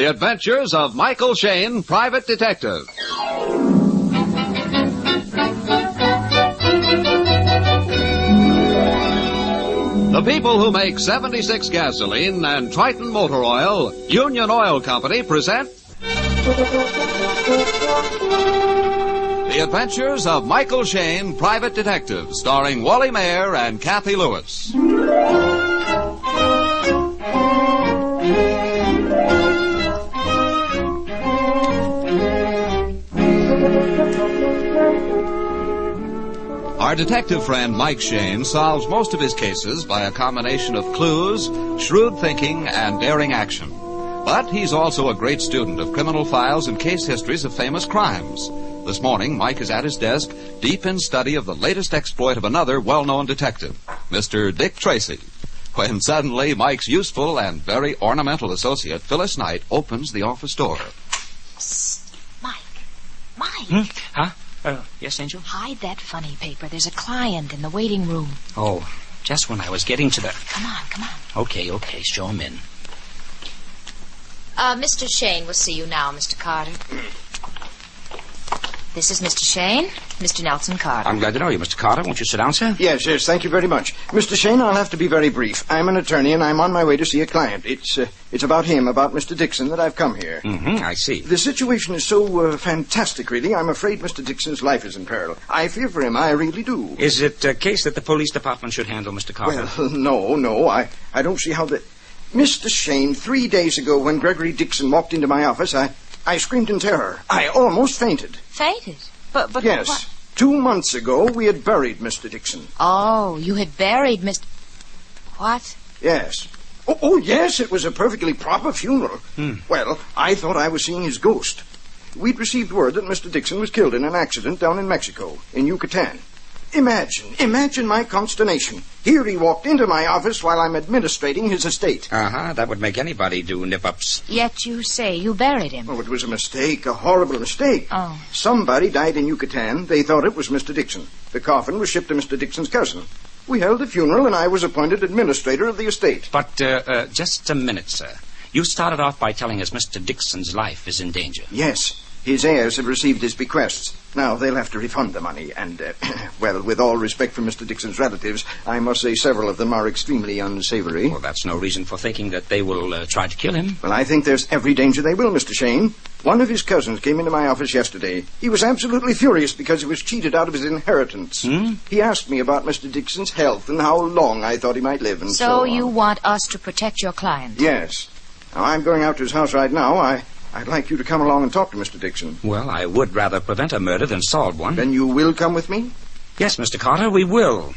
The Adventures of Michael Shayne, Private Detective. The people who make 76 gasoline and Triton motor oil, Union Oil Company, present The Adventures of Michael Shayne, Private Detective, starring Wally Mayer and Kathy Lewis. Our detective friend Mike Shayne solves most of his cases by a combination of clues, shrewd thinking, and daring action. But he's also a great student of criminal files and case histories of famous crimes. This morning, Mike is at his desk, deep in study of the latest exploit of another well-known detective, Mr. Dick Tracy, when suddenly Mike's useful and very ornamental associate, Phyllis Knight, opens the office door. Psst, Mike. Huh? Yes, Angel? Hide that funny paper. There's a client in the waiting room. Oh, just when I was getting to the... Come on. Okay, show him in. Mr. Shayne will see you now, Mr. Carter. This is Mr. Shayne, Mr. Nelson Carter. I'm glad to know you, Mr. Carter. Won't you sit down, sir? Yes, thank you very much. Mr. Shayne, I'll have to be very brief. I'm an attorney, and I'm on my way to see a client. It's about him, about Mr. Dixon, that I've come here. I see. The situation is so fantastic, really. I'm afraid Mr. Dixon's life is in peril. I fear for him, I really do. Is it a case that the police department should handle, Mr. Carter? Well, no. I don't see how the... Mr. Shayne, 3 days ago when Gregory Dixon walked into my office, I screamed in terror. I almost fainted. Fainted? But yes. What? 2 months ago, we had buried Mr. Dixon. Oh, you had buried Mr... What? Yes. Oh, yes, it was a perfectly proper funeral. Well, I thought I was seeing his ghost. We'd received word that Mr. Dixon was killed in an accident down in Mexico, in Yucatan. Imagine my consternation. Here he walked into my office while I'm administrating his estate. That would make anybody do nip-ups. Yet you say you buried him. Oh, it was a mistake, a horrible mistake. Oh. Somebody died in Yucatan. They thought it was Mr. Dixon. The coffin was shipped to Mr. Dixon's cousin. We held the funeral, and I was appointed administrator of the estate. But, just a minute, sir. You started off by telling us Mr. Dixon's life is in danger. Yes. His heirs have received his bequests. Now, they'll have to refund the money. And, well, with all respect for Mr. Dixon's relatives, I must say several of them are extremely unsavory. Well, that's no reason for thinking that they will try to kill him. Well, I think there's every danger they will, Mr. Shayne. One of his cousins came into my office yesterday. He was absolutely furious because he was cheated out of his inheritance. He asked me about Mr. Dixon's health and how long I thought he might live and so on. You want us to protect your client? Yes. Now, I'm going out to his house right now. I'd like you to come along and talk to Mr. Dixon. Well, I would rather prevent a murder than solve one. Then you will come with me? Yes, Mr. Carter, we will.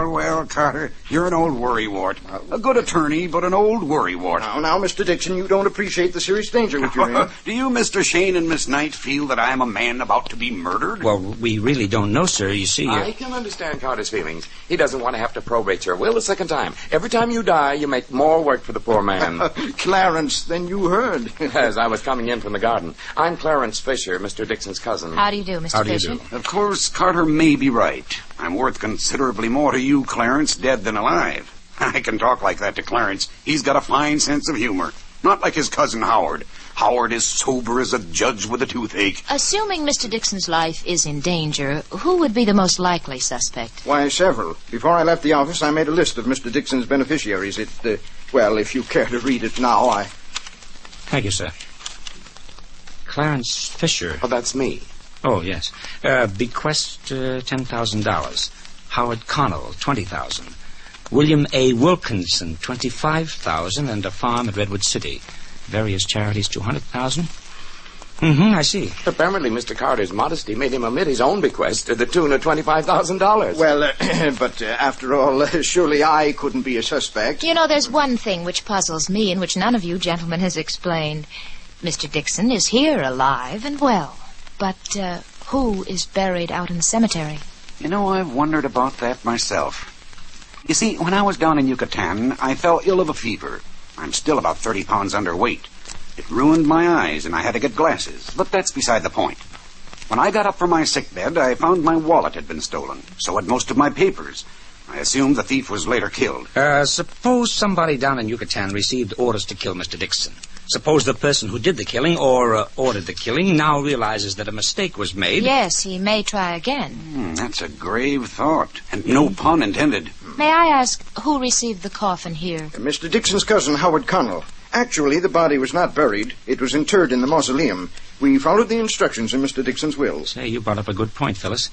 Well, Carter, you're an old worrywart. A good attorney, but an old worrywart. Now, Mr. Dixon, you don't appreciate the serious danger which you're in. Do you, Mr. Shayne and Miss Knight, feel that I am a man about to be murdered? Well, we really don't know, sir. You see... I can understand Carter's feelings. He doesn't want to have to probate your will a second time. Every time you die, you make more work for the poor man. Clarence, then you heard. As I was coming in from the garden. I'm Clarence Fisher, Mr. Dixon's cousin. How do you do, Mr. Fisher? Of course, Carter may be right. I'm worth considerably more to you, Clarence, dead than alive. I can talk like that to Clarence. He's got a fine sense of humor. Not like his cousin Howard. Howard is sober as a judge with a toothache. Assuming Mr. Dixon's life is in danger, who would be the most likely suspect? Why, several. Before I left the office, I made a list of Mr. Dixon's beneficiaries. Well, if you care to read it now, Thank you, sir. Clarence Fisher. Oh, that's me. Oh, yes. Bequest $10,000. Howard Connell, $20,000. William A. Wilkinson, $25,000, and a farm at Redwood City. Various charities, $200,000. I see. Apparently, Mr. Carter's modesty made him omit his own bequest to the tune of $25,000. Well, but after all, surely I couldn't be a suspect. You know, there's one thing which puzzles me and which none of you gentlemen has explained. Mr. Dixon is here alive and well. But who is buried out in the cemetery? You know, I've wondered about that myself. You see, when I was down in Yucatan, I fell ill of a fever. I'm still about 30 pounds underweight. It ruined my eyes, and I had to get glasses. But that's beside the point. When I got up from my sickbed, I found my wallet had been stolen. So had most of my papers. I assumed the thief was later killed. Suppose somebody down in Yucatan received orders to kill Mr. Dixon. Suppose the person who did the killing or ordered the killing now realizes that a mistake was made. Yes, he may try again. That's a grave thought, and no pun intended. May I ask who received the coffin here? Mr. Dixon's cousin, Howard Connell. Actually, the body was not buried. It was interred in the mausoleum. We followed the instructions in Mr. Dixon's will. Say, you brought up a good point, Phyllis.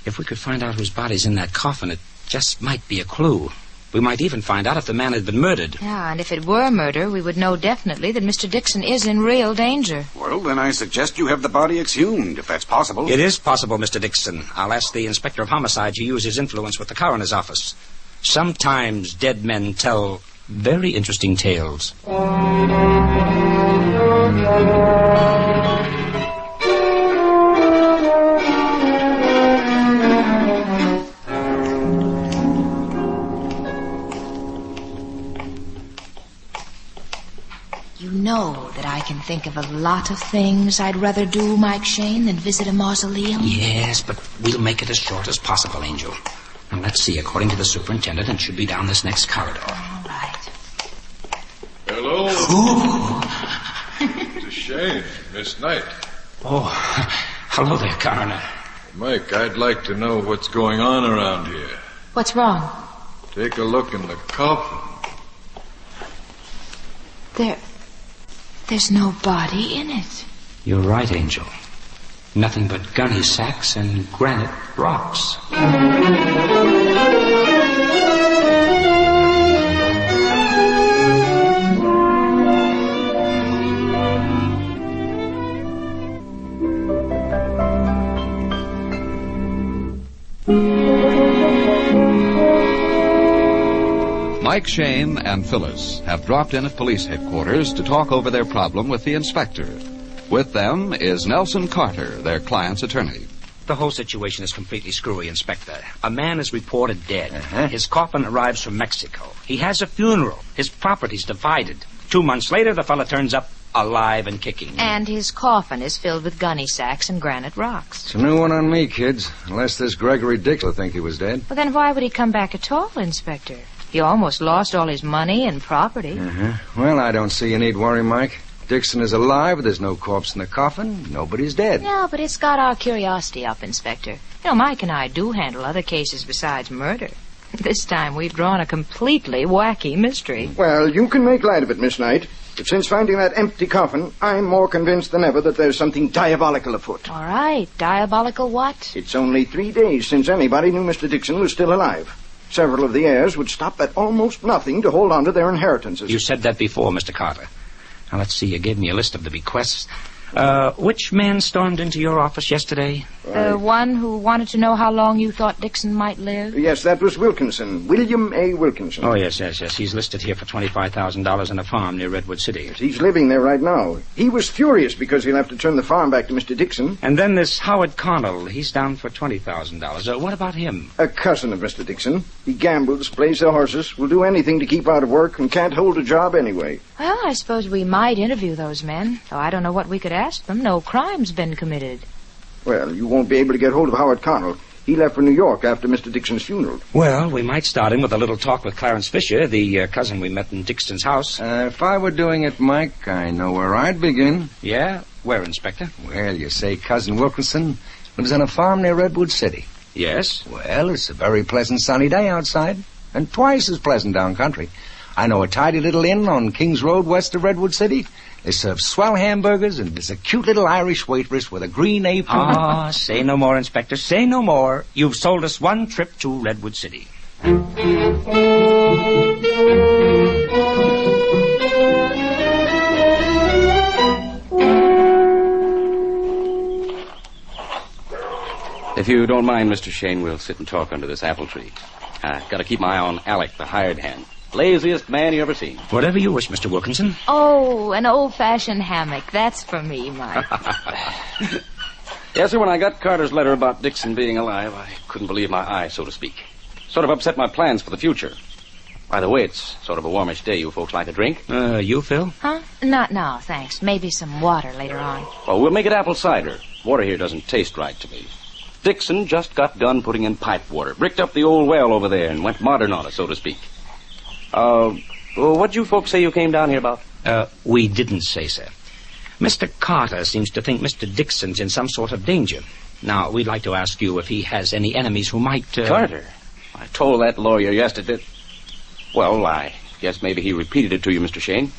If we could find out whose body's in that coffin, it just might be a clue. We might even find out if the man had been murdered. Yeah, and if it were murder, we would know definitely that Mr. Dixon is in real danger. Well, then I suggest you have the body exhumed, if that's possible. It is possible, Mr. Dixon. I'll ask the Inspector of Homicide to use his influence with the coroner's office. Sometimes dead men tell very interesting tales. You know that I can think of a lot of things I'd rather do, Mike Shayne, than visit a mausoleum. Yes, but we'll make it as short as possible, Angel. Now, let's see. According to the superintendent, it should be down this next corridor. All right. Hello. Oh. It's Shayne, Miss Knight. Oh, hello there, Coroner. Mike, I'd like to know what's going on around here. What's wrong? Take a look in the coffin. There's no body in it. You're right, Angel. Nothing but gunny sacks and granite rocks. Mike Shayne and Phyllis have dropped in at police headquarters to talk over their problem with the inspector. With them is Nelson Carter, their client's attorney. The whole situation is completely screwy, Inspector. A man is reported dead. His coffin arrives from Mexico. He has a funeral. His property's divided. 2 months later, the fella turns up alive and kicking. And his coffin is filled with gunny sacks and granite rocks. It's a new one on me, kids. Unless this Gregory Dixon will think he was dead. Well, then why would he come back at all, Inspector? He almost lost all his money and property. Well, I don't see you need worry, Mike. Dixon is alive. There's no corpse in the coffin. Nobody's dead. No, but it's got our curiosity up, Inspector. You know, Mike and I do handle other cases besides murder. This time we've drawn a completely wacky mystery. Well, you can make light of it, Miss Knight. But since finding that empty coffin, I'm more convinced than ever that there's something diabolical afoot. All right. Diabolical what? It's only 3 days since anybody knew Mr. Dixon was still alive. Several of the heirs would stop at almost nothing to hold on to their inheritances. You said that before, Mr. Carter. Now, let's see. You gave me a list of the bequests. Which man stormed into your office yesterday? The one who wanted to know how long you thought Dixon might live? Yes, that was Wilkinson. William A. Wilkinson. Oh, yes. He's listed here for $25,000 in a farm near Redwood City. He's living there right now. He was furious because he'll have to turn the farm back to Mr. Dixon. And then this Howard Connell, he's down for $20,000. What about him? A cousin of Mr. Dixon. He gambles, plays the horses, will do anything to keep out of work, and can't hold a job anyway. Well, I suppose we might interview those men, though I don't know what we could ask them. No crime's been committed. Well, you won't be able to get hold of Howard Connell. He left for New York after Mr. Dixon's funeral. Well, we might start him with a little talk with Clarence Fisher, the cousin we met in Dixon's house. If I were doing it, Mike, I know where I'd begin. Yeah? Where, Inspector? Well, you say Cousin Wilkinson lives on a farm near Redwood City. Yes? Well, it's a very pleasant sunny day outside, and twice as pleasant down country. I know a tidy little inn on Kings Road west of Redwood City. They serve swell hamburgers, and there's a cute little Irish waitress with a green apron. Ah, say no more, Inspector, say no more. You've sold us one trip to Redwood City. If you don't mind, Mr. Shayne, we'll sit and talk under this apple tree. I've got to keep my eye on Alec, the hired hand. Laziest man you ever seen. Whatever you wish, Mr. Wilkinson. Oh, an old-fashioned hammock. That's for me, Mike. Yes, sir, when I got Carter's letter about Dixon being alive, I couldn't believe my eyes, so to speak. Sort of upset my plans for the future. By the way, it's sort of a warmish day. You folks like a drink? You, Phil? Huh? Not now, thanks. Maybe some water later on. Well, we'll make it apple cider. Water here doesn't taste right to me. Dixon just got done putting in pipe water, bricked up the old well over there, and went modern on it, so to speak. What'd you folks say you came down here about? We didn't say, sir. Mr. Carter seems to think Mr. Dixon's in some sort of danger. Now, we'd like to ask you if he has any enemies who might... Carter? I told that lawyer yesterday... Well, I guess maybe he repeated it to you, Mr. Shayne.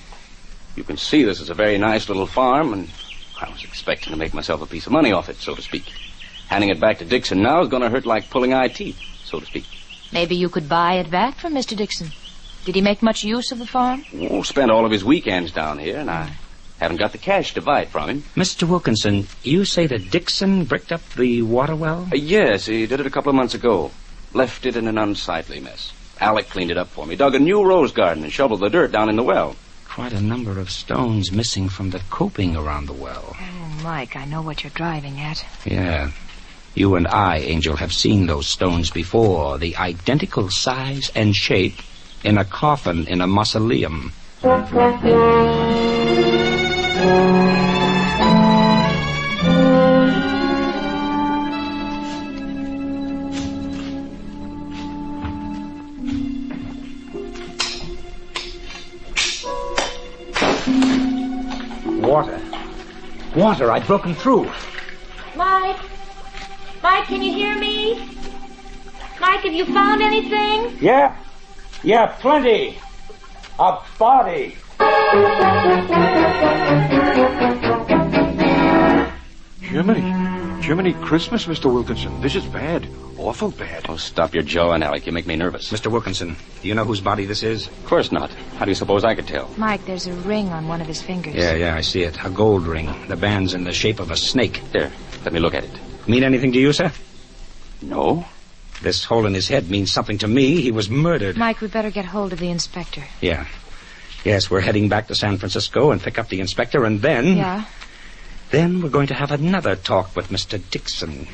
You can see this is a very nice little farm, and I was expecting to make myself a piece of money off it, so to speak. Handing it back to Dixon now is going to hurt like pulling eye teeth, so to speak. Maybe you could buy it back from Mr. Dixon. Did he make much use of the farm? Oh, spent all of his weekends down here, and I haven't got the cash to buy it from him. Mr. Wilkinson, you say that Dixon bricked up the water well? Yes, he did it a couple of months ago. Left it in an unsightly mess. Alec cleaned it up for me, dug a new rose garden, and shoveled the dirt down in the well. Quite a number of stones missing from the coping around the well. Oh, Mike, I know what you're driving at. Yeah. You and I, Angel, have seen those stones before. The identical size and shape in a coffin in a mausoleum. Water, I'd broken through. Mike? Mike, can you hear me? Mike, have you found anything? Yeah, plenty. A body. Jiminy Christmas, Mr. Wilkinson. This is bad. Awful bad. Oh, stop your jawing, Alec. You make me nervous. Mr. Wilkinson, do you know whose body this is? Of course not. How do you suppose I could tell? Mike, there's a ring on one of his fingers. Yeah, I see it. A gold ring. The band's in the shape of a snake. There, let me look at it. Mean anything to you, sir? No. This hole in his head means something to me. He was murdered. Mike, we better get hold of the inspector. Yeah. Yes, we're heading back to San Francisco and pick up the inspector, and then... Yeah? Then we're going to have another talk with Mr. Dixon.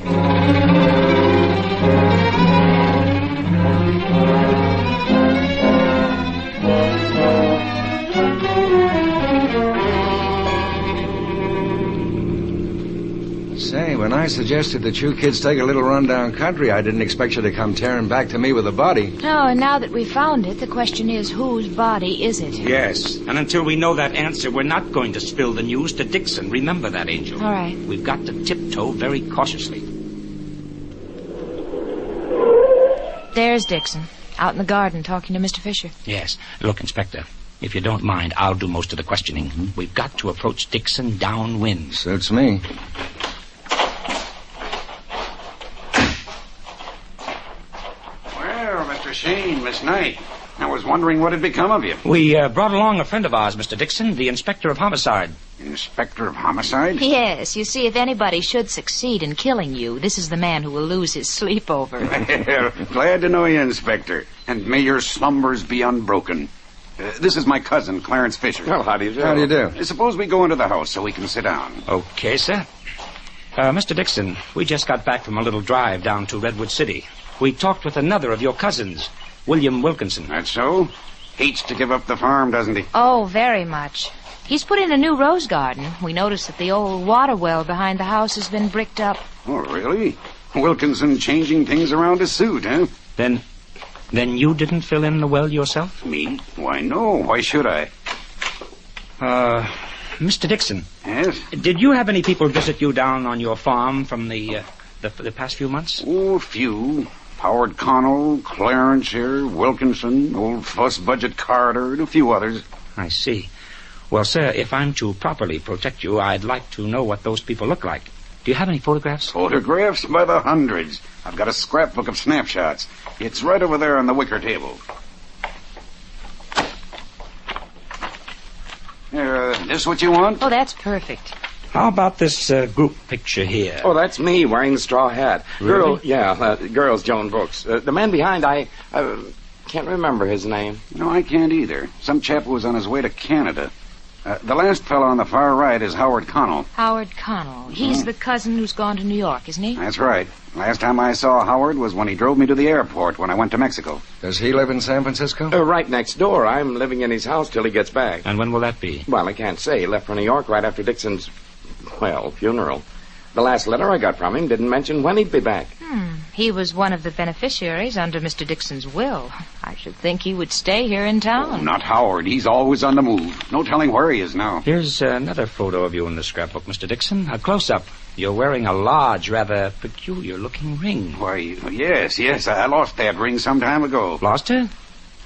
Say, when I suggested that you kids take a little run down country, I didn't expect you to come tearing back to me with a body. No, and now that we found it, the question is, whose body is it? Yes, and until we know that answer, we're not going to spill the news to Dixon. Remember that, Angel. All right. We've got to tiptoe very cautiously. There's Dixon, out in the garden talking to Mr. Fisher. Yes. Look, Inspector, if you don't mind, I'll do most of the questioning. Mm-hmm. We've got to approach Dixon downwind. Suits me. Shayne, Miss Knight. I was wondering what had become of you. We brought along a friend of ours, Mr. Dixon, the Inspector of Homicide. Inspector of Homicide? Yes, you see, if anybody should succeed in killing you, this is the man who will lose his sleep over. Well, glad to know you, Inspector. And may your slumbers be unbroken. This is my cousin, Clarence Fisher. Well, how do you do? How do you do? Suppose we go into the house so we can sit down. Okay, sir. Mr. Dixon, we just got back from a little drive down to Redwood City. We talked with another of your cousins, William Wilkinson. That's so? Hates to give up the farm, doesn't he? Oh, very much. He's put in a new rose garden. We noticed that the old water well behind the house has been bricked up. Oh, really? Wilkinson changing things around his suit, huh? Then you didn't fill in the well yourself? Me? Why, no. Why should I? Mr. Dixon. Yes? Did you have any people visit you down on your farm from the past few months? Oh, a few. Howard Connell, Clarence here, Wilkinson, old Fuss Budget Carter, and a few others. I see. Well, sir, if I'm to properly protect you, I'd like to know what those people look like. Do you have any photographs? Photographs by the hundreds. I've got a scrapbook of snapshots. It's right over there on the wicker table. This what you want? Oh, that's perfect. How about this group picture here? Oh, that's me wearing the straw hat. Really? Girl's Joan Brooks. The man behind, I can't remember his name. No, I can't either. Some chap who was on his way to Canada. The last fellow on the far right is Howard Connell. Howard Connell. He's the cousin who's gone to New York, isn't he? That's right. Last time I saw Howard was when he drove me to the airport when I went to Mexico. Does he live in San Francisco? Right next door. I'm living in his house till he gets back. And when will that be? Well, I can't say. He left for New York right after Dixon's, funeral. The last letter I got from him didn't mention when he'd be back. He was one of the beneficiaries under Mr. Dixon's will. I should think he would stay here in town. Oh, not Howard. He's always on the move. No telling where he is now. Here's another photo of you in the scrapbook, Mr. Dixon. A close-up. You're wearing a large, rather peculiar-looking ring. Why, yes. I lost that ring some time ago. Lost it?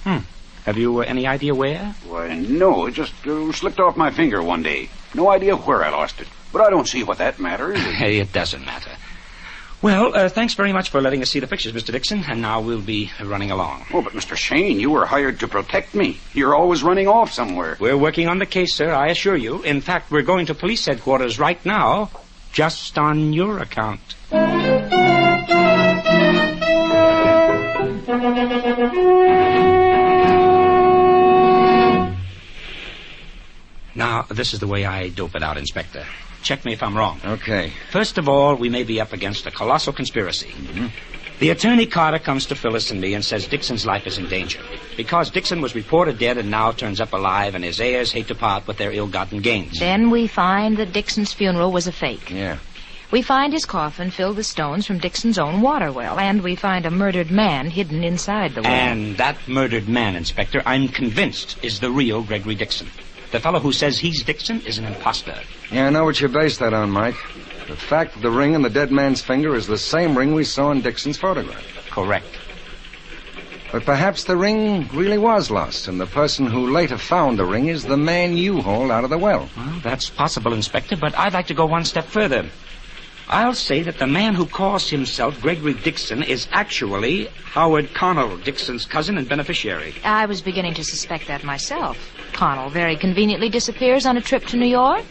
Have you any idea where? Why, no. It just slipped off my finger one day. No idea where I lost it. But I don't see what that matters. Hey, it doesn't matter. Well, thanks very much for letting us see the pictures, Mr. Dixon, and now we'll be running along. Oh, but Mr. Shayne, you were hired to protect me. You're always running off somewhere. We're working on the case, sir, I assure you. In fact, we're going to police headquarters right now, just on your account. Now, this is the way I dope it out, Inspector. Check me if I'm wrong. Okay. First of all, we may be up against a colossal conspiracy. The attorney Carter comes to Phyllis and me and says Dixon's life is in danger. Because Dixon was reported dead and now turns up alive, and his heirs hate to part with their ill-gotten gains. Then we find that Dixon's funeral was a fake. Yeah. We find his coffin filled with stones from Dixon's own water well, and we find a murdered man hidden inside the well. And that murdered man, Inspector, I'm convinced is the real Gregory Dixon. The fellow who says he's Dixon is an imposter. Yeah, I know what you base that on, Mike. The fact that the ring in the dead man's finger is the same ring we saw in Dixon's photograph. Correct. But perhaps the ring really was lost, and the person who later found the ring is the man you hauled out of the well. Well, that's possible, Inspector, but I'd like to go one step further. I'll say that the man who calls himself Gregory Dixon is actually Howard Connell, Dixon's cousin and beneficiary. I was beginning to suspect that myself. Connell very conveniently disappears on a trip to New York.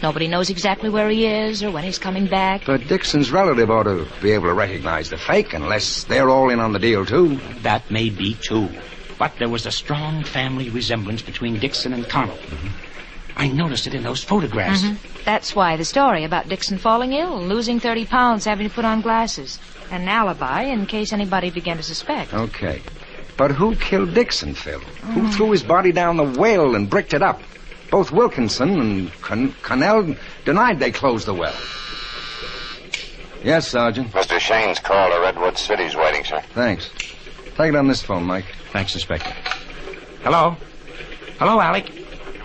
Nobody knows exactly where he is or when he's coming back. But Dixon's relative ought to be able to recognize the fake, unless they're all in on the deal, too. That may be, too. But there was a strong family resemblance between Dixon and Connell. I noticed it in those photographs. That's why the story about Dixon falling ill, losing 30 pounds, having to put on glasses. An alibi in case anybody began to suspect. Okay. But who killed Dixon, Phil? Who threw his body down the well and bricked it up? Both Wilkinson and Connell denied they closed the well. Yes, Sergeant. Mr. Shayne's call to Redwood City's waiting, sir. Thanks. Take it on this phone, Mike. Thanks, Inspector. Hello? Hello, Alec.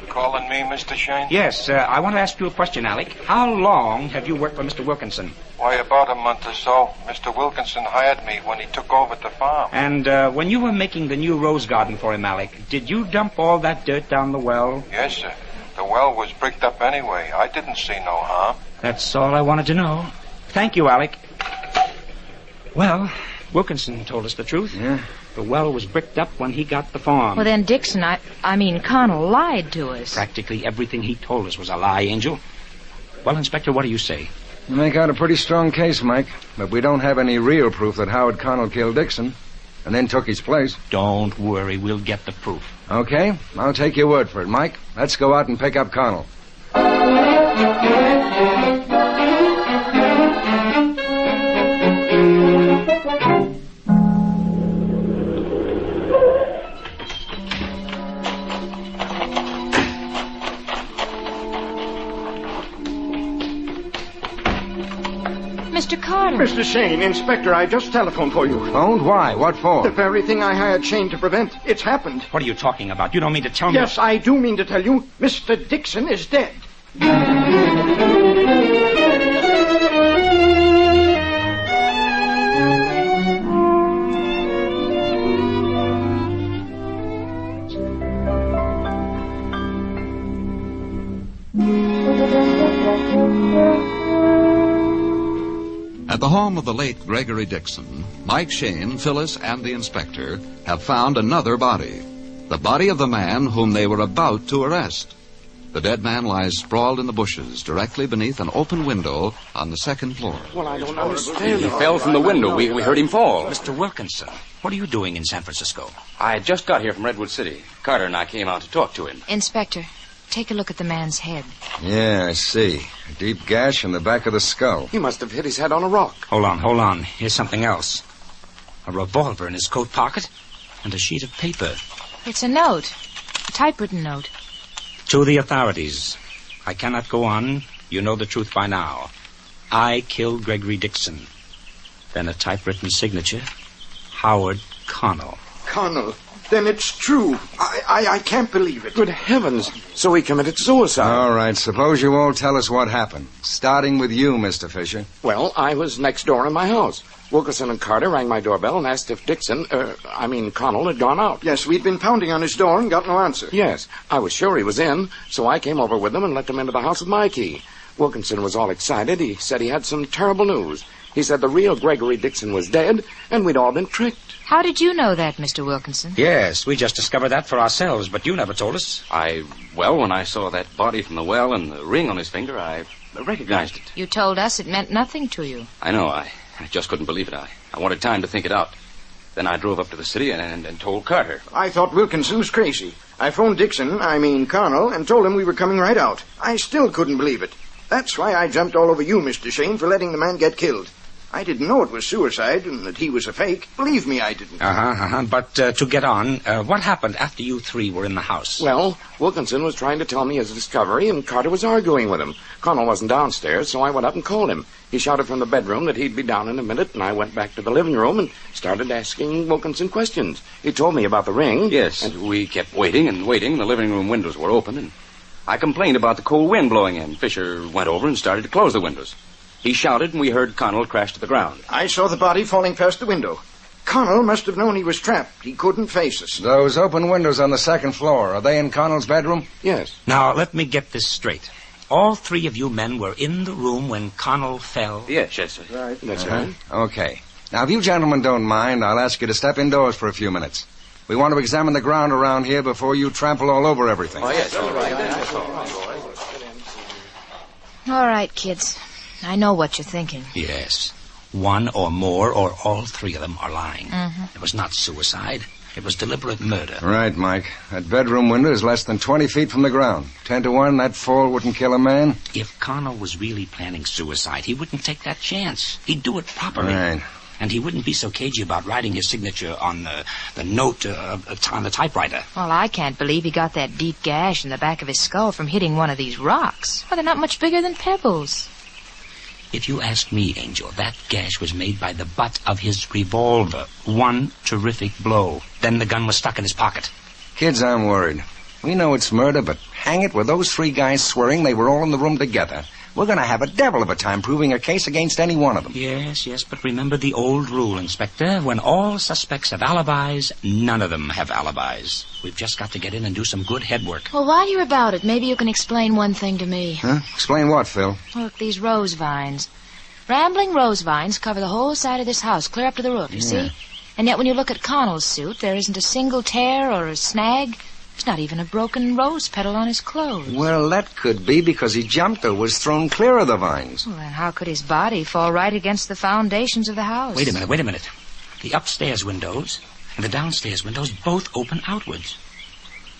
Calling me, Mr. Shayne? Yes, I want to ask you a question, Alec. How long have you worked for Mr. Wilkinson? Why, about a month or so. Mr. Wilkinson hired me when he took over the farm. And when you were making the new rose garden for him, Alec, did you dump all that dirt down the well? Yes, sir. The well was bricked up anyway. I didn't see no harm. That's all I wanted to know. Thank you, Alec. Well, Wilkinson told us the truth. Yeah? The well was bricked up when he got the farm. Well, then Dixon, I mean Connell lied to us. Practically everything he told us was a lie, Angel. Well, Inspector, what do you say? You make out a pretty strong case, Mike. But we don't have any real proof that Howard Connell killed Dixon and then took his place. Don't worry, we'll get the proof. Okay, I'll take your word for it, Mike. Let's go out and pick up Connell. Mr. Carter. Mr. Shayne, Inspector, I just telephoned for you. Phoned? Why? What for? The very thing I hired Shayne to prevent. It's happened. What are you talking about? You don't mean to tell me... Yes, I do mean to tell you. Mr. Dixon is dead. At the home of the late Gregory Dixon, Mike Shayne, Phyllis, and the inspector have found another body. The body of the man whom they were about to arrest. The dead man lies sprawled in the bushes directly beneath an open window on the second floor. Well, I don't understand. He fell from the window. We heard him fall. Mr. Wilkinson, what are you doing in San Francisco? I just got here from Redwood City. Carter and I came out to talk to him. Inspector, take a look at the man's head. Yeah, I see. A deep gash in the back of the skull. He must have hit his head on a rock. Hold on. Here's something else. A revolver in his coat pocket and a sheet of paper. It's a note. A typewritten note. To the authorities. I cannot go on. You know the truth by now. I killed Gregory Dixon. Then a typewritten signature, Howard Connell. Connell, then it's true. I can't believe it. Good heavens. So he committed suicide. All right, suppose you all tell us what happened. Starting with you, Mr. Fisher. Well, I was next door in my house. Wilkerson and Carter rang my doorbell and asked if Connell had gone out. Yes, we'd been pounding on his door and got no answer. Yes, I was sure he was in, so I came over with them and let them into the house with my key. Wilkinson was all excited. He said he had some terrible news. He said the real Gregory Dixon was dead, and we'd all been tricked. How did you know that, Mr. Wilkinson? Yes, we just discovered that for ourselves, but you never told us. When I saw that body from the well and the ring on his finger, I recognized it. You told us it meant nothing to you. I know. I just couldn't believe it. I wanted time to think it out. Then I drove up to the city and told Carter. I thought Wilkinson was crazy. I phoned Connell, and told him we were coming right out. I still couldn't believe it. That's why I jumped all over you, Mr. Shayne, for letting the man get killed. I didn't know it was suicide and that he was a fake. Believe me, I didn't. But to get on, what happened after you three were in the house? Well, Wilkinson was trying to tell me his discovery, and Carter was arguing with him. Connell wasn't downstairs, so I went up and called him. He shouted from the bedroom that he'd be down in a minute, and I went back to the living room and started asking Wilkinson questions. He told me about the ring. Yes, and we kept waiting and waiting. The living room windows were open, and I complained about the cold wind blowing in. Fisher went over and started to close the windows. He shouted, and we heard Connell crash to the ground. I saw the body falling past the window. Connell must have known he was trapped. He couldn't face us. Those open windows on the second floor, are they in Connell's bedroom? Yes. Now, let me get this straight. All three of you men were in the room when Connell fell? Yes, sir. Right, that's right. Okay. Now, if you gentlemen don't mind, I'll ask you to step indoors for a few minutes. We want to examine the ground around here before you trample all over everything. Oh, yes. All right, kids. I know what you're thinking. Yes. One or more or all three of them are lying. Mm-hmm. It was not suicide. It was deliberate murder. Right, Mike. That bedroom window is less than 20 feet from the ground. 10 to 1, that fall wouldn't kill a man. If Connell was really planning suicide, he wouldn't take that chance. He'd do it properly. Right. And he wouldn't be so cagey about writing his signature on the note on the typewriter. Well, I can't believe he got that deep gash in the back of his skull from hitting one of these rocks. Well, they're not much bigger than pebbles. If you ask me, Angel, that gash was made by the butt of his revolver. One terrific blow. Then the gun was stuck in his pocket. Kids, I'm worried. We know it's murder, but hang it, with those three guys swearing they were all in the room together, we're going to have a devil of a time proving a case against any one of them. Yes, but remember the old rule, Inspector. When all suspects have alibis, none of them have alibis. We've just got to get in and do some good head work. Well, while you're about it, maybe you can explain one thing to me. Huh? Explain what, Phil? Look, these rose vines. Rambling rose vines cover the whole side of this house, clear up to the roof, you see? And yet when you look at Connell's suit, there isn't a single tear or a snag. There's not even a broken rose petal on his clothes. Well, that could be because he jumped or was thrown clear of the vines. Well, then how could his body fall right against the foundations of the house? Wait a minute. The upstairs windows and the downstairs windows both open outwards.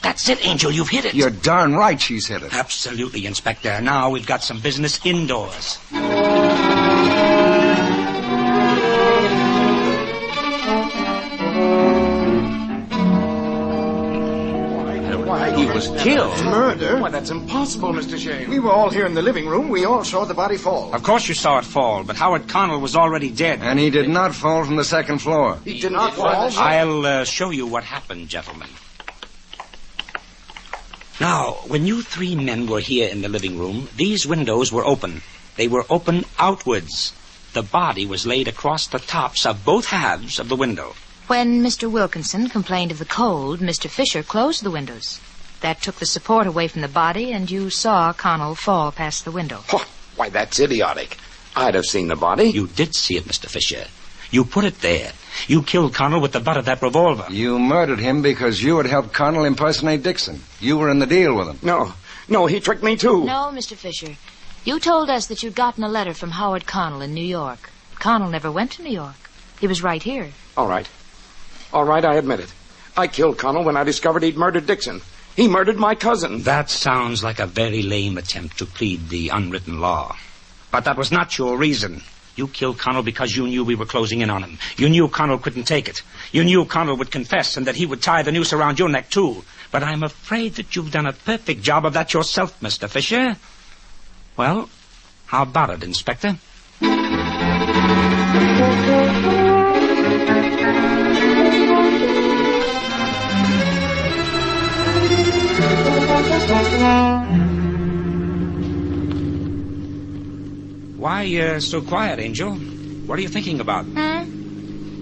That's it, Angel. You've hit it. You're darn right she's hit it. Absolutely, Inspector. Now we've got some business indoors. He was killed. Murder? Why, that's impossible, Mr. Shayne. We were all here in the living room. We all saw the body fall. Of course you saw it fall, but Howard Connell was already dead. And he did not fall from the second floor. He did not fall? I'll show you what happened, gentlemen. Now, when you three men were here in the living room, these windows were open. They were open outwards. The body was laid across the tops of both halves of the window. When Mr. Wilkinson complained of the cold, Mr. Fisher closed the windows. That took the support away from the body, and you saw Connell fall past the window. Oh, why, that's idiotic. I'd have seen the body. You did see it, Mr. Fisher. You put it there. You killed Connell with the butt of that revolver. You murdered him because you had helped Connell impersonate Dixon. You were in the deal with him. No, he tricked me too. No, Mr. Fisher. You told us that you'd gotten a letter from Howard Connell in New York. Connell never went to New York. He was right here. All right, I admit it. I killed Connell when I discovered he'd murdered Dixon. He murdered my cousin. That sounds like a very lame attempt to plead the unwritten law. But that was not your reason. You killed Connell because you knew we were closing in on him. You knew Connell couldn't take it. You knew Connell would confess and that he would tie the noose around your neck, too. But I'm afraid that you've done a perfect job of that yourself, Mr. Fisher. Well, how about it, Inspector? Why so quiet, Angel? What are you thinking about?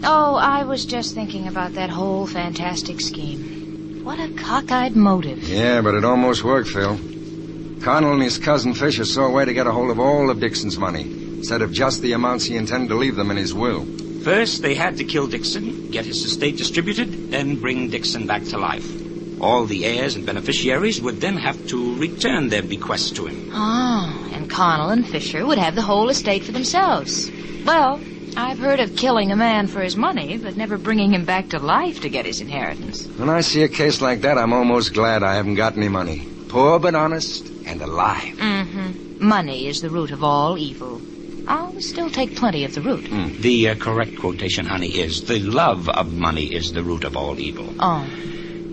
Oh, I was just thinking about that whole fantastic scheme. What a cockeyed motive. Yeah, but it almost worked, Phil. Connell and his cousin Fisher saw a way to get a hold of all of Dixon's money, instead of just the amounts he intended to leave them in his will. First, they had to kill Dixon, get his estate distributed, then bring Dixon back to life. All the heirs and beneficiaries would then have to return their bequests to him. Oh, and Connell and Fisher would have the whole estate for themselves. Well, I've heard of killing a man for his money, but never bringing him back to life to get his inheritance. When I see a case like that, I'm almost glad I haven't got any money. Poor but honest and alive. Money is the root of all evil. I'll still take plenty of the root. The correct quotation, honey, is the love of money is the root of all evil. Oh.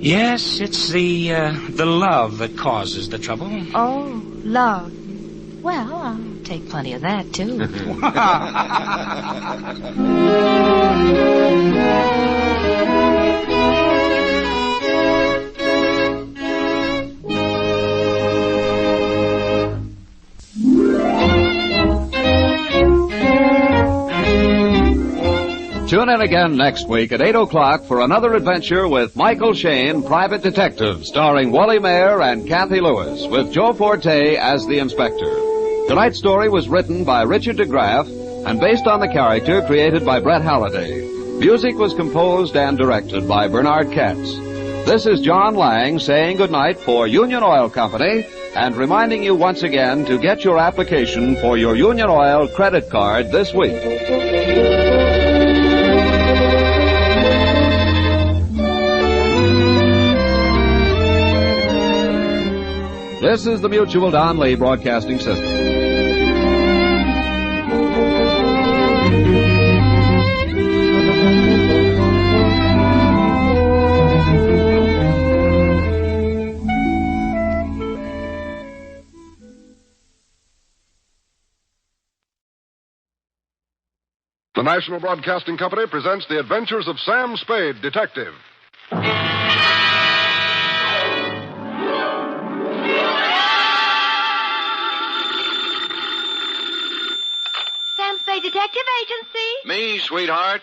Yes, it's the love that causes the trouble. Oh, love. Well, I'll take plenty of that, too. Tune in again next week at 8 o'clock for another adventure with Michael Shayne, Private Detective, starring Wally Mayer and Kathy Lewis, with Joe Forte as the inspector. Tonight's story was written by Richard DeGraff and based on the character created by Brett Halliday. Music was composed and directed by Bernard Katz. This is John Lang saying goodnight for Union Oil Company and reminding you once again to get your application for your Union Oil credit card this week. This is the Mutual Don Lee Broadcasting System. The National Broadcasting Company presents The Adventures of Sam Spade, Detective. Detective Agency? Me, sweetheart.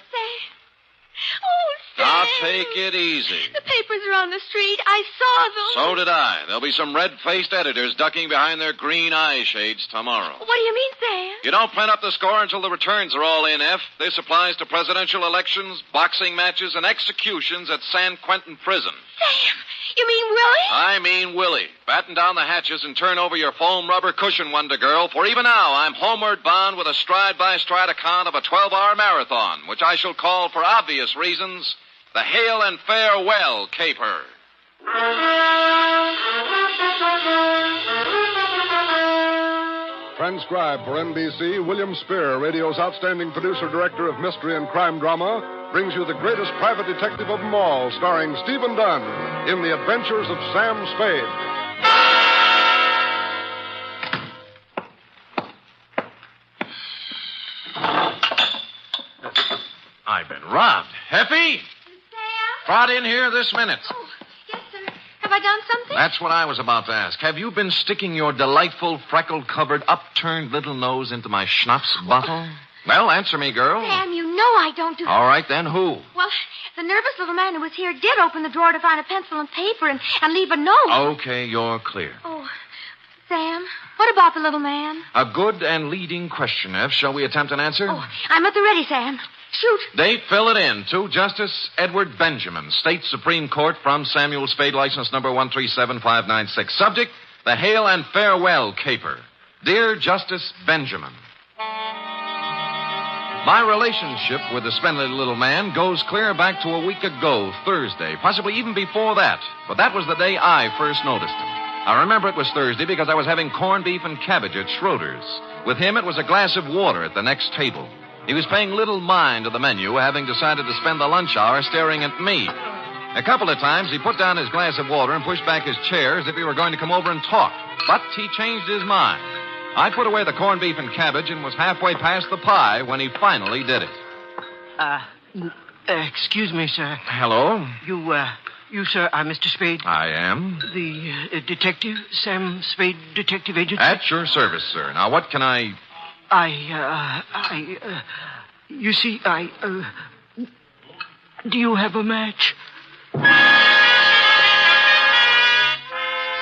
Oh, Sam. Now take it easy. The papers are on the street. I saw them. So did I. There'll be some red-faced editors ducking behind their green eye shades tomorrow. What do you mean, Sam? You don't print up the score until the returns are all in, F. This applies to presidential elections, boxing matches, and executions at San Quentin Prison. Sam, you mean Willie? I mean Willie. Batten down the hatches and turn over your foam rubber cushion, Wonder Girl, for even now I'm homeward bound with a stride-by-stride account of a 12-hour marathon, which I shall call, for obvious reasons, the Hail and Farewell Caper. Transcribed for NBC, William Spear, radio's outstanding producer-director of mystery and crime drama, brings you the greatest private detective of them all, starring Stephen Dunn in The Adventures of Sam Spade. I've been robbed. Heffy? Sam? Trot in here this minute. Oh, yes, sir. Have I done something? That's what I was about to ask. Have you been sticking your delightful, freckled-covered, upturned little nose into my schnapps bottle? Well, answer me, girl. Sam, you know I don't do... All right, then, who? Well, the nervous little man who was here did open the drawer to find a pencil and paper and leave a note. Okay, you're clear. Oh, Sam, what about the little man? A good and leading question, F. Shall we attempt an answer? Oh, I'm at the ready, Sam. Shoot. Date, fill it in. To Justice Edward Benjamin, State Supreme Court, from Samuel Spade, license number 137596. Subject, the Hail and Farewell Caper. Dear Justice Benjamin, my relationship with the spindly little man goes clear back to a week ago, Thursday, possibly even before that. But that was the day I first noticed him. I remember it was Thursday because I was having corned beef and cabbage at Schroeder's. With him, it was a glass of water at the next table. He was paying little mind to the menu, having decided to spend the lunch hour staring at me. A couple of times, he put down his glass of water and pushed back his chair as if he were going to come over and talk. But he changed his mind. I put away the corned beef and cabbage and was halfway past the pie when he finally did it. Excuse me, sir. Hello? You, sir, are Mr. Spade? I am. The detective, Sam Spade, detective agent? At your service, sir. Now, what can I... You see, do you have a match?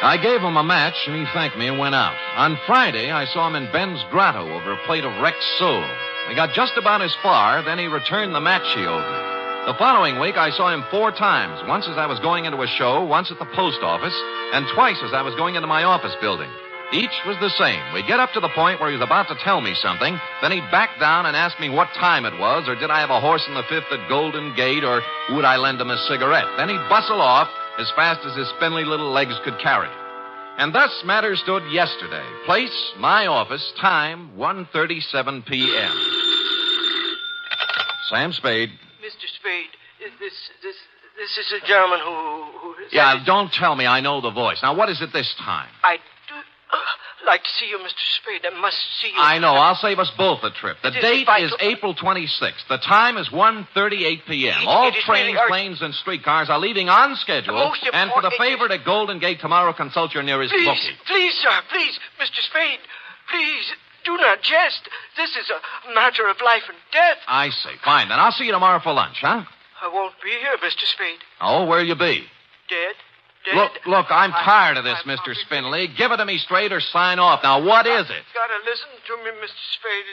I gave him a match, and he thanked me and went out. On Friday, I saw him in Ben's grotto over a plate of wrecked sole. We got just about as far, then he returned the match he owed me. The following week, I saw him 4 times, once as I was going into a show, once at the post office, and twice as I was going into my office building. Each was the same. We'd get up to the point where he was about to tell me something, then he'd back down and ask me what time it was, or did I have a horse in the fifth at Golden Gate, or would I lend him a cigarette. Then he'd bustle off as fast as his spindly little legs could carry. And thus matters stood yesterday. Place, my office, time, 1:37 p.m. Sam Spade. Mr. Spade, this is a gentleman who Yeah, don't tell me I know the voice. Now, what is it this time? I do like to see you, Mr. Spade. I must see you. I know. I'll save us both a trip. The date is vital. April 26th. The time is 1:38 p.m. All trains, planes, and streetcars are leaving on schedule. And for the favorite at Golden Gate tomorrow, consult your nearest bookie. Please, sir, please, Mr. Spade, please, do not jest. This is a matter of life and death. I see. Fine, then I'll see you tomorrow for lunch, huh? I won't be here, Mr. Spade. Oh, where'll you be? Dead. Look, I'm tired of this, Mr. Spindley. Give it to me straight or sign off. Now, what is it? You've got to listen to me, Mr. Spade.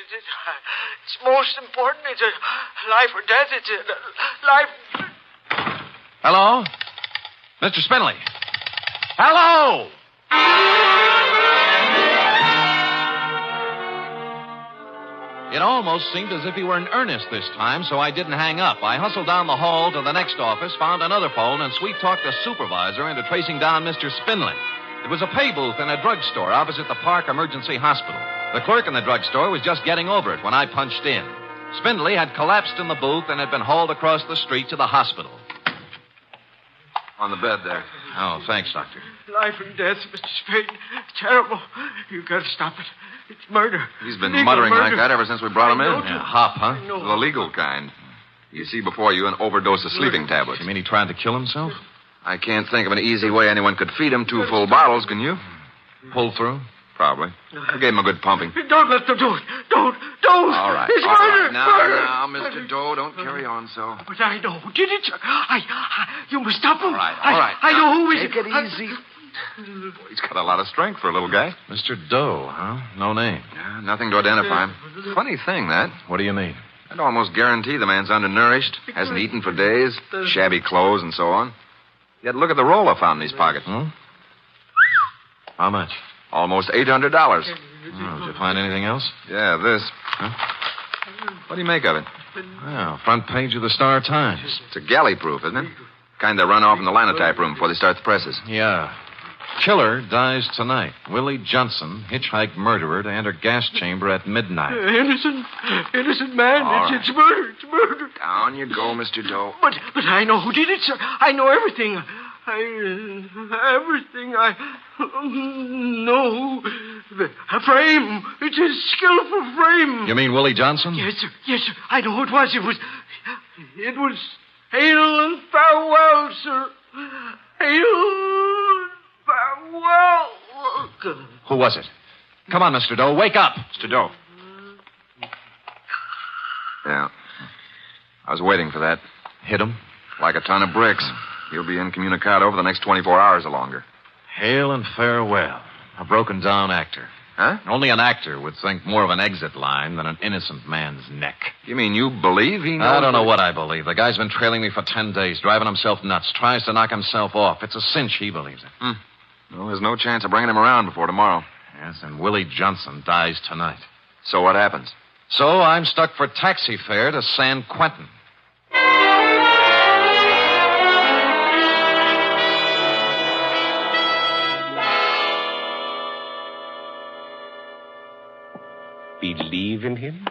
It's most important. It's a life or death. It's a life... Hello? Mr. Spindley? Hello? It almost seemed as if he were in earnest this time, so I didn't hang up. I hustled down the hall to the next office, found another phone, and sweet-talked the supervisor into tracing down Mr. Spindley. It was a pay booth in a drugstore opposite the Park Emergency Hospital. The clerk in the drugstore was just getting over it when I punched in. Spindley had collapsed in the booth and had been hauled across the street to the hospital. On the bed there. Oh, thanks, Doctor. Life and death, Mr. Spade. Terrible. You've got to stop it. It's murder. He's been Legal muttering murder. like that ever since we brought him in. Yeah, hop, huh? The legal kind. You see before you an overdose of sleeping tablets. You mean he tried to kill himself? I can't think of an easy way anyone could feed him 2 full bottles, can you? Pull through? Probably. I gave him a good pumping. Don't let them do it. Don't. All right. It's all murder. right. Now, Mr. Doe, don't carry on so. But I know who did it, sir. You must stop him. All right. I know who is Take it easy. He's got a lot of strength for a little guy. Mr. Doe, huh? No name. Yeah, nothing to identify him. Funny thing, that. What do you mean? I'd almost guarantee the man's undernourished, hasn't eaten for days, shabby clothes and so on. Yet look at the roll I found in his pocket. Hmm? How much? Almost $800. Oh, did you find anything else? Yeah, this. Huh? What do you make of it? Well, front page of the Star Times. It's a galley proof, isn't it? Kind they run off in the linotype room before they start the presses. Yeah. Killer dies tonight. Willie Johnson, hitchhiked murderer, to enter gas chamber at midnight. Innocent man. All It's murder. It's murder. Down you go, Mr. Doe. But I know who did it, sir. I know everything. Everything. I know. A frame. It's a skillful frame. You mean Willie Johnson? Yes, sir. I know who it was. It was hail and farewell, sir. Hail and farewell. Who was it? Come on, Mr. Doe. Wake up. Mr. Doe. Yeah. I was waiting for that. Hit him? Like a ton of bricks. He'll be incommunicado for the next 24 hours or longer. Hail and farewell. A broken down actor. Huh? Only an actor would think more of an exit line than an innocent man's neck. You mean you believe he knows? I don't know what I believe. The guy's been trailing me for 10 days, driving himself nuts, tries to knock himself off. It's a cinch he believes it. Well, there's no chance of bringing him around before tomorrow. Yes, and Willie Johnson dies tonight. So what happens? So I'm stuck for taxi fare to San Quentin. Believe in him?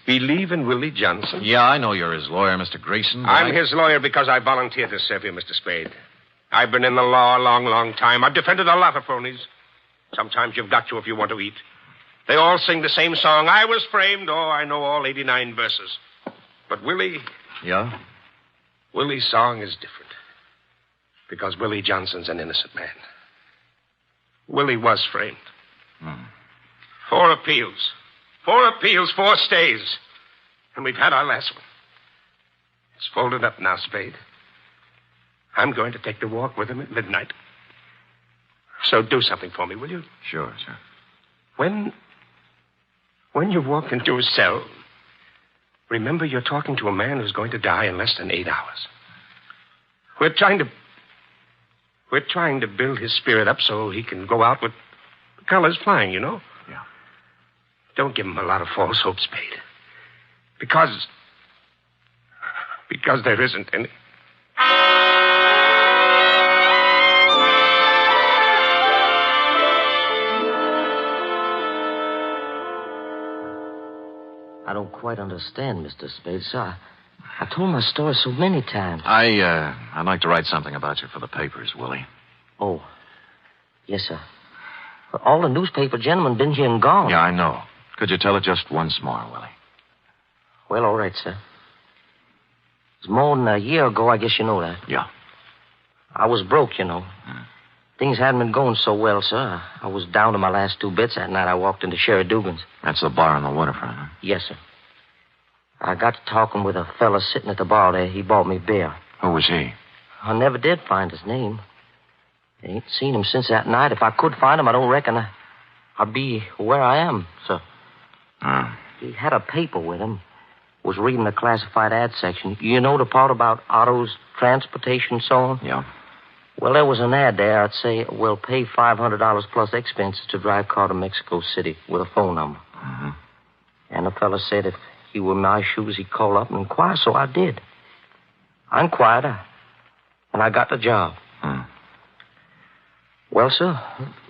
Believe in Willie Johnson? Yeah, I know you're his lawyer, Mr. Grayson. I'm his lawyer because I volunteered to serve you, Mr. Spade. I've been in the law a long, long time. I've defended a lot of phonies. Sometimes you've got to if you want to eat. They all sing the same song. I was framed. Oh, I know all 89 verses. But Willie... Yeah? Willie's song is different. Because Willie Johnson's an innocent man. Willie was framed. 4 appeals. 4 appeals, 4 stays. And we've had our last one. It's folded up now, Spade. I'm going to take the walk with him at midnight. So do something for me, will you? Sure, sir. When you walk into a cell, remember you're talking to a man who's going to die in less than 8 hours. We're trying to build his spirit up so he can go out with the colors flying, you know? Yeah. Don't give him a lot of false hope, Spade. Because there isn't any. I don't quite understand, Mr. Spade, sir. I told my story so many times. I'd like to write something about you for the papers, Willie. Oh. Yes, sir. But all the newspaper gentlemen been here and gone. Yeah, I know. Could you tell it just once more, Willie? Well, all right, sir. It was more than a year ago, I guess you know that. Yeah. I was broke, you know. Things hadn't been going so well, sir. I was down to my last 2 bits that night. I walked into Sherry Dugan's. That's the bar on the waterfront, huh? Yes, sir. I got to talking with a fella sitting at the bar there. He bought me beer. Who was he? I never did find his name. I ain't seen him since that night. If I could find him, I don't reckon I'd be where I am, sir. He had a paper with him. Was reading the classified ad section. You know the part about autos, transportation, so on? Yeah. Well, there was an ad there. I'd say, we'll pay $500 plus expenses to drive car to Mexico City with a phone number. Mm-hmm. And the fella said if he were in my shoes, he'd call up and inquire, so I did. I inquired, and I got the job. Well, sir,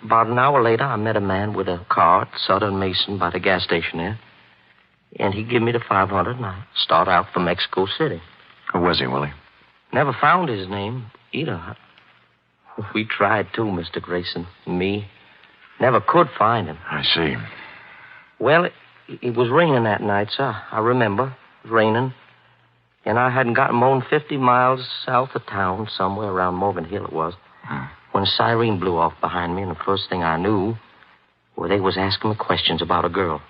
about an hour later, I met a man with a car at Southern Mason by the gas station there. And he gave me the $500, and I started out for Mexico City. Who was he, Willie? Never found his name either. We tried too, Mr. Grayson. Me. Never could find him. I see. Well, it was raining that night, sir. I remember. It was raining. And I hadn't gotten more than 50 miles south of town, somewhere around Morgan Hill it was, when a siren blew off behind me, and the first thing I knew, well, they was asking me questions about a girl.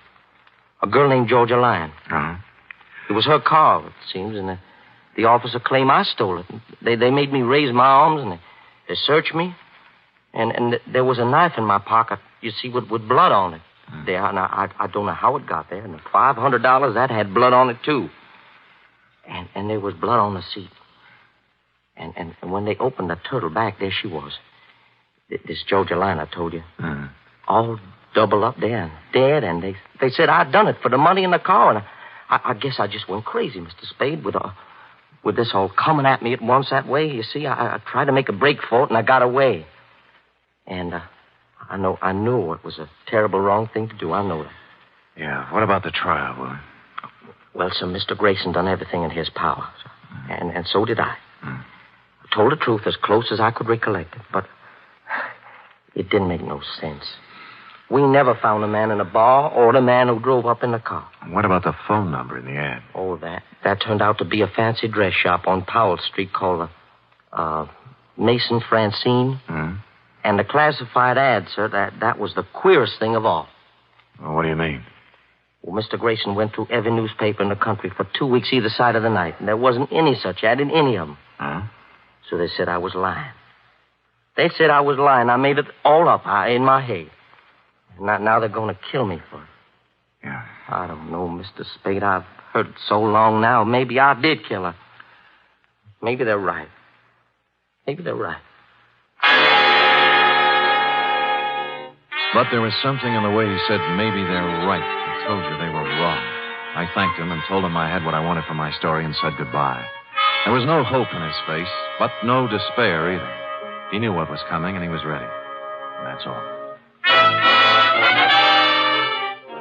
A girl named Georgia Lyon. It was her car, it seems, and the officer claimed I stole it. They made me raise my arms, and they searched me. And there was a knife in my pocket, you see, with blood on it. There, and I don't know how it got there. And the $500, that had blood on it, too. And there was blood on the seat. And when they opened the turtle back, there she was. This Georgia Lyon I told you. All doubled up there and dead. And they said I'd done it for the money in the car. And I guess I just went crazy, Mr. Spade, with this all coming at me at once that way. You see, I tried to make a break for it, and I got away. And I knew it was a terrible wrong thing to do. I know that. Yeah, what about the trial, Willie? Well, sir, Mr. Grayson done everything in his power, sir. And so did I. I told the truth as close as I could recollect it, but it didn't make no sense. We never found the man in the bar or the man who drove up in the car. What about the phone number in the ad? Oh, that turned out to be a fancy dress shop on Powell Street called Mason Francine. And the classified ad, sir, that was the queerest thing of all. Well, what do you mean? Well, Mr. Grayson went through every newspaper in the country for 2 weeks either side of the night, and there wasn't any such ad in any of them. So they said I was lying. They said I was lying. I made it all up in my head. Now they're going to kill me for it. Yeah. I don't know, Mr. Spade. I've heard it so long now. Maybe I did kill her. Maybe they're right. Maybe they're right. But there was something in the way he said, maybe they're right. I told you they were wrong. I thanked him and told him I had what I wanted for my story and said goodbye. There was no hope in his face, but no despair either. He knew what was coming, and he was ready. And that's all.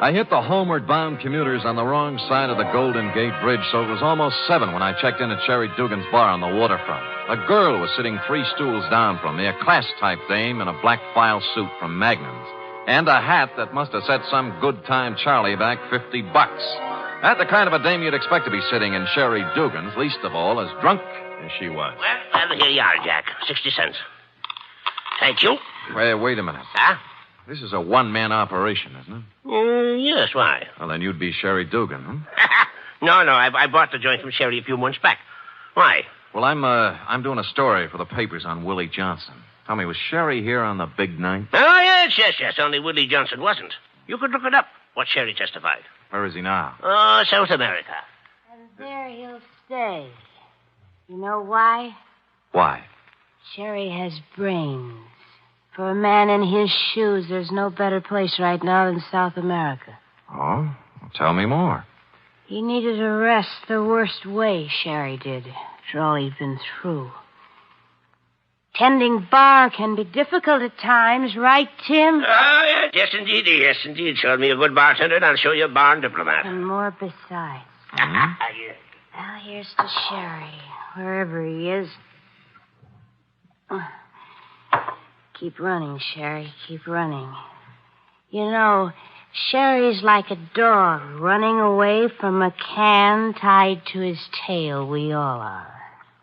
I hit the homeward-bound commuters on the wrong side of the Golden Gate Bridge, so it was almost 7 when I checked in at Sherry Dugan's bar on the waterfront. A girl was sitting 3 stools down from me, a class-type dame in a black file suit from Magnum's, and a hat that must have set some good-time Charlie back $50. That's the kind of a dame you'd expect to be sitting in Sherry Dugan's, least of all as drunk as she was. Well, here you are, Jack. 60 cents. Thank you. Wait a minute. Huh? This is a one-man operation, isn't it? Yes, why? Well, then you'd be Sherry Dugan, huh? No, I bought the joint from Sherry a few months back. Why? Well, I'm doing a story for the papers on Willie Johnson. Tell me, was Sherry here on the big night? Oh, yes. Only Willie Johnson wasn't. You could look it up, what Sherry testified. Where is he now? Oh, South America. And there he'll stay. You know why? Why? Sherry has brains. For a man in his shoes, there's no better place right now than South America. Oh? Well, tell me more. He needed a rest the worst way, Sherry did, after all he'd been through. Tending bar can be difficult at times, right, Tim? Oh, yes, indeed. Show me a good bartender, and I'll show you a barn diplomat. And more besides. Yes. Well, here's to Sherry, wherever he is. Keep running, Sherry, keep running. You know, Sherry's like a dog running away from a can tied to his tail. We all are.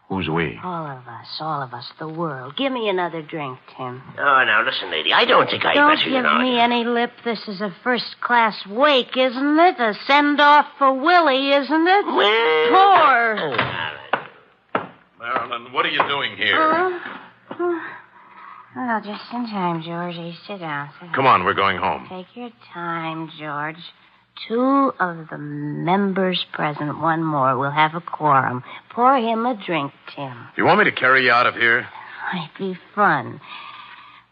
Who's we? All of us, the world. Give me another drink, Tim. Oh, now, listen, lady, I don't think I'd Don't better, give me any lip. This is a first-class wake, isn't it? A send-off for Willie, isn't it? Poor. Marilyn, what are you doing here? Oh, just in time, Georgie. Sit down. Come on, we're going home. Take your time, George. 2 of the members present. 1 more. We'll have a quorum. Pour him a drink, Tim. You want me to carry you out of here? Might be fun.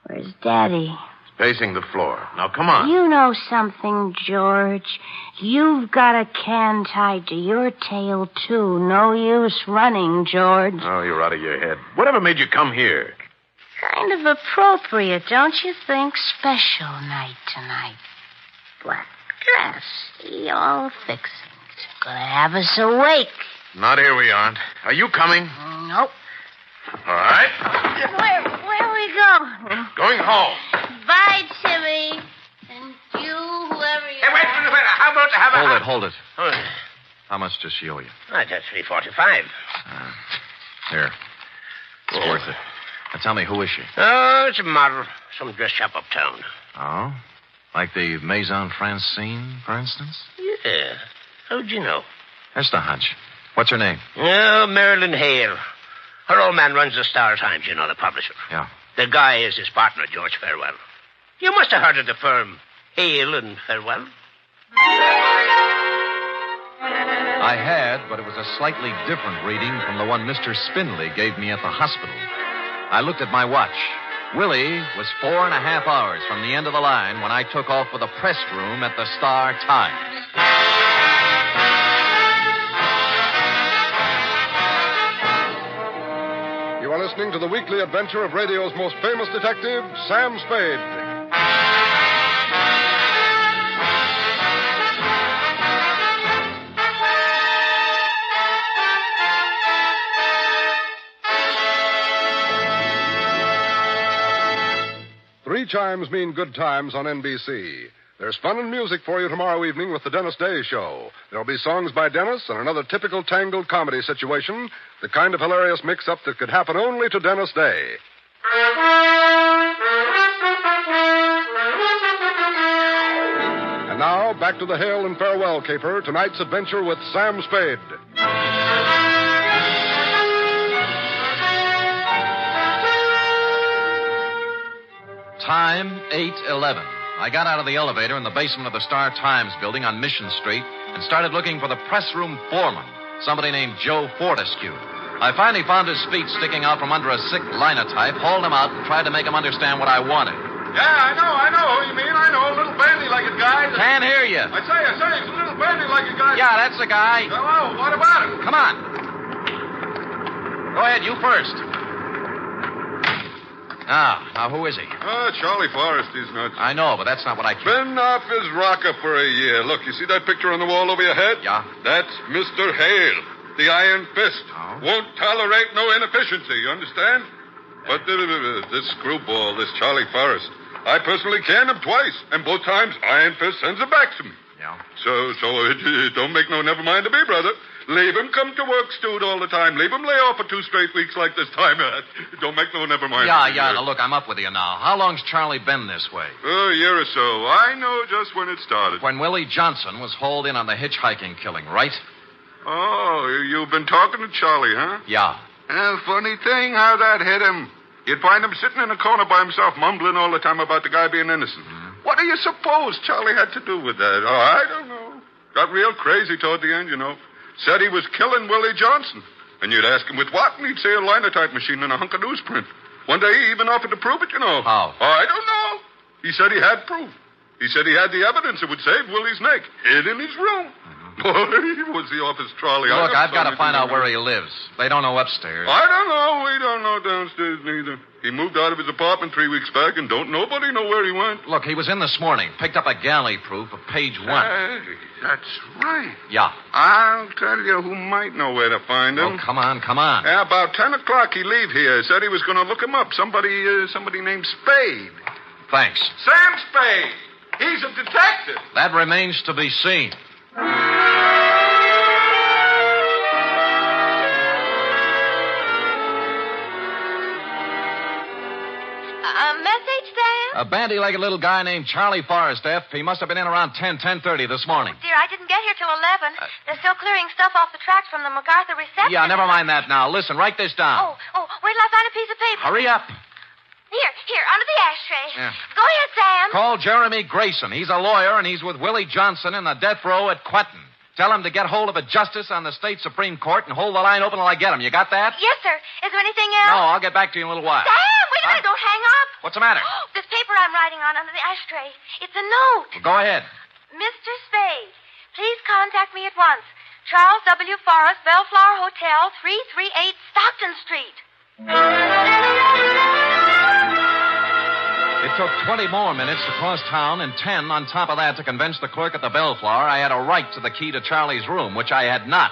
Where's Daddy? Pacing the floor. Now, come on. You know something, George. You've got a can tied to your tail, too. No use running, George. Oh, you're out of your head. Whatever made you come here? Kind of appropriate, don't you think? Special night tonight. Black dress. See, all fixings. Gonna have us awake. Not here we aren't. Are you coming? Nope. All right. Where we go? Going home. Bye, Timmy. And you, whoever you Hey, wait. How about to have Hold it. How much does she owe you? That's $3.45. Here. It's worth it. Now tell me, who is she? Oh, it's a model. Some dress shop uptown. Oh? Like the Maison Francine, for instance? Yeah. How'd you know? Just a hunch. What's her name? Oh, Marilyn Hale. Her old man runs the Star Times, you know, the publisher. Yeah. The guy is his partner, George Farewell. You must have heard of the firm Hale and Farewell. I had, but it was a slightly different reading from the one Mr. Spindley gave me at the hospital. I looked at my watch. Willie was 4.5 hours from the end of the line when I took off for the press room at the Star Times. You are listening to the weekly adventure of radio's most famous detective, Sam Spade. Three chimes mean good times on NBC. There's fun and music for you tomorrow evening with the Dennis Day Show. There'll be songs by Dennis and another typical tangled comedy situation, the kind of hilarious mix-up that could happen only to Dennis Day. And now, back to the Hail and Farewell caper, tonight's adventure with Sam Spade. Time 8:11. I got out of the elevator in the basement of the Star Times building on Mission Street and started looking for the press room foreman, somebody named Joe Fortescue. I finally found his feet sticking out from under a sick linotype, hauled him out, and tried to make him understand what I wanted. Yeah, I know who you mean. I know, a little bandy-legged guy. Can't hear you. I say, he's a little bandy-legged guy. Yeah, that's the guy. Hello, what about him? Come on. Go ahead, you first. Now, who is he? Charlie Forrest, he's nuts. I know, but that's not what I care. Been off his rocker for a year. Look, you see that picture on the wall over your head? Yeah. That's Mr. Hale, the Iron Fist. Oh. Won't tolerate no inefficiency, you understand? But this screwball, this Charlie Forrest, I personally canned him twice, and both times Iron Fist sends it back to me. Yeah. So it don't make no never mind to me, brother. Leave him come to work stewed all the time. Leave him lay off for 2 straight weeks like this time. Don't make no never mind. Yeah, now, look, I'm up with you now. How long's Charlie been this way? A year or so. I know just when it started. When Willie Johnson was hauled in on the hitchhiking killing, right? Oh, you've been talking to Charlie, huh? Yeah. Funny thing how that hit him. You'd find him sitting in a corner by himself, mumbling all the time about the guy being innocent. What do you suppose Charlie had to do with that? Oh, I don't know. Got real crazy toward the end, you know. Said he was killing Willie Johnson. And you'd ask him with what, and he'd say a linotype machine and a hunk of newsprint. One day he even offered to prove it, you know. How? Oh, I don't know. He said he had proof. He said he had the evidence that would save Willie's neck. Hid in his room. Boy, was he off his trolley. Look, I've got to find out where he lives. They don't know upstairs. I don't know. We don't know downstairs neither. He moved out of his apartment 3 weeks back, and don't nobody know where he went. Look, he was in this morning. Picked up a galley proof of page 1. Hey, that's right. Yeah. I'll tell you who might know where to find him. Oh, come on. Yeah, about 10 o'clock he leave here. Said he was going to look him up. Somebody named Spade. Thanks. Sam Spade. He's a detective. That remains to be seen. Message, Sam? A bandy-legged little guy named Charlie Forrest, F. He must have been in around 10:30 this morning. Dear, I didn't get here till 11. They're still clearing stuff off the tracks from the MacArthur reception. Yeah, never mind that now. Listen, write this down. Oh, wait till I find a piece of paper. Hurry up. Here, under the ashtray. Yeah. Go ahead, Sam. Call Jeremy Grayson. He's a lawyer, and he's with Willie Johnson in the death row at Quentin. Tell him to get hold of a justice on the state Supreme Court and hold the line open till I get him. You got that? Yes, sir. Is there anything else? No, I'll get back to you in a little while. Sam, wait a minute. Don't hang up. What's the matter? This paper I'm writing on under the ashtray. It's a note. Well, go ahead. Mr. Spade, please contact me at once. Charles W. Forrest, Bellflower Hotel, 338 Stockton Street. It took 20 more minutes to cross town and 10 on top of that to convince the clerk at the Bellflower I had a right to the key to Charlie's room, which I had not.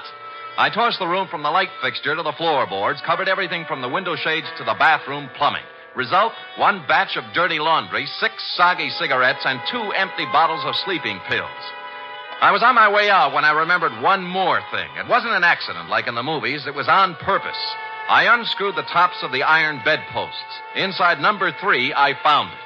I tossed the room from the light fixture to the floorboards, covered everything from the window shades to the bathroom plumbing. Result, 1 batch of dirty laundry, 6 soggy cigarettes, and 2 empty bottles of sleeping pills. I was on my way out when I remembered one more thing. It wasn't an accident like in the movies. It was on purpose. I unscrewed the tops of the iron bedposts. Inside number 3, I found it.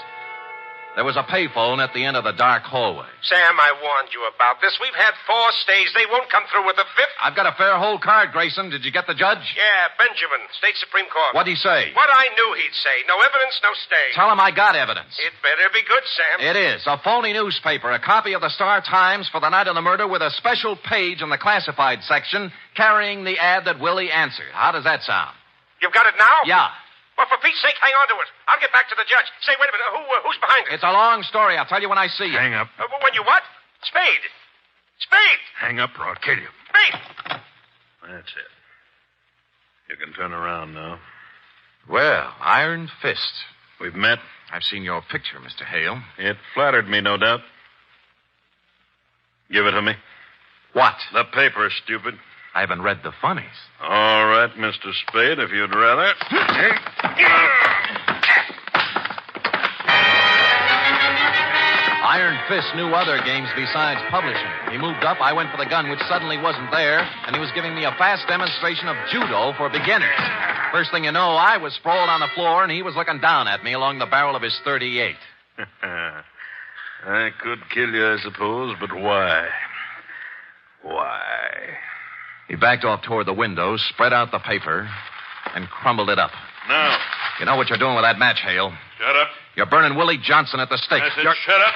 There was a payphone at the end of the dark hallway. Sam, I warned you about this. We've had 4 stays. They won't come through with the 5th. I've got a fair hold card, Grayson. Did you get the judge? Yeah, Benjamin, State Supreme Court. What'd he say? What I knew he'd say. No evidence, no stay. Tell him I got evidence. It better be good, Sam. It is. A phony newspaper, a copy of the Star-Times for the night of the murder with a special page in the classified section carrying the ad that Willie answered. How does that sound? You've got it now? Yeah. Well, for Pete's sake, hang on to it. I'll get back to the judge. Say, wait a minute. Who's behind it? It's a long story. I'll tell you when I see you. Hang up. When you what? Spade. Spade. Hang up or I'll kill you. Spade. That's it. You can turn around now. Well, Iron Fist. We've met. I've seen your picture, Mr. Hale. It flattered me, no doubt. Give it to me. What? The paper, stupid. I haven't read the funnies. All right, Mr. Spade, if you'd rather. Iron Fist knew other games besides publishing. He moved up, I went for the gun, which suddenly wasn't there, and he was giving me a fast demonstration of judo for beginners. First thing you know, I was sprawled on the floor, and he was looking down at me along the barrel of his .38. I could kill you, I suppose, but why? Why? He backed off toward the window, spread out the paper, and crumbled it up. Now. You know what you're doing with that match, Hale. Shut up. You're burning Willie Johnson at the stake. I said shut up.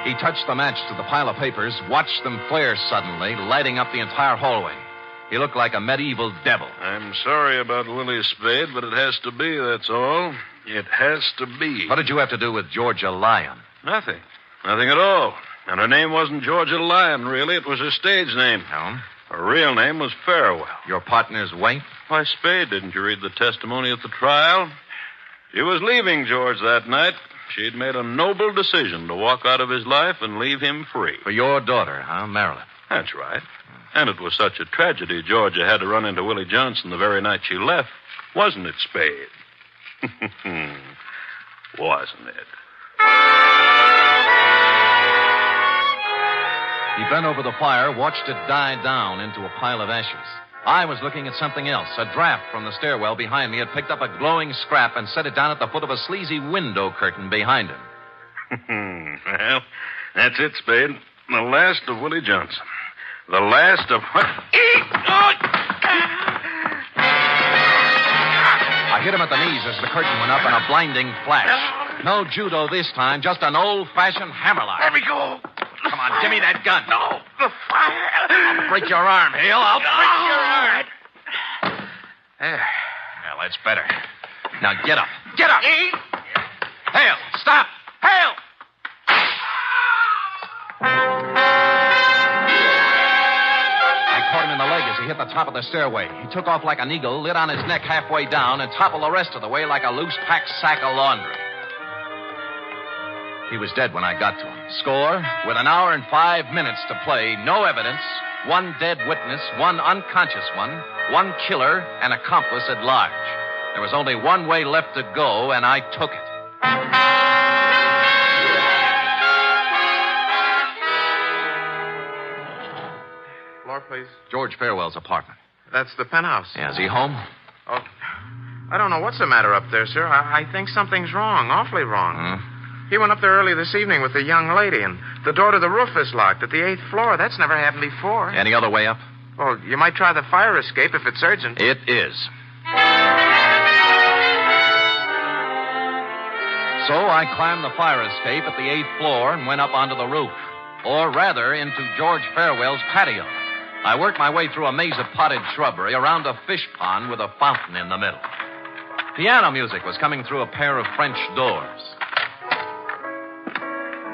He touched the match to the pile of papers, watched them flare suddenly, lighting up the entire hallway. He looked like a medieval devil. I'm sorry about Willie Spade, but it has to be, that's all. It has to be. What did you have to do with Georgia Lyon? Nothing. Nothing at all. And her name wasn't Georgia Lyon, really. It was her stage name. No? Her real name was Farewell. Your partner's wife? Why, Spade, didn't you read the testimony at the trial? She was leaving George that night. She'd made a noble decision to walk out of his life and leave him free. For your daughter, huh, Marilyn? That's right. And it was such a tragedy Georgia had to run into Willie Johnson the very night she left. Wasn't it, Spade? Wasn't it? He bent over the fire, watched it die down into a pile of ashes. I was looking at something else. A draft from the stairwell behind me had picked up a glowing scrap and set it down at the foot of a sleazy window curtain behind him. Well, that's it, Spade. The last of Willie Johnson. The last of... I hit him at the knees as the curtain went up in a blinding flash. No judo this time, just an old-fashioned hammerlock. Let me go. Come on, give me that gun. No, the fire. I'll break your arm, Hale. I'll break your arm. There. Well, that's better. Now get up. Get up. Hale, stop. Hale! I caught him in the leg as he hit the top of the stairway. He took off like an eagle, lit on his neck halfway down, and toppled the rest of the way like a loose-packed sack of laundry. He was dead when I got to him. Score, with an hour and 5 minutes to play, no evidence, one dead witness, one unconscious one killer, an accomplice at large. There was only one way left to go, and I took it. Floor, please. George Farewell's apartment. That's the penthouse. Yeah, is he home? Oh, I don't know what's the matter up there, sir. I think something's wrong, awfully wrong. He went up there early this evening with a young lady, and the door to the roof is locked at the 8th floor. That's never happened before. Any other way up? Well, you might try the fire escape if it's urgent. It is. So I climbed the fire escape at the 8th floor and went up onto the roof. Or rather, into George Farewell's patio. I worked my way through a maze of potted shrubbery around a fish pond with a fountain in the middle. Piano music was coming through a pair of French doors.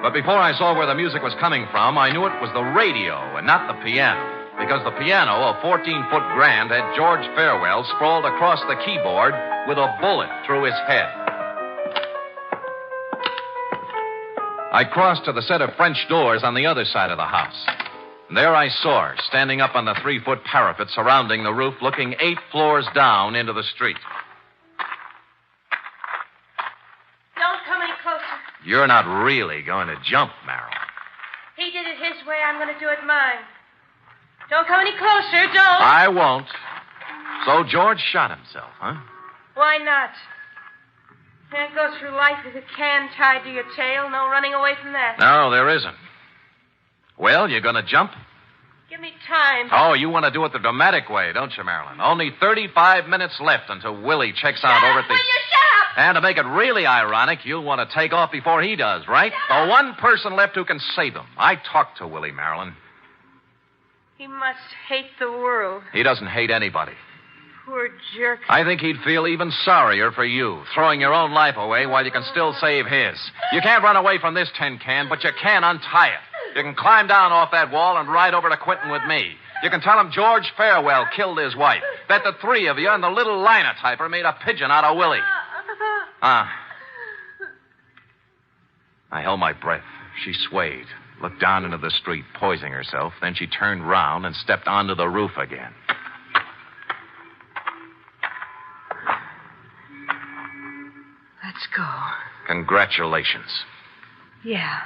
But before I saw where the music was coming from, I knew it was the radio and not the piano. Because the piano, a 14-foot grand, had George Farewell sprawled across the keyboard with a bullet through his head. I crossed to the set of French doors on the other side of the house. And there I saw her, standing up on the 3-foot parapet surrounding the roof, looking 8 floors down into the street. Don't come any closer. You're not really going to jump, Merrill. He did it his way. I'm going to do it mine. Don't come any closer. Don't. I won't. So George shot himself, huh? Why not? Can't go through life with a can tied to your tail. No running away from that. No, there isn't. Well, you going to jump? Give me time. Oh, you want to do it the dramatic way, don't you, Marilyn? Only 35 minutes left until Willie checks out over at the... Will you shut up? And to make it really ironic, you'll want to take off before he does, right? The one person left who can save him. I talked to Willie, Marilyn. He must hate the world. He doesn't hate anybody. Poor jerk. I think he'd feel even sorrier for you, throwing your own life away while you can still save his. You can't run away from this tin can, but you can untie it. You can climb down off that wall and ride over to Quentin with me. You can tell him George Farewell killed his wife, that the three of you and the little linotyper made a pigeon out of Willie. I held my breath. She swayed, looked down into the street, poising herself. Then she turned round and stepped onto the roof again. Let's go. Congratulations. Yeah.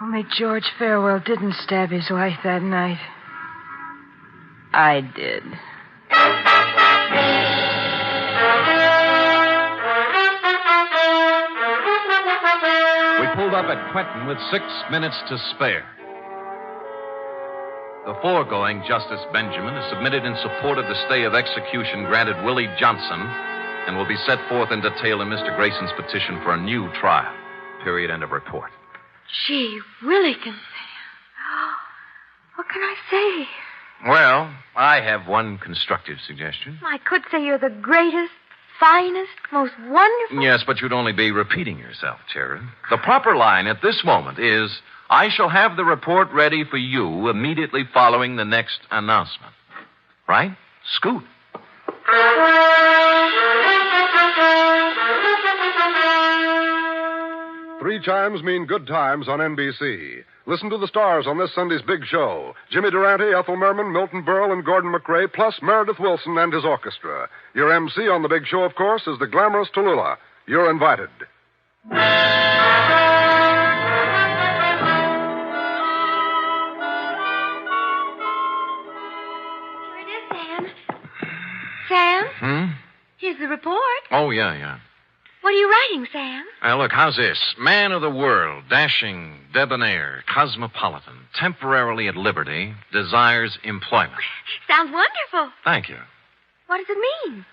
Only George Farewell didn't stab his wife that night. I did. We pulled up at Quentin with 6 minutes to spare. The foregoing Justice Benjamin is submitted in support of the stay of execution granted Willie Johnson and will be set forth in detail in Mr. Grayson's petition for a new trial. Period. End of report. Gee, Willie can say. What can I say? Well, I have one constructive suggestion. I could say you're the greatest, finest, most wonderful... Yes, but you'd only be repeating yourself, Tara. The proper line at this moment is, I shall have the report ready for you immediately following the next announcement. Right? Scoot. 3 chimes mean good times on NBC. Listen to the stars on this Sunday's big show. Jimmy Durante, Ethel Merman, Milton Berle, and Gordon McRae, plus Meredith Wilson and his orchestra. Your MC on the big show, of course, is the glamorous Tallulah. You're invited. Sam, Hmm? here's the report. Oh, yeah. What are you writing, Sam? Look, how's this? Man of the world, dashing, debonair, cosmopolitan, temporarily at liberty, desires employment. Sounds wonderful. Thank you. What does it mean?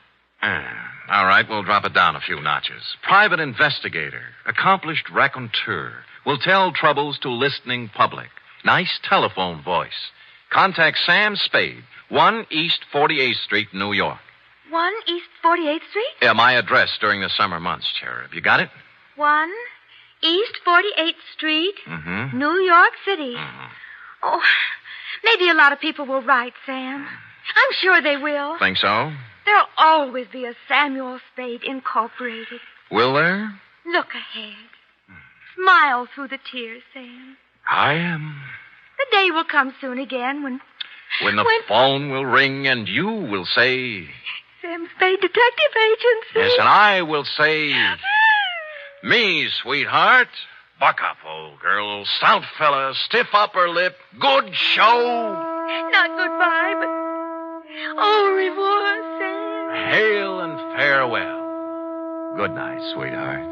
All right, we'll drop it down a few notches. Private investigator, accomplished raconteur, will tell troubles to listening public. Nice telephone voice. Contact Sam Spade, 1 East 48th Street, New York. 1 East 48th Street? Yeah, my address during the summer months, Cherub. You got it? 1 East 48th Street, Mm-hmm. New York City. Oh, maybe a lot of people will write, Sam. I'm sure they will. Think so? There'll always be a Samuel Spade Incorporated. Will there? Look ahead. Smile through the tears, Sam. I am. The day will come soon again when When the phone will ring and you will say... Sam Spade Detective Agency. Yes, and I will say... Me, sweetheart. Buck up, old girl. Stout fella, stiff upper lip. Good show. Not goodbye, but au revoir, Sam. Hail and farewell. Good night, sweetheart.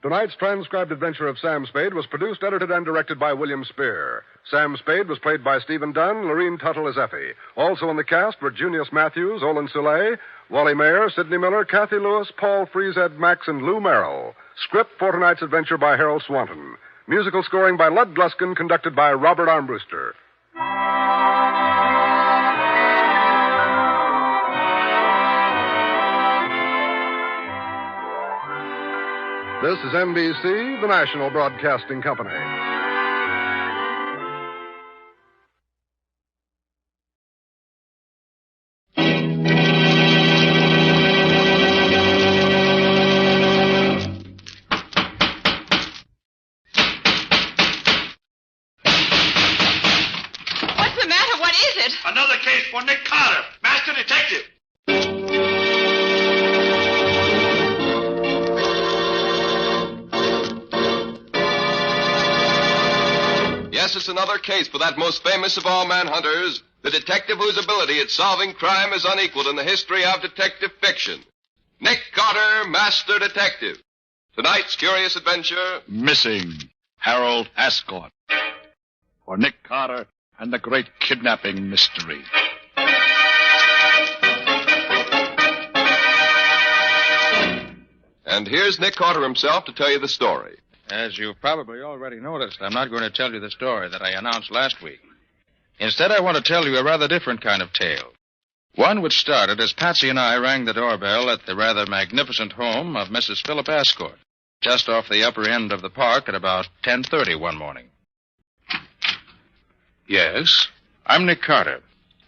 Tonight's transcribed adventure of Sam Spade was produced, edited, and directed by William Spear. Sam Spade was played by Stephen Dunn, Lorene Tuttle as Effie. Also in the cast were Junius Matthews, Olin Soule, Wally Mayer, Sidney Miller, Kathy Lewis, Paul Frees, Ed Max, and Lou Merrill. Script for tonight's adventure by Harold Swanton. Musical scoring by Lud Gluskin, conducted by Robert Armbruster. This is NBC, the national broadcasting company. What's the matter? What is it? Another case for Nick Carter, master detective. Yes, it's another case for that most famous of all manhunters, the detective whose ability at solving crime is unequaled in the history of detective fiction. Nick Carter, Master Detective. Tonight's curious adventure... Missing Harold Ascort. For Nick Carter and the great kidnapping mystery. And here's Nick Carter himself to tell you the story. As you've probably already noticed, I'm not going to tell you the story that I announced last week. Instead, I want to tell you a rather different kind of tale. One which started as Patsy and I rang the doorbell at the rather magnificent home of Mrs. Philip Ascort, just off the upper end of the park at about 10:30 one morning. Yes? I'm Nick Carter.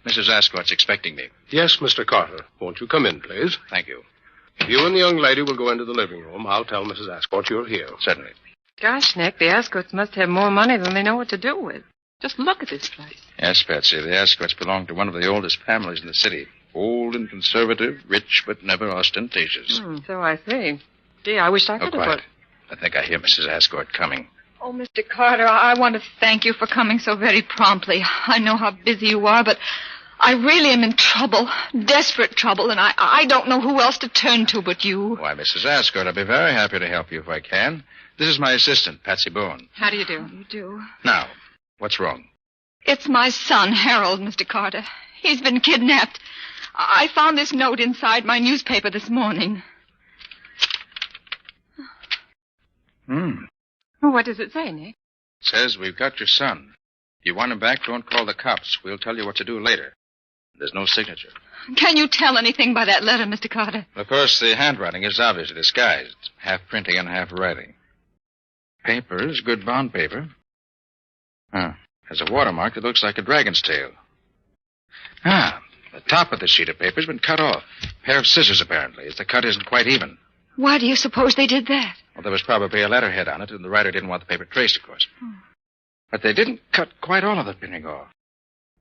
Mrs. Ascort's expecting me. Yes, Mr. Carter. Won't you come in, please? Thank you. If you and the young lady will go into the living room, I'll tell Mrs. Ascort you're here. Certainly. Gosh, Nick, the Ascorts must have more money than they know what to do with. Just look at this place. Yes, Patsy, the Ascorts belong to one of the oldest families in the city. Old and conservative, rich but never ostentatious. So I see. Gee, I wish I could have quiet. I think I hear Mrs. Ascort coming. Oh, Mr. Carter, I want to thank you for coming so very promptly. I know how busy you are, but I really am in trouble, desperate trouble, and I don't know who else to turn to but you. Why, Mrs. Ascort, I'll be very happy to help you if I can. This is my assistant, Patsy Boone. How do you do? You do. Now, what's wrong? It's my son, Harold, Mr. Carter. He's been kidnapped. I found this note inside my newspaper this morning. What does it say, Nick? It says we've got your son. If you want him back, don't call the cops. We'll tell you what to do later. There's no signature. Can you tell anything by that letter, Mr. Carter? Of course, the handwriting is obviously disguised. Half printing and half writing. Paper is good bond paper. There's a watermark that looks like a dragon's tail. The top of the sheet of paper's been cut off. A pair of scissors, apparently, as the cut isn't quite even. Why do you suppose they did that? Well, there was probably a letterhead on it, and the writer didn't want the paper traced, of course. But they didn't cut quite all of the printing off.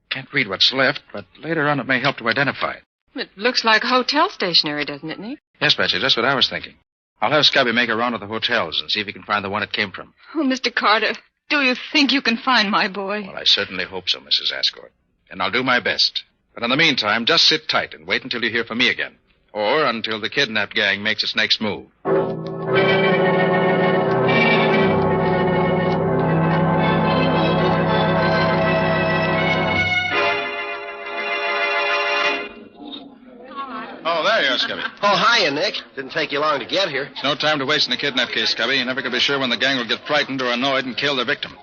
Can't read what's left, but later on it may help to identify it. It looks like hotel stationery, doesn't it, Nick? Yes, Betsy, that's what I was thinking. I'll have Scubby make a round of the hotels and see if he can find the one it came from. Oh, Mr. Carter, do you think you can find my boy? Well, I certainly hope so, Mrs. Ascort. And I'll do my best. But in the meantime, just sit tight and wait until you hear from me again. Or until the kidnapped gang makes its next move. Oh, there you are, Scubby. Oh, hiya, Nick. Didn't take you long to get here. It's no time to waste in the kidnap case, Scubby. You never can be sure when the gang will get frightened or annoyed and kill their victim.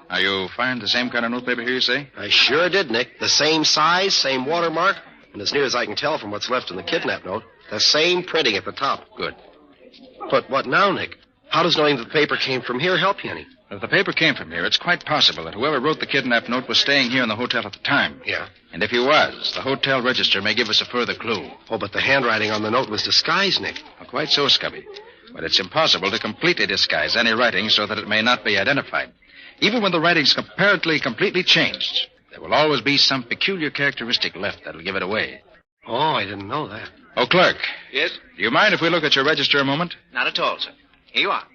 Now, you find the same kind of newspaper here, you say? I sure did, Nick. The same size, same watermark, and as near as I can tell from what's left in the kidnap note, the same printing at the top. Good. But what now, Nick? How does knowing that the paper came from here help you any? If the paper came from here, it's quite possible that whoever wrote the kidnap note was staying here in the hotel at the time. Yeah. And if he was, the hotel register may give us a further clue. Oh, but the handwriting on the note was disguised, Nick. Well, quite so, Scubby. But it's impossible to completely disguise any writing so that it may not be identified. Even when the writing's apparently completely changed, there will always be some peculiar characteristic left that'll give it away. Oh, I didn't know that. Oh, clerk. Yes? Do you mind if we look at your register a moment? Not at all, sir. Here you are.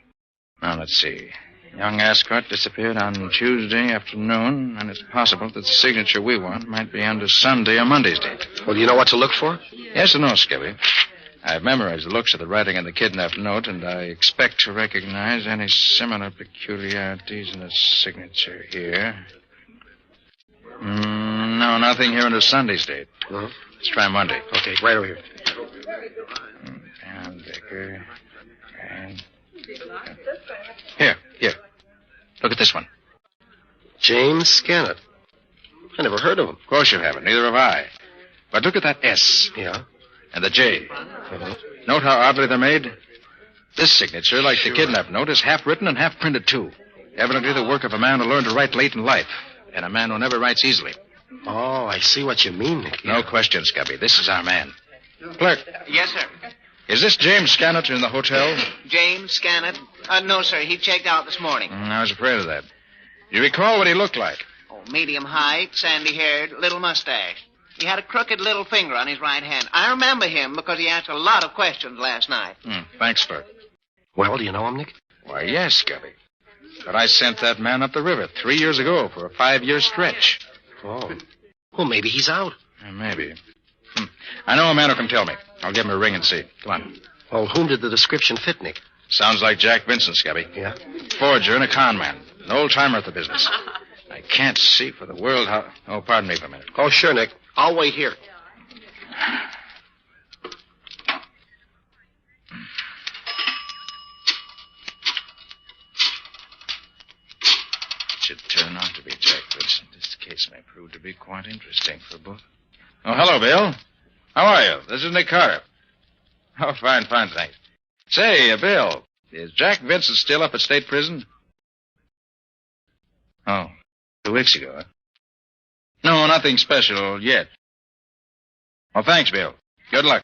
Now, let's see. Young Ascort disappeared on Tuesday afternoon, and it's possible that the signature we want might be under Sunday or Monday's date. Well, do you know what to look for? Yes and no, Scubby. I've memorized the looks of the writing in the kidnap note, and I expect to recognize any similar peculiarities in the signature here. No, nothing here under Sunday's date. No? Let's try Monday. Okay, right over here. And Baker. And... Here. Look at this one. James Scannett. I never heard of him. Of course you haven't. Neither have I. But look at that S. Yeah? And the J. Note how oddly they're made? This signature, like the kidnap note, is half written and half printed, too. Evidently the work of a man who learned to write late in life, and a man who never writes easily. Oh, I see what you mean, Nick. No question, Scubby. This is our man. Clerk. Yes, sir. Is this James Scannett in the hotel? James Scannett? No, sir. He checked out this morning. I was afraid of that. Do you recall what he looked like? Oh, medium height, sandy-haired, little mustache. He had a crooked little finger on his right hand. I remember him because he asked a lot of questions last night. Thanks, clerk. Well, do you know him, Nick? Why, yes, Scubby. But I sent that man up the river 3 years ago for a 5-year stretch. Oh. Well, maybe he's out. Maybe. I know a man who can tell me. I'll give him a ring and see. Come on. Well, whom did the description fit, Nick? Sounds like Jack Vincent, Scubby. Yeah? Forger and a con man. An old-timer at the business. I can't see for the world how... Oh, pardon me for a minute. Oh, sure, Nick. I'll wait here. It should turn out to be Jack Vincent. This case may prove to be quite interesting for both. Oh, hello, Bill. How are you? This is Nick Carter. Oh, fine, thanks. Say, Bill, is Jack Vincent still up at state prison? Oh, 2 weeks ago, huh? No, nothing special yet. Well, thanks, Bill. Good luck.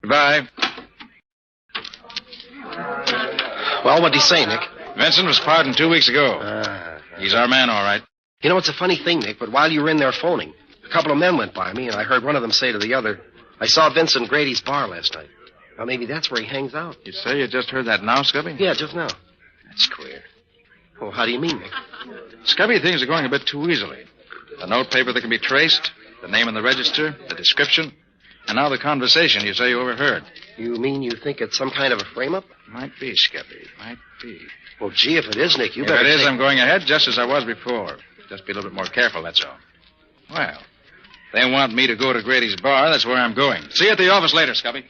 Goodbye. Well, what'd he say, Nick? Vincent was pardoned 2 weeks ago. He's our man, all right. You know, it's a funny thing, Nick, but while you were in there phoning, a couple of men went by me, and I heard one of them say to the other, I saw Vincent Grady's bar last night. Now, maybe that's where he hangs out. You say you just heard that now, Scubby? Yeah, just now. That's queer. Well, how do you mean, Nick? Scubby, things are going a bit too easily. The notepaper that can be traced, the name in the register, the description, and now the conversation you say you overheard. You mean you think it's some kind of a frame-up? Might be, Scubby. Might be. Well, gee, if it is, Nick, you if better it is, I'm going ahead just as I was before. Just be a little bit more careful, that's all. Well, if they want me to go to Grady's bar, that's where I'm going. See you at the office later, Scubby.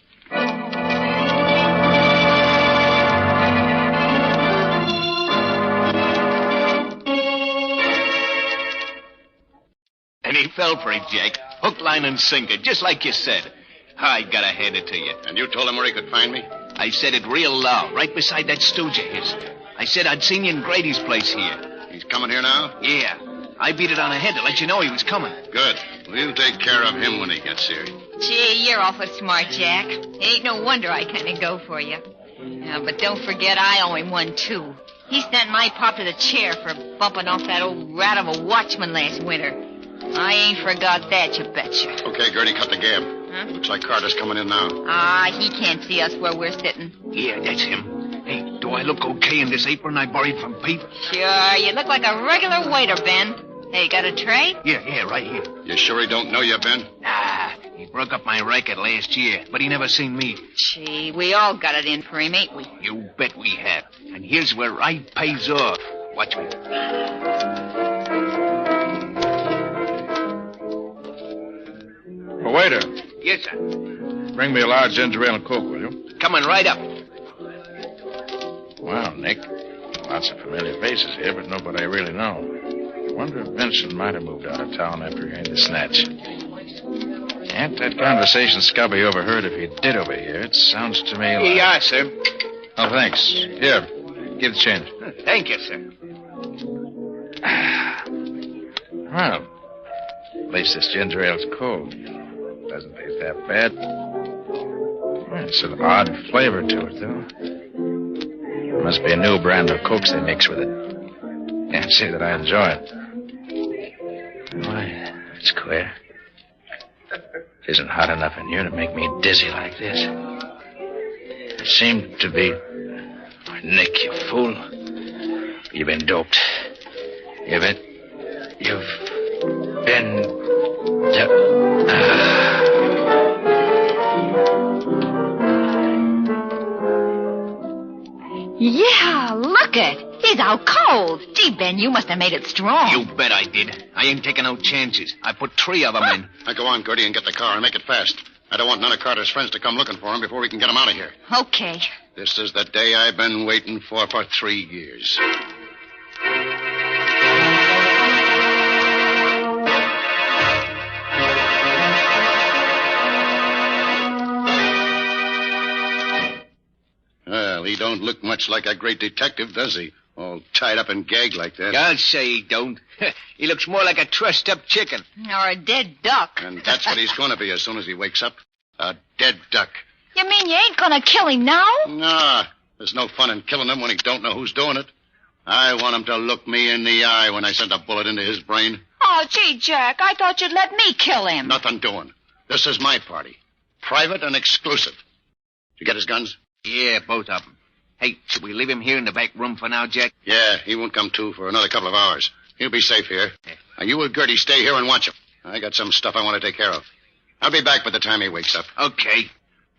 And he fell for it, Jack. Hook, line, and sinker, just like you said. I gotta hand it to you. And you told him where he could find me? I said it real loud, right beside that stooge of his. I said I'd seen you in Grady's place here. He's coming here now? Yeah. I beat it on the head to let you know he was coming. Good. We'll take care of him when he gets here. Gee, you're awful smart, Jack. Ain't no wonder I kind of go for you. Yeah, but don't forget I owe him one, too. He sent my pop to the chair for bumping off that old rat of a watchman last winter. I ain't forgot that, you betcha. Okay, Gertie, cut the gab. Looks like Carter's coming in now. He can't see us where we're sitting. Yeah, that's him. Hey, do I look okay in this apron I borrowed from Pete? Sure, you look like a regular waiter, Ben. Hey, got a tray? Yeah, right here. You sure he don't know you, Ben? Nah, he broke up my racket last year, but he never seen me. Gee, we all got it in for him, ain't we? You bet we have. And here's where I pays off. Watch me. Oh, waiter. Yes, sir. Bring me a large ginger ale and Coke, will you? Coming right up. Well, Nick, lots of familiar faces here, but nobody I really know. I wonder if Vincent might have moved out of town after hearing the snatch. Ain't that conversation Scubby overheard if he did overhear? It sounds to me like... Yeah, sir. Oh, thanks. Here, give the change. Thank you, sir. Well, at least this ginger ale's cold. Doesn't taste that bad. It's an odd flavor to it, though. Must be a new brand of Cokes they mix with it. Can't say that I enjoy it. Why, it's queer. It isn't hot enough in here to make me dizzy like this. It seemed to be... Nick, you fool. You've been doped. You've been... Yeah, look it. He's out cold. Gee, Ben, you must have made it strong. You bet I did. I ain't taking no chances. I put 3 of them in. Now go on, Gertie, and get the car and make it fast. I don't want none of Carter's friends to come looking for him before we can get him out of here. Okay. This is the day I've been waiting for 3 years. Well, he don't look much like a great detective, does he? All tied up and gagged like that. I'll say he don't. He looks more like a trussed-up chicken. Or a dead duck. And that's what he's going to be as soon as he wakes up. A dead duck. You mean you ain't gonna kill him now? Nah, there's no fun in killing him when he don't know who's doing it. I want him to look me in the eye when I send a bullet into his brain. Oh, gee, Jack, I thought you'd let me kill him. Nothing doing. This is my party. Private and exclusive. Did you get his guns? Yeah, both of them. Hey, should we leave him here in the back room for now, Jack? Yeah, he won't come to for another couple of hours. He'll be safe here. Now, you and Gertie stay here and watch him. I got some stuff I want to take care of. I'll be back by the time he wakes up. Okay.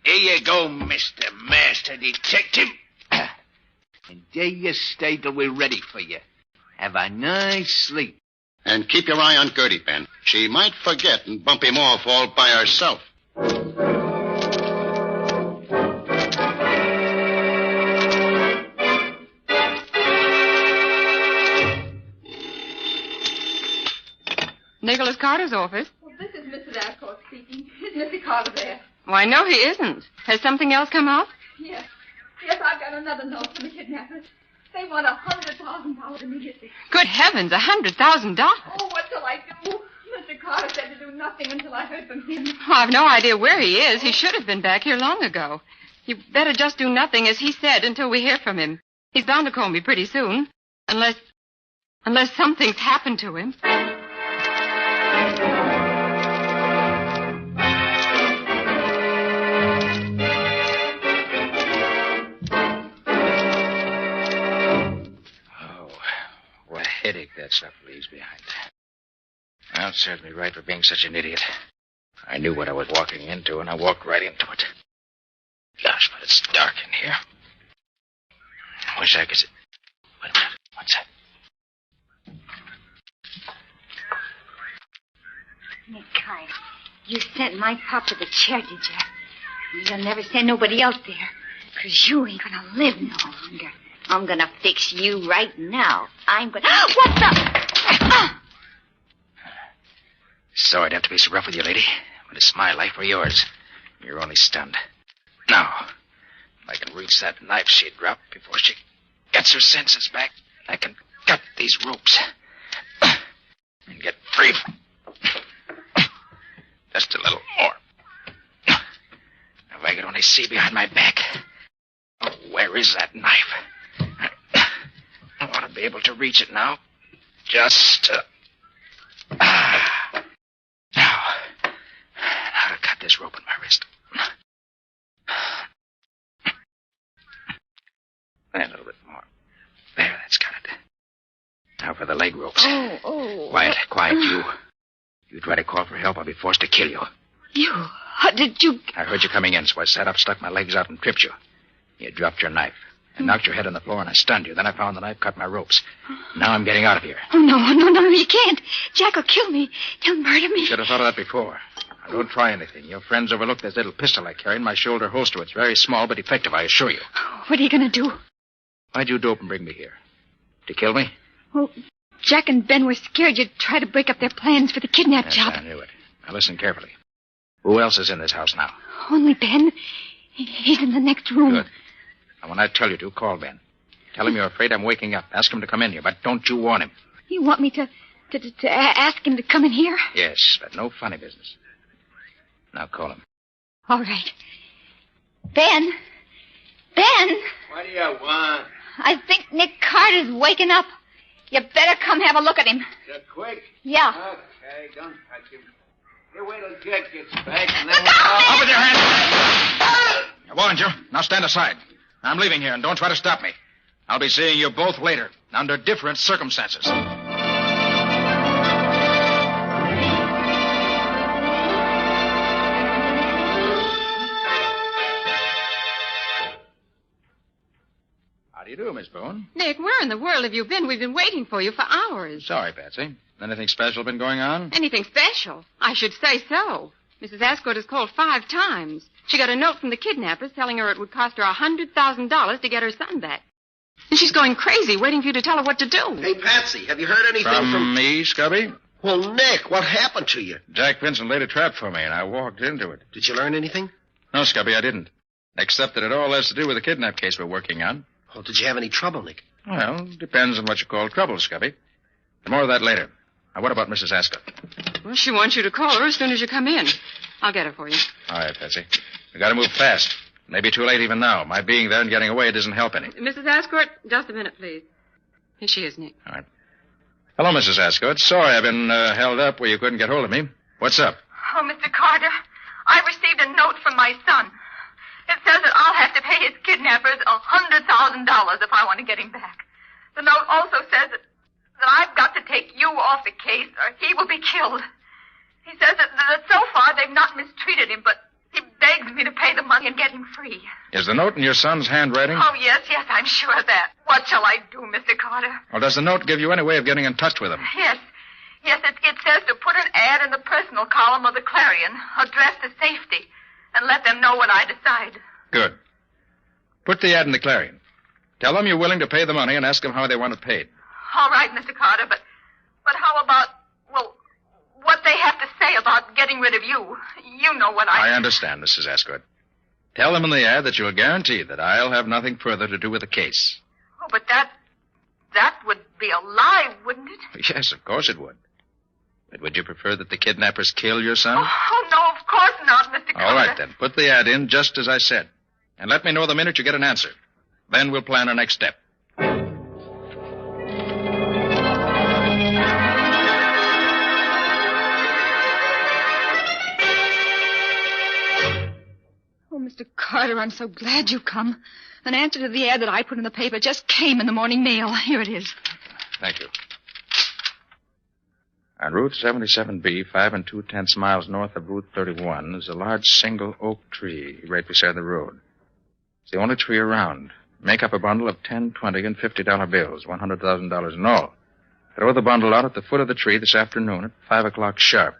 Here you go, Mr. Master Detective. And there you stay till we're ready for you. Have a nice sleep. And keep your eye on Gertie, Ben. She might forget and bump him off all by herself. Nicholas Carter's office. Well, this is Mrs. Ascort speaking. Is Mr. Carter there? Why, no, he isn't. Has something else come up? Yes. Yes, I've got another note from the kidnappers. They want $100,000 immediately. Good heavens, $100,000. Oh, what shall I do? Mr. Carter said to do nothing until I heard from him. Oh, I've no idea where he is. He should have been back here long ago. You better just do nothing, as he said, until we hear from him. He's bound to call me pretty soon. Unless something's happened to him. Headache that stuff leaves behind. Well, it served me right for being such an idiot. I knew what I was walking into, and I walked right into it. Gosh, but it's dark in here. I wish I could... Wait a minute. What's that? Nick Carter, you sent my pup to the chair, did you? You'll never send nobody else there, 'cause you ain't gonna live no longer. I'm gonna fix you right now. I'm gonna... What the... Sorry to have to be so rough with you, lady, but it's my life or yours. You're only stunned. Now, if I can reach that knife she dropped before she gets her senses back, I can cut these ropes and get free. Just a little more. If I could only see behind my back. Oh, where is that knife? I want to be able to reach it now. Just... Now to cut this rope in my for the leg ropes. Oh. Quiet, you. You try to call for help, I'll be forced to kill you. You? How did you... I heard you coming in, so I sat up, stuck my legs out, and tripped you. You dropped your knife. I knocked your head on the floor, and I stunned you. Then I found the knife, cut my ropes. Now I'm getting out of here. Oh, no, you can't. Jack will kill me. He'll murder me. Should have thought of that before. Now, don't try anything. Your friends overlooked this little pistol I carry in my shoulder holster. It's very small, but effective, I assure you. What are you going to do? Why'd you dope and bring me here? To kill me? Well, Jack and Ben were scared you'd try to break up their plans for the kidnap job. I knew it. Now listen carefully. Who else is in this house now? Only Ben. He's in the next room. Good. Now, when I tell you to, call Ben. Tell him you're afraid I'm waking up. Ask him to come in here, but don't you warn him. You want me to ask him to come in here? Yes, but no funny business. Now call him. All right. Ben? What do you want? I think Nick Carter's waking up. You better come have a look at him. So quick? Yeah. Okay, don't touch him. You wait till Jack gets back and then Up with your hands! I warned you. Now stand aside. I'm leaving here, and don't try to stop me. I'll be seeing you both later, under different circumstances. How do you do, Miss Boone? Nick, where in the world have you been? We've been waiting for you for hours. Sorry, Patsy. Anything special been going on? Anything special? I should say so. Mrs. Ascort has called 5 times. She got a note from the kidnappers telling her it would cost her $100,000 to get her son back. And she's going crazy, waiting for you to tell her what to do. Hey, Patsy, have you heard anything From me, Scubby? Well, Nick, what happened to you? Jack Vincent laid a trap for me, and I walked into it. Did you learn anything? No, Scubby, I didn't. Except that it all has to do with the kidnap case we're working on. Well, did you have any trouble, Nick? Well, depends on what you call trouble, Scubby. More of that later. Now, what about Mrs. Ascot? Well, she wants you to call her as soon as you come in. I'll get her for you. All right, Patsy. We got to move fast. Maybe too late even now. My being there and getting away doesn't help any. Mrs. Ascort, just a minute, please. Here she is, Nick. All right. Hello, Mrs. Ascot. Sorry I've been held up where you couldn't get hold of me. What's up? Oh, Mr. Carter, I received a note from my son. It says that I'll have to pay his kidnappers $100,000 if I want to get him back. The note also says that I've got to take you off the case or he will be killed. He says that so far they've not mistreated him, but he begs me to pay the money and get him free. Is the note in your son's handwriting? Oh, yes, I'm sure of that. What shall I do, Mr. Carter? Well, does the note give you any way of getting in touch with him? Yes, it says to put an ad in the personal column of the Clarion, addressed to safety, and let them know what I decide. Good. Put the ad in the Clarion. Tell them you're willing to pay the money and ask them how they want it paid. All right, Mr. Carter, but how about, what they have to say about getting rid of you? You know what I understand, Mrs. Ascot. Tell them in the ad that you'll guarantee that I'll have nothing further to do with the case. Oh, but that would be a lie, wouldn't it? Yes, of course it would. But would you prefer that the kidnappers kill your son? Oh, no, of course not, Mr. Carter. All right, then. Put the ad in just as I said. And let me know the minute you get an answer. Then we'll plan our next step. Oh, Mr. Carter, I'm so glad you come. An answer to the ad that I put in the paper just came in the morning mail. Here it is. Thank you. On Route 77B, 5 2/10 miles north of Route 31, is a large single oak tree right beside the road. It's the only tree around. Make up a bundle of $10, $20, and $50 bills, $100,000 in all. Throw the bundle out at the foot of the tree this afternoon at 5 o'clock sharp.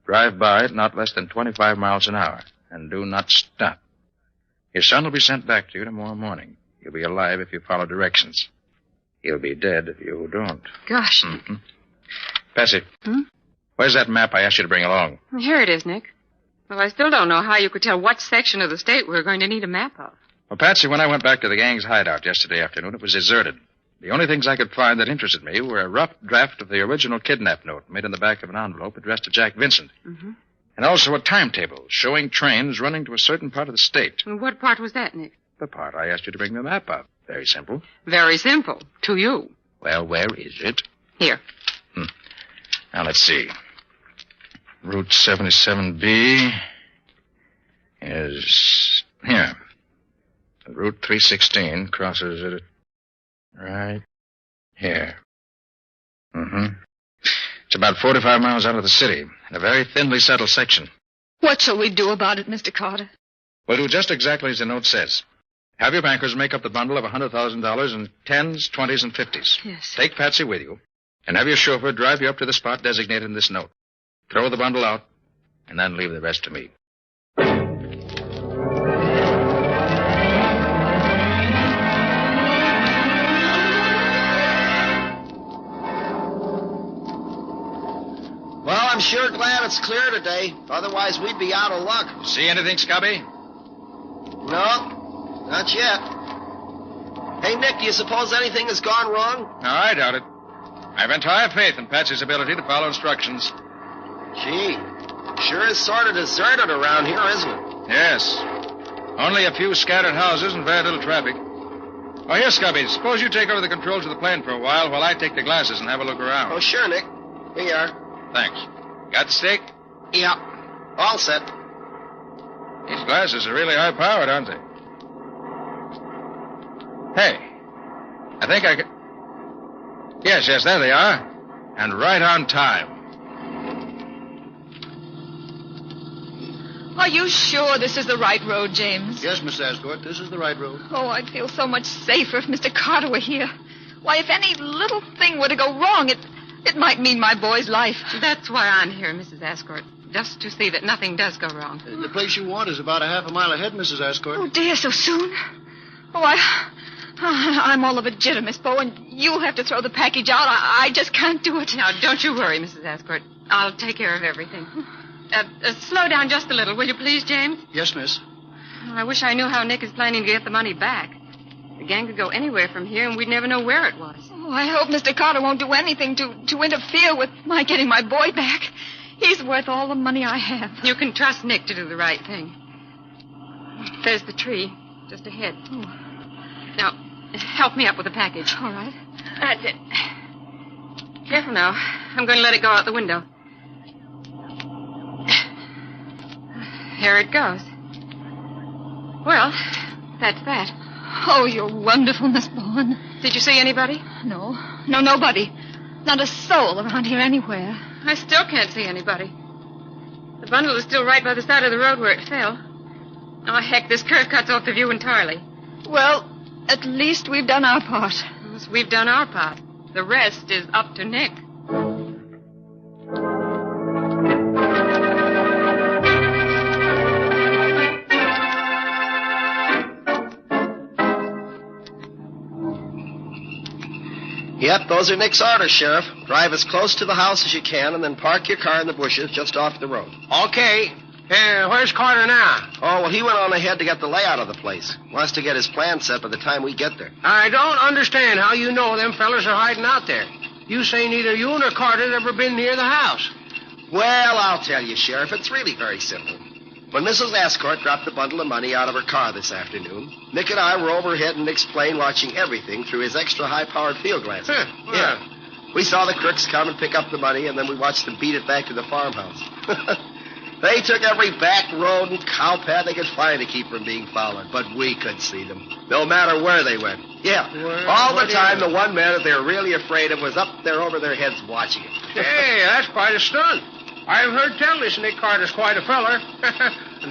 Drive by at not less than 25 miles an hour, and do not stop. Your son will be sent back to you tomorrow morning. He'll be alive if you follow directions. He'll be dead if you don't. Gosh. Mm-hmm. Patsy. Where's that map I asked you to bring along? Here it is, Nick. Well, I still don't know how you could tell what section of the state we're going to need a map of. Well, Patsy, when I went back to the gang's hideout yesterday afternoon, it was deserted. The only things I could find that interested me were a rough draft of the original kidnap note made in the back of an envelope addressed to Jack Vincent. Mm-hmm. And also a timetable showing trains running to a certain part of the state. And what part was that, Nick? The part I asked you to bring the map of. Very simple. Very simple. To you. Well, where is it? Here. Now, let's see. Route 77B is here. Route 316 crosses it right here. Mm-hmm. It's about 45 miles out of the city, in a very thinly settled section. What shall we do about it, Mr. Carter? We'll do just exactly as the note says. Have your bankers make up the bundle of $100,000 in 10s, 20s, and 50s. Yes. Take Patsy with you, and have your chauffeur drive you up to the spot designated in this note. Throw the bundle out, and then leave the rest to me. Well, I'm sure glad it's clear today. Otherwise, we'd be out of luck. See anything, Scubby? No, not yet. Hey, Nick, do you suppose anything has gone wrong? No, I doubt it. I've entire faith in Patsy's ability to follow instructions. Gee, sure is sort of deserted around here, isn't it? Yes. Only a few scattered houses and very little traffic. Oh, here, Scubby, suppose you take over the controls of the plane for a while I take the glasses and have a look around. Oh, sure, Nick. Here you are. Thanks. Got the stick? Yeah. All set. These glasses are really high-powered, aren't they? Hey, I think I can... Yes, there they are. And right on time. Are you sure this is the right road, James? Yes, Miss Ascort, this is the right road. Oh, I'd feel so much safer if Mr. Carter were here. Why, if any little thing were to go wrong, it might mean my boy's life. That's why I'm here, Mrs. Ascort. Just to see that nothing does go wrong. The place you want is about a half a mile ahead, Mrs. Ascort. Oh, dear, so soon? Oh, I'm all of a jitter, Miss Bow, and you'll have to throw the package out. I just can't do it. Now, don't you worry, Mrs. Ascort. I'll take care of everything. Slow down just a little, will you please, James? Yes, miss. I wish I knew how Nick is planning to get the money back. The gang could go anywhere from here, and we'd never know where it was. Oh, I hope Mr. Carter won't do anything to interfere with my getting my boy back. He's worth all the money I have. You can trust Nick to do the right thing. There's the tree, just ahead. Oh. Now, help me up with the package. All right. That's it. Careful now. I'm going to let it go out the window. Here it goes. Well, that's that. Oh, you're wonderful, Miss Bowen. Did you see anybody? No, nobody. Not a soul around here anywhere. I still can't see anybody. The bundle is still right by the side of the road where it fell. Oh, heck, this curve cuts off the view entirely. Well, at least we've done our part. Yes, we've done our part. The rest is up to Nick. Yep, those are Nick's orders, Sheriff. Drive as close to the house as you can, and then park your car in the bushes just off the road. Okay. Where's Carter now? Oh, well, he went on ahead to get the layout of the place. Wants to get his plan set by the time we get there. I don't understand how you know them fellas are hiding out there. You say neither you nor Carter's ever been near the house. Well, I'll tell you, Sheriff. It's really very simple. When Mrs. Ascort dropped the bundle of money out of her car this afternoon, Nick and I were overhead in Nick's plane watching everything through his extra high-powered field glasses. Yeah. We saw the crooks come and pick up the money, and then we watched them beat it back to the farmhouse. They took every back road and cow path they could find to keep from being followed, but we could see them, no matter where they went. Yeah, all the time the one man that they were really afraid of was up there over their heads watching it. Hey, that's quite a stunt. I've heard tell this Nick Carter's quite a feller.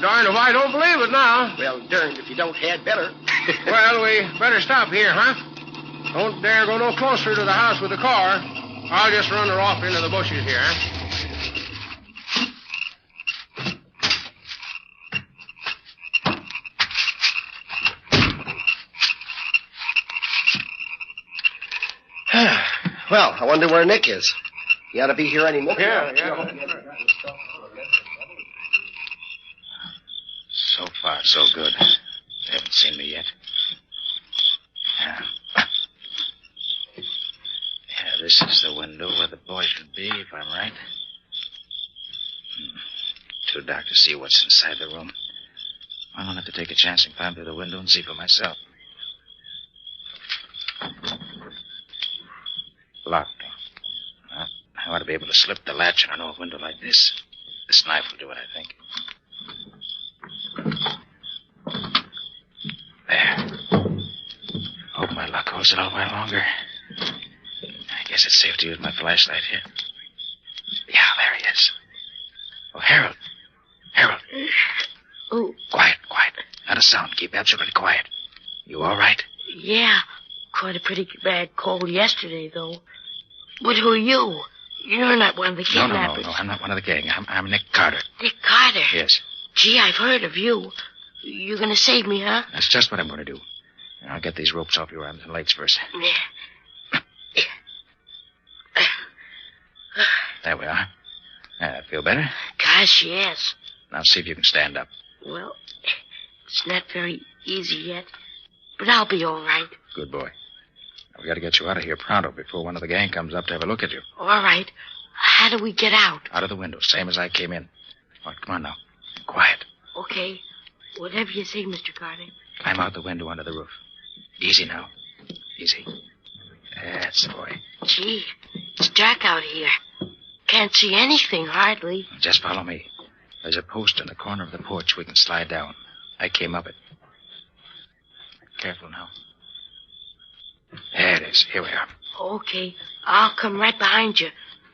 Darned if I don't believe it now. Well, darned if you don't, had better. Well, we better stop here, huh? Don't dare go no closer to the house with the car. I'll just run her off into the bushes here, huh? Well, I wonder where Nick is. He ought to be here any minute. Yeah. So far, so good. They haven't seen me yet. Yeah, this is the window where the boy should be, if I'm right. Too dark to see what's inside the room. I'll have to take a chance and climb through the window and see for myself. Locked. Well, I ought to be able to slip the latch on an old window like this. This knife will do it, I think. There. Hope my luck holds it all way longer. I guess guess it's safe to use my flashlight here. Yeah, there he is. Oh, Harold. Harold. Oh. Quiet. Not a sound. Keep absolutely quiet. You all right? Yeah. Caught a pretty bad cold yesterday, though. But who are you? You're not one of the kidnappers. No. I'm not one of the gang. I'm Nick Carter. Nick Carter? Yes. Gee, I've heard of you. You're going to save me, huh? That's just what I'm going to do. I'll get these ropes off your arms and legs first. There we are. Feel better? Gosh, yes. Now see if you can stand up. Well, it's not very easy yet, but I'll be all right. Good boy. Now, we got to get you out of here pronto before one of the gang comes up to have a look at you. All right. How do we get out? Out of the window, same as I came in. All right, come on now. Quiet. Okay. Whatever you say, Mr. Carter. Climb out the window under the roof. Easy now. Easy. That's the boy. Gee, it's dark out here. Can't see anything, hardly. Just follow me. There's a post in the corner of the porch we can slide down. I came up it. Careful now. There it is. Here we are. Okay. I'll come right behind you.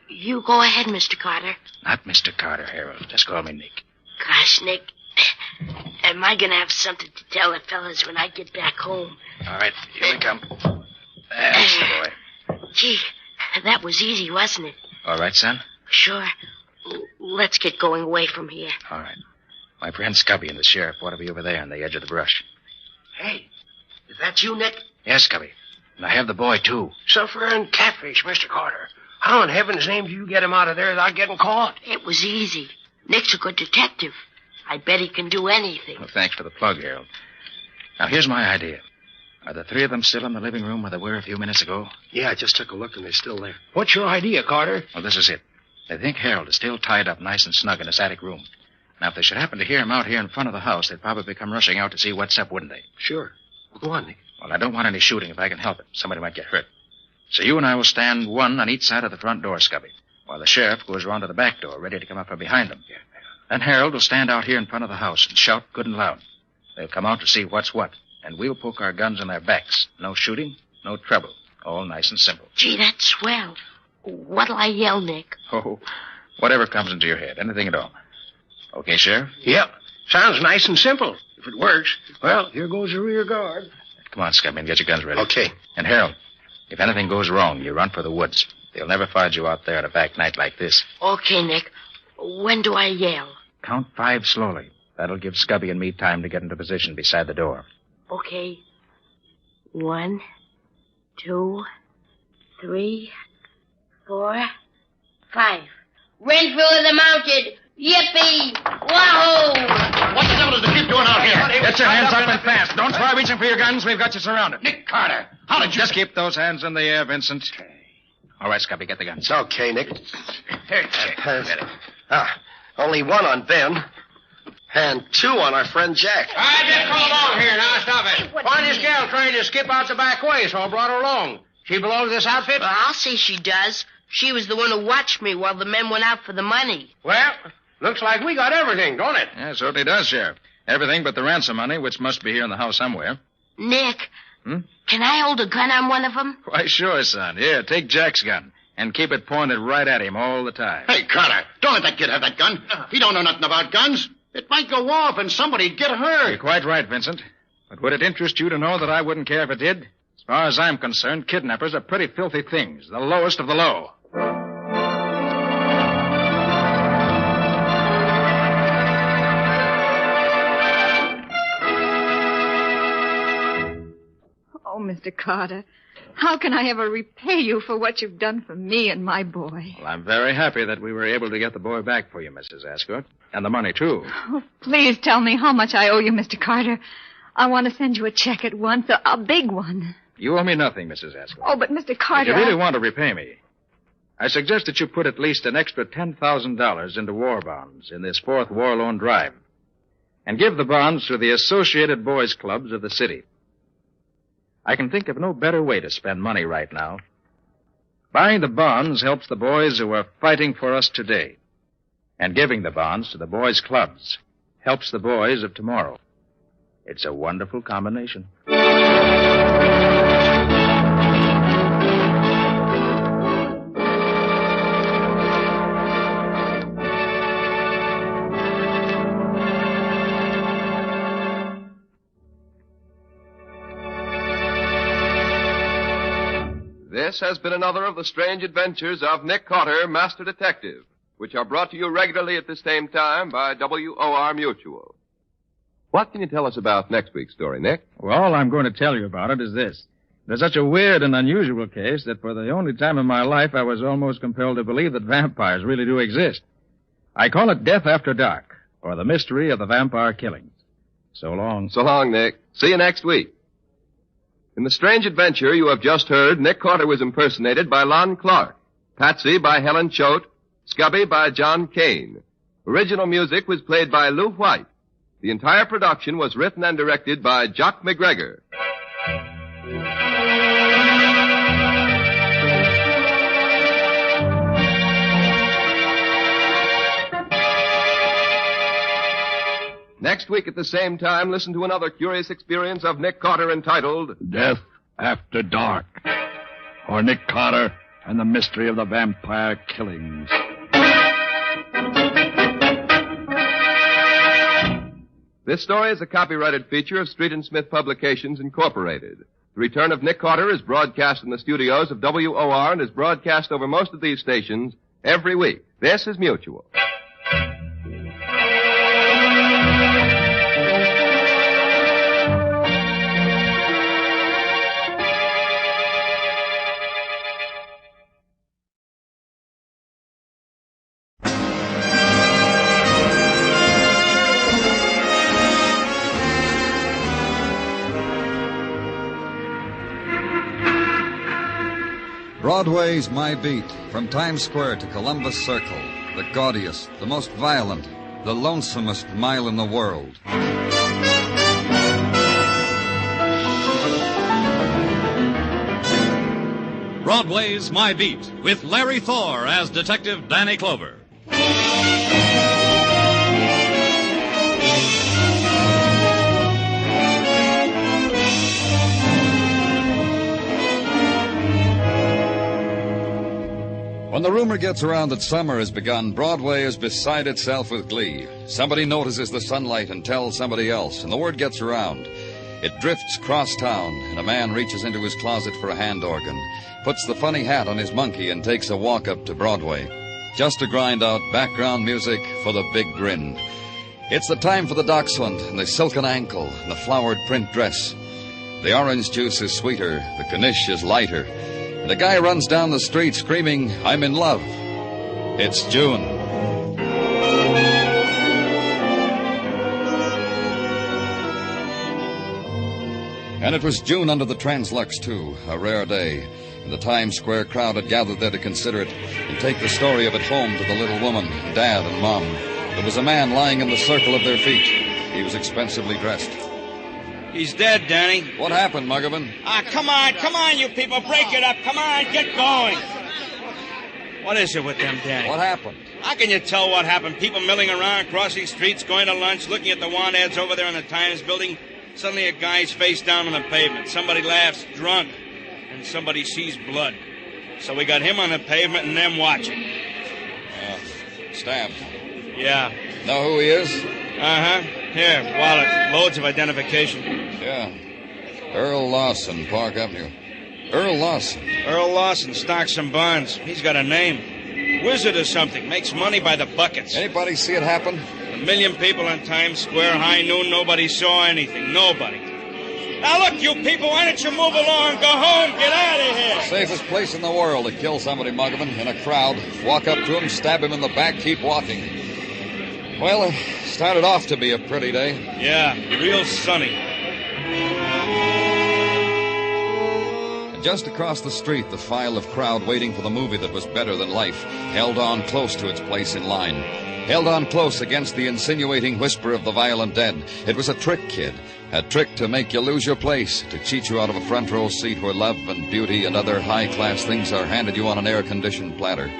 You go ahead, Mr. Carter. Not Mr. Carter, Harold. Just call me Nick. Gosh, Nick. Am I going to have something to tell the fellas when I get back home? All right. Here we come. That's the boy. Gee, that was easy, wasn't it? All right, son? Sure. Let's get going away from here. All right. My friend Scubby and the sheriff ought to be over there on the edge of the brush. Hey, is that you, Nick? Yes, Scubby. And I have the boy, too. Sufferer and catfish, Mr. Carter. How in heaven's name do you get him out of there without getting caught? It was easy. Nick's a good detective. I bet he can do anything. Well, thanks for the plug, Harold. Now, here's my idea. Are the three of them still in the living room where they were a few minutes ago? Yeah, I just took a look, and they're still there. What's your idea, Carter? Well, this is it. They think Harold is still tied up nice and snug in his attic room. Now, if they should happen to hear him out here in front of the house, they'd probably come rushing out to see what's up, wouldn't they? Sure. Well, go on, Nick. Well, I don't want any shooting if I can help it. Somebody might get hurt. So you and I will stand one on each side of the front door, Scubby, while the sheriff goes around to the back door, ready to come up from behind them. Yeah. Then Harold will stand out here in front of the house and shout good and loud. They'll come out to see what's what, and we'll poke our guns in their backs. No shooting, no trouble. All nice and simple. Gee, that's swell. What'll I yell, Nick? Oh, whatever comes into your head. Anything at all. Okay, Sheriff? Yep. Sounds nice and simple. If it works, well, here goes the rear guard. Come on, Scubby, and get your guns ready. Okay. And Harold, if anything goes wrong, you run for the woods. They'll never find you out there on a back night like this. Okay, Nick. When do I yell? Count 5 slowly. That'll give Scubby and me time to get into position beside the door. Okay. 1, 2, 3, 4, 5. Renfrew of the Mounted. Yippee! Wahoo! What the devil is the kid doing out here? Get your hands up and fast. Don't try reaching for your guns. We've got you surrounded. Nick Carter, how did you... Just keep those hands in the air, Vincent. All right, Scubby, get the guns. Okay, Nick. Only 1 on Ben. And 2 on our friend Jack. I just come along here. Now, stop it. Why this gal trying to skip out the back way, so I brought her along? She belongs to this outfit? Well, I'll say she does. She was the one who watched me while the men went out for the money. Well, looks like we got everything, don't it? Yeah, it certainly does, Sheriff. Everything but the ransom money, which must be here in the house somewhere. Nick, can I hold a gun on one of them? Why, sure, son. Here, take Jack's gun. And keep it pointed right at him all the time. Hey, Carter, don't let that kid have that gun. He don't know nothing about guns. It might go off and somebody'd get hurt. You're quite right, Vincent. But would it interest you to know that I wouldn't care if it did? As far as I'm concerned, kidnappers are pretty filthy things. The lowest of the low. Oh, Mr. Carter, how can I ever repay you for what you've done for me and my boy? Well, I'm very happy that we were able to get the boy back for you, Mrs. Ascort. And the money, too. Oh, please tell me how much I owe you, Mr. Carter. I want to send you a check at once, a big one. You owe me nothing, Mrs. Ascort. Oh, but Mr. Carter... If you really want to repay me, I suggest that you put at least an extra $10,000 into war bonds in this 4th war loan drive. And give the bonds to the Associated Boys Clubs of the city. I can think of no better way to spend money right now. Buying the bonds helps the boys who are fighting for us today. And giving the bonds to the boys' clubs helps the boys of tomorrow. It's a wonderful combination. This has been another of the strange adventures of Nick Carter, Master Detective, which are brought to you regularly at the same time by WOR Mutual. What can you tell us about next week's story, Nick? Well, all I'm going to tell you about it is this. There's such a weird and unusual case that for the only time in my life I was almost compelled to believe that vampires really do exist. I call it Death After Dark, or the mystery of the vampire killings. So long. So long, Nick. See you next week. In the strange adventure you have just heard, Nick Carter was impersonated by Lon Clark, Patsy by Helen Choate, Scubby by John Kane. Original music was played by Lou White. The entire production was written and directed by Jock McGregor. Next week at the same time, listen to another curious experience of Nick Carter entitled Death After Dark, or Nick Carter and the Mystery of the Vampire Killings. This story is a copyrighted feature of Street & Smith Publications, Incorporated. The return of Nick Carter is broadcast in the studios of WOR and is broadcast over most of these stations every week. This is Mutual. Broadway's my beat, from Times Square to Columbus Circle, the gaudiest, the most violent, the lonesomest mile in the world. Broadway's My Beat, with Larry Thor as Detective Danny Clover. When the rumor gets around that summer has begun, Broadway is beside itself with glee. Somebody notices the sunlight and tells somebody else, and the word gets around. It drifts across town, and a man reaches into his closet for a hand organ, puts the funny hat on his monkey, and takes a walk up to Broadway, just to grind out background music for the big grin. It's the time for the dachshund and the silken ankle and the flowered print dress. The orange juice is sweeter, the Knish is lighter. And a guy runs down the street screaming, I'm in love. It's June. And it was June under the Translux, too, a rare day. And the Times Square crowd had gathered there to consider it and take the story of it home to the little woman, Dad and Mom. There was a man lying in the circle of their feet. He was expensively dressed. He's dead, Danny. What happened, Muggavan? Come on, you people. Break it up. Come on, get going. What is it with them, Danny? What happened? How can you tell what happened? People milling around, crossing streets, going to lunch, looking at the want ads over there in the Times building. Suddenly a guy's face down on the pavement. Somebody laughs, drunk, and somebody sees blood. So we got him on the pavement and them watching. Stabbed. Yeah. Know who he is? Uh-huh. Here, wallet. Loads of identification. Yeah. Earl Lawson, Park Avenue. Earl Lawson. Earl Lawson, stocks and bonds. He's got a name. Wizard or something. Makes money by the buckets. Anybody see it happen? 1 million people in Times Square, high noon. Nobody saw anything. Nobody. Now, look, you people, why don't you move along? Go home. Get out of here. Safest place in the world to kill somebody, Muggavan, in a crowd. Walk up to him, stab him in the back, keep walking. Well, it started off to be a pretty day. Yeah, real sunny. And just across the street, the file of crowd waiting for the movie that was better than life held on close to its place in line. Held on close against the insinuating whisper of the violent dead. It was a trick, kid. A trick to make you lose your place, to cheat you out of a front row seat where love and beauty and other high-class things are handed you on an air-conditioned platter.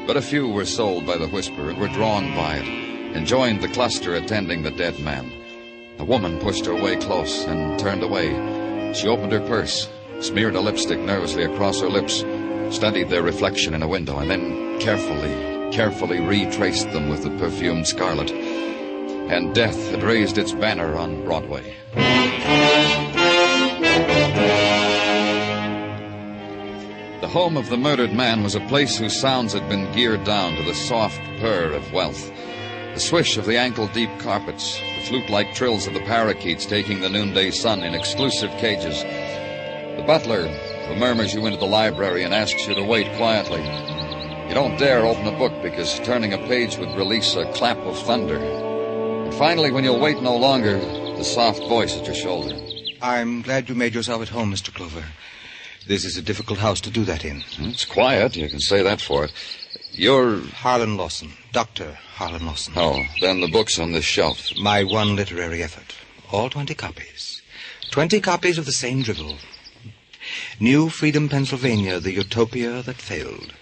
But a few were sold by the whisper and were drawn by it, and joined the cluster attending the dead man. A woman pushed her way close and turned away. She opened her purse, smeared a lipstick nervously across her lips, studied their reflection in a window, and then carefully retraced them with the perfumed scarlet. And death had raised its banner on Broadway. The home of the murdered man was a place whose sounds had been geared down to the soft purr of wealth. The swish of the ankle-deep carpets, the flute-like trills of the parakeets taking the noonday sun in exclusive cages. The butler who murmurs you into the library and asks you to wait quietly. You don't dare open a book because turning a page would release a clap of thunder. And finally, when you'll wait no longer, the soft voice at your shoulder. I'm glad you made yourself at home, Mr. Clover. This is a difficult house to do that in. It's quiet, you can say that for it. You're... Harlan Lawson, Dr. Harlan Lawson. Oh, then the book's on this shelf. My one literary effort. All 20 copies. 20 copies of the same drivel. New Freedom, Pennsylvania, the utopia that failed.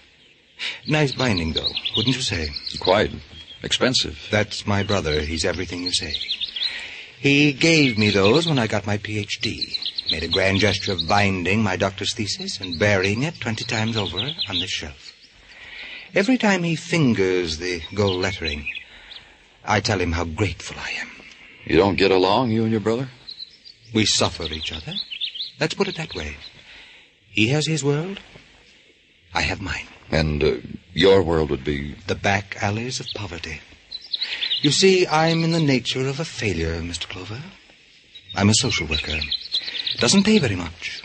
Nice binding, though, wouldn't you say? Quite. Expensive. That's my brother. He's everything you say. He gave me those when I got my Ph.D. Made a grand gesture of binding my doctor's thesis and burying it 20 times over on this shelf. Every time he fingers the gold lettering, I tell him how grateful I am. You don't get along, you and your brother? We suffer each other. Let's put it that way. He has his world. I have mine. And your world would be? The back alleys of poverty. You see, I'm in the nature of a failure, Mr. Clover. I'm a social worker. Doesn't pay very much.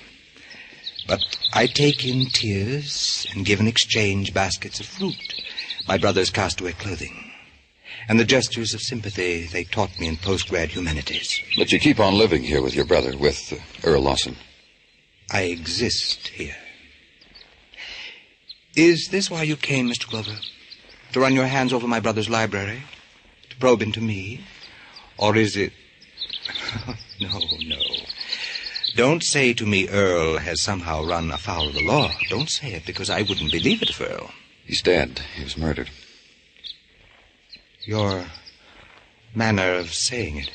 But I take in tears and give in exchange baskets of fruit, my brother's castaway clothing, and the gestures of sympathy they taught me in post-grad humanities. But you keep on living here with your brother, with Earl Lawson. I exist here. Is this why you came, Mr. Clover? To run your hands over my brother's library? To probe into me? Or is it... No. Don't say to me Earl has somehow run afoul of the law. Don't say it, because I wouldn't believe it of Earl. He's dead. He was murdered. Your manner of saying it.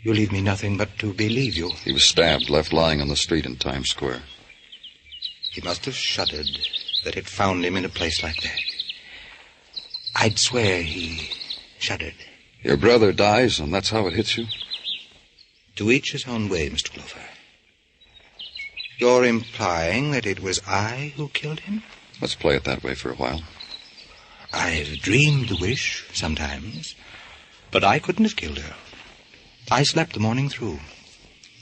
You leave me nothing but to believe you. He was stabbed, left lying on the street in Times Square. He must have shuddered that it found him in a place like that. I'd swear he shuddered. Your brother dies, and that's how it hits you? To each his own way, Mr. Clover. You're implying that it was I who killed him? Let's play it that way for a while. I've dreamed the wish sometimes, but I couldn't have killed her. I slept the morning through.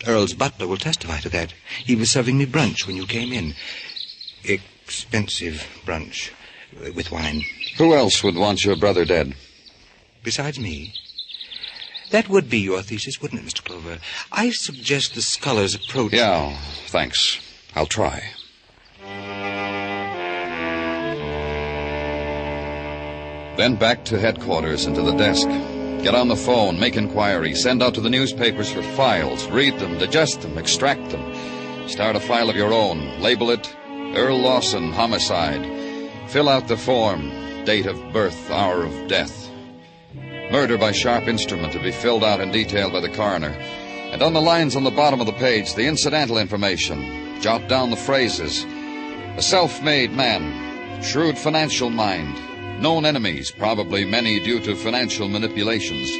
Earl's butler will testify to that. He was serving me brunch when you came in. Expensive brunch with wine. Who else would want your brother dead? Besides me? That would be your thesis, wouldn't it, Mr. Clover? I suggest the scholar's approach... Yeah, thanks. I'll try. Then back to headquarters and to the desk. Get on the phone, make inquiries, send out to the newspapers for files, read them, digest them, extract them. Start a file of your own. Label it Earl Lawson, homicide. Fill out the form, date of birth, hour of death. Murder by sharp instrument to be filled out in detail by the coroner. And on the lines on the bottom of the page, the incidental information. Jot down the phrases. A self-made man, shrewd financial mind, known enemies, probably many due to financial manipulations.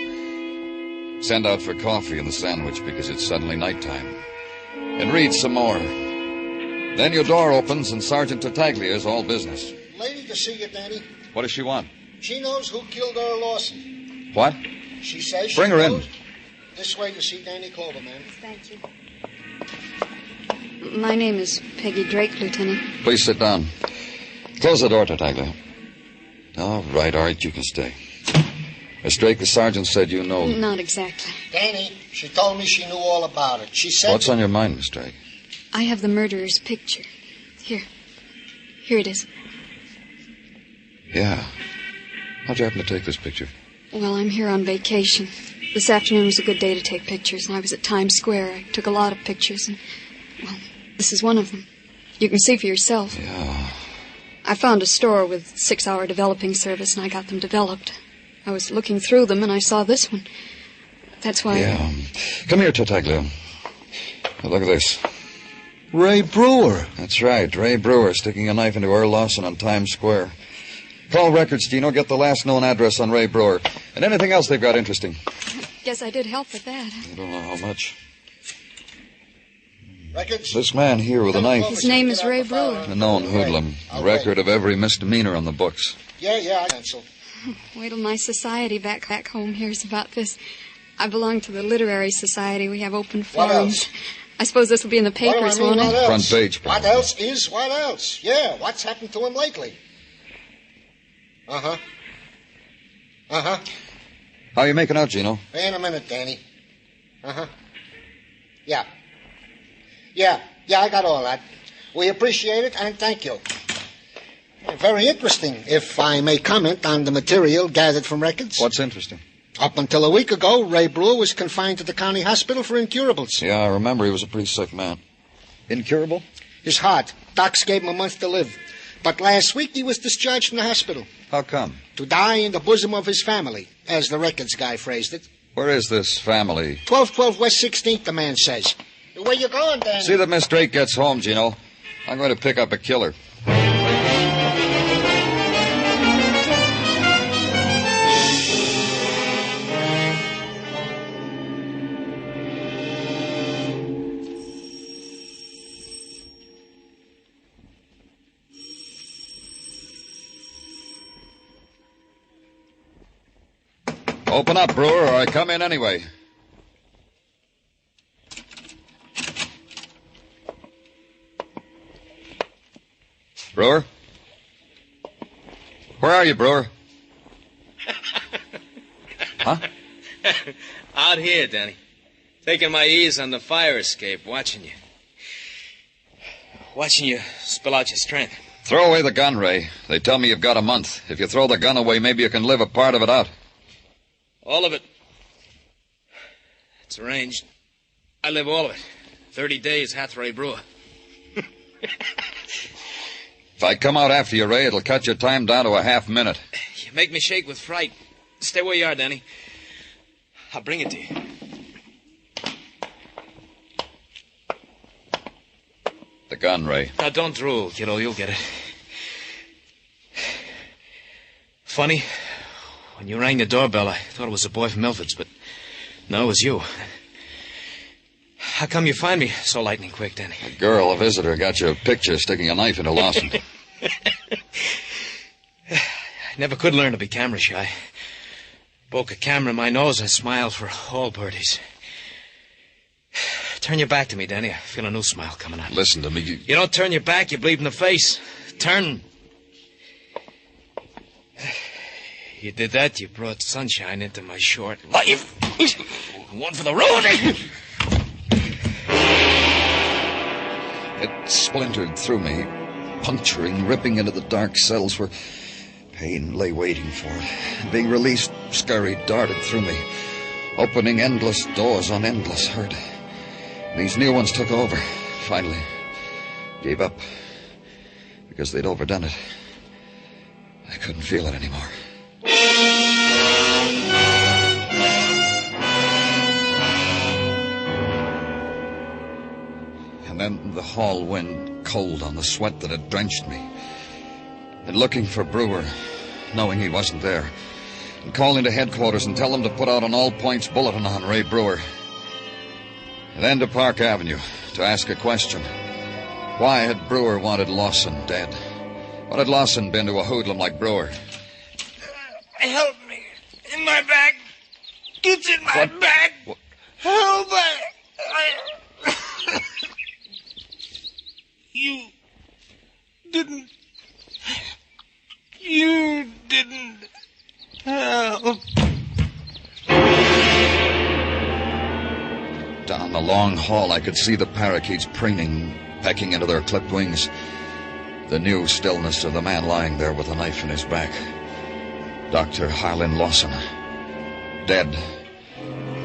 Send out for coffee and the sandwich because it's suddenly nighttime. And read some more. Then your door opens and Sergeant Tartaglia's all business. Lady to see you, Danny. What does she want? She knows who killed Earl Lawson. What? She says Bring her in. This way to see Danny Clover, ma'am. Thank you. My name is Peggy Drake, Lieutenant. Please sit down. Close the door, Tartaglia. All right, you can stay. Miss Drake, the sergeant said you know... Not exactly. Danny, she told me she knew all about it. She said... What's on your mind, Miss Drake? I have the murderer's picture. Here it is. Yeah. How'd you happen to take this picture? Well, I'm here on vacation. This afternoon was a good day to take pictures, and I was at Times Square. I took a lot of pictures, and, well, this is one of them. You can see for yourself. Yeah. I found a store with 6-hour developing service, and I got them developed. I was looking through them, and I saw this one. That's why... Yeah. Come here, Tartaglia. Now, look at this. Ray Brewer. That's right, Ray Brewer sticking a knife into Earl Lawson on Times Square. Call records, Dino. Get the last known address on Ray Brewer. And anything else they've got interesting. Guess I did help with that. I don't know how much. Records? This man here with a knife. His name is Ray Brewer. A known hoodlum. A record of every misdemeanor on the books. Yeah, I cancel. Wait till my society back home hears about this. I belong to the Literary Society. We have open forums. I suppose this will be in the papers, won't it? Front page, probably. What else? Yeah, what's happened to him lately? Uh-huh. How you making out, Gino? In a minute, Danny. Uh-huh. Yeah, I got all that. We appreciate it, and thank you. Very interesting, if I may comment on the material gathered from records. What's interesting? Up until a week ago, Ray Brewer was confined to the county hospital for incurables. Yeah, I remember he was a pretty sick man. Incurable? His heart. Docs gave him a month to live. But last week he was discharged from the hospital. How come? To die in the bosom of his family, as the records guy phrased it. Where is this family? 1212 West 16th, the man says. Where you going, Danny? See that Miss Drake gets home, Gino. I'm going to pick up a killer. Open up, Brewer, or I come in anyway. Brewer? Where are you, Brewer? Huh? Out here, Denny. Taking my ease on the fire escape, watching you. Watching you spill out your strength. Throw away the gun, Ray. They tell me you've got a month. If you throw the gun away, maybe you can live a part of it out. All of it. It's arranged. I live all of it. 30 days, Hathaway Brewer. If I come out after you, Ray, it'll cut your time down to a half minute. You make me shake with fright. Stay where you are, Denny. I'll bring it to you. The gun, Ray. Now, don't drool, kiddo. You'll get it. Funny, when you rang the doorbell, I thought it was a boy from Milford's, but no, it was you. How come you find me so lightning quick, Denny? A girl, a visitor, got your picture sticking a knife into Lawson. I never could learn to be camera shy. Broke a camera in my nose and smiled for all birdies. Turn your back to me, Denny. I feel a new smile coming out. Listen to me. You don't turn your back, you bleed in the face. Turn. You did that, you brought sunshine into my short life. One for the road. It splintered through me, puncturing, ripping into the dark cells where pain lay waiting for it. Being released, scurried, darted through me, opening endless doors on endless hurt. These new ones took over, finally. Gave up, because they'd overdone it. I couldn't feel it anymore. And then the hall wind, cold on the sweat that had drenched me. And looking for Brewer, knowing he wasn't there. And calling to headquarters and tell them to put out an all-points bulletin on Ray Brewer. And then to Park Avenue to ask a question. Why had Brewer wanted Lawson dead? What had Lawson been to a hoodlum like Brewer? Help me. In my back. It's in my back. What? Help me. You didn't help. Down the long hall, I could see the parakeets preening, pecking into their clipped wings. The new stillness of the man lying there with a knife in his back. Dr. Harlan Lawson. Dead.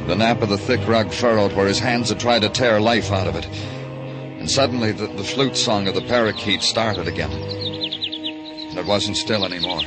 The nap of the thick rug furrowed where his hands had tried to tear life out of it. And suddenly the flute song of the parakeet started again. And it wasn't still anymore.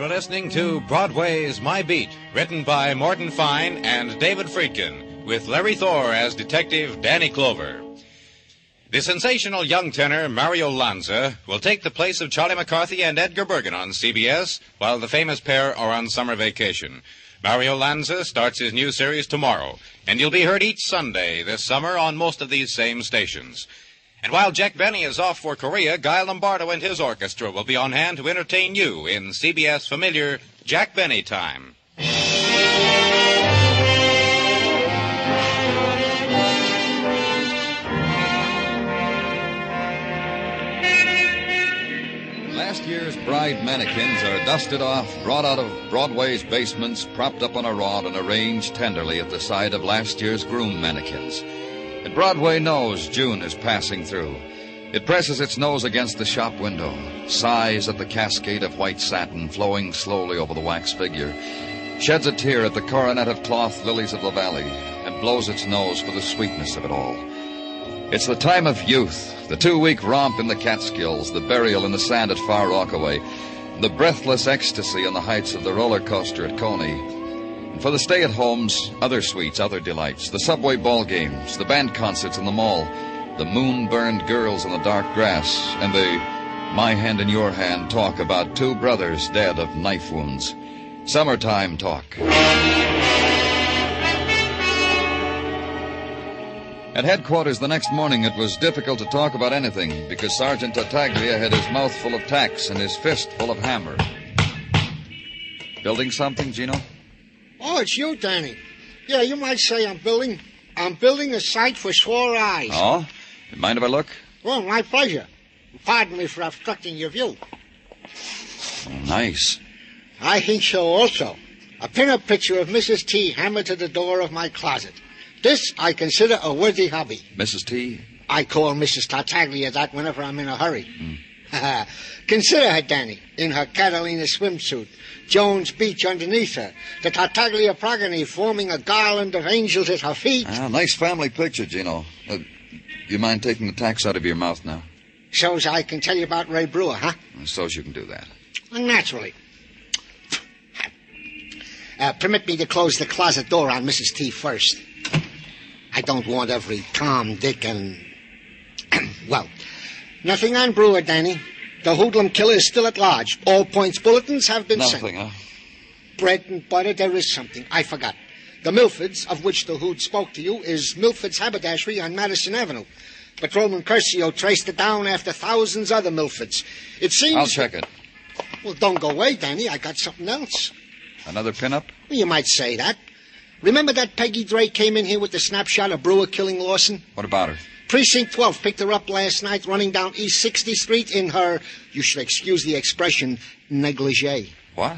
Listening to Broadway's My Beat, written by Morton Fine and David Friedkin, with Larry Thor as Detective Danny Clover. The sensational young tenor Mario Lanza will take the place of Charlie McCarthy and Edgar Bergen on CBS while the famous pair are on summer vacation. Mario Lanza starts his new series tomorrow, and you'll be heard each Sunday this summer on most of these same stations. And while Jack Benny is off for Korea, Guy Lombardo and his orchestra will be on hand to entertain you in CBS familiar Jack Benny time. Last year's bride mannequins are dusted off, brought out of Broadway's basements, propped up on a rod, and arranged tenderly at the side of last year's groom mannequins. And Broadway knows June is passing through. It presses its nose against the shop window, sighs at the cascade of white satin flowing slowly over the wax figure, sheds a tear at the coronet of cloth lilies of the valley, and blows its nose for the sweetness of it all. It's the time of youth, the 2-week romp in the Catskills, the burial in the sand at Far Rockaway, the breathless ecstasy on the heights of the roller coaster at Coney. And for the stay at homes, other sweets, other delights, the subway ball games, the band concerts in the mall, the moon-burned girls in the dark grass, and the my hand in your hand talk about 2 brothers dead of knife wounds. Summertime talk. At headquarters the next morning, it was difficult to talk about anything because Sergeant Tartaglia had his mouth full of tacks and his fist full of hammer. Building something, Gino? Oh, it's you, Danny. Yeah, you might say I'm building a site for sore eyes. Oh? You mind if I look? Well, my pleasure. Pardon me for obstructing your view. Oh, nice. I think so also. A pin-up picture of Mrs. T hammered to the door of my closet. This I consider a worthy hobby. Mrs. T? I call Mrs. Tartaglia that whenever I'm in a hurry. Consider her, Danny, in her Catalina swimsuit, Jones Beach underneath her, the Tartaglia progeny forming a garland of angels at her feet. Ah, nice family picture, Gino. You mind taking the tacks out of your mouth now? So's I can tell you about Ray Brewer, huh? So's you can do that. Naturally. Permit me to close the closet door on Mrs. T first. I don't want every Tom, Dick, and... well, nothing on Brewer, Danny. The hoodlum killer is still at large. All points bulletins have been sent. Nothing, huh? Bread and butter, there is something. I forgot. The Milfords, of which the hood spoke to you, is Milford's haberdashery on Madison Avenue. Patrolman Curcio traced it down after thousands other Milfords. It seems... I'll check it. Well, don't go away, Danny. I got something else. Another pin-up? Well, you might say that. Remember that Peggy Drake came in here with the snapshot of Brewer killing Lawson? What about her? Precinct 12 picked her up last night running down East 60th Street in her, you should excuse the expression, negligee. What?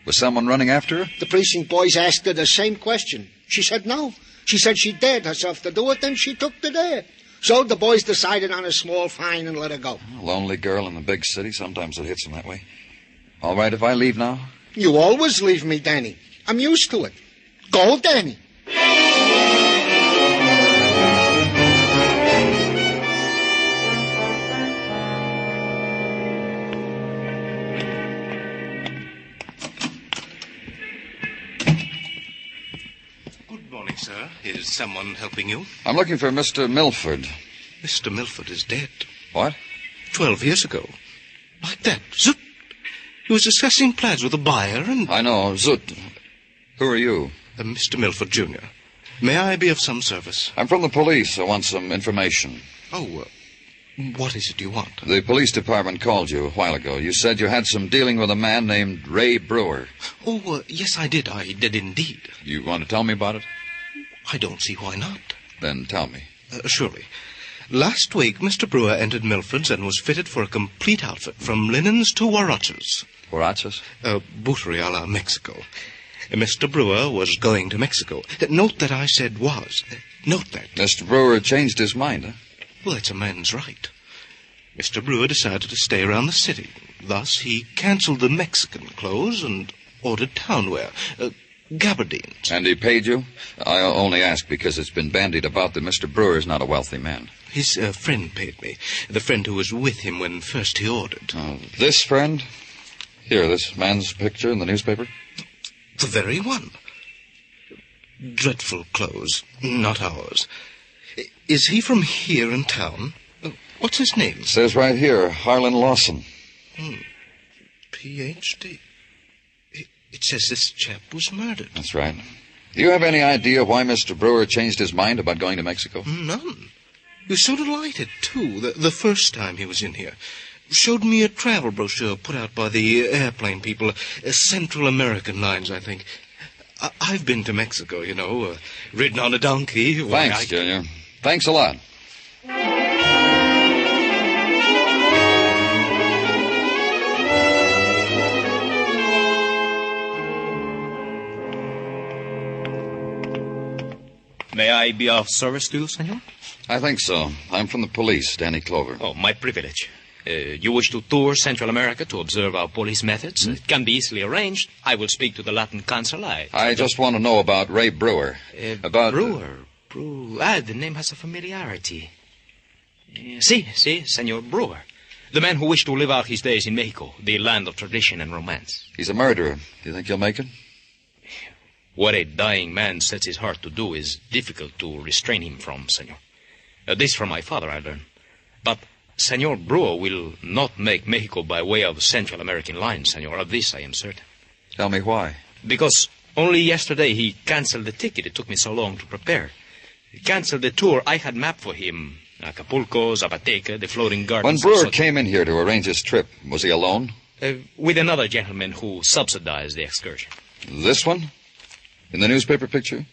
Was someone running after her? The precinct boys asked her the same question. She said no. She said she dared herself to do it, then she took the dare. So the boys decided on a small fine and let her go. A lonely girl in a big city, sometimes it hits them that way. All right if I leave now? You always leave me, Danny. I'm used to it. Go, Danny. Good morning, sir. Is someone helping you? I'm looking for Mr. Milford. Mr. Milford is dead. What? 12 years ago. Like that. Zoot. He was discussing plans with a buyer and... I know. Zoot. Who are you? Mr. Milford, Jr. May I be of some service? I'm from the police. I want some information. Oh, what is it you want? The police department called you a while ago. You said you had some dealing with a man named Ray Brewer. Oh, yes, I did. I did indeed. You want to tell me about it? I don't see why not. Then tell me. Surely. Last week, Mr. Brewer entered Milford's and was fitted for a complete outfit, from linens to huaraches. Huaraches? Bouterie a la Mexico. Mr. Brewer was going to Mexico. Note that I said was. Note that. Mr. Brewer changed his mind, huh? Well, that's a man's right. Mr. Brewer decided to stay around the city. Thus, he canceled the Mexican clothes and ordered town wear. Gabardines. And he paid you? I only ask because it's been bandied about that Mr. Brewer is not a wealthy man. His friend paid me. The friend who was with him when first he ordered. This friend? Here, this man's picture in the newspaper? The very one. dreadful clothes, not ours. Is he from here in town? What's his name? It says right here, Harlan Lawson. Ph.D. It says this chap was murdered. That's right. Do you have any idea why Mr. Brewer changed his mind about going to Mexico? None. He was so delighted, too, the first time he was in here. Showed me a travel brochure put out by the airplane people, Central American Lines, I think. I've been to Mexico, you know, ridden on a donkey. Thanks, Junior. Thanks a lot. May I be of service to you, senor? I think so. I'm from the police, Danny Clover. Oh, my privilege. You wish to tour Central America to observe our police methods? It can be easily arranged. I will speak to the Latin consul. I just want to know about Ray Brewer. Brewer? The name has a familiarity. Si, Senor Brewer. The man who wished to live out his days in Mexico, the land of tradition and romance. He's a murderer. Do you think he'll make it? What a dying man sets his heart to do is difficult to restrain him from, senor. This from my father, I learned. But Senor Brewer will not make Mexico by way of Central American lines, senor. Of this I am certain. Tell me why. Because only yesterday he canceled the ticket. It took me so long to prepare. He canceled the tour I had mapped for him. Acapulco, Zapateca, the floating gardens. When Brewer came in here to arrange his trip, was he alone? With another gentleman who subsidized the excursion. This one? In the newspaper picture?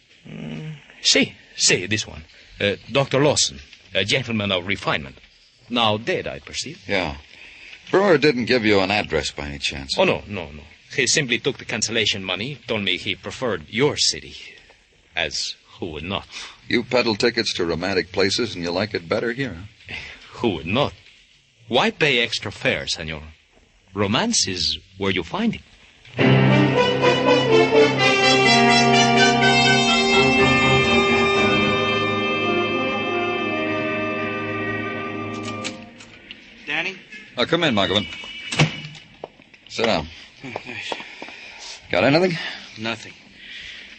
See, this one. Dr. Lawson, a gentleman of refinement. Now dead, I perceive. Yeah. Brewer didn't give you an address by any chance? Oh, no. He simply took the cancellation money, told me he preferred your city. As who would not? You peddle tickets to romantic places and you like it better here, huh? Who would not? Why pay extra fare, senor? Romance is where you find it. Danny? Oh, come in, Muggavan. Sit down. Oh, thanks. Got anything? Nothing.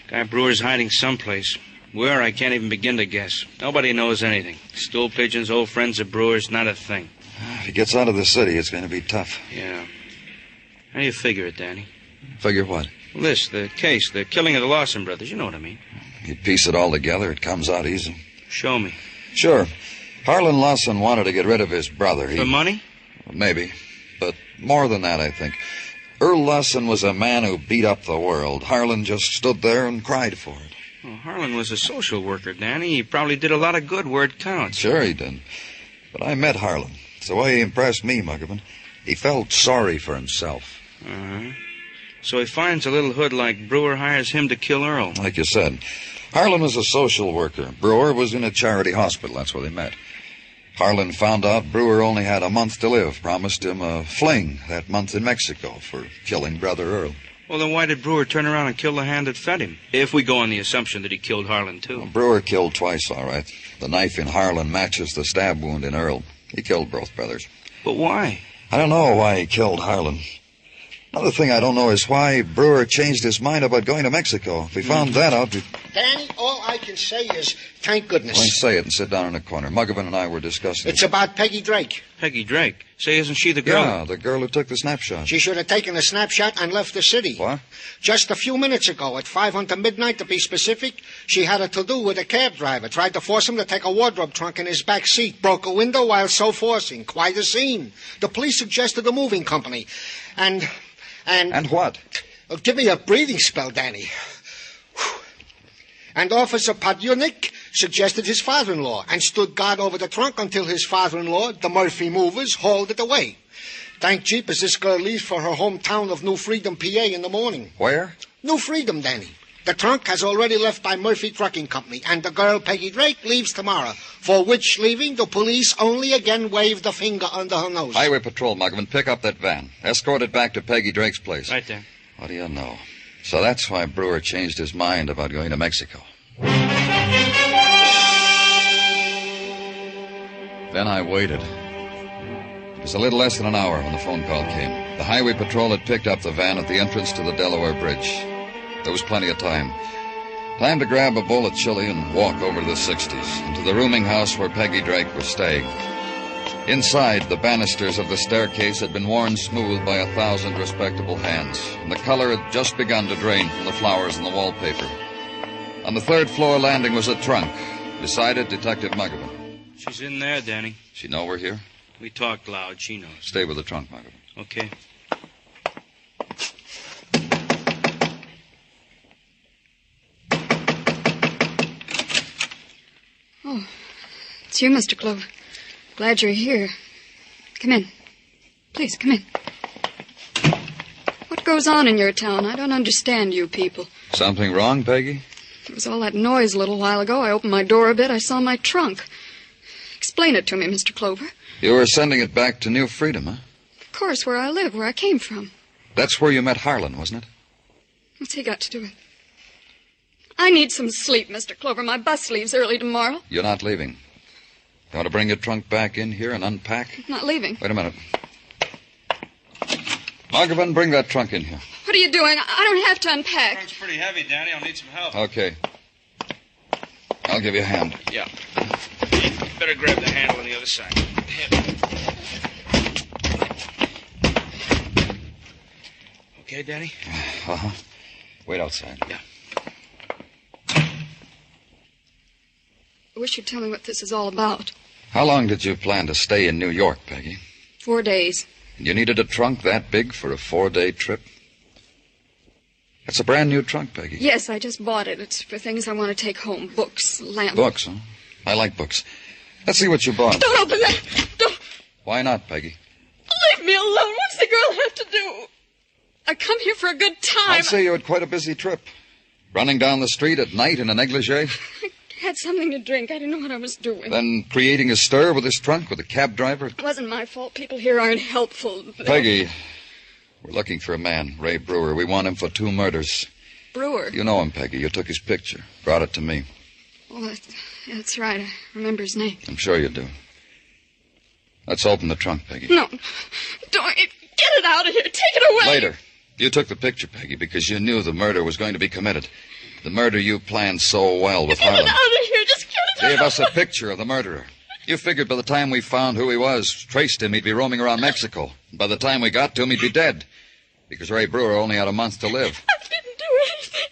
Guy Brewer's hiding someplace. Where, I can't even begin to guess. Nobody knows anything. Stool pigeons, old friends of Brewer's, not a thing. If he gets out of the city, it's going to be tough. Yeah. How do you figure it, Danny? Figure what? Well, the case, the killing of the Lawson brothers. You know what I mean. You piece it all together, it comes out easy. Show me. Sure. Harlan Lawson wanted to get rid of his brother. For money? Maybe. But more than that, I think. Earl Lawson was a man who beat up the world. Harlan just stood there and cried for it. Well, Harlan was a social worker, Danny. He probably did a lot of good where it counts. Sure he did. But I met Harlan. It's the way he impressed me, Muggavan. He felt sorry for himself. Uh-huh. So he finds a little hood like Brewer, hires him to kill Earl. Like you said. Harlan was a social worker. Brewer was in a charity hospital. That's where they met. Harlan found out Brewer only had a month to live, promised him a fling that month in Mexico for killing Brother Earl. Well, then why did Brewer turn around and kill the hand that fed him? If we go on the assumption that he killed Harlan, too. Well, Brewer killed twice, all right. The knife in Harlan matches the stab wound in Earl. He killed both brothers. But why? I don't know why he killed Harlan. Another thing I don't know is why Brewer changed his mind about going to Mexico. If we found that out... Danny, all I can say is, thank goodness. Well, say it and sit down in a corner. Muggavan and I were discussing It's about Peggy Drake. Peggy Drake? Say, isn't she the girl? Yeah, the girl who took the snapshot. She should have taken a snapshot and left the city. What? Just a few minutes ago, at 5 until midnight to be specific, she had a to-do with a cab driver. Tried to force him to take a wardrobe trunk in his back seat. Broke a window while so forcing. Quite a scene. The police suggested a moving company. And what? Give me a breathing spell, Danny. And Officer Padyunik suggested his father-in-law and stood guard over the trunk until his father-in-law, the Murphy Movers, hauled it away. Thank jeepers this girl leaves for her hometown of New Freedom, PA in the morning. Where? New Freedom, Danny. The trunk has already left by Murphy Trucking Company, and the girl, Peggy Drake, leaves tomorrow, for which leaving the police only again waved a finger under her nose. Highway Patrol, Muggavan, pick up that van. Escort it back to Peggy Drake's place. Right there. What do you know? So that's why Brewer changed his mind about going to Mexico. Then I waited. It was a little less than an hour when the phone call came. The Highway Patrol had picked up the van at the entrance to the Delaware Bridge. There was plenty of time. Time to grab a bowl of chili and walk over to the 60s, and to the rooming house where Peggy Drake was staying. Inside, the banisters of the staircase had been worn smooth by 1,000 respectable hands, and the color had just begun to drain from the flowers in the wallpaper. On the third-floor landing was a trunk. Beside it, Detective Muggavan. She's in there, Danny. She know we're here? We talked loud. She knows. Stay with the trunk, Muggavan. Okay. Oh, it's you, Mr. Clover. Glad you're here. Come in. Please, come in. What goes on in your town? I don't understand you people. Something wrong, Peggy? There was all that noise a little while ago. I opened my door a bit. I saw my trunk. Explain it to me, Mr. Clover. You were sending it back to New Freedom, huh? Of course, where I live, where I came from. That's where you met Harlan, wasn't it? What's he got to do with it? I need some sleep, Mr. Clover. My bus leaves early tomorrow. You're not leaving. You want to bring your trunk back in here and unpack? I'm not leaving. Wait a minute. Muggavan, bring that trunk in here. What are you doing? I don't have to unpack. The trunk's pretty heavy, Danny. I'll need some help. Okay. I'll give you a hand. Yeah. Better grab the handle on the other side. Okay, Danny? Uh-huh. Wait outside. Yeah. I wish you'd tell me what this is all about. How long did you plan to stay in New York, Peggy? 4 days. And you needed a trunk that big for a 4-day trip? That's a brand new trunk, Peggy. Yes, I just bought it. It's for things I want to take home. Books, lamps. Books, huh? I like books. Let's see what you bought. Don't open that. Don't. Why not, Peggy? Leave me alone. What's the girl have to do? I come here for a good time. I'd say you had quite a busy trip. Running down the street at night in a negligee. I had something to drink. I didn't know what I was doing. Then creating a stir with this trunk with a cab driver. It wasn't my fault. People here aren't helpful. Peggy, we're looking for a man, Ray Brewer. We want him for 2 murders. Brewer? You know him, Peggy. You took his picture. Brought it to me. Oh, that's right. I remember his name. I'm sure you do. Let's open the trunk, Peggy. No. Don't. Get it out of here. Take it away. Later. You took the picture, Peggy, because you knew the murder was going to be committed. The murder you planned so well with Harlan. Get it out of here. Just get it out. Gave us a picture of the murderer. You figured by the time we found who he was, traced him, he'd be roaming around Mexico. By the time we got to him, he'd be dead. Because Ray Brewer only had a month to live. I didn't do anything.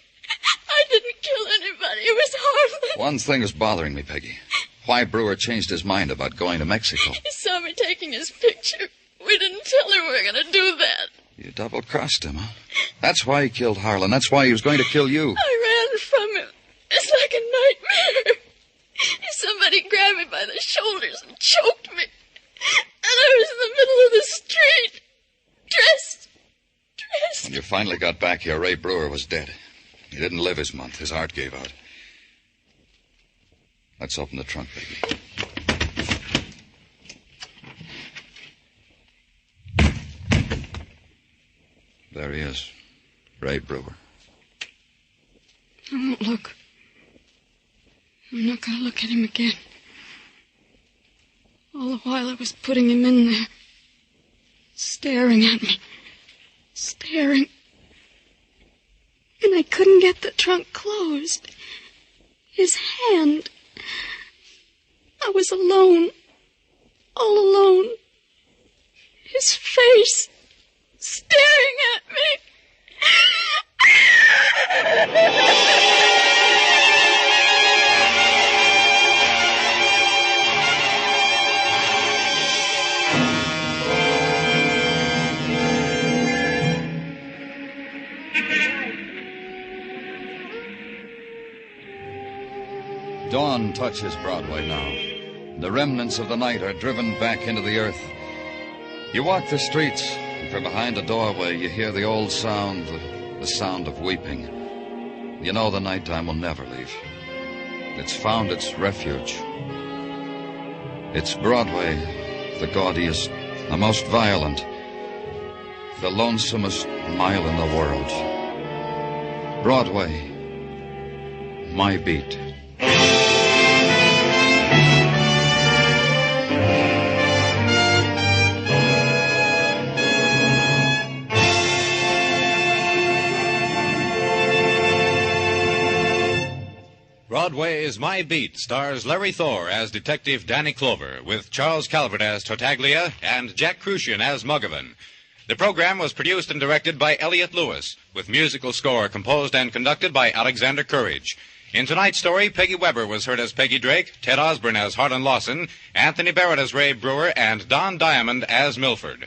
I didn't kill anybody. It was harmless. One thing is bothering me, Peggy. Why Brewer changed his mind about going to Mexico. He saw me taking his picture. We didn't tell him we were going to do that. You double-crossed him, huh? That's why he killed Harlan. That's why he was going to kill you. I ran from him. It's like a nightmare. Somebody grabbed me by the shoulders and choked me. And I was in the middle of the street. Dressed. When you finally got back here, Ray Brewer was dead. He didn't live his month. His heart gave out. Let's open the trunk, Peggy. There he is. Ray Brewer. I won't look. I'm not going to look at him again. All the while I was putting him in there. Staring at me. Staring. And I couldn't get the trunk closed. His hand. I was alone. All alone. His face. Staring at me. Dawn touches Broadway now. The remnants of the night are driven back into the earth. You walk the streets, and from behind a doorway you hear the old sound, the sound of weeping. You know the nighttime will never leave. It's found its refuge. It's Broadway, the gaudiest, the most violent, the lonesomest mile in the world. Broadway, my beat. Broadway's My Beat stars Larry Thor as Detective Danny Clover, with Charles Calvert as Tartaglia and Jack Crucian as Muggavan. The program was produced and directed by Elliott Lewis, with musical score composed and conducted by Alexander Courage. In tonight's story, Peggy Weber was heard as Peggy Drake, Ted Osborne as Harlan Lawson, Anthony Barrett as Ray Brewer, and Don Diamond as Milford.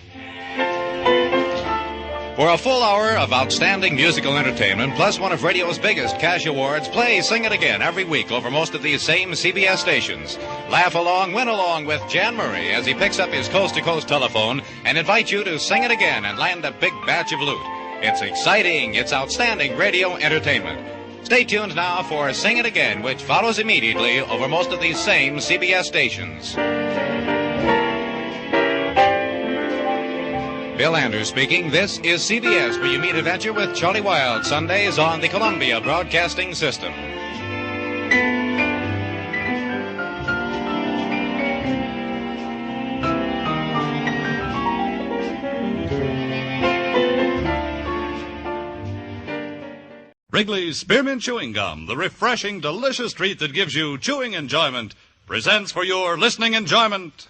For a full hour of outstanding musical entertainment, plus one of radio's biggest cash awards, play Sing It Again every week over most of these same CBS stations. Laugh along, win along with Jan Murray as he picks up his coast-to-coast telephone and invites you to sing it again and land a big batch of loot. It's exciting, it's outstanding radio entertainment. Stay tuned now for Sing It Again, which follows immediately over most of these same CBS stations. Bill Anders speaking. This is CBS, where you meet adventure with Charlie Wilde, Sundays on the Columbia Broadcasting System. Wrigley's Spearmint Chewing Gum, the refreshing, delicious treat that gives you chewing enjoyment, presents for your listening enjoyment.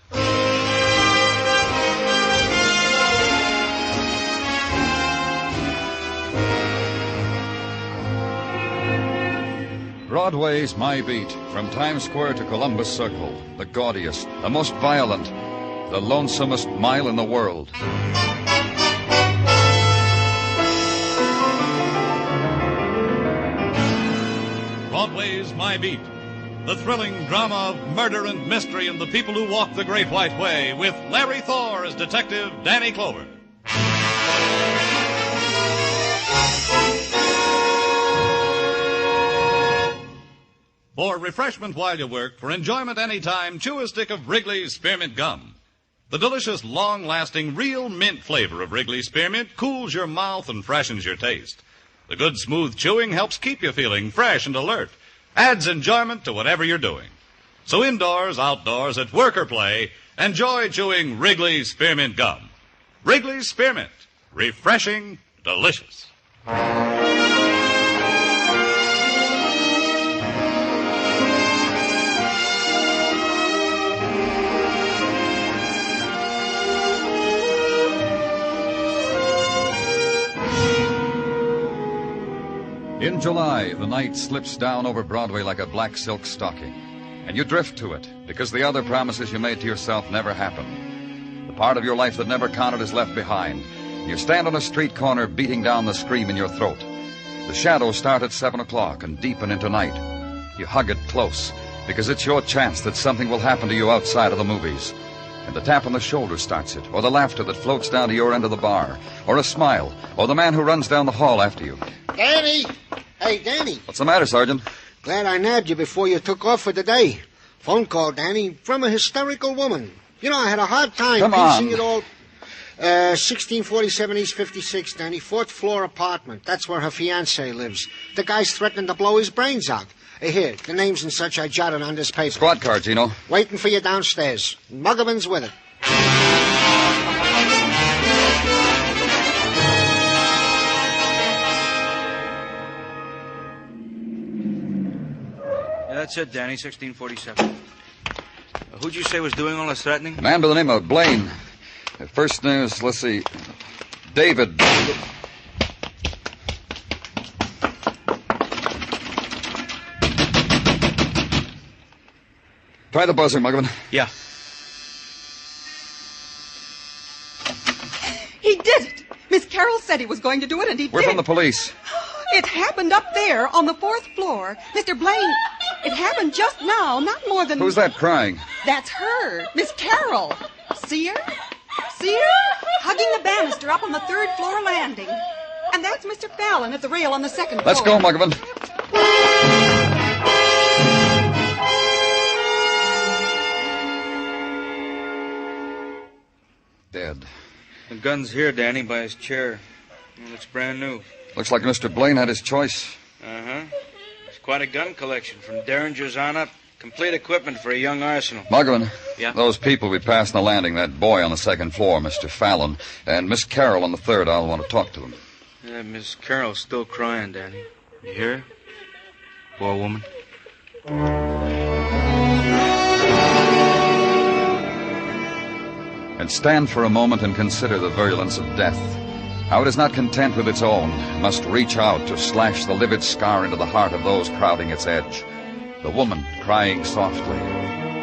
Broadway's My Beat, from Times Square to Columbus Circle, the gaudiest, the most violent, the lonesomest mile in the world. Broadway's My Beat, the thrilling drama of murder and mystery and the people who walk the Great White Way, with Larry Thor as Detective Danny Clover. For refreshment while you work, for enjoyment anytime, chew a stick of Wrigley's Spearmint Gum. The delicious, long-lasting, real mint flavor of Wrigley's Spearmint cools your mouth and freshens your taste. The good, smooth chewing helps keep you feeling fresh and alert, adds enjoyment to whatever you're doing. So indoors, outdoors, at work or play, enjoy chewing Wrigley's Spearmint Gum. Wrigley's Spearmint. Refreshing, delicious. In July, the night slips down over Broadway like a black silk stocking, and you drift to it because the other promises you made to yourself never happen. The part of your life that never counted is left behind. You stand on a street corner beating down the scream in your throat. The shadows start at 7 o'clock and deepen into night. You hug it close because it's your chance that something will happen to you outside of the movies. And the tap on the shoulder starts it, or the laughter that floats down to your end of the bar, or a smile, or the man who runs down the hall after you. Danny! Hey, Danny. What's the matter, Sergeant? Glad I nabbed you before you took off for the day. Phone call, Danny, from a hysterical woman. You know, I had a hard time piecing it all. 1647 East 56, Danny. 4th floor apartment. That's where her fiancé lives. The guy's threatening to blow his brains out. Here, the names and such I jotted on this paper. Squad car, Gino. Waiting for you downstairs. Muggavan's with it. Yeah, that's it, Danny, 1647. Who'd you say was doing all this threatening? A man by the name of Blaine. First name is, let's see, David. Try the buzzer, Muggavan. Yeah. He did it. Miss Carroll said he was going to do it, and he did. We're from the police. It happened up there on the 4th floor. Mr. Blaine, it happened just now, not more than... Who's that crying? That's her, Miss Carroll. See her? See her? Hugging the banister up on the 3rd floor landing. And that's Mr. Fallon at the rail on the 2nd floor. Let's go, Muggavan. Dead. The gun's here, Danny, by his chair. It looks brand new. Looks like Mr. Blaine had his choice. Uh-huh. It's quite a gun collection, from Derringers on up. Complete equipment for a young arsenal. Muggavan. Yeah? Those people we passed on the landing, that boy on the 2nd floor, Mr. Fallon, and Miss Carroll on the 3rd, I'll want to talk to them. Yeah, Miss Carroll's still crying, Danny. You hear her? Poor woman. And stand for a moment and consider the virulence of death. How it is not content with its own, must reach out to slash the livid scar into the heart of those crowding its edge. The woman crying softly.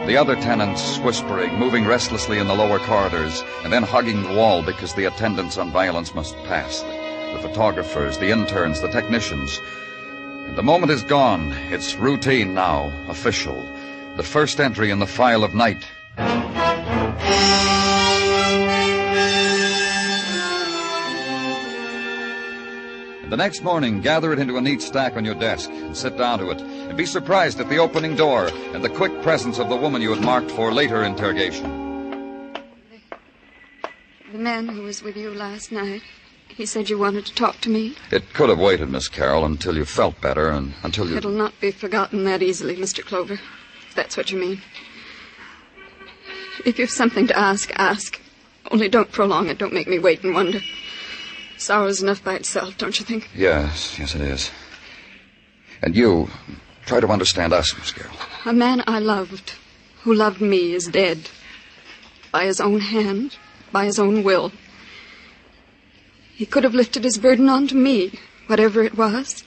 The other tenants whispering, moving restlessly in the lower corridors, and then hugging the wall because the attendants on violence must pass. The photographers, the interns, the technicians. And the moment is gone. It's routine now, official. The first entry in the file of night. The next morning, gather it into a neat stack on your desk and sit down to it. And be surprised at the opening door and the quick presence of the woman you had marked for later interrogation. The man who was with you last night, he said you wanted to talk to me. It could have waited, Miss Carroll, until you felt better and until you... It'll not be forgotten that easily, Mr. Clover, if that's what you mean. If you've something to ask, ask. Only don't prolong it. Don't make me wait and wonder. Sorrow's enough by itself, don't you think? Yes, it is. And you, try to understand us, Miss Carroll. A man I loved, who loved me, is dead. By his own hand, by his own will. He could have lifted his burden onto me, whatever it was,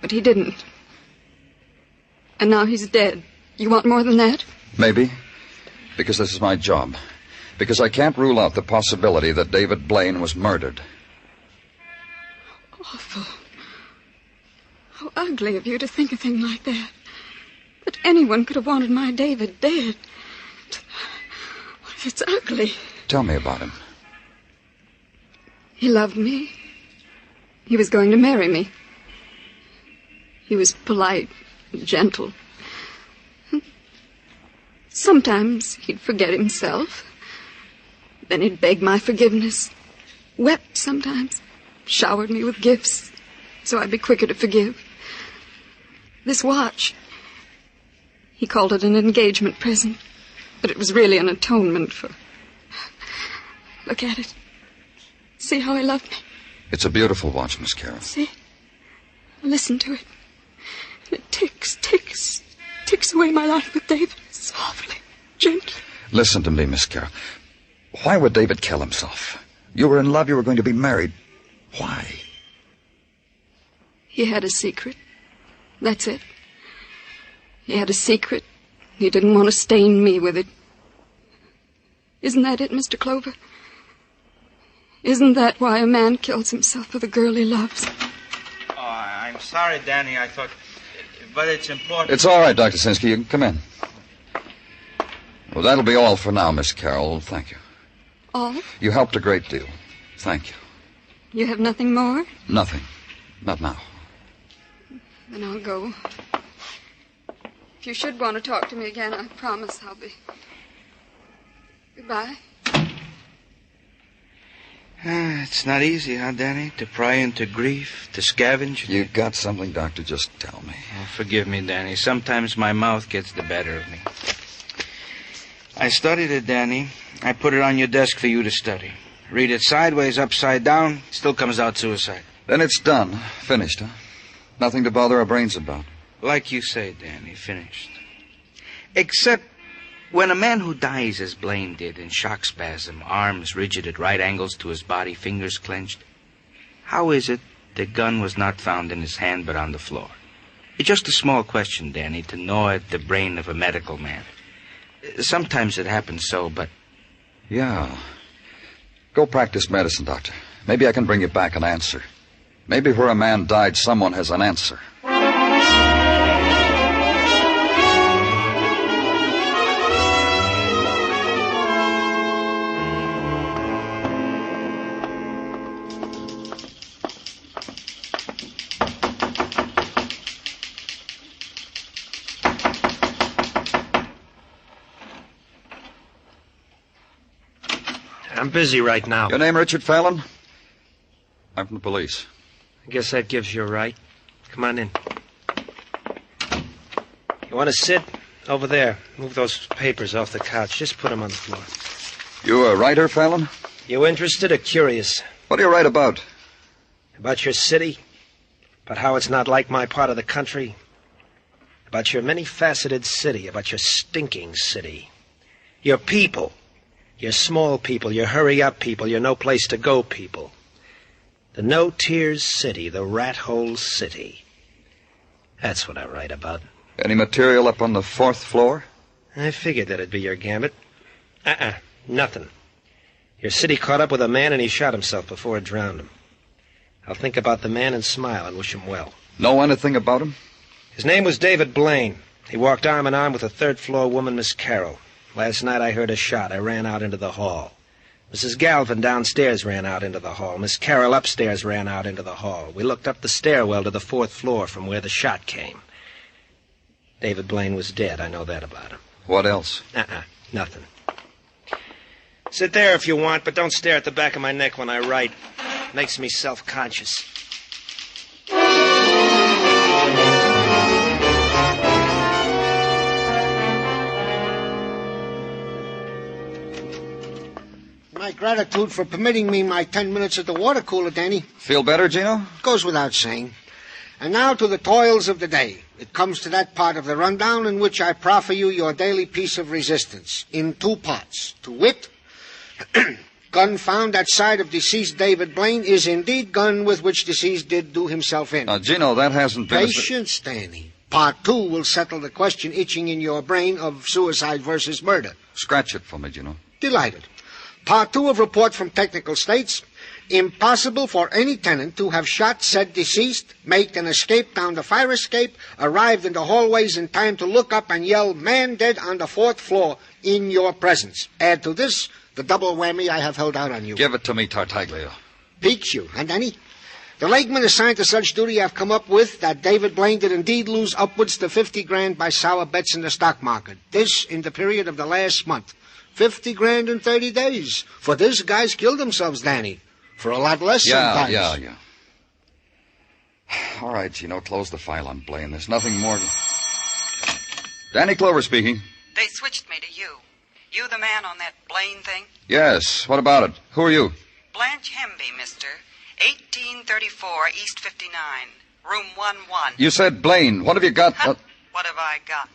but he didn't. And now he's dead. You want more than that? Maybe, because this is my job. Because I can't rule out the possibility that David Blaine was murdered. Awful. How ugly of you to think a thing like that. That anyone could have wanted my David dead. It's ugly. Tell me about him. He loved me. He was going to marry me. He was polite, gentle. Sometimes he'd forget himself. Then he'd beg my forgiveness. Wept sometimes. Showered me with gifts, so I'd be quicker to forgive. This watch, he called it an engagement present, but it was really an atonement for... Look at it. See how he loved me? It's a beautiful watch, Miss Carroll. See? Listen to it. It ticks away my life with David, softly, gently. Listen to me, Miss Carroll. Why would David kill himself? You were in love, you were going to be married. Why? He had a secret. That's it. He had a secret. He didn't want to stain me with it. Isn't that it, Mr. Clover? Isn't that why a man kills himself for the girl he loves? Oh, I'm sorry, Danny. I thought... But it's important... It's all right, Dr. Sinsky. You can come in. Well, that'll be all for now, Miss Carroll. Thank you. All? You helped a great deal. Thank you. You have nothing more? Nothing. Not now. Then I'll go. If you should want to talk to me again, I promise I'll be... Goodbye. It's not easy, huh, Danny? To pry into grief, to scavenge. You got something, Doctor? Just tell me. Oh, forgive me, Danny. Sometimes my mouth gets the better of me. I studied it, Danny. I put it on your desk for you to study. Read it sideways, upside down, still comes out suicide. Then it's done. Finished, huh? Nothing to bother our brains about. Like you say, Danny, finished. Except when a man who dies as Blaine did in shock spasm, arms rigid at right angles to his body, fingers clenched, how is it the gun was not found in his hand but on the floor? It's just a small question, Danny, to gnaw at the brain of a medical man. Sometimes it happens so, but... Yeah. Go practice medicine, Doctor. Maybe I can bring you back an answer. Maybe where a man died, someone has an answer. I'm busy right now. Your name, Richard Fallon? I'm from the police. I guess that gives you a right. Come on in. You want to sit? Over there. Move those papers off the couch. Just put them on the floor. You a writer, Fallon? You interested or curious? What do you write about? About your city? About how it's not like my part of the country? About your many-faceted city, about your stinking city. Your people. Your small people, your hurry-up people, your no-place-to-go people. The no-tears city, the rat-hole city. That's what I write about. Any material up on the 4th floor? I figured that'd be your gambit. Nothing. Your city caught up with a man and he shot himself before it drowned him. I'll think about the man and smile and wish him well. Know anything about him? His name was David Blaine. He walked arm in arm with a 3rd-floor woman, Miss Carroll. Last night I heard a shot. I ran out into the hall. Mrs. Galvin downstairs ran out into the hall. Miss Carroll upstairs ran out into the hall. We looked up the stairwell to the 4th floor from where the shot came. David Blaine was dead. I know that about him. What else? Nothing. Sit there if you want, but don't stare at the back of my neck when I write. Makes me self-conscious. My gratitude for permitting me my 10 minutes at the water cooler, Danny. Feel better, Gino? Goes without saying. And now to the toils of the day. It comes to that part of the rundown in which I proffer you your daily piece of resistance, in 2 parts. To wit, gun found at side of deceased David Blaine is indeed gun with which deceased did do himself in. Now, Gino, that hasn't been... Patience, Danny. Part 2 will settle the question itching in your brain of suicide versus murder. Scratch it for me, Gino. Delighted. Part 2 of report from technical states. Impossible for any tenant to have shot said deceased, make an escape down the fire escape, arrived in the hallways in time to look up and yell, "Man dead on the 4th floor," in your presence. Add to this the double whammy I have held out on you. Give it to me, Tartaglia. Piques you, huh, Danny? The lakeman assigned to such duty have come up with that David Blaine did indeed lose upwards to 50 grand by sour bets in the stock market. This in the period of the last month. 50 grand in 30 days. For this, guys killed themselves, Danny. For a lot less sometimes. Yeah. All right, Gino, close the file on Blaine. There's nothing more... Danny Clover speaking. They switched me to you. You the man on that Blaine thing? Yes, what about it? Who are you? Blanche Hemby, mister. 1834 East 59, room 11. You said Blaine. What have you got? What have I got?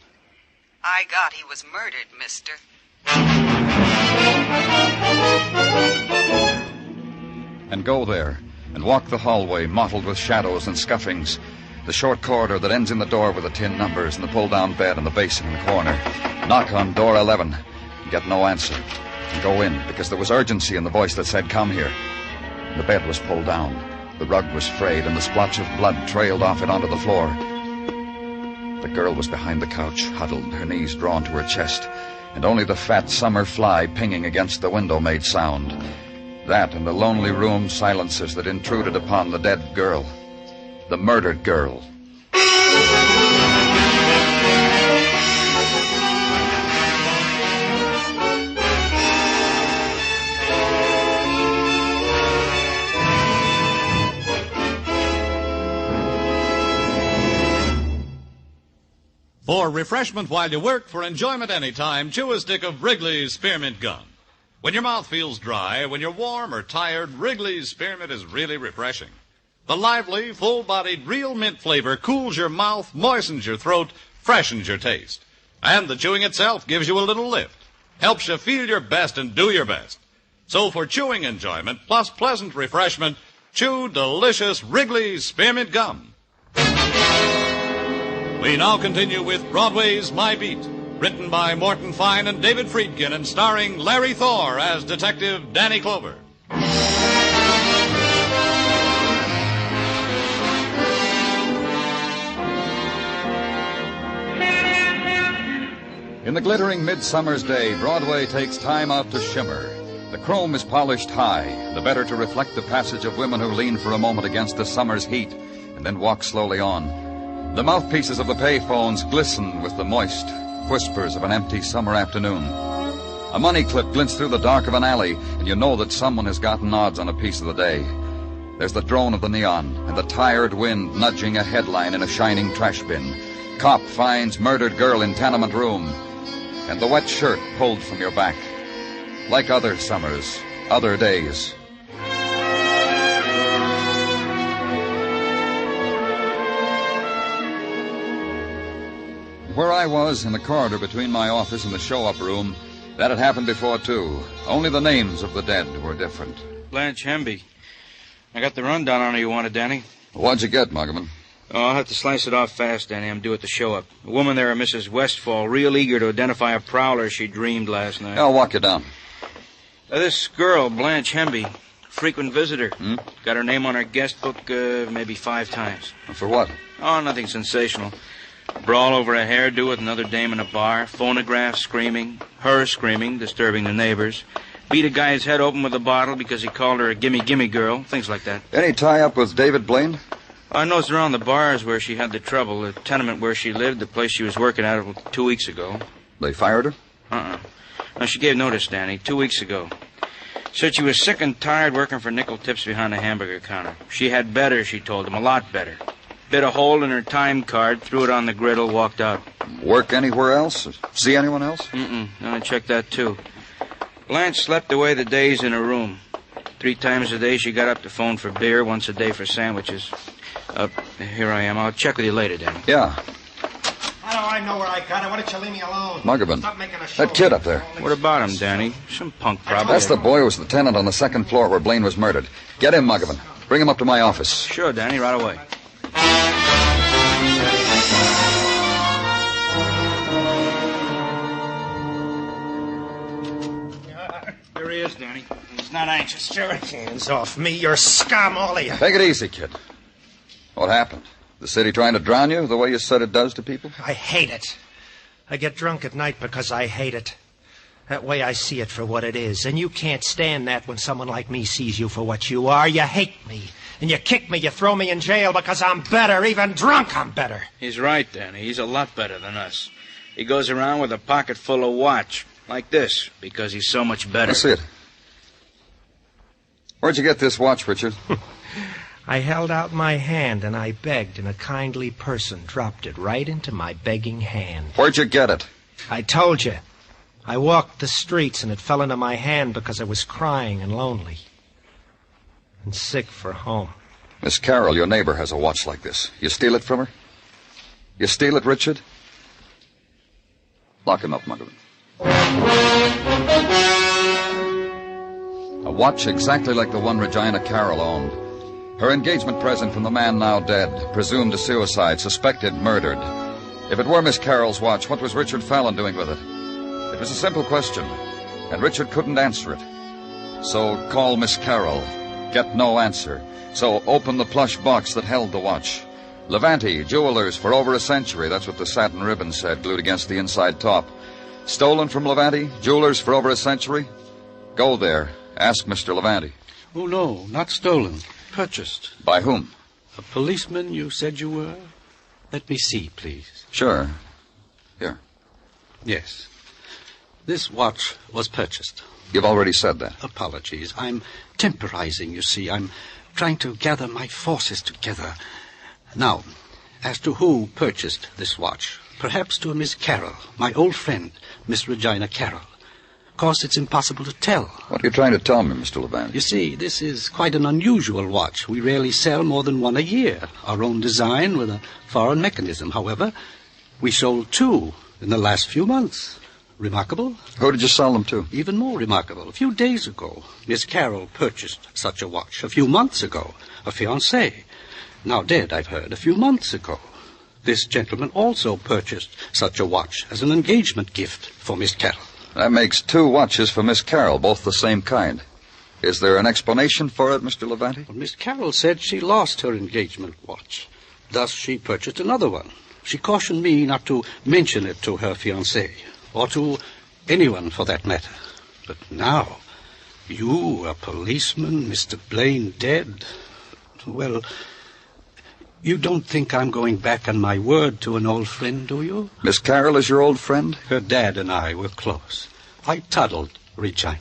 I got he was murdered, mister. And go there, and walk the hallway mottled with shadows and scuffings, the short corridor that ends in the door with the tin numbers and the pull-down bed and the basin in the corner. Knock on door 11, get no answer, and go in, because there was urgency in the voice that said, "Come here." And the bed was pulled down, the rug was frayed, and the splotch of blood trailed off it onto the floor. The girl was behind the couch, huddled, her knees drawn to her chest, and only the fat summer fly pinging against the window made sound. That and the lonely room silences that intruded upon the dead girl, the murdered girl. For refreshment while you work, for enjoyment anytime, chew a stick of Wrigley's Spearmint Gum. When your mouth feels dry, when you're warm or tired, Wrigley's Spearmint is really refreshing. The lively, full-bodied, real mint flavor cools your mouth, moistens your throat, freshens your taste. And the chewing itself gives you a little lift, helps you feel your best and do your best. So for chewing enjoyment plus pleasant refreshment, chew delicious Wrigley's Spearmint Gum. We now continue with Broadway's My Beat, written by Morton Fine and David Friedkin and starring Larry Thor as Detective Danny Clover. In the glittering midsummer's day, Broadway takes time out to shimmer. The chrome is polished high, the better to reflect the passage of women who lean for a moment against the summer's heat and then walk slowly on. The mouthpieces of the payphones glisten with the moist whispers of an empty summer afternoon. A money clip glints through the dark of an alley, and you know that someone has gotten odds on a piece of the day. There's the drone of the neon and the tired wind nudging a headline in a shining trash bin. Cop finds murdered girl in tenement room, and the wet shirt pulled from your back. Like other summers, other days. Where I was, in the corridor between my office and the show-up room, that had happened before, too. Only the names of the dead were different. Blanche Hemby. I got the rundown on her you wanted, Danny. What'd you get, Muggerman? Oh, I'll have to slice it off fast, Danny. I'm due at the show-up. A woman there, Mrs. Westfall, real eager to identify a prowler she dreamed last night. I'll walk you down. This girl, Blanche Hemby, frequent visitor. Got her name on her guest book maybe 5 times. For what? Oh, nothing sensational. Brawl over a hairdo with another dame in a bar. Phonograph screaming. Her screaming, disturbing the neighbors. Beat a guy's head open with a bottle because he called her a gimme-gimme girl. Things like that. Any tie-up with David Blaine? I noticed around the bars where she had the trouble. The tenement where she lived, the place she was working at 2 weeks ago. They fired her? No, she gave notice, Danny, 2 weeks ago. Said she was sick and tired working for nickel tips behind the hamburger counter. She had better, she told him, a lot better. Bit a hole in her time card, threw it on the griddle, walked out. Work anywhere else? See anyone else? No, I checked that, too. Blanche slept away the days in her room. 3 times a day she got up to phone for beer, once a day for sandwiches. Here I am. I'll check with you later, Danny. Yeah. How do I know where I got it? Why don't you leave me alone? Muggerman. Stop making a show. That kid up there. What about him, Danny? Some punk, probably. That's the boy who was the tenant on the 2nd floor where Blaine was murdered. Get him, Muggerman. Bring him up to my office. Sure, Danny, right away. Here he is, Danny. He's not anxious. Sure, hands off me. You're scum, all of you. Take it easy, kid. What happened? The city trying to drown you the way you said it does to people? I hate it. I get drunk at night because I hate it. That way I see it for what it is. And you can't stand that when someone like me sees you for what you are. You hate me. And you kick me, you throw me in jail because I'm better. Even drunk, I'm better. He's right, Danny. He's a lot better than us. He goes around with a pocket full of watch, like this, because he's so much better. Let's see it. Where'd you get this watch, Richard? I held out my hand and I begged, and a kindly person dropped it right into my begging hand. Where'd you get it? I told you. I walked the streets and it fell into my hand because I was crying and lonely. And sick for home. Miss Carroll, your neighbor, has a watch like this. You steal it from her? You steal it, Richard? Lock him up, Muggerman. A watch exactly like the one Regina Carroll owned. Her engagement present from the man now dead, presumed a suicide, suspected murdered. If it were Miss Carroll's watch, what was Richard Fallon doing with it? It was a simple question, and Richard couldn't answer it. So call Miss Carroll. Get no answer. So open the plush box that held the watch. Levante, jewelers for over a century. That's what the satin ribbon said, glued against the inside top. Stolen from Levante, jewelers for over a century? Go there. Ask Mr. Levante. Oh, no, not stolen. Purchased. By whom? A policeman you said you were? Let me see, please. Sure. Here. Yes. This watch was purchased. You've already said that. Apologies. I'm temporizing, you see. I'm trying to gather my forces together. Now, as to who purchased this watch, perhaps to a Miss Carroll, my old friend, Miss Regina Carroll. Of course, it's impossible to tell. What are you trying to tell me, Mr. Levante? You see, this is quite an unusual watch. We rarely sell more than one a year. Our own design with a foreign mechanism. However, we sold 2 in the last few months. Remarkable? Who did you sell them to? Even more remarkable. A few days ago, Miss Carroll purchased such a watch. A few months ago, a fiancé. Now dead, I've heard, a few months ago. This gentleman also purchased such a watch as an engagement gift for Miss Carroll. That makes 2 watches for Miss Carroll, both the same kind. Is there an explanation for it, Mr. Levante? Well, Miss Carroll said she lost her engagement watch. Thus, she purchased another one. She cautioned me not to mention it to her fiancé, or to anyone for that matter. But now, you, a policeman, Mr. Blaine dead, well, you don't think I'm going back on my word to an old friend, do you? Miss Carroll is your old friend? Her dad and I were close. I toddled Regina.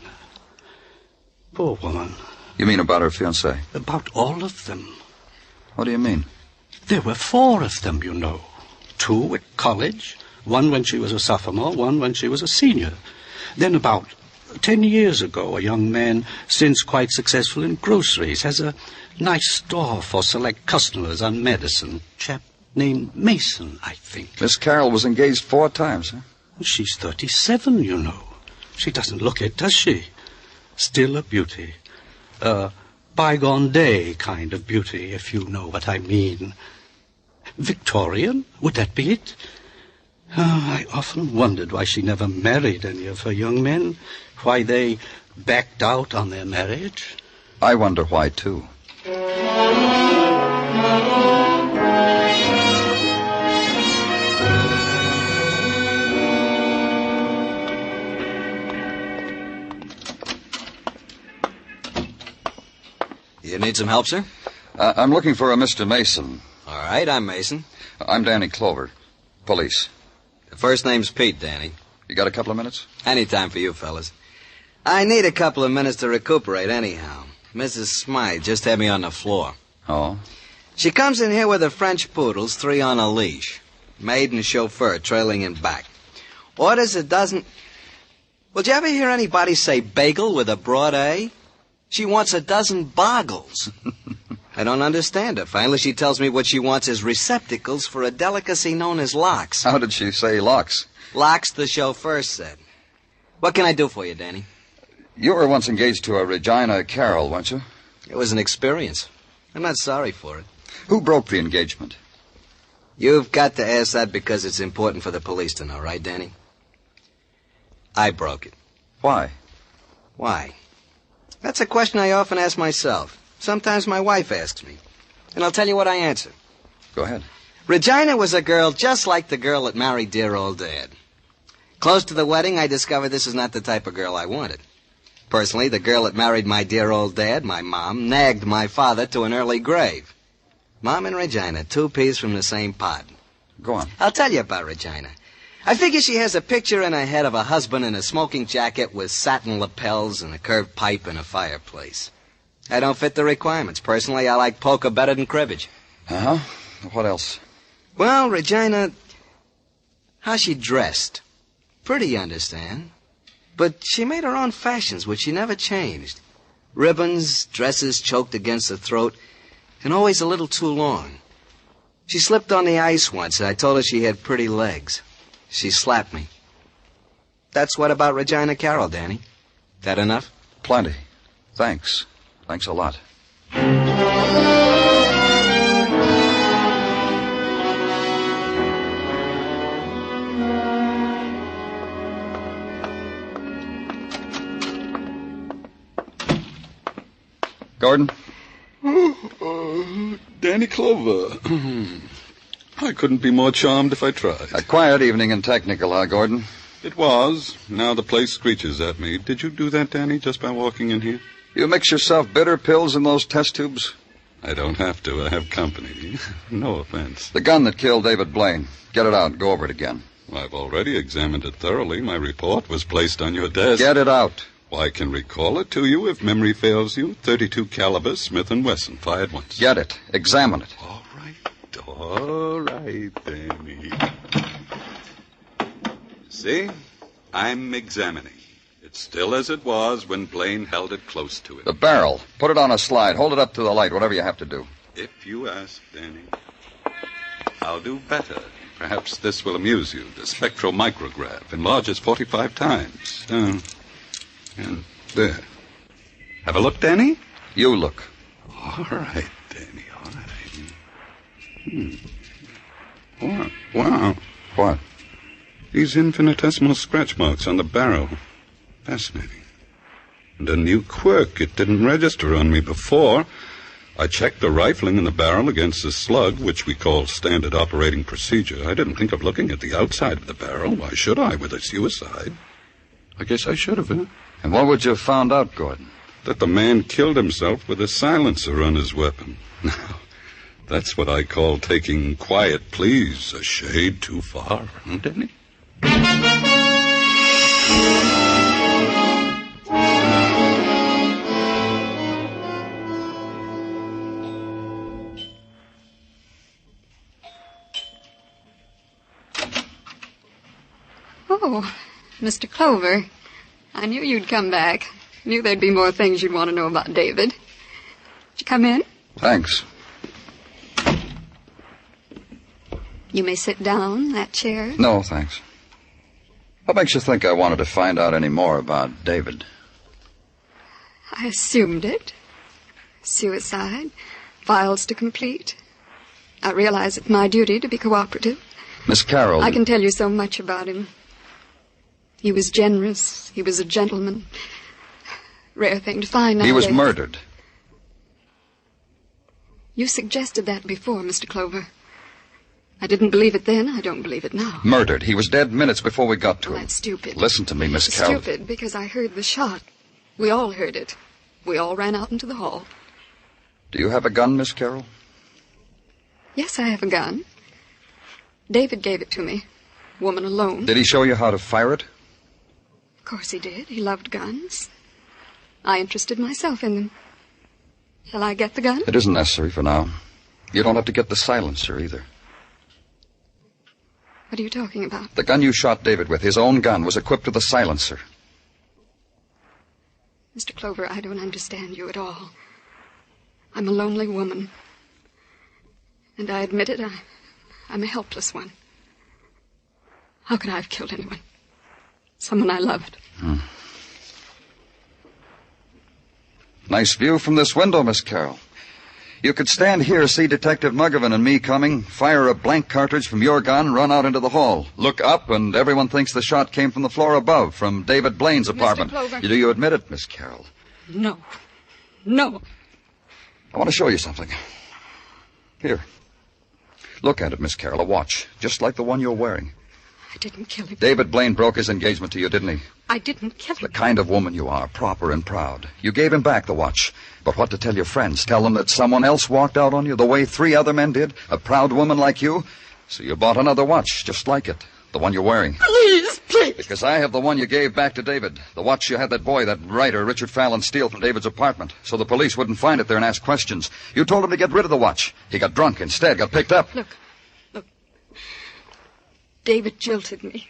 Poor woman. You mean about her fiancé? About all of them. What do you mean? There were 4 of them, you know. 2 at college, 1 when she was a sophomore, 1 when she was a senior. Then about 10 years ago, a young man, since quite successful in groceries, has a nice store for select customers on Madison. Chap named Mason, I think. Miss Carroll was engaged 4 times, huh? She's 37, you know. She doesn't look it, does she? Still a beauty. A bygone day kind of beauty, if you know what I mean. Victorian? Would that be it? I often wondered why she never married any of her young men, why they backed out on their marriage. I wonder why, too. You need some help, sir? I'm looking for a Mr. Mason. All right, I'm Mason. I'm Danny Clover. Police. The first name's Pete, Danny. You got a couple of minutes? Any time for you, fellas. I need a couple of minutes to recuperate anyhow. Mrs. Smythe just had me on the floor. Oh? She comes in here with her French poodles, 3 on a leash. Maid and chauffeur trailing in back. Orders a dozen... Well, did you ever hear anybody say bagel with a broad A? She wants a dozen boggles. I don't understand her. Finally, she tells me what she wants is receptacles for a delicacy known as locks. How did she say locks? Locks, the chauffeur said. What can I do for you, Danny? You were once engaged to a Regina Carroll, weren't you? It was an experience. I'm not sorry for it. Who broke the engagement? You've got to ask that because it's important for the police to know, right, Danny? I broke it. Why? Why? That's a question I often ask myself. Sometimes my wife asks me. And I'll tell you what I answer. Go ahead. Regina was a girl just like the girl that married dear old Dad. Close to the wedding, I discovered this is not the type of girl I wanted. Personally, the girl that married my dear old Dad, my mom, nagged my father to an early grave. Mom and Regina, 2 peas from the same pod. Go on. I'll tell you about Regina. I figure she has a picture in her head of a husband in a smoking jacket with satin lapels and a curved pipe and a fireplace. I don't fit the requirements. Personally, I like poker better than cribbage. Uh-huh. What else? Well, Regina, how she dressed. Pretty, you understand. But she made her own fashions, which she never changed. Ribbons, dresses choked against the throat, and always a little too long. She slipped on the ice once, and I told her she had pretty legs. She slapped me. That's what about Regina Carroll, Danny. That enough? Plenty. Thanks. Thanks a lot. Gordon? Danny Clover. I couldn't be more charmed if I tried. A quiet evening and technical, huh, Gordon? It was. Now the place screeches at me. Did you do that, Danny, just by walking in here? You mix yourself bitter pills in those test tubes? I don't have to. I have company. No offense. The gun that killed David Blaine. Get it out and go over it again. I've already examined it thoroughly. My report was placed on your desk. Get it out. Well, I can recall it to you if memory fails you. .32 caliber, Smith & Wesson, fired once. Get it. Examine it. All right, Danny. See? I'm examining. It's still as it was when Blaine held it close to it. The barrel. Put it on a slide. Hold it up to the light, whatever you have to do. If you ask, Danny. I'll do better. Perhaps this will amuse you. The spectromicrograph enlarges 45 times. And there. Have a look, Danny? You look. All right, Danny, all right. Wow. What? These infinitesimal scratch marks on the barrel. Fascinating. And a new quirk. It didn't register on me before. I checked the rifling in the barrel against the slug, which we call standard operating procedure. I didn't think of looking at the outside of the barrel. Why should I, with a suicide? I guess I should have, huh? And what would you have found out, Gordon? That the man killed himself with a silencer on his weapon. Now, that's what I call taking quiet pleas a shade too far, huh, Denny? Oh, Mr. Clover. I knew you'd come back. Knew there'd be more things you'd want to know about David. Did you come in? Thanks. You may sit down, that chair. No, thanks. What makes you think I wanted to find out any more about David? I assumed it. Suicide. Files to complete. I realize it's my duty to be cooperative. Miss Carroll... I can tell you so much about him. He was generous. He was a gentleman. Rare thing to find nowadays. He was murdered. You suggested that before, Mr. Clover. I didn't believe it then. I don't believe it now. Murdered. He was dead minutes before we got to him. That's stupid. Listen to me, Miss Carroll. Stupid, because I heard the shot. We all heard it. We all ran out into the hall. Do you have a gun, Miss Carroll? Yes, I have a gun. David gave it to me. Woman alone. Did he show you how to fire it? Of course he did. He loved guns. I interested myself in them. Shall I get the gun? It isn't necessary for now. You don't have to get the silencer either. What are you talking about? The gun you shot David with, his own gun, was equipped with a silencer. Mr. Clover, I don't understand you at all. I'm a lonely woman. And I admit it, I'm a helpless one. How could I have killed anyone? Someone I loved. Nice view from this window, Miss Carroll. You could stand here, see Detective Muggavan and me coming, fire a blank cartridge from your gun, run out into the hall. Look up, and everyone thinks the shot came from the floor above, from David Blaine's apartment. Mr. Clover. Do you admit it, Miss Carroll? No. No. I want to show you something. Here. Look at it, Miss Carroll. A watch, just like the one you're wearing. I didn't kill him. David Blaine broke his engagement to you, didn't he? I didn't kill him. The kind of woman you are, proper and proud. You gave him back the watch. But what to tell your friends? Tell them that someone else walked out on you the way 3 other men did? A proud woman like you? So you bought another watch, just like it. The one you're wearing. Please, please. Because I have the one you gave back to David. The watch you had that boy, that writer, Richard Fallon, steal from David's apartment. So the police wouldn't find it there and ask questions. You told him to get rid of the watch. He got drunk instead, got picked up. Look. David jilted me.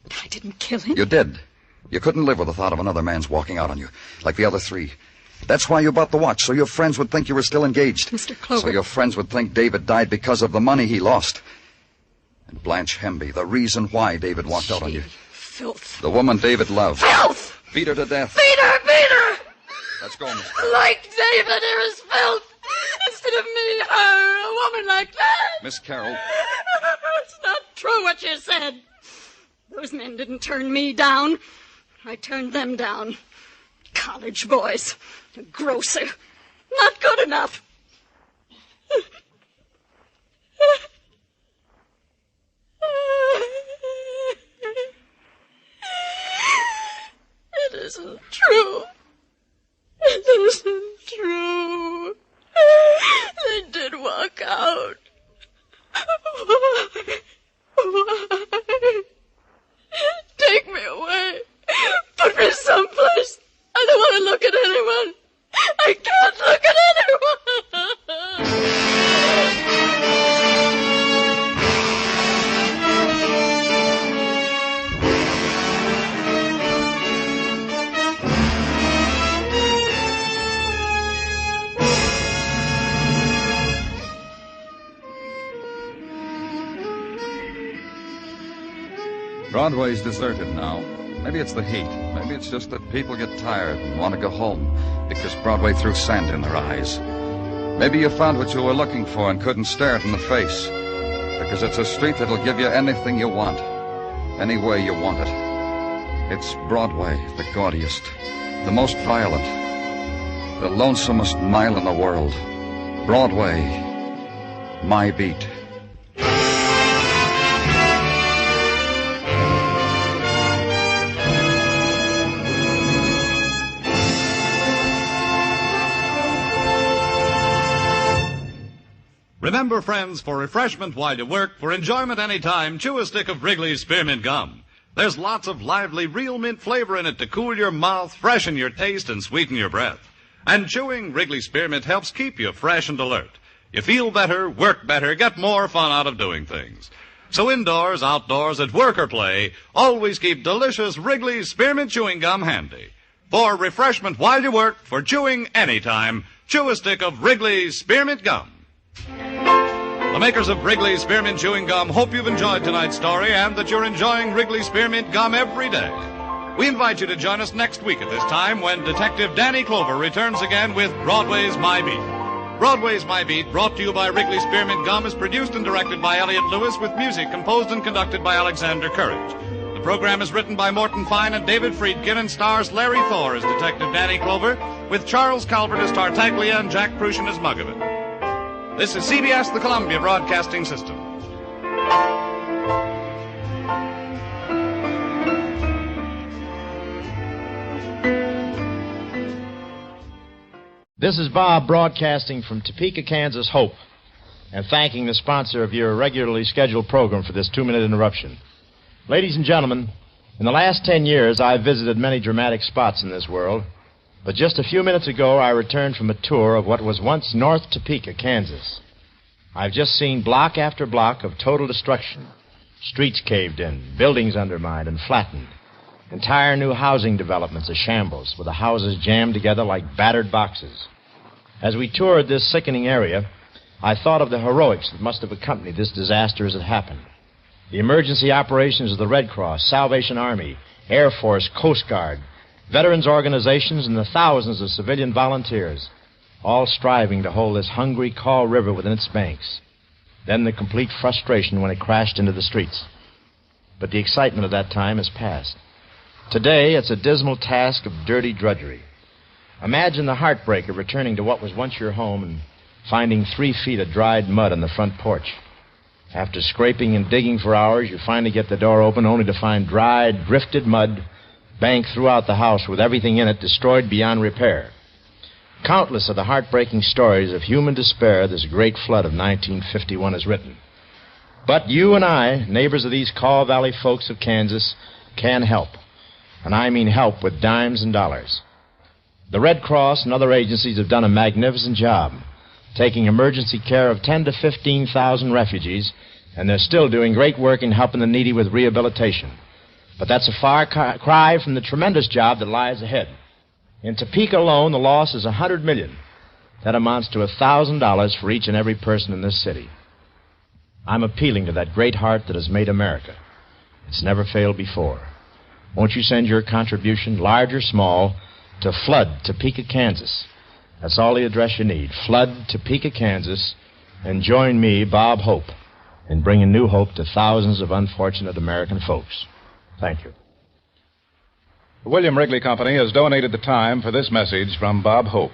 But I didn't kill him. You did. You couldn't live with the thought of another man's walking out on you, like the other 3. That's why you bought the watch, so your friends would think you were still engaged. Mr. Clover. So your friends would think David died because of the money he lost. And Blanche Hemby, the reason why David walked out on you. Filth. The woman David loved. Filth! Beat her to death. Beat her! Beat her! Let's go, Miss. Like David, there is filth. Instead of me, her, a woman like that. Miss Carroll. It's not true what you said. Those men didn't turn me down. I turned them down. College boys. A grocer. Not good enough. It isn't true. It isn't true. They did walk out. Why? Take me away. Put me someplace. I don't want to look at anyone. I can't look at anyone. Broadway's deserted now. Maybe it's the heat. Maybe it's just that people get tired and want to go home because Broadway threw sand in their eyes. Maybe you found what you were looking for and couldn't stare it in the face because it's a street that'll give you anything you want, any way you want it. It's Broadway, the gaudiest, the most violent, the lonesomest mile in the world. Broadway, my beat. Remember, friends, for refreshment while you work, for enjoyment any time, chew a stick of Wrigley's Spearmint Gum. There's lots of lively, real mint flavor in it to cool your mouth, freshen your taste, and sweeten your breath. And chewing Wrigley's Spearmint helps keep you fresh and alert. You feel better, work better, get more fun out of doing things. So indoors, outdoors, at work or play, always keep delicious Wrigley's Spearmint Chewing Gum handy. For refreshment while you work, for chewing any time, chew a stick of Wrigley's Spearmint Gum. The makers of Wrigley's Spearmint Chewing Gum hope you've enjoyed tonight's story and that you're enjoying Wrigley's Spearmint Gum every day. We invite you to join us next week at this time when Detective Danny Clover returns again with Broadway's My Beat. Broadway's My Beat, brought to you by Wrigley's Spearmint Gum, is produced and directed by Elliott Lewis with music composed and conducted by Alexander Courage. The program is written by Morton Fine and David Friedkin and stars Larry Thor as Detective Danny Clover, with Charles Calvert as Tartaglia and Jack Prussian as Muggavan. This is CBS, the Columbia Broadcasting System. This is Bob broadcasting from Topeka, Kansas, Hope, and thanking the sponsor of your regularly scheduled program for this 2-minute interruption. Ladies and gentlemen, in the last 10 years, I've visited many dramatic spots in this world, but just a few minutes ago, I returned from a tour of what was once North Topeka, Kansas. I've just seen block after block of total destruction. Streets caved in, buildings undermined and flattened. Entire new housing developments a shambles, with the houses jammed together like battered boxes. As we toured this sickening area, I thought of the heroics that must have accompanied this disaster as it happened. The emergency operations of the Red Cross, Salvation Army, Air Force, Coast Guard, veterans organizations, and the thousands of civilian volunteers, all striving to hold this hungry Kaw River within its banks. Then the complete frustration when it crashed into the streets. But the excitement of that time has passed. Today, it's a dismal task of dirty drudgery. Imagine the heartbreak of returning to what was once your home and finding 3 feet of dried mud on the front porch. After scraping and digging for hours, you finally get the door open only to find dried, drifted mud banked throughout the house with everything in it destroyed beyond repair. Countless are the heartbreaking stories of human despair this great flood of 1951 has written. But you and I, neighbors of these Kaw Valley folks of Kansas, can help. And I mean help with dimes and dollars. The Red Cross and other agencies have done a magnificent job, taking emergency care of 10 to 15,000 refugees, and they're still doing great work in helping the needy with rehabilitation. But that's a far cry from the tremendous job that lies ahead. In Topeka alone, the loss is $100 million. That amounts to $1,000 for each and every person in this city. I'm appealing to that great heart that has made America. It's never failed before. Won't you send your contribution, large or small, to Flood, Topeka, Kansas? That's all the address you need. Flood, Topeka, Kansas. And join me, Bob Hope, in bringing new hope to thousands of unfortunate American folks. Thank you. The William Wrigley Company has donated the time for this message from Bob Hope.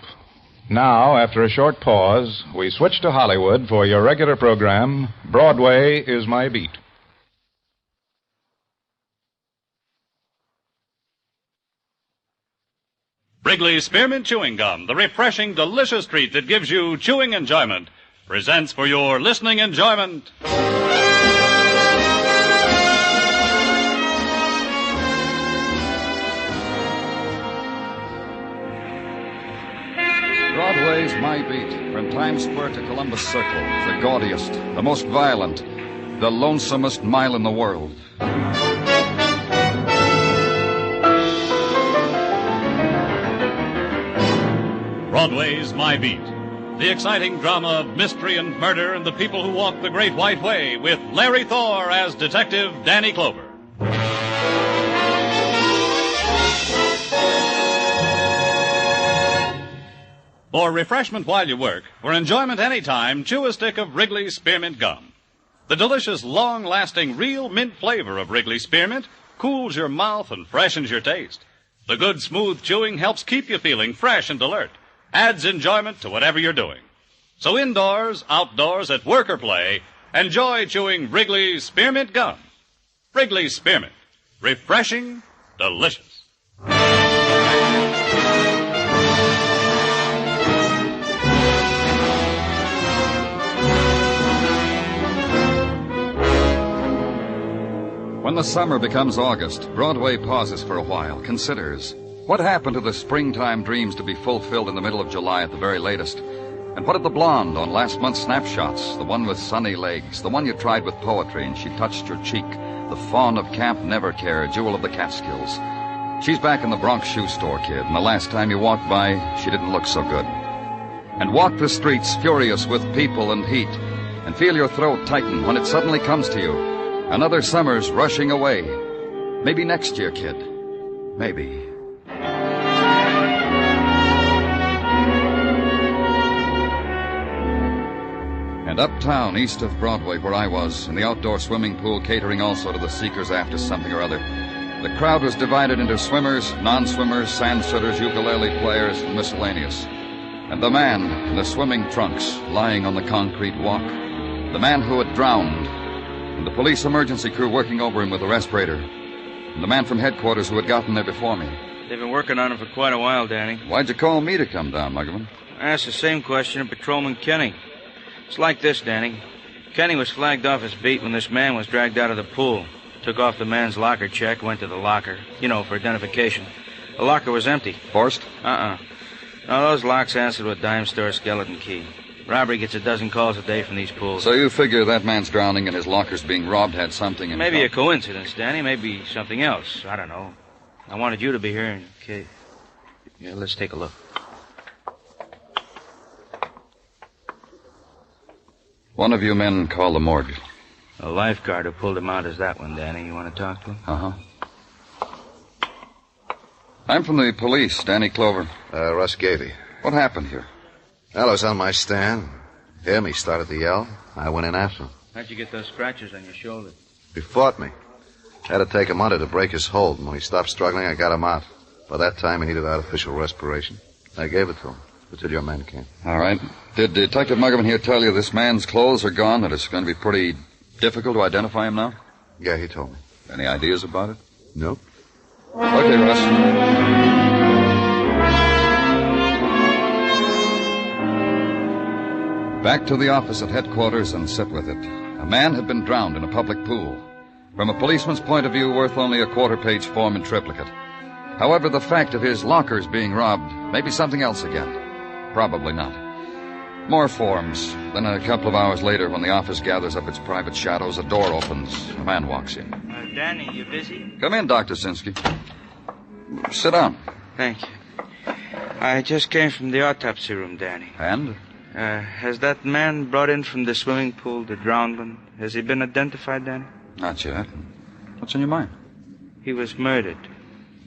Now, after a short pause, we switch to Hollywood for your regular program, Broadway is My Beat. Wrigley's Spearmint Chewing Gum, the refreshing, delicious treat that gives you chewing enjoyment, presents for your listening enjoyment. Broadway's My Beat, from Times Square to Columbus Circle, the gaudiest, the most violent, the lonesomest mile in the world. Broadway's My Beat, the exciting drama of mystery and murder and the people who walk the Great White Way, with Larry Thor as Detective Danny Clover. For refreshment while you work, for enjoyment any time, chew a stick of Wrigley's Spearmint Gum. The delicious, long-lasting, real mint flavor of Wrigley's Spearmint cools your mouth and freshens your taste. The good, smooth chewing helps keep you feeling fresh and alert, adds enjoyment to whatever you're doing. So indoors, outdoors, at work or play, enjoy chewing Wrigley's Spearmint Gum. Wrigley's Spearmint. Refreshing, delicious. When the summer becomes August, Broadway pauses for a while, considers. What happened to the springtime dreams to be fulfilled in the middle of July at the very latest? And what of the blonde on last month's snapshots? The one with sunny legs, the one you tried with poetry and she touched your cheek, the fawn of Camp Nevercare, jewel of the Catskills. She's back in the Bronx shoe store, kid, and the last time you walked by, she didn't look so good. And walked the streets furious with people and heat. and feel your throat tighten when it suddenly comes to you. Another summer's rushing away. Maybe next year, kid. Maybe. And uptown, east of Broadway, where I was, in the outdoor swimming pool catering also to the seekers after something or other, the crowd was divided into swimmers, non-swimmers, sand-sitters, ukulele players, and miscellaneous. And the man in the swimming trunks lying on the concrete walk, the man who had drowned, and the police emergency crew working over him with a respirator, and the man from headquarters who had gotten there before me. They've been working on him for quite a while, Danny. Why'd you call me to come down, Muggavan? I asked the same question of Patrolman Kenny. It's like this, Danny. Kenny was flagged off his beat when this man was dragged out of the pool. Took off the man's locker check, went to the locker, for identification. The locker was empty. Forced? No, those locks answer to a dime store skeleton key. Robbery gets a dozen calls a day from these pools. So you figure that man's drowning and his locker's being robbed had something in Maybe a coincidence, Danny. Maybe something else. I don't know. I wanted you to be here in case. Yeah, let's take a look. One of you men call the morgue. A lifeguard who pulled him out is that one, Danny. You want to talk to him? Uh-huh. I'm from the police, Danny Clover. Russ Gavey. What happened here? Well, I was on my stand. He started to yell. I went in after him. How'd you get those scratches on your shoulder? He fought me. I had to take him under to break his hold, and when he stopped struggling, I got him out. By that time, he needed artificial respiration. I gave it to him. Until your men came. All right. Did Detective Muggavan here tell you this man's clothes are gone, that it's going to be pretty difficult to identify him now? Yeah, he told me. Any ideas about it? Nope. Okay, Russ. Back to the office at headquarters and sit with it. A man had been drowned in a public pool. From a policeman's point of view, worth only a quarter-page form in triplicate. However, the fact of his lockers being robbed may be something else again. Probably not. More forms. Then a couple of hours later, when the office gathers up its private shadows, a door opens. A man walks in. Danny, you busy? Come in, Dr. Sinsky. Sit down. Thank you. I just came from the autopsy room, Danny. And? Has that man brought in from the swimming pool, the drowned one, has he been identified, Danny? Not yet. What's on your mind? He was murdered.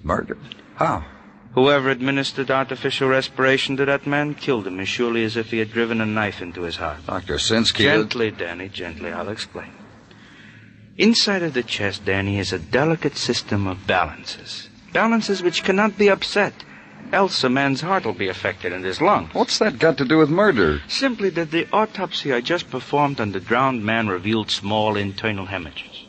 Murdered? How? Whoever administered artificial respiration to that man killed him as surely as if he had driven a knife into his heart. Dr. Sinsky... Gently, Danny, gently. I'll explain. Inside of the chest, Danny, is a delicate system of balances. Balances which cannot be upset. Else a man's heart will be affected and his lungs. What's that got to do with murder? Simply that the autopsy I just performed on the drowned man revealed small internal hemorrhages.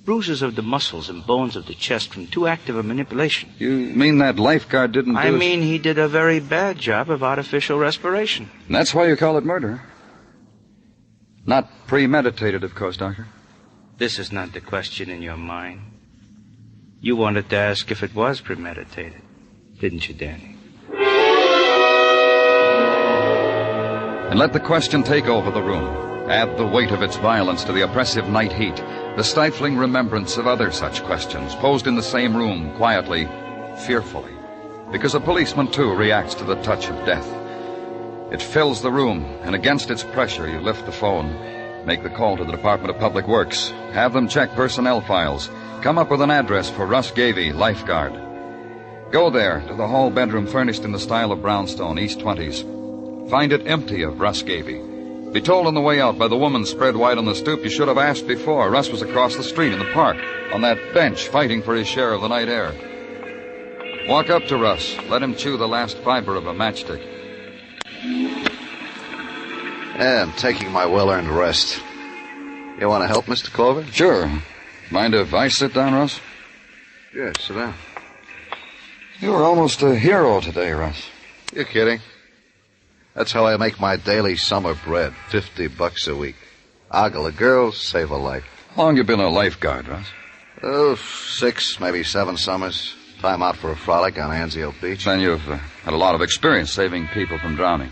Bruises of the muscles and bones of the chest from too active a manipulation. You mean that lifeguard didn't do I mean he did a very bad job of artificial respiration. And that's why you call it murder? Not premeditated, of course, Doctor. This is not the question in your mind. You wanted to ask if it was premeditated, didn't you, Danny? And let the question take over the room. Add the weight of its violence to the oppressive night heat, the stifling remembrance of other such questions, posed in the same room, quietly, fearfully. Because a policeman, too, reacts to the touch of death. It fills the room, and against its pressure, you lift the phone, make the call to the Department of Public Works, have them check personnel files, come up with an address for Russ Gavey, lifeguard. Go there to the hall bedroom furnished in the style of brownstone, East 20s. Find it empty of Russ Gavey. Be told on the way out by the woman spread wide on the stoop you should have asked before. Russ was across the street in the park, on that bench, fighting for his share of the night air. Walk up to Russ. Let him chew the last fiber of a matchstick. Yeah, I'm taking my well-earned rest. You want to help, Mr. Clover? Sure. Mind if I sit down, Russ? Yeah, sit down. You were almost a hero today, Russ. You're kidding. That's how I make my daily summer bread, $50 a week. Ogle a girl, save a life. How long you been a lifeguard, Russ? Oh, 6, maybe 7 summers. Time out for a frolic on Anzio Beach. Then you've had a lot of experience saving people from drowning.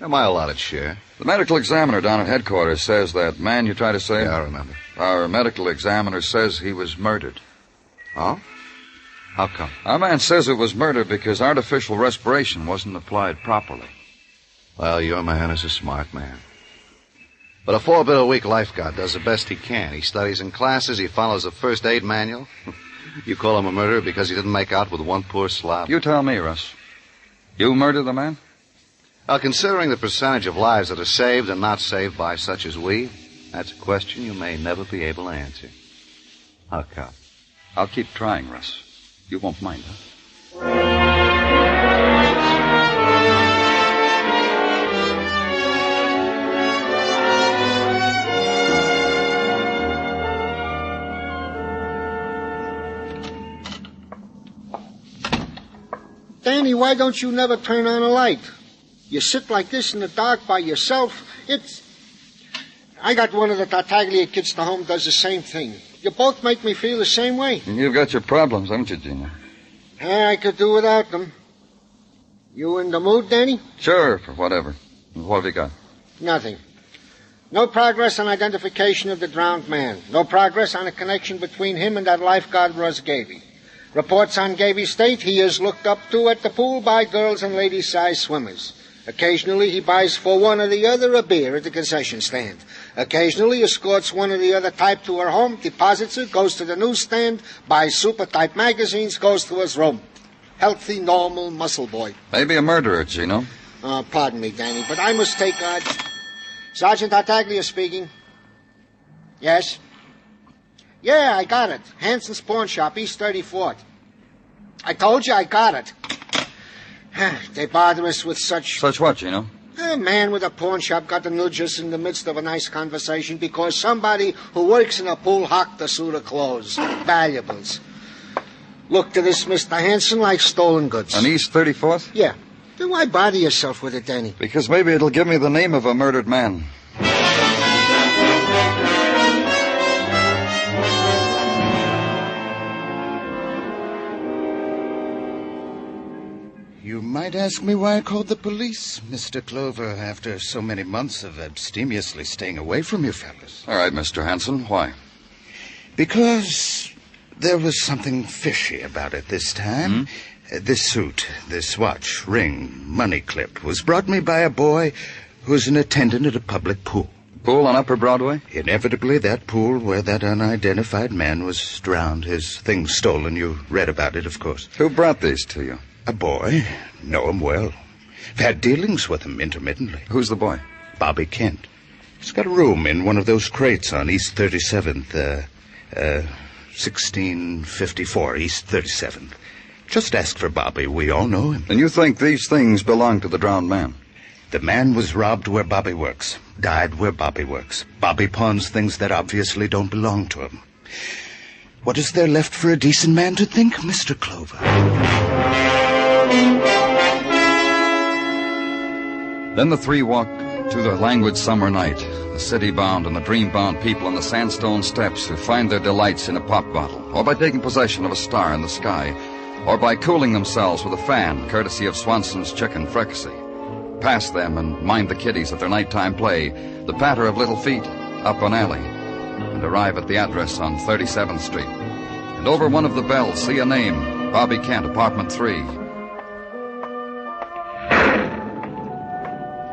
My allotted share. The medical examiner down at headquarters says that man you tried to save... Yeah, I remember. Our medical examiner says he was murdered. Oh? How come? Our man says it was murder because artificial respiration wasn't applied properly. Well, your man is a smart man. But a 4-bill-a-week lifeguard does the best he can. He studies in classes. He follows the first aid manual. You call him a murderer because he didn't make out with one poor slob? You tell me, Russ. You murdered the man? Now, considering the percentage of lives that are saved and not saved by such as we, that's a question you may never be able to answer. How come? I'll keep trying, Russ. You won't mind, huh? Danny, why don't you never turn on a light? You sit like this in the dark by yourself. I got one of the Tartaglia kids to home does the same thing. You both make me feel the same way. You've got your problems, haven't you, Gina? I could do without them. You in the mood, Danny? Sure, for whatever. What have you got? Nothing. No progress on identification of the drowned man. No progress on a connection between him and that lifeguard Russ Gavey. Reports on Gavey state he is looked up to at the pool by girls and lady-sized swimmers. Occasionally he buys for one or the other a beer at the concession stand. Occasionally escorts one or the other type to her home, deposits it, goes to the newsstand, buys super-type magazines, goes to his room. Healthy, normal muscle boy. Maybe a murderer, Gino. Pardon me, Danny, but I must take Sergeant Tartaglia speaking. Yes? Yeah, I got it. Hanson's Pawn Shop, East 34th. I told you I got it. They bother us with such... Such what, Gino? A man with a pawn shop got the news just in the midst of a nice conversation because somebody who works in a pool hocked a suit of clothes. Valuables. Look to this, Mr. Hanson, like stolen goods. On East 34th? Yeah. Then why bother yourself with it, Danny? Because maybe it'll give me the name of a murdered man. You might ask me why I called the police, Mr. Clover, after so many months of abstemiously staying away from you fellas. All right, Mr. Hanson, why? Because there was something fishy about it this time. This suit, this watch, ring, money clip was brought me by a boy who's an attendant at a public pool. Pool on Upper Broadway? Inevitably, that pool where that unidentified man was drowned, his things stolen. You read about it, of course. Who brought these to you? A boy. Know him well. I've had dealings with him intermittently. Who's the boy? Bobby Kent. He's got a room in one of those crates on East 37th, 1654 East 37th. Just ask for Bobby. We all know him. And you think these things belong to the drowned man? The man was robbed where Bobby works. Died where Bobby works. Bobby pawns things that obviously don't belong to him. What is there left for a decent man to think, Mr. Clover? Then the three walked to the languid summer night, the city-bound and the dream-bound people on the sandstone steps who find their delights in a pop bottle, or by taking possession of a star in the sky, or by cooling themselves with a fan, courtesy of Swanson's chicken fricassee. Past them and mind the kiddies at their nighttime play, the patter of little feet up an alley, and arrive at the address on 37th Street. And over one of the bells see a name, Bobby Kent, apartment 3.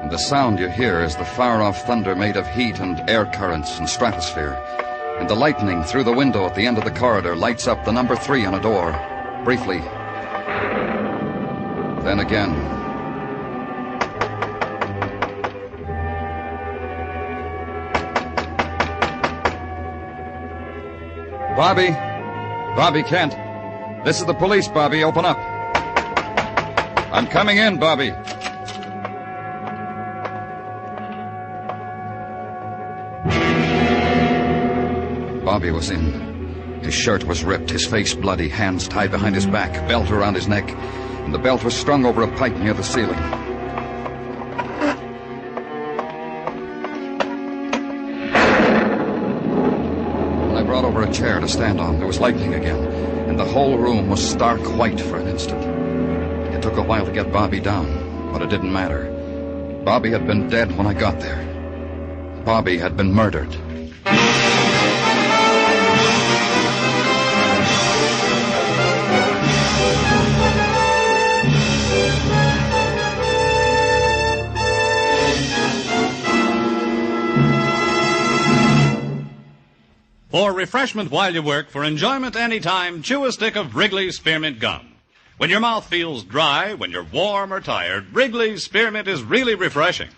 And the sound you hear is the far-off thunder made of heat and air currents and stratosphere. And the lightning through the window at the end of the corridor lights up the number 3 on a door. Briefly. Then again. Bobby? Bobby Kent. This is the police, Bobby. Open up. I'm coming in, Bobby. Bobby was in. His shirt was ripped, his face bloody, hands tied behind his back, belt around his neck, and the belt was strung over a pipe near the ceiling. When I brought over a chair to stand on, there was lightning again, and the whole room was stark white for an instant. It took a while to get Bobby down, but it didn't matter. Bobby had been dead when I got there. Bobby had been murdered. For refreshment while you work, for enjoyment anytime, chew a stick of Wrigley's Spearmint Gum. When your mouth feels dry, when you're warm or tired, Wrigley's Spearmint is really refreshing.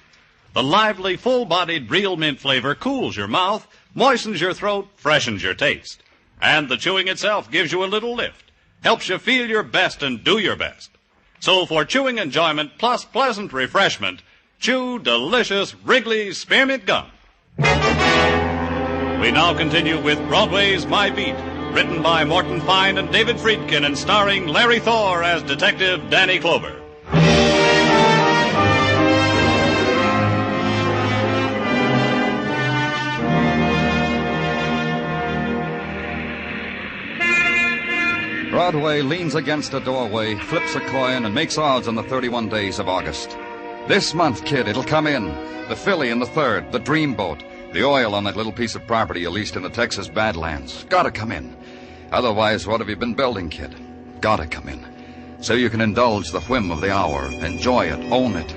The lively, full-bodied real mint flavor cools your mouth, moistens your throat, freshens your taste. And the chewing itself gives you a little lift, helps you feel your best and do your best. So for chewing enjoyment plus pleasant refreshment, chew delicious Wrigley's Spearmint Gum. We now continue with Broadway's My Beat, written by Morton Fine and David Friedkin and starring Larry Thor as Detective Danny Clover. Broadway leans against a doorway, flips a coin, and makes odds on the 31 days of August. This month, kid, it'll come in. The filly in the third, the dreamboat, the oil on that little piece of property you leased in the Texas Badlands. Gotta come in. Otherwise, what have you been building, kid? Gotta come in. So you can indulge the whim of the hour, enjoy it, own it.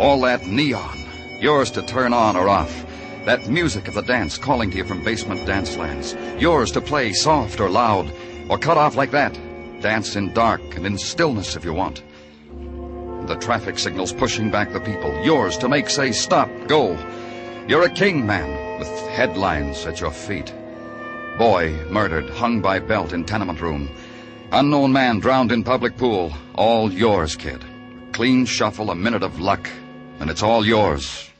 All that neon, yours to turn on or off. That music of the dance calling to you from basement dance lands. Yours to play soft or loud, or cut off like that. Dance in dark and in stillness if you want. The traffic signals pushing back the people. Yours to make say stop, go. You're a king, man, with headlines at your feet. Boy murdered, hung by belt in tenement room. Unknown man drowned in public pool. All yours, kid. Clean shuffle, a minute of luck, and it's all yours.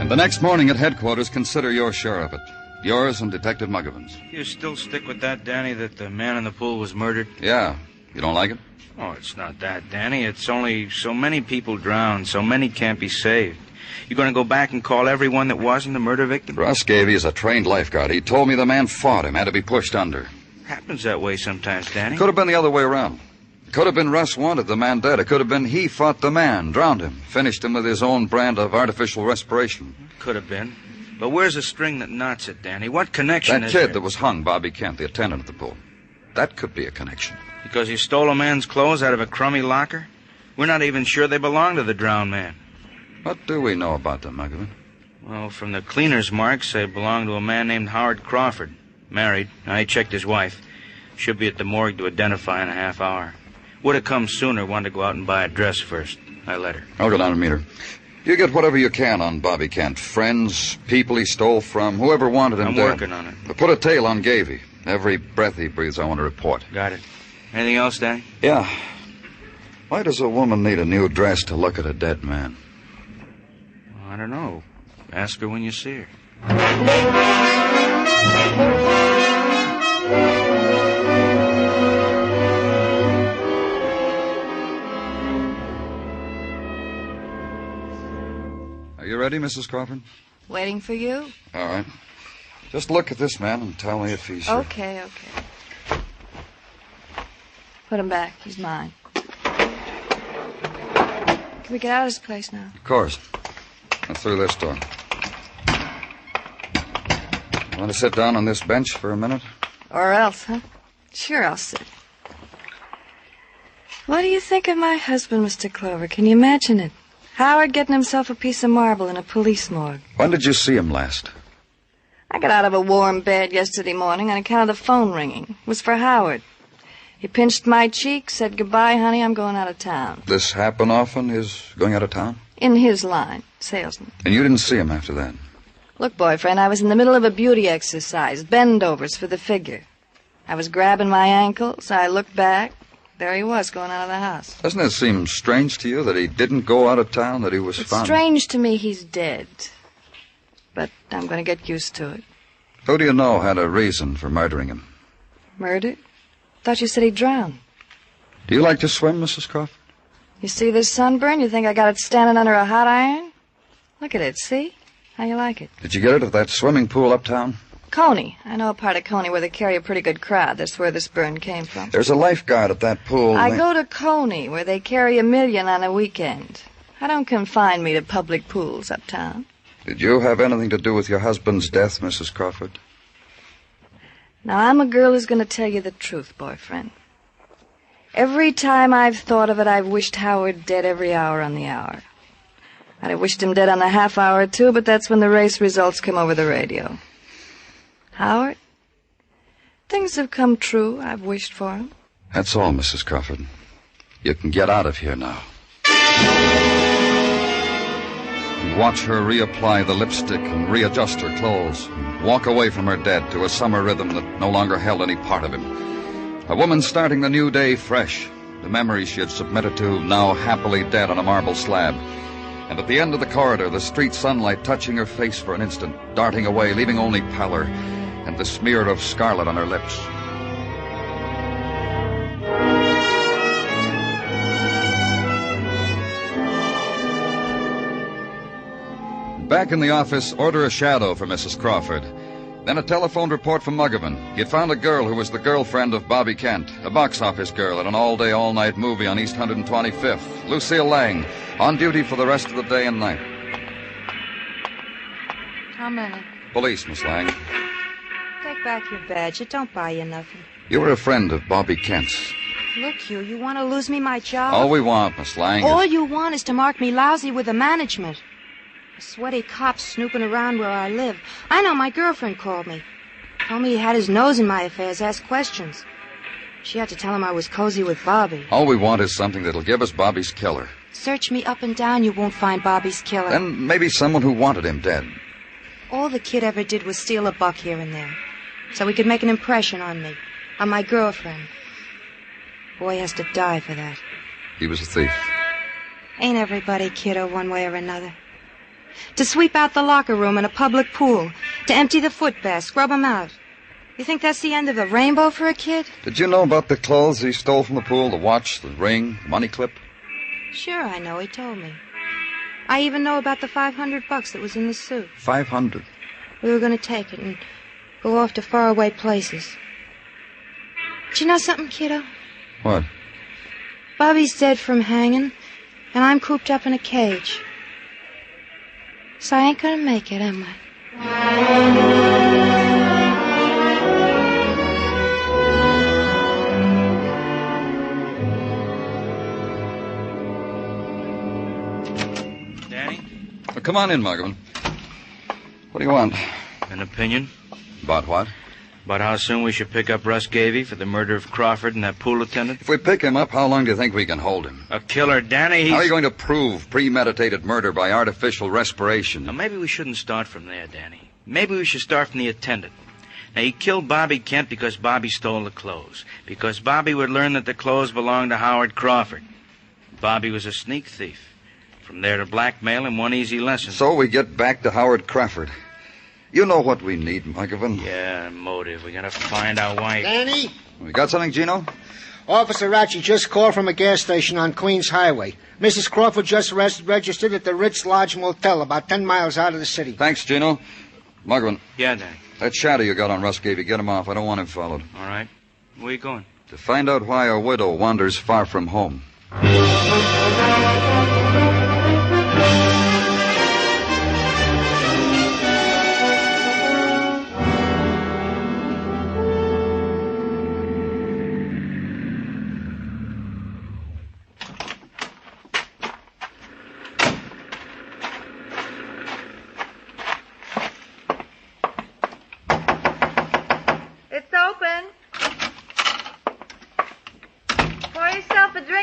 And the next morning at headquarters, consider your share of it. Yours and Detective Muggavan's. You still stick with that, Danny, that the man in the pool was murdered? Yeah. You don't like it? Oh, it's not that, Danny. It's only so many people drowned, so many can't be saved. You going to go back and call everyone that wasn't a murder victim? Russ Gavey is a trained lifeguard. He told me the man fought him, had to be pushed under. Happens that way sometimes, Danny. Could have been the other way around. Could have been Russ wanted the man dead. It could have been he fought the man, drowned him, finished him with his own brand of artificial respiration. Could have been. But where's the string that knots it, Danny? What connection that is kid there? That was hung, Bobby Kent, the attendant at the pool. That could be a connection. Because he stole a man's clothes out of a crummy locker? We're not even sure they belong to the drowned man. What do we know about them, Muggavan? Well, from the cleaner's marks, they belong to a man named Howard Crawford. Married. I checked his wife. Should be at the morgue to identify in a half hour. Would have come sooner, wanted to go out and buy a dress first. I let her. I'll go down and meet her. You get whatever you can on Bobby Kent. Friends, people he stole from, whoever wanted him I'm dead. working on it. But put a tail on Gavey. Every breath he breathes, I want to report. Got it. Anything else, Danny? Yeah. Why does a woman need a new dress to look at a dead man? Well, I don't know. Ask her when you see her. Are you ready, Mrs. Crawford? Waiting for you? All right. Just look at this man and tell me if he's... Okay. Put him back. He's mine. Can we get out of this place now? Of course. And through this door. Want to sit down on this bench for a minute? Or else, huh? Sure, I'll sit. What do you think of my husband, Mr. Clover? Can you imagine it? Howard getting himself a piece of marble in a police morgue. When did you see him last? I got out of a warm bed yesterday morning on account of the phone ringing. It was for Howard. He pinched my cheek, said, "Goodbye, honey, I'm going out of town." This happen often, his going out of town? In his line, salesman. And you didn't see him after that? Look, boyfriend, I was in the middle of a beauty exercise, bend-overs for the figure. I was grabbing my ankles, I looked back. There he was, going out of the house. Doesn't it seem strange to you that he didn't go out of town, that he was It's found? strange to me he's dead. But I'm going to get used to it. Who do you know had a reason for murdering him? Murdered? Thought you said he drowned. Do you like to swim, Mrs. Crawford? You see this sunburn? You think I got it standing under a hot iron? Look at it, see? How you like it? Did you get it at that swimming pool uptown? Coney. I know a part of Coney where they carry a pretty good crowd. That's where this burn came from. There's a lifeguard at that pool. I go to Coney where they carry $1 million on a weekend. I don't confine me to public pools uptown. Did you have anything to do with your husband's death, Mrs. Crawford? Now, I'm a girl who's going to tell you the truth, boyfriend. Every time I've thought of it, I've wished Howard dead every hour on the hour. I'd have wished him dead on a half hour or two, but that's when the race results come over the radio. Howard, things have come true. I've wished for him. That's all, Mrs. Crawford. You can get out of here now. And watch her reapply the lipstick and readjust her clothes, and walk away from her dead to a summer rhythm that no longer held any part of him. A woman starting the new day fresh, the memories she had submitted to now happily dead on a marble slab. And at the end of the corridor, the street sunlight touching her face for an instant, darting away, leaving only pallor and the smear of scarlet on her lips. Back in the office, order a shadow for Mrs. Crawford. Then a telephone report from Muggavan. He'd found a girl who was the girlfriend of Bobby Kent, a box office girl at an all-day, all-night movie on East 125th. Lucille Lang, on duty for the rest of the day and night. How many? Police, Miss Lang. Take back your badge. It don't buy you nothing. You were a friend of Bobby Kent's. Look, you want to lose me my job? All we want, Miss Lang, All is... you want is to mark me lousy with the management. A sweaty cop snooping around where I live. I know my girlfriend called me. Told me he had his nose in my affairs, asked questions. She had to tell him I was cozy with Bobby. All we want is something that'll give us Bobby's killer. Search me up and down, you won't find Bobby's killer. Then maybe someone who wanted him dead. All the kid ever did was steal a buck here and there. So he could make an impression on me. On my girlfriend. Boy has to die for that. He was a thief. Ain't everybody kiddo one way or another? To sweep out the locker room in a public pool. To empty the foot bath, scrub 'em out. You think that's the end of the rainbow for a kid? Did you know about the clothes he stole from the pool? The watch, the ring, the money clip? Sure, I know. He told me. I even know about the $500 that was in the suit. 500. We were going to take it and go off to faraway places. But you know something, kiddo? What? Bobby's dead from hanging, and I'm cooped up in a cage. So I ain't gonna make it, am I? Danny? Well, come on in, Muggavan. What do you want? An opinion? About what? About how soon we should pick up Russ Gavey for the murder of Crawford and that pool attendant? If we pick him up, how long do you think we can hold him? A killer, Danny. How are you going to prove premeditated murder by artificial respiration? Now, maybe we shouldn't start from there, Danny. Maybe we should start from the attendant. Now, he killed Bobby Kent because Bobby stole the clothes. Because Bobby would learn that the clothes belonged to Howard Crawford. Bobby was a sneak thief. From there to blackmail him, one easy lesson. So we get back to Howard Crawford. You know what we need, Muggavan. Yeah, motive. We gotta find out why... Danny? We got something, Gino? Officer Ratchie just called from a gas station on Queens Highway. Mrs. Crawford just registered at the Ritz Lodge Motel about 10 miles out of the city. Thanks, Gino. Muggavan. Yeah, Danny. That shadow you got on Russ Gavey, get him off. I don't want him followed. All right. Where you going? To find out why a widow wanders far from home.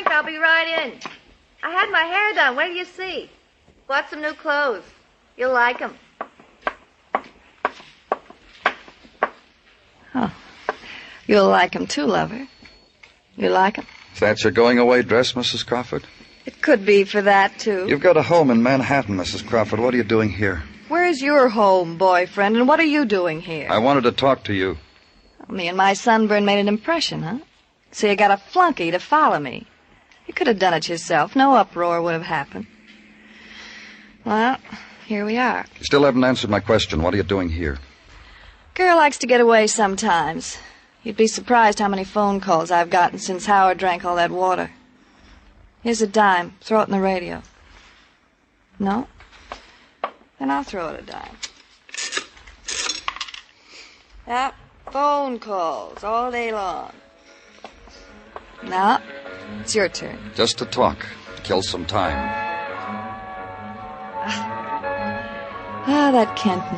I'll be right in. I had my hair done. What do you see? Bought some new clothes. You'll like them. Oh, you'll like him too, lover. You like him? Is that your going-away dress, Mrs. Crawford? It could be for that, too. You've got a home in Manhattan, Mrs. Crawford. What are you doing here? Where's your home, boyfriend, and what are you doing here? I wanted to talk to you. Me and my sunburn made an impression, huh? So you got a flunky to follow me. You could have done it yourself. No uproar would have happened. Well, here we are. You still haven't answered my question. What are you doing here? Girl likes to get away sometimes. You'd be surprised how many phone calls I've gotten since Howard drank all that water. Here's a dime. Throw it in the radio. No? Then I'll throw it a dime. Yep, phone calls all day long. Now, it's your turn. Just to talk. Kill some time. Ah, that Kenton.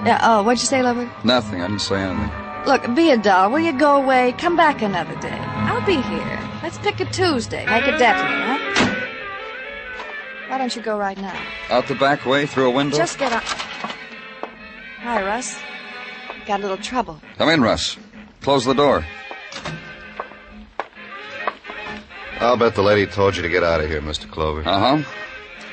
Yeah, oh, what'd you say, lover? Nothing. I didn't say anything. Look, be a doll. Will you go away? Come back another day. I'll be here. Let's pick a Tuesday. Make it definite, huh? Why don't you go right now? Out the back way, through a window? Just get up. Hi, Russ. Got a little trouble. Come in, Russ. Close the door. I'll bet the lady told you to get out of here, Mr. Clover. Uh-huh.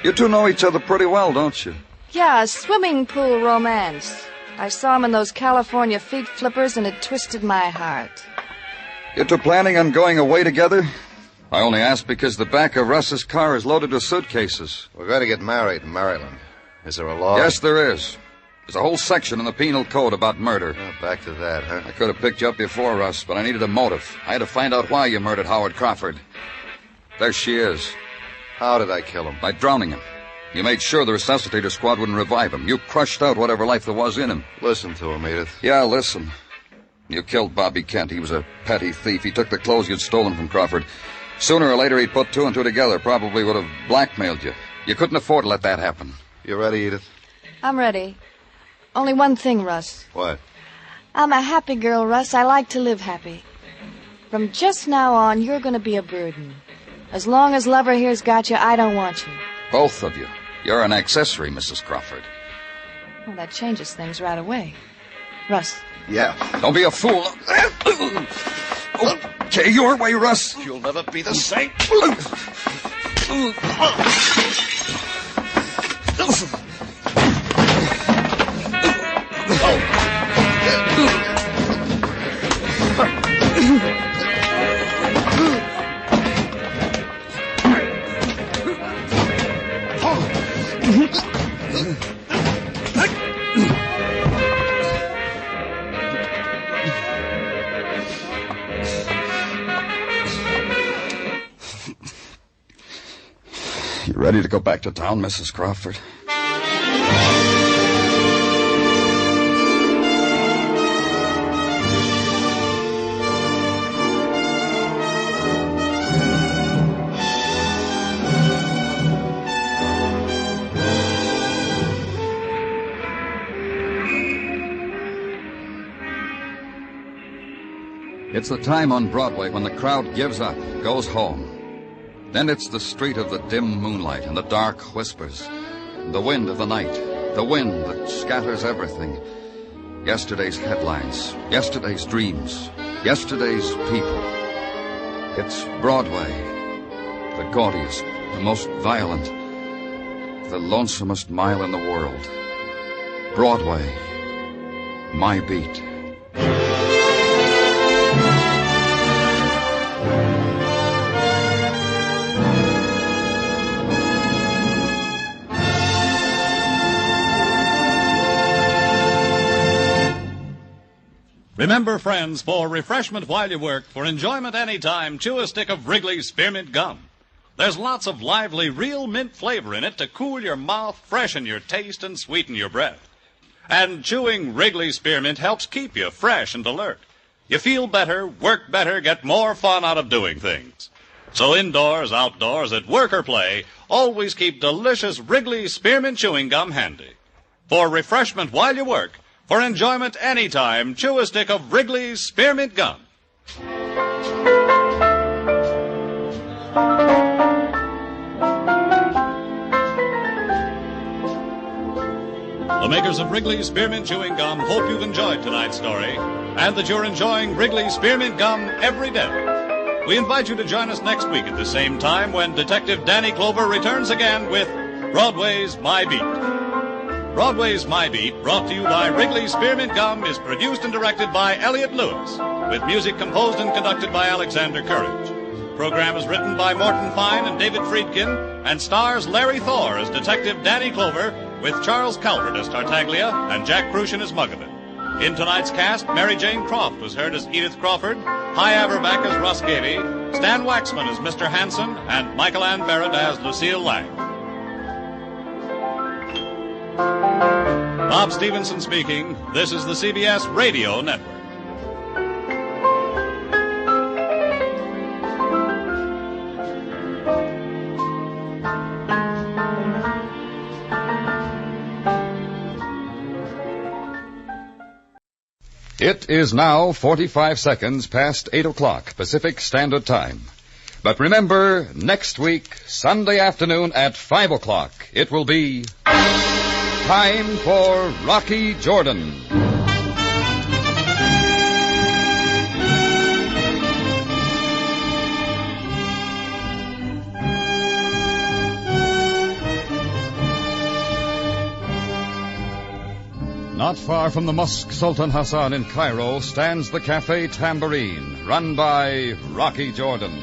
You two know each other pretty well, don't you? Yeah, a swimming pool romance. I saw him in those California feet flippers, and it twisted my heart. You two planning on going away together? I only ask because the back of Russ's car is loaded with suitcases. We're going to get married in Maryland. Is there a law? Yes, there is. There's a whole section in the penal code about murder. Oh, back to that, huh? I could have picked you up before, Russ, but I needed a motive. I had to find out why you murdered Howard Crawford. There she is. How did I kill him? By drowning him. You made sure the resuscitator squad wouldn't revive him. You crushed out whatever life there was in him. Listen to him, Edith. Yeah, listen. You killed Bobby Kent. He was a petty thief. He took the clothes you'd stolen from Crawford. Sooner or later, he'd put two and two together. Probably would have blackmailed you. You couldn't afford to let that happen. You ready, Edith? I'm ready. Only one thing, Russ. What? I'm a happy girl, Russ. I like to live happy. From just now on, you're going to be a burden. As long as Lover here's got you, I don't want you. Both of you. You're an accessory, Mrs. Crawford. Well, that changes things right away. Russ. Yeah. Don't be a fool. Okay, your way, Russ. You'll never be the same. You ready to go back to town, Mrs. Crawford? It's the time on Broadway when the crowd gives up, goes home. Then it's the street of the dim moonlight and the dark whispers, the wind of the night, the wind that scatters everything. Yesterday's headlines, yesterday's dreams, yesterday's people. It's Broadway, the gaudiest, the most violent, the lonesomest mile in the world. Broadway, my beat. Remember, friends, for refreshment while you work, for enjoyment anytime, chew a stick of Wrigley's Spearmint Gum. There's lots of lively, real mint flavor in it to cool your mouth, freshen your taste, and sweeten your breath. And chewing Wrigley's Spearmint helps keep you fresh and alert. You feel better, work better, get more fun out of doing things. So indoors, outdoors, at work or play, always keep delicious Wrigley's Spearmint Chewing Gum handy. For refreshment while you work, for enjoyment anytime, chew a stick of Wrigley's Spearmint Gum. The makers of Wrigley's Spearmint Chewing Gum hope you've enjoyed tonight's story and that you're enjoying Wrigley's Spearmint Gum every day. We invite you to join us next week at the same time when Detective Danny Clover returns again with Broadway's My Beat. Broadway's My Beat, brought to you by Wrigley's Spearmint Gum, is produced and directed by Elliott Lewis, with music composed and conducted by Alexander Courage. Program is written by Morton Fine and David Friedkin, and stars Larry Thor as Detective Danny Clover, with Charles Calvert as Tartaglia and Jack Crucian as Muggavan. In tonight's cast, Mary Jane Croft was heard as Edith Crawford, Hy Averback as Russ Gavey, Stan Waxman as Mr. Hanson, and Michael Ann Barrett as Lucille Lang. Bob Stevenson speaking. This is the CBS Radio Network. It is now 45 seconds past 8 o'clock Pacific Standard Time. But remember, next week, Sunday afternoon at 5 o'clock, it will be time for Rocky Jordan. Not far from the Mosque Sultan Hassan in Cairo stands the Cafe Tambourine, run by Rocky Jordan.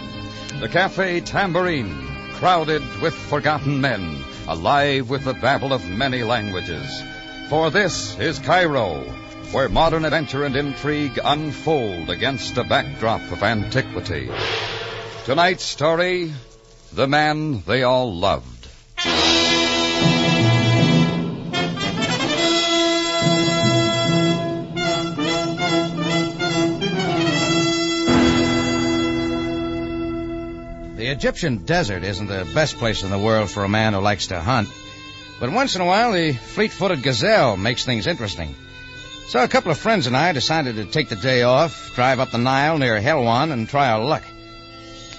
The Cafe Tambourine, crowded with forgotten men, alive with the babble of many languages. For this is Cairo, where modern adventure and intrigue unfold against a backdrop of antiquity. Tonight's story, The Man They All Loved. The Egyptian desert isn't the best place in the world for a man who likes to hunt. But once in a while, the fleet-footed gazelle makes things interesting. So a couple of friends and I decided to take the day off, drive up the Nile near Helwan, and try our luck.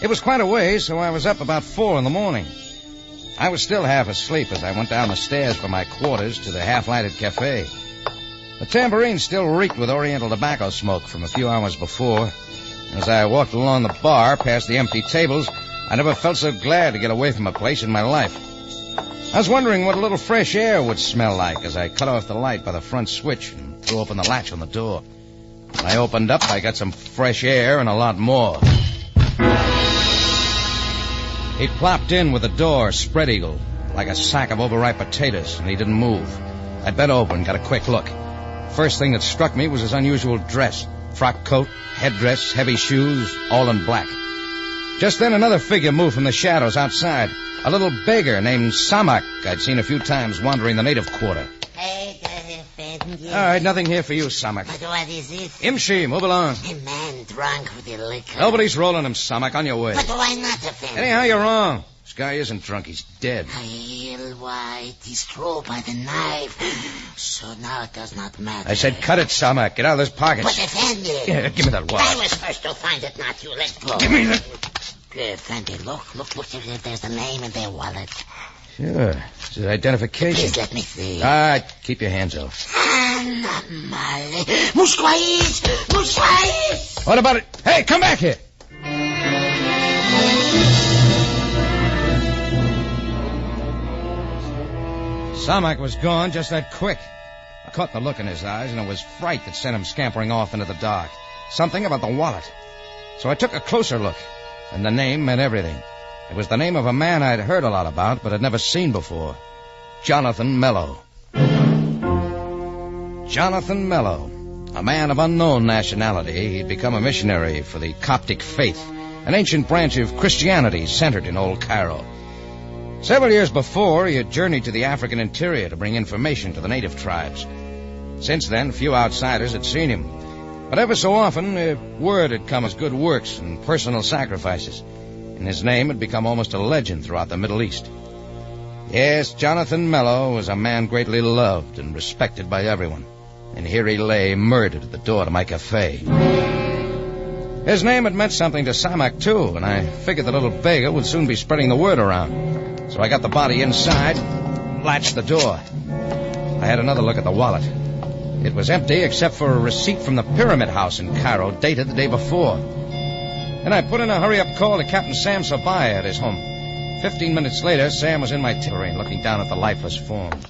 It was quite a ways, so I was up about 4 a.m. I was still half asleep as I went down the stairs from my quarters to the half-lighted cafe. The tambourine still reeked with oriental tobacco smoke from a few hours before. As I walked along the bar past the empty tables, I never felt so glad to get away from a place in my life. I was wondering what a little fresh air would smell like as I cut off the light by the front switch and threw open the latch on the door. When I opened up, I got some fresh air and a lot more. He plopped in with the door spread-eagle, like a sack of overripe potatoes, and he didn't move. I bent over and got a quick look. First thing that struck me was his unusual dress. Frock coat, headdress, heavy shoes, all in black. Just then another figure moved from the shadows outside. A little beggar named Samak I'd seen a few times wandering the native quarter. All right, nothing here for you, Samak. But what is it? Imshi, move along. A man drunk with the liquor. Nobody's rolling him, Samak. On your way. But why not, Effendi? Anyhow, you're wrong. This guy isn't drunk. He's dead. Why, it is through by the knife. So now it does not matter. I said cut it, Samak. Get out of this pocket. But, Effendi. Yeah, give me that wallet. I was first to find it, not you. Let go. Give me that. Effendi, look. There's the name in their wallet. Sure. It's his identification. Please let me see. All right, keep your hands off. Mushkwais! What about it? Hey, come back here! Samak was gone just that quick. I caught the look in his eyes, and it was fright that sent him scampering off into the dark. Something about the wallet. So I took a closer look, and the name meant everything. It was the name of a man I'd heard a lot about, but had never seen before. Jonathan Mello. Jonathan Mello. A man of unknown nationality, he'd become a missionary for the Coptic faith, an ancient branch of Christianity centered in Old Cairo. Several years before, he had journeyed to the African interior to bring information to the native tribes. Since then, few outsiders had seen him. But ever so often, word had come as good works and personal sacrifices, and his name had become almost a legend throughout the Middle East. Yes, Jonathan Mello was a man greatly loved and respected by everyone, and here he lay murdered at the door to my cafe. His name had meant something to Samak, too, and I figured the little beggar would soon be spreading the word around. So I got the body inside, latched the door. I had another look at the wallet. It was empty except for a receipt from the Pyramid House in Cairo, dated the day before. Then I put in a hurry-up call to Captain Sam Sabaya at his home. 15 minutes later, Sam was in my tambourine looking down at the lifeless form.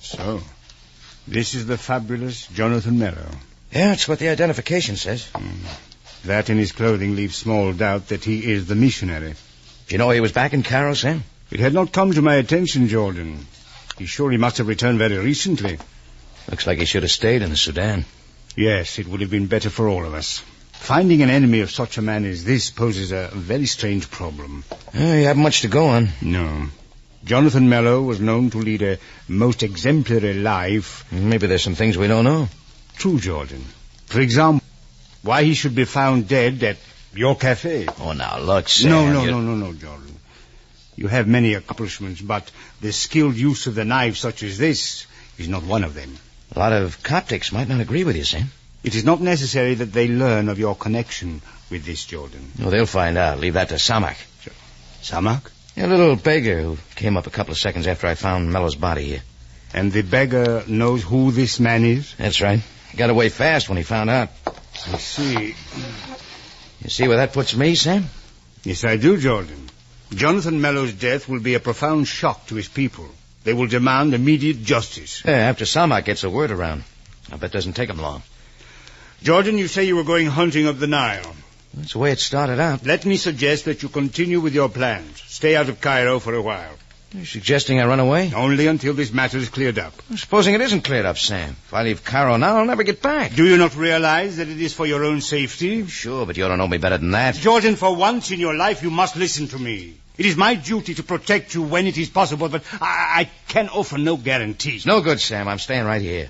So, this is the fabulous Jonathan Mello. Yeah, that's what the identification says. That in his clothing leaves small doubt that he is the missionary. Do you know he was back in Cairo, Sam? It had not come to my attention, Jordan. He surely must have returned very recently. Looks like he should have stayed in the Sudan. Yes, it would have been better for all of us. Finding an enemy of such a man as this poses a very strange problem. You haven't much to go on. No. Jonathan Mello was known to lead a most exemplary life. Maybe there's some things we don't know. True, Jordan. For example, why he should be found dead at your cafe. Oh, now, look, Sam. No, Jordan. You have many accomplishments, but the skilled use of the knife such as this is not one of them. A lot of Coptics might not agree with you, Sam. It is not necessary that they learn of your connection with this Jordan. No, they'll find out. Leave that to Samak. Samak? A little beggar who came up a couple of seconds after I found Mello's body here. And the beggar knows who this man is? That's right. He got away fast when he found out. I see. You see where that puts me, Sam? Yes, I do, Jordan. Jonathan Mello's death will be a profound shock to his people. They will demand immediate justice. Yeah, after Samak gets the word around. I bet it doesn't take him long. Jordan, you say you were going hunting up the Nile. That's the way it started out. Let me suggest that you continue with your plans. Stay out of Cairo for a while. You're suggesting I run away? Only until this matter is cleared up. Supposing it isn't cleared up, Sam. If I leave Cairo now, I'll never get back. Do you not realize that it is for your own safety? Sure, but you don't know me better than that. Jordan, for once in your life, you must listen to me. It is my duty to protect you when it is possible, but I can offer no guarantees. No good, Sam. I'm staying right here.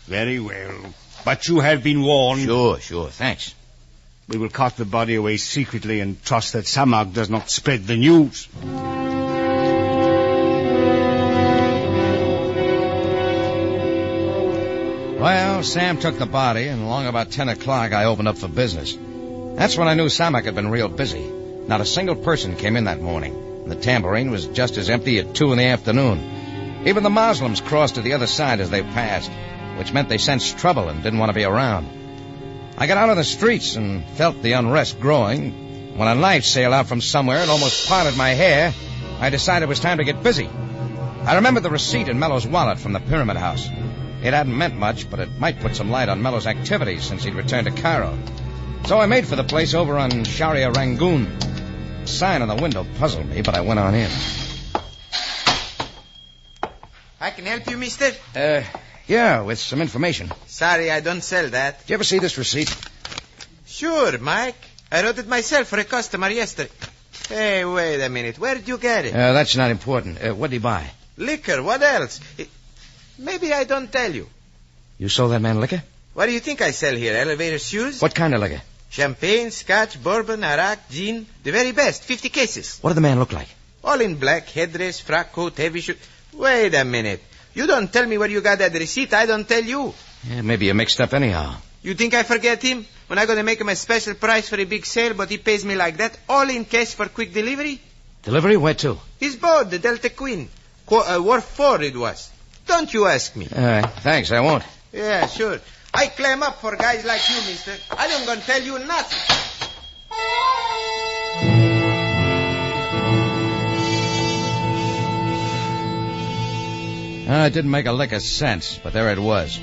Very well. But you have been warned. Sure. Thanks. We will cart the body away secretly and trust that Samak does not spread the news. Well, Sam took the body, and along about 10 o'clock, I opened up for business. That's when I knew Samak had been real busy. Not a single person came in that morning. The tambourine was just as empty at 2 in the afternoon. Even the Muslims crossed to the other side as they passed, which meant they sensed trouble and didn't want to be around. I got out on the streets and felt the unrest growing. When a knife sailed out from somewhere and almost parted my hair, I decided it was time to get busy. I remembered the receipt in Mello's wallet from the Pyramid House. It hadn't meant much, but it might put some light on Mello's activities since he'd returned to Cairo. So I made for the place over on Sharia Rangoon. The sign on the window puzzled me, but I went on in. I can help you, mister? Yeah, with some information. Sorry, I don't sell that. Did you ever see this receipt? Sure, Mike. I wrote it myself for a customer yesterday. Hey, wait a minute. Where did you get it? That's not important. What did he buy? Liquor. What else? Maybe I don't tell you. You sold that man liquor? What do you think I sell here? Elevator shoes? What kind of liquor? Champagne, scotch, bourbon, arak, gin. The very best. 50 cases. What did the man look like? All in black. Headdress, frock coat, heavy shoe. Wait a minute. You don't tell me where you got that receipt. I don't tell you. Yeah, maybe you mixed up anyhow. You think I forget him? When I gonna make him a special price for a big sale, but he pays me like that? All in cash for quick delivery? Delivery? Where to? His boat, the Delta Queen. Wharf 4 it was. Don't you ask me. All right. Thanks, I won't. Yeah, sure. I clam up for guys like you, mister. I don't gonna tell you nothing. It didn't make a lick of sense, but there it was.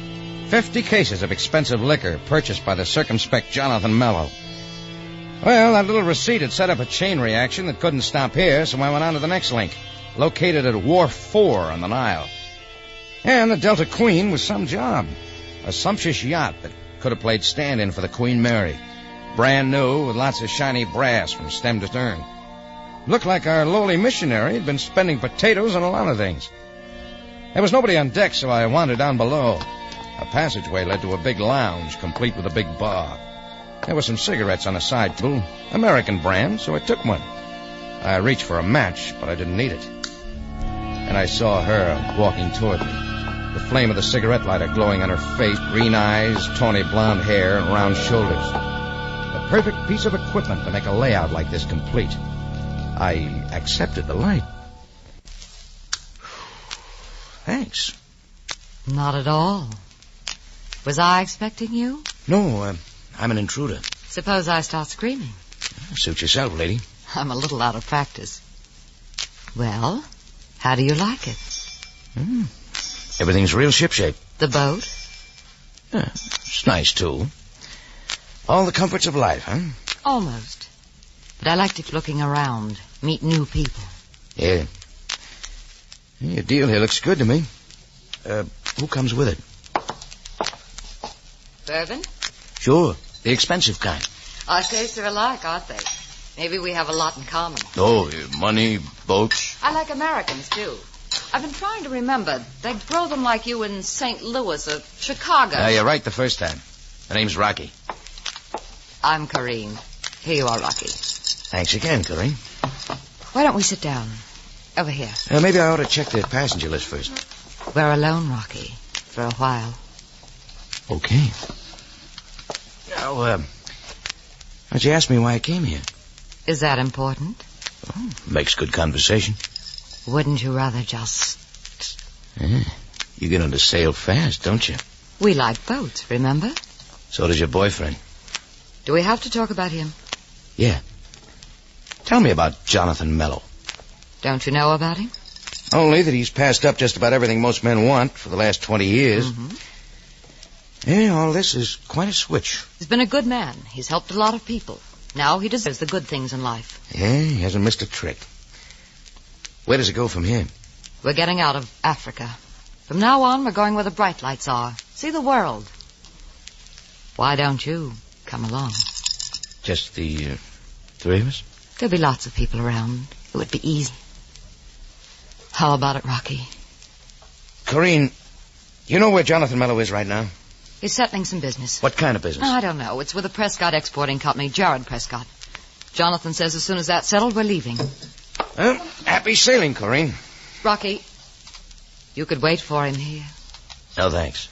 50 cases of expensive liquor purchased by the circumspect Jonathan Mello. Well, that little receipt had set up a chain reaction that couldn't stop here, so I went on to the next link, located at Wharf 4 on the Nile. And the Delta Queen was some job. A sumptuous yacht that could have played stand-in for the Queen Mary. Brand new with lots of shiny brass from stem to stern. Looked like our lowly missionary had been spending potatoes on a lot of things. There was nobody on deck, so I wandered down below. A passageway led to a big lounge, complete with a big bar. There were some cigarettes on a side table, American brand, so I took one. I reached for a match, but I didn't need it. And I saw her walking toward me, the flame of the cigarette lighter glowing on her face, green eyes, tawny blonde hair, and round shoulders. The perfect piece of equipment to make a layout like this complete. I accepted the light. Thanks. Not at all. Was I expecting you? No, I'm an intruder. Suppose I start screaming. Suit yourself, lady. I'm a little out of practice. Well, how do you like it? Everything's real shipshape. The boat? It's nice, too. All the comforts of life, huh? Almost. But I like to keep looking around, meet new people. Yeah. Your deal here looks good to me. Who comes with it? Bourbon? Sure, the expensive kind. Our tastes are alike, aren't they? Maybe we have a lot in common. Oh, money, boats. I like Americans, too. I've been trying to remember. They grow them like you in St. Louis or Chicago. You're right the first time. The name's Rocky. I'm Corrine. Here you are, Rocky. Thanks again, Corrine. Why don't we sit down? Over here. Maybe I ought to check the passenger list first. We're alone, Rocky, for a while. Okay. Now, why'd you ask me why I came here? Is that important? Oh, makes good conversation. Wouldn't you rather just... You get on to sail fast, don't you? We like boats, remember? So does your boyfriend. Do we have to talk about him? Yeah. Tell me about Jonathan Mello. Don't you know about him? Only that he's passed up just about everything most men want for the last 20 years. Yeah, all this is quite a switch. He's been a good man. He's helped a lot of people. Now he deserves the good things in life. Yeah, he hasn't missed a trick. Where does it go from here? We're getting out of Africa. From now on, we're going where the bright lights are. See the world. Why don't you come along? Just the three of us? There'll be lots of people around. It would be easy. How about it, Rocky? Corrine, you know where Jonathan Mello is right now? He's settling some business. What kind of business? I don't know. It's with the Prescott Exporting Company, Jared Prescott. Jonathan says as soon as that's settled, we're leaving. Well, happy sailing, Corine. Rocky, you could wait for him here. No, thanks.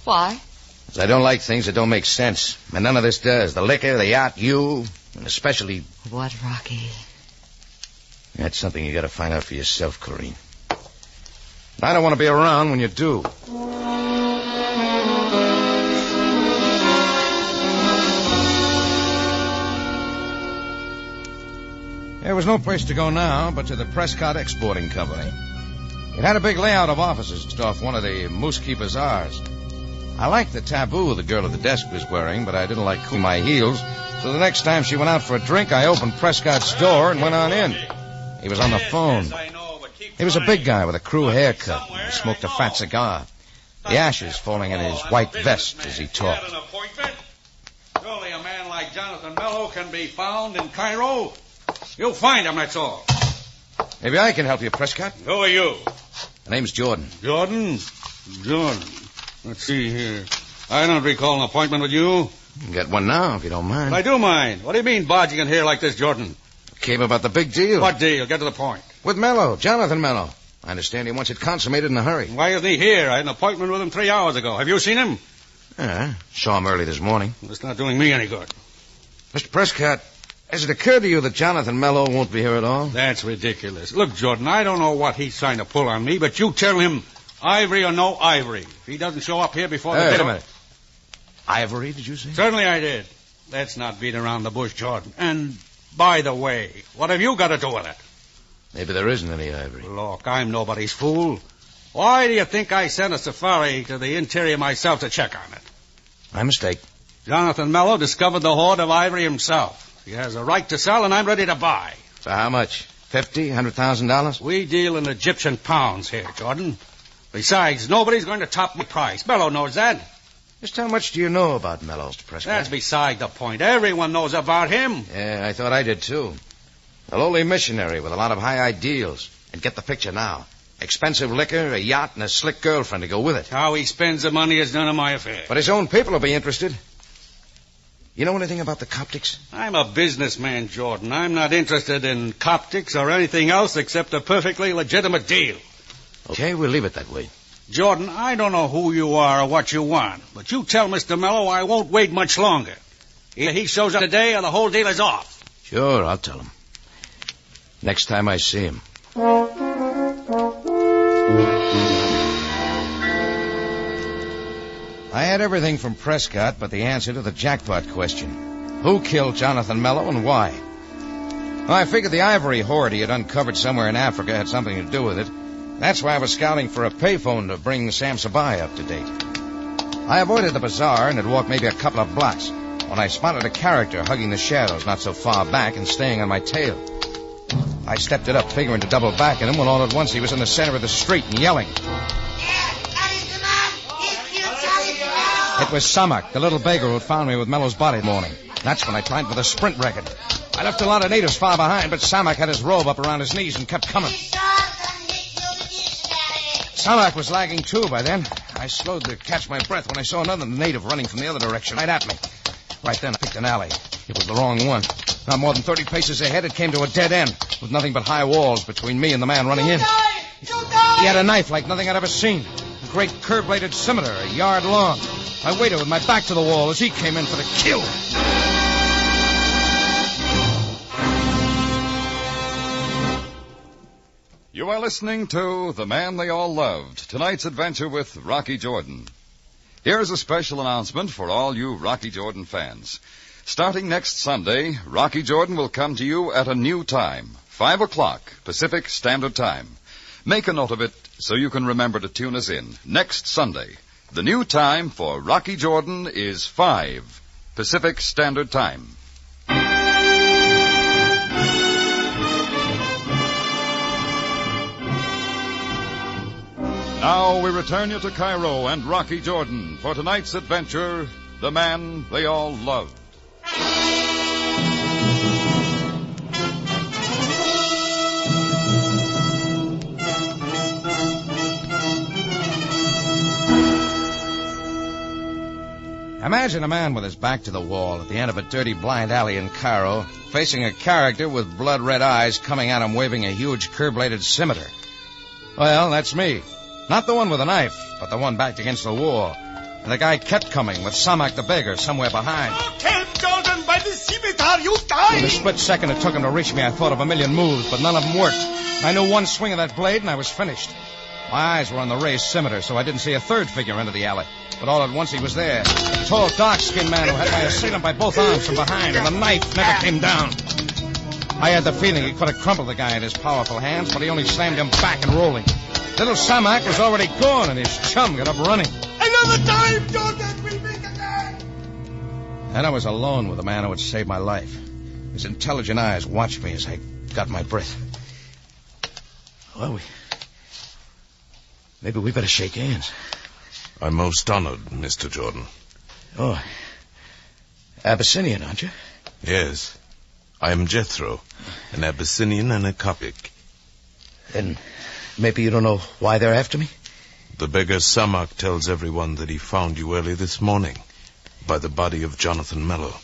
Why? Because I don't like things that don't make sense. And none of this does. The liquor, the yacht, you, and especially... What, Rocky? That's something you got to find out for yourself, Corine. I don't want to be around when you do. There was no place to go now but to the Prescott Exporting Company. It had a big layout of offices just off one of the Mooski Bazaars. I liked the taboo the girl at the desk was wearing, but I didn't like cooling my heels, so the next time she went out for a drink, I opened Prescott's door and went on in. He was on the phone. He was a big guy with a crew haircut. He smoked a fat cigar, the ashes falling in his white vest as he talked. Surely a man like Jonathan Mello can be found in Cairo. You'll find him, that's all. Maybe I can help you, Prescott. Who are you? My name's Jordan. Jordan? Jordan. Let's see here. I don't recall an appointment with you. You can get one now, if you don't mind. I do mind. What do you mean barging in here like this, Jordan? Came about the big deal. What deal? Get to the point. With Mello, Jonathan Mello. I understand he wants it consummated in a hurry. Why isn't he here? I had an appointment with him 3 hours ago. Have you seen him? Yeah, saw him early this morning. It's not doing me any good. Mr. Prescott, has it occurred to you that Jonathan Mello won't be here at all? That's ridiculous. Look, Jordan, I don't know what he's trying to pull on me, but you tell him ivory or no ivory. If he doesn't show up here before the... Wait a minute. Ivory, did you say? Certainly I did. Let's not beat around the bush, Jordan. And, by the way, what have you got to do with it? Maybe there isn't any ivory. Look, I'm nobody's fool. Why do you think I sent a safari to the interior myself to check on it? My mistake. Jonathan Mello discovered the hoard of ivory himself. He has a right to sell, and I'm ready to buy. For how much? $50,000, $100,000? We deal in Egyptian pounds here, Jordan. Besides, nobody's going to top my price. Mello knows that. Just how much do you know about Mello, Mr. Prescott? That's beside the point. Everyone knows about him. Yeah, I thought I did, too. A lowly missionary with a lot of high ideals. And get the picture now. Expensive liquor, a yacht, and a slick girlfriend to go with it. How he spends the money is none of my affair. But his own people will be interested. You know anything about the Coptics? I'm a businessman, Jordan. I'm not interested in Coptics or anything else except a perfectly legitimate deal. Okay, we'll leave it that way. Jordan, I don't know who you are or what you want, but you tell Mr. Mello I won't wait much longer. Either he shows up today or the whole deal is off. Sure, I'll tell him. Next time I see him. I had everything from Prescott but the answer to the jackpot question. Who killed Jonathan Mello and why? Well, I figured the ivory hoard he had uncovered somewhere in Africa had something to do with it. That's why I was scouting for a payphone to bring Sam Sabai up to date. I avoided the bazaar and had walked maybe a couple of blocks when I spotted a character hugging the shadows not so far back and staying on my tail. I stepped it up, figuring to double back at him, when all at once he was in the center of the street and yelling. It was Samak, the little beggar who found me with Mello's body that morning. That's when I climbed for the sprint record. I left a lot of natives far behind, but Samak had his robe up around his knees and kept coming. Samak was lagging too by then. I slowed to catch my breath when I saw another native running from the other direction, right at me. Right then I picked an alley. It was the wrong one. Not more than 30 paces ahead, it came to a dead end, with nothing but high walls between me and the man running in. He had a knife like nothing I'd ever seen. A great curve-bladed scimitar, a yard long. I waited with my back to the wall as he came in for the kill. You are listening to The Man They All Loved, tonight's adventure with Rocky Jordan. Here's a special announcement for all you Rocky Jordan fans. Starting next Sunday, Rocky Jordan will come to you at a new time, 5 o'clock Pacific Standard Time. Make a note of it so you can remember to tune us in next Sunday. The new time for Rocky Jordan is 5 Pacific Standard Time. Now we return you to Cairo and Rocky Jordan for tonight's adventure, The Man They All Loved. Imagine a man with his back to the wall at the end of a dirty blind alley in Cairo, facing a character with blood-red eyes coming at him waving a huge curve-bladed scimitar. Well, that's me. Not the one with a knife, but the one backed against the wall. And the guy kept coming with Samak the beggar somewhere behind. Kill Jordan by the scimitar, you die! In the split second it took him to reach me, I thought of a million moves, but none of them worked. I knew one swing of that blade, and I was finished. My eyes were on the raised scimitar, so I didn't see a third figure into the alley. But all at once he was there. A tall, dark-skinned man who had my assailant by both arms from behind, and the knife never came down. I had the feeling he could have crumpled the guy in his powerful hands, but he only slammed him back and rolling. Little Samak was already gone, and his chum got up running. Another time, Jordan, we'll meet again! And I was alone with the man who had saved my life. His intelligent eyes watched me as I got my breath. Well, maybe we better shake hands. I'm most honored, Mr. Jordan. Oh, Abyssinian, aren't you? Yes. I am Jethro, an Abyssinian and a Coptic. Then maybe you don't know why they're after me? The beggar Samak tells everyone that he found you early this morning by the body of Jonathan Mello.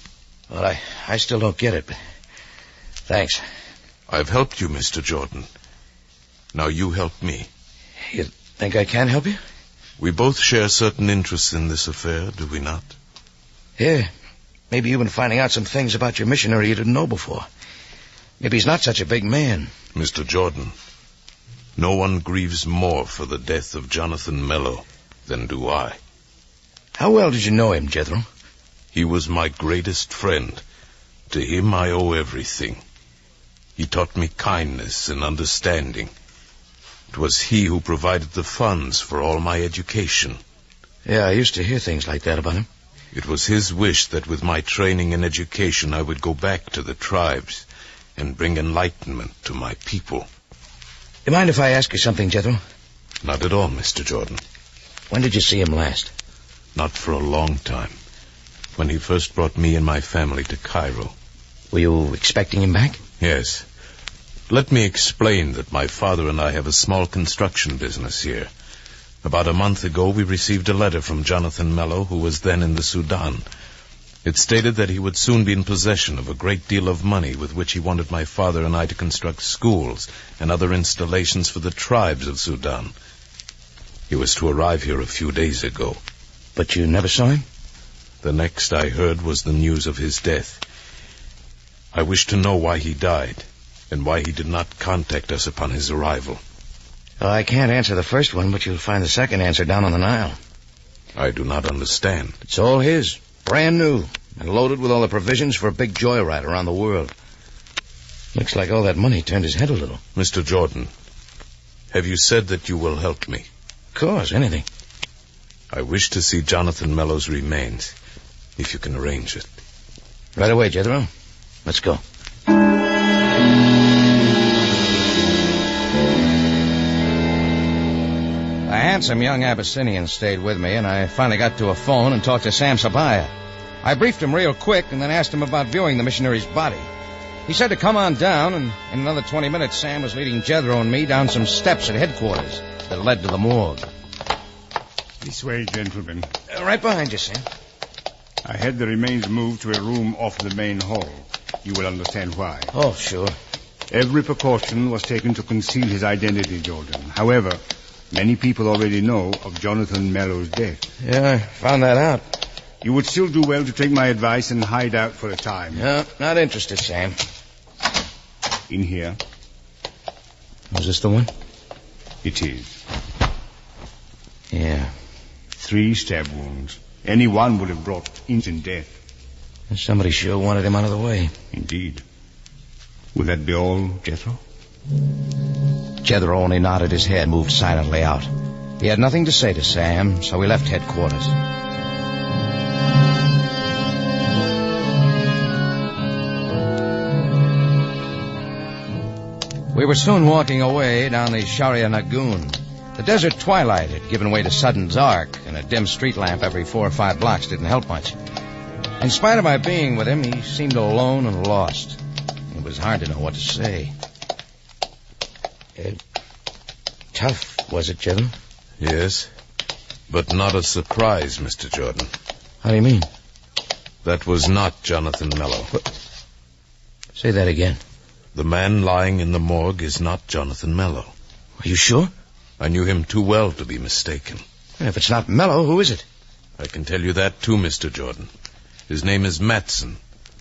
Well, I still don't get it, but thanks. I've helped you, Mr. Jordan. Now you help me. You think I can help you? We both share certain interests in this affair, do we not? Yeah. Maybe you've been finding out some things about your missionary you didn't know before. Maybe he's not such a big man. Mr. Jordan, no one grieves more for the death of Jonathan Mello than do I. How well did you know him, Jethro? He was my greatest friend. To him I owe everything. He taught me kindness and understanding. It was he who provided the funds for all my education. Yeah, I used to hear things like that about him. It was his wish that with my training and education I would go back to the tribes and bring enlightenment to my people. You mind if I ask you something, Jethro? Not at all, Mr. Jordan. When did you see him last? Not for a long time. When he first brought me and my family to Cairo. Were you expecting him back? Yes. Let me explain that my father and I have a small construction business here. About a month ago, we received a letter from Jonathan Mello, who was then in the Sudan. It stated that he would soon be in possession of a great deal of money with which he wanted my father and I to construct schools and other installations for the tribes of Sudan. He was to arrive here a few days ago. But you never saw him? The next I heard was the news of his death. I wish to know why he died and why he did not contact us upon his arrival. I can't answer the first one, but you'll find the second answer down on the Nile. I do not understand. It's all his, brand new, and loaded with all the provisions for a big joyride around the world. Looks like all that money turned his head a little. Mr. Jordan, have you said that you will help me? Of course, anything. I wish to see Jonathan Mello's remains, if you can arrange it. Right away, Jethro. Let's go. A handsome young Abyssinian stayed with me, and I finally got to a phone and talked to Sam Sabaya. I briefed him real quick and then asked him about viewing the missionary's body. He said to come on down, and in another 20 minutes, Sam was leading Jethro and me down some steps at headquarters that led to the morgue. This way, gentlemen. Right behind you, Sam. I had the remains moved to a room off the main hall. You will understand why. Oh, sure. Every precaution was taken to conceal his identity, Jordan. However, Many people already know of Jonathan Mellow's death. Yeah, I found that out. You would still do well to take my advice and hide out for a time. No, not interested, Sam. In here. Was this the one? It is. Yeah. 3 stab wounds. Any one would have brought instant death. Somebody sure wanted him out of the way. Indeed. Will that be all, Jethro? Jethro only nodded his head and moved silently out. He had nothing to say to Sam, so we left headquarters. We were soon walking away down the Sharia Lagoon. The desert twilight had given way to sudden dark, and a dim street lamp every 4 or 5 blocks didn't help much. In spite of my being with him, he seemed alone and lost. It was hard to know what to say. Tough, was it, Jethro? Yes, but not a surprise, Mr. Jordan. How do you mean? That was not Jonathan Mello. Say that again. The man lying in the morgue is not Jonathan Mello. Are you sure? I knew him too well to be mistaken. If it's not Mello, who is it? I can tell you that too, Mr. Jordan. His name is Matson,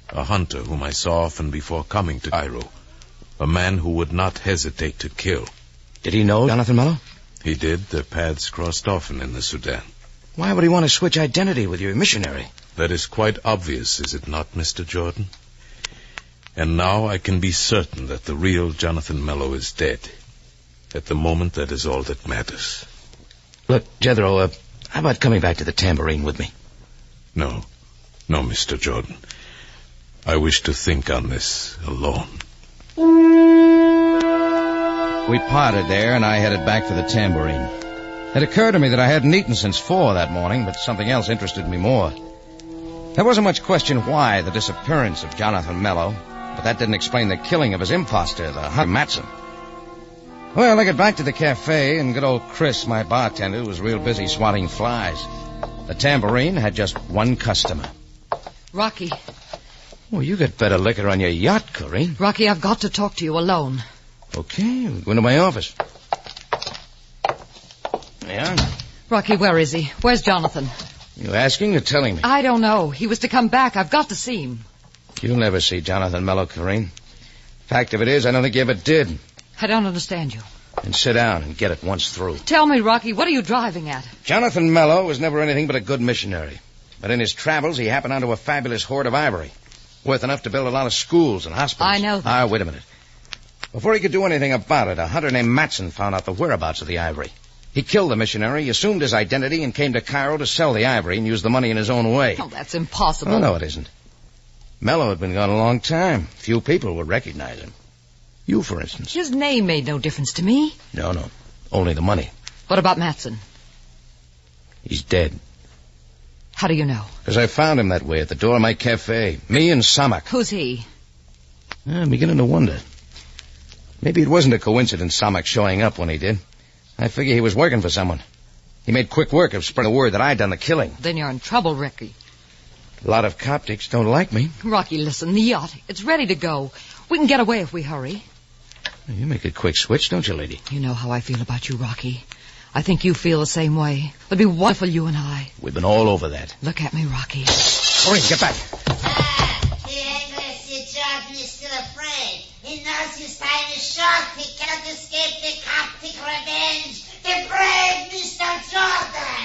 a hunter whom I saw often before coming to Cairo. A man who would not hesitate to kill. Did he know Jonathan Mello? He did. Their paths crossed often in the Sudan. Why would he want to switch identity with your missionary? That is quite obvious, is it not, Mr. Jordan? And now I can be certain that the real Jonathan Mello is dead. At the moment, that is all that matters. Look, Jethro, how about coming back to the tambourine with me? No, Mr. Jordan. I wish to think on this alone. We parted there, and I headed back for the tambourine. It occurred to me that I hadn't eaten since 4 that morning, but something else interested me more. There wasn't much question why the disappearance of Jonathan Mello, but that didn't explain the killing of his imposter, the hunter Matson. Well, I got back to the cafe, and good old Chris, my bartender, was real busy swatting flies. The tambourine had just one customer. Rocky. Well, you got better liquor on your yacht, Corinne. Rocky, I've got to talk to you alone. Okay, we'll go into my office. Yeah? Rocky, where is he? Where's Jonathan? You asking or telling me? I don't know. He was to come back. I've got to see him. You'll never see Jonathan Mello, Corinne. Fact of it is, I don't think you ever did. I don't understand you. Then sit down and get it once through. Tell me, Rocky, what are you driving at? Jonathan Mello was never anything but a good missionary. But in his travels, he happened onto a fabulous hoard of ivory. Worth enough to build a lot of schools and hospitals. I know that. Wait a minute. Before he could do anything about it, a hunter named Matson found out the whereabouts of the ivory. He killed the missionary, assumed his identity, and came to Cairo to sell the ivory and use the money in his own way. Oh, that's impossible. Oh, no, it isn't. Mello had been gone a long time. Few people would recognize him. You, for instance. His name made no difference to me. No. Only the money. What about Matson? He's dead. How do you know? Because I found him that way at the door of my cafe. Me and Samak. Who's he? I'm beginning to wonder. Maybe it wasn't a coincidence Samak showing up when he did. I figure he was working for someone. He made quick work of spreading the word that I'd done the killing. Then you're in trouble, Rocky. A lot of Coptics don't like me. Rocky, listen, the yacht, it's ready to go. We can get away if we hurry. You make a quick switch, don't you, lady? You know how I feel about you, Rocky. I think you feel the same way. It'll be wonderful, you and I. We've been all over that. Look at me, Rocky. Hurry, get back. The English Jordan is still afraid. He knows his time is short. He cannot escape the Coptic revenge. The brave Mr. Jordan.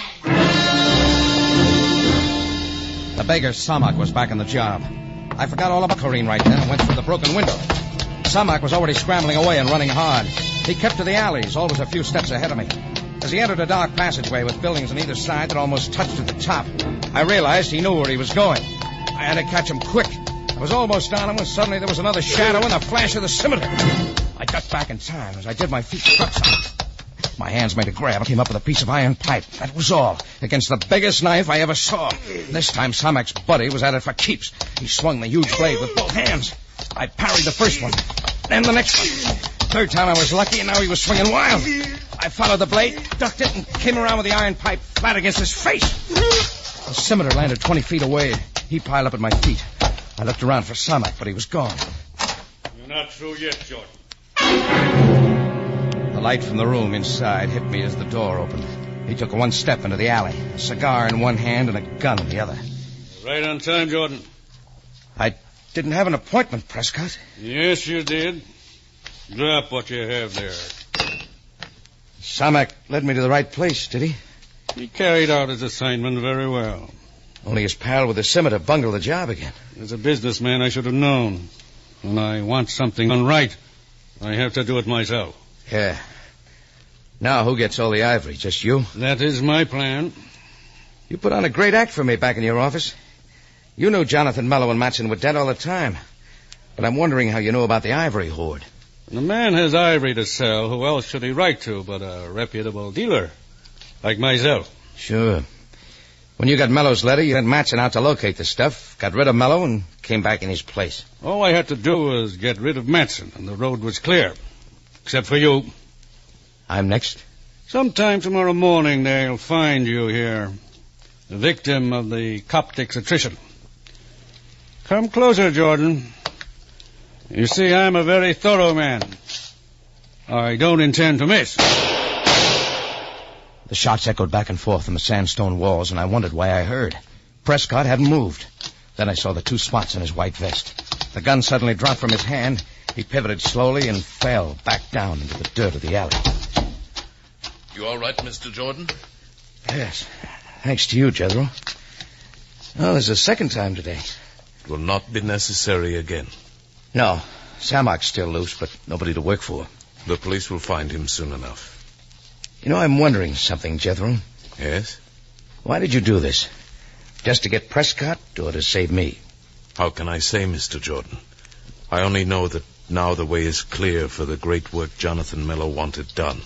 The beggar Samak was back on the job. I forgot all about Corinne right then and went through the broken window. Samak was already scrambling away and running hard. He kept to the alleys, always a few steps ahead of me. As he entered a dark passageway with buildings on either side that almost touched at the top, I realized he knew where he was going. I had to catch him quick. I was almost on him when suddenly there was another shadow and the flash of the scimitar. I ducked back in time. As I did, my feet struck something. My hands made a grab and came up with a piece of iron pipe. That was all. Against the biggest knife I ever saw. This time Samak's buddy was at it for keeps. He swung the huge blade with both hands. I parried the first one, then the next one. Third time I was lucky, and now he was swinging wild. I followed the blade, ducked it, and came around with the iron pipe flat against his face. The scimitar landed 20 feet away. He piled up at my feet. I looked around for Samak, but he was gone. You're not through yet, Jordan. The light from the room inside hit me as the door opened. He took one step into the alley, a cigar in one hand and a gun in the other. Right on time, Jordan. I didn't have an appointment, Prescott. Yes, you did. Drop what you have there. Samak led me to the right place, did he? He carried out his assignment very well. Only his pal with the scimitar bungled the job again. As a businessman, I should have known. When I want something done right, I have to do it myself. Yeah. Now who gets all the ivory? Just you? That is my plan. You put on a great act for me back in your office. You knew Jonathan Mello and Matson were dead all the time. But I'm wondering how you know about the ivory hoard. When a man has ivory to sell, who else should he write to but a reputable dealer like myself? Sure. When you got Mello's letter, you had Matson out to locate the stuff, got rid of Mello, and came back in his place. All I had to do was get rid of Matson, and the road was clear. Except for you. I'm next? Sometime tomorrow morning they'll find you here, the victim of the Coptic's attrition. Come closer, Jordan. You see, I'm a very thorough man. I don't intend to miss. The shots echoed back and forth on the sandstone walls, and I wondered why I heard. Prescott hadn't moved. Then I saw the two spots on his white vest. The gun suddenly dropped from his hand. He pivoted slowly and fell back down into the dirt of the alley. You all right, Mr. Jordan? Yes. Thanks to you, Jethro. Oh, there's a second time today. It will not be necessary again. No. Samak's still loose, but nobody to work for. The police will find him soon enough. You know, I'm wondering something, Jethro. Yes? Why did you do this? Just to get Prescott or to save me? How can I say, Mr. Jordan? I only know that now the way is clear for the great work Jonathan Mello wanted done.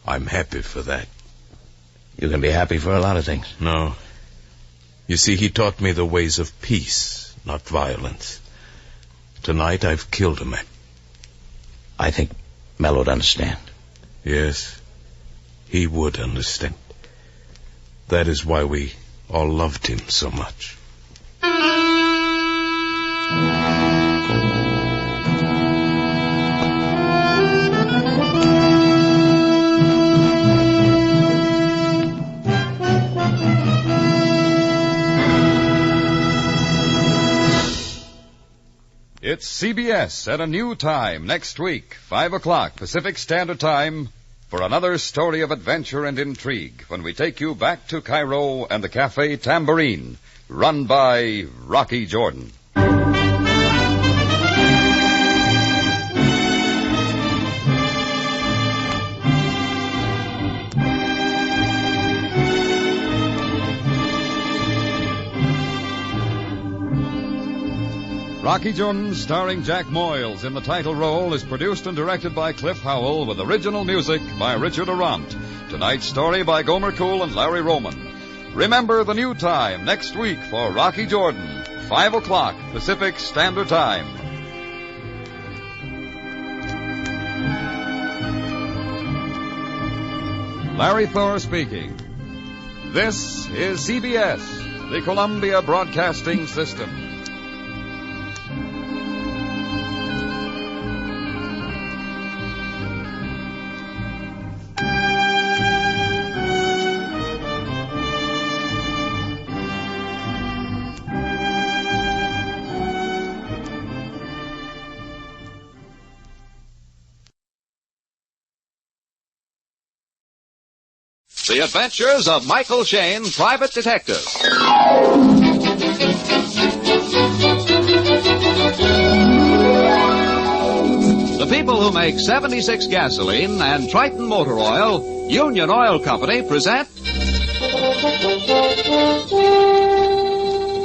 I'm happy for that. You can be happy for a lot of things. No. You see, he taught me the ways of peace, not violence. Tonight I've killed a man. I think Mello'd understand. Yes, he would understand. That is why we all loved him so much. It's CBS at a new time next week, 5 o'clock Pacific Standard Time, for another story of adventure and intrigue when we take you back to Cairo and the Cafe Tambourine, run by Rocky Jordan. Rocky Jordan, starring Jack Moyles in the title role, is produced and directed by Cliff Howell with original music by Richard Arant. Tonight's story by Gomer Cool and Larry Roman. Remember the new time next week for Rocky Jordan, 5 o'clock Pacific Standard Time. Larry Thor speaking. This is CBS, the Columbia Broadcasting System. The Adventures of Michael Shayne, Private Detective. The people who make 76 gasoline and Triton Motor Oil, Union Oil Company, present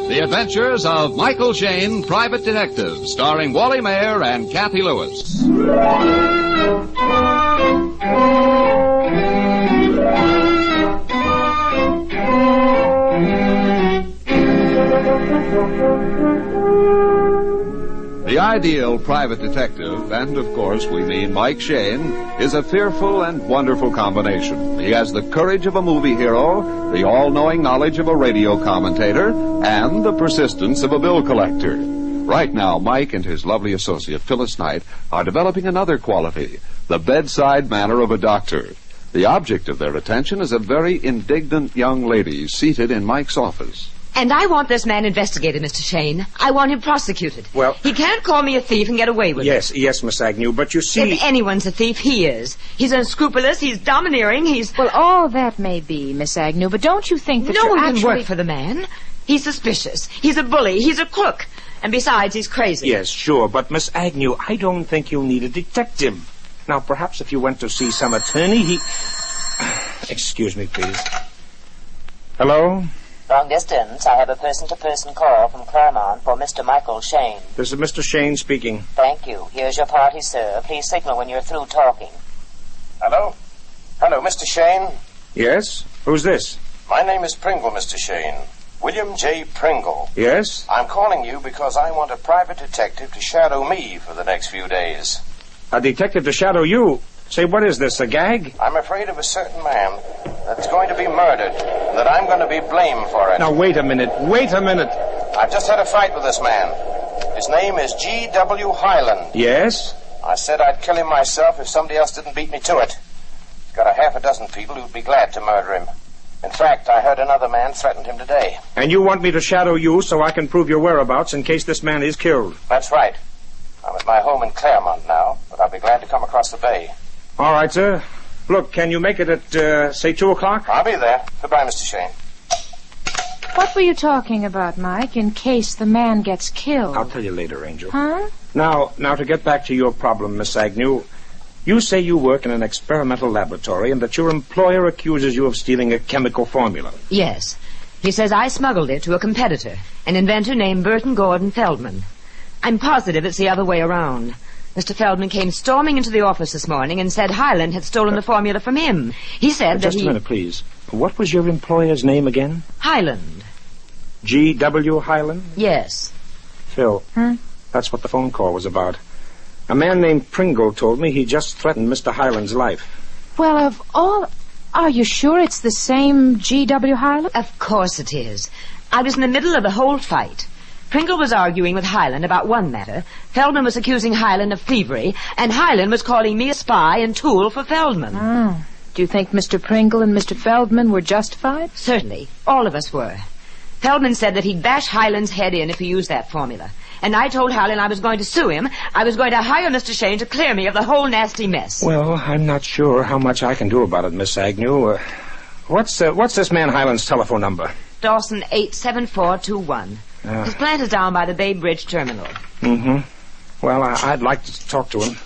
The Adventures of Michael Shayne, Private Detective, starring Wally Mayer and Kathy Lewis. The ideal private detective, and of course we mean Mike Shayne, is a fearful and wonderful combination. He has the courage of a movie hero, the all-knowing knowledge of a radio commentator, and the persistence of a bill collector. Right now, Mike and his lovely associate, Phyllis Knight, are developing another quality, the bedside manner of a doctor. The object of their attention is a very indignant young lady seated in Mike's office. And I want this man investigated, Mr. Shayne. I want him prosecuted. Well... He can't call me a thief and get away with it. Yes, Miss Agnew, but you see... If anyone's a thief, he is. He's unscrupulous, he's domineering, he's... Well, all that may be, Miss Agnew, but don't you think that No one actually... can work for the man. He's suspicious. He's a bully. He's a crook. And besides, he's crazy. Yes, sure, but Miss Agnew, I don't think you need a detective. Now, perhaps if you went to see some attorney, he... Excuse me, please. Hello? Long distance. I have a person-to-person call from Claremont for Mr. Michael Shayne. This is Mr. Shayne speaking. Thank you. Here's your party, sir. Please signal when you're through talking. Hello? Hello, Mr. Shayne? Yes? Who's this? My name is Pringle, Mr. Shayne. William J. Pringle. Yes? I'm calling you because I want a private detective to shadow me for the next few days. A detective to shadow you? Say, what is this, a gag? I'm afraid of a certain man that's going to be murdered, and that I'm going to be blamed for it. Now, wait a minute. I've just had a fight with this man. His name is G.W. Highland. Yes? I said I'd kill him myself if somebody else didn't beat me to it. He's got a half a dozen people who'd be glad to murder him. In fact, I heard another man threatened him today. And you want me to shadow you so I can prove your whereabouts in case this man is killed? That's right. I'm at my home in Claremont now, but I'll be glad to come across the bay. All right, sir. Look, can you make it at, say, 2 o'clock? I'll be there. Goodbye, Mr. Shayne. What were you talking about, Mike, in case the man gets killed? I'll tell you later, Angel. Huh? Now, to get back to your problem, Miss Agnew, you say you work in an experimental laboratory and that your employer accuses you of stealing a chemical formula. Yes. He says I smuggled it to a competitor, an inventor named Burton Gordon Feldman. I'm positive it's the other way around. Mr. Feldman came storming into the office this morning and said Highland had stolen the formula from him. He said that Just a minute, please. What was your employer's name again? Highland. G.W. Highland? Yes. Phil, that's what the phone call was about. A man named Pringle told me he just threatened Mr. Highland's life. Well, of all... Are you sure it's the same G.W. Highland? Of course it is. I was in the middle of the whole fight. Pringle was arguing with Highland about one matter. Feldman was accusing Highland of thievery, and Highland was calling me a spy and tool for Feldman. Oh. Do you think Mr. Pringle and Mr. Feldman were justified? Certainly. All of us were. Feldman said that he'd bash Highland's head in if he used that formula. And I told Highland I was going to sue him. I was going to hire Mr. Shayne to clear me of the whole nasty mess. Well, I'm not sure how much I can do about it, Miss Agnew. What's this man Highland's telephone number? Dawson 87421. His plant is down by the Bay Bridge terminal. Mm-hmm. Well, I'd like to talk to him.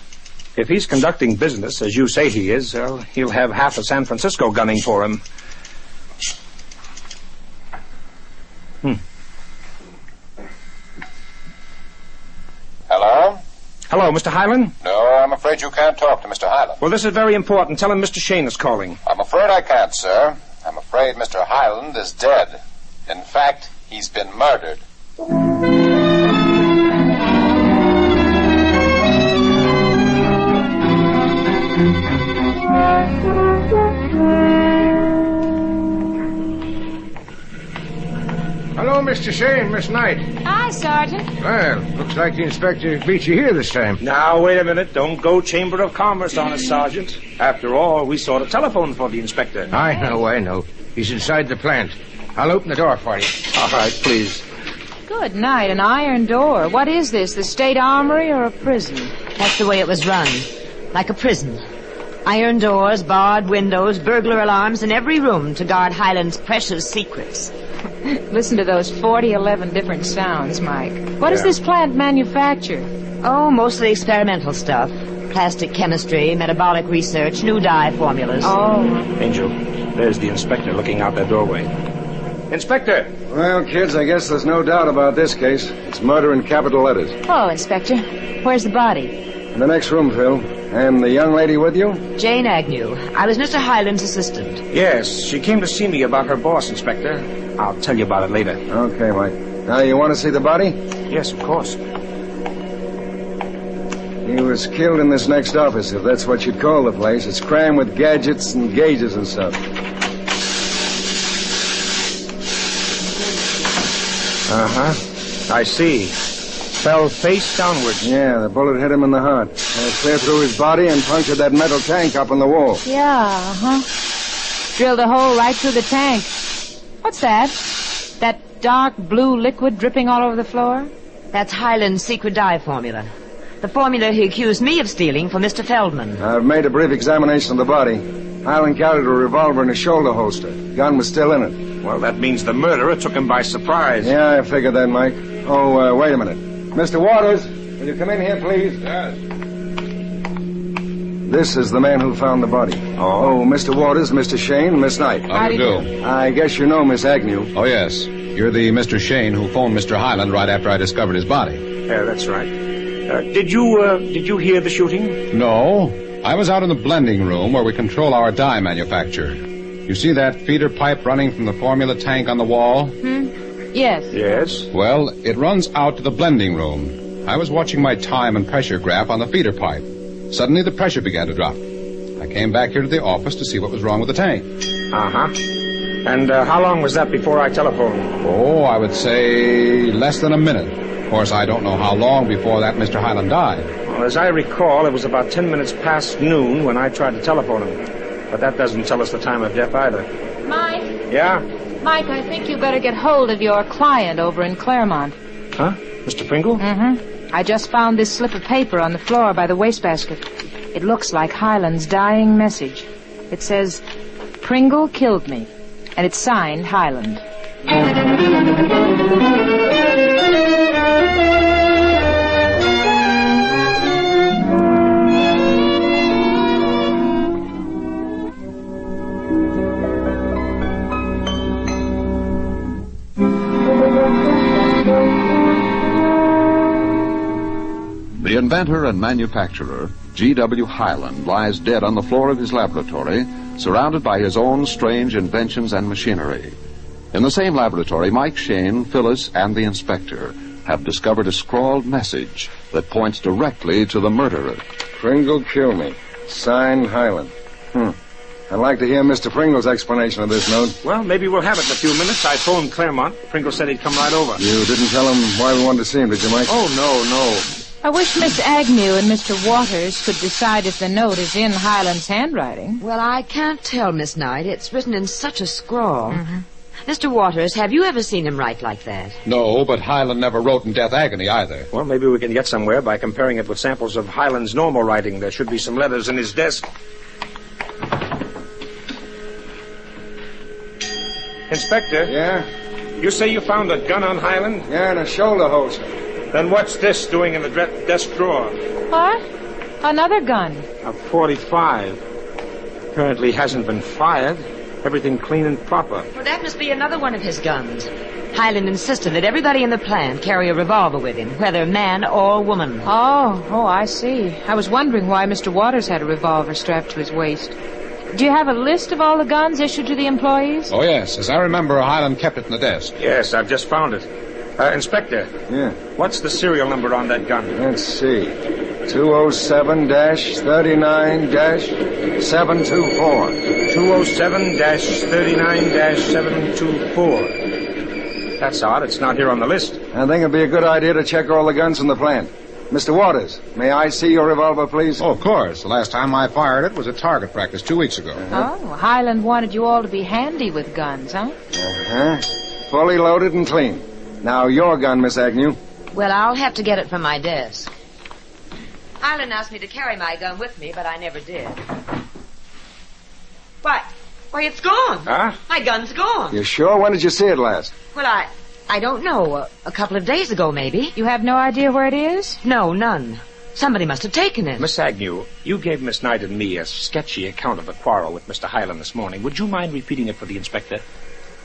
If he's conducting business, as you say he is, he'll have half of San Francisco gunning for him. Hello? Hello, Mr. Highland? No, I'm afraid you can't talk to Mr. Highland. Well, this is very important. Tell him Mr. Shayne is calling. I'm afraid I can't, sir. I'm afraid Mr. Highland is dead. In fact, he's been murdered. Hello, Mr. Shayne, Miss Knight. Hi, Sergeant. Well, looks like the inspector beat you here this time. Now, wait a minute. Don't go Chamber of Commerce on us, Sergeant. After all, we saw the telephone for the inspector. I know. He's inside the plant. I'll open the door for you. All right, please. Good night. An iron door. What is this, the state armory or a prison? That's the way it was run. Like a prison. Iron doors, barred windows, burglar alarms in every room to guard Highland's precious secrets. Listen to those 11 different sounds, Mike. What does this plant manufacture? Oh, mostly experimental stuff. Plastic chemistry, metabolic research, new dye formulas. Oh. Angel, there's the inspector looking out that doorway. Inspector! Well, kids, I guess there's no doubt about this case. It's murder in capital letters. Oh, Inspector. Where's the body? In the next room, Phil. And the young lady with you? Jane Agnew. I was Mr. Highland's assistant. Yes, she came to see me about her boss, Inspector. I'll tell you about it later. Okay, Mike. Now, you want to see the body? Yes, of course. He was killed in this next office, if that's what you'd call the place. It's crammed with gadgets and gauges and stuff. Uh-huh. I see. fell face downwards. Yeah, the bullet hit him in the heart. Clear through his body and punctured that metal tank up on the wall. Yeah, drilled a hole right through the tank. What's that? That dark blue liquid dripping all over the floor? That's Highland's secret dye formula. The formula he accused me of stealing for Mr. Feldman. I've made a brief examination of the body. Highland carried a revolver in his shoulder holster. Gun was still in it. Well, that means the murderer took him by surprise. Yeah, I figured that, Mike. Oh, wait a minute. Mr. Waters, will you come in here, please? Yes. This is the man who found the body. Oh, Mr. Waters, Mr. Shayne, Miss Knight. How do you do? I guess you know Miss Agnew. Oh, yes. You're the Mr. Shayne who phoned Mr. Highland right after I discovered his body. Yeah, that's right. Did you hear the shooting? No. I was out in the blending room where we control our dye manufacture. You see that feeder pipe running from the formula tank on the wall? Yes. Yes? Well, it runs out to the blending room. I was watching my time and pressure graph on the feeder pipe. Suddenly the pressure began to drop. I came back here to the office to see what was wrong with the tank. Uh-huh. And how long was that before I telephoned? Oh, I would say less than a minute. Of course, I don't know how long before that Mr. Highland died. Well, as I recall, it was about 10 minutes past noon when I tried to telephone him. But that doesn't tell us the time of death either. Mike? Yeah? Mike, I think you better get hold of your client over in Claremont. Huh? Mr. Pringle? Mm-hmm. I just found this slip of paper on the floor by the wastebasket. It looks like Highland's dying message. It says, "Pringle killed me." And it's signed Highland. The inventor and manufacturer, G.W. Highland, lies dead on the floor of his laboratory, surrounded by his own strange inventions and machinery. In the same laboratory, Mike Shayne, Phyllis, and the inspector have discovered a scrawled message that points directly to the murderer. Pringle killed me. Signed Highland. I'd like to hear Mr. Pringle's explanation of this note. Well, maybe we'll have it in a few minutes. I phoned Claremont. Pringle said he'd come right over. You didn't tell him why we wanted to see him, did you, Mike? Oh, no. I wish Miss Agnew and Mr. Waters could decide if the note is in Highland's handwriting. Well, I can't tell, Miss Knight. It's written in such a scrawl. Mr. Waters, have you ever seen him write like that? No, but Highland never wrote in death agony either. Well, maybe we can get somewhere by comparing it with samples of Highland's normal writing. There should be some letters in his desk. Inspector? Yeah? You say you found a gun on Highland? Yeah, and a shoulder holster. Then what's this doing in the desk drawer? What? Another gun. A .45. Apparently hasn't been fired. Everything clean and proper. Well, that must be another one of his guns. Highland insisted that everybody in the plant carry a revolver with him, whether man or woman. Oh, I see. I was wondering why Mr. Waters had a revolver strapped to his waist. Do you have a list of all the guns issued to the employees? Oh, yes. As I remember, Highland kept it in the desk. Yes, I've just found it. Inspector. Yeah? What's the serial number on that gun? Let's see. 207-39-724. 207-39-724. That's odd. It's not here on the list. I think it'd be a good idea to check all the guns in the plant. Mr. Waters, may I see your revolver, please? Oh, of course. The last time I fired it was at target practice 2 weeks ago. Oh, Highland wanted you all to be handy with guns, huh? Fully loaded and clean. Now, your gun, Miss Agnew. Well, I'll have to get it from my desk. Highland asked me to carry my gun with me, but I never did. What? Why, it's gone. Huh? My gun's gone. You sure? When did you see it last? Well, I don't know. A couple of days ago, maybe. You have no idea where it is? No, none. Somebody must have taken it. Miss Agnew, you gave Miss Knight and me a sketchy account of the quarrel with Mr. Highland this morning. Would you mind repeating it for the inspector?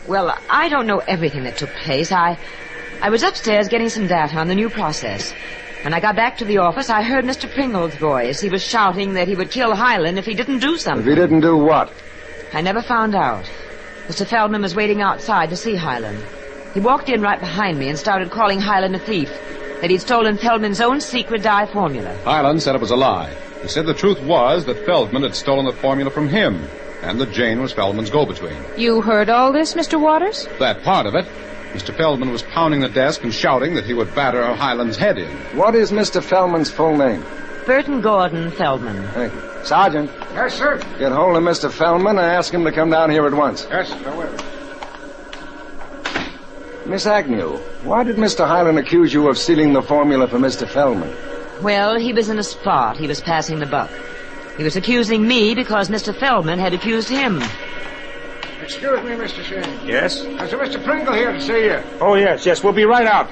Well, I don't know everything that took place. I was upstairs getting some data on the new process. When I got back to the office, I heard Mr. Pringle's voice. He was shouting that he would kill Highland if he didn't do something. If he didn't do what? I never found out. Mr. Feldman was waiting outside to see Highland. He walked in right behind me and started calling Highland a thief, that he'd stolen Feldman's own secret dye formula. Highland said it was a lie. He said the truth was that Feldman had stolen the formula from him, and that Jane was Feldman's go-between. You heard all this, Mr. Waters? That part of it. Mr. Feldman was pounding the desk and shouting that he would batter Highland's head in. What is Mr. Feldman's full name? Burton Gordon Feldman. Thank you. Sergeant. Yes, sir. Get hold of Mr. Feldman and ask him to come down here at once. Yes, I will. Miss Agnew, why did Mr. Highland accuse you of stealing the formula for Mr. Feldman? Well, he was in a spot. He was passing the buck. He was accusing me because Mr. Feldman had accused him. Excuse me, Mr. Shayne. Yes? There's a Mr. Pringle here to see you. Oh, yes. We'll be right out.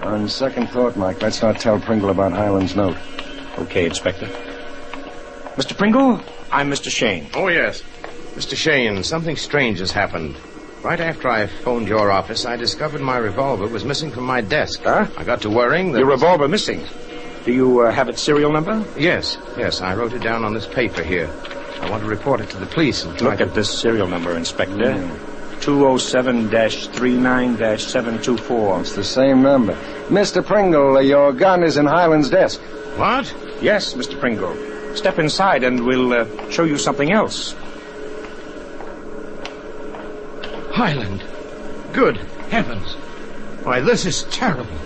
On second thought, Mike, let's not tell Pringle about Highland's note. Okay, Inspector. Mr. Pringle, I'm Mr. Shayne. Oh, yes. Mr. Shayne, something strange has happened. Right after I phoned your office, I discovered my revolver was missing from my desk. Huh? I got to worrying that... Your revolver missing? Do you have its serial number? Yes. I wrote it down on this paper here. I want to report it to the police and try Look at this serial number, Inspector. 207-39-724. It's the same number. Mr. Pringle, your gun is in Highland's desk. What? Yes, Mr. Pringle. Step inside and we'll show you something else. Highland. Good heavens. Why, this is terrible.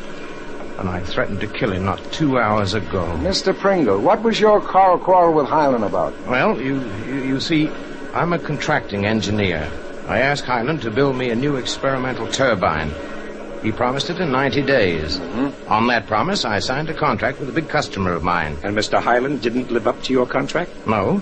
And I threatened to kill him not 2 hours ago. Mr. Pringle, what was your quarrel with Highland about? Well, you see, I'm a contracting engineer. I asked Highland to build me a new experimental turbine. He promised it in 90 days. Mm-hmm. On that promise, I signed a contract with a big customer of mine. And Mr. Highland didn't live up to your contract? No.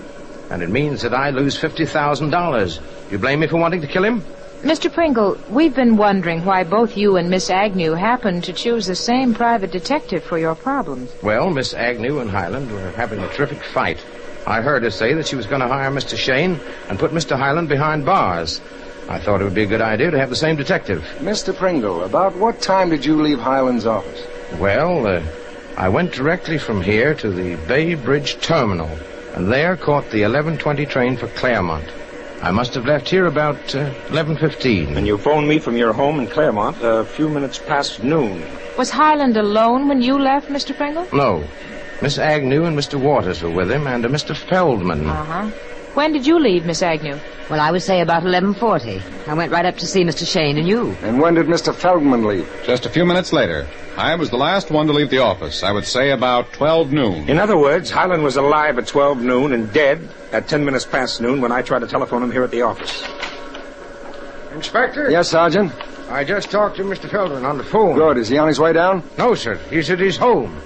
And it means that I lose $50,000. You blame me for wanting to kill him? Mr. Pringle, we've been wondering why both you and Miss Agnew happened to choose the same private detective for your problems. Well, Miss Agnew and Highland were having a terrific fight. I heard her say that she was going to hire Mr. Shayne and put Mr. Highland behind bars. I thought it would be a good idea to have the same detective. Mr. Pringle, about what time did you leave Highland's office? Well, I went directly from here to the Bay Bridge Terminal, and there caught the 11:20 train for Claremont. I must have left here about 11:15. And you phoned me from your home in Claremont a few minutes past noon. Was Highland alone when you left, Mr. Pringle? No. Miss Agnew and Mr. Waters were with him, and a Mr. Feldman. Uh-huh. When did you leave, Miss Agnew? Well, I would say about 11:40. I went right up to see Mr. Shayne and you. And when did Mr. Feldman leave? Just a few minutes later. I was the last one to leave the office. I would say about 12 noon. In other words, Highland was alive at 12 noon and dead at 10 minutes past noon when I tried to telephone him here at the office. Inspector? Yes, Sergeant? I just talked to Mr. Feldman on the phone. Good. Is he on his way down? No, sir. He's at his home.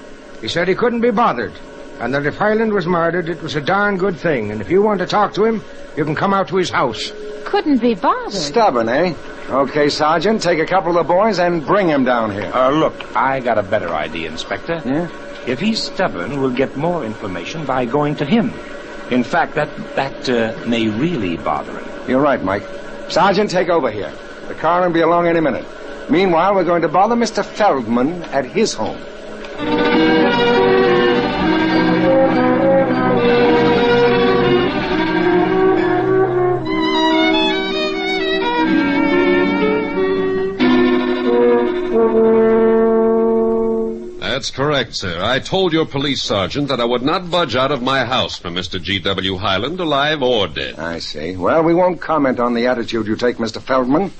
He said he couldn't be bothered. And that if Highland was murdered, it was a darn good thing. And if you want to talk to him, you can come out to his house. Couldn't be bothered. Stubborn, eh? Okay, Sergeant, take a couple of the boys and bring him down here. Look, I got a better idea, Inspector. Yeah? If he's stubborn, we'll get more information by going to him. In fact, that may really bother him. You're right, Mike. Sergeant, take over here. The car will be along any minute. Meanwhile, we're going to bother Mr. Feldman at his home. That's correct, sir. I told your police sergeant that I would not budge out of my house for Mr. G.W. Highland, alive or dead. I see. Well, we won't comment on the attitude you take, Mr. Feldman.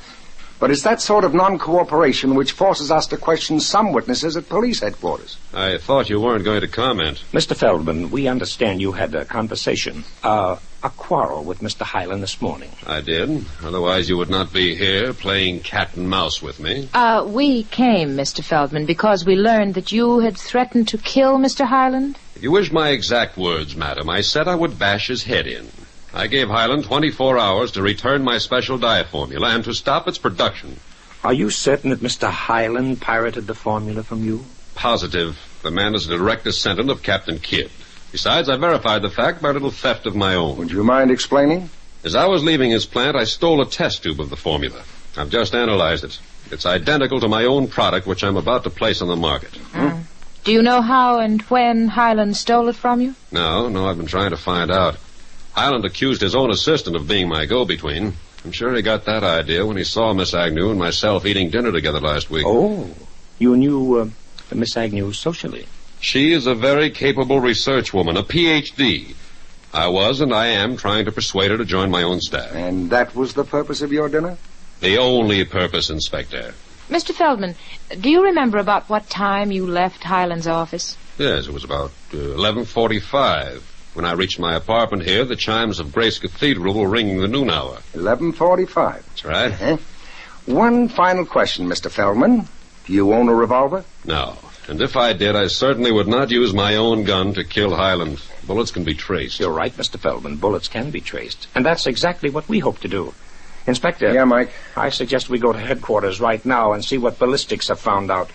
But it's that sort of non-cooperation which forces us to question some witnesses at police headquarters. I thought you weren't going to comment. Mr. Feldman, we understand you had a conversation, a quarrel with Mr. Highland this morning. I did. Otherwise, you would not be here playing cat and mouse with me. We came, Mr. Feldman, because we learned that you had threatened to kill Mr. Highland. If you wish my exact words, madam, I said I would bash his head in. I gave Highland 24 hours to return my special dye formula and to stop its production. Are you certain that Mr. Highland pirated the formula from you? Positive. The man is a direct descendant of Captain Kidd. Besides, I verified the fact by a little theft of my own. Would you mind explaining? As I was leaving his plant, I stole a test tube of the formula. I've just analyzed it. It's identical to my own product, which I'm about to place on the market. Do you know how and when Highland stole it from you? No, I've been trying to find out. Highland accused his own assistant of being my go-between. I'm sure he got that idea when he saw Miss Agnew and myself eating dinner together last week. Oh, you knew Miss Agnew socially? She is a very capable research woman, a Ph.D. I was and I am trying to persuade her to join my own staff. And that was the purpose of your dinner? The only purpose, Inspector. Mr. Feldman, do you remember about what time you left Highland's office? Yes, it was about 11:45. When I reached my apartment here, the chimes of Grace Cathedral were ringing the noon hour. 11:45. That's right. Uh-huh. One final question, Mr. Feldman. Do you own a revolver? No. And if I did, I certainly would not use my own gun to kill Highland. Bullets can be traced. You're right, Mr. Feldman. Bullets can be traced. And that's exactly what we hope to do. Inspector. Yeah, Mike? I suggest we go to headquarters right now and see what ballistics have found out.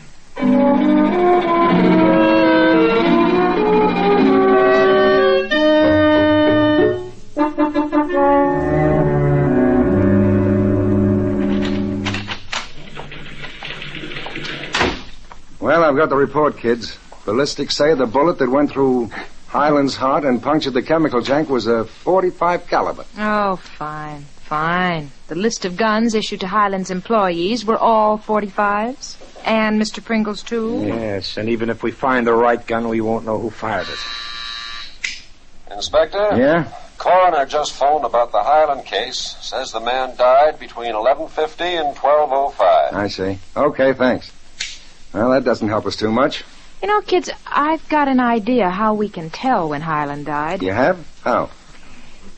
Well, I've got the report, kids. Ballistics say the bullet that went through Highland's heart and punctured the chemical tank was a .45 caliber. Oh, fine. The list of guns issued to Highland's employees were all .45s? And Mr. Pringle's, too? Yes, and even if we find the right gun, we won't know who fired it. Inspector? Yeah? Coroner just phoned about the Highland case. Says the man died between 11:50 and 12:05. I see. Okay, thanks. Well, that doesn't help us too much. You know, kids, I've got an idea how we can tell when Highland died. You have? How?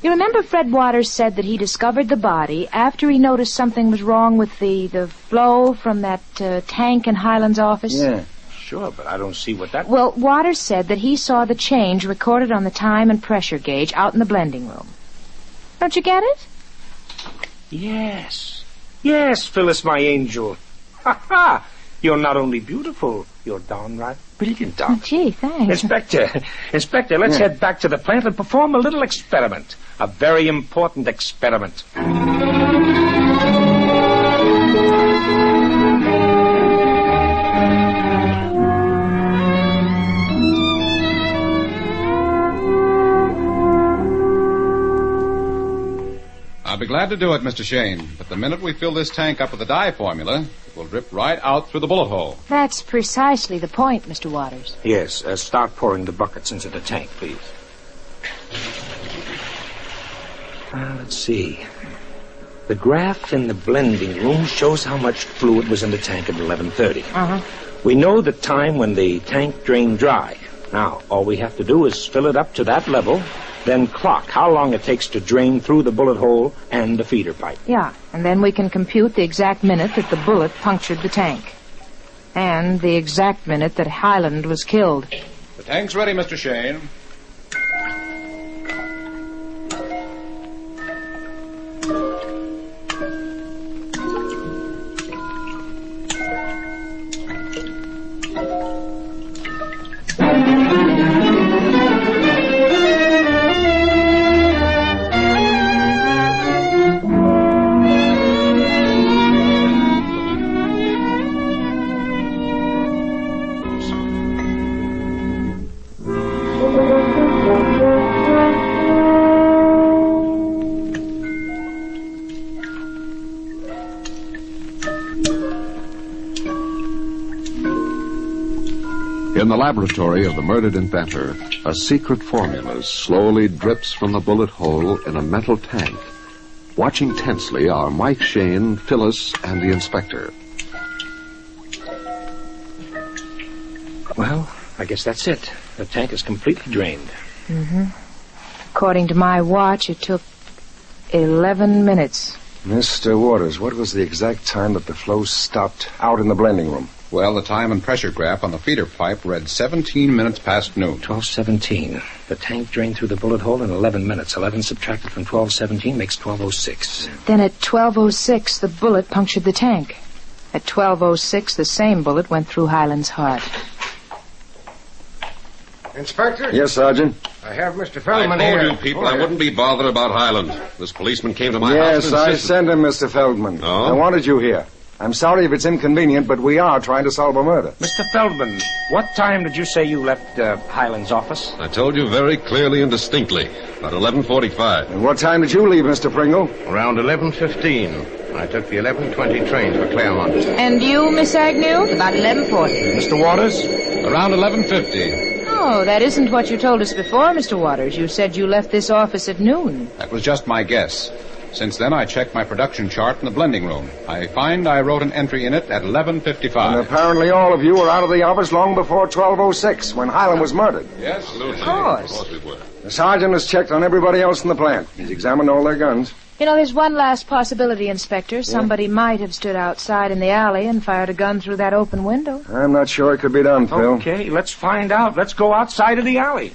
You remember Fred Waters said that he discovered the body after he noticed something was wrong with the flow from that tank in Highland's office? Yeah. Sure, but I don't see what that... Well, Waters said that he saw the change recorded on the time and pressure gauge out in the blending room. Don't you get it? Yes. Yes, Phyllis, my angel. Ha-ha! You're not only beautiful, you're downright brilliant, Doc. Oh, gee, thanks. Inspector, let's head back to the plant and perform a little experiment. A very important experiment. I'll be glad to do it, Mr. Shayne. But the minute we fill this tank up with the dye formula, it will drip right out through the bullet hole. That's precisely the point, Mr. Waters. Yes, start pouring the buckets into the tank, please. Let's see. The graph in the blending room shows how much fluid was in the tank at 11:30. Uh-huh. We know the time when the tank drained dry. Now, all we have to do is fill it up to that level, then clock how long it takes to drain through the bullet hole and the feeder pipe. Yeah, and then we can compute the exact minute that the bullet punctured the tank. And the exact minute that Highland was killed. The tank's ready, Mr. Shayne. In the laboratory of the murdered inventor, a secret formula slowly drips from the bullet hole in a metal tank. Watching tensely are Mike Shayne, Phyllis, and the inspector. Well, I guess that's it. The tank is completely drained. Mm-hmm. According to my watch, it took 11 minutes. Mr. Waters, what was the exact time that the flow stopped out in the blending room? Well, the time and pressure graph on the feeder pipe read 17 minutes past noon. 12:17. The tank drained through the bullet hole in 11 minutes. 11 subtracted from 12:17 makes 12:06. Then at 12:06, the bullet punctured the tank. At 12:06, the same bullet went through Highland's heart. Inspector? Yes, Sergeant? I have Mr. Feldman I here. told you people I wouldn't be bothered about Highland. This policeman came to my house Yes, and I insisted... sent him, Mr. Feldman. Oh? I wanted you here. I'm sorry if it's inconvenient, but we are trying to solve a murder. Mr. Feldman, what time did you say you left Highland's office? I told you very clearly and distinctly. About 11:45. And what time did you leave, Mr. Pringle? Around 11:15. I took the 11:20 train for Claremont. And you, Miss Agnew? About 11:40. Mr. Waters? Around 11:50. Oh, that isn't what you told us before, Mr. Waters. You said you left this office at noon. That was just my guess. Since then, I checked my production chart in the blending room. I find I wrote an entry in it at 11:55. And apparently all of you were out of the office long before 12:06, when Hyland was murdered. Yes, absolutely. Of course. Of course we were. The sergeant has checked on everybody else in the plant. He's examined all their guns. You know, there's one last possibility, Inspector. Somebody might have stood outside in the alley and fired a gun through that open window. I'm not sure it could be done, Phil. Okay, let's find out. Let's go outside of the alley.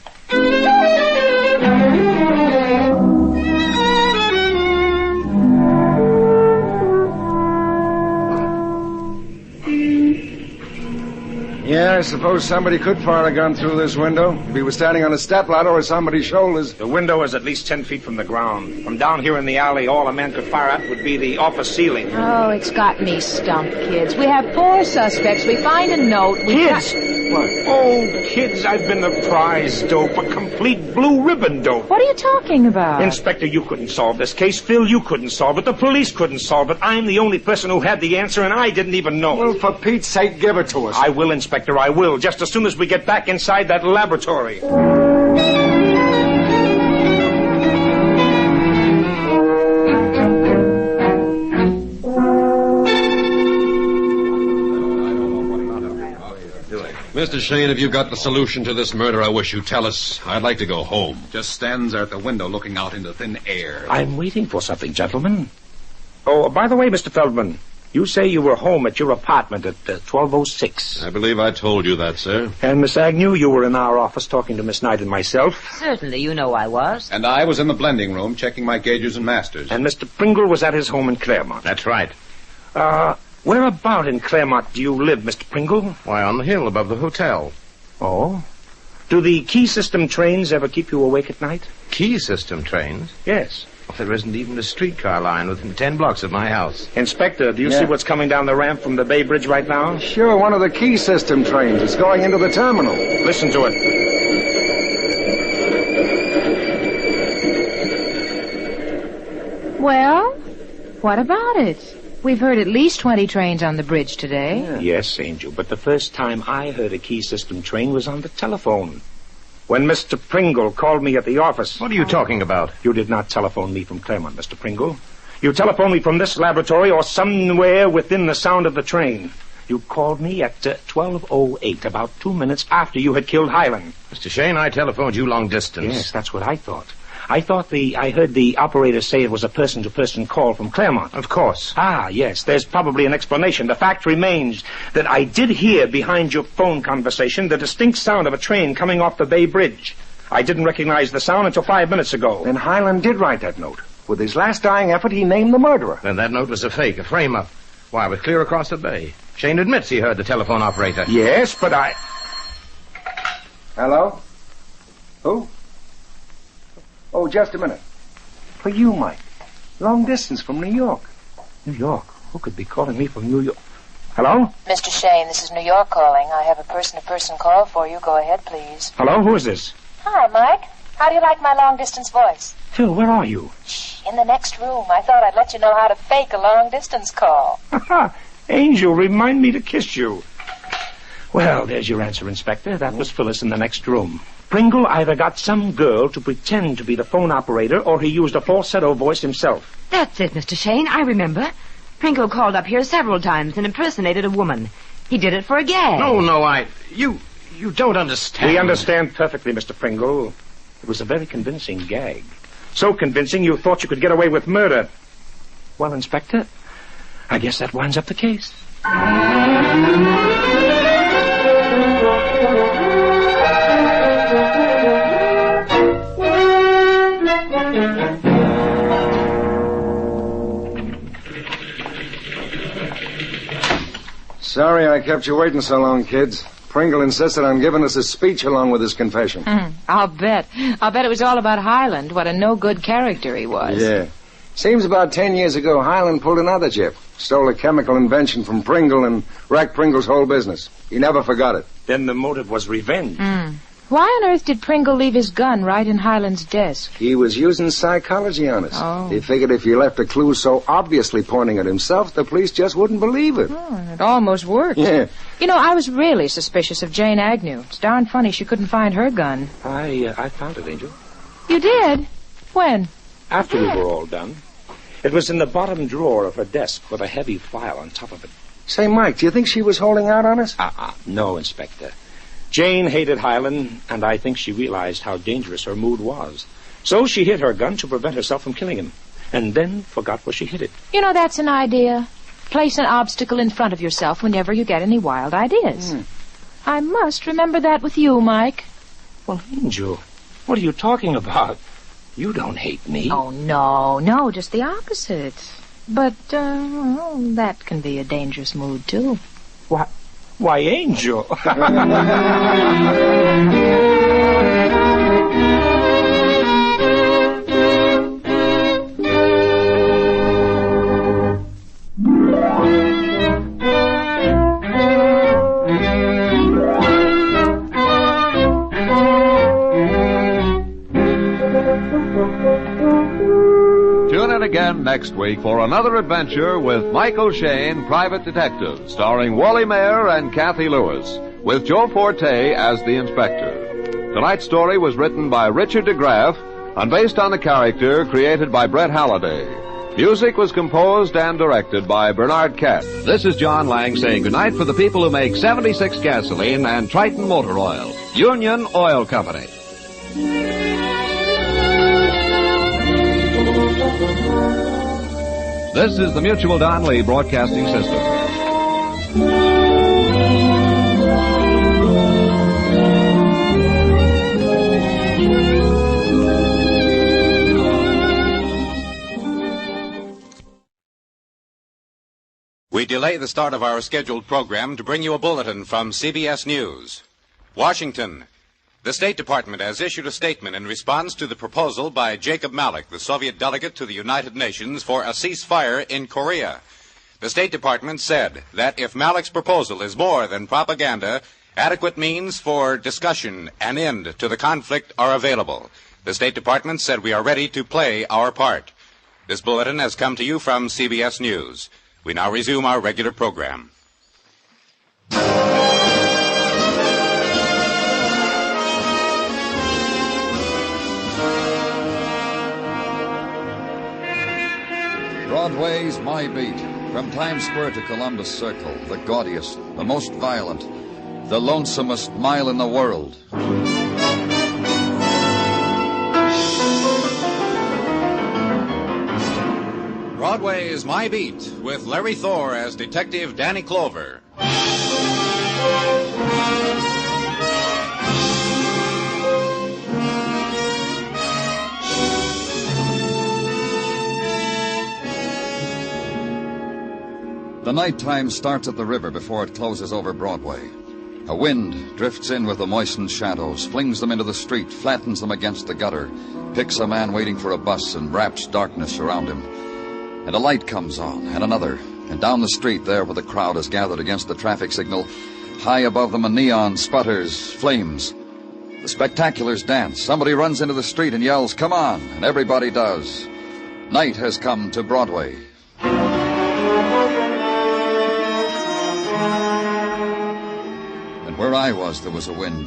Yeah, I suppose somebody could fire a gun through this window. If he was standing on a stepladder or somebody's shoulders. The window is at least 10 feet from the ground. From down here in the alley, all a man could fire at would be the office ceiling. Oh, it's got me stumped, kids. We have 4 suspects. We find a note. Kids? What? Oh, kids, I've been the prize dope, a complete blue ribbon dope. What are you talking about? Inspector, you couldn't solve this case. Phil, you couldn't solve it. The police couldn't solve it. I'm the only person who had the answer, and I didn't even know. Well, for Pete's sake, give it to us. I will, Inspector, I will, just as soon as we get back inside that laboratory. Mr. Shayne, if you've got the solution to this murder, I wish you'd tell us. I'd like to go home. Just stands there at the window looking out into thin air. I'm waiting for something, gentlemen. Oh, by the way, Mr. Feldman, you say you were home at your apartment at 12:06. I believe I told you that, sir. And Miss Agnew, you were in our office talking to Miss Knight and myself. Certainly, you know I was. And I was in the blending room checking my gauges and masters. And Mr. Pringle was at his home in Claremont. That's right. Where about in Claremont do you live, Mr. Pringle? Why, on the hill above the hotel. Oh? Do the key system trains ever keep you awake at night? Key system trains? Yes. Well, there isn't even a streetcar line within 10 blocks of my house. Inspector, do you see what's coming down the ramp from the Bay Bridge right now? Sure, one of the key system trains. It's going into the terminal. Listen to it. Well, what about it? We've heard at least 20 trains on the bridge today. Yeah. Yes, Angel, but the first time I heard a key system train was on the telephone. When Mr. Pringle called me at the office. What are you talking about? You did not telephone me from Claremont, Mr. Pringle. You telephoned me from this laboratory or somewhere within the sound of the train. You called me at 12:08, about 2 minutes after you had killed Hyland. Mr. Shayne, I telephoned you long distance. Yes, that's what I thought. I heard the operator say it was a person-to-person call from Claremont. Of course. Ah, yes, there's probably an explanation. The fact remains that I did hear behind your phone conversation the distinct sound of a train coming off the Bay Bridge. I didn't recognize the sound until 5 minutes ago. Then Hyland did write that note. With his last dying effort, he named the murderer. Then that note was a fake, a frame-up. Why, it was clear across the bay. Shayne admits he heard the telephone operator. Yes, but I... Hello? Who? Oh, just a minute. For you, Mike. Long distance from New York. New York? Who could be calling me from New York? Hello? Mr. Shayne, this is New York calling. I have a person-to-person call for you. Go ahead, please. Hello? Who is this? Hi, Mike. How do you like my long-distance voice? Phil, where are you? In the next room. I thought I'd let you know how to fake a long-distance call. Angel, remind me to kiss you. Well, there's your answer, Inspector. That was Phyllis in the next room. Pringle either got some girl to pretend to be the phone operator, or he used a falsetto voice himself. That's it, Mr. Shayne. I remember. Pringle called up here several times and impersonated a woman. He did it for a gag. No, You don't understand. We understand perfectly, Mr. Pringle. It was a very convincing gag. So convincing you thought you could get away with murder. Well, Inspector, I guess that winds up the case. Sorry I kept you waiting so long, kids. Pringle insisted on giving us a speech along with his confession. I'll bet it was all about Hyland, what a no-good character he was. Yeah. Seems about 10 years ago, Hyland pulled another jip. Stole a chemical invention from Pringle and wrecked Pringle's whole business. He never forgot it. Then the motive was revenge. Why on earth did Pringle leave his gun right in Hyland's desk? He was using psychology on us. Oh. He figured if you left a clue so obviously pointing at himself, the police just wouldn't believe it. It almost worked. Yeah. You know, I was really suspicious of Jane Agnew. It's darn funny she couldn't find her gun. I found it, Angel. You did? When? After we were all done. It was in the bottom drawer of her desk with a heavy file on top of it. Say, Mike, do you think she was holding out on us? No, Inspector. Jane hated Highland, and I think she realized how dangerous her mood was. So she hid her gun to prevent herself from killing him, and then forgot where she hid it. You know, that's an idea. Place an obstacle in front of yourself whenever you get any wild ideas. I must remember that with you, Mike. Well, Angel, what are you talking about? You don't hate me. Oh, no, just the opposite. But, that can be a dangerous mood, too. Why, Angel? Tune in again next week for another adventure with Michael Shayne, Private Detective, starring Wally Mayer and Kathy Lewis, with Joe Forte as the inspector. Tonight's story was written by Richard DeGraff and based on the character created by Brett Halliday. Music was composed and directed by Bernard Katz. This is John Lang saying goodnight for the people who make 76 gasoline and Triton Motor Oil, Union Oil Company. This is the Mutual Don Lee Broadcasting System. We delay the start of our scheduled program to bring you a bulletin from CBS News. Washington. The State Department has issued a statement in response to the proposal by Jacob Malik, the Soviet delegate to the United Nations, for a ceasefire in Korea. The State Department said that if Malik's proposal is more than propaganda, adequate means for discussion and end to the conflict are available. The State Department said we are ready to play our part. This bulletin has come to you from CBS News. We now resume our regular program. Broadway's My Beat. From Times Square to Columbus Circle, the gaudiest, the most violent, the lonesomest mile in the world. Broadway's My Beat, with Larry Thor as Detective Danny Clover. The nighttime starts at the river before it closes over Broadway. A wind drifts in with the moistened shadows, flings them into the street, flattens them against the gutter, picks a man waiting for a bus, and wraps darkness around him. And a light comes on, and another, and down the street there where the crowd is gathered against the traffic signal, high above them a neon sputters, flames. The spectaculars dance. Somebody runs into the street and yells, "Come on," and everybody does. Night has come to Broadway. Where I was, there was a wind.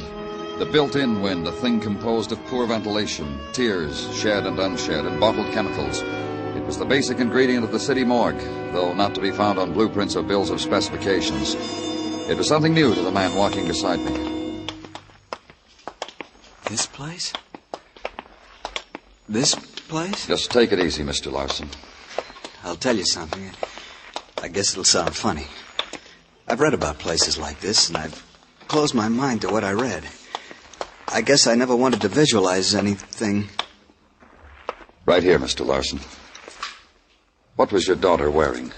The built-in wind, a thing composed of poor ventilation, tears, shed and unshed, and bottled chemicals. It was the basic ingredient of the city morgue, though not to be found on blueprints or bills of specifications. It was something new to the man walking beside me. This place? This place? Just take it easy, Mr. Larson. I'll tell you something. I guess it'll sound funny. I've read about places like this, and I've closed my mind to what I read. I guess I never wanted to visualize anything. Right here, Mr. Larson. What was your daughter wearing?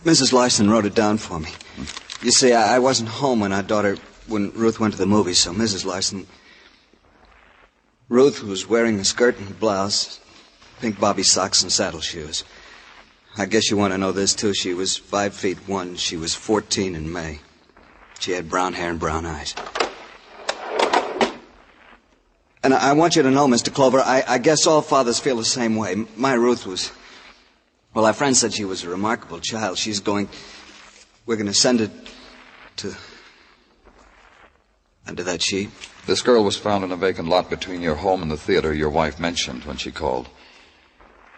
Mrs. Larson wrote it down for me. You see, I wasn't home when Ruth went to the movies, so Mrs. Larson... Ruth was wearing a skirt and blouse, pink bobby socks and saddle shoes. I guess you want to know this, too. She was 5'1". She was 14 in May. She had brown hair and brown eyes. And I want you to know, Mr. Clover, I guess all fathers feel the same way. My Ruth was... Well, our friend said she was a remarkable child. We're going to send it to... Under that sheet. This girl was found in a vacant lot between your home and the theater your wife mentioned when she called.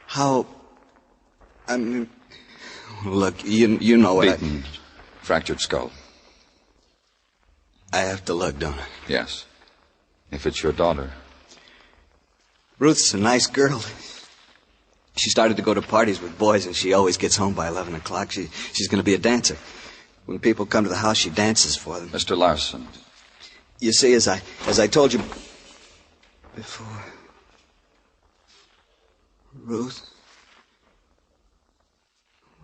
How I mean, look, you know what Beaten, fractured skull. I have to look, don't I? Yes. If it's your daughter. Ruth's a nice girl. She started to go to parties with boys, and she always gets home by 11 o'clock. She's going to be a dancer. When people come to the house, she dances for them. Mr. Larson. You see, as I told you before,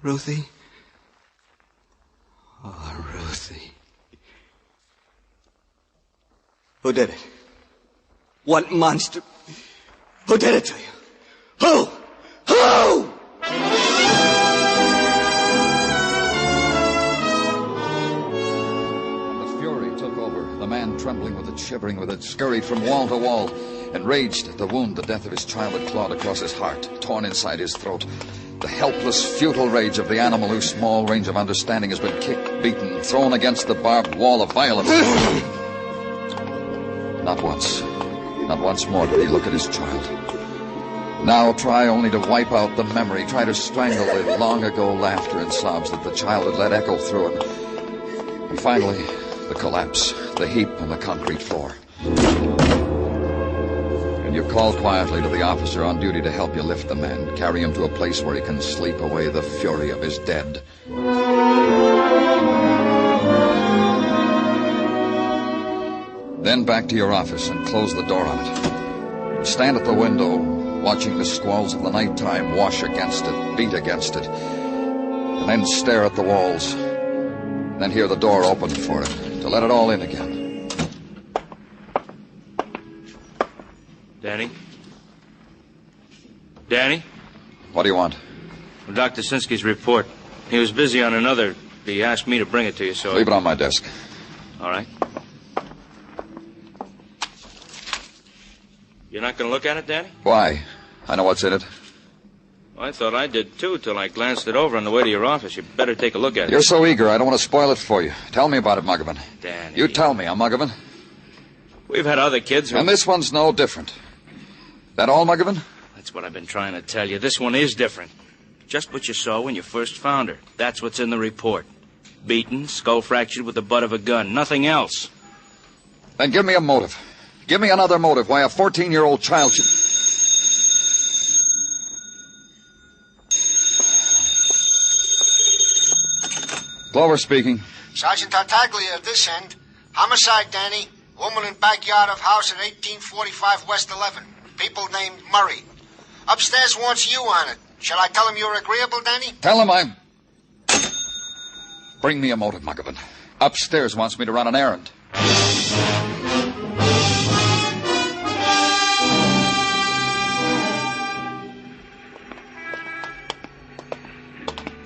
Ruthie? Oh, Ruthie. Who did it? What monster? Who did it to you? Who? The fury took over. The man, trembling with it, shivering with it, scurried from wall to wall, enraged at the wound the death of his child had clawed across his heart, torn inside his throat. The helpless, futile rage of the animal whose small range of understanding has been kicked, beaten, thrown against the barbed wall of violence. Not once more did he look at his child. Now try only to wipe out the memory, try to strangle the long-ago laughter and sobs that the child had let echo through him. And finally, the collapse, the heap on the concrete floor. And you call quietly to the officer on duty to help you lift the man, carry him to a place where he can sleep away the fury of his dead. Then back to your office and close the door on it. Stand at the window, watching the squalls of the nighttime wash against it, beat against it, and then stare at the walls. Then hear the door open for it, to let it all in again. Danny? Danny? What do you want? Dr. Sinsky's report. He was busy on another. He asked me to bring it to you, so... Leave it on my desk. All right. You're not going to look at it, Danny? Why? I know what's in it. Well, I thought I did, too, till I glanced it over on the way to your office. You better take a look at it. You're so eager, I don't want to spoil it for you. Tell me about it, Muggavan. Danny. You tell me, Muggavan. We've had other kids who... And this one's no different. That all, Muggavan? That's what I've been trying to tell you. This one is different. Just what you saw when you first found her. That's what's in the report. Beaten, skull fractured with the butt of a gun. Nothing else. Then give me a motive. Give me another motive why a 14-year-old child should... Clover speaking. Sergeant Tartaglia at this end. Homicide, Danny. Woman in backyard of house at 1845 West 11. People named Murray. Upstairs wants you on it. Shall I tell him you're agreeable, Danny? Tell him I'm... Bring me a motive, Muggavan. Upstairs wants me to run an errand.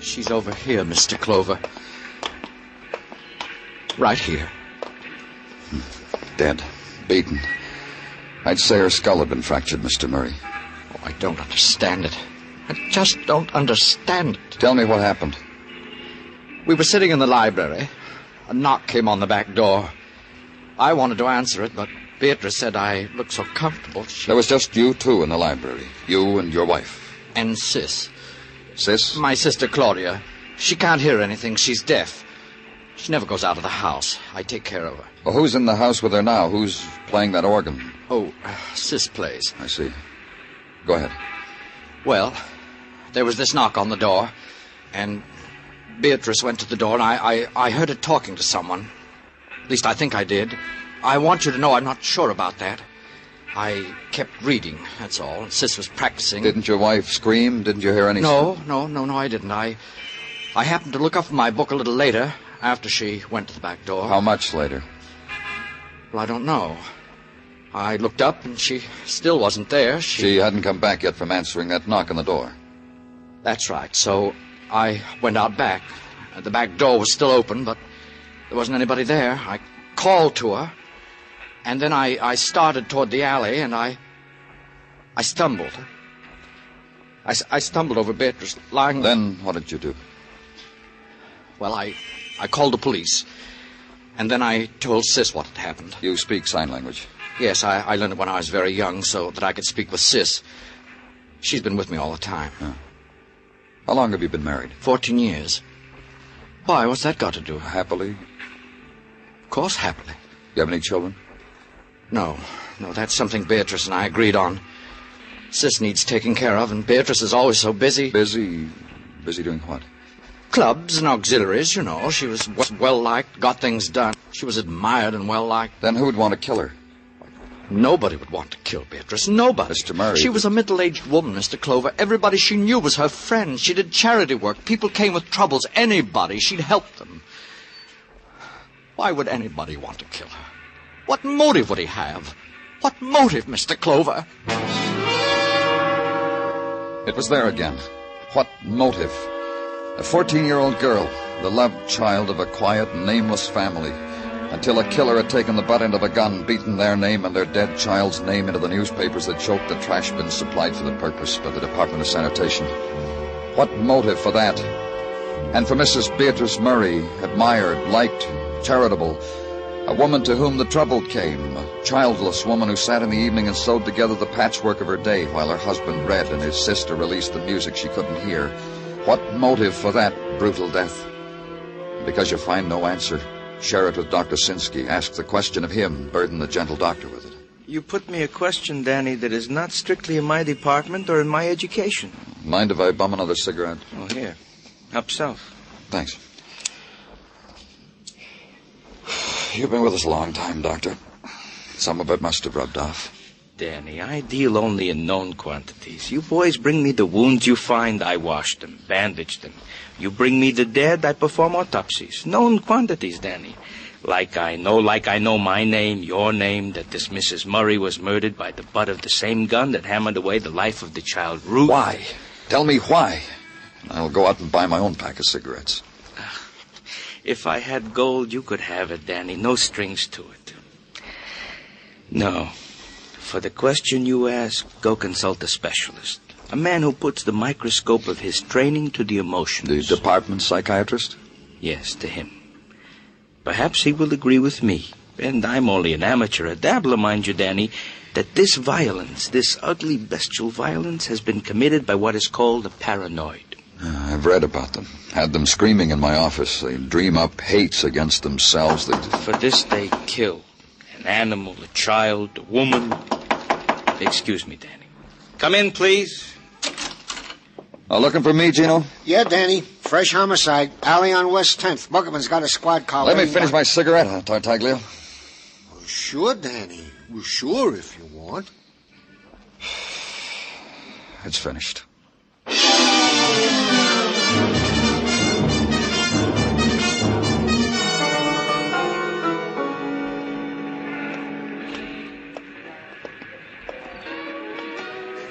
She's over here, Mr. Clover. Right here. Dead. Beaten. I'd say her skull had been fractured, Mr. Murray. Oh, I don't understand it. I just don't understand it. Tell me what happened. We were sitting in the library. A knock came on the back door. I wanted to answer it, but Beatrice said I looked so comfortable. There was just you two in the library. You and your wife. And Sis. Sis? My sister Claudia. She can't hear anything. She's deaf. She never goes out of the house. I take care of her. Well, who's in the house with her now? Who's playing that organ? Oh, Sis plays. I see. Go ahead. Well, there was this knock on the door, and Beatrice went to the door, and I heard her talking to someone. At least I think I did. I want you to know I'm not sure about that. I kept reading, that's all. And Sis was practicing. Didn't your wife scream? Didn't you hear any... No, I didn't. I happened to look up from my book a little later, after she went to the back door. How much later? Well, I don't know. I looked up, and she still wasn't there. She hadn't come back yet from answering that knock on the door. That's right. So I went out back. The back door was still open, but there wasn't anybody there. I called to her, and then I started toward the alley, and I stumbled. I stumbled over Beatrice lying... Then what did you do? Well, I called the police, and then I told Sis what had happened. You speak sign language? Yes, I learned it when I was very young so that I could speak with Sis. She's been with me all the time. Yeah. How long have you been married? 14 years. Why, what's that got to do? Happily? Of course, happily. You have any children? No, that's something Beatrice and I agreed on. Sis needs taking care of, and Beatrice is always so busy. Busy doing what? Clubs and auxiliaries, you know. She was well-liked, got things done. She was admired and well-liked. Then who would want to kill her? Nobody would want to kill Beatrice. Nobody. Mr. Murray... She was a middle-aged woman, Mr. Clover. Everybody she knew was her friend. She did charity work. People came with troubles. Anybody. She'd help them. Why would anybody want to kill her? What motive would he have? What motive, Mr. Clover? It was there again. What motive? A 14-year-old girl, the loved child of a quiet, nameless family, until a killer had taken the butt end of a gun, beaten their name and their dead child's name into the newspapers that choked the trash bins supplied for the purpose by the Department of Sanitation. What motive for that? And for Mrs. Beatrice Murray, admired, liked, charitable, a woman to whom the trouble came, a childless woman who sat in the evening and sewed together the patchwork of her day while her husband read and his sister released the music she couldn't hear. What motive for that brutal death? Because you find no answer, share it with Dr. Sinsky. Ask the question of him. Burden the gentle doctor with it. You put me a question, Danny, that is not strictly in my department or in my education. Mind if I bum another cigarette? Oh, here. Help yourself. Thanks. You've been with us a long time, Doctor. Some of it must have rubbed off. Danny, I deal only in known quantities. You boys bring me the wounds you find, I wash them, bandage them. You bring me the dead, I perform autopsies. Known quantities, Danny. Like I know my name, your name, that this Mrs. Murray was murdered by the butt of the same gun that hammered away the life of the child Ruth. Why? Tell me why. I'll go out and buy my own pack of cigarettes. If I had gold, you could have it, Danny. No strings to it. No. For the question you ask, go consult a specialist. A man who puts the microscope of his training to the emotions. The department psychiatrist? Yes, to him. Perhaps he will agree with me, and I'm only an amateur, a dabbler, mind you, Danny, that this violence, this ugly bestial violence, has been committed by what is called a paranoid. I've read about them. Had them screaming in my office. They dream up hates against themselves. For this they kill. An animal, a child, a woman. Excuse me, Danny. Come in, please. Looking for me, Gino? Yeah, Danny. Fresh homicide. Alley on West 10th. Muggerman's got a squad car. Let me finish my cigarette, Tartaglia. Well, sure, Danny. Well, sure, if you want. It's finished.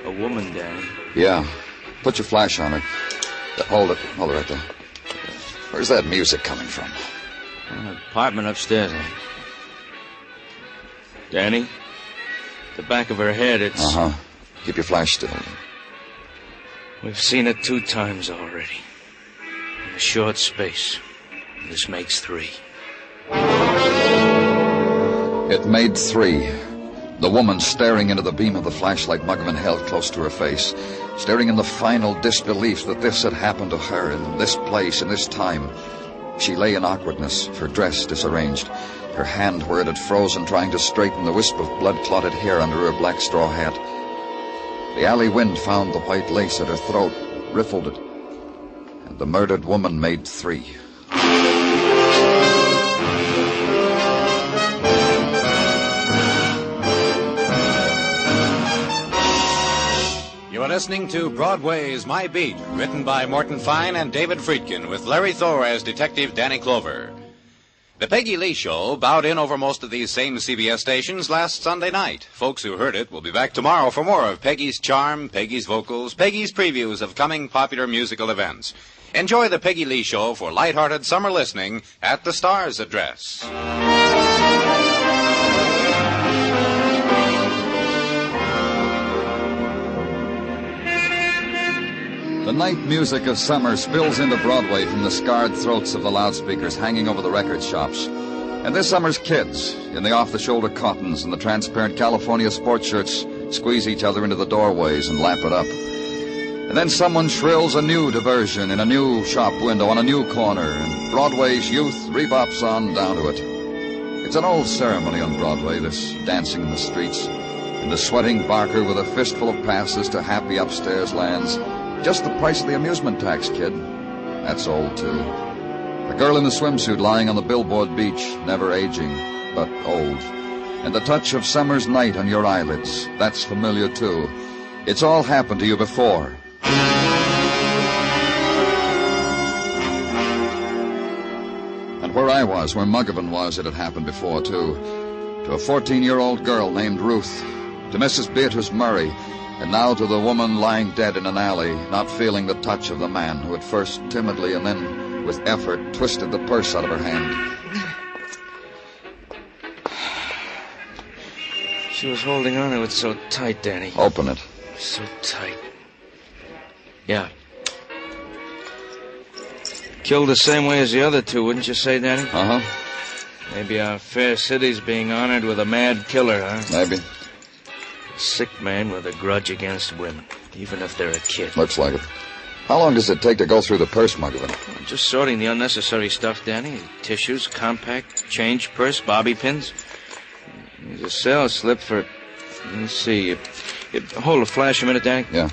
A woman, Danny. Yeah. Put your flash on her. Hold it right there. Where's that music coming from? Apartment upstairs, Danny? The back of her head, it's... Uh-huh. Keep your flash still. We've seen it 2 times already. In a short space. This makes 3. It made 3. The woman staring into the beam of the flashlight Muggerman held close to her face, staring in the final disbelief that this had happened to her in this place, in this time. She lay in awkwardness, her dress disarranged, her hand where it had frozen trying to straighten the wisp of blood-clotted hair under her black straw hat. The alley wind found the white lace at her throat, riffled it, and the murdered woman made 3. You are listening to Broadway's My Beat, written by Morton Fine and David Friedkin, with Larry Thor as Detective Danny Clover. The Peggy Lee Show bowed in over most of these same CBS stations last Sunday night. Folks who heard it will be back tomorrow for more of Peggy's charm, Peggy's vocals, Peggy's previews of coming popular musical events. Enjoy the Peggy Lee Show for lighthearted summer listening at the Star's address. The night music of summer spills into Broadway from the scarred throats of the loudspeakers hanging over the record shops. And this summer's kids, in the off-the-shoulder cottons and the transparent California sports shirts, squeeze each other into the doorways and lap it up. And then someone shrills a new diversion in a new shop window on a new corner, and Broadway's youth rebobs on down to it. It's an old ceremony on Broadway, this dancing in the streets, and the sweating barker with a fistful of passes to happy upstairs lands. Just the price of the amusement tax, kid. That's old, too. The girl in the swimsuit lying on the billboard beach, never aging, but old. And the touch of summer's night on your eyelids, that's familiar, too. It's all happened to you before. And where I was, where Muggavan was, it had happened before, too. To a 14-year-old girl named Ruth, to Mrs. Beatrice Murray, and now to the woman lying dead in an alley, not feeling the touch of the man who had first timidly and then with effort twisted the purse out of her hand. She was holding on to it so tight, Danny. Open it. So tight. Yeah. Killed the same way as the other two, wouldn't you say, Danny? Uh-huh. Maybe our fair city's being honored with a mad killer, huh? Maybe. A sick man with a grudge against women, even if they're a kid. Looks like it. How long does it take to go through the purse, Muggavan? Just sorting the unnecessary stuff, Danny. Tissues, compact, change purse, bobby pins. There's a sales slip for... Let's see. Hold a flash a minute, Danny. Yeah.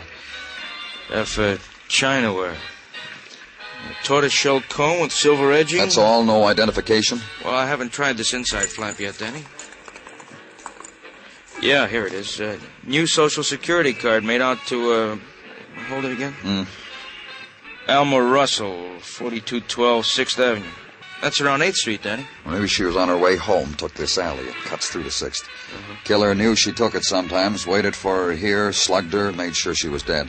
For China ware. A tortoiseshell comb with silver edging. That's all? No identification? Well, I haven't tried this inside flap yet, Danny. Yeah, here it is. New Social Security card made out to, hold it again? Alma Russell, 4212 6th Avenue. That's around 8th Street, Danny. Well, maybe she was on her way home, took this alley. It cuts through to 6th. Killer knew she took it sometimes, waited for her here, slugged her, made sure she was dead.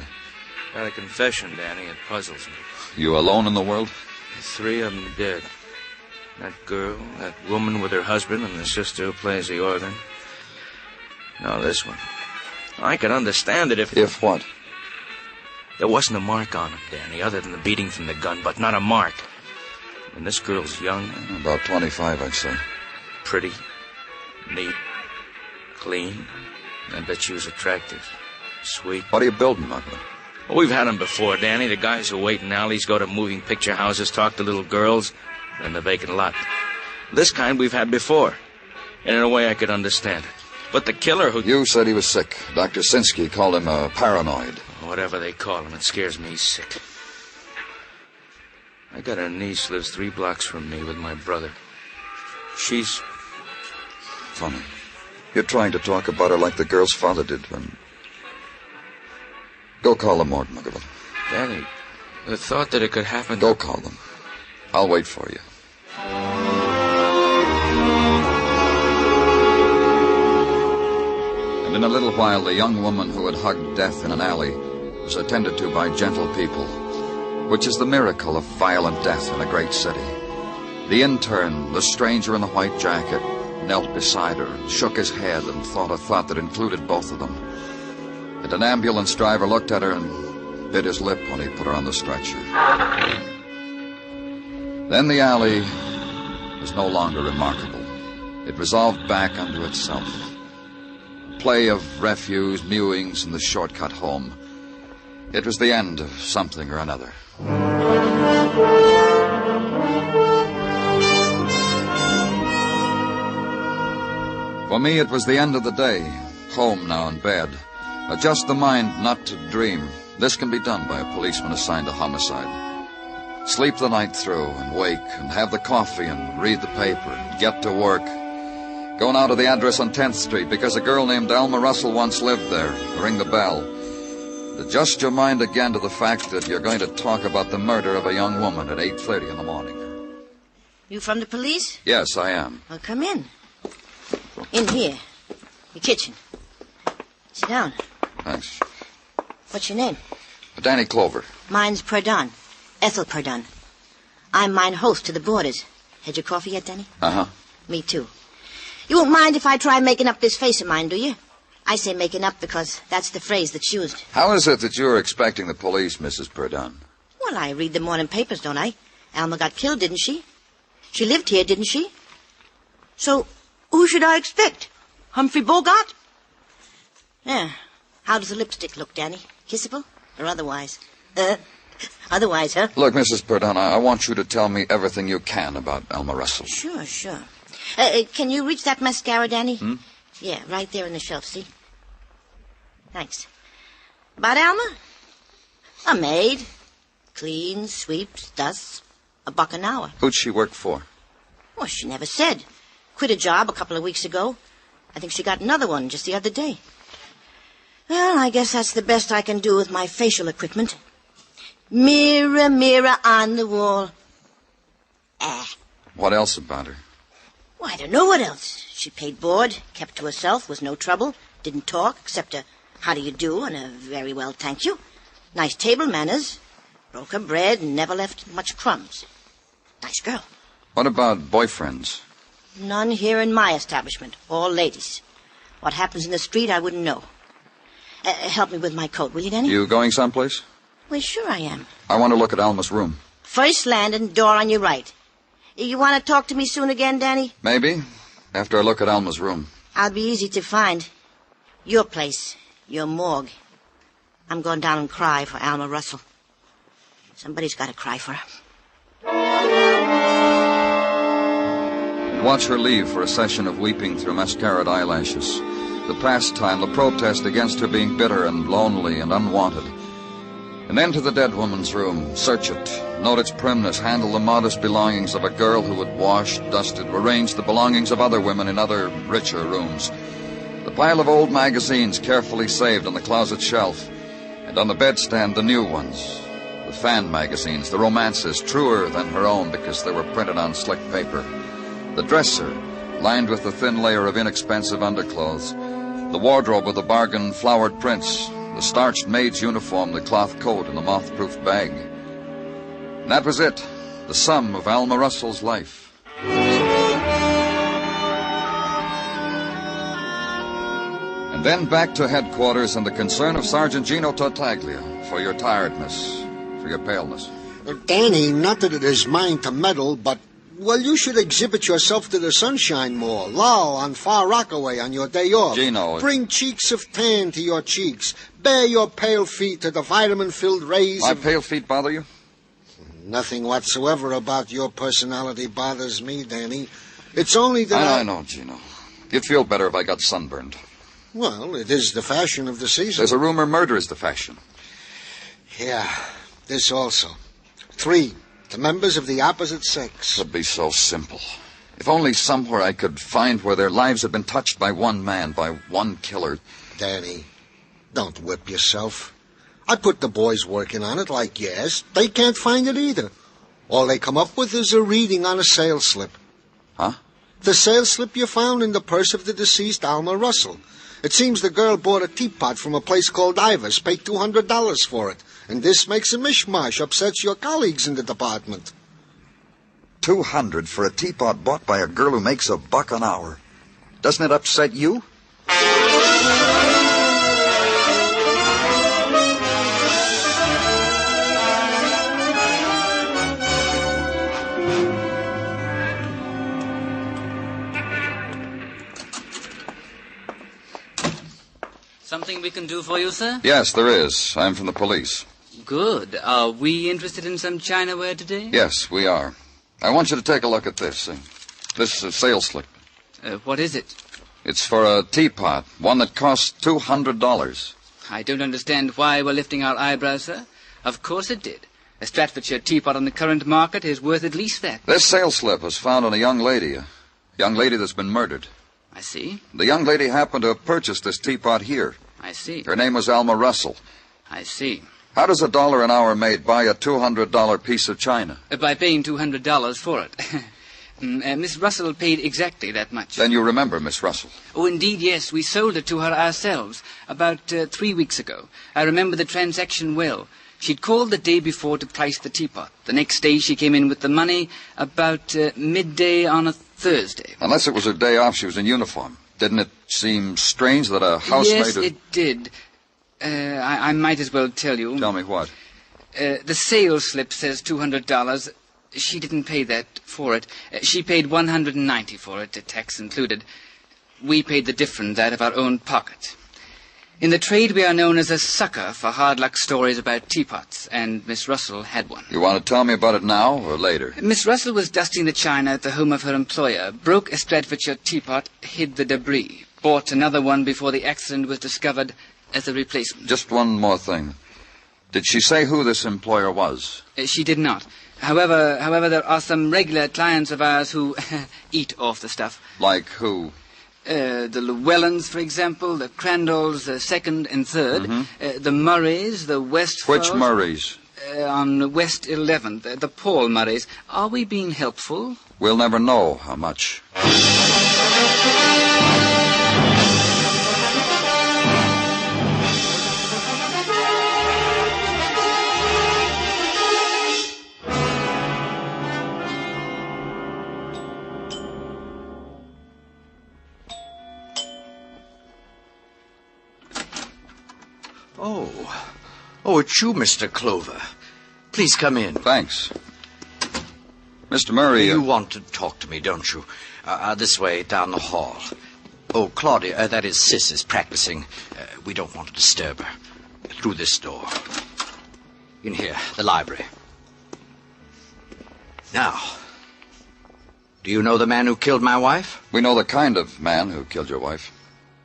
Got a confession, Danny. It puzzles me. You alone in the world? 3 of them dead. That girl, that woman with her husband, and the sister who plays the organ. Now this one. I could understand it if... If what? There wasn't a mark on him, Danny, other than the beating from the gun, but not a mark. And this girl's young. About 25, I'd say. Pretty. Neat. Clean. I bet she was attractive. Sweet. What are you building, Muggavan? Well, we've had them before, Danny. The guys who wait in alleys, go to moving picture houses, talk to little girls, and the vacant lot. This kind we've had before. And in a way I could understand it. But the killer who... You said he was sick. Dr. Sinsky called him a paranoid. Whatever they call him, it scares me sick. I got a niece lives 3 blocks from me with my brother. She's... Funny. You're trying to talk about her like the girl's father did when... Go call the morgue, Muggavan. Danny, the thought that it could happen... Go call them. I'll wait for you. And in a little while, the young woman who had hugged death in an alley was attended to by gentle people, which is the miracle of violent death in a great city. The intern, the stranger in the white jacket, knelt beside her and shook his head and thought a thought that included both of them. And an ambulance driver looked at her and bit his lip when he put her on the stretcher. Then the alley was no longer remarkable. It resolved back unto itself. A play of refuse, mewings, and the shortcut home. It was the end of something or another. For me, it was the end of the day. Home now in bed. Adjust the mind not to dream. This can be done by a policeman assigned to homicide. Sleep the night through and wake and have the coffee and read the paper and get to work. Go now to the address on 10th Street because a girl named Alma Russell once lived there. Ring the bell. Adjust your mind again to the fact that you're going to talk about the murder of a young woman at 8:30 in the morning. You from the police? Yes, I am. Well, come in. In here. The kitchen. Sit down. Thanks. What's your name? Danny Clover. Mine's Perdon. Ethel Perdon. I'm mine host to the boarders. Had your coffee yet, Danny? Uh-huh. Me too. You won't mind if I try making up this face of mine, do you? I say making up because that's the phrase that's used. How is it that you're expecting the police, Mrs. Perdon? Well, I read the morning papers, don't I? Alma got killed, didn't she? She lived here, didn't she? So, who should I expect? Humphrey Bogart? Yeah. How does the lipstick look, Danny? Kissable? Or otherwise. Otherwise, huh? Look, Mrs. Purdon, I want you to tell me everything you can about Alma Russell. Sure. Can you reach that mascara, Danny? Yeah, right there in the shelf, see? Thanks. About Alma? A maid. Cleans, sweeps, dusts. $1 an hour. Who'd she work for? Well, she never said. Quit a job a couple of weeks ago. I think she got another one just the other day. Well, I guess that's the best I can do with my facial equipment. Mirror, mirror on the wall. What else about her? Well, I don't know what else. She paid board, kept to herself, was no trouble, didn't talk except a how do you do and a very well, thank you. Nice table manners. Broke her bread and never left much crumbs. Nice girl. What about boyfriends? None here in my establishment. All ladies. What happens in the street, I wouldn't know. Help me with my coat, will you, Denny? You going someplace? Well, sure I am. I want to look at Alma's room. First landing, door on your right. You want to talk to me soon again, Danny? Maybe. After I look at Alma's room. I'll be easy to find. Your place. Your morgue. I'm going down and cry for Alma Russell. Somebody's got to cry for her. Watch her leave for a session of weeping through mascaraed eyelashes. The pastime, the protest against her being bitter and lonely and unwanted. And enter the dead woman's room, search it, note its primness, handle the modest belongings of a girl who had washed, dusted, arranged the belongings of other women in other, richer rooms. The pile of old magazines carefully saved on the closet shelf, and on the bedstand the new ones. The fan magazines, the romances, truer than her own because they were printed on slick paper. The dresser, lined with a thin layer of inexpensive underclothes. The wardrobe with the bargain flowered prints. The starched maid's uniform, the cloth coat, and the moth-proof bag. And that was it, the sum of Alma Russell's life. And then back to headquarters and the concern of Sergeant Gino Tartaglia for your tiredness, for your paleness. Danny, not that it is mine to meddle, but, well, you should exhibit yourself to the sunshine more. Loll on Far Rockaway on your day off. Gino. Bring cheeks of tan to your cheeks. Bare your pale feet to the vitamin-filled rays My pale feet bother you? Nothing whatsoever about your personality bothers me, Danny. It's only that I know, Gino. You'd feel better if I got sunburned. Well, it is the fashion of the season. There's a rumor murder is the fashion. Yeah, this also. 3, to members of the opposite sex. It would be so simple. If only somewhere I could find where their lives had been touched by one man, by one killer. Danny, don't whip yourself. I put the boys working on it like yes. They can't find it either. All they come up with is a reading on a sales slip. Huh? The sales slip you found in the purse of the deceased Alma Russell. It seems the girl bought a teapot from a place called Ivar's, paid $200 for it. And this makes a mishmash, upsets your colleagues in the department. $200 for a teapot bought by a girl who makes $1 an hour. Doesn't it upset you? Something we can do for you, sir? Yes, there is. I'm from the police. Good. Are we interested in some Chinaware today? Yes, we are. I want you to take a look at this. This sales slip. What is it? It's for a teapot, one that costs $200. I don't understand why we're lifting our eyebrows, sir. Of course it did. A Stratfordshire teapot on the current market is worth at least that. This sales slip was found on a young lady that's been murdered. I see. The young lady happened to have purchased this teapot here. I see. Her name was Alma Russell. I see. How does $1 an hour maid buy a $200 piece of china? By paying $200 for it. Miss Russell paid exactly that much. Then you remember Miss Russell? Oh, indeed, yes. We sold it to her ourselves about 3 weeks ago. I remember the transaction well. She'd called the day before to price the teapot. The next day she came in with the money about midday on a Thursday. Unless it was her day off, she was in uniform. Didn't it seem strange that a housemaid... Yes, it did. I might as well tell you. Tell me what? The sales slip says $200. She didn't pay that for it. She paid $190 for it, tax included. We paid the difference out of our own pocket. In the trade, we are known as a sucker for hard luck stories about teapots, and Miss Russell had one. You want to tell me about it now or later? Miss Russell was dusting the china at the home of her employer, broke a Stratfordshire teapot, hid the debris, bought another one before the accident was discovered as a replacement. Just one more thing. Did she say who this employer was? She did not. However, there are some regular clients of ours who eat off the stuff. Like who? The Llewellyns, for example, the Crandalls, the second and third, the Murrays, the Westfalls. Which Murrays? On West 11th, the Paul Murrays. Are we being helpful? We'll never know how much. Oh, it's you, Mr. Clover. Please come in. Thanks. Mr. Murray... You want to talk to me, don't you? This way, down the hall. Oh, Claudia, that is Sis, is practicing. We don't want to disturb her. Through this door. In here, the library. Now, do you know the man who killed my wife? We know the kind of man who killed your wife.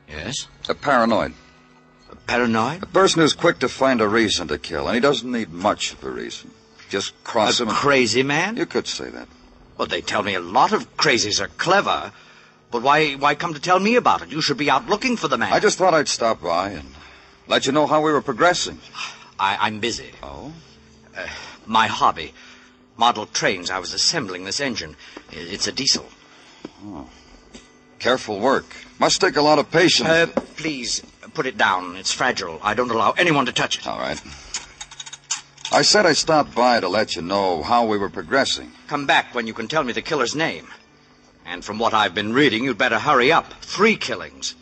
Yes? A paranoid. Paranoid? A person who's quick to find a reason to kill, and he doesn't need much of a reason. Just cross him. A crazy man? You could say that. Well, they tell me a lot of crazies are clever, but why come to tell me about it? You should be out looking for the man. I just thought I'd stop by and let you know how we were progressing. I'm busy. Oh? My hobby. Model trains. I was assembling this engine. It's a diesel. Oh. Careful work. Must take a lot of patience. Please, put it down. It's fragile. I don't allow anyone to touch it. All right. I said I stopped by to let you know how we were progressing. Come back when you can tell me the killer's name. And from what I've been reading, you'd better hurry up. 3 killings.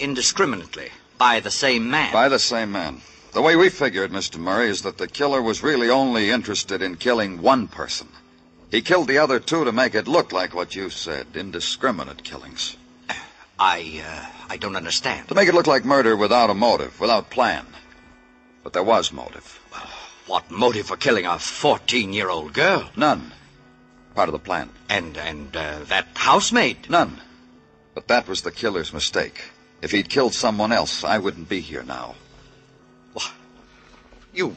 Indiscriminately. By the same man. By the same man. The way we figure it, Mr. Murray, is that the killer was really only interested in killing one person. He killed the other 2 to make it look like what you said, indiscriminate killings. I don't understand. To make it look like murder without a motive, without plan. But there was motive. Well, what motive for killing a 14-year-old girl? None. Part of the plan. And that housemaid? None. But that was the killer's mistake. If he'd killed someone else, I wouldn't be here now. What? You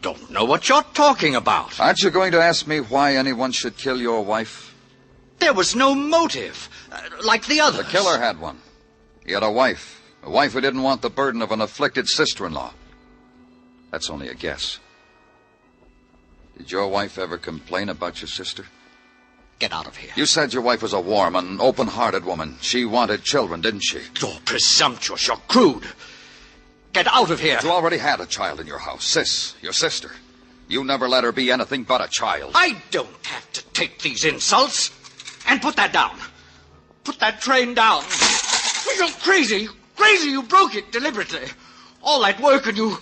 don't know what you're talking about. Aren't you going to ask me why anyone should kill your wife? There was no motive, like the others. The killer had one. He had a wife who didn't want the burden of an afflicted sister-in-law. That's only a guess. Did your wife ever complain about your sister? Get out of here. You said your wife was a warm and open-hearted woman. She wanted children, didn't she? You're presumptuous. You're crude. Get out of here. You already had a child in your house. Sis, your sister. You never let her be anything but a child. I don't have to take these insults. And put that down. Put that train down. You're crazy. Crazy. You broke it deliberately. All that work and you...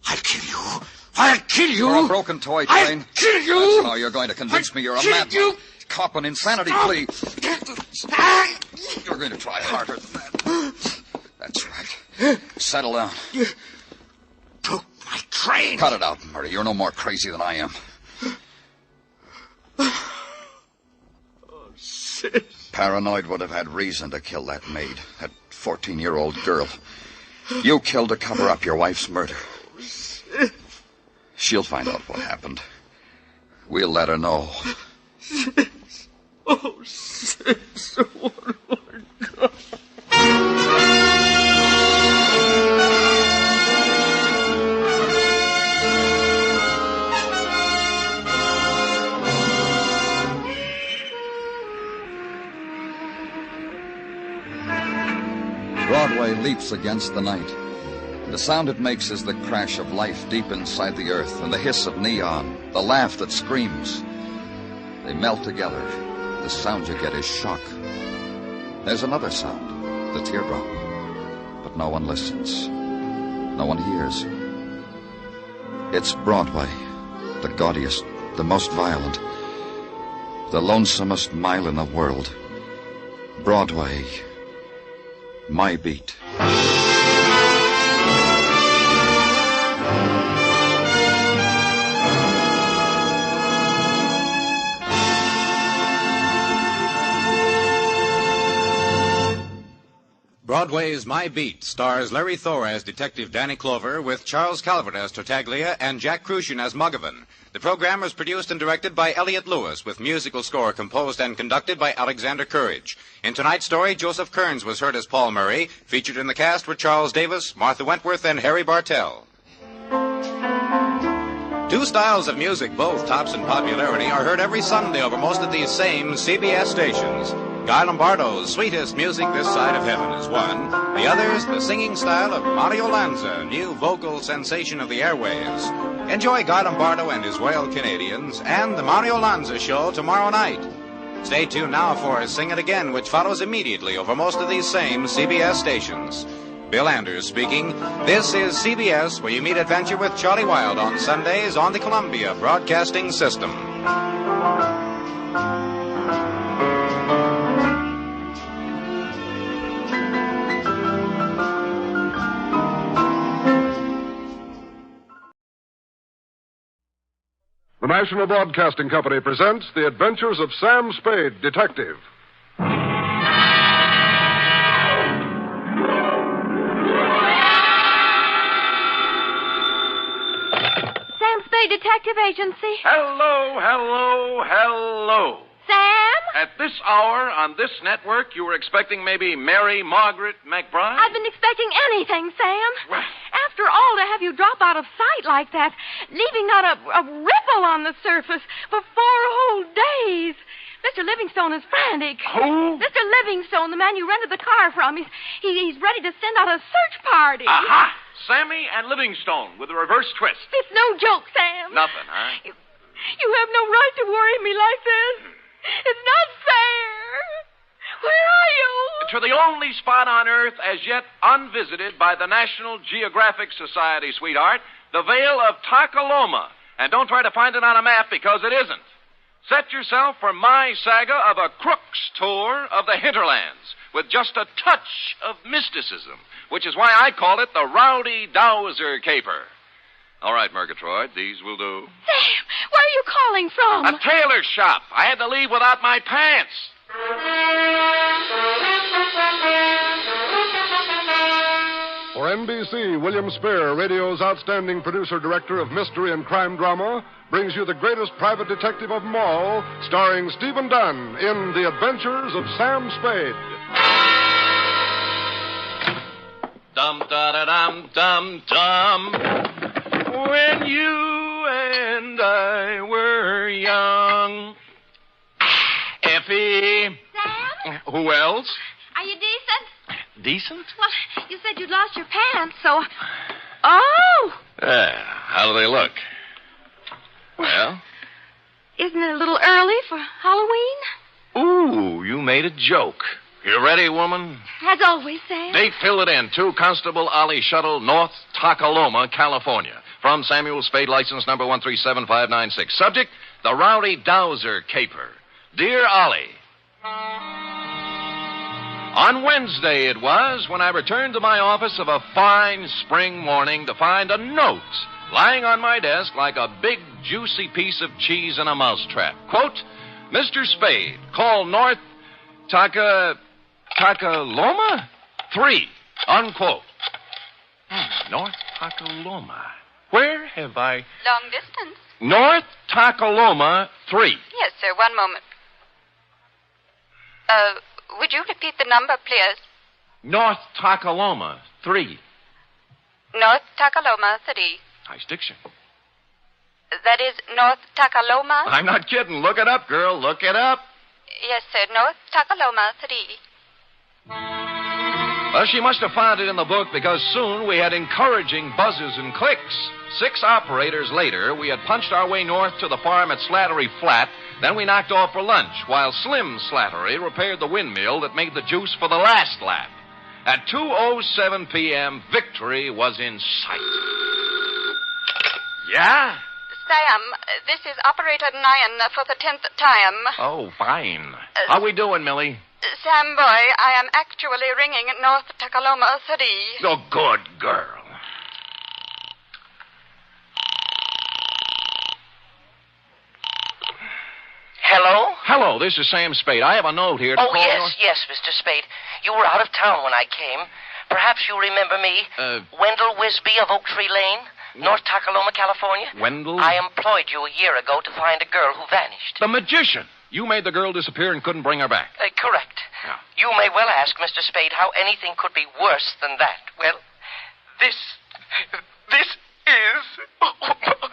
I'll kill you. I'll kill you. For a broken toy train. I'll kill you. That's how you're going to convince me you're a madman. You. Cop an insanity plea. You're going to try harder than that. That's right. Settle down. You broke my train. Cut it out, Murray. You're no more crazy than I am. Paranoid would have had reason to kill that maid, that 14-year-old girl. You killed to cover up your wife's murder. She'll find out what happened. We'll let her know. Oh, sis, what have I done? Broadway leaps against the night. The sound it makes is the crash of life deep inside the earth, and the hiss of neon, the laugh that screams. They melt together. The sound you get is shock. There's another sound, the teardrop. But no one listens. No one hears. It's Broadway, the gaudiest, the most violent, the lonesomest mile in the world. Broadway, My Beat. Broadway's My Beat stars Larry Thor as Detective Danny Clover with Charles Calvert as Tartaglia and Jack Crucian as Muggavan. The program was produced and directed by Elliott Lewis with musical score composed and conducted by Alexander Courage. In tonight's story, Joseph Kearns was heard as Paul Murray. Featured in the cast were Charles Davis, Martha Wentworth, and Harry Bartell. Two styles of music, both tops in popularity, are heard every Sunday over most of these same CBS stations. Guy Lombardo's Sweetest Music This Side of Heaven is one. The other's the singing style of Mario Lanza, new vocal sensation of the airwaves. Enjoy Guy Lombardo and his Royal Canadians and the Mario Lanza Show tomorrow night. Stay tuned now for Sing It Again, which follows immediately over most of these same CBS stations. Bill Anders speaking. This is CBS, where you meet adventure with Charlie Wilde on Sundays on the Columbia Broadcasting System. The National Broadcasting Company presents The Adventures of Sam Spade, Detective. Sam Spade Detective Agency. Hello, hello, hello. Sam? At this hour on this network, you were expecting maybe Mary Margaret McBride? I've been expecting anything, Sam. After all, to have you drop out of sight like that, leaving not a ripple on the surface for 4 whole days. Mr. Livingstone is frantic. Who? Mr. Livingstone, the man you rented the car from. He's ready to send out a search party. Aha! Sammy and Livingstone with a reverse twist. It's no joke, Sam. Nothing, huh? You have no right to worry me like this. It's not fair. Where are you? To the only spot on Earth as yet unvisited by the National Geographic Society, sweetheart, the Vale of Takaloma. And don't try to find it on a map because it isn't. Set yourself for my saga of a crook's tour of the hinterlands with just a touch of mysticism, which is why I call it the Rowdy Dowser Caper. All right, Murgatroyd, these will do. Sam, where are you calling from? A tailor's shop. I had to leave without my pants. For NBC, William Spear, radio's outstanding producer-director of mystery and crime drama, brings you the greatest private detective of them all, starring Stephen Dunn in The Adventures of Sam Spade. Dum-da-da-dum-dum-dum. When you and I were young. Effie. Sam? Who else? Are you decent? Decent? Well, you said you'd lost your pants, so... Oh! How do they look? Well? Isn't it a little early for Halloween? Ooh, you made a joke. You ready, woman? As always, Sam. Date, fill it in. 2 Constable Ollie Shuttle, North Takaloma, California. From Samuel Spade, license number 1375596. Subject, the Rowdy Dowser Caper. Dear Ollie, on Wednesday it was when I returned to my office of a fine spring morning to find a note lying on my desk like a big, juicy piece of cheese in a mousetrap. Quote, Mr. Spade, call North Takaloma 3, unquote. North Takaloma. Where have I... Long distance. North Takaloma 3. Yes, sir. One moment. Would you repeat the number, please? North Takaloma 3. North Takaloma 3. Nice diction. That is North Takaloma? I'm not kidding. Look it up, girl. Look it up. Yes, sir. North Takaloma 3. Well, she must have found it in the book because soon we had encouraging buzzes and clicks. 6 operators later, we had punched our way north to the farm at Slattery Flat. Then we knocked off for lunch, while Slim Slattery repaired the windmill that made the juice for the last lap. At 2:07 p.m., victory was in sight. Yeah? Sam, this is Operator 9 for the 10th time. Oh, fine. How we doing, Millie? Sam Boy, I am actually ringing North Tacaloma 3. Oh, good girl. Hello? Hello, this is Sam Spade. I have a note here to Oh, call yes, Mr. Spade. You were out of town when I came. Perhaps you remember me. Wendell Wisby of Oak Tree Lane, North Tacaloma, California. Wendell? I employed you a year ago to find a girl who vanished. The magician. You made the girl disappear and couldn't bring her back. Correct. Yeah. You may well ask, Mr. Spade, how anything could be worse than that. Well, this is...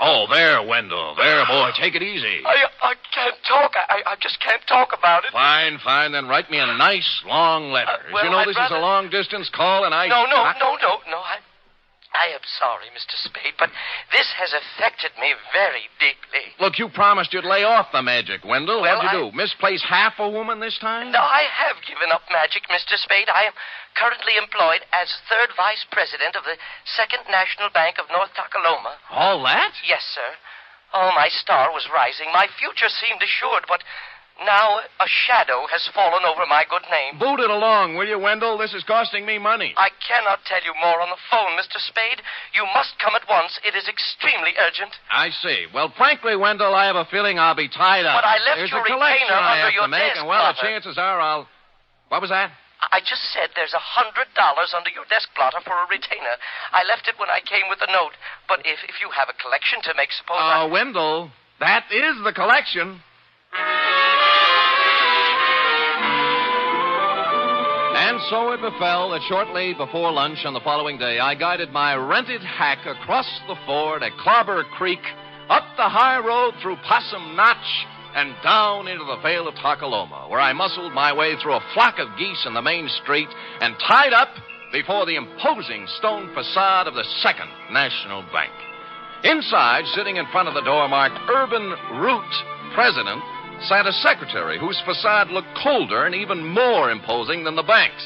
Oh, there, Wendell. There, boy. Take it easy. I can't talk. I just can't talk about it. Fine. Then write me a nice, long letter. Well, you know, I'd this rather... is a long-distance call, and I... No. I am sorry, Mr. Spade, but this has affected me very deeply. Look, you promised you'd lay off the magic, Wendell. Well, What'd you do? Misplace half a woman this time? No, I have given up magic, Mr. Spade. I am currently employed as third vice president of the Second National Bank of North Tacaloma. All that? Yes, sir. Oh, my star was rising. My future seemed assured, but now a shadow has fallen over my good name. Boot it along, will you, Wendell? This is costing me money. I cannot tell you more on the phone, Mr. Spade. You must come at once. It is extremely urgent. I see. Well, frankly, Wendell, I have a feeling I'll be tied up. But I left There's your a collection retainer I under have your to make, desk, and, well, the Blotter. chances are I'll... What was that? I just said there's $100 under your desk, Blotter, for a retainer. I left it when I came with the note. But if you have a collection to make, suppose Wendell, that is the collection. And so it befell that shortly before lunch on the following day, I guided my rented hack across the ford at Clobber Creek, up the high road through Possum Notch, and down into the Vale of Tacaloma, where I muscled my way through a flock of geese in the main street and tied up before the imposing stone facade of the Second National Bank. Inside, sitting in front of the door marked Urban RUTH, President, sat a secretary whose facade looked colder and even more imposing than the bank's.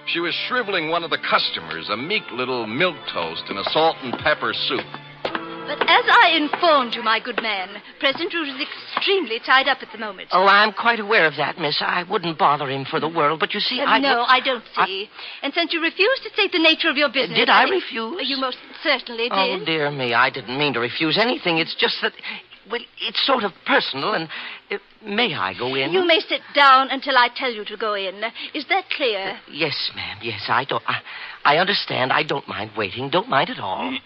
She was shriveling one of the customers, a meek little milquetoast in a salt and pepper soup. But as I informed you, my good man, President Root is extremely tied up at the moment. Oh, I'm quite aware of that, miss. I wouldn't bother him for the world, but you see, No, I don't see. And since you refused to state the nature of your business... Did I refuse? You most certainly did. Oh, dear me, I didn't mean to refuse anything. It's just that... Well, it's sort of personal, and may I go in? You may sit down until I tell you to go in. Is that clear? Yes, ma'am. Yes, I understand. I don't mind waiting. Don't mind at all.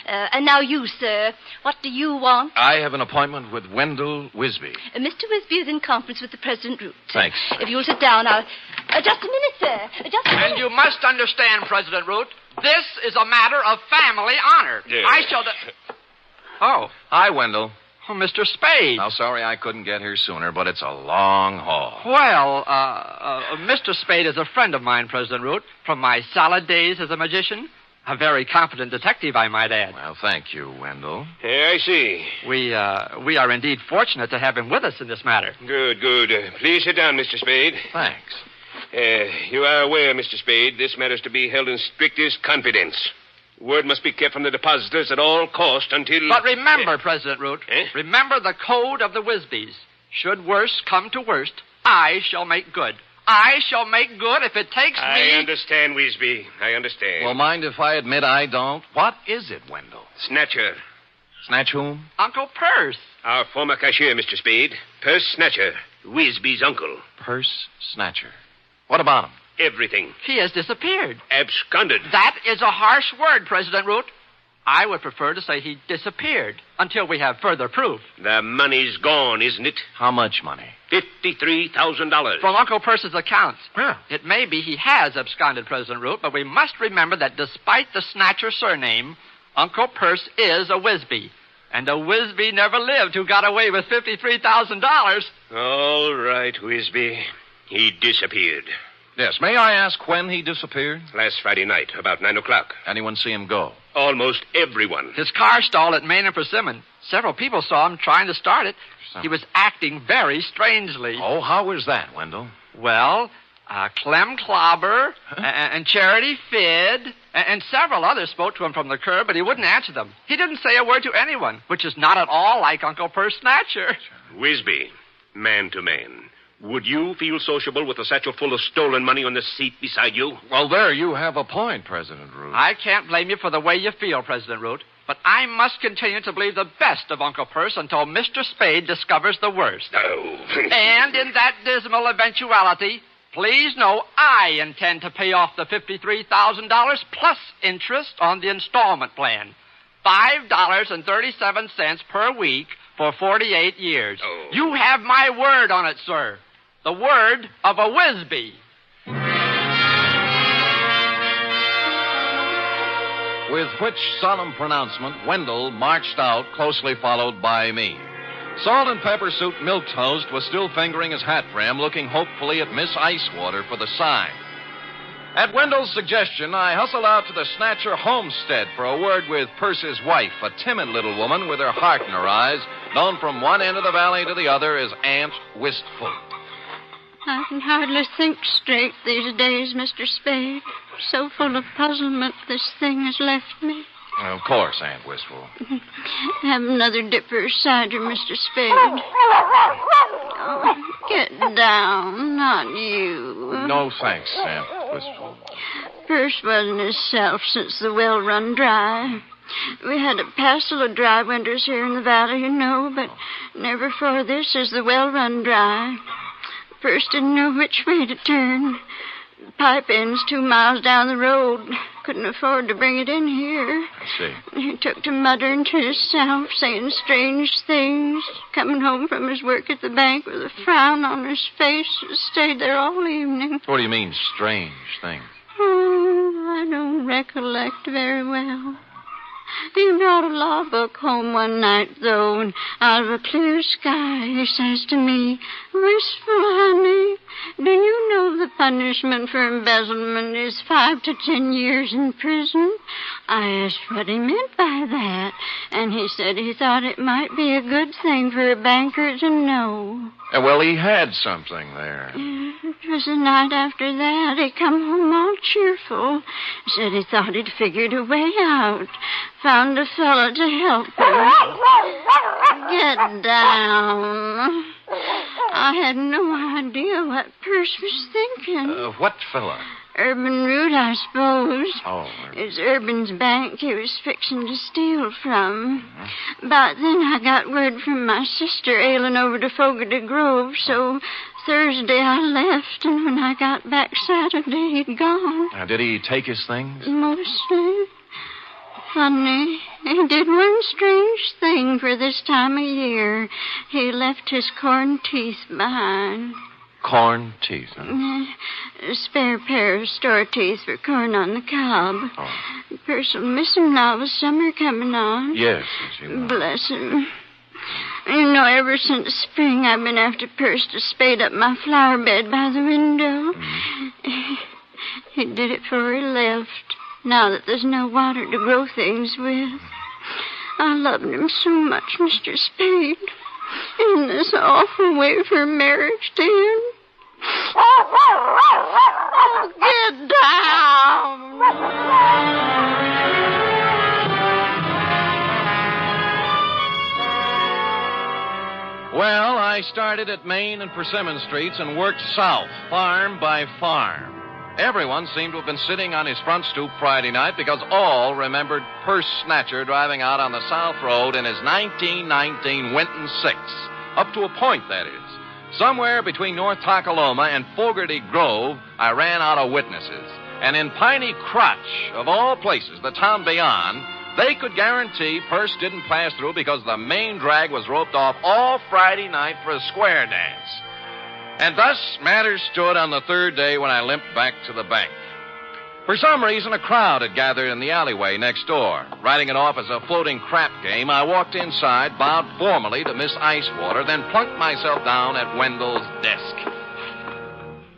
And now you, sir. What do you want? I have an appointment with Wendell Wisby. Mr. Wisby is in conference with the President Root. Thanks. If you'll sit down, I'll... just a minute, sir. Just a minute. And you must understand, President Root, this is a matter of family honor. Yes. I shall... Oh. Hi, Wendell. Oh, Mr. Spade. Now, sorry I couldn't get here sooner, but it's a long haul. Well, Mr. Spade is a friend of mine, President Root, from my salad days as a magician. A very competent detective, I might add. Well, thank you, Wendell. I see. We are indeed fortunate to have him with us in this matter. Good. Please sit down, Mr. Spade. Thanks. You are aware, Mr. Spade, this matter is to be held in strictest confidence. Word must be kept from the depositors at all cost until... But remember, President Root, remember the code of the Wisbys. Should worst come to worst, I shall make good. I shall make good if it takes me... I understand, Wisby. I understand. Well, mind if I admit I don't? What is it, Wendell? Snatcher. Snatch whom? Uncle Perse. Our former cashier, Mr. Spade. Perse Snatcher. Wisby's uncle. Perse Snatcher. What about him? Everything. He has disappeared. Absconded. That is a harsh word, President Root. I would prefer to say he disappeared until we have further proof. The money's gone, isn't it? How much money? $53,000. From Uncle Perse's accounts. Yeah. It may be he has absconded, President Root, but we must remember that despite the Snatcher surname, Uncle Perse is a Wisby. And a Wisby never lived who got away with $53,000. All right, Wisby. He disappeared. Yes, may I ask when he disappeared? Last Friday night, about 9 o'clock. Anyone see him go? Almost everyone. His car stalled at Main and Persimmon. Several people saw him trying to start it. He was acting very strangely. Oh, how was that, Wendell? Well, Clem Clobber and Charity Fidd and several others spoke to him from the curb, but he wouldn't answer them. He didn't say a word to anyone, which is not at all like Uncle Perse Snatcher. Wisby, man to man. Would you feel sociable with a satchel full of stolen money on the seat beside you? Well, there you have a point, President Root. I can't blame you for the way you feel, President Root. But I must continue to believe the best of Uncle Perce until Mr. Spade discovers the worst. Oh. And in that dismal eventuality, please know I intend to pay off the $53,000 plus interest on the installment plan. $5.37 per week for 48 years. Oh. You have my word on it, sir. The word of a whiz-bee. With which solemn pronouncement, Wendell marched out, closely followed by me. Salt and Pepper Soup Milk Toast was still fingering his hat brim, looking hopefully at Miss Icewater for the sign. At Wendell's suggestion, I hustled out to the Snatcher homestead for a word with Perce's wife, a timid little woman with her heart in her eyes, known from one end of the valley to the other as Aunt Wistful. I can hardly think straight these days, Mr. Spade. So full of puzzlement this thing has left me. Of course, Aunt Wistful. Have another dipper of cider, Mr. Spade. Oh, get down, not you. No thanks, Aunt Wistful. Perce wasn't himself since the well run dry. We had a passel of dry winters here in the valley, you know, but never for this has the well run dry. Perce didn't know which way to turn. The pipe end's 2 miles down the road. Couldn't afford to bring it in here. I see. He took to muttering to himself, saying strange things, coming home from his work at the bank with a frown on his face and stayed there all evening. What do you mean, strange things? Oh, I don't recollect very well. He brought a law book home one night, though, and out of a clear sky he says to me, "Wistful, honey, do you know the punishment for embezzlement is 5 to 10 years in prison?" I asked what he meant by that, and he said he thought it might be a good thing for a banker to know. Well, he had something there. It was the night after that. He come home all cheerful. Said he thought he'd figured a way out. Found a fella to help him. Get down. I had no idea what Perce was thinking. What fella? Urban Root, I suppose. Oh. It's Urban's bank he was fixing to steal from. About then I got word from my sister ailing over to Fogarty Grove, so Thursday I left, and when I got back Saturday, he'd gone. Did he take his things? Mostly. Funny, he did one strange thing for this time of year. He left his corn teeth behind. Corn teeth, huh? A spare pair of store teeth for corn on the cob. Oh. Perce will miss him now with summer coming on. Yes, she will. Bless him. You know, ever since spring, I've been after Perce to spade up my flower bed by the window. He did it before he left, now that there's no water to grow things with. I loved him so much, Mr. Spade. In this awful way for marriage to him. Oh, get down! Well, I started at Main and Persimmon Streets and worked south, farm by farm. Everyone seemed to have been sitting on his front stoop Friday night because all remembered Perce Snatcher driving out on the South Road in his 1919 Winton 6. Up to a point, that is. Somewhere between North Takaloma and Fogarty Grove, I ran out of witnesses. And in Piney Crotch, of all places, the town beyond, they could guarantee Perce didn't pass through because the main drag was roped off all Friday night for a square dance. And thus matters stood on the third day when I limped back to the bank. For some reason, a crowd had gathered in the alleyway next door. Writing it off as a floating crap game, I walked inside, bowed formally to Miss Icewater, then plunked myself down at Wendell's desk.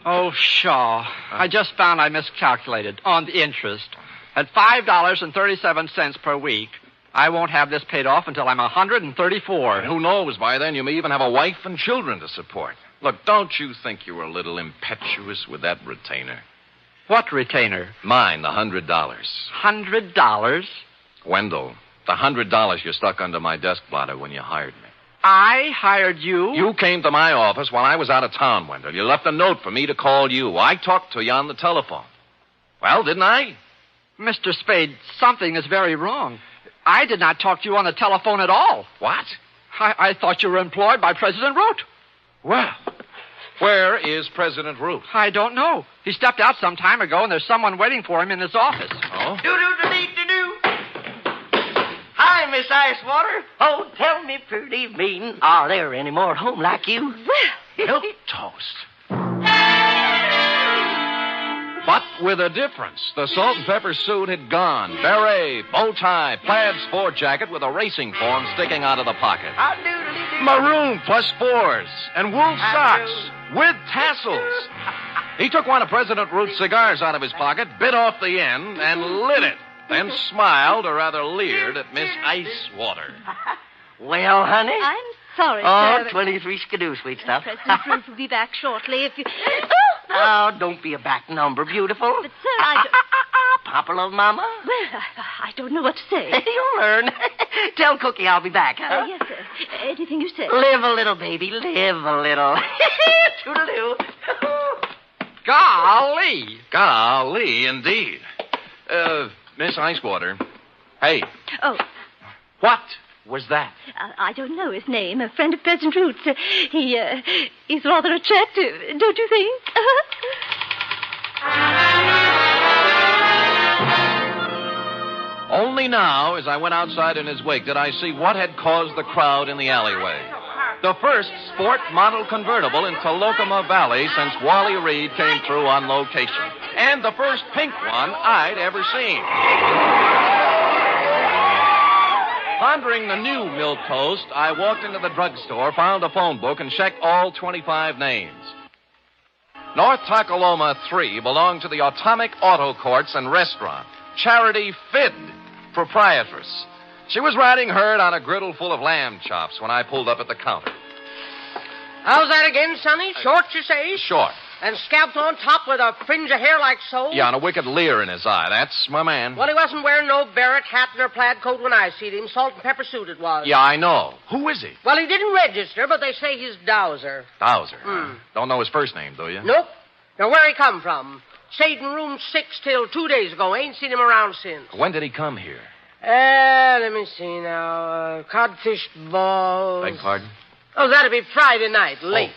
Oh, Shaw. I just found I miscalculated on the interest. At $5.37 per week, I won't have this paid off until I'm 134. And who knows, by then you may even have a wife and children to support. Look, don't you think you were a little impetuous with that retainer? What retainer? Mine, the $100. $100? Wendell, the $100 you stuck under my desk blotter when you hired me. I hired you? You came to my office while I was out of town, Wendell. You left a note for me to call you. I talked to you on the telephone. Well, didn't I? Mr. Spade, something is very wrong. I did not talk to you on the telephone at all. What? I thought you were employed by President Root. Well, where is President Root? I don't know. He stepped out some time ago, and there's someone waiting for him in his office. Oh? Do-do-do-dee-do-do. Hi, Miss Icewater. Oh, tell me, pretty mean, are there any more at home like you? Well, toast. But with a difference. The salt and pepper suit had gone. Beret, bow tie, plaid sport jacket with a racing form sticking out of the pocket. Maroon +4s and wool socks with tassels. He took one of President Root's cigars out of his pocket, bit off the end, and lit it. Then smiled, or rather leered, at Miss Icewater. Well, honey? I'm sorry, Oh, sir. 23 skidoo, sweet stuff. President Root will be back shortly if you... Oh, don't be a back number, beautiful. But, sir, I... Papa love Mama? Well, I don't know what to say. You'll learn. Tell Cookie I'll be back, huh? Yes, sir. Anything you say. Live a little, baby. Live a little. Toodaloo. Golly. Golly, indeed. Miss Icewater. Hey. Oh. What was that? I don't know his name. A friend of President Root's. He's rather attractive, don't you think? Only now, as I went outside in his wake, did I see what had caused the crowd in the alleyway. The first sport model convertible in Tolokema Valley since Wally Reed came through on location. And the first pink one I'd ever seen. Pondering the new milquetoast, I walked into the drugstore, found a phone book, and checked all 25 names. North Takaloma 3 belonged to the Atomic Auto Courts and Restaurant. Charity Fid, proprietress. She was riding herd on a griddle full of lamb chops when I pulled up at the counter. How's that again, Sonny? Short, you say? Short. And scalped on top with a fringe of hair like so? Yeah, and a wicked leer in his eye. That's my man. Well, he wasn't wearing no Barrett hat nor plaid coat when I seen him. Salt and pepper suit it was. Yeah, I know. Who is he? Well, he didn't register, but they say he's Dowser. Dowser. Don't know his first name, do you? Nope. Now, where he come from? Stayed in room 6 till 2 days ago. Ain't seen him around since. When did he come here? Let me see now. Codfish balls. Beg pardon? Oh, that'd be Friday night, late.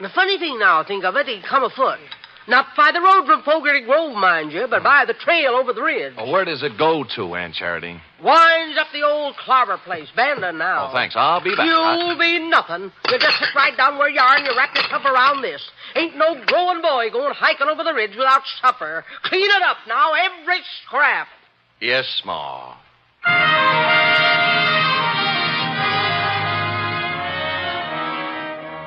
The funny thing now, think of it, he'd come afoot. Not by the road from Fogarty Grove, mind you, but by the trail over the ridge. Well, where does it go to, Aunt Charity? Winds up the old clobber place, Bandon now. Oh, thanks. I'll be back. You'll be nothing. You just sit right down where you are and you wrap yourself around this. Ain't no growing boy going hiking over the ridge without supper. Clean it up now, every scrap. Yes, Ma.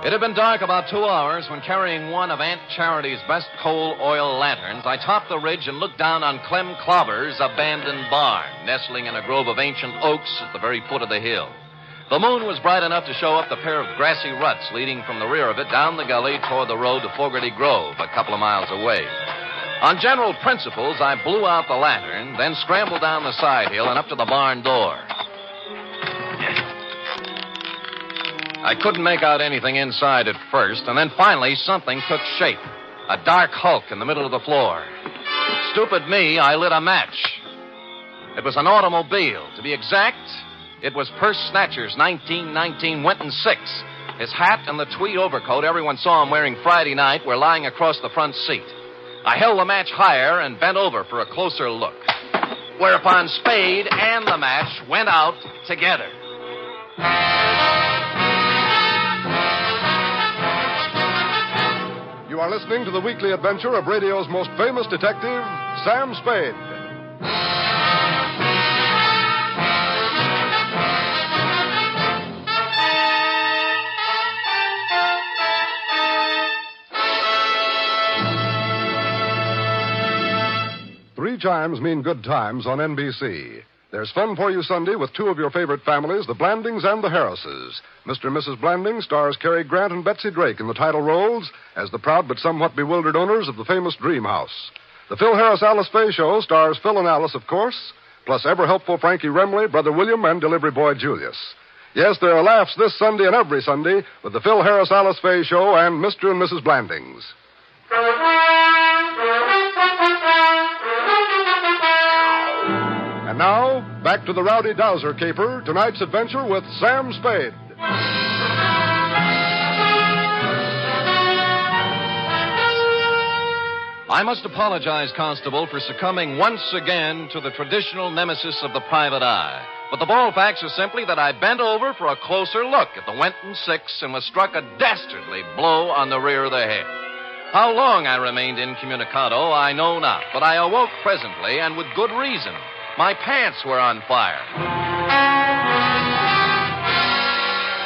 It had been dark about 2 hours when, carrying one of Aunt Charity's best coal oil lanterns, I topped the ridge and looked down on Clem Clobber's abandoned barn, nestling in a grove of ancient oaks at the very foot of the hill. The moon was bright enough to show up the pair of grassy ruts leading from the rear of it down the gully toward the road to Fogarty Grove, a couple of miles away. On general principles, I blew out the lantern, then scrambled down the side hill and up to the barn door. I couldn't make out anything inside at first, and then finally something took shape. A dark hulk in the middle of the floor. Stupid me, I lit a match. It was an automobile. To be exact, it was Purse Snatcher's 1919 Winton 6. His hat and the tweed overcoat everyone saw him wearing Friday night were lying across the front seat. I held the match higher and bent over for a closer look. Whereupon Spade and the match went out together. You are listening to the weekly adventure of radio's most famous detective, Sam Spade. Three chimes mean good times on NBC. There's fun for you Sunday with two of your favorite families, the Blandings and the Harrises. Mr. and Mrs. Blanding stars Cary Grant and Betsy Drake in the title roles as the proud but somewhat bewildered owners of the famous Dream House. The Phil Harris-Alice Faye Show stars Phil and Alice, of course, plus ever-helpful Frankie Remley, Brother William, and delivery boy Julius. Yes, there are laughs this Sunday and every Sunday with the Phil Harris Alice Faye Show and Mr. and Mrs. Blandings. And now, back to the Rowdy Dowser caper, tonight's adventure with Sam Spade. I must apologize, Constable, for succumbing once again to the traditional nemesis of the private eye. But the bald facts are simply that I bent over for a closer look at the Wenton 6 and was struck a dastardly blow on the rear of the head. How long I remained incommunicado, I know not, but I awoke presently, and with good reason. My pants were on fire.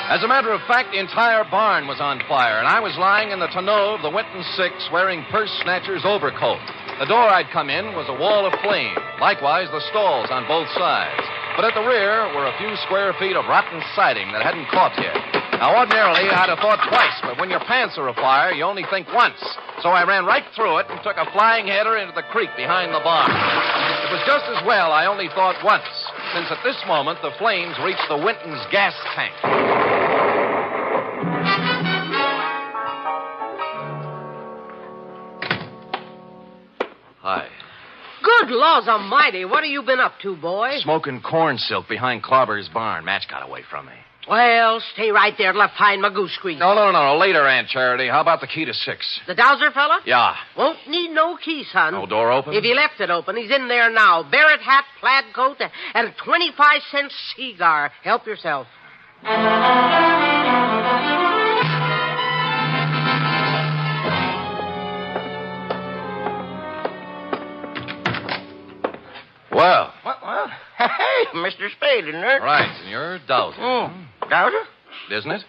As a matter of fact, the entire barn was on fire, and I was lying in the tonneau of the Wenton 6 wearing Purse Snatcher's overcoat. The door I'd come in was a wall of flame, likewise the stalls on both sides. But at the rear were a few square feet of rotten siding that hadn't caught yet. Now, ordinarily, I'd have thought twice, but when your pants are afire, you only think once. So I ran right through it and took a flying header into the creek behind the barn. It was just as well I only thought once, since at this moment the flames reached the Winton's gas tank. Hi. Good laws almighty, what have you been up to, boy? Smoking corn silk behind Clobber's barn. Match got away from me. Well, stay right there till I find my goose grease. No. Later, Aunt Charity. How about the key to 6? The Dowser fella? Yeah. Won't need no key, son. No door open? If he left it open, he's in there now. Barrett hat, plaid coat, and a 25-cent cigar. Help yourself. Well. Well, hey, Mr. Spade, isn't it? Right, and you're Dowser. Dowser? Isn't it?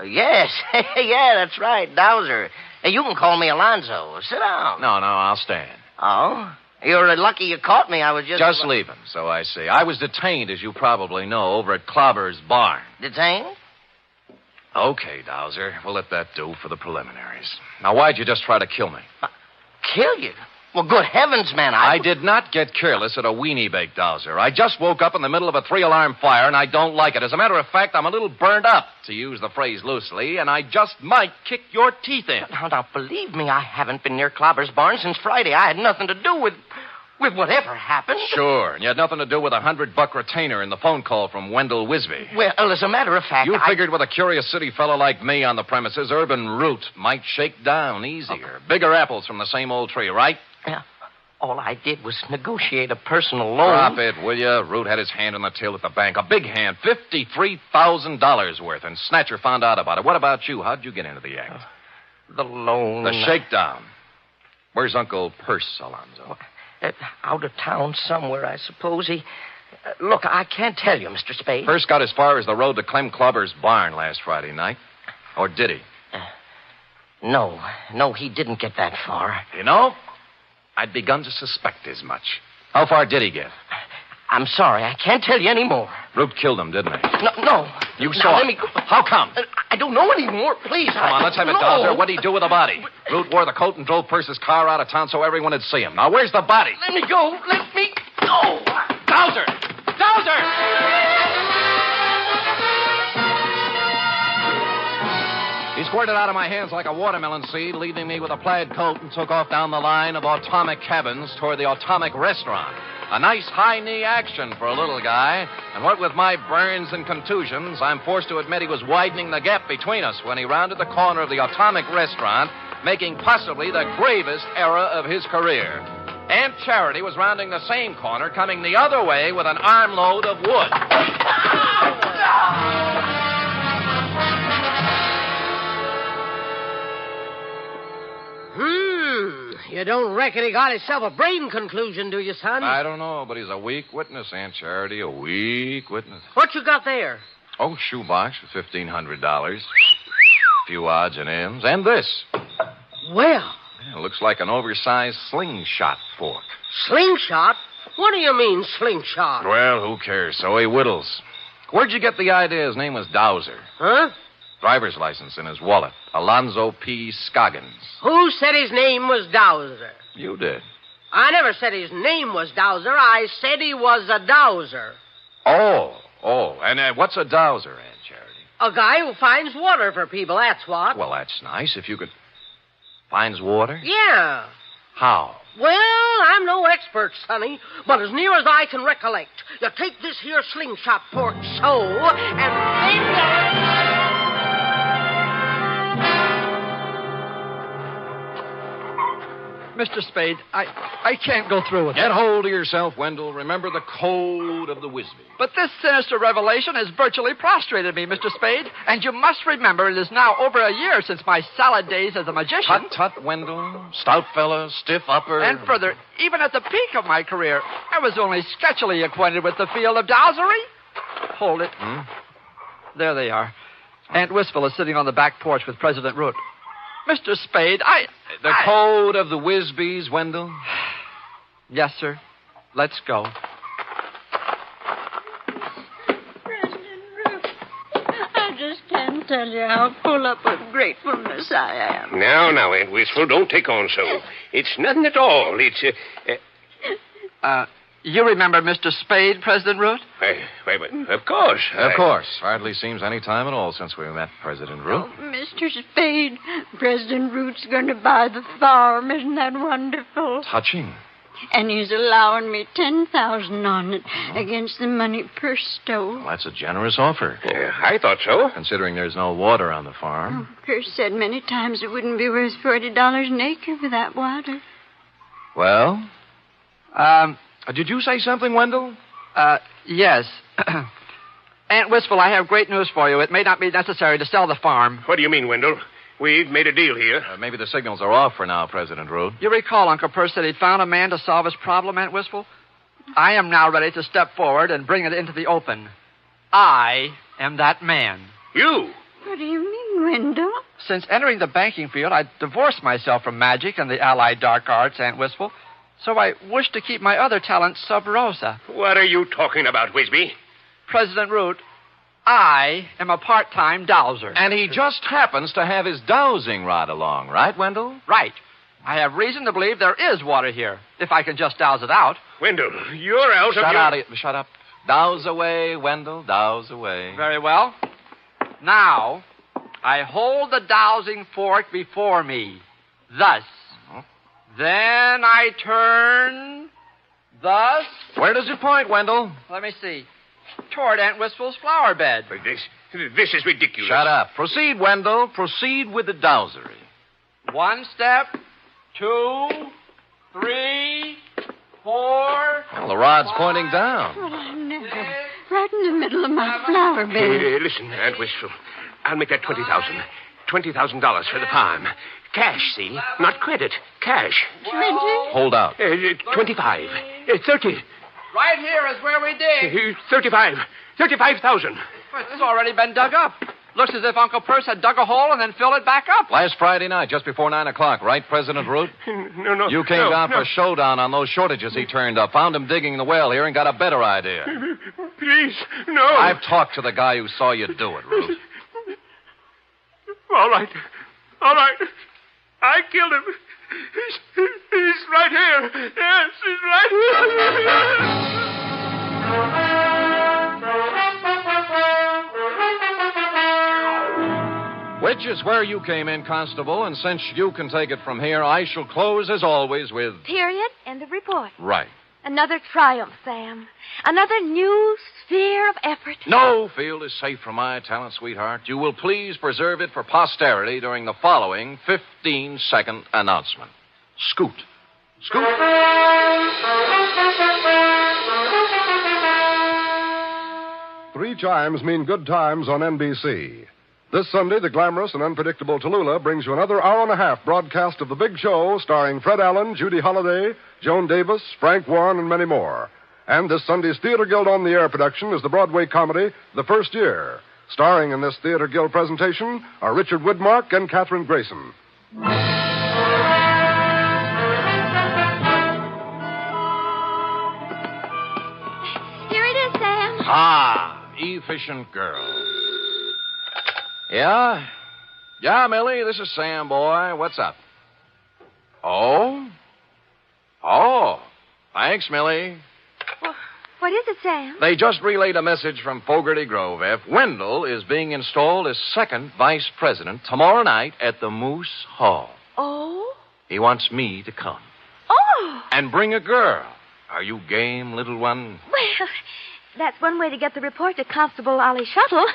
Yes. Yeah, that's right, Dowser. Hey, you can call me Alonzo. Sit down. No, I'll stand. Oh? You're lucky you caught me. I was Just leaving, so I see. I was detained, as you probably know, over at Clobber's barn. Detained? Okay, Dowser. We'll let that do for the preliminaries. Now, why'd you just try to kill me? Kill you? Well, good heavens, man, I did not get careless at a weenie bake, Dowser. I just woke up in the middle of a 3-alarm fire, and I don't like it. As a matter of fact, I'm a little burned up, to use the phrase loosely, and I just might kick your teeth in. Now, believe me, I haven't been near Clobber's barn since Friday. I had nothing to do with whatever happened. Sure, and you had nothing to do with a $100 retainer in the phone call from Wendell Wisby. Well, as a matter of fact, You figured with a curious city fellow like me on the premises, Urban Root might shake down easier. Okay. Bigger apples from the same old tree, right? Yeah. All I did was negotiate a personal loan. Drop it, will you? Root had his hand on the till at the bank. A big hand, $53,000 worth, and Snatcher found out about it. What about you? How'd you get into the act? The loan. The shakedown. Where's Uncle Perse, Alonzo? Out of town somewhere, I suppose. He... look, I can't tell you, Mr. Spade. Perse got as far as the road to Clem Clobber's barn last Friday night. Or did he? No, he didn't get that far. You know, I'd begun to suspect as much. How far did he get? I'm sorry, I can't tell you any more. Root killed him, didn't he? No. You saw let it. me go. How come? I don't know anymore. Please. Come on, let's have it, Dowser. What'd he do with the body? Root wore the coat and drove Perse's car out of town so everyone would see him. Now, where's the body? Let me go. Let me go. Dowser! He squirted out of my hands like a watermelon seed, leaving me with a plaid coat, and took off down the line of atomic cabins toward the atomic restaurant. A nice high-knee action for a little guy, and what with my burns and contusions, I'm forced to admit he was widening the gap between us when he rounded the corner of the atomic restaurant, making possibly the gravest error of his career. Aunt Charity was rounding the same corner, coming the other way with an armload of wood. You don't reckon he got himself a brain conclusion, do you, son? I don't know, but he's a weak witness, Aunt Charity, a weak witness. What you got there? Oh, shoebox for $1,500. A few odds and ends. And this. Well. Yeah, looks like an oversized slingshot fork. Slingshot? What do you mean, slingshot? Well, who cares? So he whittles. Where'd you get the idea his name was Dowser? Huh? Driver's license in his wallet. Alonzo P. Scoggins. Who said his name was Dowser? You did. I never said his name was Dowser. I said he was a dowser. Oh. Oh, and what's a dowser, Aunt Charity? A guy who finds water for people, that's what. Well, that's nice. If you could... Finds water? Yeah. How? Well, I'm no expert, Sonny, but as near as I can recollect, you take this here slingshot fork so, and Mr. Spade, I can't go through with it. Get hold of yourself, Wendell. Remember the code of the Wisby. But this sinister revelation has virtually prostrated me, Mr. Spade. And you must remember it is now over a year since my salad days as a magician. Tut, Wendell. Stout fella, stiff upper. And further, even at the peak of my career, I was only sketchily acquainted with the field of dowsery. Hold it. There they are. Aunt Wistful is sitting on the back porch with President Root. Mr. Spade, The code of the Wisbys, Wendell? Yes, sir. Let's go. I just can't tell you how full up with gratefulness I am. Now, Aunt Wistful, don't take on so. It's nothing at all. It's, You remember Mr. Spade, President Root? Wait, of course. Of course. Hardly seems any time at all since we met President Root. Oh, Mr. Spade, President Root's going to buy the farm. Isn't that wonderful? Touching. And he's allowing me $10,000 on it against the money Perce stole. Well, that's a generous offer. I thought so. Considering there's no water on the farm. Perce said many times it wouldn't be worth $40 an acre for that water. Well? Did you say something, Wendell? Yes. Aunt Wistful, I have great news for you. It may not be necessary to sell the farm. What do you mean, Wendell? We've made a deal here. Maybe the signals are off for now, President Root. You recall Uncle Perce said he'd found a man to solve his problem, Aunt Wistful? I am now ready to step forward and bring it into the open. I am that man. You? What do you mean, Wendell? Since entering the banking field, I divorced myself from magic and the allied dark arts, Aunt Wistful. So I wish to keep my other talents sub rosa. What are you talking about, Wisby? President Root, I am a part-time dowser. And he just happens to have his dowsing rod along, right, Wendell? Right. I have reason to believe there is water here, if I can just douse it out. Wendell, you're out of your... Shut up. Douse away, Wendell, douse away. Very well. Now, I hold the dowsing fork before me, thus. Then I turn, thus... Where does it point, Wendell? Let me see. Toward Aunt Wistful's flower bed. This is ridiculous. Shut up. Proceed, Wendell. Proceed with the dowsery. 1 step, 2, 3, 4... Well, the rod's pointing down. Well, I never. Right in the middle of my flower bed. Listen, Aunt Wistful. I'll make that $20,000. $20,000 for the farm. Cash, see? Not credit. Cash. 20? Hold out. 25. 30. Right here is where we dig. 35. 35,000. But it's already been dug up. Looks as if Uncle Perce had dug a hole and then filled it back up. Last Friday night, just before 9 o'clock, right, President Root? No. You came down for a showdown on those shortages he turned up, found him digging the well here, and got a better idea. Please, no. I've talked to the guy who saw you do it, Root. All right. I killed him. He's right here. Yes, he's right here. Which is where you came in, Constable, and since you can take it from here, I shall close, as always, with... Period. End of report. Right. Another triumph, Sam. Another new sphere of effort. No field is safe from my talent, sweetheart. You will please preserve it for posterity during the following 15-second announcement. Scoot. Scoot. 3 chimes mean good times on NBC. This Sunday, the glamorous and unpredictable Tallulah brings you another hour-and-a-half broadcast of The Big Show, starring Fred Allen, Judy Holliday, Joan Davis, Frank Warren, and many more. And this Sunday's Theater Guild on-the-air production is the Broadway comedy The First Year. Starring in this Theater Guild presentation are Richard Widmark and Katherine Grayson. Here it is, Sam. Ah, efficient girl. Yeah? Yeah, Millie, this is Sam, boy. What's up? Oh? Thanks, Millie. What is it, Sam? They just relayed a message from Fogarty Grove, F. Wendell is being installed as second vice president tomorrow night at the Moose Hall. Oh? He wants me to come. Oh! And bring a girl. Are you game, little one? Well, that's one way to get the report to Constable Ollie Shuttle.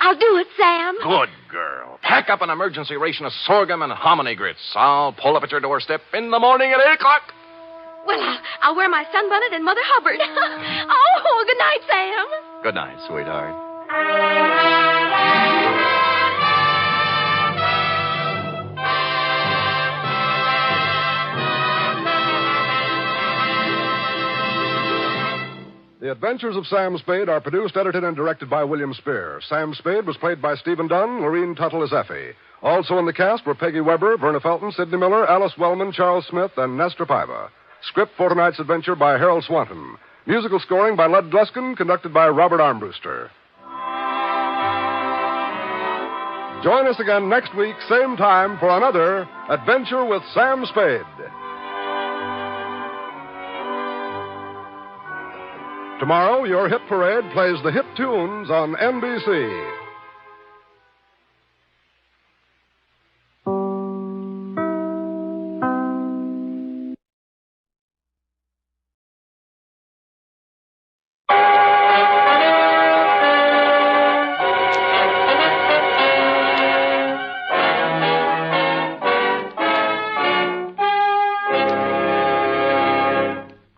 I'll do it, Sam. Good girl. Pack up an emergency ration of sorghum and hominy grits. I'll pull up at your doorstep in the morning at 8 o'clock. Well, I'll wear my sunbonnet and Mother Hubbard. Oh, good night, Sam. Good night, sweetheart. The Adventures of Sam Spade are produced, edited, and directed by William Spear. Sam Spade was played by Stephen Dunn, Lorene Tuttle as Effie. Also in the cast were Peggy Weber, Verna Felton, Sidney Miller, Alice Wellman, Charles Smith, and Nestor Paiva. Script for tonight's adventure by Harold Swanton. Musical scoring by Lud Gluskin, conducted by Robert Armbruster. Join us again next week, same time, for another Adventure with Sam Spade. Tomorrow, your hit parade plays the hit tunes on NBC.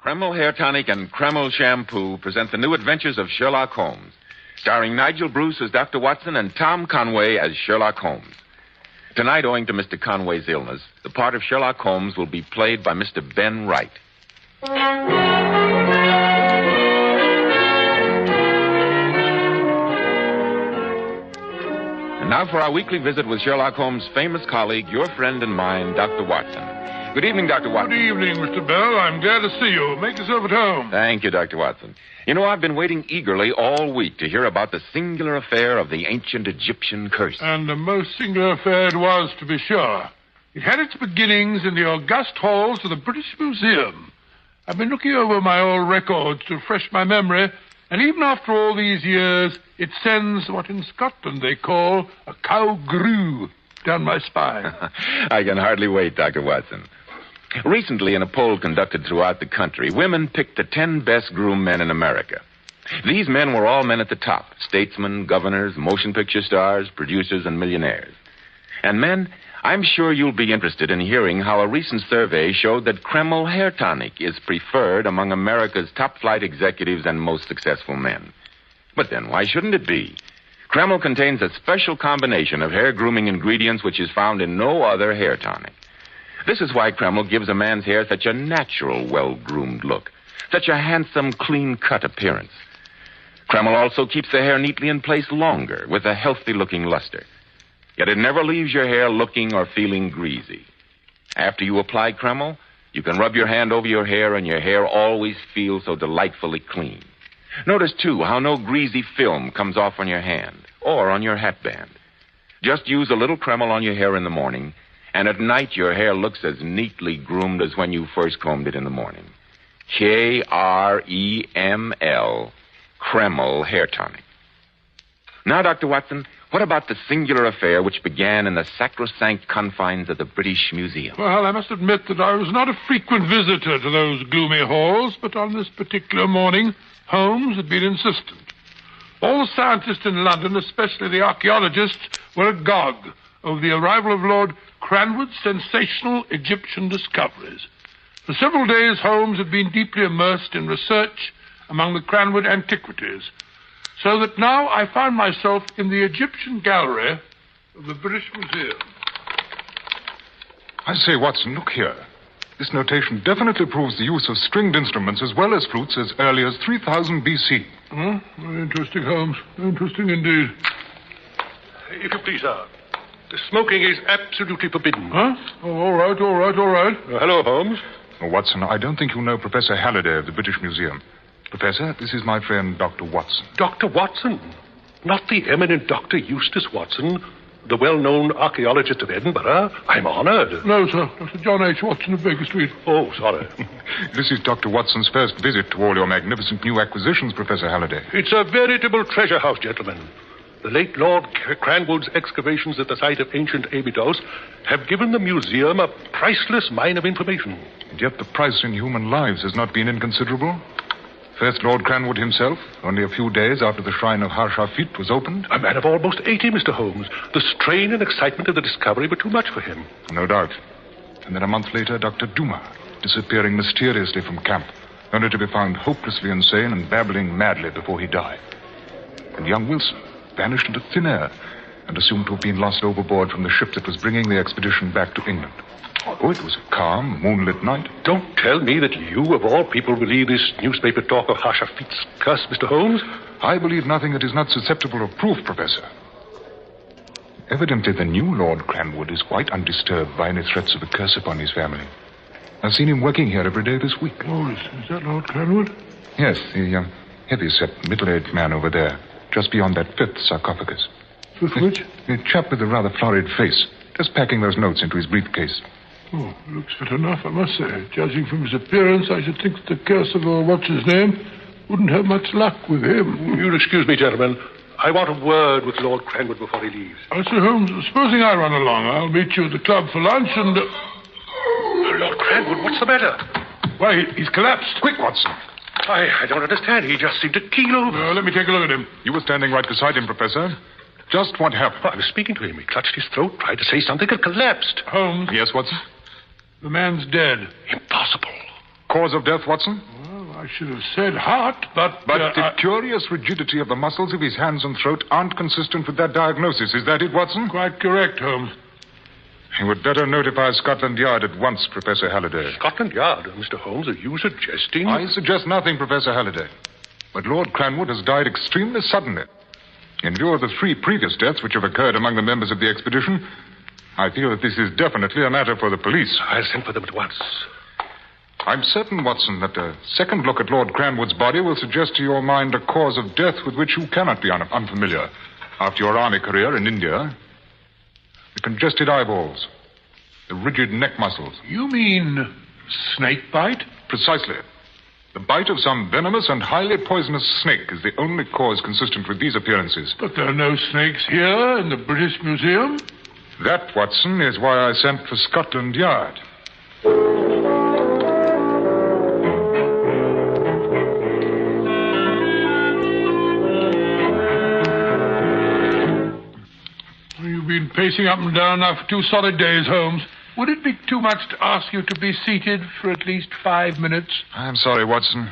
Kreml Hair Tonic and Kreml Shampoo present the new adventures of Sherlock Holmes, starring Nigel Bruce as Dr. Watson and Tom Conway as Sherlock Holmes. Tonight, owing to Mr. Conway's illness, the part of Sherlock Holmes will be played by Mr. Ben Wright. And now for our weekly visit with Sherlock Holmes' famous colleague, your friend and mine, Dr. Watson. Good evening, Dr. Watson. Good evening, Mr. Bell. I'm glad to see you. Make yourself at home. Thank you, Dr. Watson. You know, I've been waiting eagerly all week to hear about the singular affair of the ancient Egyptian curse. And a most singular affair it was, to be sure. It had its beginnings in the august halls of the British Museum. I've been looking over my old records to refresh my memory, and even after all these years, it sends what in Scotland they call a cow grue down my spine. I can hardly wait, Dr. Watson. Recently, in a poll conducted throughout the country, women picked the 10 best groomed men in America. These men were all men at the top: statesmen, governors, motion picture stars, producers, and millionaires. And men, I'm sure you'll be interested in hearing how a recent survey showed that Kreml Hair Tonic is preferred among America's top-flight executives and most successful men. But then, why shouldn't it be? Kreml contains a special combination of hair grooming ingredients which is found in no other hair tonic. This is why Kreml gives a man's hair such a natural, well-groomed look, such a handsome, clean-cut appearance. Kreml also keeps the hair neatly in place longer, with a healthy-looking luster. Yet it never leaves your hair looking or feeling greasy. After you apply Kreml, you can rub your hand over your hair, and your hair always feels so delightfully clean. Notice, too, how no greasy film comes off on your hand or on your hatband. Just use a little Kreml on your hair in the morning, and at night your hair looks as neatly groomed as when you first combed it in the morning. Kreml, Kreml Hair Tonic. Now, Dr. Watson, what about the singular affair which began in the sacrosanct confines of the British Museum? Well, I must admit that I was not a frequent visitor to those gloomy halls, but on this particular morning, Holmes had been insistent. All the scientists in London, especially the archaeologists, were agog over the arrival of Lord Cranwood's sensational Egyptian discoveries. For several days, Holmes had been deeply immersed in research among the Cranwood antiquities, so that now I found myself in the Egyptian gallery of the British Museum. I say, Watson, look here. This notation definitely proves the use of stringed instruments as well as flutes as early as 3000 B.C. Very interesting, Holmes. Interesting indeed. If you please, sir. Smoking is absolutely forbidden. Huh? Oh, all right. Hello, Holmes. Oh, Watson, I don't think you know Professor Halliday of the British Museum. Professor, this is my friend, Dr. Watson. Dr. Watson? Not the eminent Dr. Eustace Watson, the well-known archaeologist of Edinburgh. I'm honored. No, sir. Dr. John H. Watson of Baker Street. Oh, sorry. This is Dr. Watson's first visit to all your magnificent new acquisitions, Professor Halliday. It's a veritable treasure house, gentlemen. The late Lord Cranwood's excavations at the site of ancient Abydos have given the museum a priceless mine of information. And yet the price in human lives has not been inconsiderable. First Lord Cranwood himself, only a few days after the shrine of Harshafit was opened. A man of almost 80, Mr. Holmes. The strain and excitement of the discovery were too much for him. No doubt. And then a month later, Dr. Duma, disappearing mysteriously from camp, only to be found hopelessly insane and babbling madly before he died. And young Wilson vanished into thin air and assumed to have been lost overboard from the ship that was bringing the expedition back to England. Oh, it was a calm, moonlit night. Don't tell me that you, of all people, believe this newspaper talk of Harshafit's curse, Mr. Holmes. I believe nothing that is not susceptible of proof, Professor. Evidently, the new Lord Cranwood is quite undisturbed by any threats of a curse upon his family. I've seen him working here every day this week. Oh, is that Lord Cranwood? Yes, the heavy-set, middle-aged man over there, just beyond that fifth sarcophagus. Fifth which? The chap with the rather florid face, just packing those notes into his briefcase. Oh, looks fit enough, I must say. Judging from his appearance, I should think the curse of what's-his-name wouldn't have much luck with him. You'll excuse me, gentlemen. I want a word with Lord Cranwood before he leaves. Sir Holmes, supposing I run along, I'll meet you at the club for lunch and... Lord Cranwood, what's the matter? Why, he's collapsed. Quick, Watson. I don't understand. He just seemed to keel over. Let me take a look at him. You were standing right beside him, Professor. Just what happened? I was speaking to him. He clutched his throat, tried to say something, and collapsed. Holmes. Yes, Watson? The man's dead. Impossible. Cause of death, Watson? Well, I should have said heart, but... But the curious rigidity of the muscles of his hands and throat aren't consistent with that diagnosis. Is that it, Watson? Quite correct, Holmes. You would better notify Scotland Yard at once, Professor Halliday. Scotland Yard? Mr. Holmes, are you suggesting... I suggest nothing, Professor Halliday. But Lord Cranwood has died extremely suddenly. In view of the 3 previous deaths which have occurred among the members of the expedition, I feel that this is definitely a matter for the police. I'll send for them at once. I'm certain, Watson, that a second look at Lord Cranwood's body will suggest to your mind a cause of death with which you cannot be unfamiliar after your army career in India. The congested eyeballs, the rigid neck muscles. You mean snake bite? Precisely. The bite of some venomous and highly poisonous snake is the only cause consistent with these appearances. But there are no snakes here in the British Museum. That, Watson, is why I sent for Scotland Yard. You've been pacing up and down now for 2 solid days, Holmes. Would it be too much to ask you to be seated for at least 5 minutes? I'm sorry, Watson.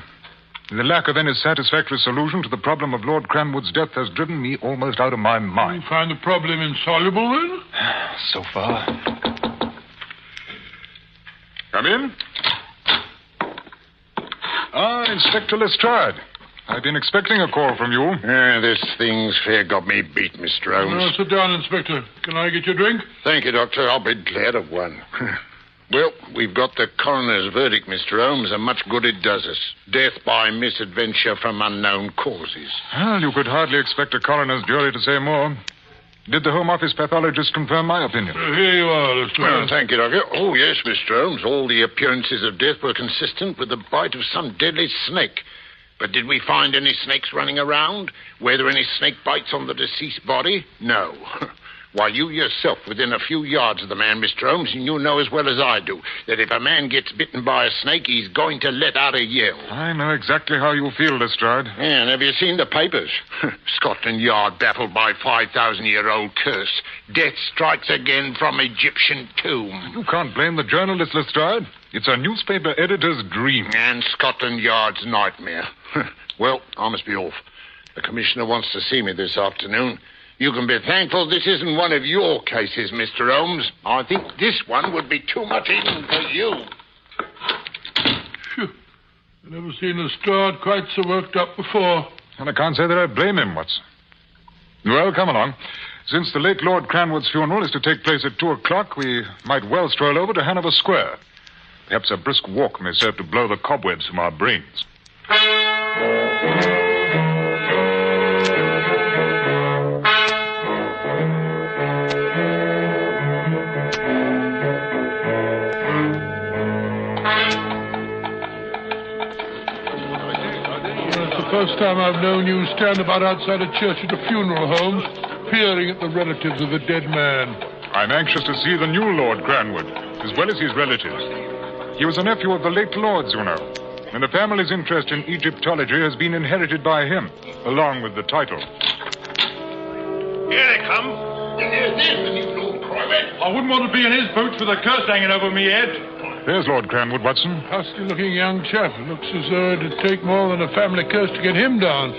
The lack of any satisfactory solution to the problem of Lord Cranwood's death has driven me almost out of my mind. You find the problem insoluble, then? So far. Come in. Inspector Lestrade. I've been expecting a call from you. This thing's fair got me beat, Mr. Holmes. No, sit down, Inspector. Can I get you a drink? Thank you, Doctor. I'll be glad of one. Well, we've got the coroner's verdict, Mr. Holmes, and much good it does us. Death by misadventure from unknown causes. Well, you could hardly expect a coroner's jury to say more. Did the Home Office pathologist confirm my opinion? Here you are, Lestrade. Well, thank you, Doctor. Oh, yes, Mr. Holmes. All the appearances of death were consistent with the bite of some deadly snake. But did we find any snakes running around? Were there any snake bites on the deceased body? No. While you yourself within a few yards of the man, Mr. Holmes, and you know as well as I do that if a man gets bitten by a snake, he's going to let out a yell. I know exactly how you feel, Lestrade. Yeah, and have you seen the papers? Scotland Yard baffled by 5,000-year-old curse. Death strikes again from Egyptian tomb. You can't blame the journalist, Lestrade. It's a newspaper editor's dream. And Scotland Yard's nightmare. Well, I must be off. The commissioner wants to see me this afternoon. You can be thankful this isn't one of your cases, Mr. Holmes. I think this one would be too much even for you. Phew. I've never seen Lestrade quite so worked up before. And I can't say that I blame him, Watson. Well, come along. Since the late Lord Cranwood's funeral is to take place at 2 o'clock, we might well stroll over to Hanover Square. Perhaps a brisk walk may serve to blow the cobwebs from our brains. first time I've known you stand about outside a church at a funeral, Holmes, peering at the relatives of a dead man. I'm anxious to see the new Lord Cranwood, as well as his relatives. He was a nephew of the late Lord's, you know, and the family's interest in Egyptology has been inherited by him, along with the title. Here they come. I wouldn't want to be in his boots with a curse hanging over me head. There's Lord Cranwood, Watson. Husky-looking young chap. Looks as though it'd take more than a family curse to get him down.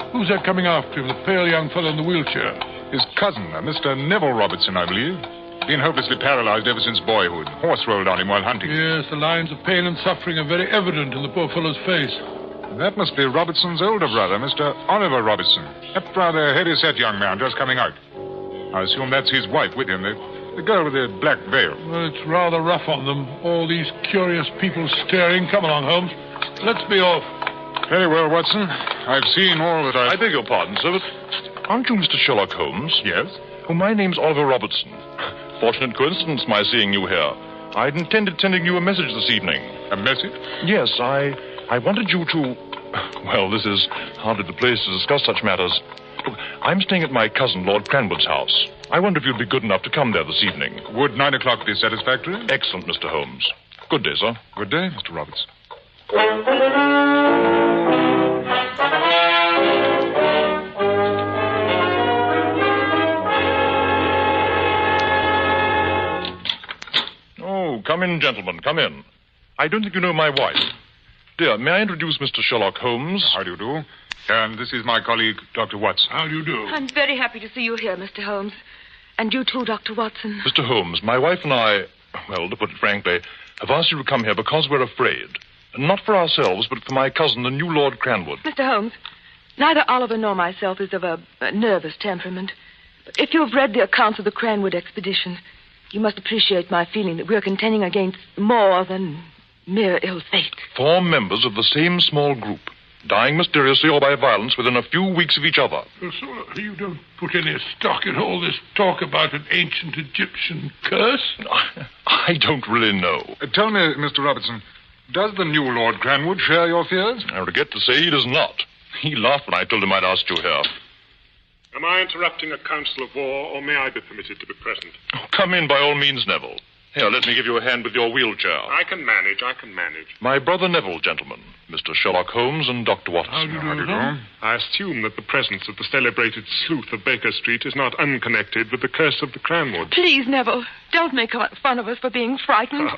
Who's that coming after him, the pale young fellow in the wheelchair? His cousin, Mr. Neville Robertson, I believe. Been hopelessly paralyzed ever since boyhood. Horse rolled on him while hunting. Yes, the lines of pain and suffering are very evident in the poor fellow's face. That must be Robertson's older brother, Mr. Oliver Robertson. That rather heavy-set young man just coming out. I assume that's his wife with him, the girl with the black veil. Well, it's rather rough on them, all these curious people staring. Come along, Holmes. Let's be off. Very well, Watson. I've seen all that I beg your pardon, sir, but aren't you Mr. Sherlock Holmes? Yes. Oh, my name's Oliver Robertson. Fortunate coincidence, my seeing you here. I'd intended sending you a message this evening. A message? Yes, I wanted you to... Well, this is hardly the place to discuss such matters. Look, I'm staying at my cousin, Lord Cranwood's house. I wonder if you'd be good enough to come there this evening. Would 9 o'clock be satisfactory? Excellent, Mr. Holmes. Good day, sir. Good day, Mr. Roberts. Oh, come in, gentlemen, come in. I don't think you know my wife. Dear, may I introduce Mr. Sherlock Holmes? How do you do? And this is my colleague, Dr. Watson. How do you do? I'm very happy to see you here, Mr. Holmes. And you too, Dr. Watson. Mr. Holmes, my wife and I, well, to put it frankly, have asked you to come here because we're afraid. Not for ourselves, but for my cousin, the new Lord Cranwood. Mr. Holmes, neither Oliver nor myself is of a nervous temperament. But if you've read the accounts of the Cranwood expedition, you must appreciate my feeling that we're contending against more than mere ill fate. 4 members of the same small group, dying mysteriously or by violence within a few weeks of each other. So you don't put any stock in all this talk about an ancient Egyptian curse? I don't really know. Tell me, Mr. Robertson, does the new Lord Cranwood share your fears? I regret to say he does not. He laughed when I told him I'd asked you here. Am I interrupting a council of war, or may I be permitted to be present? Oh, come in by all means, Neville. Here, let me give you a hand with your wheelchair. I can manage. My brother Neville, gentlemen. Mr. Sherlock Holmes and Dr. Watson. How do you do? I assume that the presence of the celebrated sleuth of Baker Street is not unconnected with the curse of the Cranwood. Please, Neville, don't make fun of us for being frightened.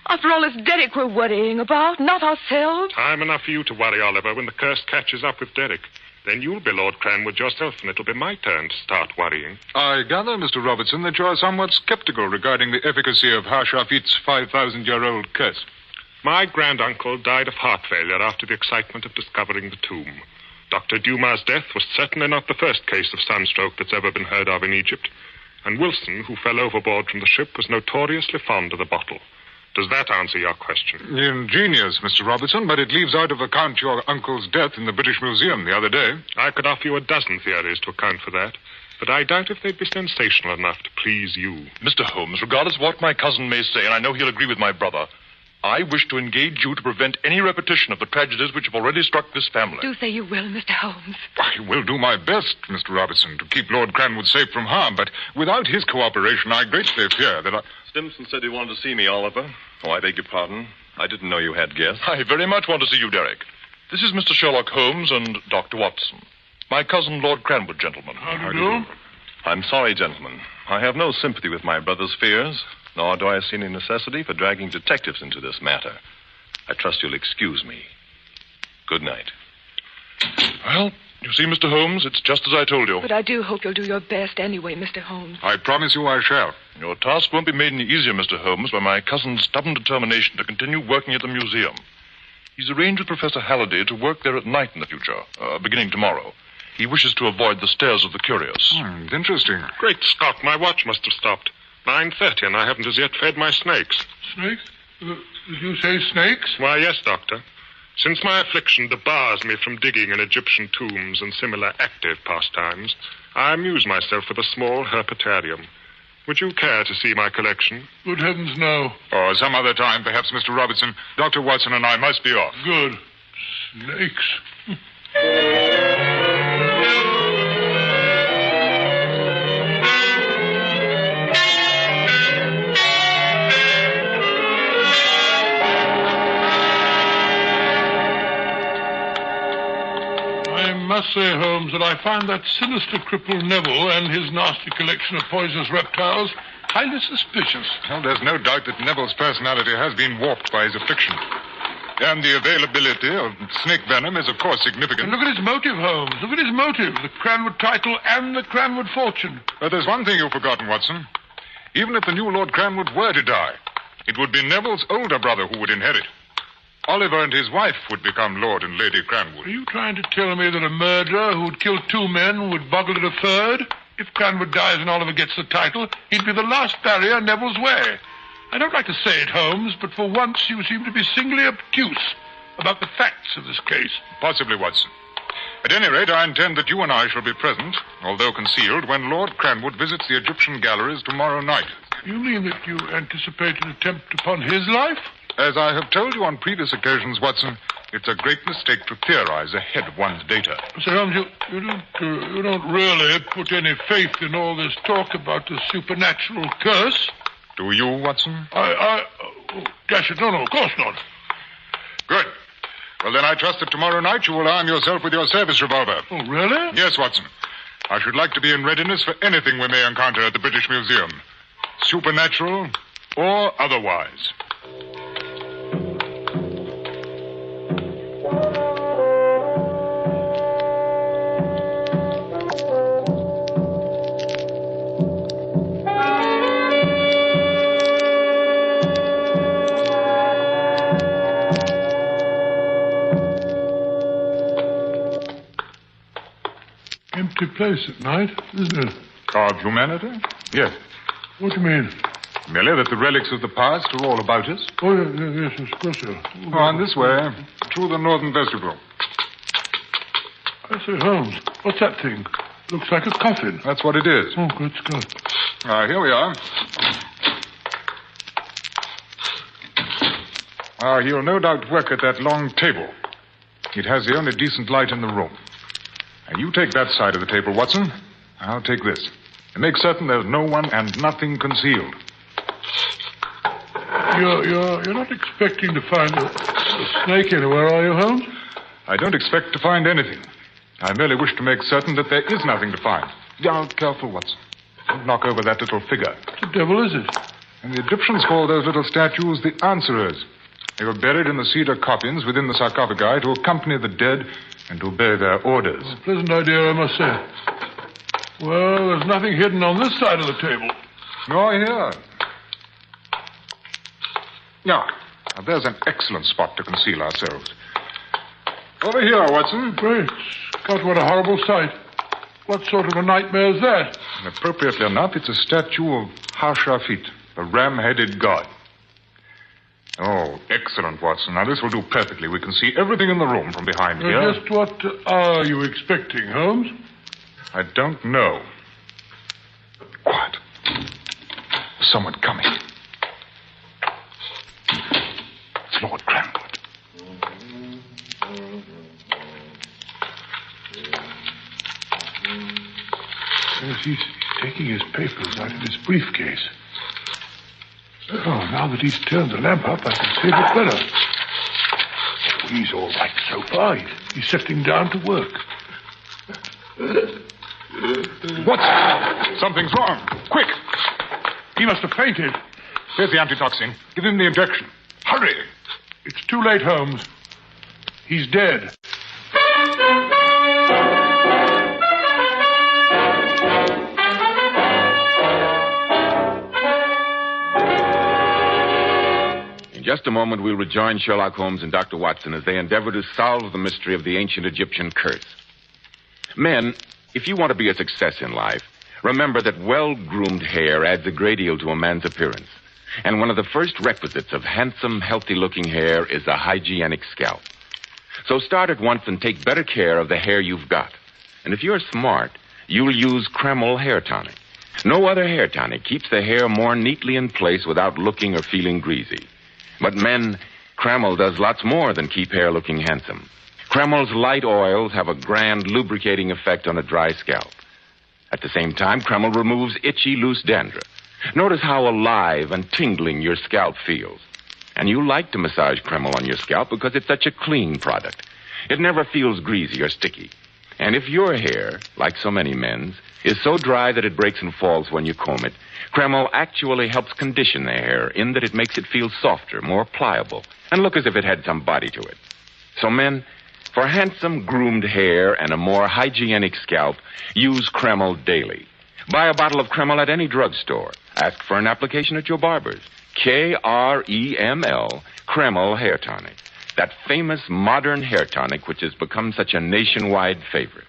After all, it's Derek we're worrying about, not ourselves. Time enough for you to worry, Oliver, when the curse catches up with Derek. Then you'll be Lord Cranwood yourself, and it'll be my turn to start worrying. I gather, Mr. Robertson, that you are somewhat skeptical regarding the efficacy of Hashafit's 5,000-year-old curse. My granduncle died of heart failure after the excitement of discovering the tomb. Dr. Dumas' death was certainly not the first case of sunstroke that's ever been heard of in Egypt. And Wilson, who fell overboard from the ship, was notoriously fond of the bottle. Does that answer your question? Ingenious, Mr. Robertson, but it leaves out of account your uncle's death in the British Museum the other day. I could offer you a dozen theories to account for that, but I doubt if they'd be sensational enough to please you. Mr. Holmes, regardless of what my cousin may say, and I know he'll agree with my brother, I wish to engage you to prevent any repetition of the tragedies which have already struck this family. Do say you will, Mr. Holmes. I will do my best, Mr. Robertson, to keep Lord Cranwood safe from harm, but without his cooperation, I greatly fear that Stimson said he wanted to see me, Oliver. Oh, I beg your pardon. I didn't know you had guests. I very much want to see you, Derek. This is Mr. Sherlock Holmes and Dr. Watson. My cousin, Lord Cranwood, gentlemen. How do you do? I'm sorry, gentlemen. I have no sympathy with my brother's fears, nor do I see any necessity for dragging detectives into this matter. I trust you'll excuse me. Good night. Well, you see, Mr. Holmes, it's just as I told you. But I do hope you'll do your best anyway, Mr. Holmes. I promise you I shall. Your task won't be made any easier, Mr. Holmes, by my cousin's stubborn determination to continue working at the museum. He's arranged with Professor Halliday to work there at night in the future, beginning tomorrow. He wishes to avoid the stares of the curious. Interesting. Great Scott, my watch must have stopped. 9:30, and I haven't as yet fed my snakes. Snakes? Did you say snakes? Why, yes, Doctor. Since my affliction debars me from digging in Egyptian tombs and similar active pastimes, I amuse myself with a small herpetarium. Would you care to see my collection? Good heavens, no. Or some other time, perhaps, Mr. Robertson. Dr. Watson and I must be off. Good. Snakes. I must say, Holmes, that I find that sinister cripple Neville and his nasty collection of poisonous reptiles highly suspicious. Well, there's no doubt that Neville's personality has been warped by his affliction. And the availability of snake venom is, of course, significant. And look at his motive, Holmes. Look at his motive. The Cranwood title and the Cranwood fortune. But there's one thing you've forgotten, Watson. Even if the new Lord Cranwood were to die, it would be Neville's older brother who would inherit. Oliver and his wife would become Lord and Lady Cranwood. Are you trying to tell me that a murderer who'd killed 2 men would boggle at a third? If Cranwood dies and Oliver gets the title, he'd be the last barrier Neville's way. I don't like to say it, Holmes, but for once you seem to be singly obtuse about the facts of this case. Possibly, Watson. At any rate, I intend that you and I shall be present, although concealed, when Lord Cranwood visits the Egyptian galleries tomorrow night. You mean that you anticipate an attempt upon his life? As I have told you on previous occasions, Watson, it's a great mistake to theorize ahead of one's data. Sir Holmes, you don't really put any faith in all this talk about the supernatural curse? Do you, Watson? Oh, dash it, no, of course not. Good. Well, then I trust that tomorrow night you will arm yourself with your service revolver. Oh, really? Yes, Watson. I should like to be in readiness for anything we may encounter at the British Museum. Supernatural or otherwise. Empty place at night, isn't it? Of humanity? Yes. What do you mean? Merely that the relics of the past are all about us. Oh, yes, of course, sir. On this way, through the northern vestibule. I say, Holmes, what's that thing? Looks like a coffin. That's what it is. Oh, good Scott. Here we are. He'll no doubt work at that long table. It has the only decent light in the room. And you take that side of the table, Watson. I'll take this. And make certain there's no one and nothing concealed. You're not expecting to find a snake anywhere, are you, Holmes? I don't expect to find anything. I merely wish to make certain that there is nothing to find. Now, careful, Watson. Don't knock over that little figure. What the devil is it? And the Egyptians call those little statues the answerers. They were buried in the cedar coffins within the sarcophagi to accompany the dead and to obey their orders. A pleasant idea, I must say. Well, there's nothing hidden on this side of the table. Nor here. Now, there's an excellent spot to conceal ourselves. Over here, Watson. Great. God, what a horrible sight. What sort of a nightmare is that? And appropriately enough, it's a statue of Hashafit, the ram-headed god. Oh, excellent, Watson. Now, this will do perfectly. We can see everything in the room from behind here. Just what are you expecting, Holmes? I don't know. Quiet. There's someone coming. It's Lord Cranwood. Yes, he's taking his papers out of his briefcase. Oh, now that he's turned the lamp up, I can see it better. Oh, he's all right so far. He's settling down to work. What? Something's wrong. Quick! He must have fainted. Here's the antitoxin. Give him the injection. Hurry! It's too late, Holmes. He's dead. In just a moment, we'll rejoin Sherlock Holmes and Dr. Watson as they endeavor to solve the mystery of the ancient Egyptian curse. Men, if you want to be a success in life, remember that well-groomed hair adds a great deal to a man's appearance. And one of the first requisites of handsome, healthy-looking hair is a hygienic scalp. So start at once and take better care of the hair you've got. And if you're smart, you'll use Kreml hair tonic. No other hair tonic keeps the hair more neatly in place without looking or feeling greasy. But men, Kreml does lots more than keep hair looking handsome. Kremel's light oils have a grand lubricating effect on a dry scalp. At the same time, Kremel removes itchy, loose dandruff. Notice how alive and tingling your scalp feels. And you like to massage Kremel on your scalp because it's such a clean product. It never feels greasy or sticky. And if your hair, like so many men's, is so dry that it breaks and falls when you comb it, Kremel actually helps condition the hair in that it makes it feel softer, more pliable, and look as if it had some body to it. So men, for handsome, groomed hair and a more hygienic scalp, use Kremel daily. Buy a bottle of Kremel at any drugstore. Ask for an application at your barber's. KREML, Kremel Hair Tonic. That famous modern hair tonic which has become such a nationwide favorite.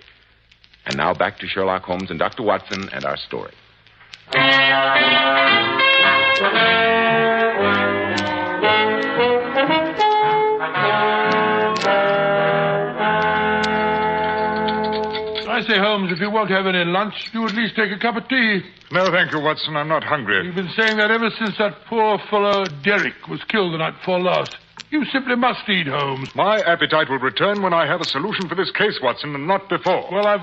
And now back to Sherlock Holmes and Dr. Watson and our story. I say, Holmes, if you won't have any lunch, do at least take a cup of tea. No, thank you, Watson. I'm not hungry. You've been saying that ever since that poor fellow Derrick was killed the night before last. You simply must eat, Holmes. My appetite will return when I have a solution for this case, Watson, and not before. Well, I've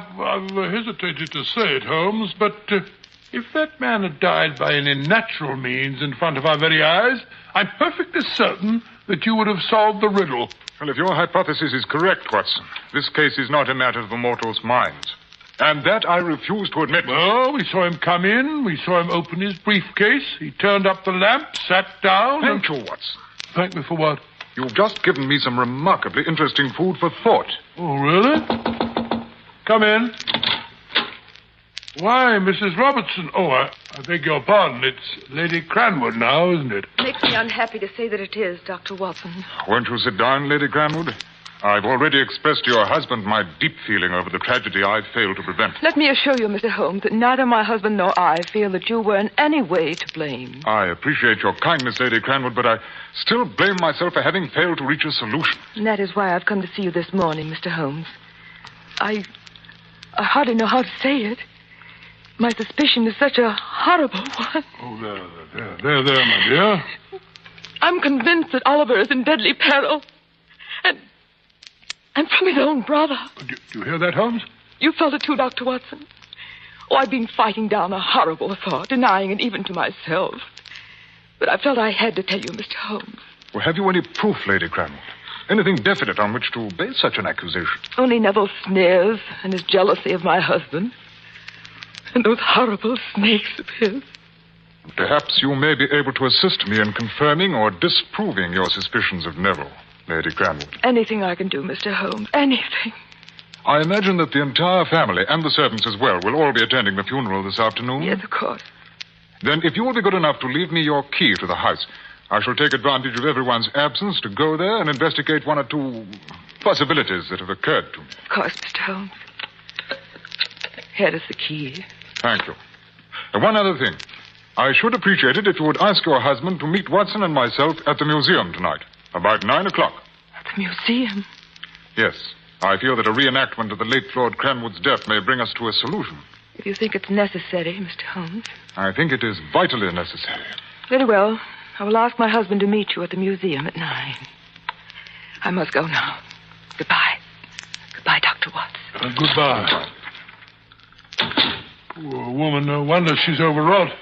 hesitated to say it, Holmes, but if that man had died by any natural means in front of our very eyes, I'm perfectly certain that you would have solved the riddle. Well, if your hypothesis is correct, Watson, this case is not a matter for mortals' minds. And that I refuse to admit. Well, we saw him come in. We saw him open his briefcase. He turned up the lamp, sat down. Thank you, Watson. Thank me for what? You've just given me some remarkably interesting food for thought. Oh, really? Come in. Why, Mrs. Robertson. Oh, I beg your pardon. It's Lady Cranwood now, isn't it? Makes me unhappy to say that it is, Dr. Watson. Won't you sit down, Lady Cranwood? I've already expressed to your husband my deep feeling over the tragedy I failed to prevent. Let me assure you, Mr. Holmes, that neither my husband nor I feel that you were in any way to blame. I appreciate your kindness, Lady Cranwood, but I still blame myself for having failed to reach a solution. And that is why I've come to see you this morning, Mr. Holmes. I hardly know how to say it. My suspicion is such a horrible one. Oh, there, my dear. I'm convinced that Oliver is in deadly peril. And from his own brother. Do you hear that, Holmes? You felt it too, Dr. Watson. Oh, I've been fighting down a horrible thought, denying it even to myself. But I felt I had to tell you, Mr. Holmes. Well, have you any proof, Lady Cranwood? Anything definite on which to base such an accusation? Only Neville's sneers and his jealousy of my husband. And those horrible snakes of his. Perhaps you may be able to assist me in confirming or disproving your suspicions of Neville, Lady Cranwood. Anything I can do, Mr. Holmes. Anything. I imagine that the entire family and the servants as well will all be attending the funeral this afternoon. Yes, of course. Then if you will be good enough to leave me your key to the house, I shall take advantage of everyone's absence to go there and investigate one or two possibilities that have occurred to me. Of course, Mr. Holmes. Here is the key. Thank you. And one other thing. I should appreciate it if you would ask your husband to meet Watson and myself at the museum tonight, about 9 o'clock. At the museum? Yes. I feel that a reenactment of the late Lord Cranwood's death may bring us to a solution. If you think it's necessary, Mr. Holmes. I think it is vitally necessary. Very well. I will ask my husband to meet you at the museum at 9. I must go now. Goodbye. Goodbye, Dr. Watson. Goodbye. Poor woman, no wonder she's overwrought.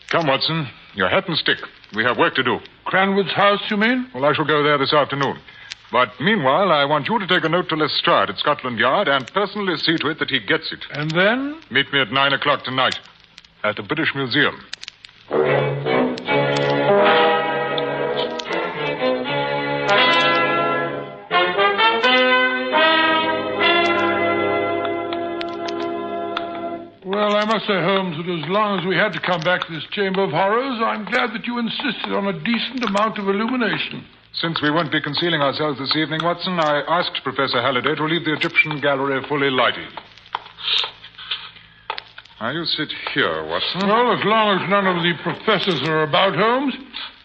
Come, Watson. Your hat and stick. We have work to do. Cranwood's house, you mean? Well, I shall go there this afternoon. But meanwhile, I want you to take a note to Lestrade at Scotland Yard and personally see to it that he gets it. And then? Meet me at 9 o'clock tonight at the British Museum. Well, I must say, Holmes, that as long as we had to come back to this chamber of horrors, I'm glad that you insisted on a decent amount of illumination. Since we won't be concealing ourselves this evening, Watson, I asked Professor Halliday to leave the Egyptian gallery fully lighted. Now, you sit here, Watson. Well, as long as none of the professors are about, Holmes,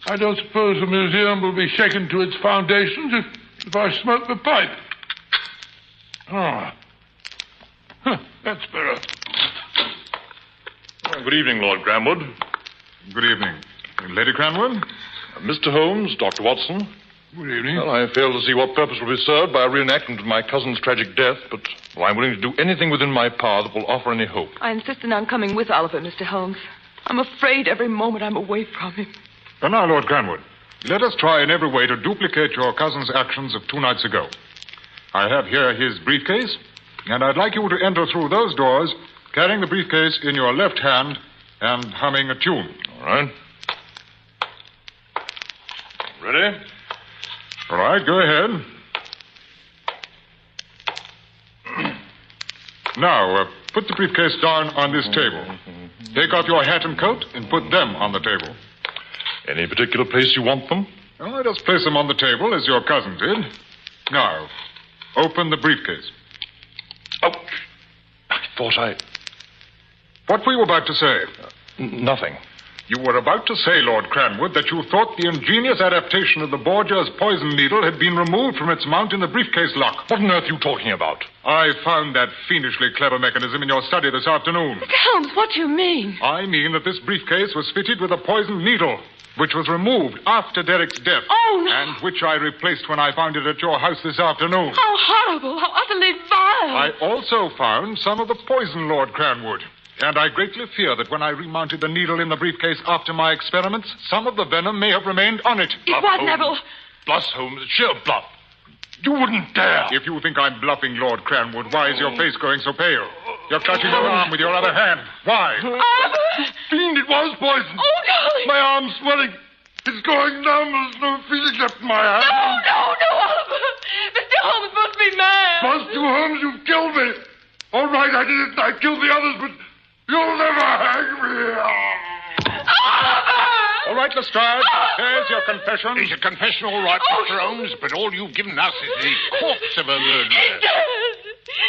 I don't suppose the museum will be shaken to its foundations if I smoke the pipe. Ah. Huh, that's better. Well, good evening, Lord Cranwood. Good evening. Lady Cranwood? Mr. Holmes, Dr. Watson. Good evening. Well, I fail to see what purpose will be served by a reenactment of my cousin's tragic death, but I'm willing to do anything within my power that will offer any hope. I insisted on coming with Oliver, Mr. Holmes. I'm afraid every moment I'm away from him. And now, Lord Cranwood, let us try in every way to duplicate your cousin's actions of 2 nights ago. I have here his briefcase, and I'd like you to enter through those doors, carrying the briefcase in your left hand and humming a tune. All right. Ready? All right, go ahead. Now, put the briefcase down on this table. Take off your hat and coat and put them on the table. Any particular place you want them? Oh, just place them on the table as your cousin did. Now, open the briefcase. Oh, I thought What were you about to say? Nothing. You were about to say, Lord Cranwood, that you thought the ingenious adaptation of the Borgia's poison needle had been removed from its mount in the briefcase lock. What on earth are you talking about? I found that fiendishly clever mechanism in your study this afternoon. Mr. Holmes, what do you mean? I mean that this briefcase was fitted with a poisoned needle, which was removed after Derek's death. Oh, no. And which I replaced when I found it at your house this afternoon. How horrible, how utterly vile. I also found some of the poison, Lord Cranwood. And I greatly fear that when I remounted the needle in the briefcase after my experiments, some of the venom may have remained on it. It was, Neville. Bluff, Holmes. Sheer bluff. You wouldn't dare. If you think I'm bluffing, Lord Cranwood, why is your face going so pale? You're clutching your arm with your other hand. Why? Oliver! Fiend, it was poison. Oh, darling. My arm's swelling. It's going numb. There's no feeling left in my hand. No, Oliver. Mr. Holmes must be mad. Must you, Holmes? You've killed me. All right, I did it. I killed the others, but you'll never hang me. All right, Lestrade. There's your confession. It's a confession, all right, Mr. Holmes, but all you've given us is the corpse of a murderer. He's dead.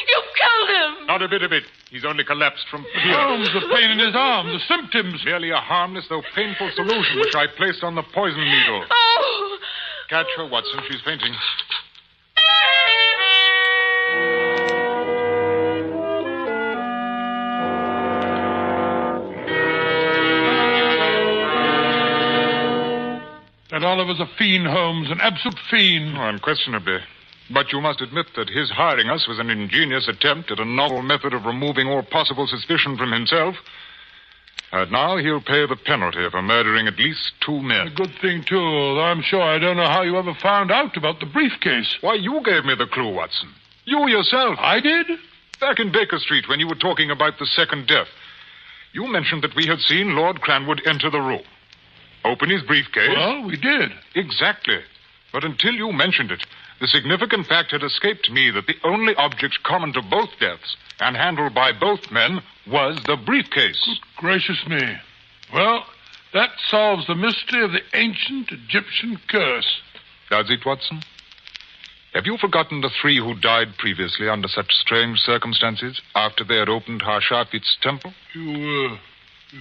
You killed him. Not a bit of it. He's only collapsed from fear. Holmes, the pain in his arm, the symptoms. Merely a harmless, though painful solution which I placed on the poison needle. Oh. Catch her, Watson. She's fainting. That Oliver's a fiend, Holmes, an absolute fiend. Oh, unquestionably. But you must admit that his hiring us was an ingenious attempt at a novel method of removing all possible suspicion from himself. And now he'll pay the penalty for murdering at least 2 men. A good thing, too, although I'm sure I don't know how you ever found out about the briefcase. Why, you gave me the clue, Watson. You yourself. I did? Back in Baker Street when you were talking about the second death. You mentioned that we had seen Lord Cranwood enter the room. Open his briefcase. Well, we did. Exactly. But until you mentioned it, the significant fact had escaped me that the only object common to both deaths and handled by both men was the briefcase. Good gracious me. Well, that solves the mystery of the ancient Egyptian curse. Does it, Watson? Have you forgotten the 3 who died previously under such strange circumstances after they had opened Harshafit's temple? You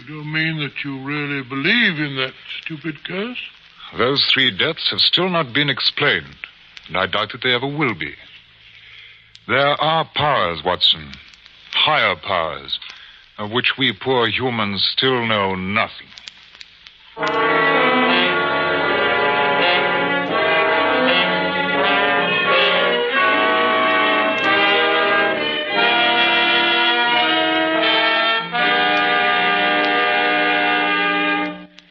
don't mean that you really believe in that stupid curse? Those 3 deaths have still not been explained, and I doubt that they ever will be. There are powers, Watson, higher powers, of which we poor humans still know nothing.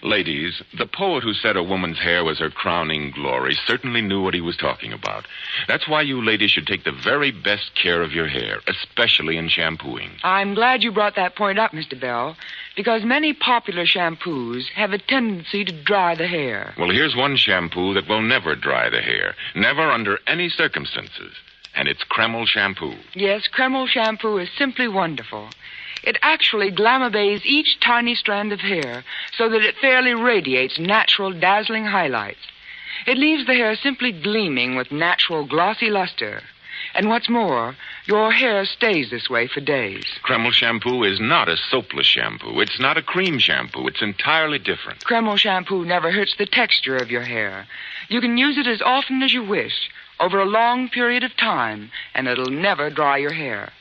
Ladies, the poet who said a woman's hair was her crowning glory certainly knew what he was talking about. That's why you ladies should take the very best care of your hair, especially in shampooing. I'm glad you brought that point up, Mr. Bell, because many popular shampoos have a tendency to dry the hair. Well, here's one shampoo that will never dry the hair, never under any circumstances, and it's Kreml shampoo. Yes, Kreml shampoo is simply wonderful. It actually glamour bathes each tiny strand of hair so that it fairly radiates natural, dazzling highlights. It leaves the hair simply gleaming with natural, glossy luster. And what's more, your hair stays this way for days. Kreml shampoo is not a soapless shampoo. It's not a cream shampoo. It's entirely different. Kreml shampoo never hurts the texture of your hair. You can use it as often as you wish, over a long period of time, and it'll never dry your hair.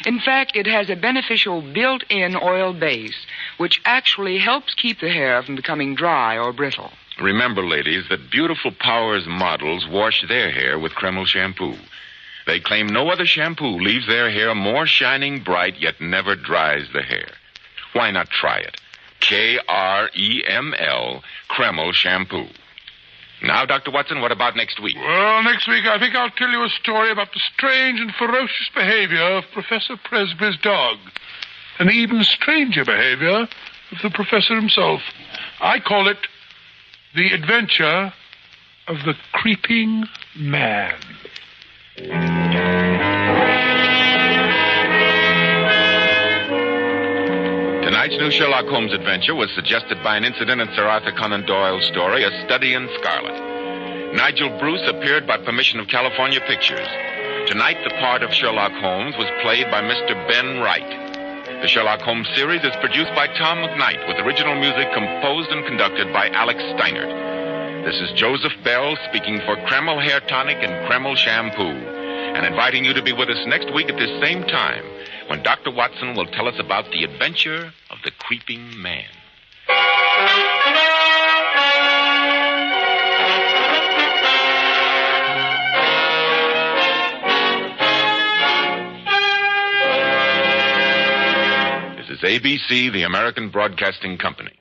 In fact, it has a beneficial built-in oil base, which actually helps keep the hair from becoming dry or brittle. Remember, ladies, that Beautiful Powers models wash their hair with Kreml shampoo. They claim no other shampoo leaves their hair more shining bright, yet never dries the hair. Why not try it? KREML, Kreml shampoo. Now, Dr. Watson, what about next week? Well, next week I think I'll tell you a story about the strange and ferocious behavior of Professor Presby's dog. And the even stranger behavior of the professor himself. I call it The Adventure of the Creeping Man. Tonight's new Sherlock Holmes adventure was suggested by an incident in Sir Arthur Conan Doyle's story, A Study in Scarlet. Nigel Bruce appeared by permission of California Pictures. Tonight, the part of Sherlock Holmes was played by Mr. Ben Wright. The Sherlock Holmes series is produced by Tom McKnight, with original music composed and conducted by Alex Steinert. This is Joseph Bell speaking for Kreml Hair Tonic and Kreml Shampoo, and inviting you to be with us next week at this same time, when Dr. Watson will tell us about the adventure of the creeping man. This is ABC, the American Broadcasting Company.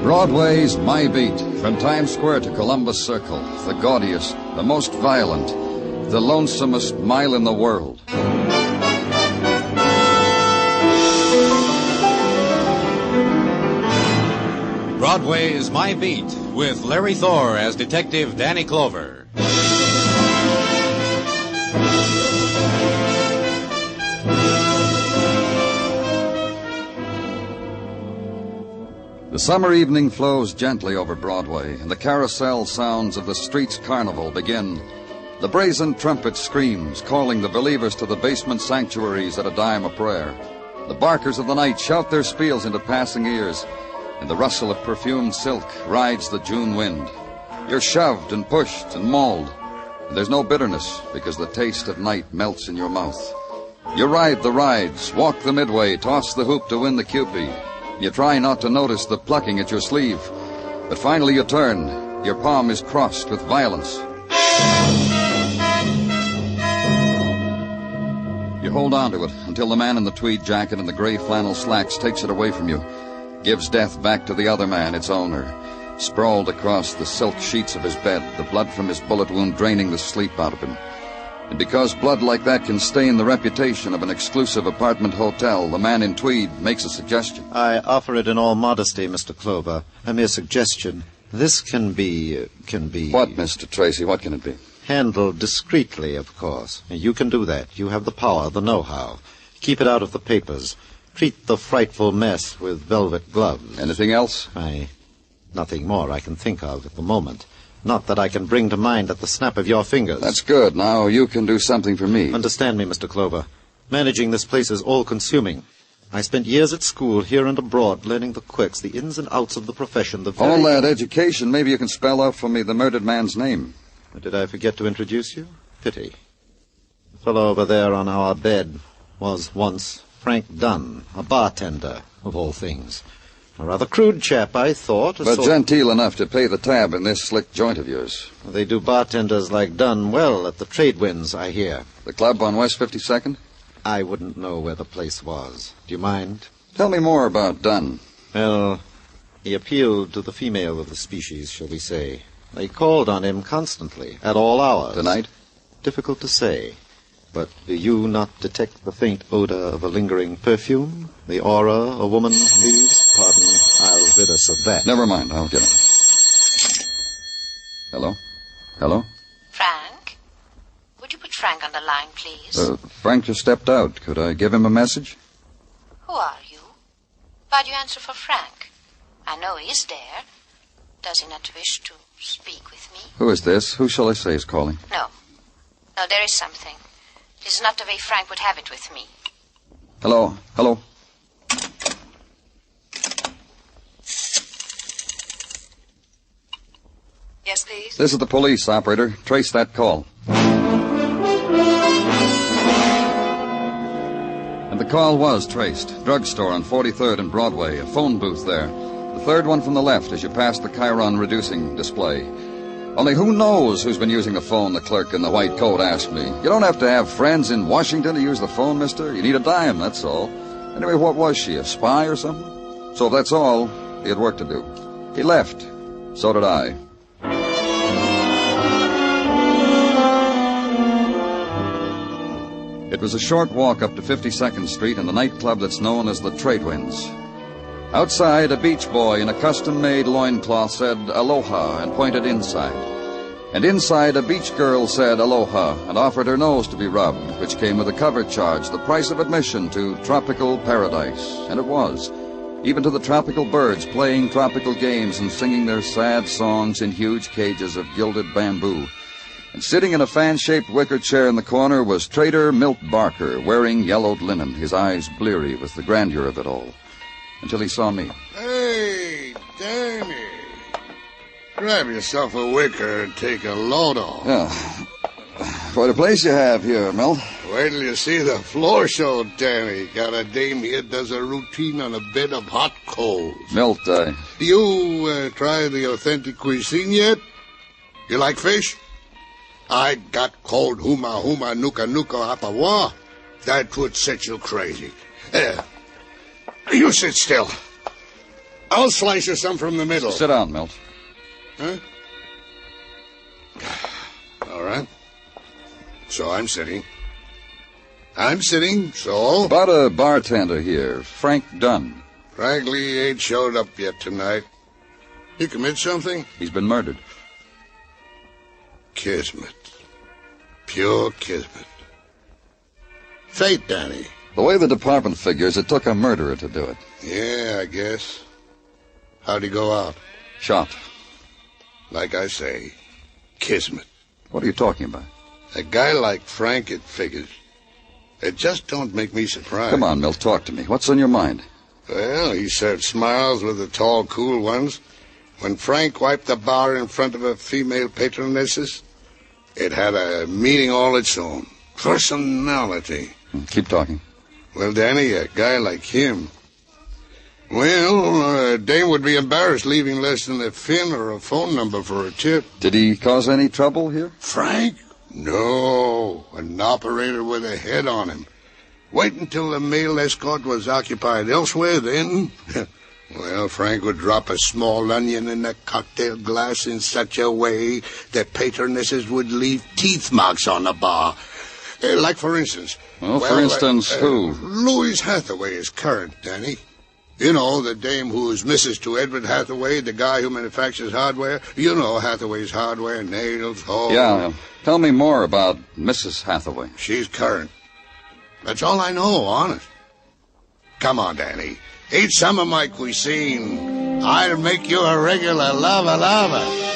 Broadway's My Beat, from Times Square to Columbus Circle, the gaudiest, the most violent, the lonesomest mile in the world. Broadway's My Beat, with Larry Thor as Detective Danny Clover. The summer evening flows gently over Broadway, and the carousel sounds of the street's carnival begin. The brazen trumpet screams, calling the believers to the basement sanctuaries at a dime a prayer. The barkers of the night shout their spiels into passing ears. In the rustle of perfumed silk rides the June wind. You're shoved and pushed and mauled, and there's no bitterness, because the taste of night melts in your mouth. You ride the rides, walk the midway, toss the hoop to win the Cupid. You try not to notice the plucking at your sleeve, but finally you turn. Your palm is crossed with violence. You hold on to it until the man in the tweed jacket and the gray flannel slacks takes it away from you, gives death back to the other man, its owner, sprawled across the silk sheets of his bed, the blood from his bullet wound draining the sleep out of him. And because blood like that can stain the reputation of an exclusive apartment hotel, the man in tweed makes a suggestion. I offer it in all modesty, Mr. Clover. A mere suggestion. This can be... What, Mr. Tracy? What can it be? Handled discreetly, of course. You can do that. You have the power, the know-how. Keep it out of the papers. Treat the frightful mess with velvet gloves. Anything else? Nothing more I can think of at the moment. Not that I can bring to mind at the snap of your fingers. That's good. Now you can do something for me. Understand me, Mr. Clover. Managing this place is all-consuming. I spent years at school, here and abroad, learning the quirks, the ins and outs of the profession, All that education, maybe you can spell out for me the murdered man's name. Did I forget to introduce you? Pity. The fellow over there on our bed was once Frank Dunn, a bartender, of all things. A rather crude chap, I thought. But genteel enough to pay the tab in this slick joint of yours. They do bartenders like Dunn well at the trade winds, I hear. The club on West 52nd? I wouldn't know where the place was. Do you mind? Tell me more about Dunn. Well, he appealed to the female of the species, shall we say. They called on him constantly, at all hours. Tonight? Difficult to say. But do you not detect the faint odor of a lingering perfume? The aura a woman leaves? Pardon, I'll rid us of that. Never mind, I'll get him. Hello? Hello? Frank? Would you put Frank on the line, please? Frank just stepped out. Could I give him a message? Who are you? Why do you answer for Frank? I know he's there. Does he not wish to speak with me? Who is this? Who shall I say is calling? No, there is something. This is not the way Frank would have it with me. Hello? Hello? Yes, please? This is the police, operator. Trace that call. call was traced. Drugstore on 43rd and Broadway, a phone booth there. The third one from the left as you pass the Chiron reducing display. Only who knows who's been using the phone, the clerk in the white coat asked me. You don't have to have friends in Washington to use the phone, mister. You need a dime, that's all. Anyway, what was she, a spy or something? So if that's all, he had work to do. He left. So did I. It was a short walk up to 52nd Street and the nightclub that's known as the Trade Winds. Outside, a beach boy in a custom-made loincloth said aloha and pointed inside. And inside, a beach girl said aloha and offered her nose to be rubbed, which came with a cover charge, the price of admission to tropical paradise. And it was. Even to the tropical birds playing tropical games and singing their sad songs in huge cages of gilded bamboo. And sitting in a fan-shaped wicker chair in the corner was Trader Milt Barker, wearing yellowed linen, his eyes bleary with the grandeur of it all. Until he saw me. Hey, Danny. Grab yourself a wicker and take a load off. Yeah. Quite a place you have here, Milt. Wait till you see the floor show, Danny. Got a dame here does a routine on a bed of hot coals. Milt, You try the authentic cuisine yet? You like fish? I got cold huma nuka hapawa. That would set you crazy. You sit still. I'll slice you some from the middle. Sit down, Milt. Huh? All right. So I'm sitting. So... About a bartender here, Frank Dunn. Frankly, he ain't showed up yet tonight. He commit something? He's been murdered. Kismet. Pure kismet. Fate, Danny. The way the department figures, it took a murderer to do it. Yeah, I guess. How'd he go out? Shot. Like I say, kismet. What are you talking about? A guy like Frank, it figures. It just don't make me surprised. Come on, Milt, talk to me. What's on your mind? Well, he served smiles with the tall, cool ones. When Frank wiped the bar in front of a female patronesses, it had a meaning all its own. Personality. Keep talking. Well, Danny, a guy like him... Well, Dame would be embarrassed leaving less than a fin or a phone number for a tip. Did he cause any trouble here? Frank? No. An operator with a head on him. Wait until the male escort was occupied elsewhere, then... Well, Frank would drop a small onion in a cocktail glass in such a way that patronesses would leave teeth marks on the bar. Like, for instance... Well, for instance, who? Louise Hathaway is current, Danny. You know, the dame who's Mrs. to Edward Hathaway, the guy who manufactures hardware. You know Hathaway's hardware, nails, hose. Yeah, tell me more about Mrs. Hathaway. She's current. That's all I know, honest. Come on, Danny. Eat some of my cuisine. I'll make you a regular lava.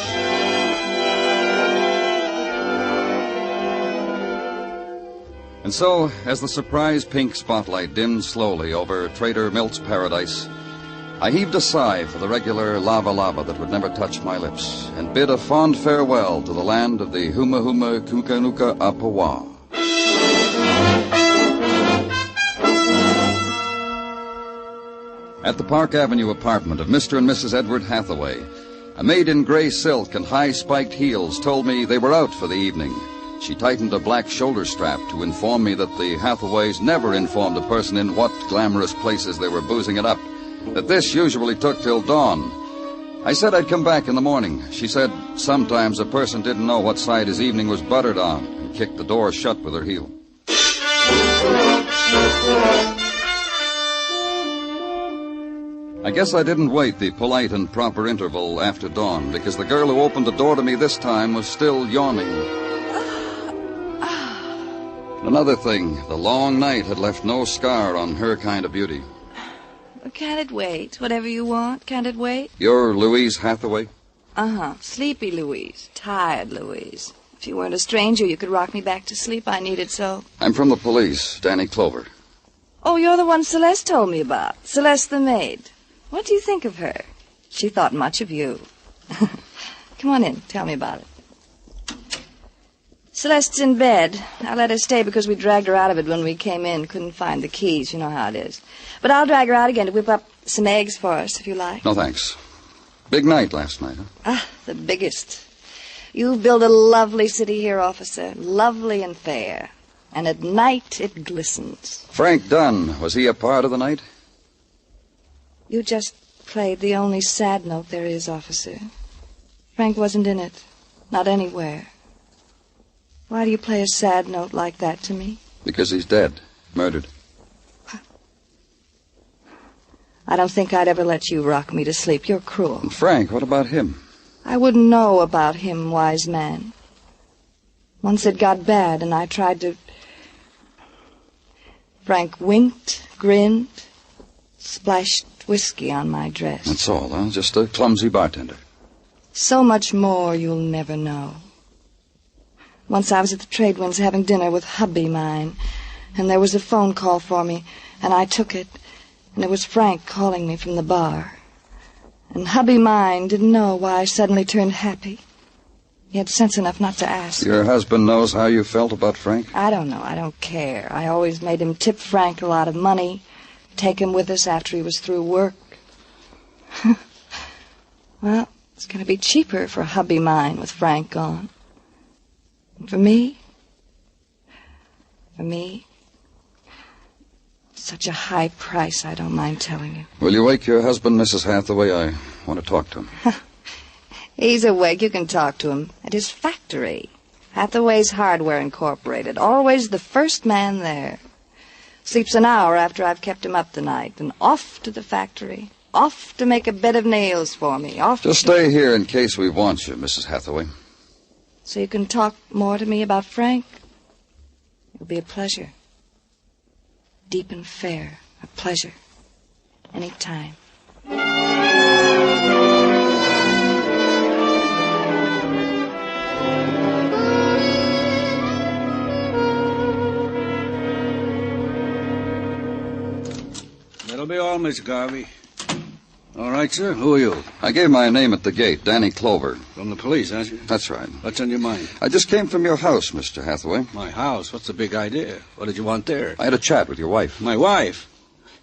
And so, as the surprise pink spotlight dimmed slowly over Trader Milt's paradise, I heaved a sigh for the regular lava that would never touch my lips, and bid a fond farewell to the land of the Huma Kukanuka Apawa. At the Park Avenue apartment of Mr. and Mrs. Edward Hathaway, a maid in gray silk and high-spiked heels told me they were out for the evening. She tightened a black shoulder strap to inform me that the Hathaways never informed a person in what glamorous places they were boozing it up, that this usually took till dawn. I said I'd come back in the morning. She said sometimes a person didn't know what side his evening was buttered on, and kicked the door shut with her heel. I guess I didn't wait the polite and proper interval after dawn, because the girl who opened the door to me this time was still yawning. Another thing, the long night had left no scar on her kind of beauty. Can't it wait? Whatever you want, can't it wait? You're Louise Hathaway? Uh-huh. Sleepy Louise. Tired Louise. If you weren't a stranger, you could rock me back to sleep. I need it so. I'm from the police, Danny Clover. Oh, you're the one Celeste told me about. Celeste the maid. What do you think of her? She thought much of you. Come on in. Tell me about it. Celeste's in bed. I let her stay because we dragged her out of it when we came in. Couldn't find the keys. You know how it is. But I'll drag her out again to whip up some eggs for us, if you like. No, thanks. Big night last night, huh? Ah, the biggest. You build a lovely city here, officer. Lovely and fair. And at night it glistens. Frank Dunn, was he a part of the night? You just played the only sad note there is, officer. Frank wasn't in it. Not anywhere. Why do you play a sad note like that to me? Because he's dead. Murdered. I don't think I'd ever let you rock me to sleep. You're cruel. And Frank, what about him? I wouldn't know about him, wise man. Once it got bad, and I tried to... Frank winked, grinned, splashed whiskey on my dress. That's all, huh? Just a clumsy bartender. So much more you'll never know. Once I was at the Trade Winds having dinner with hubby mine, and there was a phone call for me, and I took it, and it was Frank calling me from the bar. And hubby mine didn't know why I suddenly turned happy. He had sense enough not to ask. Your husband knows how you felt about Frank? I don't know. I don't care. I always made him tip Frank a lot of money, take him with us after he was through work. Well, it's going to be cheaper for hubby mine with Frank gone. And for me, such a high price, I don't mind telling you. Will you wake your husband, Mrs. Hathaway? I want to talk to him. He's awake. You can talk to him at his factory. Hathaway's Hardware Incorporated. Always the first man there. Sleeps an hour after I've kept him up the night. And off to the factory. Off to make a bed of nails for me. Just stay here in case we want you, Mrs. Hathaway. So you can talk more to me about Frank? It'll be a pleasure. Deep and fair. A pleasure. Any time. That'll be all, Miss Garvey. All right, sir. Who are you? I gave my name at the gate, Danny Clover. From the police, aren't you? That's right. What's on your mind? I just came from your house, Mr. Hathaway. My house? What's the big idea? What did you want there? I had a chat with your wife. My wife?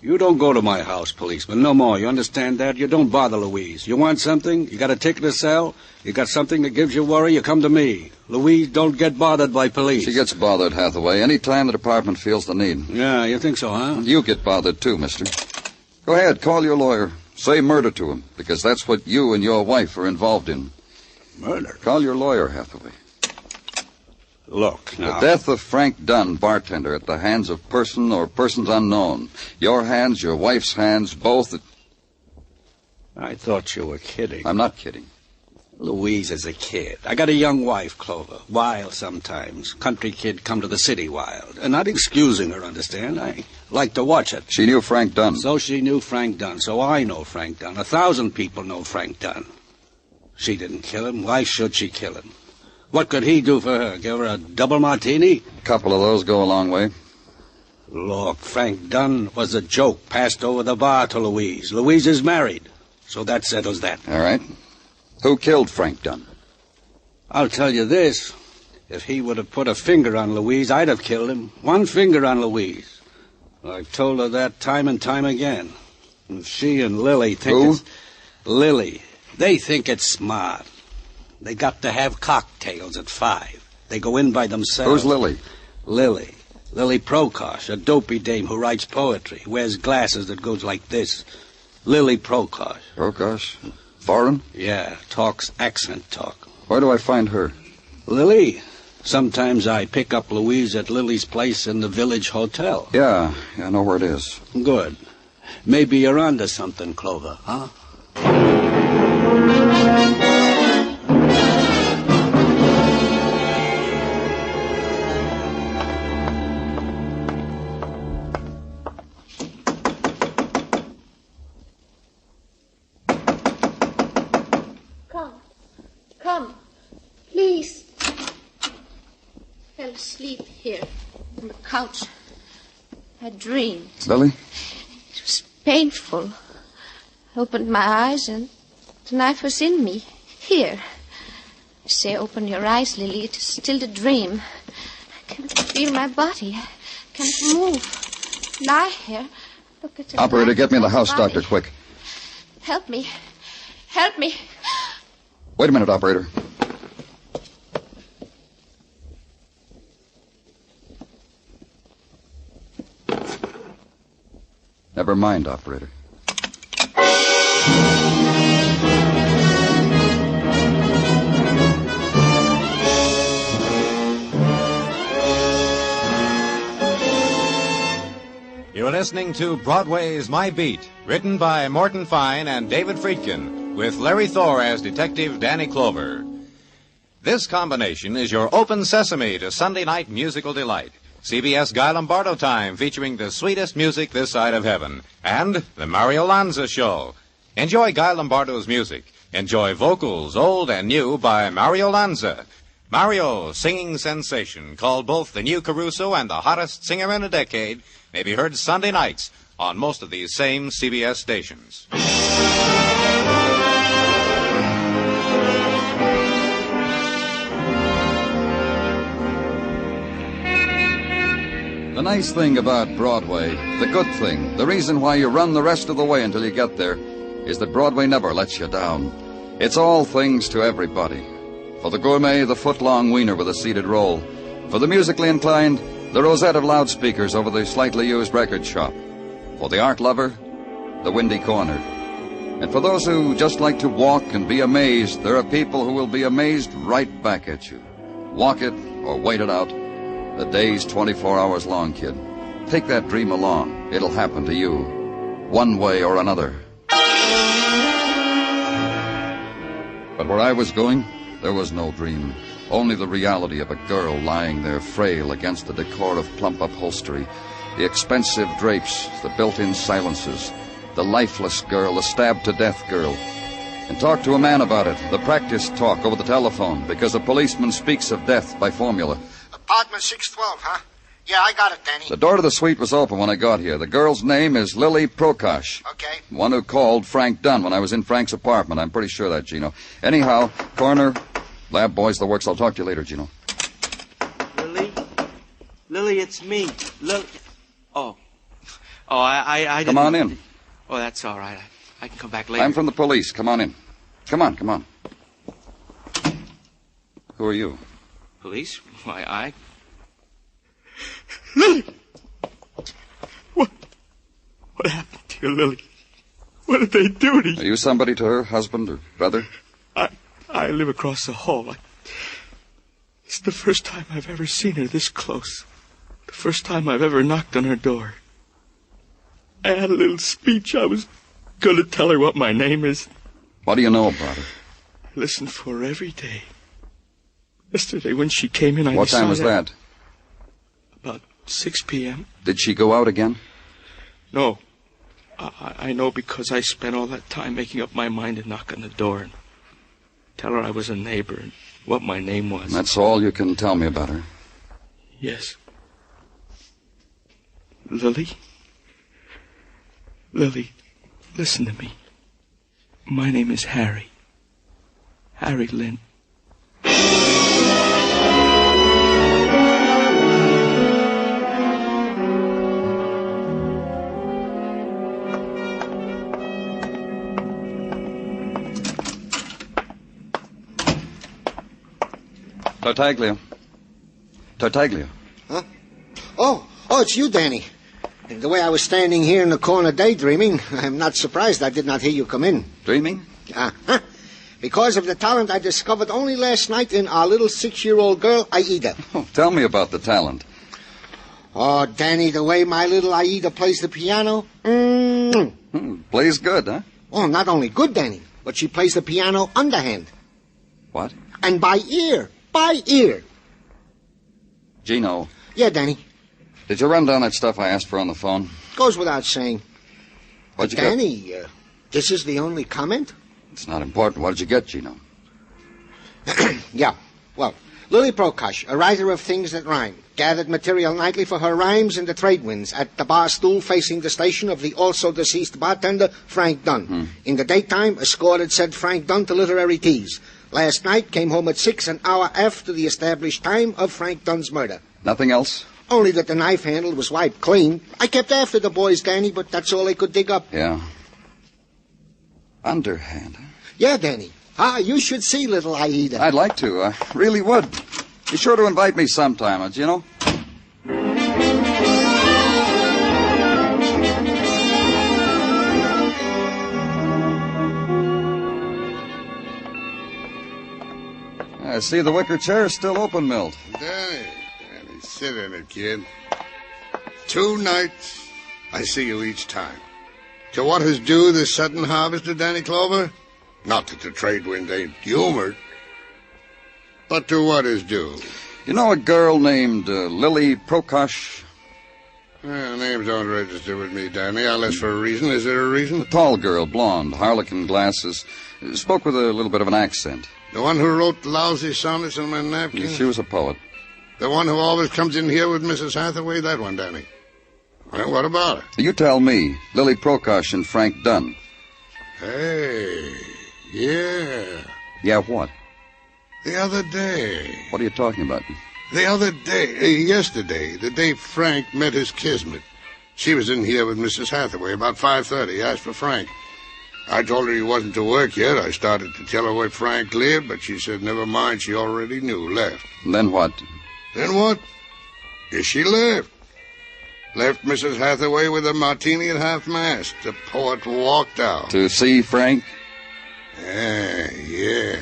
You don't go to my house, policeman. No more. You understand that? You don't bother Louise. You want something? You got a ticket to sell? You got something that gives you worry? You come to me. Louise don't get bothered by police. She gets bothered, Hathaway, any time the department feels the need. Yeah, you think so, huh? You get bothered, too, mister. Go ahead, call your lawyer. Say murder to him, because that's what you and your wife are involved in. Murder? Call your lawyer, Hathaway. Look, now... The death of Frank Dunn, bartender, at the hands of person or persons unknown. Your hands, your wife's hands, both... I thought you were kidding. I'm not kidding. Louise is a kid. I got a young wife, Clover. Wild sometimes. Country kid come to the city wild. And not excusing her, understand? I like to watch it. She knew Frank Dunn. So she knew Frank Dunn. So I know Frank Dunn. 1,000 people know Frank Dunn. She didn't kill him. Why should she kill him? What could he do for her? Give her a double martini? A couple of those go a long way. Look, Frank Dunn was a joke passed over the bar to Louise. Louise is married. So that settles that. All right. Who killed Frank Dunn? I'll tell you this. If he would have put a finger on Louise, I'd have killed him. One finger on Louise. I've told her that time and time again. And she and Lily think Who? it's... Lily. They think it's smart. They got to have cocktails at 5. They go in by themselves. Who's Lily? Lily. Lily Prokosh, a dopey dame who writes poetry. Wears glasses that goes like this. Lily Prokosh. Prokosh? Foreign? Yeah, talks accent talk. Where do I find her? Lily. Sometimes I pick up Louise at Lily's place in the village hotel. Yeah, I know where it is. Good. Maybe you're onto something, Clover, huh? Come, please. Fell asleep here on the couch. I dreamed. Lily? It was painful. I opened my eyes and the knife was in me. Here. Say, open your eyes, Lily. It is still a dream. I can't feel my body. I can't move. Lie here. Look at the Operator, light get me of the my house body. doctor, quick. Help me. Help me. Wait a minute, operator. Never mind, operator. You're listening to Broadway's My Beat, written by Morton Fine and David Friedkin, with Larry Thor as Detective Danny Clover. This combination is your open sesame to Sunday night musical delight. CBS Guy Lombardo time, featuring the sweetest music this side of heaven. And the Mario Lanza Show. Enjoy Guy Lombardo's music. Enjoy vocals, old and new, by Mario Lanza. Mario, singing sensation, called both the new Caruso and the hottest singer in a decade, may be heard Sunday nights on most of these same CBS stations. The nice thing about Broadway, the good thing, the reason why you run the rest of the way until you get there, is that Broadway never lets you down. It's all things to everybody. For the gourmet, the foot-long wiener with a seated roll. For the musically inclined, the rosette of loudspeakers over the slightly used record shop. For the art lover, the windy corner. And for those who just like to walk and be amazed, there are people who will be amazed right back at you. Walk it or wait it out. The day's 24 hours long, kid. Take that dream along. It'll happen to you, one way or another. But where I was going, there was no dream. Only the reality of a girl lying there frail against the decor of plump upholstery, the expensive drapes, the built-in silences, the lifeless girl, the stabbed-to-death girl. And talk to a man about it, the practice talk over the telephone, because a policeman speaks of death by formula. Apartment 612, huh? Yeah, I got it, Danny. The door to the suite was open when I got here. The girl's name is Lily Prokosh. Okay. The one who called Frank Dunn when I was in Frank's apartment. I'm pretty sure that, Gino. Anyhow, coroner, lab boys, the works. I'll talk to you later, Gino. Lily, it's me. Lily. Oh, I didn't... Come on in. Oh, that's all right. I can come back later. I'm from the police. Come on in. Come on. Who are you? Police? Why, I... Lily! What happened to you, Lily? What did they do to you? Are you somebody to her, husband or brother? I live across the hall. It's the first time I've ever seen her this close. The first time I've ever knocked on her door. I had a little speech. I was going to tell her what my name is. What do you know about her? I listen for her every day. Yesterday when she came in, What time was that? About 6 p.m. Did she go out again? No. I know because I spent all that time making up my mind to knock on the door and tell her I was a neighbor and what my name was. That's all you can tell me about her? Yes. Lily, listen to me. My name is Harry. Harry Lynn. Tartaglia. Huh? Oh, it's you, Danny. The way I was standing here in the corner daydreaming, I'm not surprised I did not hear you come in. Dreaming? Because of the talent I discovered only last night in our little 6-year-old girl, Aida. Oh, tell me about the talent. Oh, Danny, the way my little Aida plays the piano. Plays good, huh? Oh, not only good, Danny, but she plays the piano underhand. What? And by ear. By ear. Gino. Yeah, Danny. Did you run down that stuff I asked for on the phone? Goes without saying. What'd you Danny, this is the only comment? It's not important. What did you get, Gino? Yeah. Well, Lily Prokosh, a writer of things that rhyme, gathered material nightly for her rhymes in the trade winds at the bar stool facing the station of the also deceased bartender, Frank Dunn. In the daytime, escorted said Frank Dunn to literary teas. Last night came home at 6, an hour after the established time of Frank Dunn's murder. Nothing else? Only that the knife handle was wiped clean. I kept after the boys, Danny, but that's all they could dig up. Yeah. Underhand, huh? Yeah, Danny. You should see little Aida. I'd like to. I really would. Be sure to invite me sometime, you know? I see the wicker chair is still open, Milt. Danny, sit in it, kid. 2 nights, I see you each time. To what is due this sudden harvest of Danny Clover? Not that the trade wind ain't humored, but to what is due? You know a girl named Lily Prokosh? Names don't register with me, Danny, unless for a reason. Is there a reason? A tall girl, blonde, harlequin glasses. Spoke with a little bit of an accent. The one who wrote lousy sonnets on my napkin? She was a poet. The one who always comes in here with Mrs. Hathaway? That one, Danny. Well, what about her? You tell me. Lily Prokosh and Frank Dunn. Hey, yeah. Yeah, what? The other day. What are you talking about? The other day, yesterday, the day Frank met his kismet. She was in here with Mrs. Hathaway about 5:30. Asked for Frank. I told her he wasn't to work yet. I started to tell her where Frank lived, but she said never mind, she already knew. Left. And then what? Then what? Yes, she left. Left Mrs. Hathaway with a martini at half-mast. The poet walked out. To see Frank? Yeah.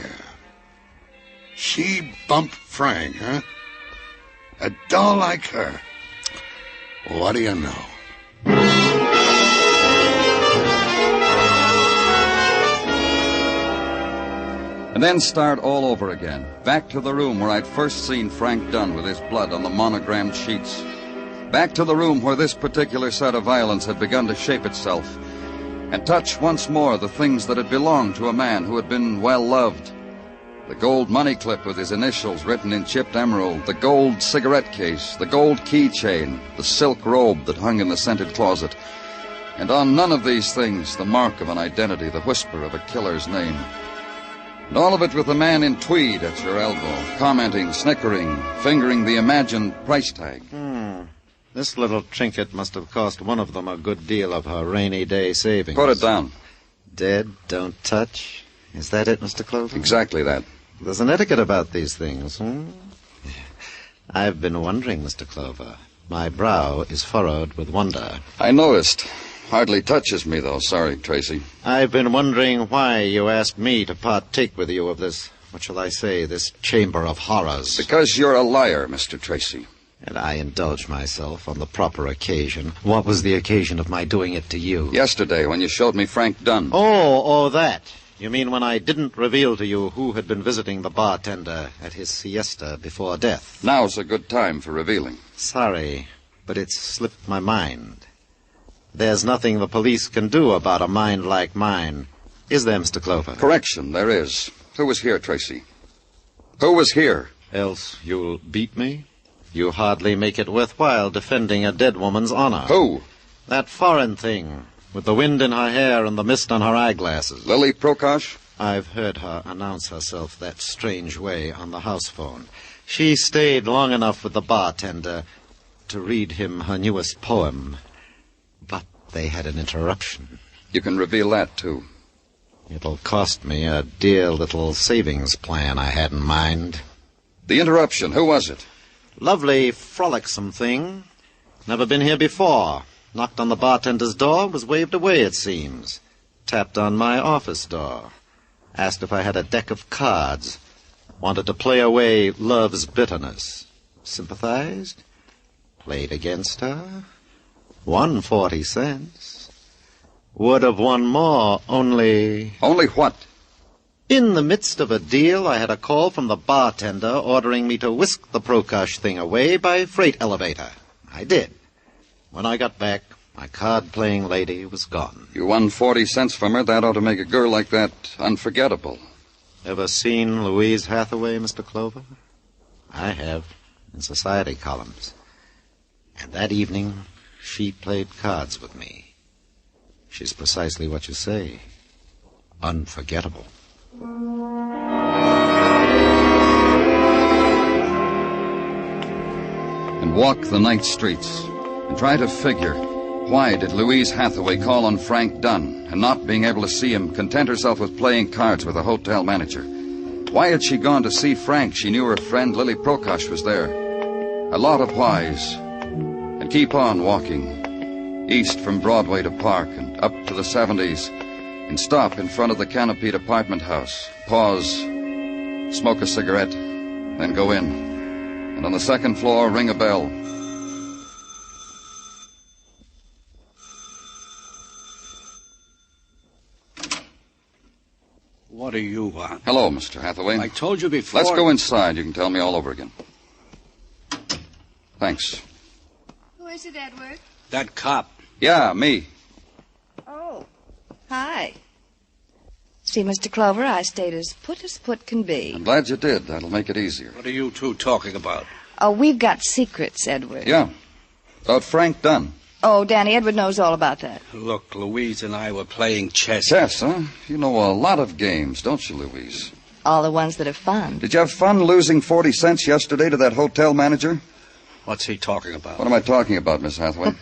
She bumped Frank, huh? A doll like her. What do you know? And then start all over again. Back to the room where I'd first seen Frank Dunn with his blood on the monogrammed sheets. Back to the room where this particular set of violence had begun to shape itself. And touch once more the things that had belonged to a man who had been well loved. The gold money clip with his initials written in chipped emerald, the gold cigarette case, the gold keychain, the silk robe that hung in the scented closet. And on none of these things the mark of an identity, the whisper of a killer's name. And all of it with the man in tweed at your elbow, commenting, snickering, fingering the imagined price tag. This little trinket must have cost one of them a good deal of her rainy day savings. Put it down. Dead, don't touch. Is that it, Mr. Clover? Exactly that. There's an etiquette about these things, I've been wondering, Mr. Clover. My brow is furrowed with wonder. I noticed. Hardly touches me, though. Sorry, Tracy. I've been wondering why you asked me to partake with you of this, what shall I say, this chamber of horrors. Because you're a liar, Mr. Tracy. And I indulge myself on the proper occasion. What was the occasion of my doing it to you? Yesterday, when you showed me Frank Dunn. Oh, that. You mean when I didn't reveal to you who had been visiting the bartender at his siesta before death? Now's a good time for revealing. Sorry, but it's slipped my mind. There's nothing the police can do about a mind like mine. Is there, Mr. Clover? Correction, there is. Who was here, Tracy? Who was here? Else you'll beat me? You hardly make it worthwhile defending a dead woman's honor. Who? That foreign thing, with the wind in her hair and the mist on her eyeglasses. Lily Prokosh? I've heard her announce herself that strange way on the house phone. She stayed long enough with the bartender to read him her newest poem. But they had an interruption. You can reveal that, too. It'll cost me a dear little savings plan I had in mind. The interruption, who was it? Lovely, frolicsome thing. Never been here before. Knocked on the bartender's door, was waved away, it seems. Tapped on my office door. Asked if I had a deck of cards. Wanted to play away love's bitterness. Sympathized. Played against her. Won 40 cents. Would have won more, only... Only what? In the midst of a deal, I had a call from the bartender ordering me to whisk the Prokosh thing away by freight elevator. I did. When I got back, my card-playing lady was gone. You won 40 cents from her. That ought to make a girl like that unforgettable. Ever seen Louise Hathaway, Mr. Clover? I have, in society columns. And that evening, she played cards with me. She's precisely what you say. Unforgettable. and walk the night streets and try to figure why did Louise Hathaway call on Frank Dunn and, not being able to see him, content herself with playing cards with a hotel manager? Why had she gone to see Frank? She knew her friend Lily Prokosh was there. A lot of whys. And keep on walking, east from Broadway to Park and up to the 70s, and stop in front of the canopied apartment house, pause, smoke a cigarette, then go in. And on the second floor, ring a bell. What do you want? Hello, Mr. Hathaway. I told you before. Let's go inside. You can tell me all over again. Thanks. Who is it, Edward? That cop. Yeah, me. Oh, hi. See, Mr. Clover, I stayed as put can be. I'm glad you did. That'll make it easier. What are you two talking about? Oh, we've got secrets, Edward. Yeah. About Frank Dunn. Oh, Danny, Edward knows all about that. Look, Louise and I were playing chess. Chess, huh? You know a lot of games, don't you, Louise? All the ones that are fun. Did you have fun losing 40 cents yesterday to that hotel manager? What's he talking about? What am I talking about, Miss Hathaway?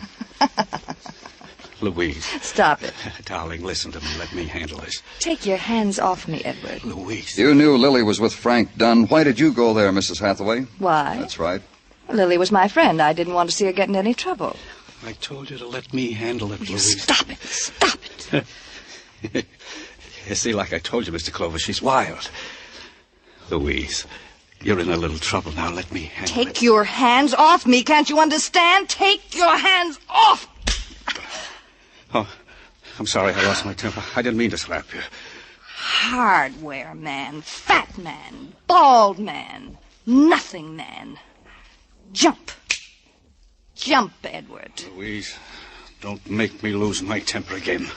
Louise. Stop it. Darling, listen to me. Let me handle this. Take your hands off me, Edward. Louise. You knew Lily was with Frank Dunn. Why did you go there, Mrs. Hathaway? Why? That's right. Lily was my friend. I didn't want to see her get into any trouble. I told you to let me handle it, Louise. Stop it. Stop it. You see, like I told you, Mr. Clover, she's wild. Louise, you're in a little trouble now. Let me handle it. Take your hands off me. Can't you understand? Take your hands off. Oh, I'm sorry. I lost my temper. I didn't mean to slap you. Hardware man, fat man, bald man, nothing man. Jump. Jump, Edward. Louise, don't make me lose my temper again.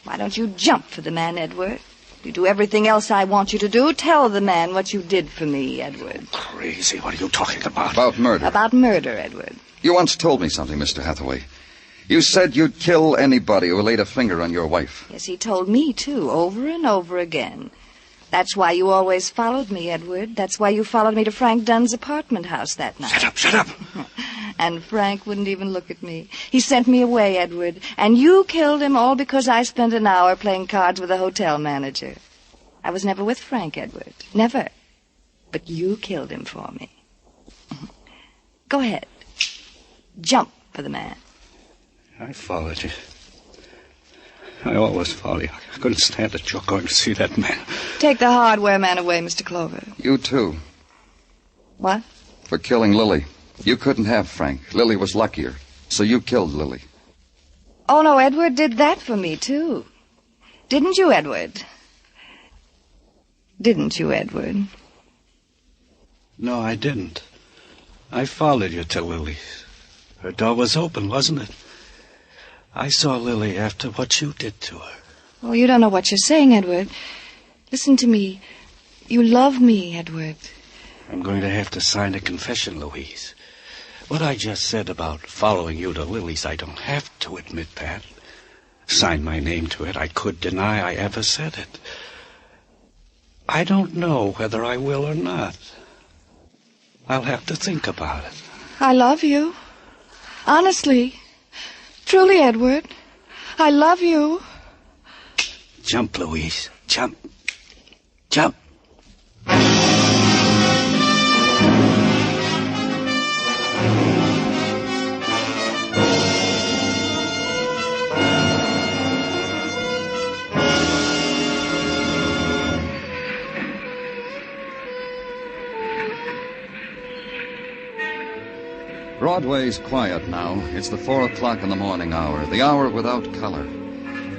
Why don't you jump for the man, Edward? You do everything else I want you to do. Tell the man what you did for me, Edward. Crazy. What are you talking about? About murder. About murder, Edward. You once told me something, Mr. Hathaway. You said you'd kill anybody who laid a finger on your wife. Yes, he told me, too, over and over again. That's why you always followed me, Edward. That's why you followed me to Frank Dunn's apartment house that night. Shut up. And Frank wouldn't even look at me. He sent me away, Edward. And you killed him all because I spent an hour playing cards with a hotel manager. I was never with Frank, Edward. Never. But you killed him for me. Go ahead. Jump for the man. I followed you. I always followed you. I couldn't stand it. You're going to see that man. Take the hardware man away, Mr. Clover. You, too. What? For killing Lily. You couldn't have Frank. Lily was luckier. So you killed Lily. Oh, no, Edward did that for me, too. Didn't you, Edward? Didn't you, Edward? No, I didn't. I followed you to Lily's. Her door was open, wasn't it? I saw Lily after what you did to her. Oh, you don't know what you're saying, Edward. Listen to me. You love me, Edward. I'm going to have to sign a confession, Louise. What I just said about following you to Lily's, I don't have to admit that. Sign my name to it. I could deny I ever said it. I don't know whether I will or not. I'll have to think about it. I love you. Honestly. Truly, Edward. I love you. Jump, Louise. Jump. Jump. Broadway's quiet now. It's the 4 o'clock in the morning hour, the hour without color.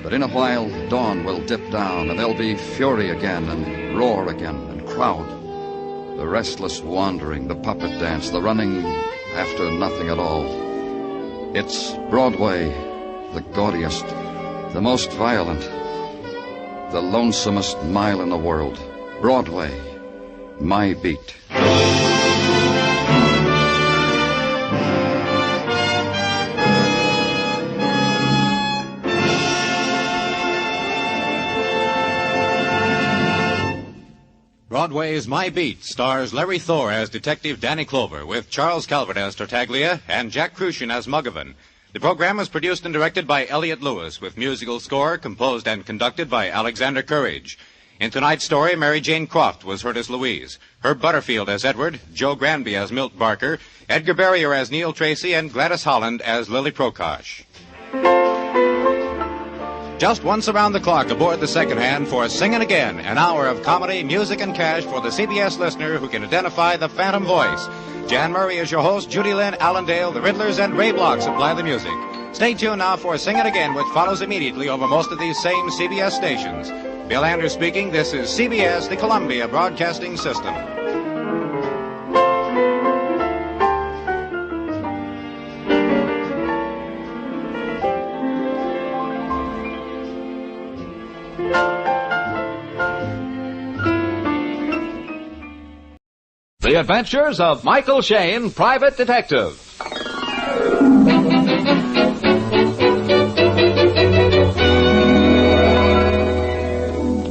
But in a while, dawn will dip down, and there'll be fury again, and roar again, and crowd. The restless wandering, the puppet dance, the running after nothing at all. It's Broadway, the gaudiest, the most violent, the lonesomest mile in the world. Broadway, my beat. Broadway's My Beat stars Larry Thor as Detective Danny Clover, with Charles Calvert as Tartaglia and Jack Crucian as Muggavan. The program was produced and directed by Elliott Lewis, with musical score composed and conducted by Alexander Courage. In tonight's story, Mary Jane Croft was heard as Louise, Herb Butterfield as Edward, Joe Granby as Milt Barker, Edgar Barrier as Neil Tracy, and Gladys Holland as Lily Prokosh. Just once around the clock aboard the second hand for Singin' Again, an hour of comedy, music, and cash for the CBS listener who can identify the phantom voice. Jan Murray is your host. Judy Lynn, Allendale, the Riddlers, and Ray Block supply the music. Stay tuned now for Singin' Again, which follows immediately over most of these same CBS stations. Bill Anders speaking. This is CBS, the Columbia Broadcasting System. The Adventures of Michael Shayne, Private Detective.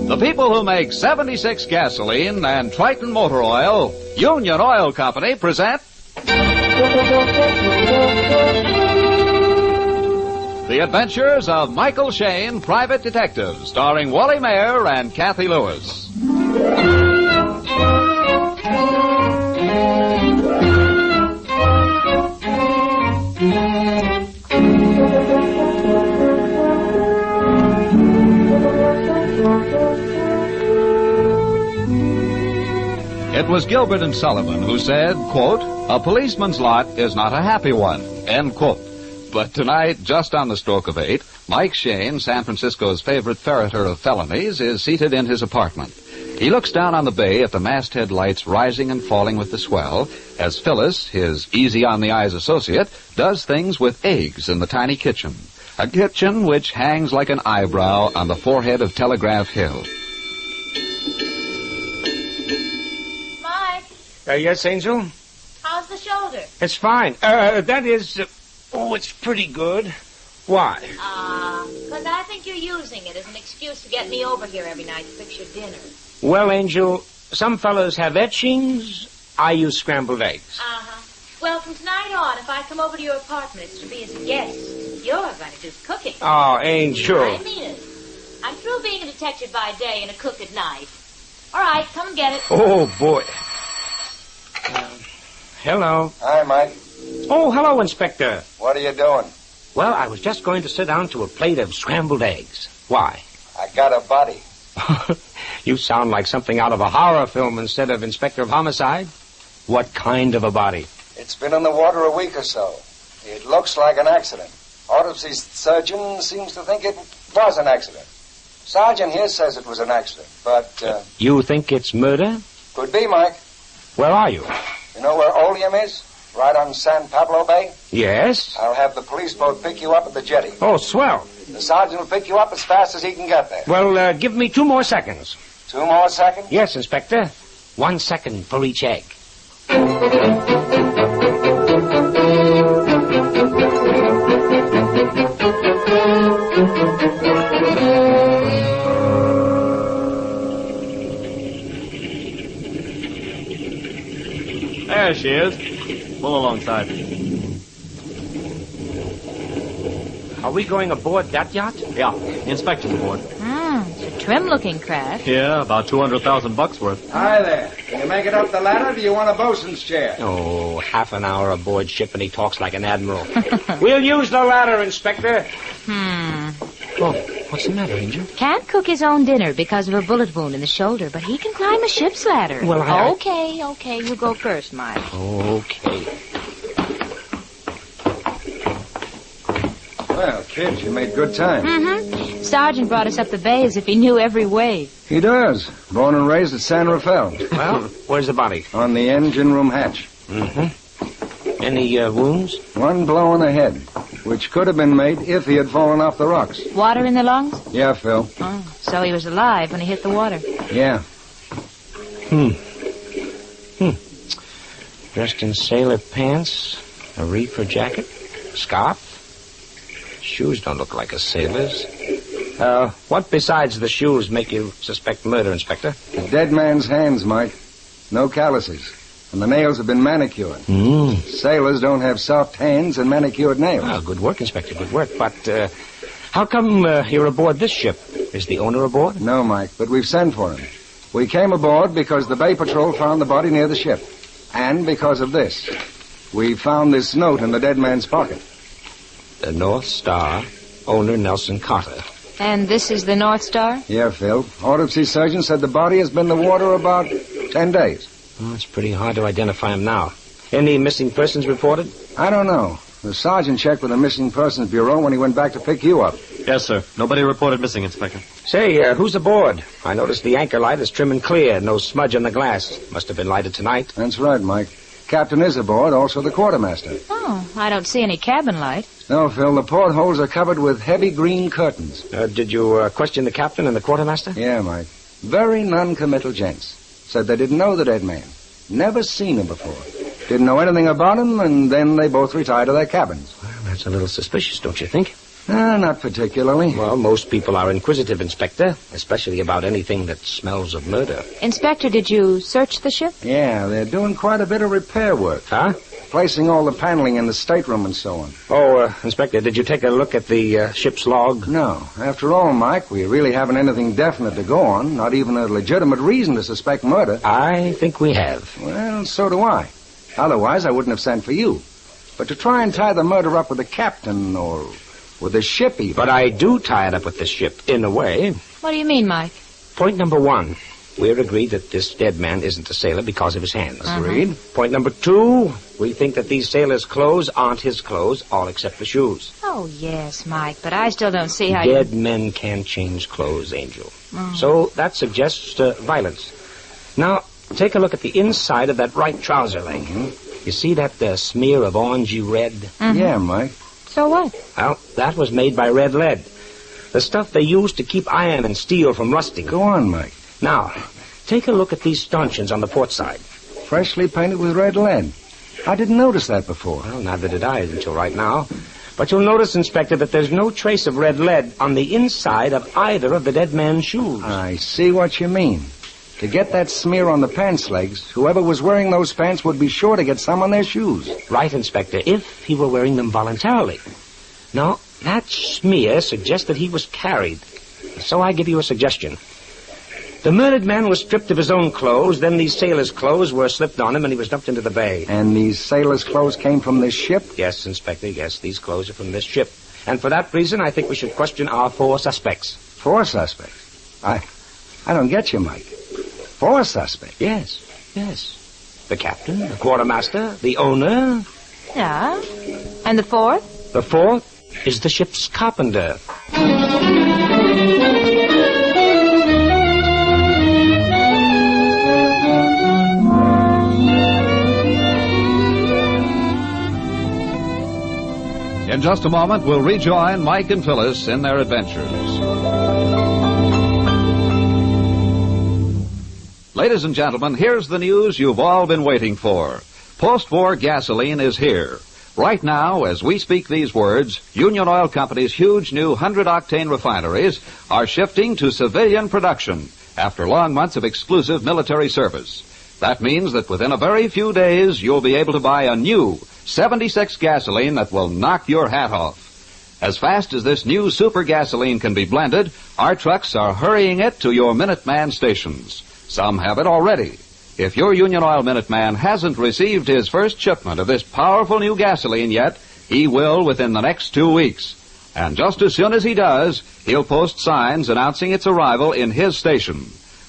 The people who make 76 gasoline and Triton motor oil, Union Oil Company, present The Adventures of Michael Shayne, Private Detective, starring Wally Mayer and Kathy Lewis. It was Gilbert and Sullivan who said, quote, "A policeman's lot is not a happy one," end quote. But tonight, just on the stroke of 8, Mike Shayne, San Francisco's favorite ferreter of felonies, is seated in his apartment. He looks down on the bay at the masthead lights rising and falling with the swell, as Phyllis, his easy-on-the-eyes associate, does things with eggs in the tiny kitchen. A kitchen which hangs like an eyebrow on the forehead of Telegraph Hill. Yes, Angel? How's the shoulder? It's fine. It's pretty good. Why? Because I think you're using it as an excuse to get me over here every night to fix your dinner. Well, Angel, some fellows have etchings. I use scrambled eggs. Uh-huh. Well, from tonight on, if I come over to your apartment, it's to be as a guest. You're going to do cooking. Oh, Angel. I mean it. I'm through being a detective by day and a cook at night. All right, come and get it. Oh, boy. Hello. Hi, Mike. Oh, hello, Inspector. What are you doing? Well, I was just going to sit down to a plate of scrambled eggs. Why? I got a body. You sound like something out of a horror film instead of Inspector of Homicide. What kind of a body? It's been in the water a week or so. It looks like an accident. Autopsy surgeon seems to think it was an accident. Sergeant here says it was an accident, but... You think it's murder? Could be, Mike. Where are you? You know where Oleum is? Right on San Pablo Bay? Yes. I'll have the police boat pick you up at the jetty. Oh, swell. The sergeant will pick you up as fast as he can get there. Well, give me 2 more seconds. 2 more seconds? Yes, Inspector. 1 second for each egg. There she is. Pull alongside. Are we going aboard that yacht? Yeah, the inspector's aboard. It's a trim-looking craft. Yeah, about $200,000 worth. Hi there. Can you make it up the ladder, or do you want a bosun's chair? Oh, half an hour aboard ship and he talks like an admiral. We'll use the ladder, Inspector. Oh, what's the matter, Angel? Can't cook his own dinner because of a bullet wound in the shoulder, but he can climb a ship's ladder. Well, I... Okay, you go first, Mike. Okay. Well, kid, you made good time. Mm-hmm. Sergeant brought us up the bay as if he knew every way. He does. Born and raised at San Rafael. Well, where's the body? On the engine room hatch. Mm-hmm. Any wounds? 1 blow in the head, which could have been made if he had fallen off the rocks. Water in the lungs? Yeah, Phil. Oh, so he was alive when he hit the water. Yeah. Dressed in sailor pants, a reefer jacket, scarf. Shoes don't look like a sailor's. What besides the shoes make you suspect murder, Inspector? The dead man's hands, Mike. No calluses. And the nails have been manicured. Sailors don't have soft hands and manicured nails. Well, good work, Inspector, good work. But how come you're aboard this ship? Is the owner aboard? No, Mike, but we've sent for him. We came aboard because the Bay Patrol found the body near the ship. And because of this. We found this note in the dead man's pocket. The North Star, owner Nelson Carter. And this is the North Star? Yeah, Phil. Autopsy surgeon said the body has been in the water about 10 days. Oh, it's pretty hard to identify him now. Any missing persons reported? I don't know. The sergeant checked with the Missing Persons Bureau when he went back to pick you up. Yes, sir. Nobody reported missing, Inspector. Say, who's aboard? I noticed the anchor light is trim and clear. No smudge on the glass. Must have been lighted tonight. That's right, Mike. Captain is aboard, also the quartermaster. Oh, I don't see any cabin light. No, Phil, the portholes are covered with heavy green curtains. Did you question the captain and the quartermaster? Yeah, Mike. Very non-committal gents. Said they didn't know the dead man. Never seen him before. Didn't know anything about him, and then they both retired to their cabins. Well, that's a little suspicious, don't you think? Not particularly. Well, most people are inquisitive, Inspector, especially about anything that smells of murder. Inspector, did you search the ship? Yeah, they're doing quite a bit of repair work. Huh? Placing all the paneling in the stateroom and so on. Oh, Inspector, did you take a look at the ship's log? No. After all, Mike, we really haven't anything definite to go on, not even a legitimate reason to suspect murder. I think we have. Well, so do I. Otherwise, I wouldn't have sent for you. But to try and tie the murder up with the captain or with the ship even. But I do tie it up with the ship, in a way. What do you mean, Mike? Point number 1. We're agreed that this dead man isn't a sailor because of his hands. Agreed. Point number 2, we think that these sailors' clothes aren't his clothes, all except the shoes. Oh, yes, Mike, but I still don't see how Dead men can change clothes, Angel. So that suggests violence. Now, take a look at the inside of that right trouser leg. You see that smear of orangey red? Yeah, Mike. So what? Well, that was made by red lead. The stuff they use to keep iron and steel from rusting. Go on, Mike. Now, take a look at these stanchions on the port side. Freshly painted with red lead. I didn't notice that before. Well, neither did I until right now. But you'll notice, Inspector, that there's no trace of red lead on the inside of either of the dead man's shoes. I see what you mean. To get that smear on the pants legs, whoever was wearing those pants would be sure to get some on their shoes. Right, Inspector, if he were wearing them voluntarily. Now, that smear suggests that he was carried. So I give you a suggestion. The murdered man was stripped of his own clothes, then these sailors' clothes were slipped on him, and he was dumped into the bay. And these sailors' clothes came from this ship? Yes, Inspector, yes, these clothes are from this ship. And for that reason, I think we should question our 4 suspects. 4 suspects? I don't get you, Mike. 4 suspects? Yes. The captain, the quartermaster, the owner. Yeah. And the 4th? The 4th is the ship's carpenter. In just a moment, we'll rejoin Mike and Phyllis in their adventures. Ladies and gentlemen, here's the news you've all been waiting for. Post-war gasoline is here. Right now, as we speak these words, Union Oil Company's huge new 100-octane refineries are shifting to civilian production after long months of exclusive military service. That means that within a very few days, you'll be able to buy a new 76 gasoline that will knock your hat off. As fast as this new super gasoline can be blended, our trucks are hurrying it to your Minuteman stations. Some have it already. If your Union Oil Minuteman hasn't received his first shipment of this powerful new gasoline yet, he will within the next 2 weeks. And just as soon as he does, he'll post signs announcing its arrival in his station.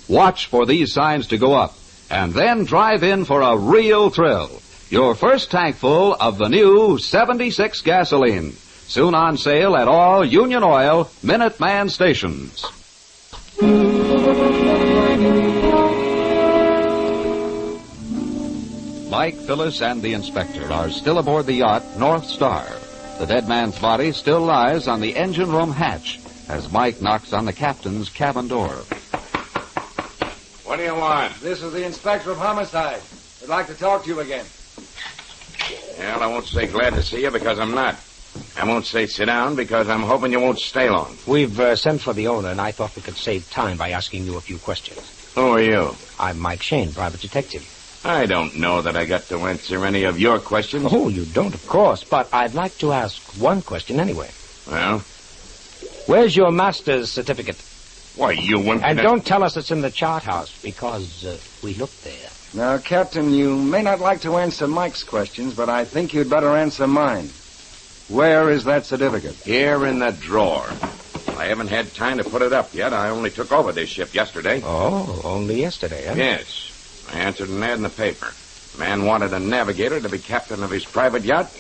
Watch for these signs to go up, and then drive in for a real thrill. Your first tankful of the new 76 gasoline. Soon on sale at all Union Oil Minuteman stations. Mike, Phyllis, and the inspector are still aboard the yacht North Star. The dead man's body still lies on the engine room hatch as Mike knocks on the captain's cabin door. What do you want? This is the inspector of homicide. I'd like to talk to you again. Well, I won't say glad to see you because I'm not. I won't say sit down because I'm hoping you won't stay long. We've sent for the owner, and I thought we could save time by asking you a few questions. Who are you? I'm Mike Shayne, private detective. I don't know that I got to answer any of your questions. Oh, you don't, of course, but I'd like to ask one question anyway. Well? Where's your master's certificate? Why, you wouldn't... And don't tell us it's in the chart house, because we looked there. Now, Captain, you may not like to answer Mike's questions, but I think you'd better answer mine. Where is that certificate? Here in the drawer. I haven't had time to put it up yet. I only took over this ship yesterday. Oh, only yesterday, huh? Yes. I answered an ad in the paper. The man wanted a navigator to be captain of his private yacht.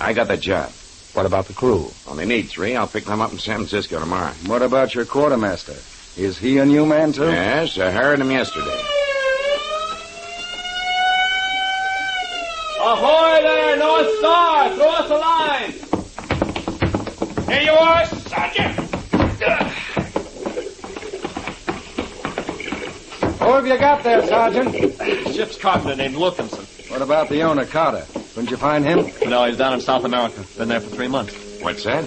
I got the job. What about the crew? Only need 3. I'll pick them up in San Francisco tomorrow. What about your quartermaster? Is he a new man, too? Yes, I heard him yesterday. Ahoy there, North Star! Throw us a line! Here you are, Sergeant! Who have you got there, Sergeant? Ship's carpenter named Wilkinson. What about the owner, Carter? Couldn't you find him? No, he's down in South America. Been there for 3 months. What's that?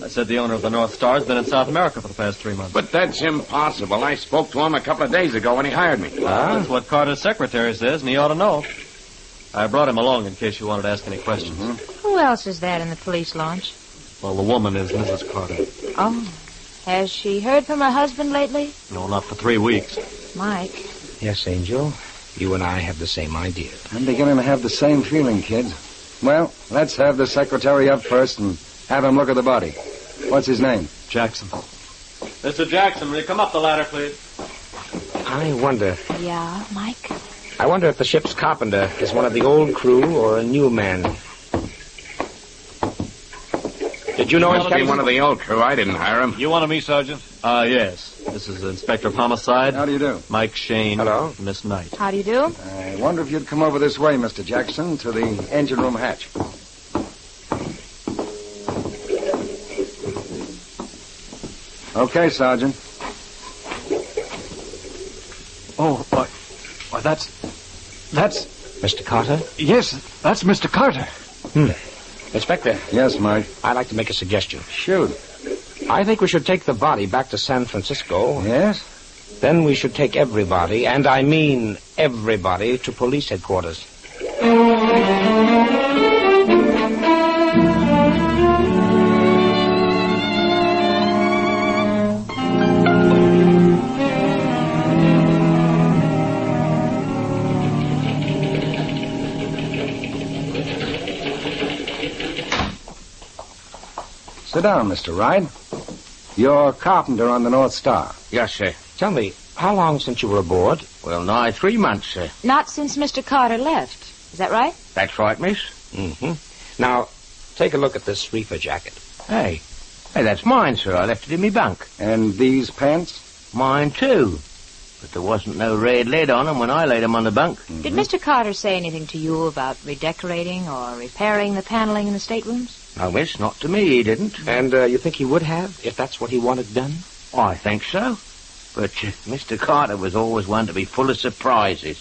I said the owner of the North Star's been in South America for the past 3 months. But that's impossible. I spoke to him a couple of days ago when he hired me. That's what Carter's secretary says, and he ought to know. I brought him along in case you wanted to ask any questions. Who else is that in the police launch? Well, the woman is Mrs. Carter. Oh. Has she heard from her husband lately? No, not for 3 weeks. Mike. Yes, Angel. You and I have the same idea. I'm beginning to have the same feeling, kids. Well, let's have the secretary up first and have him look at the body. What's his name? Jackson. Mr. Jackson, will you come up the ladder, please? I wonder... Yeah, Mike? I wonder if the ship's carpenter is one of the old crew or a new man. Did you know him, Captain? One of the old crew. I didn't hire him. You wanted me, Sergeant? Yes. This is Inspector of Homicide. How do you do? Mike Shayne. Hello. Miss Knight. How do you do? I wonder if you'd come over this way, Mr. Jackson, to the engine room hatch. Okay, Sergeant. Oh, why, that's... Mr. Carter? Yes, that's Mr. Carter. Inspector. Yes, Mike. I'd like to make a suggestion. Shoot. I think we should take the body back to San Francisco. Yes? Then we should take everybody, and I mean everybody, to police headquarters. Sit down, Mr. Wright. You're carpenter on the North Star. Yes, sir. Tell me, how long since you were aboard? Well, nigh 3 months, sir. Not since Mr. Carter left. Is that right? That's right, miss. Mm-hmm. Now, take a look at this reefer jacket. Hey, that's mine, sir. I left it in me bunk. And these pants? Mine, too. But there wasn't no red lid on them when I laid them on the bunk. Did Mr. Carter say anything to you about redecorating or repairing the paneling in the staterooms? No, miss, not to me, he didn't. And you think he would have, if that's what he wanted done? I think so. But Mr. Carter was always one to be full of surprises.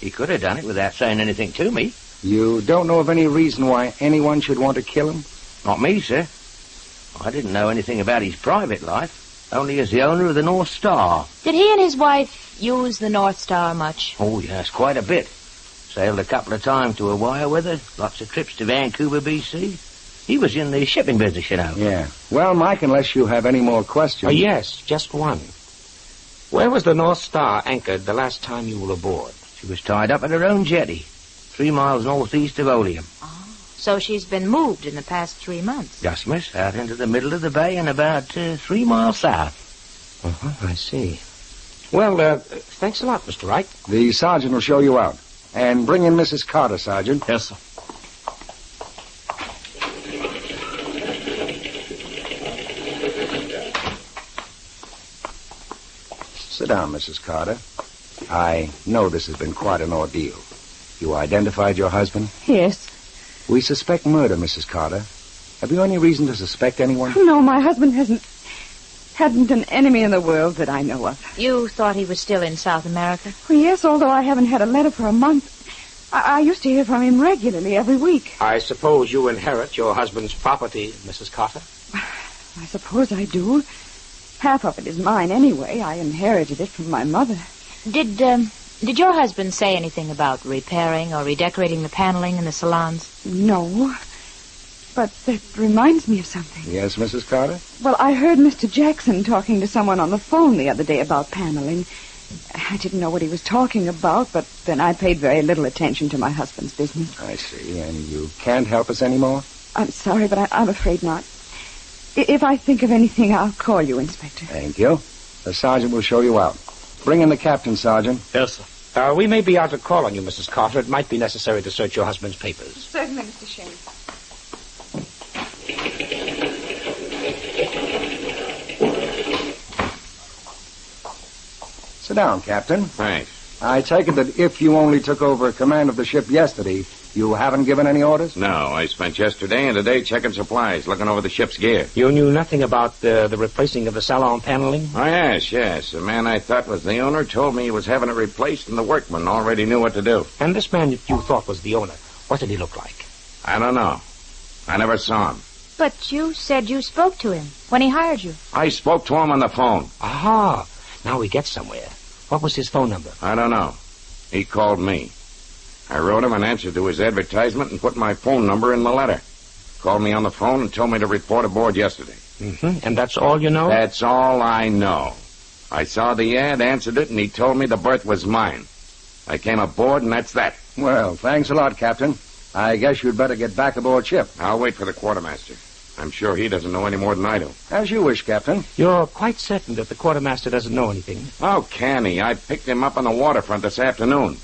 He could have done it without saying anything to me. You don't know of any reason why anyone should want to kill him? Not me, sir. I didn't know anything about his private life, only as the owner of the North Star. Did he and his wife use the North Star much? Oh, yes, quite a bit. Sailed a couple of times to Hawaii with her, lots of trips to Vancouver, B.C. He was in the shipping business, you know. Yeah. Well, Mike, unless you have any more questions... Yes, just one. Where was the North Star anchored the last time you were aboard? She was tied up at her own jetty, 3 miles northeast of Oleum. Oh, so she's been moved in the past 3 months. Yes, miss, out into the middle of the bay and about 3 miles south. Uh-huh, I see. Well, thanks a lot, Mr. Wright. The sergeant will show you out. And bring in Mrs. Carter, Sergeant. Yes, sir. Sit down, Mrs. Carter. I know this has been quite an ordeal. You identified your husband? Yes. We suspect murder, Mrs. Carter. Have you any reason to suspect anyone? No, my husband hadn't an enemy in the world that I know of. You thought he was still in South America? Well, yes, although I haven't had a letter for a month. I used to hear from him regularly every week. I suppose you inherit your husband's property, Mrs. Carter? I suppose I do. Half of it is mine anyway. I inherited it from my mother. Did your husband say anything about repairing or redecorating the paneling in the salons? No. But that reminds me of something. Yes, Mrs. Carter? Well, I heard Mr. Jackson talking to someone on the phone the other day about paneling. I didn't know what he was talking about, but then I paid very little attention to my husband's business. I see. And you can't help us anymore? I'm sorry, but I'm afraid not. If I think of anything, I'll call you, Inspector. Thank you. The sergeant will show you out. Bring in the captain, Sergeant. Yes, sir. We may be out to call on you, Mrs. Carter. It might be necessary to search your husband's papers. Certainly, Mr. Shane. Sit down, Captain. Thanks. I take it that if you only took over command of the ship yesterday, you haven't given any orders? No, I spent yesterday and today checking supplies, looking over the ship's gear. You knew nothing about the replacing of the salon paneling? Oh, yes. The man I thought was the owner told me he was having it replaced, and the workmen already knew what to do. And this man that you thought was the owner, what did he look like? I don't know. I never saw him. But you said you spoke to him when he hired you. I spoke to him on the phone. Aha. Now we get somewhere. What was his phone number? I don't know. He called me. I wrote him an answer to his advertisement and put my phone number in the letter. Called me on the phone and told me to report aboard yesterday. Mm-hmm. And that's all you know? That's all I know. I saw the ad, answered it, and he told me the berth was mine. I came aboard, and that's that. Well, thanks a lot, Captain. I guess you'd better get back aboard ship. I'll wait for the quartermaster. I'm sure he doesn't know any more than I do. As you wish, Captain. You're quite certain that the quartermaster doesn't know anything? How can he? I picked him up on the waterfront this afternoon.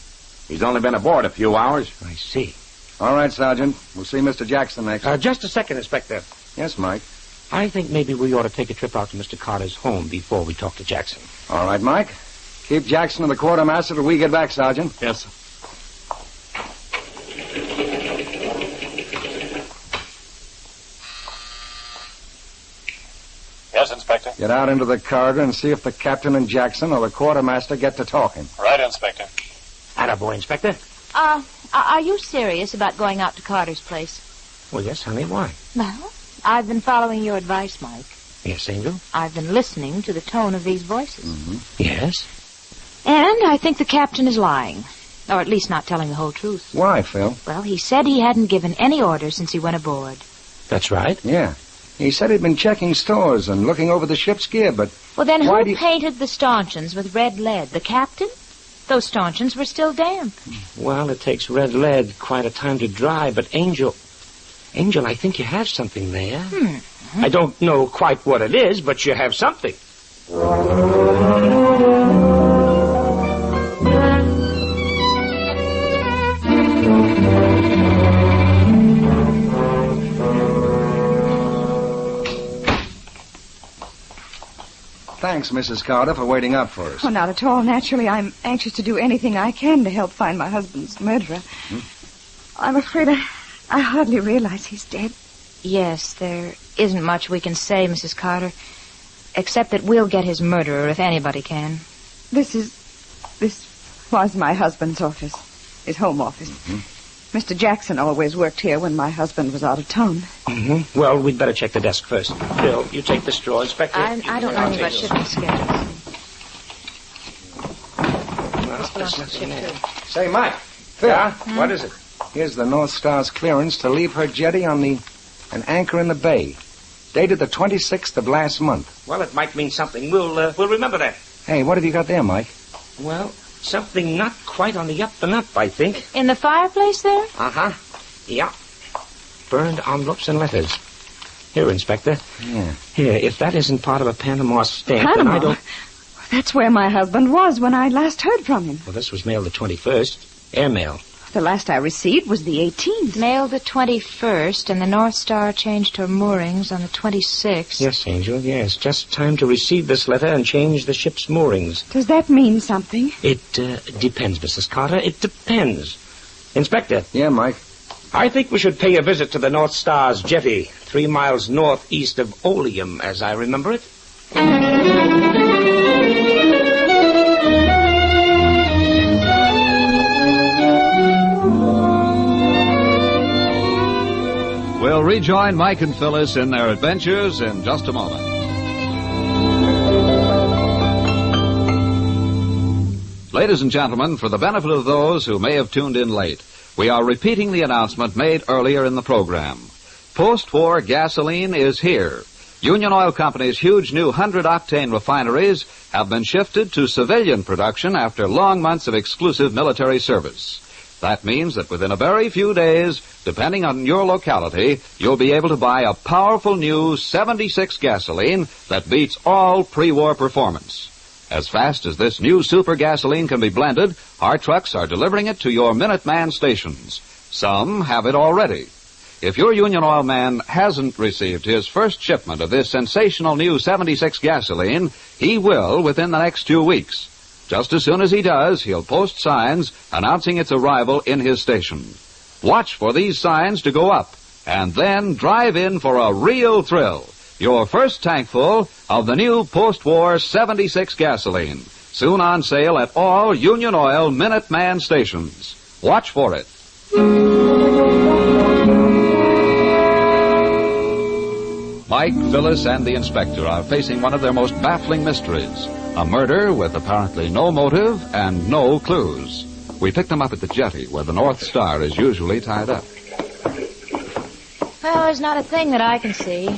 He's only been aboard a few hours. I see. All right, Sergeant. We'll see Mr. Jackson next. Just a second, Inspector. Yes, Mike? I think maybe we ought to take a trip out to Mr. Carter's home before we talk to Jackson. All right, Mike. Keep Jackson and the quartermaster till we get back, Sergeant. Yes, sir. Yes, Inspector. Get out into the corridor and see if the captain and Jackson or the quartermaster get to talking. Right, Inspector. Attaboy, Inspector. Are you serious about going out to Carter's place? Well, yes, honey. Why? Well, I've been following your advice, Mike. Yes, Angel? I've been listening to the tone of these voices. Mm-hmm. Yes? And I think the captain is lying. Or at least not telling the whole truth. Why, Phil? Well, he said he hadn't given any orders since he went aboard. That's right. Yeah. He said he'd been checking stores and looking over the ship's gear, but... Well, then who painted the stanchions with red lead? The captain? Those stanchions were still damp. Well, it takes red lead quite a time to dry, but Angel, I think you have something there. I don't know quite what it is, but you have something. Thanks, Mrs. Carter, for waiting up for us. Oh, not at all. Naturally, I'm anxious to do anything I can to help find my husband's murderer. I'm afraid I hardly realize he's dead. Yes, there isn't much we can say, Mrs. Carter, except that we'll get his murderer if anybody can. This was my husband's office, his home office. Mr. Jackson always worked here when my husband was out of town. Well, we'd better check the desk first. Bill, you take the straw, Inspector. I don't know anything about shipping schedules. Say, Mike. Phil. Yeah? What is it? Here's the North Star's clearance to leave her jetty on an anchor in the bay. Dated the 26th of last month. Well, it might mean something. We'll remember that. Hey, what have you got there, Mike? Well, something not quite on the up and up, I think. In the fireplace there? Uh-huh. Yeah. Burned envelopes and letters. Here, Inspector. Yeah. Here, if that isn't part of a Panama stamp, Panama? then I don't... That's where my husband was when I last heard from him. Well, this was mailed the 21st. Airmail. The last I received was the 18th. Mailed the 21st, and the North Star changed her moorings on the 26th. Yes, Angel, yes. Just time to receive this letter and change the ship's moorings. Does that mean something? It depends, Mrs. Carter. It depends. Inspector. Yeah, Mike? I think we should pay a visit to the North Star's jetty, 3 miles northeast of R.E.M, as I remember it. We'll rejoin Mike and Phyllis in their adventures in just a moment. Ladies and gentlemen, for the benefit of those who may have tuned in late, we are repeating the announcement made earlier in the program. Post-war gasoline is here. Union Oil Company's huge new 100-octane refineries have been shifted to civilian production after long months of exclusive military service. That means that within a very few days, depending on your locality, you'll be able to buy a powerful new 76 gasoline that beats all pre-war performance. As fast as this new super gasoline can be blended, our trucks are delivering it to your Minuteman stations. Some have it already. If your Union Oil man hasn't received his first shipment of this sensational new 76 gasoline, he will within the next 2 weeks. Just as soon as he does, he'll post signs announcing its arrival in his station. Watch for these signs to go up, and then drive in for a real thrill. Your first tankful of the new post-war 76 gasoline. Soon on sale at all Union Oil Minuteman stations. Watch for it. Mike, Phyllis, and the inspector are facing one of their most baffling mysteries. A murder with apparently no motive and no clues. We picked them up at the jetty where the North Star is usually tied up. Well, there's not a thing that I can see.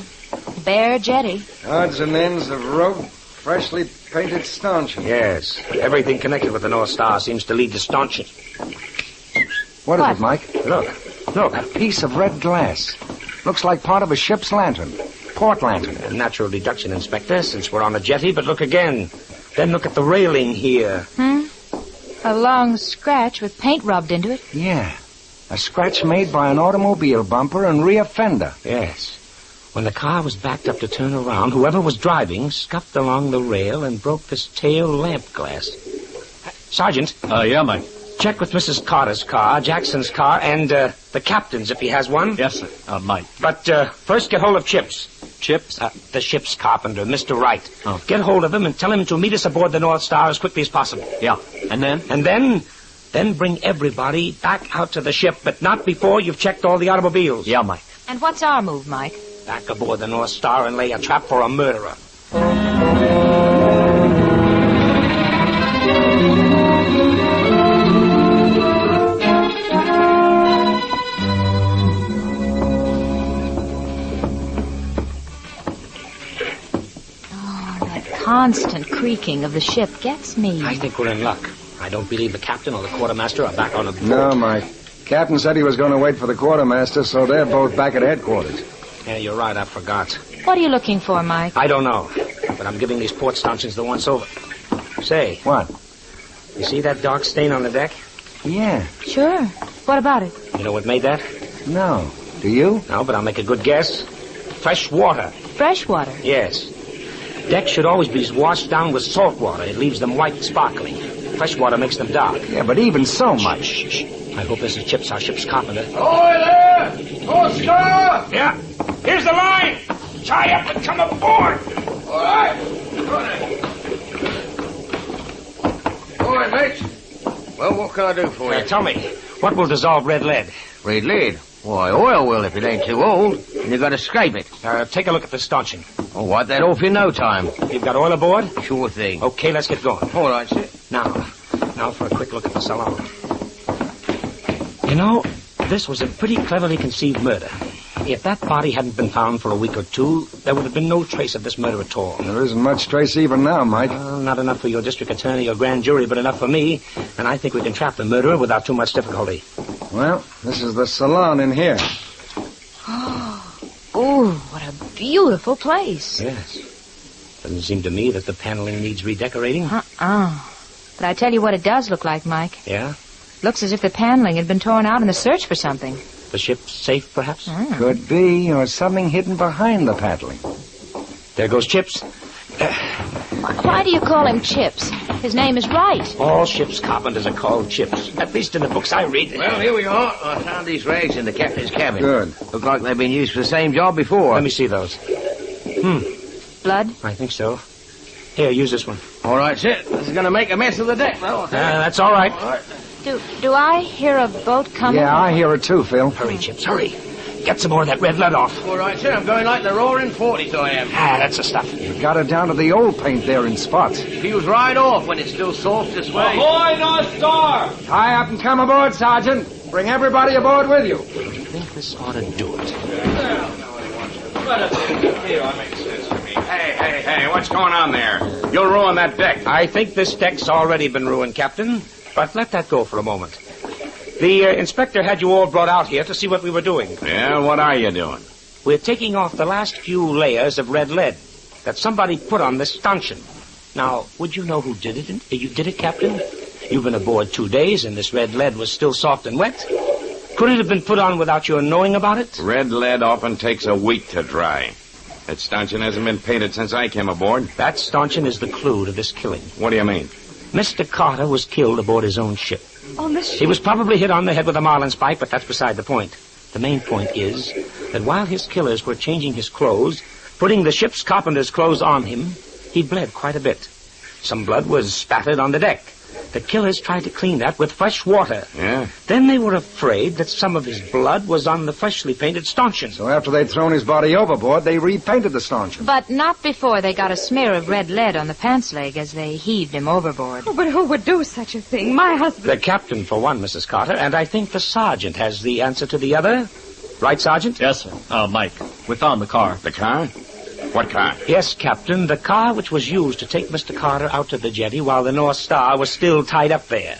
Bare jetty. Odds and ends of rope, freshly painted stanchion. Yes. Everything connected with the North Star seems to lead to stanchion. What is it, Mike? Look. A piece of red glass. Looks like part of a ship's lantern. Port lantern. A natural deduction, Inspector, since we're on a jetty, but look again. Then look at the railing here. A long scratch with paint rubbed into it. Yeah. A scratch made by an automobile bumper and rear fender. Yes. When the car was backed up to turn around, whoever was driving scuffed along the rail and broke this tail lamp glass. Sergeant. Yeah, Mike. Check with Mrs. Carter's car, Jackson's car, and the captain's if he has one. Yes, sir. Mike. But first get hold of Chips. Chips? The ship's carpenter, Mr. Wright. Oh. Get hold of him and tell him to meet us aboard the North Star as quickly as possible. Yeah. And then? And then bring everybody back out to the ship, but not before you've checked all the automobiles. Yeah, Mike. And what's our move, Mike? Back aboard the North Star and lay a trap for a murderer. Constant creaking of the ship gets me. I think we're in luck. I don't believe the captain or the quartermaster are back on the boat. No, Mike. Captain said he was going to wait for the quartermaster, so they're both back at headquarters. Yeah, you're right. I forgot. What are you looking for, Mike? I don't know. But I'm giving these port stanchions the once over. Say. What? You see that dark stain on the deck? Yeah. Sure. What about it? You know what made that? No. Do you? No, but I'll make a good guess. Fresh water. Fresh water? Yes. Decks should always be washed down with salt water. It leaves them white and sparkling. Fresh water makes them dark. Yeah, but even so much. Shh. I hope this is Chips, our ship's carpenter. Ahoy there! Oscar! Yeah. Here's the line. Tie up and come aboard. All right. All right, mate. Well, what can I do for you? Tell me, what will dissolve red lead? Red lead? Why, oil will if it ain't too old. And you got to scrape it. Take a look at the stanchion. I'll wipe that off in no time. You've got oil aboard? Sure thing. Okay, let's get going. All right, sir. Now for a quick look at the salon. You know, this was a pretty cleverly conceived murder. If that body hadn't been found for a week or two, there would have been no trace of this murder at all. There isn't much trace even now, Mike. Not enough for your district attorney or grand jury, but enough for me. And I think we can trap the murderer without too much difficulty. Well, this is the salon in here. Oh, what a beautiful place. Yes. Doesn't seem to me that the paneling needs redecorating. But I tell you what it does look like, Mike. Yeah? Looks as if the paneling had been torn out in the search for something. The ship's safe, perhaps? Could be, or something hidden behind the paneling. There goes Chips. Why do you call him Chips? His name is Wright. All ship's carpenters are called Chips. At least in the books I read. Well, here we are. I found these rags in the captain's cabin. Good. Look like they've been used for the same job before. Let me see those. Blood? I think so. Here, use this one. All right, sir. This is going to make a mess of the deck, though. That's all right. Do I hear a boat coming? Yeah, I hear it too, Phil. Hurry, Chips, hurry. Get some more of that red lead off. All right, sir. I'm going like the roaring 40s, I am. That's the stuff. You got it down to the old paint there in spots. Peels right off when it's still soft this way. Ahoy, North Star! Tie up and come aboard, Sergeant. Bring everybody aboard with you. I think this ought to do it. Hey, what's going on there? You'll ruin that deck. I think this deck's already been ruined, Captain. But let that go for a moment. The inspector had you all brought out here to see what we were doing. Yeah, what are you doing? We're taking off the last few layers of red lead that somebody put on this stanchion. Now, would you know who did it? You did it, Captain? You've been aboard 2 days, and this red lead was still soft and wet. Could it have been put on without your knowing about it? Red lead often takes a week to dry. That stanchion hasn't been painted since I came aboard. That stanchion is the clue to this killing. What do you mean? Mr. Carter was killed aboard his own ship. On the ship? He was probably hit on the head with a marlinspike, but that's beside the point. The main point is that while his killers were changing his clothes, putting the ship's carpenter's clothes on him, he bled quite a bit. Some blood was spattered on the deck. The killers tried to clean that with fresh water. Yeah? Then they were afraid that some of his blood was on the freshly painted stanchion. So after they'd thrown his body overboard, they repainted the stanchion. But not before they got a smear of red lead on the pants leg as they heaved him overboard. Oh, but who would do such a thing? My husband... The captain, for one, Mrs. Carter, and I think the sergeant has the answer to the other. Right, Sergeant? Yes, sir. Mike, we found the car. The car? What car? Yes, Captain, the car which was used to take Mr. Carter out to the jetty while the North Star was still tied up there.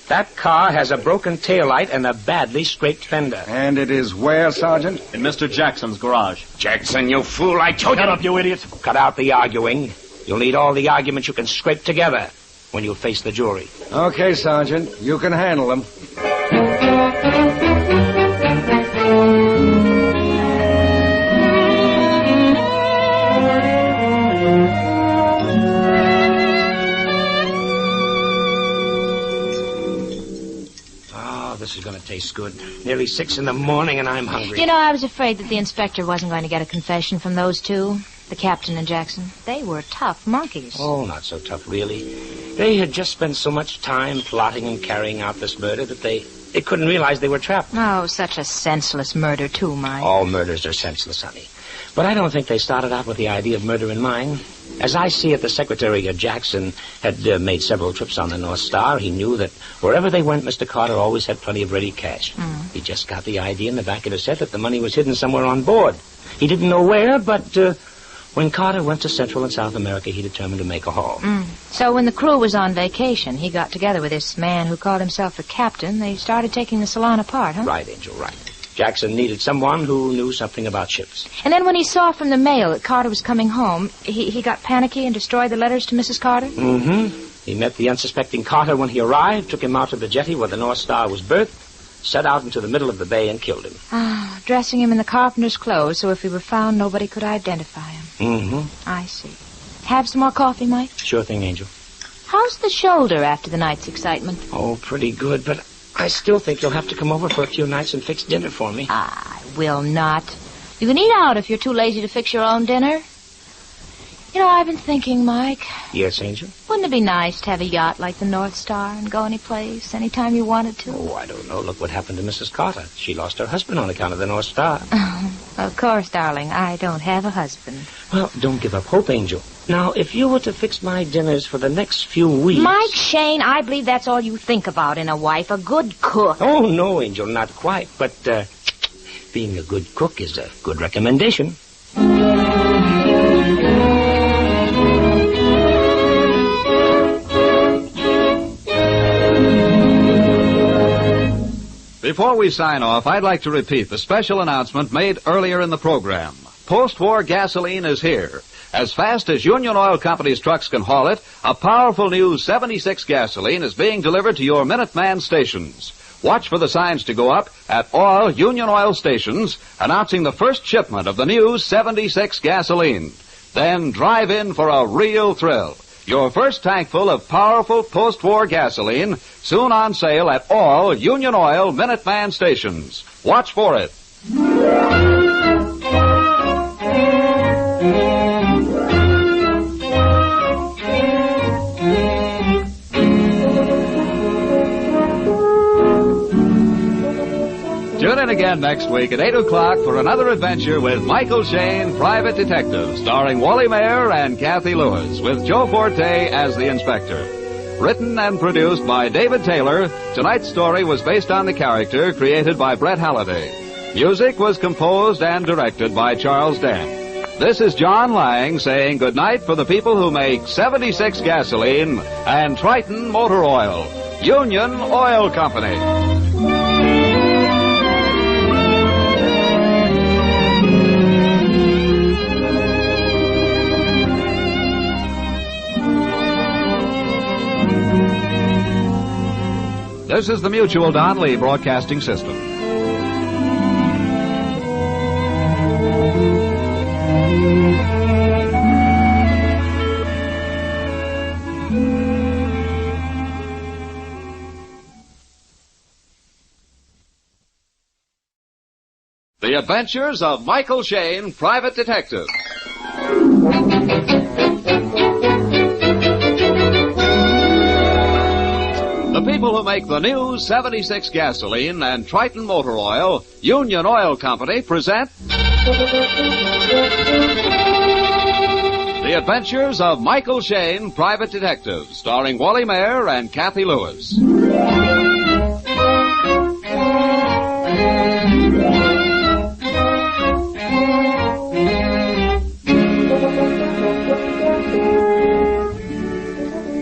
That car has a broken taillight and a badly scraped fender. And it is where, Sergeant? In Mr. Jackson's garage. Jackson, you fool, I told you... Shut up, you idiot. Cut out the arguing. You'll need all the arguments you can scrape together when you face the jury. Okay, Sergeant. You can handle them. This is going to taste good. Nearly 6 a.m, and I'm hungry. You know, I was afraid that the inspector wasn't going to get a confession from those two, the captain and Jackson. They were tough monkeys. Oh, not so tough, really. They had just spent so much time plotting and carrying out this murder that they couldn't realize they were trapped. Oh, such a senseless murder, too, Mike. All murders are senseless, honey. But I don't think they started out with the idea of murder in mind. As I see it, the Secretary Jackson had made several trips on the North Star. He knew that wherever they went, Mr. Carter always had plenty of ready cash. He just got the idea in the back of his head that the money was hidden somewhere on board. He didn't know where, but when Carter went to Central and South America, he determined to make a haul. So when the crew was on vacation, he got together with this man who called himself the captain. They started taking the salon apart, huh? Right, Angel, right. Jackson needed someone who knew something about ships. And then when he saw from the mail that Carter was coming home, he got panicky and destroyed the letters to Mrs. Carter? He met the unsuspecting Carter when he arrived, took him out to the jetty where the North Star was berthed, set out into the middle of the bay and killed him. Dressing him in the carpenter's clothes so if he were found, nobody could identify him. I see. Have some more coffee, Mike? Sure thing, Angel. How's the shoulder after the night's excitement? Oh, pretty good, but I still think you'll have to come over for a few nights and fix dinner for me. I will not. You can eat out if you're too lazy to fix your own dinner. You know, I've been thinking, Mike. Yes, Angel? Wouldn't it be nice to have a yacht like the North Star and go any place, anytime you wanted to? Oh, I don't know. Look what happened to Mrs. Carter. She lost her husband on account of the North Star. Of course, darling. I don't have a husband. Well, don't give up hope, Angel. Now, if you were to fix my dinners for the next few weeks... Mike Shayne, I believe that's all you think about in a wife, a good cook. Oh, no, Angel, not quite. But being a good cook is a good recommendation. Before we sign off, I'd like to repeat the special announcement made earlier in the program. Post-war gasoline is here. As fast as Union Oil Company's trucks can haul it, a powerful new 76 gasoline is being delivered to your Minuteman stations. Watch for the signs to go up at all Union Oil stations announcing the first shipment of the new 76 gasoline. Then drive in for a real thrill. Your first tankful of powerful post-war gasoline, soon on sale at all Union Oil Minuteman stations. Watch for it. Tune in again again next week at 8 o'clock for another adventure with Michael Shayne, Private Detective, starring Wally Mayer and Kathy Lewis, with Joe Forte as the inspector. Written and produced by David Taylor, tonight's story was based on the character created by Brett Halliday. Music was composed and directed by Charles Dant. This is John Lang saying goodnight for the people who make 76 gasoline and Triton motor oil. Union Oil Company. This is the Mutual Donley Broadcasting System. The Adventures of Michael Shayne, Private Detective. The people who make the new 76 gasoline and Triton motor oil, Union Oil Company, present The Adventures of Michael Shayne, Private Detective, starring Wally Mayer and Kathy Lewis.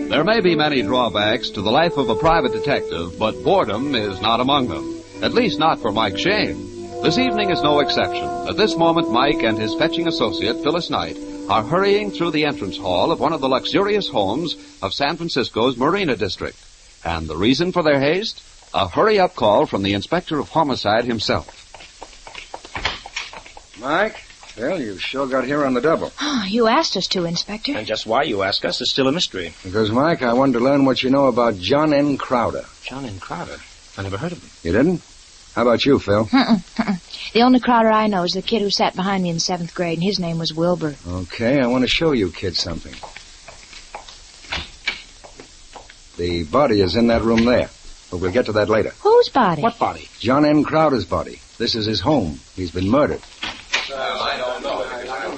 There may be many drawbacks to the life of a private detective, but boredom is not among them. At least not for Mike Shayne. This evening is no exception. At this moment, Mike and his fetching associate, Phyllis Knight, are hurrying through the entrance hall of one of the luxurious homes of San Francisco's Marina District. And the reason for their haste? A hurry-up call from the inspector of homicide himself. Mike? Well, you sure got here on the double. Oh, you asked us to, Inspector. And just why you ask us is still a mystery. Because, Mike, I wanted to learn what you know about John N. Crowder. John N. Crowder? I never heard of him. You didn't? How about you, Phil? The only Crowder I know is the kid who sat behind me in 7th grade, and his name was Wilbur. Okay, I want to show you kids something. The body is in that room there, but we'll get to that later. Whose body? What body? John N. Crowder's body. This is his home. He's been murdered.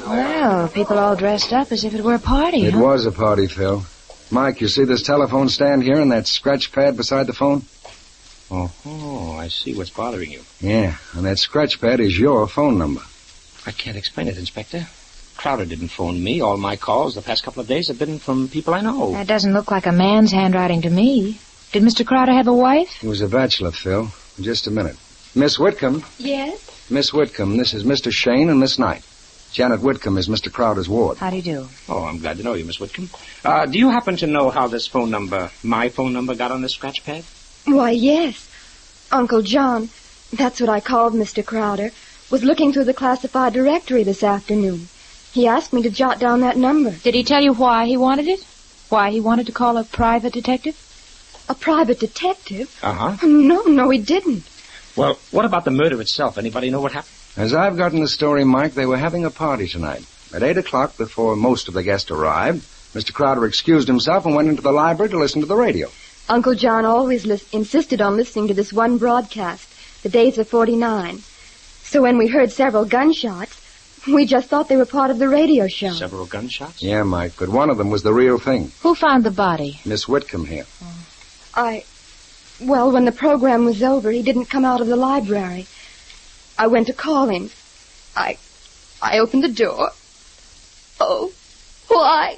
Well, people all dressed up as if it were a party, It was a party, Phil. Mike, you see this telephone stand here and that scratch pad beside the phone? Oh, I see what's bothering you. Yeah, and that scratch pad is your phone number. I can't explain it, Inspector. Crowder didn't phone me. All my calls the past couple of days have been from people I know. That doesn't look like a man's handwriting to me. Did Mr. Crowder have a wife? He was a bachelor, Phil. Just a minute. Miss Whitcomb. Yes? Miss Whitcomb, this is Mr. Shayne and Miss Knight. Janet Whitcomb is Mr. Crowder's ward. How do you do? Oh, I'm glad to know you, Miss Whitcomb. Do you happen to know how this phone number, my phone number, got on this scratch pad? Why, yes. Uncle John, that's what I called Mr. Crowder, was looking through the classified directory this afternoon. He asked me to jot down that number. Did he tell you why he wanted it? Why he wanted to call a private detective? A private detective? Uh-huh. No, he didn't. Well, what about the murder itself? Anybody know what happened? As I've gotten the story, Mike, they were having a party tonight. At 8 o'clock, before most of the guests arrived, Mr. Crowder excused himself and went into the library to listen to the radio. Uncle John always insisted on listening to this one broadcast, The Days of 49. So when we heard several gunshots, we just thought they were part of the radio show. Several gunshots? Yeah, Mike, but one of them was the real thing. Who found the body? Miss Whitcomb here. Well, when the program was over, he didn't come out of the library. I went to call him. I opened the door. Oh, why?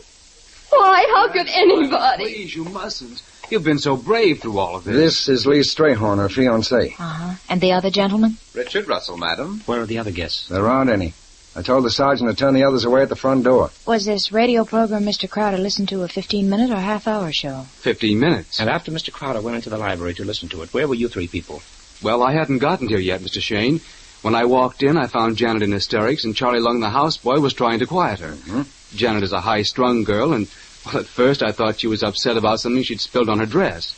Why? How could anybody? Please, you mustn't. You've been so brave through all of this. This is Lee Strayhorn, her fiancé. Uh-huh. And the other gentleman? Richard Russell, madam. Where are the other guests? There aren't any. I told the sergeant to turn the others away at the front door. Was this radio program Mr. Crowder listened to a 15-minute or half-hour show? 15 minutes. And after Mr. Crowder went into the library to listen to it, where were you three people? Well, I hadn't gotten here yet, Mr. Shayne. When I walked in, I found Janet in hysterics, and Charlie Lung, the houseboy, was trying to quiet her. Mm-hmm. Janet is a high-strung girl, and, well, at first I thought she was upset about something she'd spilled on her dress.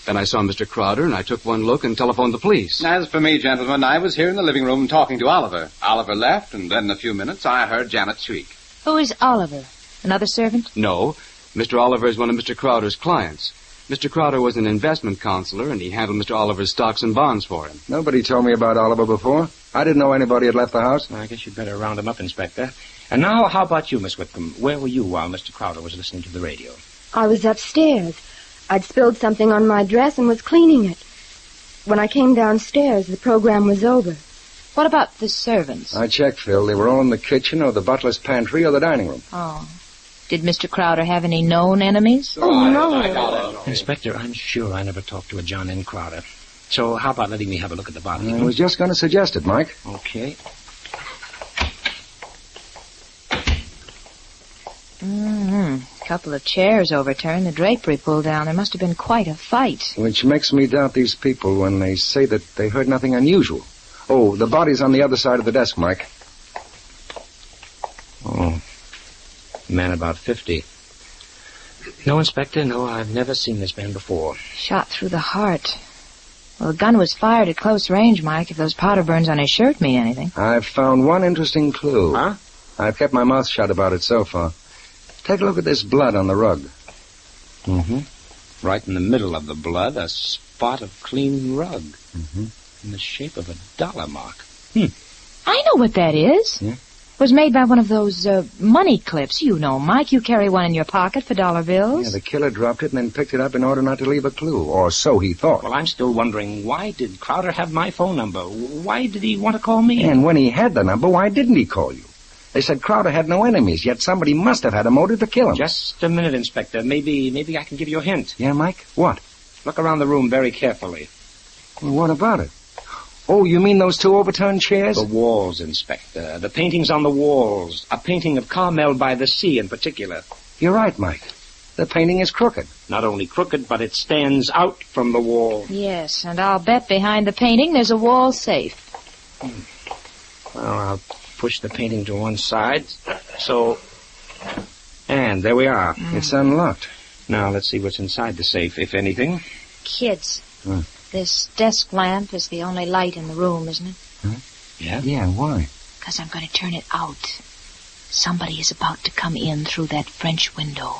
Then I saw Mr. Crowder, and I took one look and telephoned the police. As for me, gentlemen, I was here in the living room talking to Oliver. Oliver left, and then in a few minutes I heard Janet shriek. Who is Oliver? Another servant? No. Mr. Oliver is one of Mr. Crowder's clients. Mr. Crowder was an investment counselor, and he handled Mr. Oliver's stocks and bonds for him. Nobody told me about Oliver before. I didn't know anybody had left the house. I guess you'd better round him up, Inspector. And now, how about you, Miss Whitcomb? Where were you while Mr. Crowder was listening to the radio? I was upstairs. I'd spilled something on my dress and was cleaning it. When I came downstairs, the program was over. What about the servants? I checked, Phil. They were all in the kitchen or the butler's pantry or the dining room. Oh. Did Mr. Crowder have any known enemies? Oh, no. Inspector, I'm sure I never talked to a John N. Crowder. So how about letting me have a look at the body? I was just going to suggest it, Mike. Okay. Couple of chairs overturned, the drapery pulled down. There must have been quite a fight. Which makes me doubt these people when they say that they heard nothing unusual. Oh, the body's on the other side of the desk, Mike. Oh, man about 50. No, Inspector, no, I've never seen this man before. Shot through the heart. Well, the gun was fired at close range, Mike, if those powder burns on his shirt mean anything. I've found one interesting clue. Huh? I've kept my mouth shut about it so far. Take a look at this blood on the rug. Mm-hmm. Right in the middle of the blood, a spot of clean rug. Mm-hmm. In the shape of a dollar mark. I know what that is. Yeah? It was made by one of those money clips. You know, Mike, you carry one in your pocket for dollar bills. Yeah, the killer dropped it and then picked it up in order not to leave a clue. Or so he thought. Well, I'm still wondering, why did Crowder have my phone number? Why did he want to call me? And when he had the number, why didn't he call you? They said Crowder had no enemies, yet somebody must have had a motive to kill him. Just a minute, Inspector. Maybe I can give you a hint. Yeah, Mike? What? Look around the room very carefully. Well, what about it? Oh, you mean those two overturned chairs? The walls, Inspector. The paintings on the walls. A painting of Carmel by the sea in particular. You're right, Mike. The painting is crooked. Not only crooked, but it stands out from the wall. Yes, and I'll bet behind the painting there's a wall safe. Well, I'll push the painting to one side. So, and there we are. It's unlocked. Now, let's see what's inside the safe, if anything. Kids, this desk lamp is the only light in the room, isn't it? Huh? Yeah? Yeah, why? Because I'm going to turn it out. Somebody is about to come in through that French window.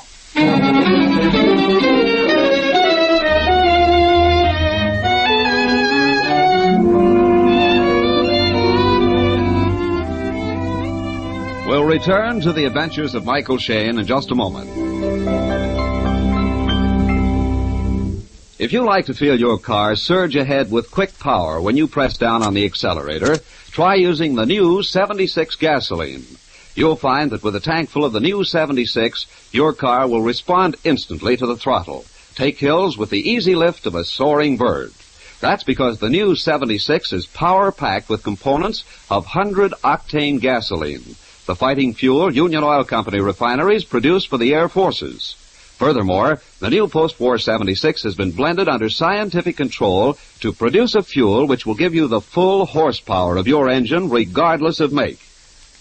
We'll return to the adventures of Michael Shayne in just a moment. If you like to feel your car surge ahead with quick power when you press down on the accelerator, try using the new 76 gasoline. You'll find that with a tank full of the new 76, your car will respond instantly to the throttle. Take hills with the easy lift of a soaring bird. That's because the new 76 is power-packed with components of 100-octane gasoline, the fighting fuel Union Oil Company refineries produce for the Air Forces. Furthermore, the new post-war 76 has been blended under scientific control to produce a fuel which will give you the full horsepower of your engine regardless of make.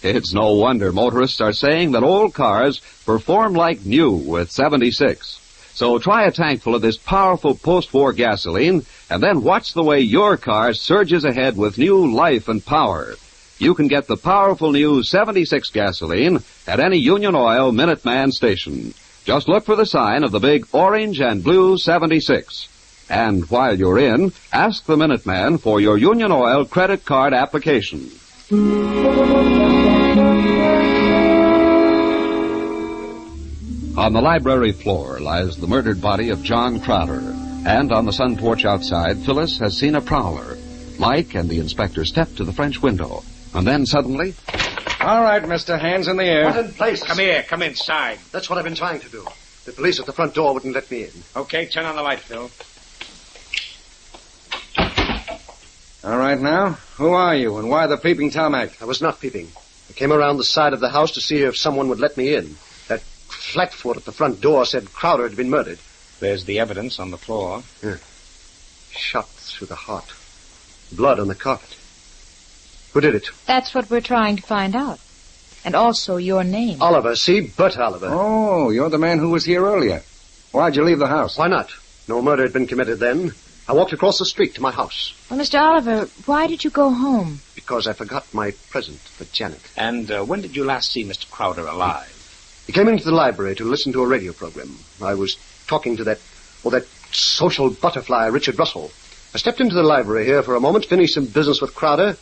It's no wonder motorists are saying that old cars perform like new with 76. So try a tankful of this powerful post-war gasoline and then watch the way your car surges ahead with new life and power. You can get the powerful new 76 gasoline at any Union Oil Minuteman station. Just look for the sign of the big orange and blue 76. And while you're in, ask the Minuteman for your Union Oil credit card application. On the library floor lies the murdered body of John Crowder. And on the sun porch outside, Phyllis has seen a prowler. Mike and the inspector step to the French window. And then suddenly... All right, Mr. Hands in the air. What in place? Come here, come inside. That's what I've been trying to do. The police at the front door wouldn't let me in. Okay, turn on the light, Phil. All right, now, who are you and why the peeping Tom act? I was not peeping. I came around the side of the house to see if someone would let me in. That flatfoot at the front door said Crowder had been murdered. There's the evidence on the floor. Yeah. Shot through the heart. Blood on the carpet. Who did it? That's what we're trying to find out. And also your name. Oliver, see? Bert Oliver. Oh, you're the man who was here earlier. Why'd you leave the house? Why not? No murder had been committed then. I walked across the street to my house. Well, Mr. Oliver, why did you go home? Because I forgot my present for Janet. And when did you last see Mr. Crowder alive? He came into the library to listen to a radio program. I was talking to that social butterfly, Richard Russell. I stepped into the library here for a moment, finished some business with Crowder,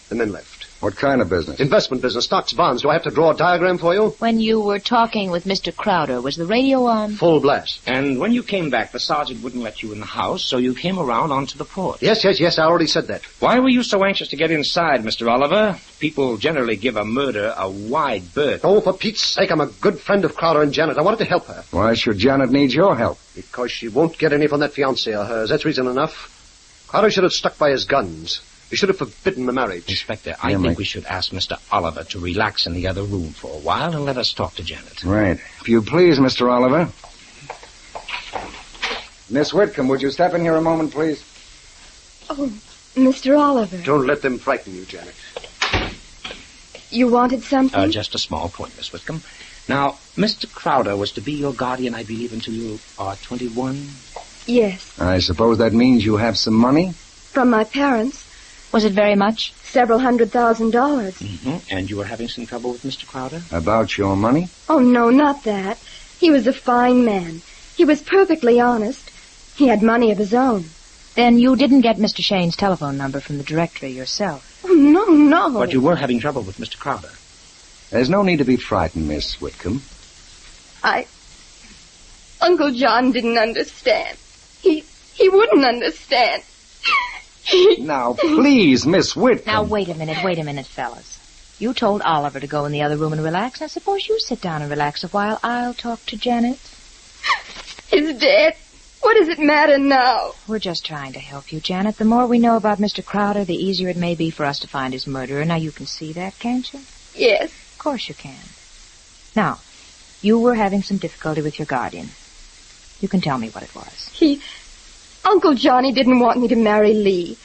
and then left. What kind of business? Investment business, stocks, bonds. Do I have to draw a diagram for you? When you were talking with Mr. Crowder, was the radio on? Full blast. And when you came back, the sergeant wouldn't let you in the house, so you came around onto the porch. Yes, I already said that. Why were you so anxious to get inside, Mr. Oliver? People generally give a murder a wide berth. Oh, for Pete's sake, I'm a good friend of Crowder and Janet. I wanted to help her. Why should Janet need your help? Because she won't get any from that fiancé of hers. That's reason enough. Crowder should have stuck by his guns. He should have forbidden the marriage. Inspector, I think we should ask Mr. Oliver to relax in the other room for a while and let us talk to Janet. Right. If you please, Mr. Oliver. Miss Whitcomb, would you step in here a moment, please? Oh, Mr. Oliver. Don't let them frighten you, Janet. You wanted something? Just a small point, Miss Whitcomb. Now, Mr. Crowder was to be your guardian, I believe, until you are 21? Yes. I suppose that means you have some money? From my parents. Was it very much? Several $100,000. Mm-hmm. And you were having some trouble with Mr. Crowder? About your money? Oh, no, not that. He was a fine man. He was perfectly honest. He had money of his own. Then you didn't get Mr. Shayne's telephone number from the directory yourself? Oh, no. But you were having trouble with Mr. Crowder. There's no need to be frightened, Miss Whitcomb. Uncle John didn't understand. He wouldn't understand. Now, please, Miss Whitcomb. Now, wait a minute, fellas. You told Oliver to go in the other room and relax. Now, suppose you sit down and relax a while. I'll talk to Janet. He's dead. What does it matter now? We're just trying to help you, Janet. The more we know about Mr. Crowder, the easier it may be for us to find his murderer. Now, you can see that, can't you? Yes. Of course you can. Now, you were having some difficulty with your guardian. You can tell me what it was. Uncle Johnny didn't want me to marry Lee.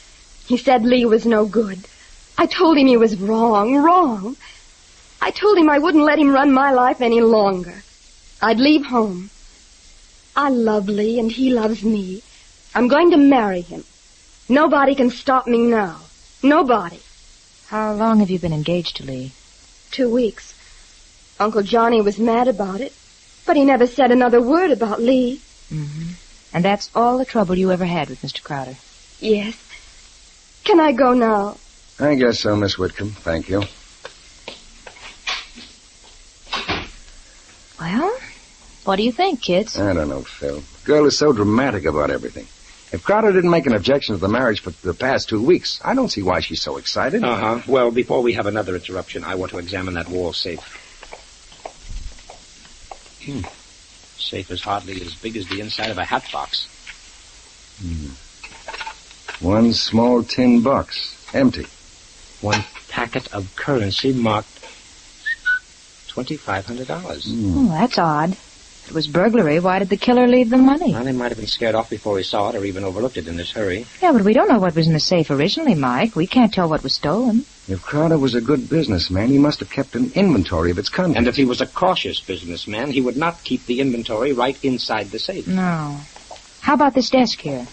He said Lee was no good. I told him he was wrong. I told him I wouldn't let him run my life any longer. I'd leave home. I love Lee and he loves me. I'm going to marry him. Nobody can stop me now. Nobody. How long have you been engaged to Lee? 2 weeks. Uncle Johnny was mad about it, but he never said another word about Lee. Mm-hmm. And that's all the trouble you ever had with Mr. Crowder? Yes. Can I go now? I guess so, Miss Whitcomb. Thank you. Well, what do you think, kids? I don't know, Phil. The girl is so dramatic about everything. If Crowder didn't make an objection to the marriage for the past 2 weeks, I don't see why she's so excited. Uh-huh. Well, before we have another interruption, I want to examine that wall safe. Safe is hardly as big as the inside of a hat box. One small tin box, empty. One packet of currency marked $2,500. Oh, that's odd. If it was burglary, why did the killer leave the money? Well, he might have been scared off before he saw it or even overlooked it in his hurry. Yeah, but we don't know what was in the safe originally, Mike. We can't tell what was stolen. If Crowder was a good businessman, he must have kept an inventory of its contents. And if he was a cautious businessman, he would not keep the inventory right inside the safe. No. How about this desk here?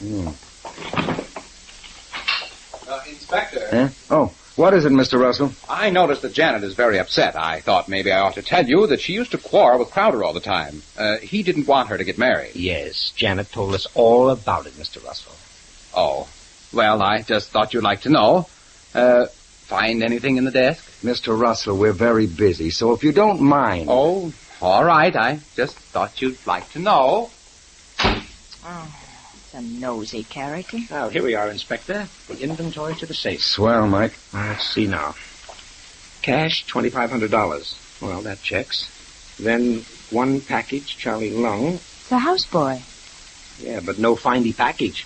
Inspector. Eh? Oh, what is it, Mr. Russell? I noticed that Janet is very upset. I thought maybe I ought to tell you that she used to quarrel with Crowder all the time. He didn't want her to get married. Yes, Janet told us all about it, Mr. Russell. Oh. Well, I just thought you'd like to know. Find anything in the desk? Mr. Russell, we're very busy, so if you don't mind... Oh, all right. I just thought you'd like to know. Oh, it's a nosy character. Now, here we are, Inspector. The inventory to the safe. Swell, Mike. Let's see now. Cash, $2,500. Well, that checks. Then one package, Charlie Lung. The houseboy. Yeah, but no findy package.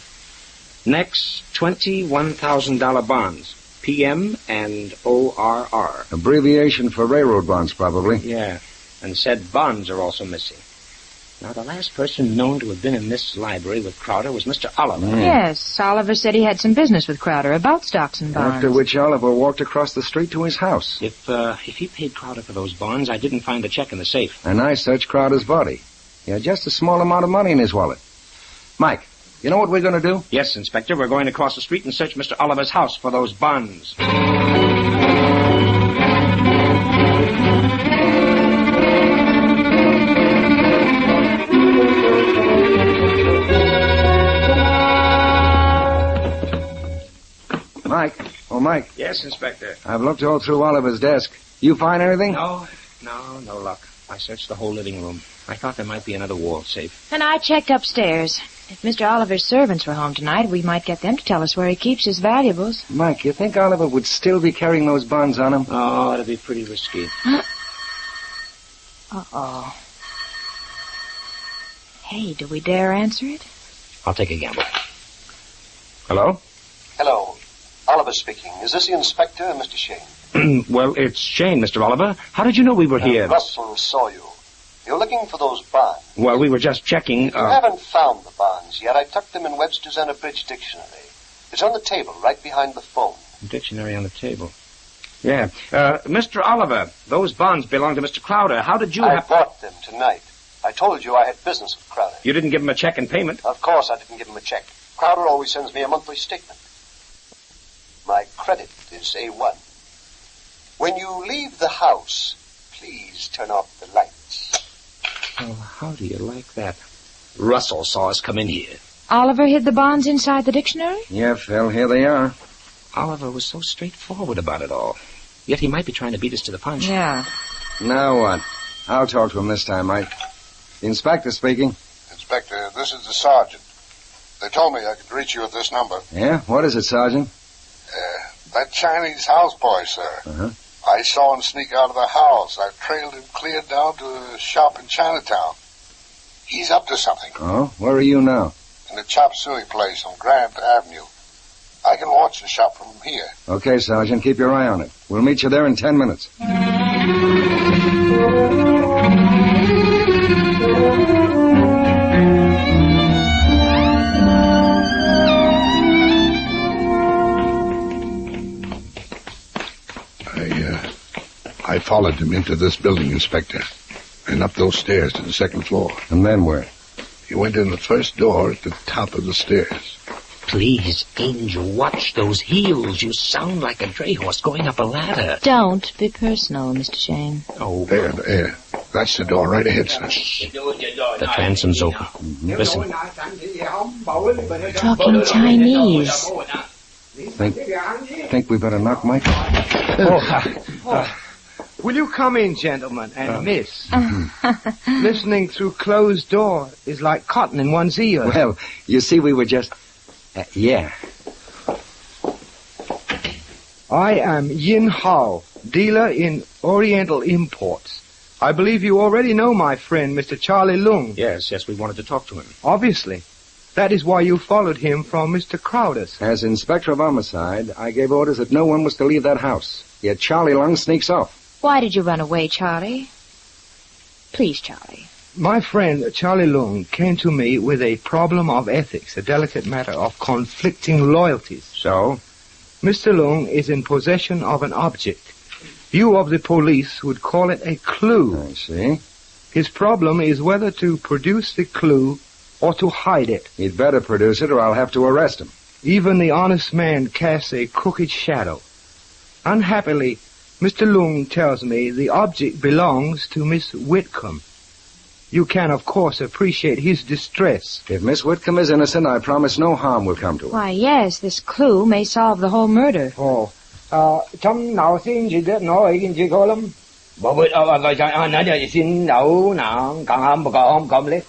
Next, $21,000 bonds. PM and ORR. Abbreviation for railroad bonds, probably. Yeah, and said bonds are also missing. Now, the last person known to have been in this library with Crowder was Mr. Oliver. Yes, Oliver said he had some business with Crowder about stocks and bonds. After which Oliver walked across the street to his house. If he paid Crowder for those bonds, I didn't find the check in the safe. And I searched Crowder's body. He had just a small amount of money in his wallet. Mike, you know what we're going to do? Yes, Inspector. We're going to cross the street and search Mr. Oliver's house for those bonds. Mike. Yes, Inspector. I've looked all through Oliver's desk. You find anything? No luck. I searched the whole living room. I thought there might be another wall safe. And I checked upstairs. If Mr. Oliver's servants were home tonight, we might get them to tell us where he keeps his valuables. Mike, you think Oliver would still be carrying those bonds on him? Oh, it'd be pretty risky. Uh-oh. Hey, do we dare answer it? I'll take a gamble. Hello? Hello. Oliver speaking. Is this the inspector, Mr. Shayne? Well, it's Shayne, Mr. Oliver. How did you know we were here? Russell saw you. You're looking for those bonds. Well, we were just checking. You haven't found the bonds yet. I tucked them in Webster's Unabridged Dictionary. It's on the table right behind the phone. Dictionary on the table. Yeah. Mr. Oliver, those bonds belong to Mr. Crowder. How did you I bought them tonight. I told you I had business with Crowder. You didn't give him a check in payment? Of course I didn't give him a check. Crowder always sends me a monthly statement. My credit is A1. When you leave the house, please turn off the lights. Oh, how do you like that? Russell saw us come in here. Oliver hid the bonds inside the dictionary? Yeah, Phil, here they are. Oliver was so straightforward about it all. Yet he might be trying to beat us to the punch. Yeah. Now what? I'll talk to him this time, Mike. The inspector speaking. Inspector, this is the sergeant. They told me I could reach you at this number. Yeah? What is it, Sergeant? That Chinese houseboy, sir. Uh-huh. I saw him sneak out of the house. I trailed him clear down to a shop in Chinatown. He's up to something. Oh? Where are you now? In the chop suey place on Grant Avenue. I can watch the shop from here. Okay, Sergeant. Keep your eye on it. We'll meet you there in 10 minutes. I followed him into this building, Inspector, and up those stairs to the second floor. And then where? He went in the first door at the top of the stairs. Please, Angel, watch those heels. You sound like a dray horse going up a ladder. Don't be personal, Mr. Shayne. Oh. There. That's the door right ahead, sir. The transom's open. Listen. Talking Chinese. Think we better knock Mike? Will you come in, gentlemen, and miss? Listening through closed door is like cotton in one's ear. Well, you see, we were just... yeah. I am Yin Hao, dealer in Oriental imports. I believe you already know my friend, Mr. Charlie Lung. Yes, we wanted to talk to him. Obviously. That is why you followed him from Mr. Crowder's. As Inspector of Homicide, I gave orders that no one was to leave that house. Yet Charlie Lung sneaks off. Why did you run away, Charlie? Please, Charlie. My friend, Charlie Lung, came to me with a problem of ethics, a delicate matter of conflicting loyalties. So? Mr. Lung is in possession of an object. You of the police would call it a clue. I see. His problem is whether to produce the clue or to hide it. He'd better produce it or I'll have to arrest him. Even the honest man casts a crooked shadow. Unhappily, Mr. Lung tells me the object belongs to Miss Whitcomb. You can, of course, appreciate his distress. If Miss Whitcomb is innocent, I promise no harm will come to her. Why, yes, this clue may solve the whole murder. Trong nào xin chỉ biết nói cái gì có lắm. Bảo vệ nãy giờ xin nấu nào càng không lấy.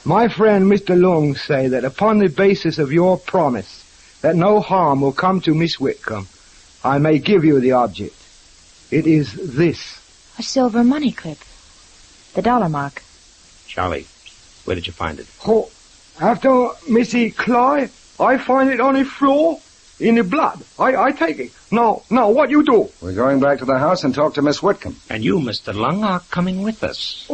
My friend Mr. Lung say that upon the basis of your promise that no harm will come to Miss Whitcomb, I may give you the object. It is this. A silver money clip. The dollar mark. Charlie, where did you find it? After Missy Cly, I find it on the floor in the blood. I take it. Now, what you do? We're going back to the house and talk to Miss Whitcomb. And you, Mr. Lung, are coming with us.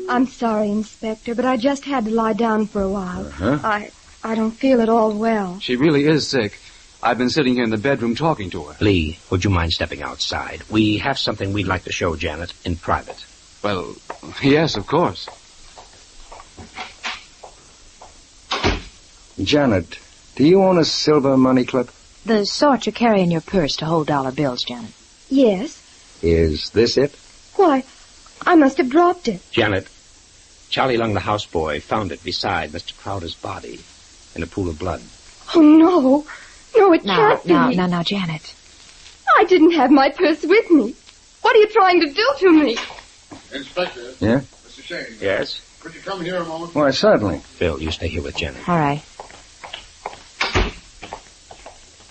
I'm sorry, Inspector, but I just had to lie down for a while. Uh-huh. I don't feel at all well. She really is sick. I've been sitting here in the bedroom talking to her. Lee, would you mind stepping outside? We have something we'd like to show Janet in private. Well, yes, of course. Janet, do you own a silver money clip? The sort you carry in your purse to hold dollar bills, Janet. Yes. Is this it? Why, I must have dropped it. Janet, Charlie Lung, the houseboy, found it beside Mr. Crowder's body in a pool of blood. Oh, no. No, it can't be. Now, Janet. I didn't have my purse with me. What are you trying to do to me? Inspector. Yeah? Mr. Shayne. Yes? Could you come here a moment? Why, certainly. Phil, you stay here with Janet. All right.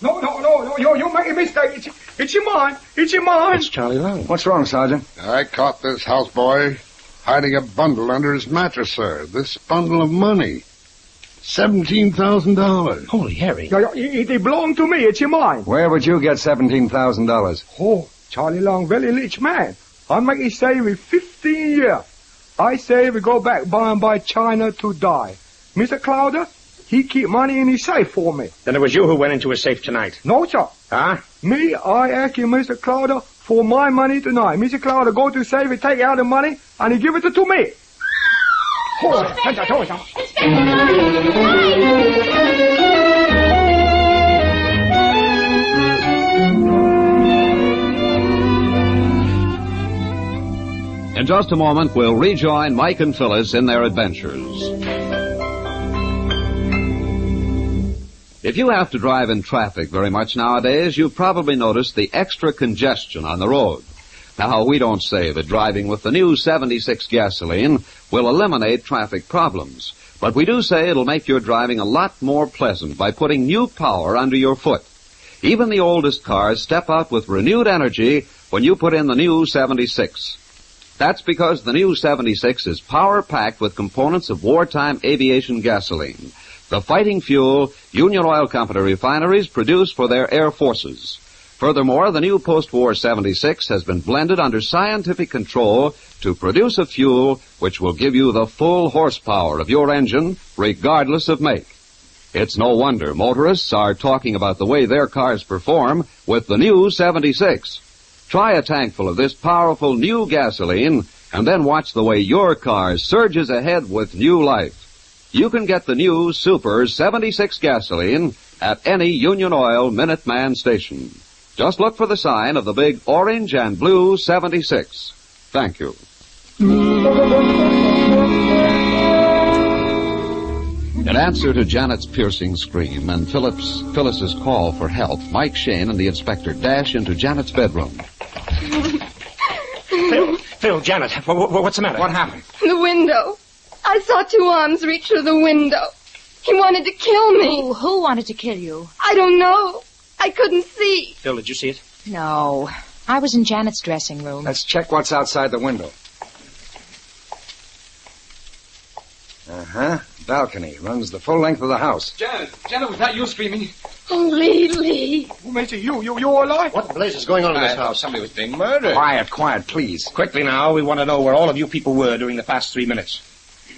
No, you make a mistake. It's your mind. It's your mind. It's Charlie Lung. What's wrong, Sergeant? I caught this houseboy hiding a bundle under his mattress, sir. This bundle of money. $17,000. Holy Harry. It belong to me. It's your mind. Where would you get $17,000? Oh, Charlie Long, very rich man. I make it save me 15 years. I say we go back by and by China to die. Mr. Crowder, he keep money in his safe for me. Then it was you who went into his safe tonight. No, sir. Huh? Me, I ask you, Mr. Crowder, for my money tonight. Mr. Crowder go to safe and take out the money, and he give it to me. In just a moment, we'll rejoin Mike and Phyllis in their adventures. If you have to drive in traffic very much nowadays, you've probably noticed the extra congestion on the road. Now, we don't say that driving with the new 76 gasoline will eliminate traffic problems, but we do say it'll make your driving a lot more pleasant by putting new power under your foot. Even the oldest cars step out with renewed energy when you put in the new 76. That's because the new 76 is power-packed with components of wartime aviation gasoline, the fighting fuel Union Oil Company refineries produce for their air forces. Furthermore, the new post-war 76 has been blended under scientific control to produce a fuel which will give you the full horsepower of your engine, regardless of make. It's no wonder motorists are talking about the way their cars perform with the new 76. Try a tankful of this powerful new gasoline and then watch the way your car surges ahead with new life. You can get the new Super 76 gasoline at any Union Oil Minuteman station. Just look for the sign of the big orange and blue 76. Thank you. In answer to Janet's piercing scream and Phyllis's call for help, Mike Shayne and the inspector dash into Janet's bedroom. Phil, Janet, what's the matter? What happened? The window. I saw two arms reach through the window. He wanted to kill me. Who wanted to kill you? I don't know. I couldn't see. Phil, did you see it? No. I was in Janet's dressing room. Let's check what's outside the window. Uh-huh. Balcony. Runs the full length of the house. Janet, was that you screaming? Oh, Lee. Who makes it you? You all right? What the blazes is going on in this house? Somebody was being murdered. Quiet, please. Quickly now, we want to know where all of you people were during the past 3 minutes.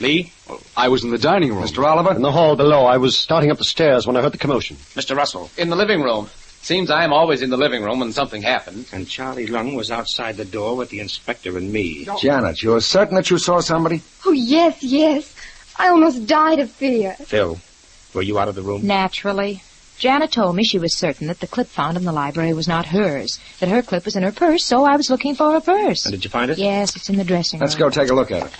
Lee? Well, I was in the dining room. Mr. Oliver? In the hall below. I was starting up the stairs when I heard the commotion. Mr. Russell? In the living room. Seems I'm always in the living room when something happens. And Charlie Lung was outside the door with the inspector and me. Janet, you're certain that you saw somebody? Oh, yes. I almost died of fear. Phil, were you out of the room? Naturally. Janet told me she was certain that the clip found in the library was not hers, that her clip was in her purse, so I was looking for her purse. And did you find it? Yes, it's in the dressing room. Let's go take a look at it.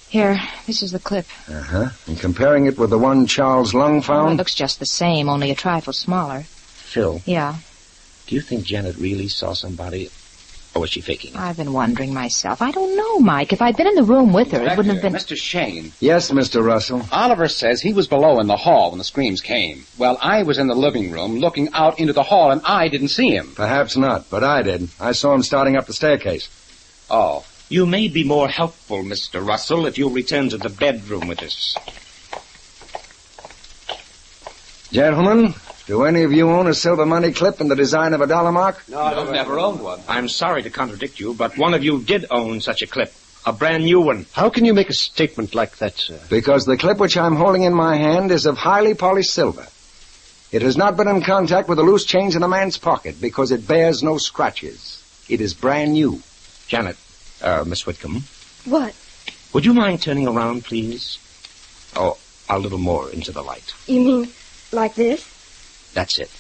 Here, this is the clip. Uh-huh. And comparing it with the one Charles Lung found? Oh, it looks just the same, only a trifle smaller. Phil? Yeah? Do you think Janet really saw somebody, or was she faking it? I've been wondering myself. I don't know, Mike. If I'd been in the room with her, it wouldn't have been... Mr. Shayne. Yes, Mr. Russell. Oliver says he was below in the hall when the screams came. Well, I was in the living room looking out into the hall, and I didn't see him. Perhaps not, but I did. I saw him starting up the staircase. Oh. You may be more helpful, Mr. Russell, if you'll return to the bedroom with us. Gentlemen, do any of you own a silver money clip in the design of a dollar mark? No, I've never owned one. I'm sorry to contradict you, but one of you did own such a clip. A brand new one. How can you make a statement like that, sir? Because the clip which I'm holding in my hand is of highly polished silver. It has not been in contact with the loose change in a man's pocket because it bears no scratches. It is brand new. Janet, Miss Whitcomb. What? Would you mind turning around, please? Oh, a little more into the light. You mean like this? That's it.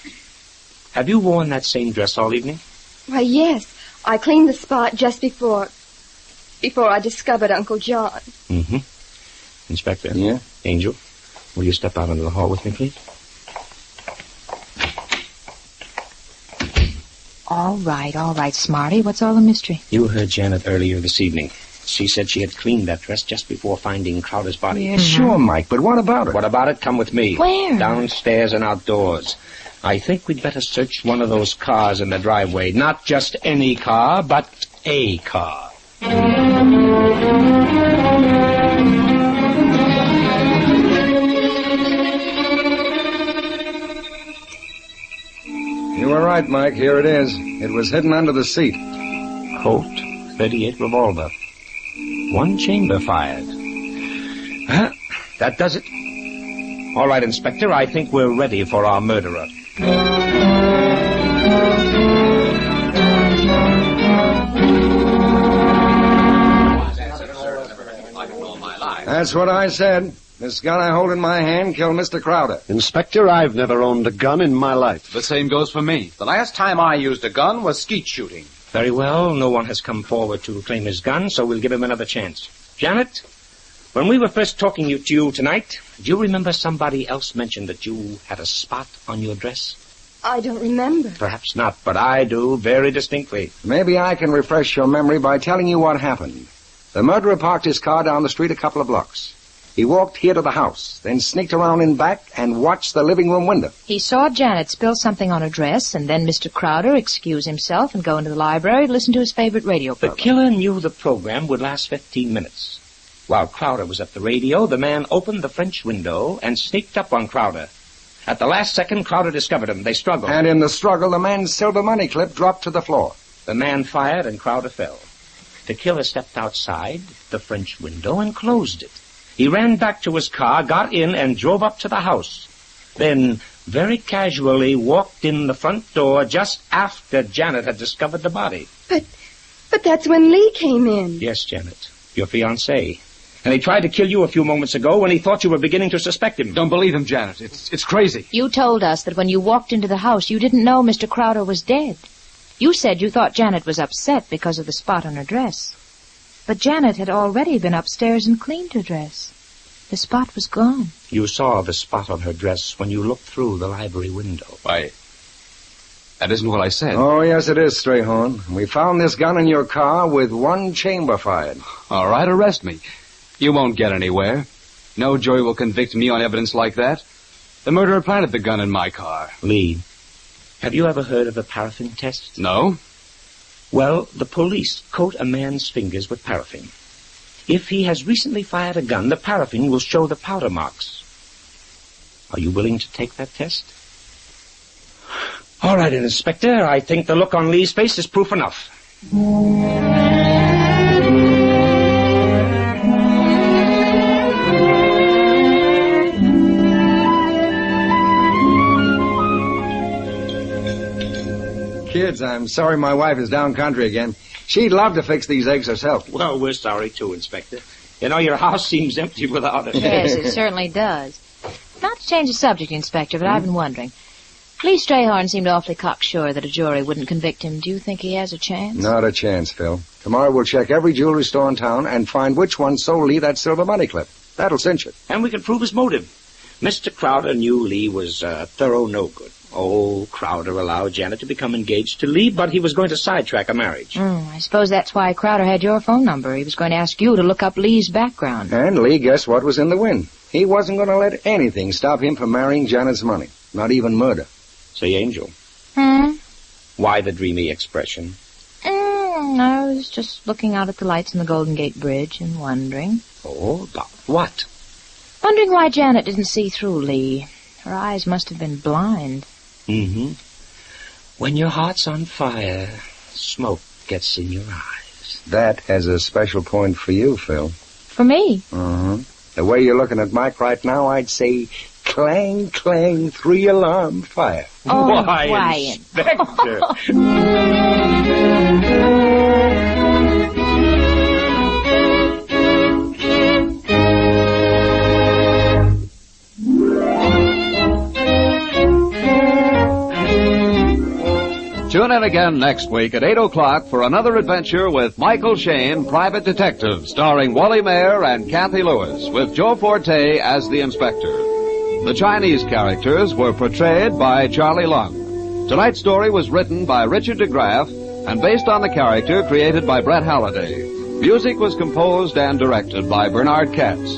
Have you worn that same dress all evening? Why, yes. I cleaned the spot just before I discovered Uncle John. Mm-hmm. Inspector. Yeah? Angel, will you step out into the hall with me, please? All right, Smarty. What's all the mystery? You heard Janet earlier this evening. She said she had cleaned that dress just before finding Crowder's body. Yeah, sure, Mike, but what about it? What about it? Come with me. Where? Downstairs and outdoors. I think we'd better search one of those cars in the driveway. Not just any car, but a car. You were right, Mike. Here it is. It was hidden under the seat. Colt, .38 revolver. One chamber fired. Huh? That does it. All right, Inspector, I think we're ready for our murderer. That's what I said. This gun I hold in my hand killed Mr. Crowder. Inspector, I've never owned a gun in my life. The same goes for me. The last time I used a gun was skeet shooting. Very well. No one has come forward to claim his gun, so we'll give him another chance. Janet, when we were first talking to you tonight, do you remember somebody else mentioned that you had a spot on your dress? I don't remember. Perhaps not, but I do very distinctly. Maybe I can refresh your memory by telling you what happened. The murderer parked his car down the street a couple of blocks. He walked here to the house, then sneaked around in back and watched the living room window. He saw Janet spill something on her dress, and then Mr. Crowder excuse himself and go into the library to listen to his favorite radio program. The killer knew the program would last 15 minutes. While Crowder was at the radio, the man opened the French window and sneaked up on Crowder. At the last second, Crowder discovered him. They struggled. And in the struggle, the man's silver money clip dropped to the floor. The man fired and Crowder fell. The killer stepped outside the French window and closed it. He ran back to his car, got in, and drove up to the house. Then, very casually, walked in the front door just after Janet had discovered the body. But that's when Lee came in. Yes, Janet, your fiancé. And he tried to kill you a few moments ago when he thought you were beginning to suspect him. Don't believe him, Janet. It's crazy. You told us that when you walked into the house, you didn't know Mr. Crowder was dead. You said you thought Janet was upset because of the spot on her dress. But Janet had already been upstairs and cleaned her dress. The spot was gone. You saw the spot on her dress when you looked through the library window. Why, that isn't what I said. Oh, yes, it is, Strayhorn. We found this gun in your car with one chamber fired. All right, arrest me. You won't get anywhere. No jury will convict me on evidence like that. The murderer planted the gun in my car. Lee, have you ever heard of a paraffin test? No. Well, the police coat a man's fingers with paraffin. If he has recently fired a gun, the paraffin will show the powder marks. Are you willing to take that test? All right, Inspector. I think the look on Lee's face is proof enough. Kids, I'm sorry my wife is down country again. She'd love to fix these eggs herself. Well, we're sorry, too, Inspector. You know, your house seems empty without us. Yes, it certainly does. Not to change the subject, Inspector, but I've been wondering. Lee Strayhorn seemed awfully cocksure that a jury wouldn't convict him. Do you think he has a chance? Not a chance, Phil. Tomorrow we'll check every jewelry store in town and find which one sold Lee that silver money clip. That'll cinch it. And we can prove his motive. Mr. Crowder knew Lee was thorough no-good. Oh, Crowder allowed Janet to become engaged to Lee, but he was going to sidetrack a marriage. I suppose that's why Crowder had your phone number. He was going to ask you to look up Lee's background. And Lee guessed what was in the wind. He wasn't going to let anything stop him from marrying Janet's money. Not even murder. Say, Angel. Why the dreamy expression? I was just looking out at the lights on the Golden Gate Bridge and wondering. Oh, about what? Wondering why Janet didn't see through Lee. Her eyes must have been blind. When your heart's on fire, smoke gets in your eyes. That has a special point for you, Phil. For me? The way you're looking at Mike right now, I'd say clang, clang, 3-alarm fire. Oh, why, Inspector? Tune in again next week at 8 o'clock for another adventure with Michael Shayne, Private Detective, starring Wally Mayer and Kathy Lewis, with Joe Forte as the inspector. The Chinese characters were portrayed by Charlie Lung. Tonight's story was written by Richard DeGraff and based on the character created by Brett Halliday. Music was composed and directed by Bernard Katz.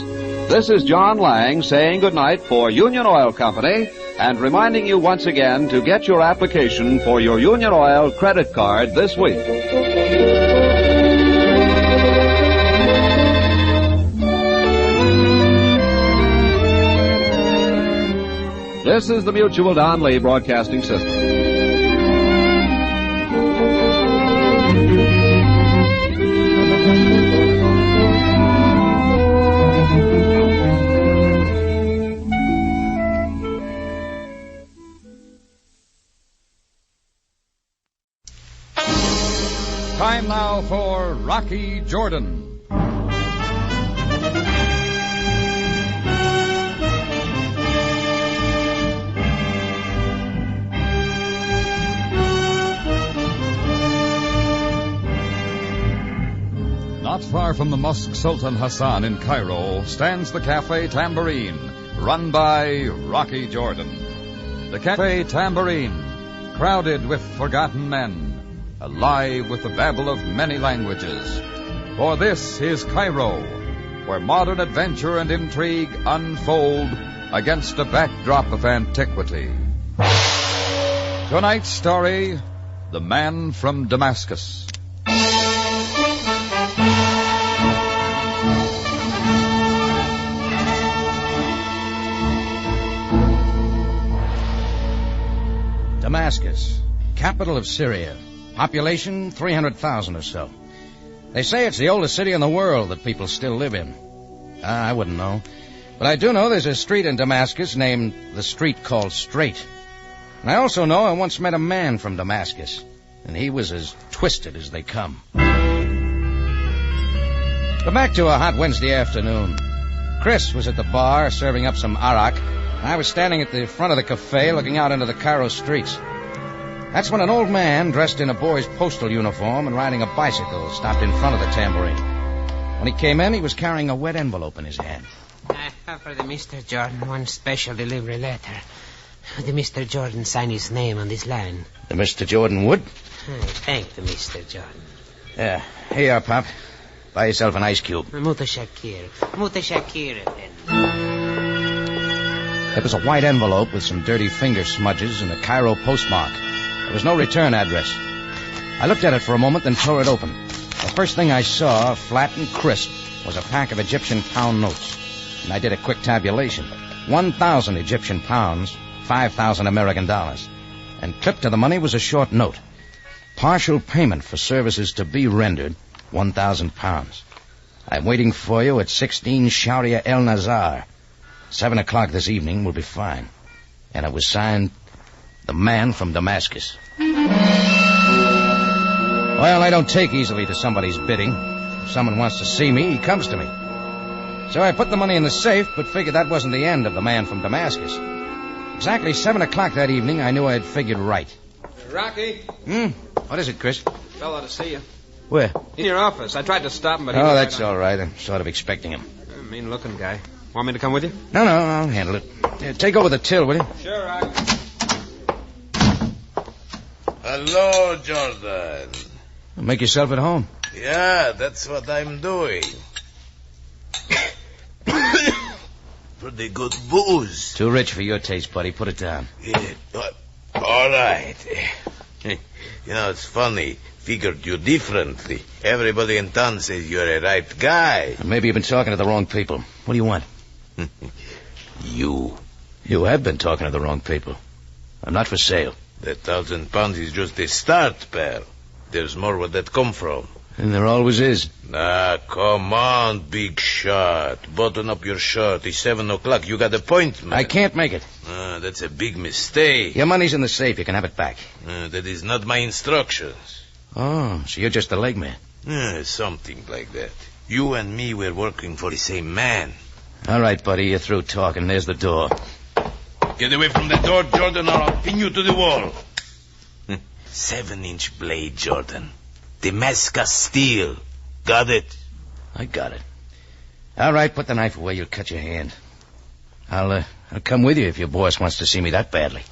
This is John Lang saying goodnight for Union Oil Company and reminding you once again to get your application for your Union Oil credit card this week. This is the Mutual Don Lee Broadcasting System. Time now for Rocky Jordan. Not far from the Mosque Sultan Hassan in Cairo stands the Cafe Tambourine, run by Rocky Jordan. The Cafe Tambourine, crowded with forgotten men, alive with the babble of many languages. For this is Cairo, where modern adventure and intrigue unfold against a backdrop of antiquity. Tonight's story, The Man from Damascus. Damascus, capital of Syria. Population, 300,000 or so. They say it's the oldest city in the world that people still live in. I wouldn't know. But I do know there's a street in Damascus named the street called Straight. And I also know I once met a man from Damascus, and he was as twisted as they come. But back to a hot Wednesday afternoon. Chris was at the bar serving up some arak, and I was standing at the front of the cafe looking out into the Cairo streets. That's when an old man dressed in a boy's postal uniform and riding a bicycle stopped in front of the Tambourine. When he came in, he was carrying a wet envelope in his hand. I have for the Mr. Jordan one special delivery letter. The Mr. Jordan signed his name on this line. The Mr. Jordan would? Thank the Mr. Jordan. Yeah, here you are, Pop. Buy yourself an ice cube. Mutashakir. Mutashakir, then. It was a white envelope with some dirty finger smudges and a Cairo postmark. There was no return address. I looked at it for a moment, then tore it open. The first thing I saw, flat and crisp, was a pack of Egyptian pound notes. And I did a quick tabulation. 1,000 Egyptian pounds, 5,000 American dollars. And clipped to the money was a short note. Partial payment for services to be rendered, 1,000 pounds. I'm waiting for you at 16 Sharia El Nazar. 7 o'clock this evening will be fine. And it was signed, The Man from Damascus. Well, I don't take easily to somebody's bidding. If someone wants to see me, he comes to me. So I put the money in the safe, but figured that wasn't the end of The Man from Damascus. Exactly 7 o'clock that evening, I knew I had figured right. Rocky? What is it, Chris? Fellow to see you. Where? In your office. I tried to stop him, but he... Oh, that's all right. I'm sort of expecting him. Mean-looking guy. Want me to come with you? No, I'll handle it. Take over the till, will you? Sure, Rocky. Hello, Jordan. Make yourself at home. Yeah, that's what I'm doing. Pretty good booze. Too rich for your taste, buddy. Put it down. Yeah, all right. You know, it's funny. Figured you differently. Everybody in town says you're a right guy. Maybe you've been talking to the wrong people. What do you want? You. You have been talking to the wrong people. I'm not for sale. That 1,000 pounds is just a start, pal. There's more where that come from. And there always is. Come on, big shot. Button up your shirt. It's 7 o'clock. You got appointment. I can't make it. That's a big mistake. Your money's in the safe. You can have it back. That is not my instructions. Oh, so you're just the leg man. Something like that. You and me were working for the same man. All right, buddy. You're through talking. There's the door. Get away from the door, Jordan, or I'll pin you to the wall. 7-inch blade, Jordan. Damascus steel. Got it? I got it. All right, put the knife away. You'll cut your hand. I'll come with you if your boss wants to see me that badly.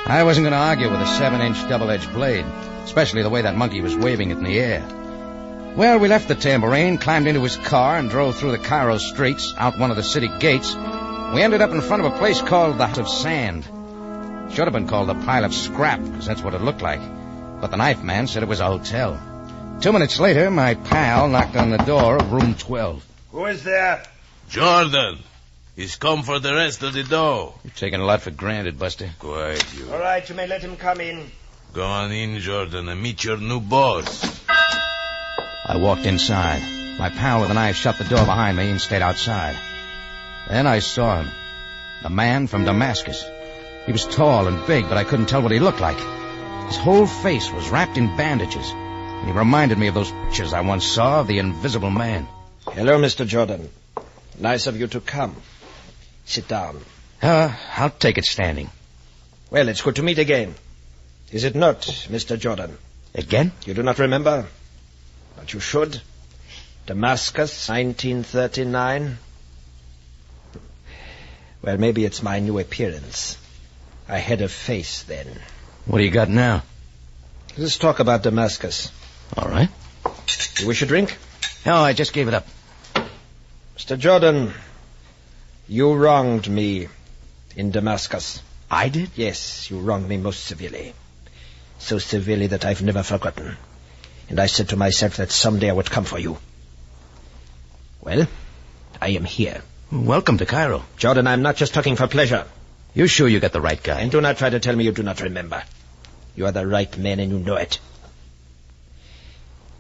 I wasn't going to argue with a 7-inch double-edged blade, especially the way that monkey was waving it in the air. Well, we left the tambourine, climbed into his car, and drove through the Cairo streets, out one of the city gates. We ended up in front of a place called the House of Sand. Should have been called the Pile of Scrap, because that's what it looked like. But the knife man said it was a hotel. 2 minutes later, my pal knocked on the door of room 12. Who is there? Jordan. He's come for the rest of the dough. You're taking a lot for granted, Buster. Quiet, you. All right, you may let him come in. Go on in, Jordan, and meet your new boss. I walked inside. My pal with the knife shut the door behind me and stayed outside. Then I saw him. The man from Damascus. He was tall and big, but I couldn't tell what he looked like. His whole face was wrapped in bandages. And he reminded me of those pictures I once saw of the Invisible Man. Hello, Mr. Jordan. Nice of you to come. Sit down. I'll take it standing. Well, it's good to meet again. Is it not, Mr. Jordan? Again? You do not remember? But you should. Damascus, 1939. Well, maybe it's my new appearance. I had a face then. What do you got now? Let's talk about Damascus. All right. You wish a drink? No, I just gave it up. Mr. Jordan, you wronged me in Damascus. I did? Yes, you wronged me most severely. So severely that I've never forgotten. And I said to myself that someday I would come for you. Well, I am here. Welcome to Cairo. Jordan, I'm not just talking for pleasure. You sure you got the right guy? And do not try to tell me you do not remember. You are the right man and you know it.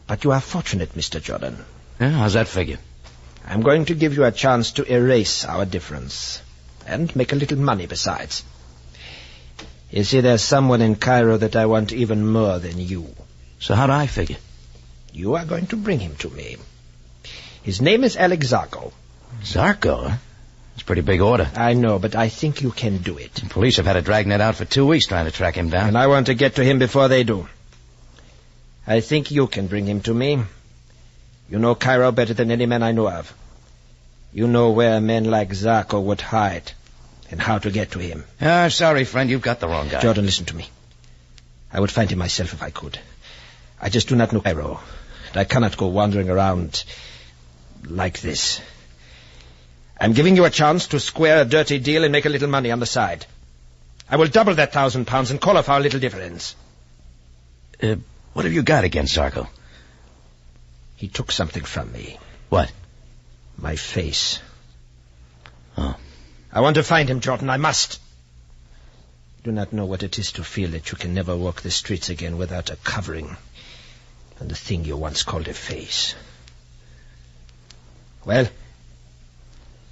But you are fortunate, Mr. Jordan. Yeah, how's that figure? I'm going to give you a chance to erase our difference. And make a little money besides. You see, there's someone in Cairo that I want even more than you. So how do I figure? You are going to bring him to me. His name is Alex Zarko. Zarko, huh? It's a pretty big order. I know, but I think you can do it. The police have had a dragnet out for 2 weeks trying to track him down. And I want to get to him before they do. I think you can bring him to me. You know Cairo better than any man I know of. You know where men like Zarko would hide and how to get to him. Sorry, friend, you've got the wrong guy. Jordan, listen to me. I would find him myself if I could. I just do not know Cairo. And I cannot go wandering around like this. I'm giving you a chance to square a dirty deal and make a little money on the side. I will double that £1,000 and call off our little difference. What have you got against Zarko? He took something from me. What? My face. Oh. I want to find him, Jordan. I must. You do not know what it is to feel that you can never walk the streets again without a covering and the thing you once called a face. Well,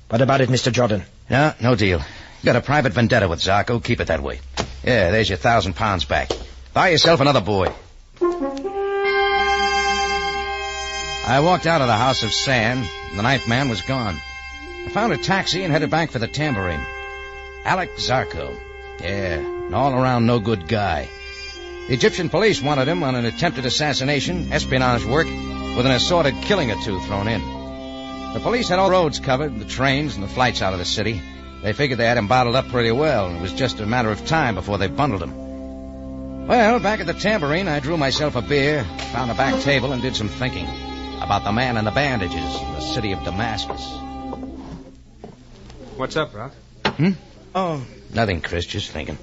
what about it, Mr. Jordan? No deal. You got a private vendetta with Zarko. Keep it that way. Yeah, there's your £1,000 back. Buy yourself another boy. I walked out of the House of Sand, and the knife man was gone. I found a taxi and headed back for the tambourine. Alex Zarko. Yeah, an all-around no-good guy. The Egyptian police wanted him on an attempted assassination, espionage work, with an assorted killing or two thrown in. The police had all roads covered, the trains and the flights out of the city. They figured they had him bottled up pretty well, and it was just a matter of time before they bundled him. Well, back at the tambourine, I drew myself a beer, found a back table, and did some thinking about the man in the bandages in the city of Damascus. What's up, Rock? Oh, nothing, Chris, just thinking.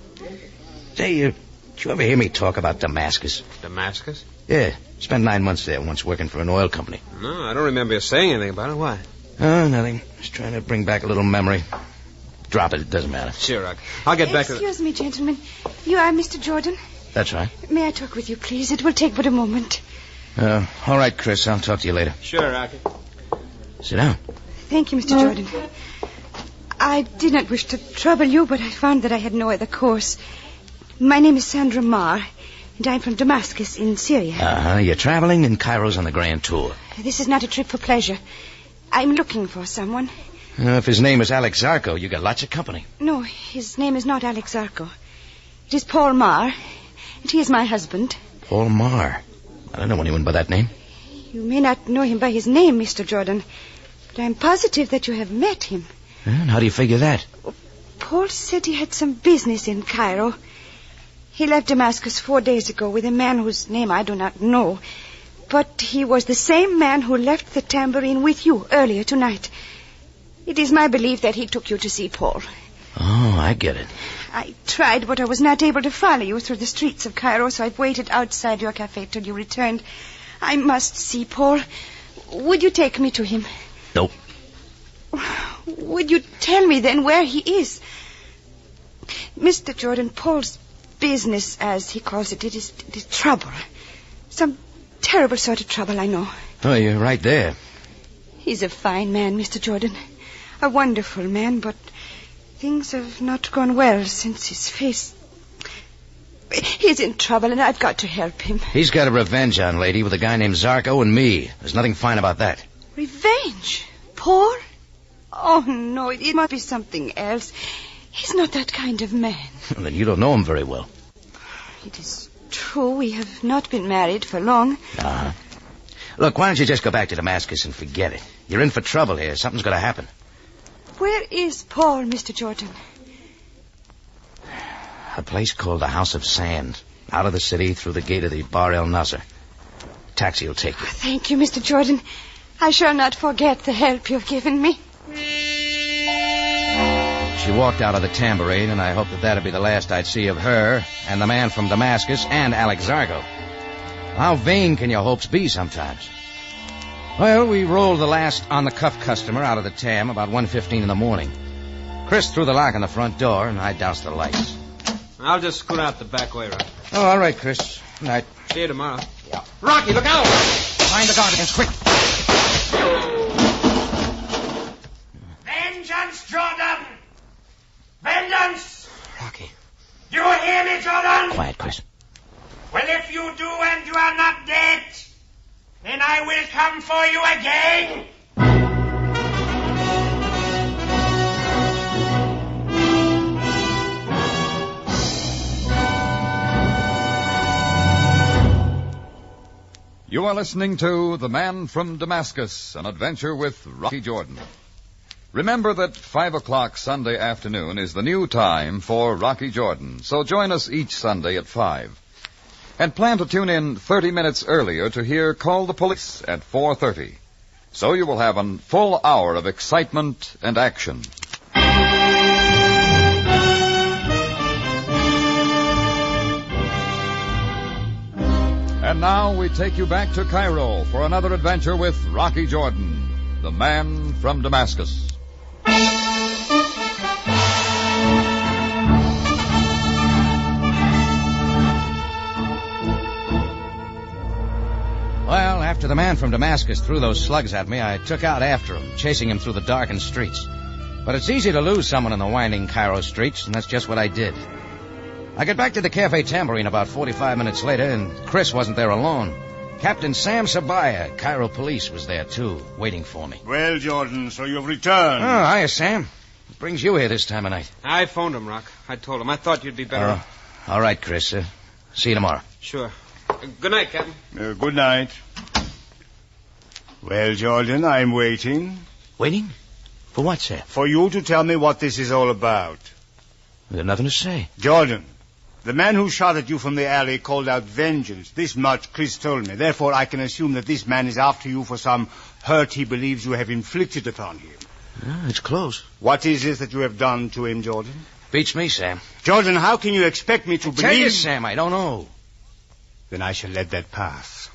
Say, did you ever hear me talk about Damascus? Damascus? Yeah, spent 9 months there once working for an oil company. No, I don't remember you saying anything about it. Why? Oh, nothing. Just trying to bring back a little memory. Drop it doesn't matter. Sure, Rock. I'll get back to Excuse me, gentlemen. You are Mr. Jordan? That's right. May I talk with you, please? It will take but a moment. All right, Chris. I'll talk to you later. Sure, Rocky. Sit down. Thank you, Mr. Jordan. I did not wish to trouble you, but I found that I had no other course. My name is Sandra Marr, and I'm from Damascus in Syria. You're traveling, and Cairo's on the grand tour. This is not a trip for pleasure. I'm looking for someone. If his name is Alex Zarko, you got lots of company. No, his name is not Alex Zarko. It is Paul Marr, and he is my husband. Paul Marr. I don't know anyone by that name. You may not know him by his name, Mr. Jordan, but I'm positive that you have met him. And how do you figure that? Paul said he had some business in Cairo. He left Damascus 4 days ago with a man whose name I do not know. But he was the same man who left the tambourine with you earlier tonight. It is my belief that he took you to see Paul. Oh, I get it. I tried, but I was not able to follow you through the streets of Cairo, so I've waited outside your cafe till you returned. I must see Paul. Would you take me to him? Nope. Would you tell me then where he is? Mr. Jordan, Paul's business, as he calls it, it is trouble. Some terrible sort of trouble, I know. Oh, you're right there. He's a fine man, Mr. Jordan. A wonderful man, but things have not gone well since his face. He's in trouble, and I've got to help him. He's got a revenge on, lady, with a guy named Zarko and me. There's nothing fine about that. Revenge? Paul? Oh, no, it must be something else. He's not that kind of man. Well, then you don't know him very well. It is true we have not been married for long. Uh-huh. Look, why don't you just go back to Damascus and forget it? You're in for trouble here. Something's going to happen. Where is Paul, Mr. Jordan? A place called the House of Sand. Out of the city, through the gate of the Bar El Nasser. Taxi will take you. Thank you, Mr. Jordan. I shall not forget the help you've given me. She walked out of the tambourine, and I hoped that that'd be the last I'd see of her, and the man from Damascus, and Alex Zarko. How vain can your hopes be sometimes? Well, we rolled the last on-the-cuff customer out of the tam about 1:15 in the morning. Chris threw the lock on the front door, and I doused the lights. I'll just scoot out the back way, Rocky. Oh, all right, Chris. Good night. See you tomorrow. Yeah. Rocky, look out! Find the guardians, quick. Vengeance, Jordan! Vengeance! Rocky. You hear me, Jordan? Quiet, Chris. Well, if you do and you are not dead, then I will come for you again. You are listening to The Man from Damascus, an adventure with Rocky Jordan. Remember that 5 o'clock Sunday afternoon is the new time for Rocky Jordan, so join us each Sunday at 5. And plan to tune in 30 minutes earlier to hear Call the Police at 4:30. So you will have a full hour of excitement and action. And now we take you back to Cairo for another adventure with Rocky Jordan, the man from Damascus. Well, after the man from Damascus threw those slugs at me, I took out after him, chasing him through the darkened streets. But it's easy to lose someone in the winding Cairo streets, and that's just what I did. I got back to the Cafe Tambourine about 45 minutes later, and Chris wasn't there alone. Captain Sam Sabaya, Cairo Police, was there, too, waiting for me. Well, Jordan, so you've returned. Oh, hiya, Sam. What brings you here this time of night? I phoned him, Rock. I told him. I thought you'd be better. All right, Chris. See you tomorrow. Sure. Good night, Captain. Good night. Well, Jordan, I'm waiting. Waiting? For what, sir? For you to tell me what this is all about. There's nothing to say. Jordan, the man who shot at you from the alley called out vengeance. This much Chris told me. Therefore, I can assume that this man is after you for some hurt he believes you have inflicted upon him. It's close. What is it that you have done to him, Jordan? Beats me, Sam. Jordan, how can you expect me to believe... Tell you, Sam, I don't know. Then I shall let that pass.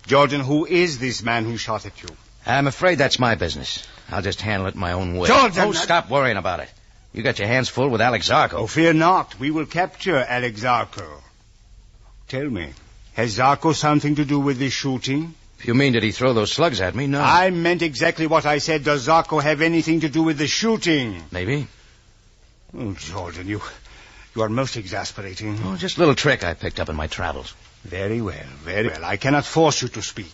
Jordan, who is this man who shot at you? I'm afraid that's my business. I'll just handle it my own way. Jordan! Oh, stop worrying about it. You got your hands full with Alex Zarko. Oh, fear not. We will capture Alex Zarko. Tell me, has Zarko something to do with this shooting? If you mean did he throw those slugs at me, no. I meant exactly what I said. Does Zarko have anything to do with the shooting? Maybe. Oh, Jordan, you are most exasperating. Oh, just a little trick I picked up in my travels. Very well, very well. I cannot force you to speak.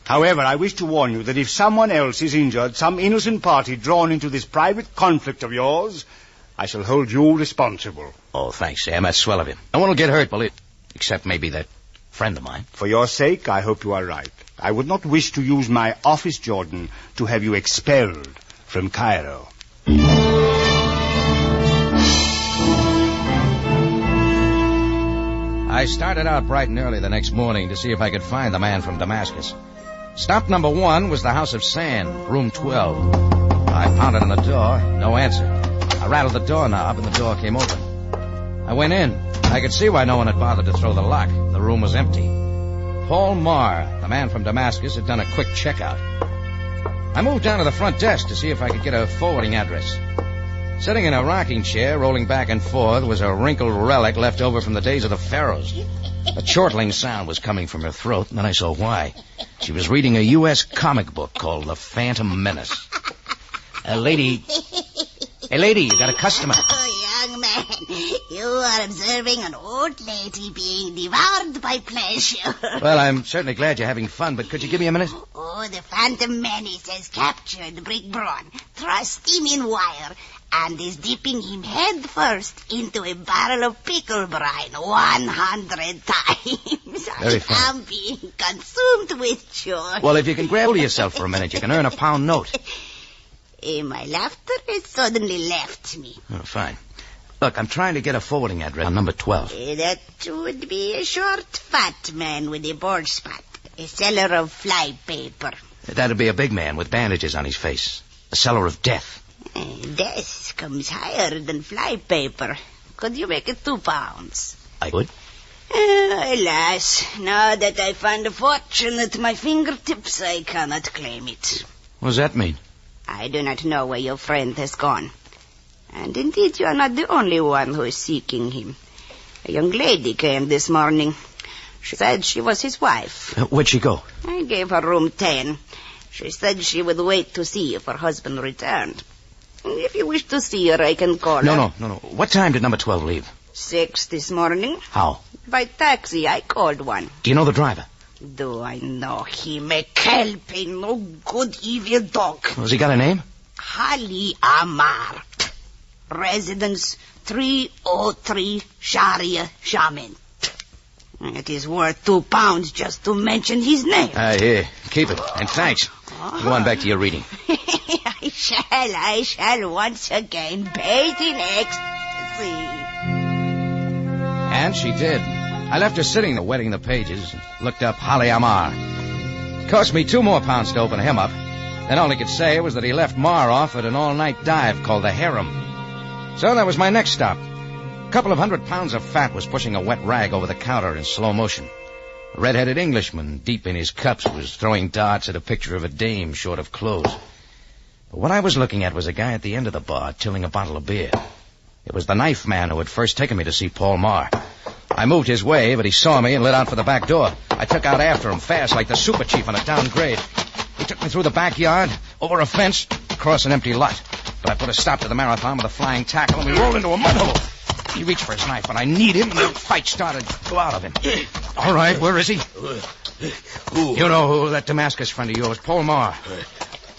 However, I wish to warn you that if someone else is injured, some innocent party drawn into this private conflict of yours, I shall hold you responsible. Oh, thanks, Sam. That's swell of you. No one will get hurt, believe. Except maybe that friend of mine. For your sake, I hope you are right. I would not wish to use my office, Jordan, to have you expelled from Cairo. I started out bright and early the next morning to see if I could find the man from Damascus. Stop number 1 was the House of Sand, room 12. I pounded on the door, no answer. I rattled the doorknob and the door came open. I went in. I could see why no one had bothered to throw the lock. The room was empty. Paul Marr, the man from Damascus, had done a quick checkout. I moved down to the front desk to see if I could get a forwarding address. Sitting in a rocking chair, rolling back and forth, was a wrinkled relic left over from the days of the pharaohs. A chortling sound was coming from her throat, and then I saw why. She was reading a U.S. comic book called The Phantom Menace. Lady, you got a customer. Oh, young man, you are observing an old lady being devoured by pleasure. Well, I'm certainly glad you're having fun, but could you give me a minute? Oh, the Phantom Menace has captured Brick Braun, thrust him in wire, and is dipping him head first into a barrel of pickle brine 100 times. Very fun. I am being consumed with joy. Well, if you can grab yourself for a minute, you can earn a £1 note. My laughter has suddenly left me. Oh, fine. Look, I'm trying to get a forwarding address on number 12. That would be a short, fat man with a bald spot. A seller of fly paper. That'd be a big man with bandages on his face. A seller of death. Death comes higher than fly paper. Could you make it £2? I could. Alas, now that I find a fortune at my fingertips, I cannot claim it. What does that mean? I do not know where your friend has gone. And indeed, you are not the only one who is seeking him. A young lady came this morning. She said she was his wife. Where'd she go? I gave her room 10. She said she would wait to see if her husband returned. If you wish to see her, I can call her. No. What time did number 12 leave? 6 this morning. How? By taxi. I called one. Do you know the driver? Do I know him? A kelp, a no good evil dog. Has he got a name? Ali Amar. Residence 303 Sharia Shaman. It is worth £2 just to mention his name. Here. Keep it. And thanks. Go on back to your reading. I shall once again bathe in ecstasy. And she did. I left her sitting there wetting the pages and looked up Holly Amar. It cost me £2 more to open him up. Then all he could say was that he left Mar off at an all-night dive called the Harem. So that was my next stop. A couple of 100 pounds of fat was pushing a wet rag over the counter in slow motion. A red-headed Englishman, deep in his cups, was throwing darts at a picture of a dame short of clothes. But what I was looking at was a guy at the end of the bar tilling a bottle of beer. It was the knife man who had first taken me to see Paul Marr. I moved his way, but he saw me and lit out for the back door. I took out after him fast like the super chief on a downgrade. He took me through the backyard, over a fence, across an empty lot. But I put a stop to the marathon with a flying tackle, and we rolled into a mud hole. He reached for his knife, but I kneed him, and the fight started to go out of him. All right, where is he? Who? You know who, that Damascus friend of yours, Paul Marr.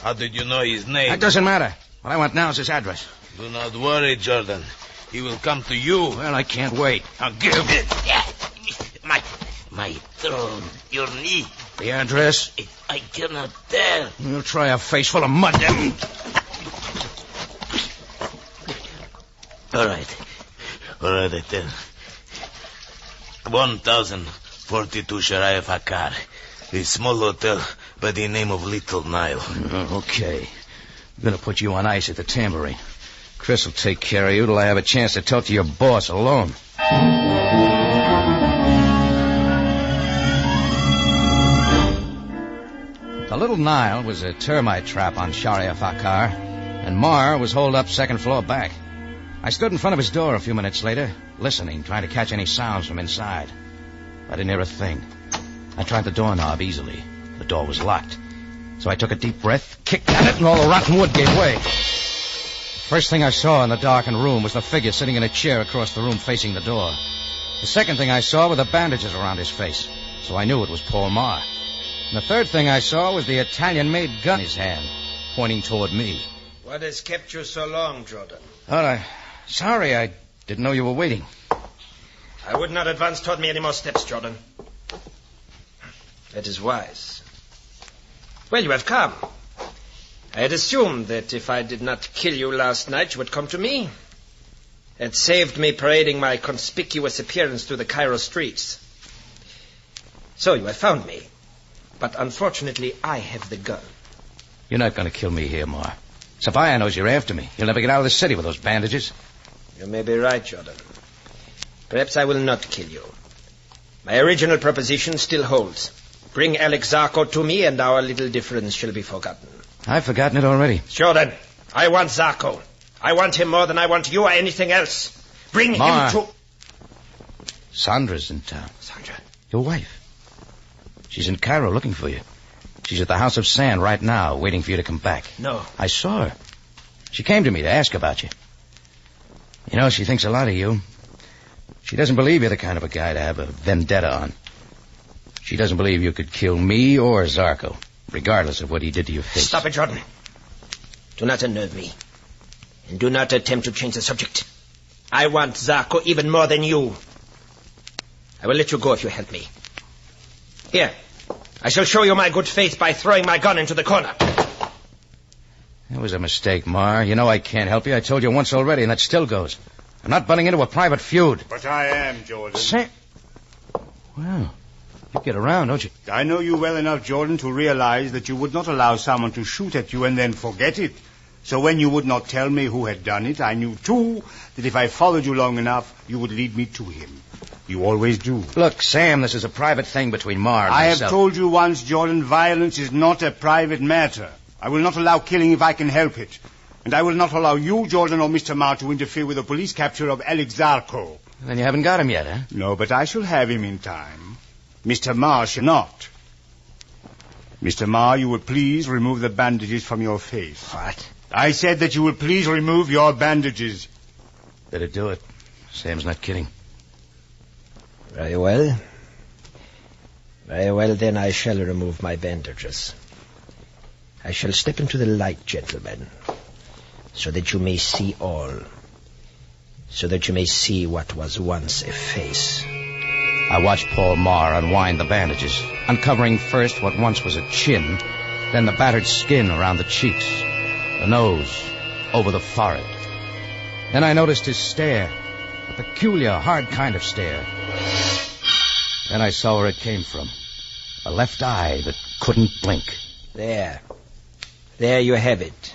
How did you know his name? That doesn't matter. What I want now is his address. Do not worry, Jordan. He will come to you. Well, I can't wait. I'll give it. My throne, your knee. The address? I cannot tell. You'll try a face full of mud, then. All right, I tell. 1042 Shariah Fakar. A small hotel by the name of Little Nile. Okay. I'm going to put you on ice at the Tambourine. Chris will take care of you till I have a chance to talk to your boss alone. The Little Nile was a termite trap on Sharia Fakar, and Marr was holed up second floor back. I stood in front of his door a few minutes later, listening, trying to catch any sounds from inside. I didn't hear a thing. I tried the doorknob easily. The door was locked. So I took a deep breath, kicked at it, and all the rotten wood gave way. First thing I saw in the darkened room was the figure sitting in a chair across the room facing the door. The second thing I saw were the bandages around his face, so I knew it was Paul Marr. And the third thing I saw was the Italian-made gun in his hand, pointing toward me. What has kept you so long, Jordan? Sorry, I Didn't know you were waiting. I would not advance toward me any more steps, Jordan. That is wise. Well, you have come. I had assumed that if I did not kill you last night, you would come to me. It saved me parading my conspicuous appearance through the Cairo streets. So you have found me. But unfortunately, I have the gun. You're not going to kill me here, Mar. Sapphire knows you're after me. You'll never get out of the city with those bandages. You may be right, Jordan. Perhaps I will not kill you. My original proposition still holds. Bring Alex Zarko to me, and our little difference shall be forgotten. I've forgotten it already. Jordan, I want Zarko. I want him more than I want you or anything else. Bring him to... Sandra's in town. Sandra? Your wife. She's in Cairo looking for you. She's at the House of Sand right now, waiting for you to come back. No. I saw her. She came to me to ask about you. You know, she thinks a lot of you. She doesn't believe you're the kind of a guy to have a vendetta on. She doesn't believe you could kill me or Zarko, regardless of what he did to your face. Stop it, Jordan. Do not unnerve me. And do not attempt to change the subject. I want Zarko even more than you. I will let you go if you help me. Here, I shall show you my good faith by throwing my gun into the corner. That was a mistake, Mar. You know I can't help you. I told you once already, and that still goes. I'm not butting into a private feud. But I am, Jordan. Sam. Well, you get around, don't you? I know you well enough, Jordan, to realize that you would not allow someone to shoot at you and then forget it. So when you would not tell me who had done it, I knew, too, that if I followed you long enough, you would lead me to him. You always do. Look, Sam, this is a private thing between Mar and myself. I have told you once, Jordan, violence is not a private matter. I will not allow killing if I can help it. And I will not allow you, Jordan, or Mr. Marr to interfere with the police capture of Alex Zarko. Then you haven't got him yet, huh? No, but I shall have him in time. Mr. Marr shall not. Mr. Marr, you will please remove the bandages from your face. What? I said that you will please remove your bandages. Better do it. Sam's not kidding. Very well. Very well, then I shall remove my bandages. I shall step into the light, gentlemen, so that you may see all. So that you may see what was once a face. I watched Paul Marr unwind the bandages, uncovering first what once was a chin, then the battered skin around the cheeks, the nose, over the forehead. Then I noticed his stare, a peculiar, hard kind of stare. Then I saw where it came from, a left eye that couldn't blink. There you have it.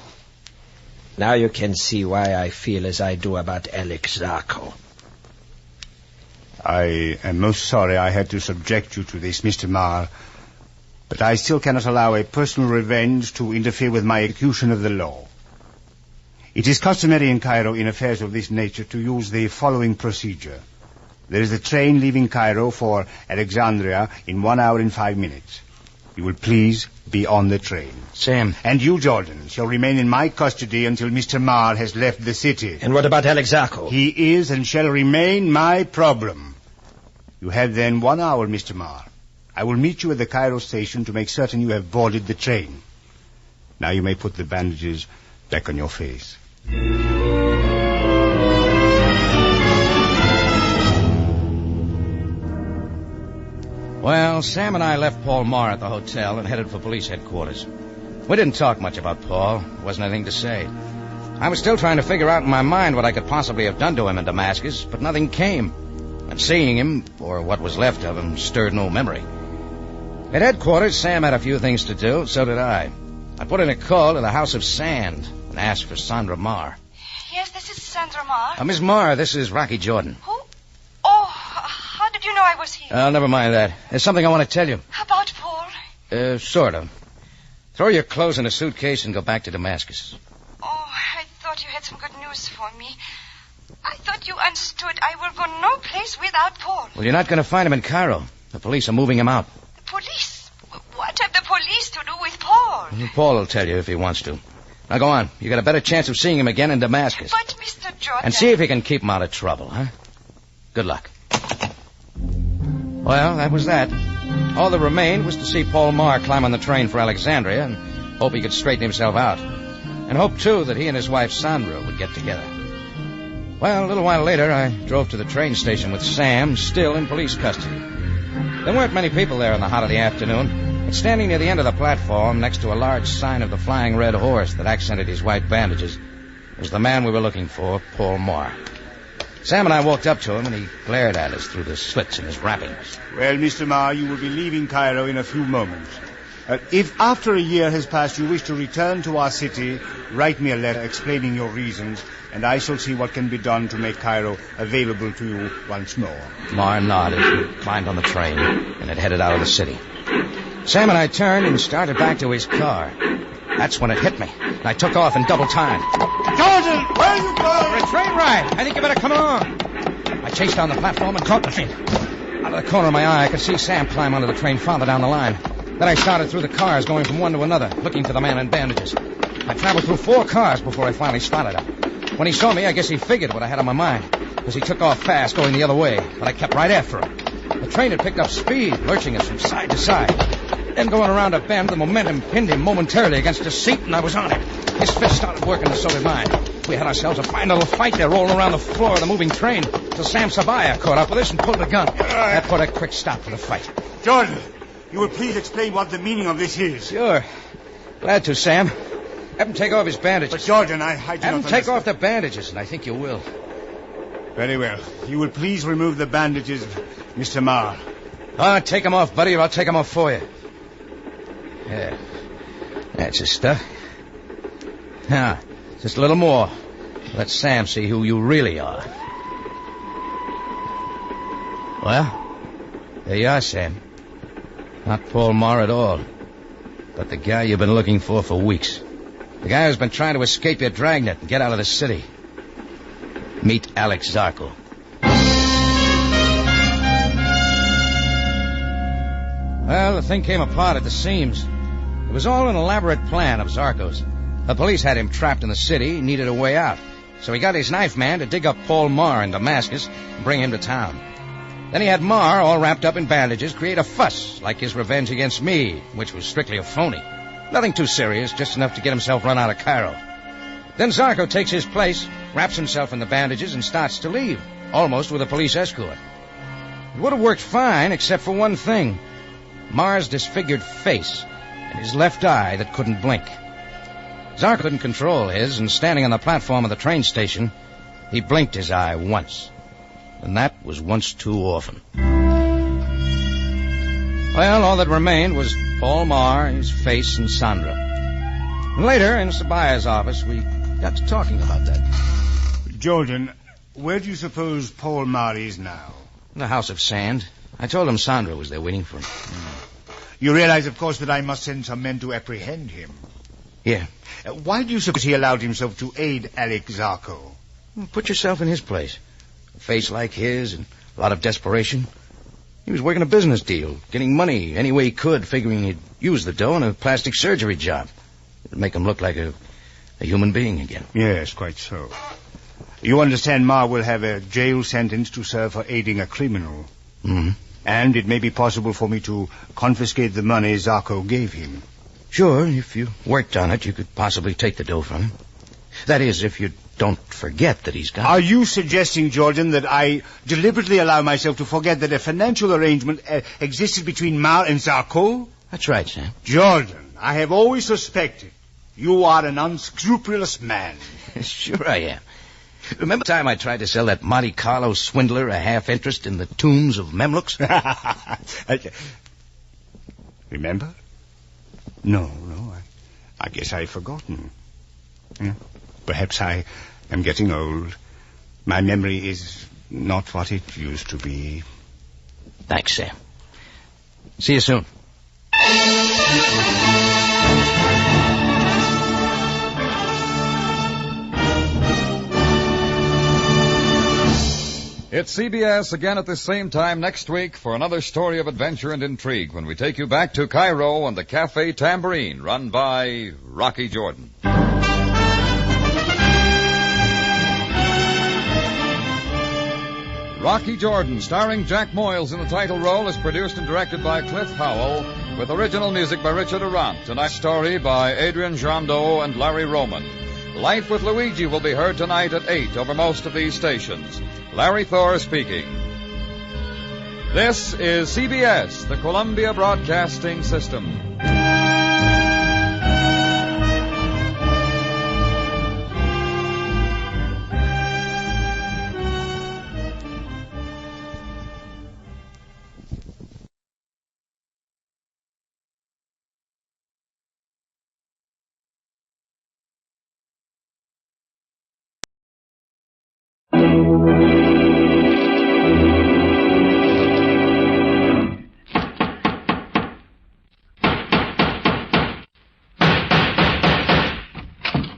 Now you can see why I feel as I do about Alex Zarko. I am most sorry I had to subject you to this, Mr. Marr. But I still cannot allow a personal revenge to interfere with my execution of the law. It is customary in Cairo in affairs of this nature to use the following procedure. There is a train leaving Cairo for Alexandria in 1 hour and 5 minutes. You will please be on the train. Sam. And you, Jordan, shall remain in my custody until Mr. Marr has left the city. And what about Alex Zarko? He is and shall remain my problem. You have then 1 hour, Mr. Marr. I will meet you at the Cairo station to make certain you have boarded the train. Now you may put the bandages back on your face. Well, Sam and I left Paul Marr at the hotel and headed for police headquarters. We didn't talk much about Paul. There wasn't anything to say. I was still trying to figure out in my mind what I could possibly have done to him in Damascus, but nothing came. And seeing him, or what was left of him, stirred no memory. At headquarters, Sam had a few things to do, so did I. I put in a call to the House of Sand and asked for Sandra Marr. Yes, this is Sandra Marr. Miss Marr, this is Rocky Jordan. Who? Oh, how did you know I was here? Never mind that. There's something I want to tell you. About Paul? Sort of. Throw your clothes in a suitcase and go back to Damascus. Oh, I thought you had some good news for me. I thought you understood I will go no place without Paul. Well, you're not going to find him in Cairo. The police are moving him out. The police? What have the police to do with Paul? Paul will tell you if he wants to. Now go on. You got a better chance of seeing him again in Damascus. But, Mr. Jordan... And see if you can keep him out of trouble, huh? Good luck. Well, that was that. All that remained was to see Paul Marr climb on the train for Alexandria and hope he could straighten himself out. And hope, too, that he and his wife Sandra would get together. Well, a little while later, I drove to the train station with Sam, still in police custody. There weren't many people there in the hot of the afternoon, but standing near the end of the platform, next to a large sign of the Flying Red Horse that accented his white bandages, was the man we were looking for, Paul Marr. Sam and I walked up to him, and he glared at us through the slits in his wrappings. Well, Mr. Marr, you will be leaving Cairo in a few moments. If after a year has passed you wish to return to our city, write me a letter explaining your reasons, and I shall see what can be done to make Cairo available to you once more. Marr nodded, climbed on the train, and it headed out of the city. Sam and I turned and started back to his car. That's when it hit me. I took off in double time. Jordan, where are you going? For a train ride. I think you better come along. I chased down the platform and caught the train. Out of the corner of my eye, I could see Sam climb onto the train farther down the line. Then I started through the cars, going from one to another, looking for the man in bandages. I traveled through 4 cars before I finally spotted him. When he saw me, I guess he figured what I had on my mind, because he took off fast, going the other way, but I kept right after him. The train had picked up speed, lurching us from side to side. Then going around a bend, the momentum pinned him momentarily against a seat, and I was on it. His fist started working, and so did mine. We had ourselves a fine little fight there, rolling around the floor of the moving train, till Sam Sabaya caught up with us and pulled the gun. That put a quick stop to the fight. Jordan, you will please explain what the meaning of this is. Sure. Glad to, Sam. Have him take off his bandages. But, Jordan, I have him take off the bandages, and I think you will. Very well. You will please remove the bandages, Mr. Marr. Take them off, buddy, or I'll take them off for you. Yeah. That's his stuff. Now, just a little more. Let Sam see who you really are. Well, there you are, Sam. Not Paul Marr at all, but the guy you've been looking for weeks. The guy who's been trying to escape your dragnet and get out of the city. Meet Alex Zarko. Well, the thing came apart at the seams. It was all an elaborate plan of Zarko's. The police had him trapped in the city, needed a way out. So he got his knife man to dig up Paul Marr in Damascus and bring him to town. Then he had Marr, all wrapped up in bandages, create a fuss, like his revenge against me, which was strictly a phony. Nothing too serious, just enough to get himself run out of Cairo. Then Zarko takes his place, wraps himself in the bandages, and starts to leave, almost with a police escort. It would have worked fine, except for one thing. Marr's disfigured face and his left eye that couldn't blink. Zarko couldn't control his, and standing on the platform of the train station, he blinked his eye once. And that was once too often. Well, all that remained was Paul Marr, his face, and Sandra. And later, in Sabaya's office, we got to talking about that. Jordan, where do you suppose Paul Marr is now? In the House of Sand. I told him Sandra was there waiting for him. You realize, of course, that I must send some men to apprehend him. Yeah. Why do you suppose he allowed himself to aid Alex Zarko? Put yourself in his place. A face like his and a lot of desperation. He was working a business deal, getting money any way he could, figuring he'd use the dough in a plastic surgery job. It'd make him look like a human being again. Yes, quite so. You understand Marr will have a jail sentence to serve for aiding a criminal. Mm-hmm. And it may be possible for me to confiscate the money Zarko gave him. Sure, if you worked on it, you could possibly take the dough from him. That is, if you don't forget that he's got it. Are you suggesting, Jordan, that I deliberately allow myself to forget that a financial arrangement existed between Marr and Zarko? That's right, Sam. Jordan, I have always suspected you are an unscrupulous man. Sure I am. Remember the time I tried to sell that Monte Carlo swindler a half interest in the tombs of Memlooks? Remember? No, I guess I've forgotten. Perhaps I am getting old. My memory is not what it used to be. Thanks, Sam. See you soon. It's CBS again at the same time next week for another story of adventure and intrigue when we take you back to Cairo and the Cafe Tambourine, run by Rocky Jordan. Rocky Jordan, starring Jack Moyles in the title role, is produced and directed by Cliff Howell, with original music by Richard Arant. Tonight's story by Adrian Jandot and Larry Roman. Life with Luigi will be heard tonight at 8 over most of these stations. Larry Thor speaking. This is CBS, the Columbia Broadcasting System.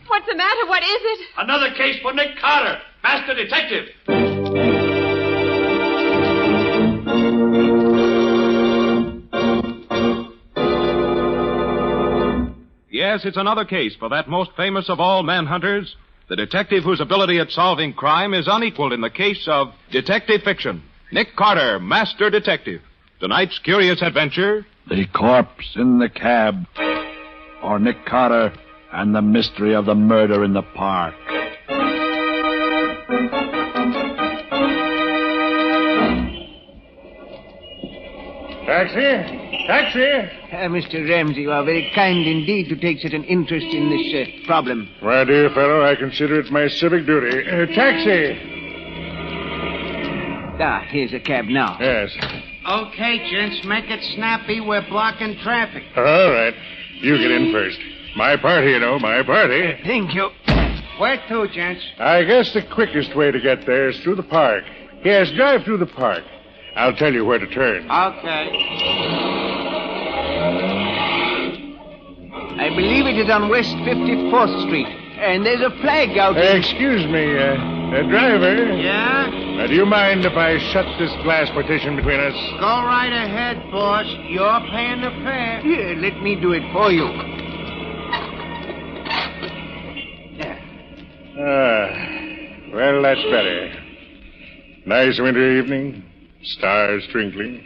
What's the matter? What is it? Another case for Nick Carter, master detective. Yes, it's another case for that most famous of all manhunters, the detective whose ability at solving crime is unequaled in the case of detective fiction. Nick Carter, master detective. Tonight's curious adventure. The corpse in the cab. Or Nick Carter and the mystery of the murder in the park. Taxi? Taxi? Mr. Ramsey, you are very kind indeed to take such an interest in this problem. My dear fellow, I consider it my civic duty. Taxi! Here's a cab now. Yes. Okay, gents, make it snappy. We're blocking traffic. All right. You get in first. My party, you know, my party. Thank you. Where to, gents? I guess the quickest way to get there is through the park. Yes, drive through the park. I'll tell you where to turn. Okay. I believe it is on West 54th Street. And there's a flag out there. Excuse me, driver. Yeah? Do you mind if I shut this glass partition between us? Go right ahead, boss. You're paying the fare. Here, let me do it for you. Well, that's better. Nice winter evening. Stars twinkling.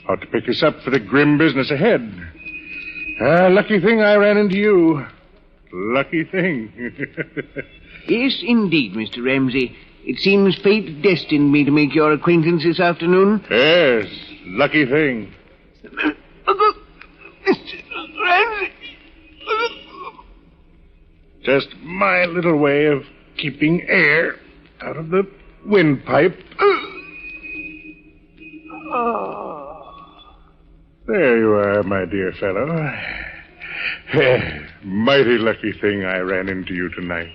Ought to pick us up for the grim business ahead. Lucky thing I ran into you. Lucky thing. Yes, indeed, Mr. Ramsey. It seems fate destined me to make your acquaintance this afternoon. Yes, lucky thing. Mr. Ramsey. Just my little way of keeping air out of the windpipe. There you are, my dear fellow. Mighty lucky thing I ran into you tonight.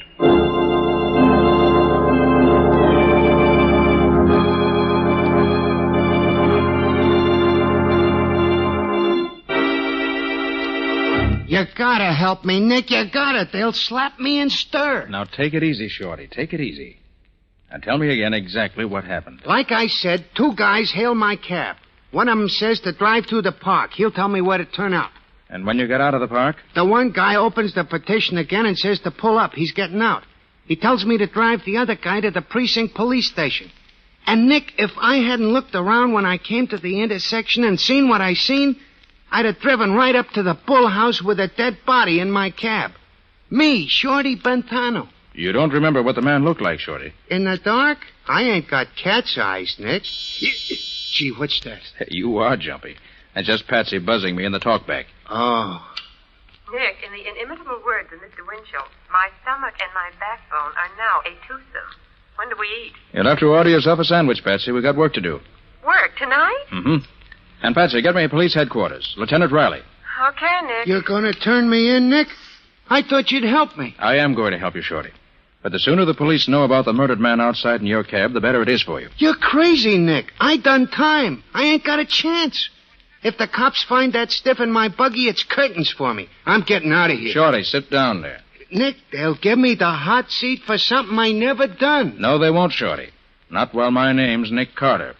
You gotta help me, Nick. You gotta. They'll slap me and stir. Now, take it easy, Shorty. Take it easy. Now, tell me again exactly what happened. Like I said, two guys hail my cab. One of them says to drive through the park. He'll tell me where to turn out. And when you got out of the park? The one guy opens the petition again and says to pull up. He's getting out. He tells me to drive the other guy to the precinct police station. And, Nick, if I hadn't looked around when I came to the intersection and seen what I seen, I'd have driven right up to the Bull House with a dead body in my cab. Me, Shorty Bentano. You don't remember what the man looked like, Shorty? In the dark? I ain't got cat's eyes, Nick. Gee, what's that? You are jumpy. That's just Patsy buzzing me in the talkback. Oh. Nick, in the inimitable words of Mr. Winchell, my stomach and my backbone are now a twosome. When do we eat? You'll have to order yourself a sandwich, Patsy. We've got work to do. Work tonight? Mm-hmm. And, Patsy, get me police headquarters. Lieutenant Riley. Okay, Nick. You're going to turn me in, Nick? I thought you'd help me. I am going to help you, Shorty. But the sooner the police know about the murdered man outside in your cab, the better it is for you. You're crazy, Nick. I done time. I ain't got a chance. If the cops find that stiff in my buggy, it's curtains for me. I'm getting out of here. Shorty, sit down there. Nick, they'll give me the hot seat for something I never done. No, they won't, Shorty. Not while my name's Nick Carter.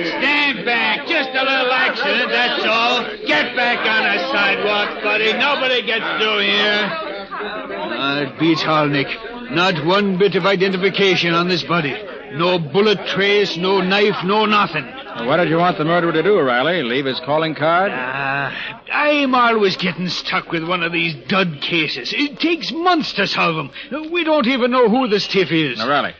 Stand back. Just a little accident, that's all. Get back on the sidewalk, buddy. Nobody gets through here. It beats all, Nick. Not one bit of identification on this body. No bullet trace, no knife, no nothing. What did you want the murderer to do, Riley? Leave his calling card? I'm always getting stuck with one of these dud cases. It takes months to solve them. We don't even know who the stiff is. Now, Riley,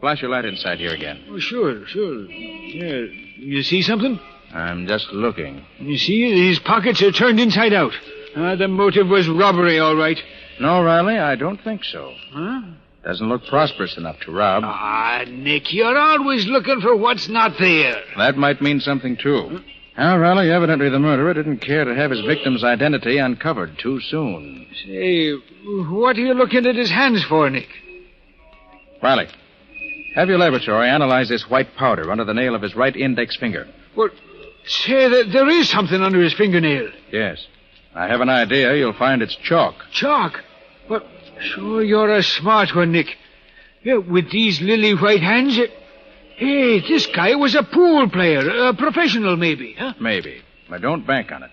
flash your light inside here again. Oh, sure. Yeah. You see something? I'm just looking. You see, his pockets are turned inside out. The motive was robbery, all right. No, Riley, I don't think so. Huh? Doesn't look prosperous enough to rob. Nick, you're always looking for what's not there. That might mean something, too. Now, Riley, evidently the murderer didn't care to have his victim's identity uncovered too soon. Say, what are you looking at his hands for, Nick? Riley, have your laboratory analyze this white powder under the nail of his right index finger. Well, say, there is something under his fingernail. Yes. I have an idea you'll find it's chalk. Chalk? Well, sure, you're a smart one, Nick. Yeah, with these lily white hands... Hey, this guy was a pool player. A professional, maybe, huh? Maybe. But don't bank on it.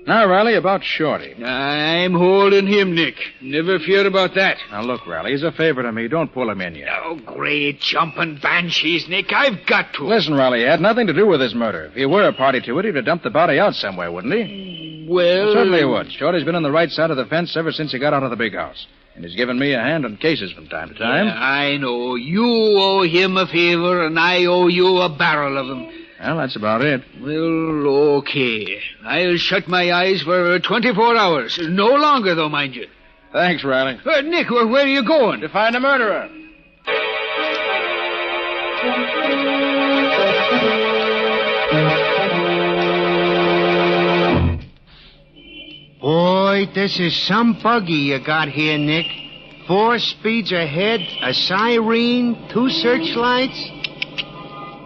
Now, Riley, about Shorty. I'm holding him, Nick. Never fear about that. Now, look, Riley, he's a favorite of me. Don't pull him in yet. Oh, great jumping banshees, Nick. I've got to. Listen, Riley, he had nothing to do with his murder. If he were a party to it, he'd have dumped the body out somewhere, wouldn't he? Well... Certainly he would. Shorty's been on the right side of the fence ever since he got out of the big house. And he's given me a hand on cases from time to time. Yeah, I know. You owe him a favor, and I owe you a barrel of them. Well, that's about it. Well, okay. I'll shut my eyes for 24 hours. No longer, though, mind you. Thanks, Riley. Nick, where are you going? To find a murderer. Boy, this is some buggy you got here, Nick. 4 speeds ahead, a siren, 2 searchlights.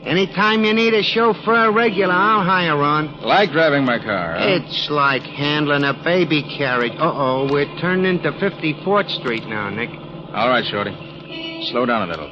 Anytime you need a chauffeur regular, I'll hire on. Like driving my car, huh? It's like handling a baby carriage. Uh-oh, we're turning into 54th Street now, Nick. All right, Shorty. Slow down a little.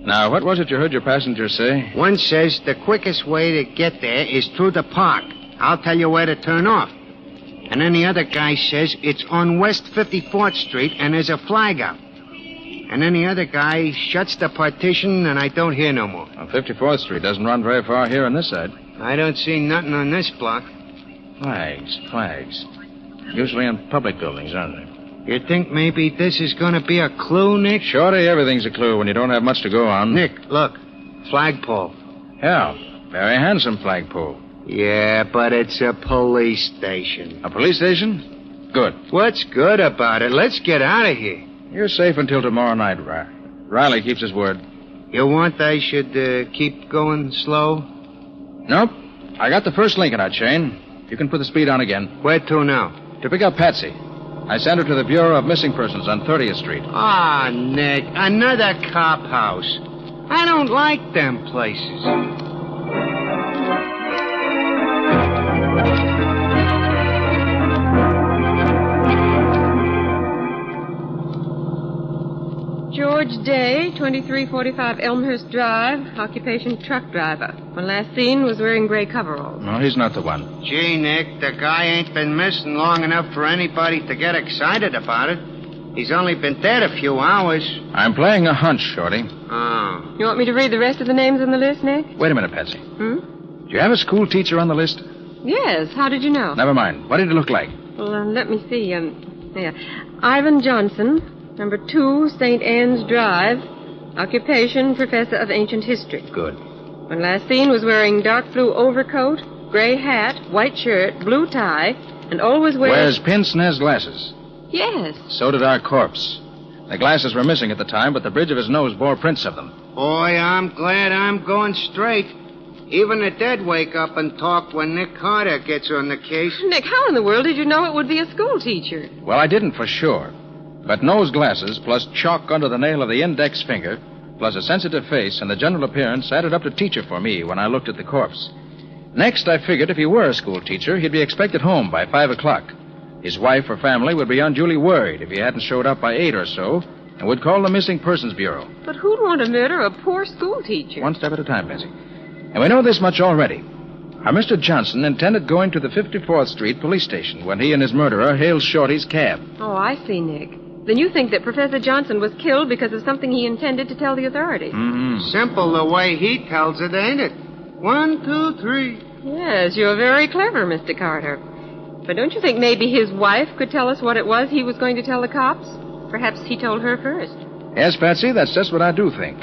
Now, what was it you heard your passenger say? One says the quickest way to get there is through the park. I'll tell you where to turn off. And then the other guy says it's on West 54th Street and there's a flag out. And then the other guy shuts the partition and I don't hear no more. Well, 54th Street doesn't run very far here on this side. I don't see nothing on this block. Flags. Usually in public buildings, aren't they? You think maybe this is going to be a clue, Nick? Shorty, everything's a clue when you don't have much to go on. Nick, look. Flagpole. Yeah, very handsome flagpole. Yeah, but it's a police station. A police station? Good. What's good about it? Let's get out of here. You're safe until tomorrow night, Riley keeps his word. You want I should keep going slow? Nope. I got the first link in our chain. You can put the speed on again. Where to now? To pick up Patsy. I sent her to the Bureau of Missing Persons on 30th Street. Ah, Nick, another cop house. I don't like them places. George Day, 2345 Elmhurst Drive, occupation truck driver. When last seen was wearing gray coveralls. No, he's not the one. Gee, Nick, the guy ain't been missing long enough for anybody to get excited about it. He's only been dead a few hours. I'm playing a hunch, Shorty. Oh. You want me to read the rest of the names on the list, Nick? Wait a minute, Patsy. Hmm? Do you have a school teacher on the list? Yes. How did you know? Never mind. What did he look like? Well, let me see. Ivan Johnson. Number 2, St. Anne's Drive. Occupation, Professor of Ancient History. Good. When last seen was wearing dark blue overcoat, gray hat, white shirt, blue tie, and always wears pince-nez glasses. Yes. So did our corpse. The glasses were missing at the time, but the bridge of his nose bore prints of them. Boy, I'm glad I'm going straight. Even the dead wake up and talk when Nick Carter gets on the case. Nick, how in the world did you know it would be a school teacher? Well, I didn't for sure. But nose glasses, plus chalk under the nail of the index finger, plus a sensitive face and the general appearance added up to teacher for me when I looked at the corpse. Next, I figured if he were a school teacher, he'd be expected home by 5 o'clock. His wife or family would be unduly worried if he hadn't showed up by 8 or so, and would call the Missing Persons Bureau. But who'd want to murder a poor school teacher? One step at a time, Patsy. And we know this much already. Our Mr. Johnson intended going to the 54th Street police station when he and his murderer hailed Shorty's cab. Oh, I see, Nick. Then you think that Professor Johnson was killed because of something he intended to tell the authorities? Mm-hmm. Simple the way he tells it, ain't it? 1, 2, 3. Yes, you're very clever, Mr. Carter. But don't you think maybe his wife could tell us what it was he was going to tell the cops? Perhaps he told her first. Yes, Patsy, that's just what I do think.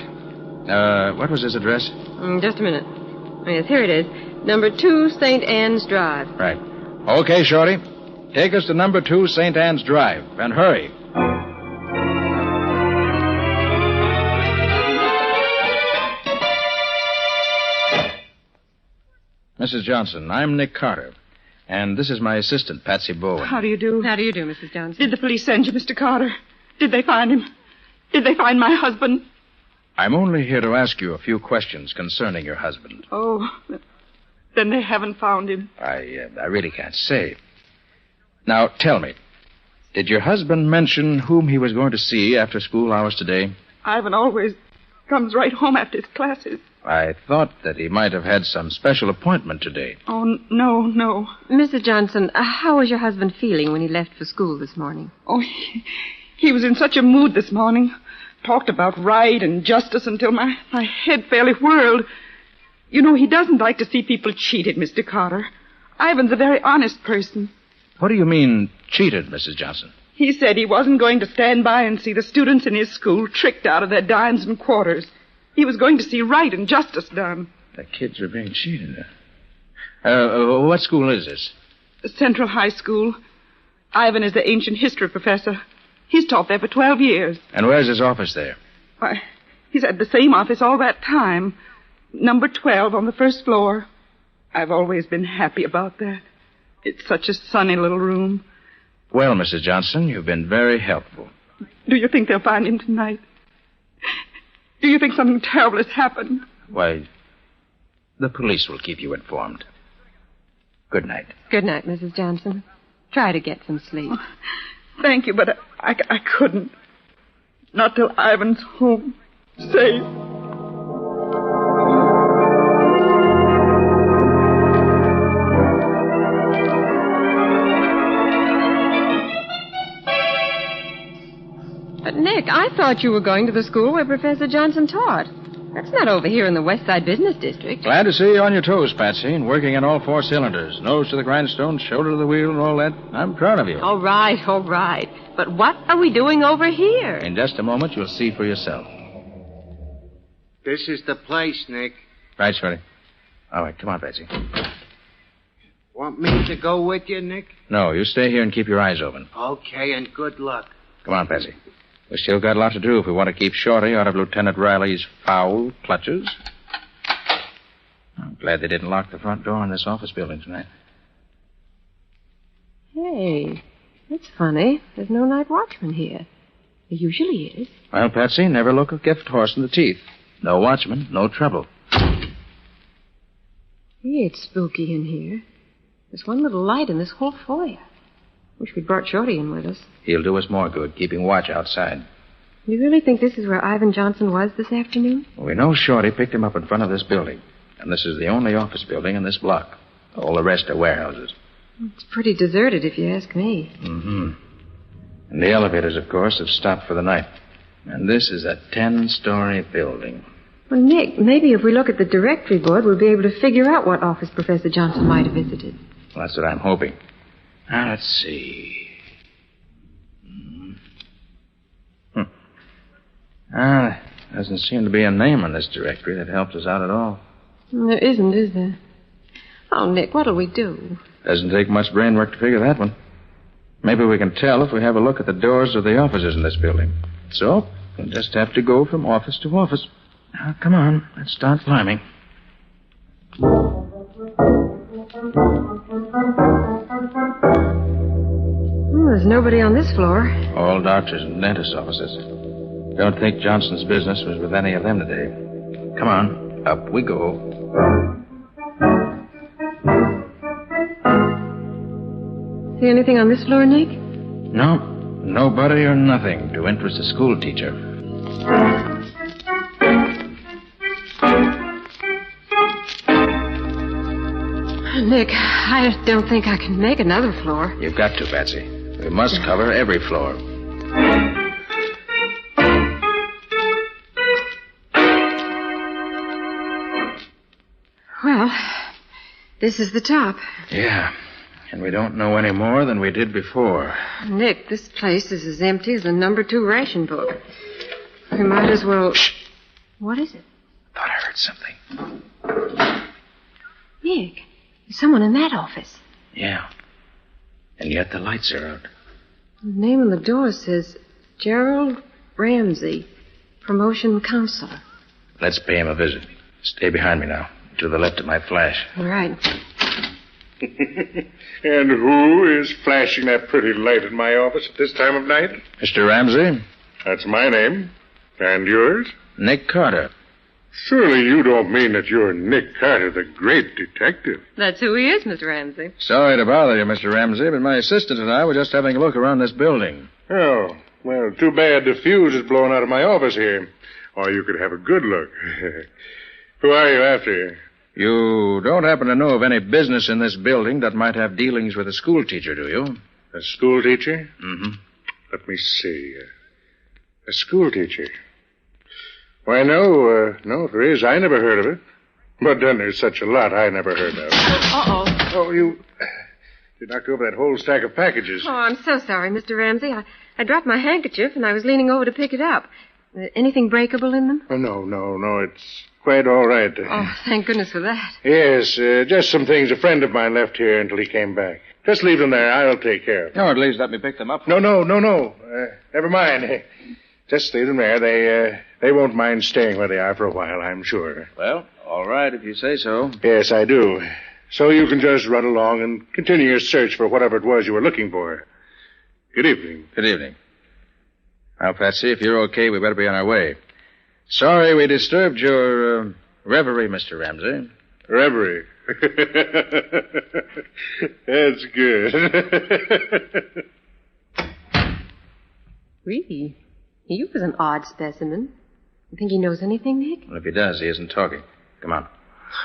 What was his address? Just a minute. Yes, here it is. Number 2 St. Anne's Drive. Right. Okay, Shorty. Take us to number 2 St. Anne's Drive. And hurry. Mrs. Johnson, I'm Nick Carter. And this is my assistant, Patsy Bowen. How do you do? How do you do, Mrs. Johnson? Did the police send you, Mr. Carter? Did they find him? Did they find my husband? I'm only here to ask you a few questions concerning your husband. Oh, then they haven't found him. I really can't say. Now, tell me, did your husband mention whom he was going to see after school hours today? Ivan always comes right home after his classes. I thought that he might have had some special appointment today. Oh, no. Mrs. Johnson, how was your husband feeling when he left for school this morning? Oh, he was in such a mood this morning. Talked about right and justice until my head fairly whirled. You know, he doesn't like to see people cheated, Mr. Carter. Ivan's a very honest person. What do you mean, cheated, Mrs. Johnson? He said he wasn't going to stand by and see the students in his school tricked out of their dimes and quarters. He was going to see right and justice done. The kids are being cheated. What school is this? Central High School. Ivan is the ancient history professor. He's taught there for 12 years. And where's his office there? Why, he's had the same office all that time. Number 12 on the first floor. I've always been happy about that. It's such a sunny little room. Well, Mrs. Johnson, you've been very helpful. Do you think they'll find him tonight? Do you think something terrible has happened? Why, the police will keep you informed. Good night. Good night, Mrs. Johnson. Try to get some sleep. Oh, thank you, but I couldn't. Not till Ivan's home. Safe. But, Nick, I thought you were going to the school where Professor Johnson taught. That's not over here in the West Side Business District. Glad to see you on your toes, Patsy, and working on all 4 cylinders. Nose to the grindstone, shoulder to the wheel, and all that. I'm proud of you. All right. But what are we doing over here? In just a moment, you'll see for yourself. This is the place, Nick. Right, Shorty. All right, come on, Patsy. Want me to go with you, Nick? No, you stay here and keep your eyes open. Okay, and good luck. Come on, Patsy. We still got a lot to do if we want to keep Shorty out of Lieutenant Riley's foul clutches. I'm glad they didn't lock the front door in this office building tonight. Hey, that's funny. There's no night watchman here. There usually is. Well, Patsy, never look a gift horse in the teeth. No watchman, no trouble. Hey, it's spooky in here. There's one little light in this whole foyer. Wish we'd brought Shorty in with us. He'll do us more good, keeping watch outside. You really think this is where Ivan Johnson was this afternoon? We know Shorty picked him up in front of this building. And this is the only office building in this block. All the rest are warehouses. It's pretty deserted, if you ask me. Mm-hmm. And the elevators, of course, have stopped for the night. And this is a 10-story building. Well, Nick, maybe if we look at the directory board, we'll be able to figure out what office Professor Johnson might have visited. Well, that's what I'm hoping. Now, let's see. Doesn't seem to be a name on this directory that helps us out at all. There isn't, is there? Oh, Nick, what'll we do? Doesn't take much brain work to figure that one. Maybe we can tell if we have a look at the doors of the offices in this building. So, we'll just have to go from office to office. Now, come on. Let's start climbing. There's nobody on this floor. All doctors and dentists' offices. Don't think Johnson's business was with any of them today. Come on. Up we go. See anything on this floor, Nick? No. Nobody or nothing to interest a school teacher. Nick, I don't think I can make another floor. You've got to, Patsy. We must cover every floor. This is the top. Yeah. And we don't know any more than we did before. Nick, this place is as empty as the number 2 ration book. We might as well... Shh. What is it? Thought I heard something. Nick, there's someone in that office. Yeah. And yet the lights are out. The name on the door says Gerald Ramsey, promotion counselor. Let's pay him a visit. Stay behind me now, to the left of my flash. All right. And who is flashing that pretty light in my office at this time of night? Mr. Ramsey? That's my name. And yours? Nick Carter. Surely you don't mean that you're Nick Carter, the great detective. That's who he is, Mr. Ramsey. Sorry to bother you, Mr. Ramsey, but my assistant and I were just having a look around this building. Oh, well, too bad the fuse is blowing out of my office here. Or you could have a good look. Who are you after? You don't happen to know of any business in this building that might have dealings with a school teacher, do you? A school teacher? Mm-hmm. Let me see. A school teacher. Why, no, there is. I never heard of it. But then there's such a lot I never heard of. Uh-oh. Oh, you knocked over that whole stack of packages. Oh, I'm so sorry, Mr. Ramsey. I dropped my handkerchief and I was leaning over to pick it up. Anything breakable in them? Oh, no. It's quite all right. Oh, thank goodness for that. Yes, just some things a friend of mine left here until he came back. Just leave them there. I'll take care of them. No, at least let me pick them up. No. Never mind. Just leave them there. They won't mind staying where they are for a while, I'm sure. Well, all right, if you say so. Yes, I do. So you can just run along and continue your search for whatever it was you were looking for. Good evening. Good evening. Well, Patsy, if you're okay, we better be on our way. Sorry we disturbed your reverie, Mr. Ramsey. Reverie? That's good. Really? He was an odd specimen. You think he knows anything, Nick? Well, if he does, he isn't talking. Come on.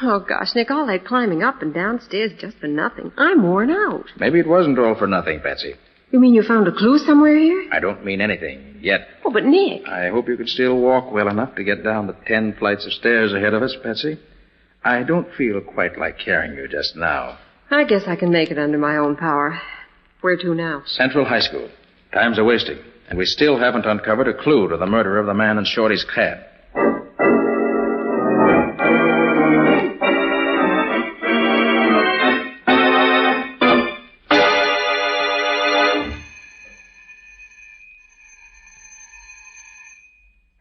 Oh, gosh, Nick, all that climbing up and downstairs just for nothing. I'm worn out. Maybe it wasn't all for nothing, Patsy. You mean you found a clue somewhere here? I don't mean anything yet. Oh, but Nick... I hope you can still walk well enough to get down the 10 flights of stairs ahead of us, Patsy. I don't feel quite like carrying you just now. I guess I can make it under my own power. Where to now? Central High School. Time's a-wasting. And we still haven't uncovered a clue to the murder of the man in Shorty's cab.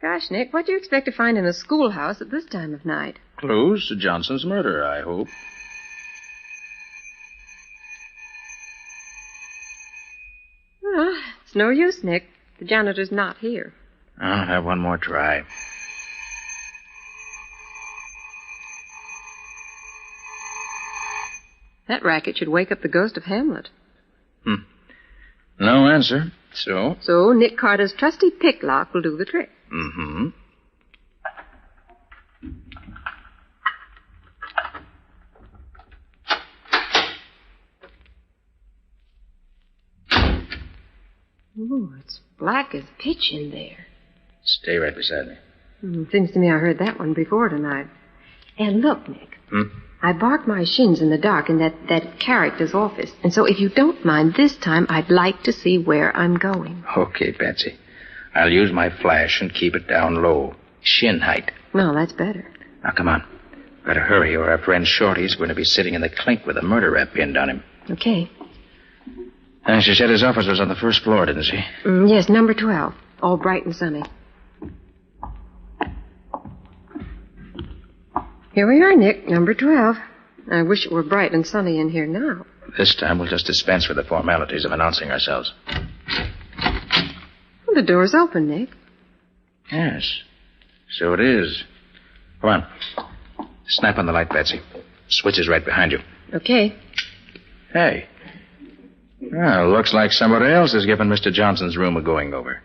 Gosh, Nick, what do you expect to find in a schoolhouse at this time of night? Clues to Johnson's murder, I hope. Well, it's no use, Nick. The janitor's not here. I'll have one more try. That racket should wake up the ghost of Hamlet. No answer. So? So Nick Carter's trusty pick lock will do the trick. Mm-hmm. Ooh, it's black as pitch in there. Stay right beside me. Seems to me I heard that one before tonight. And look, Nick. I barked my shins in the dark in that character's office. And so if you don't mind, this time I'd like to see where I'm going. Okay, Patsy. I'll use my flash and keep it down low. Shin height. No, that's better. Now, come on. Gotta hurry or our friend Shorty's going to be sitting in the clink with a murder rap pinned on him. Okay. She said his office was on the first floor, didn't she? Yes, number 12. All bright and sunny. Here we are, Nick, number 12. I wish it were bright and sunny in here now. This time we'll just dispense with the formalities of announcing ourselves. Well, the door's open, Nick. Yes, so it is. Come on. Snap on the light, Betsy. Switch is right behind you. Okay. Hey. Well, looks like somebody else is giving Mr. Johnson's room a going-over.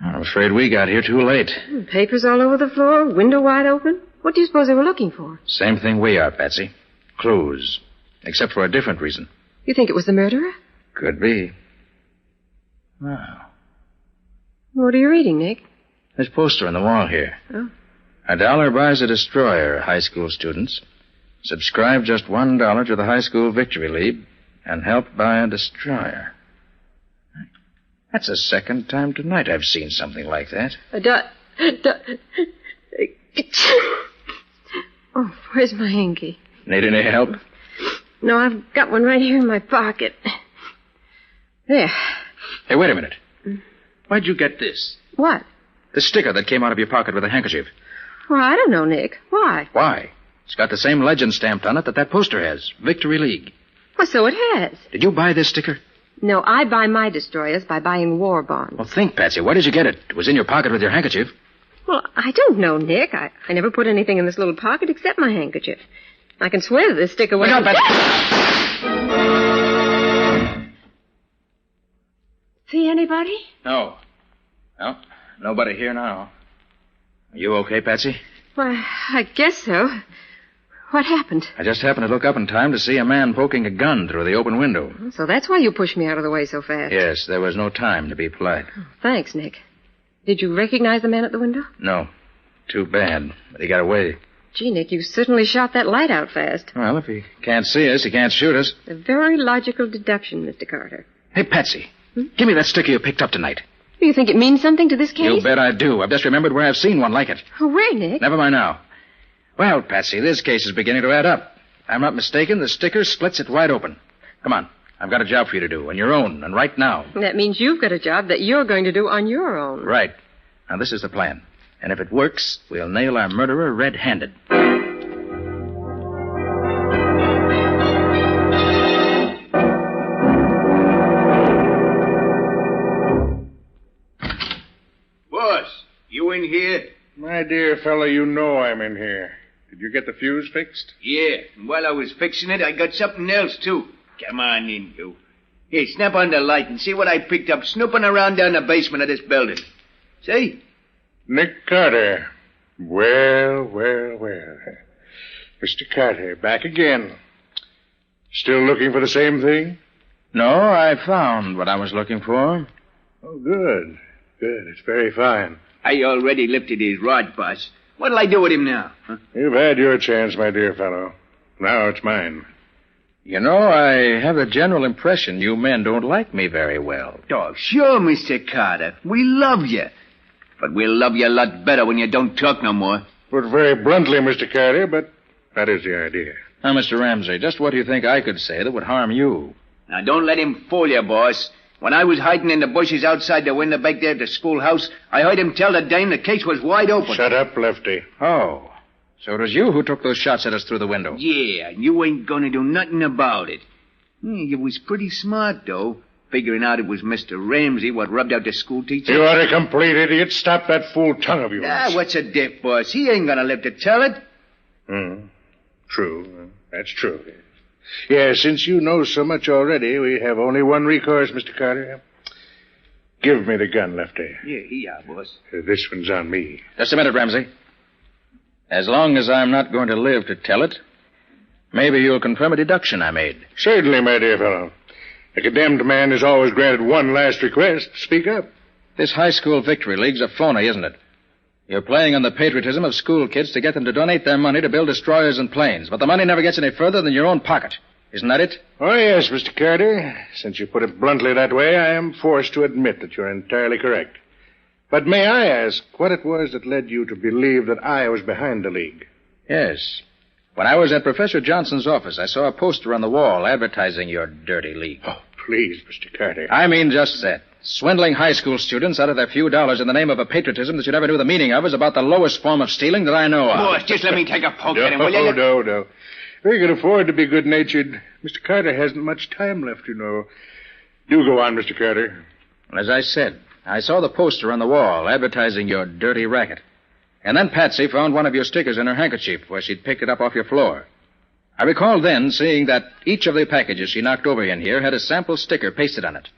I'm afraid we got here too late. Papers all over the floor, window wide open. What do you suppose they were looking for? Same thing we are, Patsy. Clues. Except for a different reason. You think it was the murderer? Could be. Wow. What are you reading, Nick? This poster on the wall here. Oh. $1 buys a destroyer, high school students. Subscribe just $1 to the High School Victory League and help buy a destroyer. That's the second time tonight I've seen something like that. Oh, where's my hanky? Need any help? No, I've got one right here in my pocket. There. Hey, wait a minute. Why'd you get this? What? The sticker that came out of your pocket with the handkerchief. Well, I don't know, Nick. Why? Why? It's got the same legend stamped on it that poster has. Victory League. Well, so it has. Did you buy this sticker? No, I buy my destroyers by buying war bonds. Well, think, Patsy. Where did you get it? It was in your pocket with your handkerchief. Well, I don't know, Nick. I never put anything in this little pocket except my handkerchief. I can swear that this sticker was... Look out, Patsy! See anybody? No. No, nobody here now. Are you okay, Patsy? Well, I guess so. What happened? I just happened to look up in time to see a man poking a gun through the open window. So that's why you pushed me out of the way so fast. Yes, there was no time to be polite. Oh, thanks, Nick. Did you recognize the man at the window? No. Too bad. But he got away. Gee, Nick, you certainly shot that light out fast. Well, if he can't see us, he can't shoot us. A very logical deduction, Mr. Carter. Hey, Patsy. Give me that sticker you picked up tonight. Do you think it means something to this case? You bet I do. I've just remembered where I've seen one like it. Oh, where, Nick? Never mind now. Well, Patsy, this case is beginning to add up. If I'm not mistaken, the sticker splits it wide open. Come on. I've got a job for you to do, on your own, and right now. That means you've got a job that you're going to do on your own. Right. Now, this is the plan. And if it works, we'll nail our murderer red-handed. Boss, you in here? My dear fellow, you know I'm in here. Did you get the fuse fixed? Yeah, and while I was fixing it, I got something else, too. Come on in, you. Here, snap on the light and see what I picked up snooping around down the basement of this building. See? Nick Carter. Well, well, well. Mr. Carter, back again. Still looking for the same thing? No, I found what I was looking for. Oh, good. Good. It's very fine. I already lifted his rod, boss. What'll I do with him now? Huh? You've had your chance, my dear fellow. Now it's mine. You know, I have a general impression you men don't like me very well. Oh, sure, Mr. Carter. We love you. But we'll love you a lot better when you don't talk no more. Put very bluntly, Mr. Carter, but that is the idea. Now, Mr. Ramsey, just what do you think I could say that would harm you? Now, don't let him fool you, boss. When I was hiding in the bushes outside the window back there at the schoolhouse, I heard him tell the dame the case was wide open. Shut up, Lefty. Oh, so it was you who took those shots at us through the window? Yeah, and you ain't gonna do nothing about it. You was pretty smart, though, figuring out it was Mr. Ramsey what rubbed out the school teacher. You are a complete idiot. Stop that fool tongue of yours. Ah, what's a diff, boss? He ain't gonna live to tell it. True. That's true. Yes, since you know so much already, we have only one recourse, Mr. Carter. Give me the gun, Lefty. Yeah, here, boss. This one's on me. Just a minute, Ramsey. As long as I'm not going to live to tell it, maybe you'll confirm a deduction I made. Certainly, my dear fellow. A condemned man is always granted one last request. Speak up. This high school victory league's a phony, isn't it? You're playing on the patriotism of school kids to get them to donate their money to build destroyers and planes, but the money never gets any further than your own pocket. Isn't that it? Oh, yes, Mr. Carter. Since you put it bluntly that way, I am forced to admit that you're entirely correct. But may I ask what it was that led you to believe that I was behind the league? Yes. When I was at Professor Johnson's office, I saw a poster on the wall advertising your dirty league. Oh, please, Mr. Carter. I mean just that. Swindling high school students out of their few dollars in the name of a patriotism that you never knew the meaning of is about the lowest form of stealing that I know of. Boss, just let me take a poke at him, will you? No. We can afford to be good-natured. Mr. Carter hasn't much time left, you know. Do go on, Mr. Carter. As I said, I saw the poster on the wall advertising your dirty racket. And then Patsy found one of your stickers in her handkerchief where she'd picked it up off your floor. I recall then seeing that each of the packages she knocked over in here had a sample sticker pasted on it.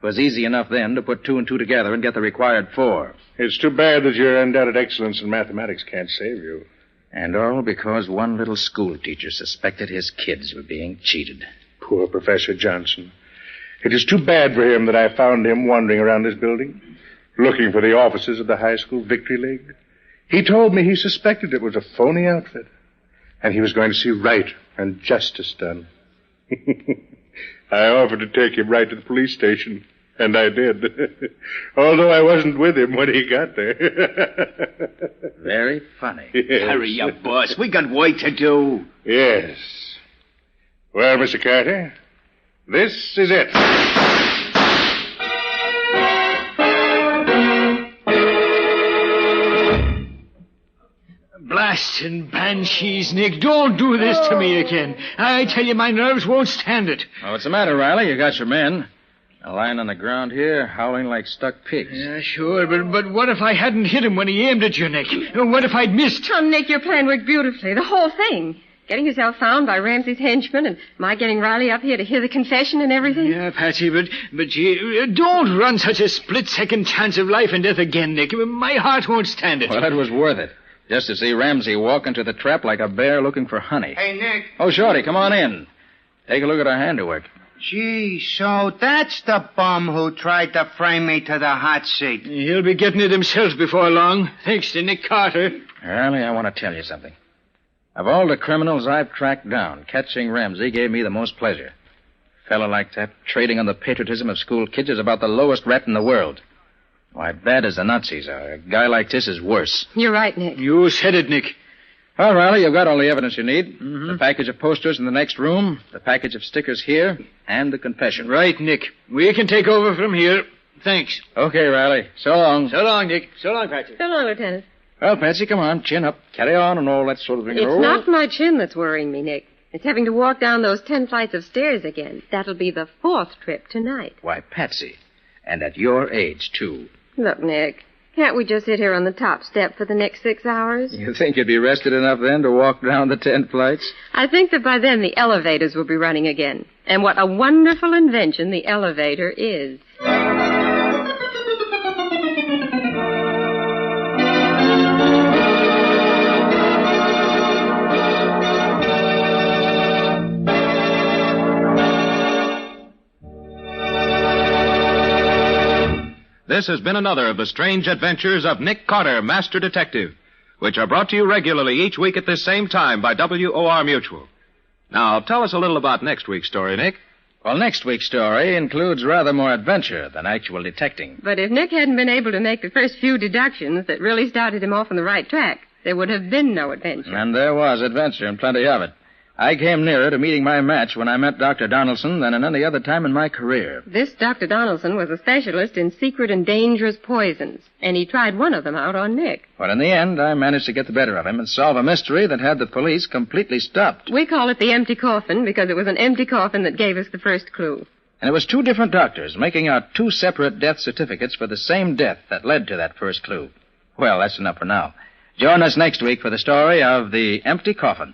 It was easy enough then to put two and two together and get the required 4. It's too bad that your undoubted excellence in mathematics can't save you. And all because one little school teacher suspected his kids were being cheated. Poor Professor Johnson. It is too bad for him that I found him wandering around this building, looking for the offices of the High School Victory League. He told me he suspected it was a phony outfit. And he was going to see right and justice done. I offered to take him right to the police station, and I did. Although I wasn't with him when he got there. Very funny. Yes. Hurry up, boss. We got work to do. Yes. Well, Mr. Carter, this is it. Blasting banshees, Nick. Don't do this to me again. I tell you, my nerves won't stand it. Oh, what's the matter, Riley? You got your men. They're lying on the ground here, howling like stuck pigs. Yeah, sure, but what if I hadn't hit him when he aimed at you, Nick? What if I'd missed? Oh, Nick, your plan worked beautifully. The whole thing. Getting yourself found by Ramsey's henchmen and my getting Riley up here to hear the confession and everything. Yeah, Patsy, but you don't run such a split-second chance of life and death again, Nick. My heart won't stand it. Well, it was worth it. Just to see Ramsey walk into the trap like a bear looking for honey. Hey, Nick. Oh, Shorty, come on in. Take a look at our handiwork. Gee, so that's the bum who tried to frame me to the hot seat. He'll be getting it himself before long, thanks to Nick Carter. Riley, I want to tell you something. Of all the criminals I've tracked down, catching Ramsey gave me the most pleasure. A fellow like that, trading on the patriotism of school kids, is about the lowest rat in the world. Why, bad as the Nazis are, a guy like this is worse. You're right, Nick. You said it, Nick. Well, Riley, you've got all the evidence you need. Mm-hmm. The package of posters in the next room, the package of stickers here, and the confession. Right, Nick. We can take over from here. Thanks. Okay, Riley. So long. So long, Nick. So long, Patsy. So long, Lieutenant. Well, Patsy, come on. Chin up. Carry on and all that sort of thing. It's not my chin that's worrying me, Nick. It's having to walk down those 10 flights of stairs again. That'll be the 4th trip tonight. Why, Patsy. And at your age, too. Look, Nick, can't we just sit here on the top step for the next 6 hours? You think you'd be rested enough then to walk down the 10 flights? I think that by then the elevators will be running again. And what a wonderful invention the elevator is. This has been another of the strange adventures of Nick Carter, Master Detective, which are brought to you regularly each week at this same time by WOR Mutual. Now, tell us a little about next week's story, Nick. Well, next week's story includes rather more adventure than actual detecting. But if Nick hadn't been able to make the first few deductions that really started him off on the right track, there would have been no adventure. And there was adventure, and plenty of it. I came nearer to meeting my match when I met Dr. Donaldson than at any other time in my career. This Dr. Donaldson was a specialist in secret and dangerous poisons, and he tried one of them out on Nick. Well, in the end, I managed to get the better of him and solve a mystery that had the police completely stopped. We call it the empty coffin because it was an empty coffin that gave us the first clue. And it was 2 different doctors making out 2 separate death certificates for the same death that led to that first clue. Well, that's enough for now. Join us next week for the story of the empty coffin.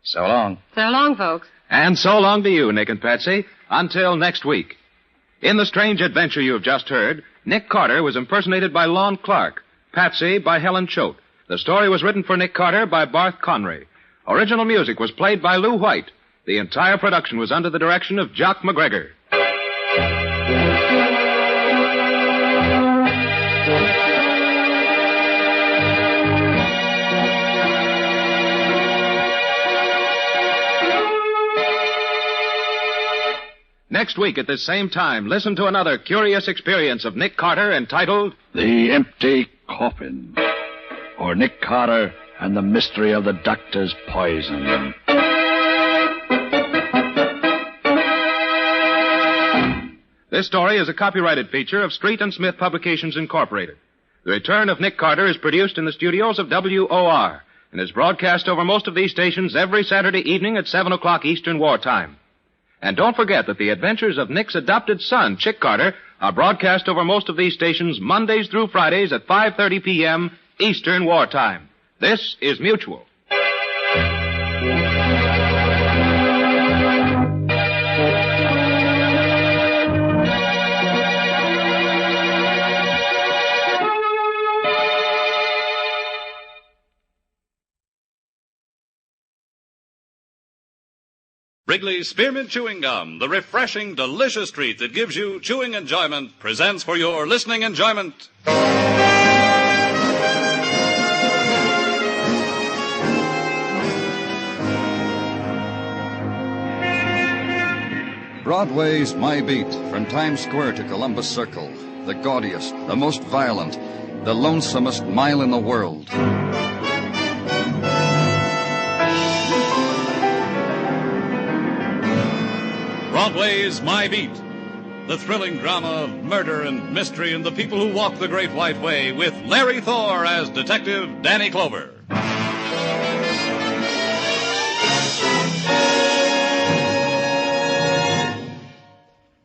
So long. So long, folks. And so long to you, Nick and Patsy. Until next week. In the strange adventure you have just heard, Nick Carter was impersonated by Lon Clark, Patsy by Helen Choate. The story was written for Nick Carter by Barth Conry. Original music was played by Lou White. The entire production was under the direction of Jock McGregor. Next week at this same time, listen to another curious experience of Nick Carter entitled The Empty Coffin, or Nick Carter and the Mystery of the Doctor's Poison. This story is a copyrighted feature of Street and Smith Publications, Incorporated. The Return of Nick Carter is produced in the studios of WOR and is broadcast over most of these stations every Saturday evening at 7 o'clock Eastern Wartime. And don't forget that the adventures of Nick's adopted son, Chick Carter, are broadcast over most of these stations Mondays through Fridays at 5:30 p.m. Eastern Wartime. This is Mutual. Wrigley's Spearmint Chewing Gum, the refreshing, delicious treat that gives you chewing enjoyment, presents for your listening enjoyment. Broadway's My Beat, from Times Square to Columbus Circle, the gaudiest, the most violent, the lonesomest mile in the world. Broadway's My Beat, the thrilling drama of murder and mystery and the people who walk the Great White Way, with Larry Thor as Detective Danny Clover.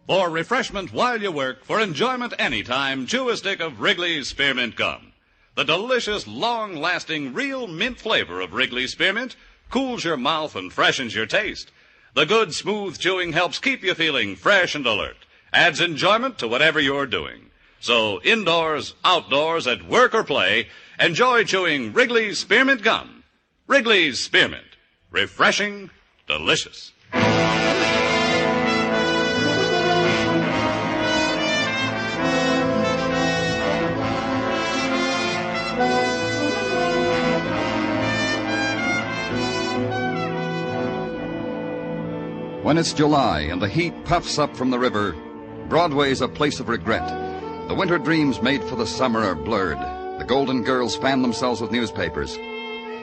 For refreshment while you work, for enjoyment anytime, chew a stick of Wrigley's Spearmint Gum. The delicious, long-lasting, real mint flavor of Wrigley's Spearmint cools your mouth and freshens your taste. The good, smooth chewing helps keep you feeling fresh and alert. Adds enjoyment to whatever you're doing. So, indoors, outdoors, at work or play, enjoy chewing Wrigley's Spearmint Gum. Wrigley's Spearmint. Refreshing, delicious. When it's July and the heat puffs up from the river, Broadway's a place of regret. The winter dreams made for the summer are blurred. The golden girls fan themselves with newspapers.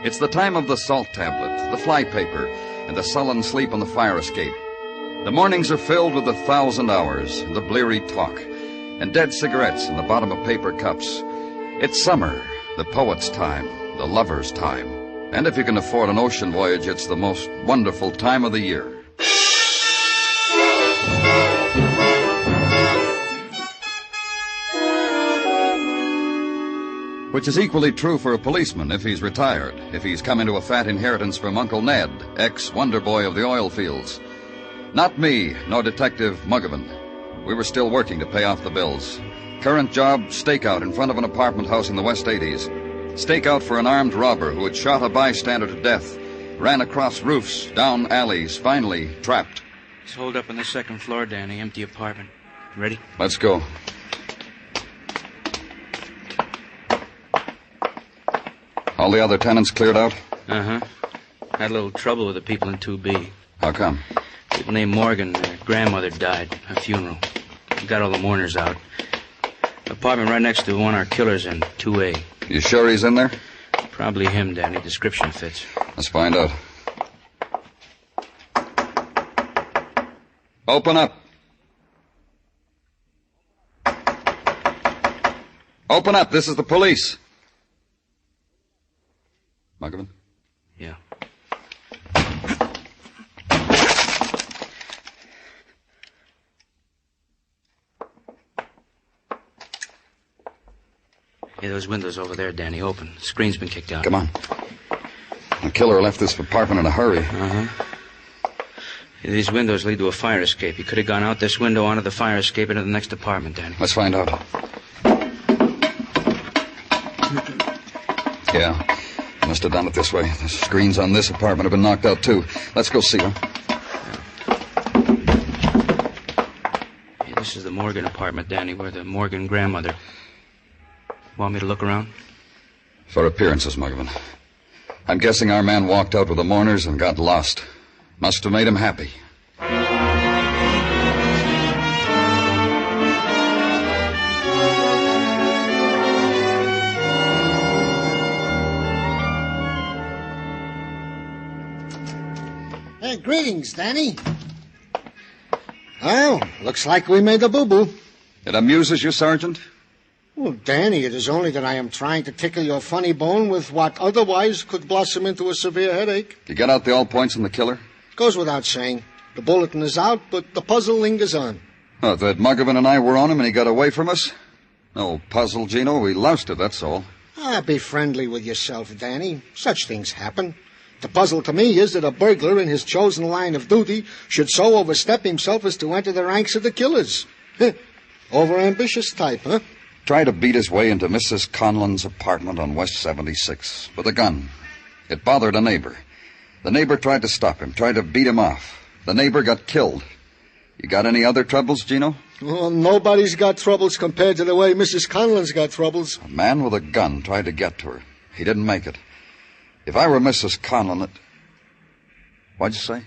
It's the time of the salt tablet, the fly paper, and the sullen sleep on the fire escape. The mornings are filled with 1,000 hours, the bleary talk, and dead cigarettes in the bottom of paper cups. It's summer, the poet's time, the lover's time. And if you can afford an ocean voyage, it's the most wonderful time of the year. Which is equally true for a policeman if he's retired, if he's come into a fat inheritance from Uncle Ned, ex-wonder boy of the oil fields. Not me, nor Detective Muggavan. We were still working to pay off the bills. Current job, stakeout in front of an apartment house in the West 80s. Stakeout for an armed robber who had shot a bystander to death, ran across roofs, down alleys, finally trapped. It's holed up on the second floor, Danny. Empty apartment. Ready? Let's go. All the other tenants cleared out? Uh-huh. Had a little trouble with the people in 2B. How come? People named Morgan, their grandmother died. A funeral. We got all the mourners out. Apartment right next to the one our killer's in, 2A. You sure he's in there? Probably him, Danny. Description fits. Let's find out. Open up. Open up. This is the police. Muggavan? Yeah. Hey, those windows over there, Danny, open. The screen's been kicked out. Come on. The killer left this apartment in a hurry. Uh-huh. These windows lead to a fire escape. He could have gone out this window onto the fire escape into the next apartment, Danny. Let's find out. Yeah. Must have done it this way. The screens on this apartment have been knocked out, too. Let's go see her. Hey, this is the Morgan apartment, Danny, where the Morgan grandmother. Want me to look around? For appearances, Muggavan. I'm guessing our man walked out with the mourners and got lost. Must have made him happy. Greetings, Danny. Well, looks like we made a boo-boo. It amuses you, Sergeant? Well, Danny, it is only that I am trying to tickle your funny bone with what otherwise could blossom into a severe headache. You got out the all points on the killer? Goes without saying. The bulletin is out, but the puzzle lingers on. Oh, that Muggavan and I were on him and he got away from us? No puzzle, Gino. We lost it, that's all. Be friendly with yourself, Danny. Such things happen. The puzzle to me is that a burglar in his chosen line of duty should so overstep himself as to enter the ranks of the killers. Overambitious type, huh? Tried to beat his way into Mrs. Conlon's apartment on West 76 with a gun. It bothered a neighbor. The neighbor tried to stop him, tried to beat him off. The neighbor got killed. You got any other troubles, Gino? Well, nobody's got troubles compared to the way Mrs. Conlon's got troubles. A man with a gun tried to get to her. He didn't make it. If I were Mrs. Conlon, What'd you say?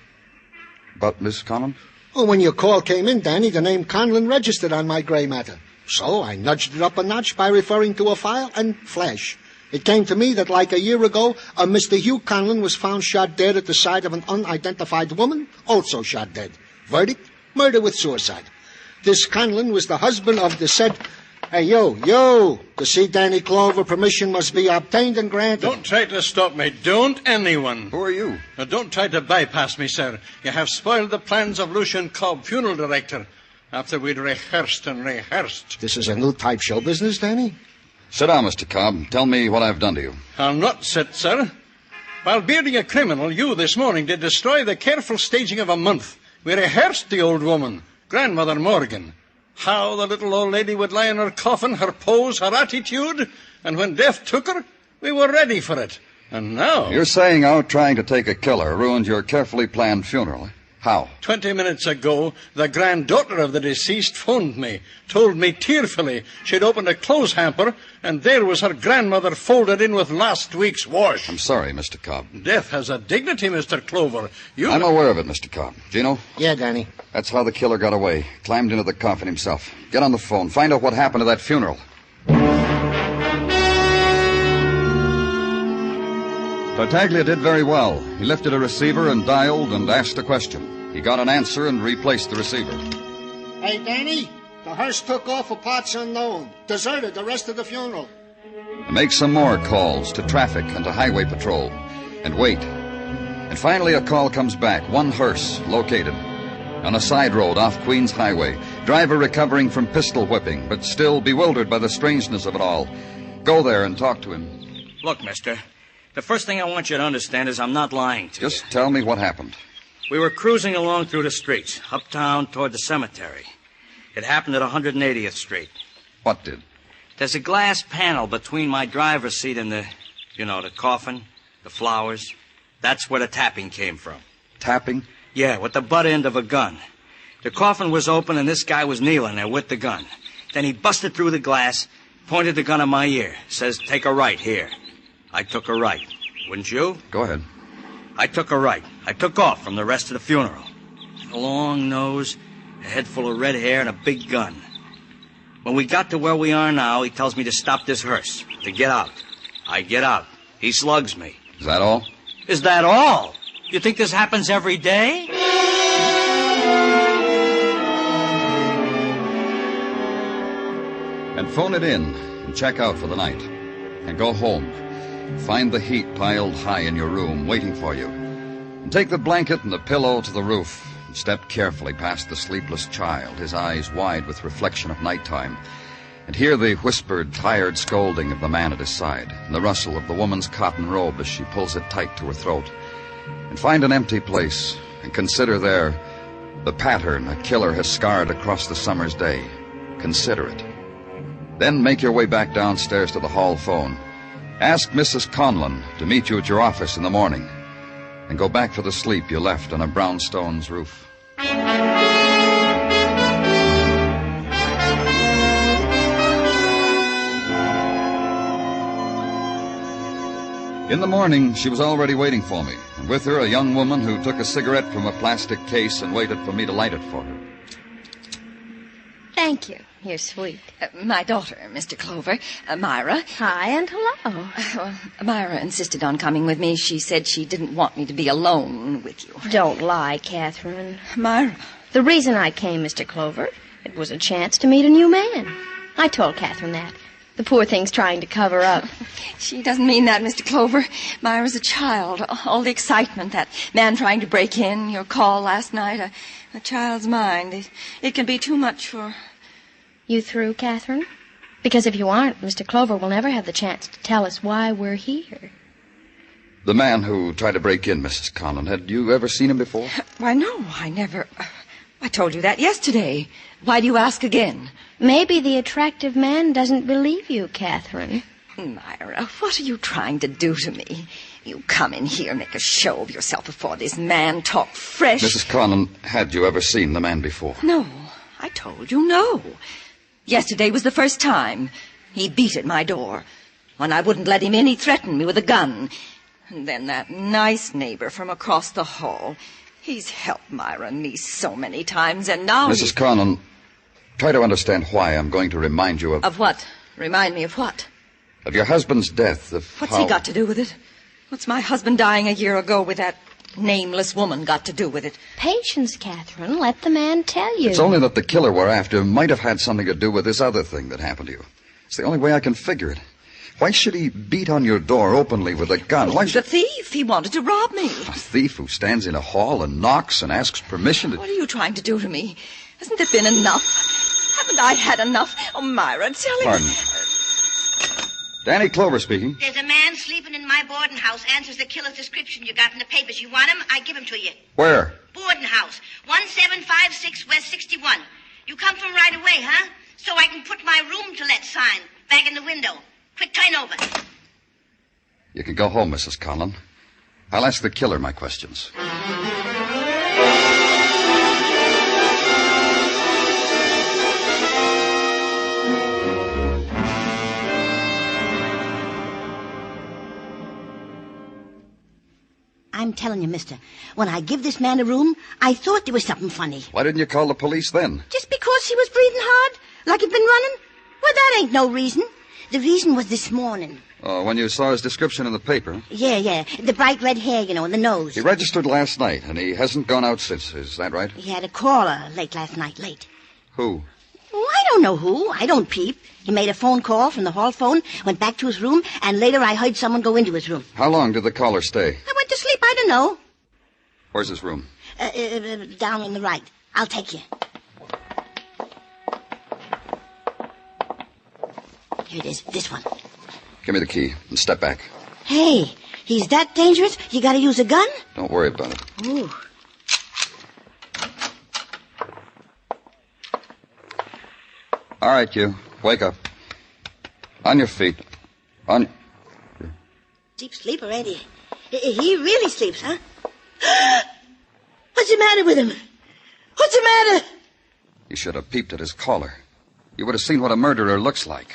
About Miss Conlon? Well, when your call came in, Danny, the name Conlon registered on my gray matter. So I nudged it up a notch by referring to a file, and flash. It came to me that like a year ago, a Mr. Hugh Conlon was found shot dead at the side of an unidentified woman, also shot dead. Verdict, murder with suicide. This Conlon was the husband of the said... Hey, you! To see Danny Clover, permission must be obtained and granted. Don't try to stop me. Don't anyone. Who are you? Now, don't try to bypass me, sir. You have spoiled the plans of Lucian Cobb, funeral director, after we'd rehearsed and rehearsed. This is a new type show business, Danny? Sit down, Mr. Cobb. Tell me what I've done to you. I'll not sit, sir. While bearding a criminal, you this morning did destroy the careful staging of a month. We rehearsed the old woman, Grandmother Morgan. How the little old lady would lie in her coffin, her pose, her attitude, and when death took her, we were ready for it. And now... You're saying out trying to take a killer ruined your carefully planned funeral, eh? How? 20 minutes ago, the granddaughter of the deceased phoned me, told me tearfully she'd opened a clothes hamper, and there was her grandmother folded in with last week's wash. I'm sorry, Mr. Cobb. Death has a dignity, Mr. Clover. I'm aware of it, Mr. Cobb. Gino? Yeah, Danny. That's how the killer got away. Climbed into the coffin himself. Get on the phone. Find out what happened to that funeral. Tartaglia did very well. He lifted a receiver and dialed and asked a question. He got an answer and replaced the receiver. Hey, Danny, the hearse took off for parts unknown. Deserted the rest of the funeral. Make some more calls to traffic and to highway patrol. And wait. And finally a call comes back. One hearse located on a side road off Queens Highway. Driver recovering from pistol whipping, but still bewildered by the strangeness of it all. Go there and talk to him. Look, mister, the first thing I want you to understand is I'm not lying to you. Just tell me what happened. We were cruising along through the streets, uptown toward the cemetery. It happened at 180th Street. What did? There's a glass panel between my driver's seat and the coffin, the flowers. That's where the tapping came from. Tapping? Yeah, with the butt end of a gun. The coffin was open and this guy was kneeling there with the gun. Then he busted through the glass, pointed the gun at my ear, says, "Take a right here." I took a right. Wouldn't you? Go ahead. I took a right. I took off from the rest of the funeral. A long nose, a head full of red hair, and a big gun. When we got to where we are now, he tells me to stop this hearse, to get out. I get out. He slugs me. Is that all? Is that all? You think this happens every day? And phone it in and check out for the night. And go home. Find the heat piled high in your room, waiting for you. And take the blanket and the pillow to the roof and step carefully past the sleepless child, his eyes wide with reflection of nighttime, and hear the whispered, tired scolding of the man at his side, and the rustle of the woman's cotton robe as she pulls it tight to her throat. And find an empty place and consider there the pattern a killer has scarred across the summer's day. Consider it. Then make your way back downstairs to the hall phone. Ask Mrs. Conlon to meet you at your office in the morning, and go back for the sleep you left on a brownstone's roof. In the morning, she was already waiting for me, and with her a young woman who took a cigarette from a plastic case and waited for me to light it for her. Thank you. You're sweet. My daughter, Mr. Clover, Myra. Hi and hello. Myra insisted on coming with me. She said she didn't want me to be alone with you. Don't lie, Catherine. Myra. The reason I came, Mr. Clover, it was a chance to meet a new man. I told Catherine that. The poor thing's trying to cover up. She doesn't mean that, Mr. Clover. Myra's a child. All the excitement, that man trying to break in, your call last night, a child's mind. It can be too much for... You through, Catherine? Because if you aren't, Mr. Clover will never have the chance to tell us why we're here. The man who tried to break in, Mrs. Conlon, had you ever seen him before? Why, no, I never... I told you that yesterday. Why do you ask again? Maybe the attractive man doesn't believe you, Catherine. Myra, what are you trying to do to me? You come in here, make a show of yourself before this man, talk fresh. Mrs. Conlon, had you ever seen the man before? No, I told you no. Yesterday was the first time. He beat at my door. When I wouldn't let him in, he threatened me with a gun. And then that nice neighbor from across the hall. He's helped Myra and me so many times, and now... Mrs. Conlon, try to understand why I'm going to remind you of... Of what? Remind me of what? Of your husband's death, of What's he got to do with it? What's my husband dying a year ago with that nameless woman got to do with it? Patience, Catherine. Let the man tell you. It's only that the killer we're after might have had something to do with this other thing that happened to you. It's the only way I can figure it. Why should he beat on your door openly with a gun? Why The thief. He wanted to rob me. A thief who stands in a hall and knocks and asks permission to... What are you trying to do to me? Hasn't it been enough? Haven't I had enough? Oh, Myra, tell him... Pardon. Danny Clover speaking. There's a man sleeping in my boarding house. Answers the killer's description you got in the papers. You want him? I give him to you. Where? Boarding house. 1756 West 61. You come from right away, huh? So I can put my room to let sign back in the window. Quick, turn over. You can go home, Mrs. Conlon. I'll ask the killer my questions. I'm telling you, mister, when I give this man a room, I thought there was something funny. Why didn't you call the police then? Just because he was breathing hard, like he'd been running? Well, that ain't no reason. The reason was this morning. Oh, when you saw his description in the paper? Yeah. The bright red hair, you know, and the nose. He registered last night, and he hasn't gone out since. Is that right? He had a caller late last night, late. Who? Oh, I don't know who. I don't peep. He made a phone call from the hall phone, went back to his room, and later I heard someone go into his room. How long did the caller stay? I went to sleep. I don't know. Where's his room? Down on the right. I'll take you. Here it is, this one. Give me the key and step back. Hey, he's that dangerous? You gotta use a gun? Don't worry about it. Ooh. All right, you. Wake up. On your feet. Deep sleeper, ain't he? He really sleeps, huh? What's the matter with him? What's the matter? You should have peeped at his collar. You would have seen what a murderer looks like.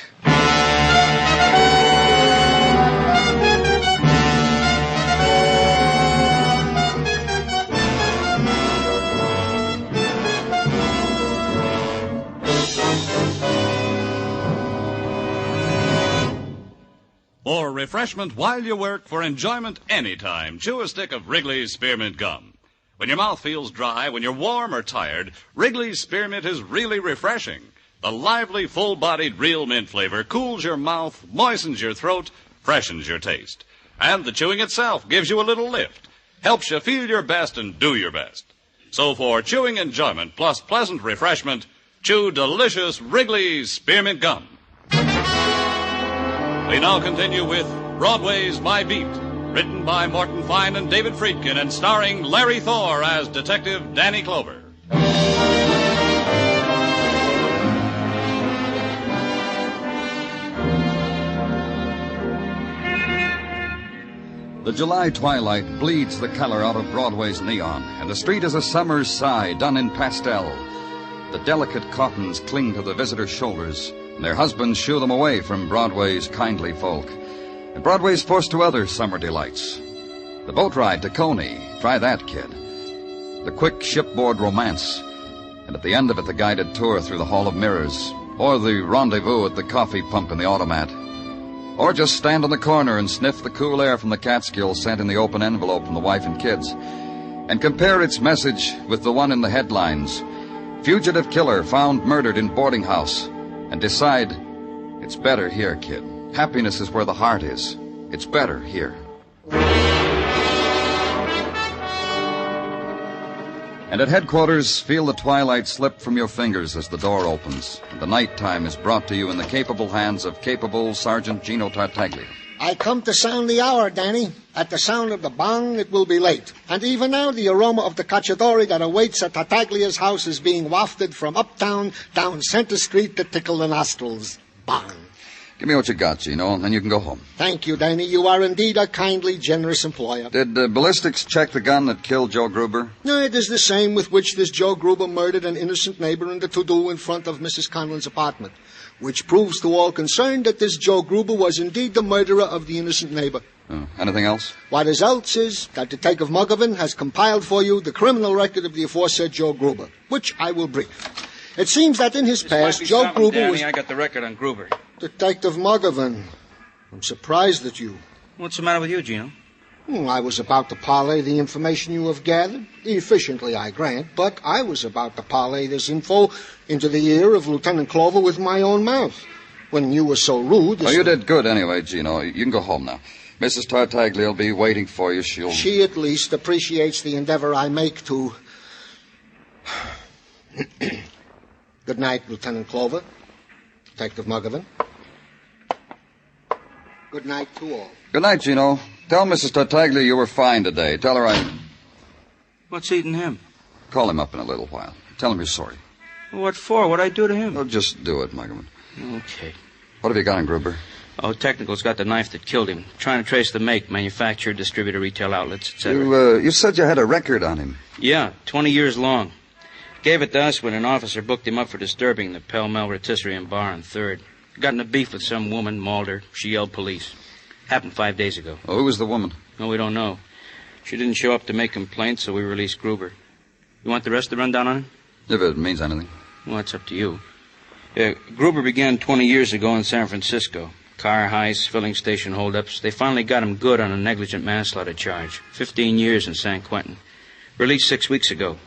For refreshment while you work, for enjoyment anytime, chew a stick of Wrigley's Spearmint Gum. When your mouth feels dry, when you're warm or tired, Wrigley's Spearmint is really refreshing. The lively, full-bodied real mint flavor cools your mouth, moistens your throat, freshens your taste. And the chewing itself gives you a little lift, helps you feel your best and do your best. So for chewing enjoyment plus pleasant refreshment, chew delicious Wrigley's Spearmint Gum. We now continue with Broadway's My Beat, written by Morton Fine and David Friedkin and starring Larry Thor as Detective Danny Clover. The July twilight bleeds the color out of Broadway's neon, and the street is a summer's sigh done in pastel. The delicate cottons cling to the visitors' shoulders, and their husbands shoo them away from Broadway's kindly folk. And Broadway's forced to other summer delights. The boat ride to Coney, try that, kid. The quick shipboard romance, and at the end of it the guided tour through the Hall of Mirrors, or the rendezvous at the coffee pump in the automat. Or just stand on the corner and sniff the cool air from the Catskills sent in the open envelope from the wife and kids. And compare its message with the one in the headlines. Fugitive killer found murdered in boarding house. And decide, it's better here, kid. Happiness is where the heart is. It's better here. And at headquarters, feel the twilight slip from your fingers as the door opens, and the nighttime is brought to you in the capable hands of capable Sergeant Gino Tartaglia. I come to sound the hour, Danny. At the sound of the bong, it will be late. And even now, the aroma of the cacciatore that awaits at Tartaglia's house is being wafted from uptown down Center Street to tickle the nostrils. Bong. Give me what you got, Gino, and then you can go home. Thank you, Danny. You are indeed a kindly, generous employer. Did ballistics check the gun that killed Joe Gruber? No, it is the same with which this Joe Gruber murdered an innocent neighbor in the to-do in front of Mrs. Conlon's apartment, which proves to all concerned that this Joe Gruber was indeed the murderer of the innocent neighbor. Oh, anything else? What is else is that Detective Muggervan has compiled for you the criminal record of the aforesaid Joe Gruber, which I will brief. It seems that in his past, Joe Gruber Danny, was... I got the record on Gruber. Detective Muggervan, I'm surprised at you. What's the matter with you, Gino? I was about to parlay the information you have gathered. Efficiently, I grant, but I was about to parlay this info into the ear of Lieutenant Clover with my own mouth. When you were so rude... Oh, you did good anyway, Gino. You can go home now. Mrs. Tartaglia will be waiting for you. She at least appreciates the endeavor I make to... Good night, Lieutenant Clover. Detective Muggervan. Good night to all. Good night, Gino. Tell Mrs. Tartaglia you were fine today. Tell her I... What's eating him? Call him up in a little while. Tell him you're sorry. What for? What'd I do to him? Oh, just do it, Muggerman. Okay. What have you got on Gruber? Oh, Technical's got the knife that killed him. Trying to trace the make, manufacturer, distributor, retail outlets, etc. You said you had a record on him. Yeah, 20 years long. Gave it to us when an officer booked him up for disturbing the Pell Mell Rotisserie and Bar on 3rd. Got in a beef with some woman, mauled her. She yelled police. Happened 5 days ago. Oh, who was the woman? No, we don't know. She didn't show up to make complaints, so we released Gruber. You want the rest of the rundown on him? If it means anything. Well, it's up to you. Gruber began 20 years ago in San Francisco. Car heists, filling station holdups. They finally got him good on a negligent manslaughter charge. 15 years in San Quentin. Released 6 weeks ago.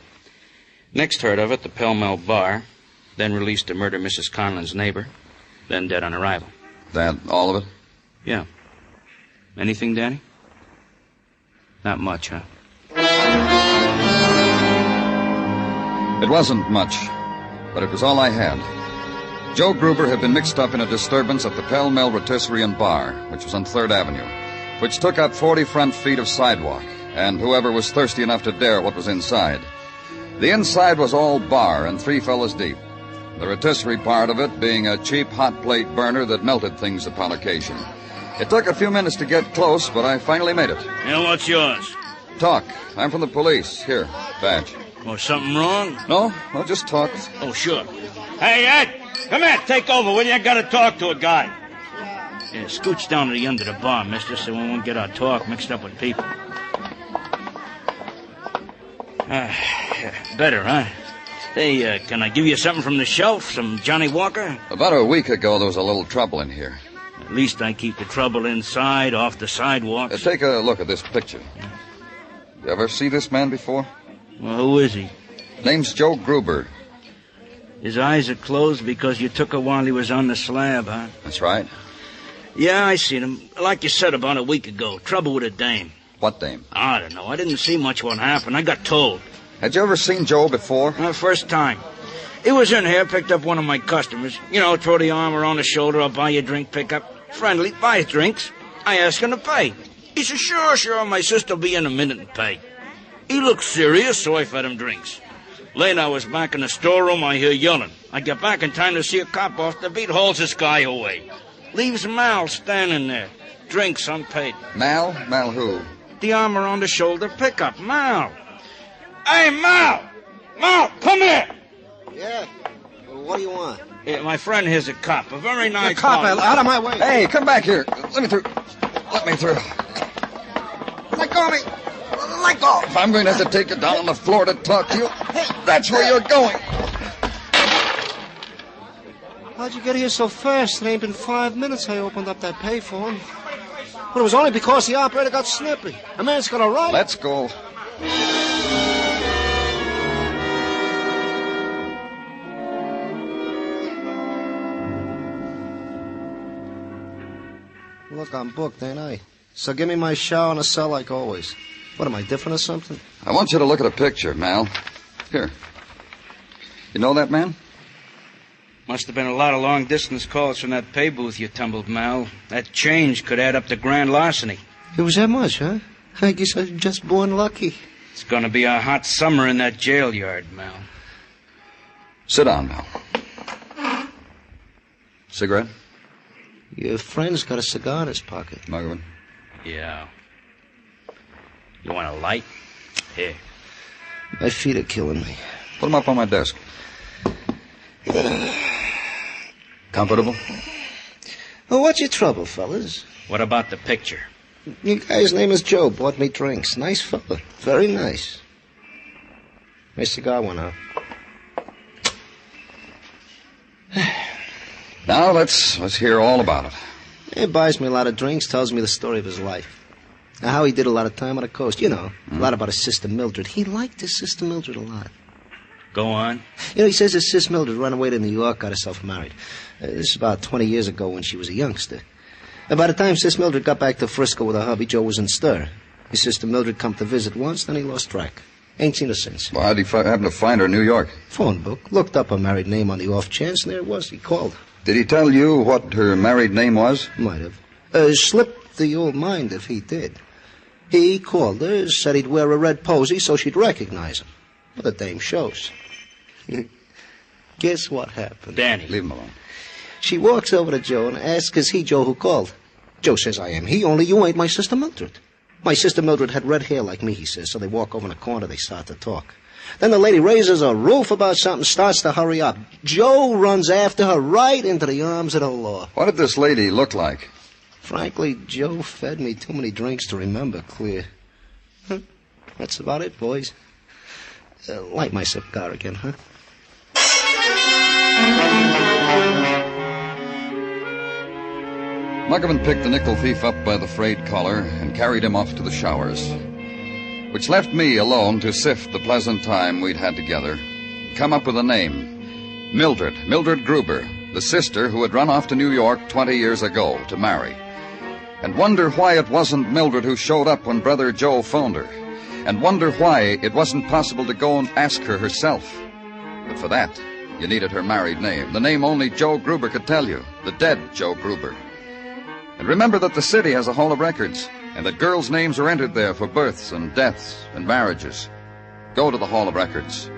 Next heard of it, the Pell Mell Bar. Then released to murder Mrs. Conlon's neighbor. Then dead on arrival. That all of it? Yeah. Anything, Danny? Not much, huh? It wasn't much, but it was all I had. Joe Gruber had been mixed up in a disturbance at the Pell Mell Rotisserie and Bar, which was on 3rd Avenue, which took up 40 front feet of sidewalk, and whoever was thirsty enough to dare what was inside. The inside was all bar and 3 fellas deep. The rotisserie part of it being a cheap hot plate burner that melted things upon occasion. It took a few minutes to get close, but I finally made it. And what's yours? Talk. I'm from the police. Here, badge. Oh, something wrong? No, just talk. Oh, sure. Hey, Ed, come here, take over, will you? I gotta talk to a guy. Yeah, scooch down to the end of the bar, mister, so we won't get our talk mixed up with people. Better, huh? Hey, can I give you something from the shelf? Some Johnny Walker? About a week ago, there was a little trouble in here. At least I keep the trouble inside, off the sidewalks. Take a look at this picture. You ever see this man before? Well, who is he? Name's Joe Gruber. His eyes are closed because you took her while he was on the slab, huh? That's right. Yeah, I seen him. Like you said, about a week ago. Trouble with a dame. What dame? I don't know. I didn't see much what happened. I got told. Had you ever seen Joe before? First time. He was in here, picked up one of my customers. You know, throw the arm around the shoulder, I'll buy you a drink, pick up. Friendly, buys drinks. I ask him to pay. He says, sure, my sister'll be in a minute and pay. He looked serious, so I fed him drinks. Later, I was back in the storeroom, I hear yelling. I get back in time to see a cop off the beat, hauls this guy away. Leaves Mal standing there. Drinks unpaid. Mal? Mal who? The arm around the shoulder pickup, Mal. Hey, Mal! Mal, come here! Yeah? Well, what do you want? Yeah, my friend here's a cop. A very nice cop, out of my way. Hey, come back here. Let me through. Let me through. Let go of me. Let go. If I'm going to have to take you down on the floor to talk to you, that's where you're going. How'd you get here so fast? It ain't been 5 minutes I opened up that payphone. But it was only because the operator got snippy. A man's got a right. Let's go. Look, I'm booked, ain't I? So give me my shower and a cell like always. What, am I different or something? I want you to look at a picture, Mal. Here. You know that man? Must have been a lot of long-distance calls from that pay booth you tumbled, Mal. That change could add up to grand larceny. It was that much, huh? I guess I was just born lucky. It's gonna be a hot summer in that jail yard, Mal. Sit down, Mal. Cigarette? Your friend's got a cigar in his pocket. Muggavan? Yeah. You want a light? Here. My feet are killing me. Put them up on my desk. Comfortable? Well, what's your trouble, fellas? What about the picture? Your guy's name is Joe. Bought me drinks. Nice fella. Very nice. My cigar went out. Now, let's hear all about it. He buys me a lot of drinks, tells me the story of his life. Now, how he did a lot of time on the coast. You know, a lot about his sister Mildred. He liked his sister Mildred a lot. Go on. You know, he says his sister Mildred ran away to New York, got herself married. This is about 20 years ago when she was a youngster. And by the time Sis Mildred got back to Frisco with her hubby, Joe was in stir. His sister Mildred come to visit once, then he lost track. Ain't seen her since. Well, how'd he happen to find her in New York? Phone book. Looked up her married name on the off chance, and there it was. He called. Did he tell you what her married name was? Might have. Slipped the old mind if he did. He called her, said he'd wear a red posy so she'd recognize him. Well, the dame shows. Guess what happened? Danny. Leave him alone. She walks over to Joe and asks, is he Joe who called? Joe says, I am he, only you ain't my sister Mildred. My sister Mildred had red hair like me, he says, so they walk over in the corner, they start to talk. Then the lady raises a roof about something, starts to hurry up. Joe runs after her right into the arms of the law. What did this lady look like? Frankly, Joe fed me too many drinks to remember clear. That's about it, boys. Light my cigar again, huh? Muggavan picked the nickel thief up by the frayed collar and carried him off to the showers, which left me alone to sift the pleasant time we'd had together, come up with a name. Mildred Gruber, the sister who had run off to New York 20 years ago to marry. And wonder why it wasn't Mildred who showed up when Brother Joe phoned her. And wonder why it wasn't possible to go and ask her herself. But for that, you needed her married name, the name only Joe Gruber could tell you, the dead Joe Gruber. And remember that the city has a hall of records, and that girls' names are entered there for births and deaths and marriages. Go to the hall of records.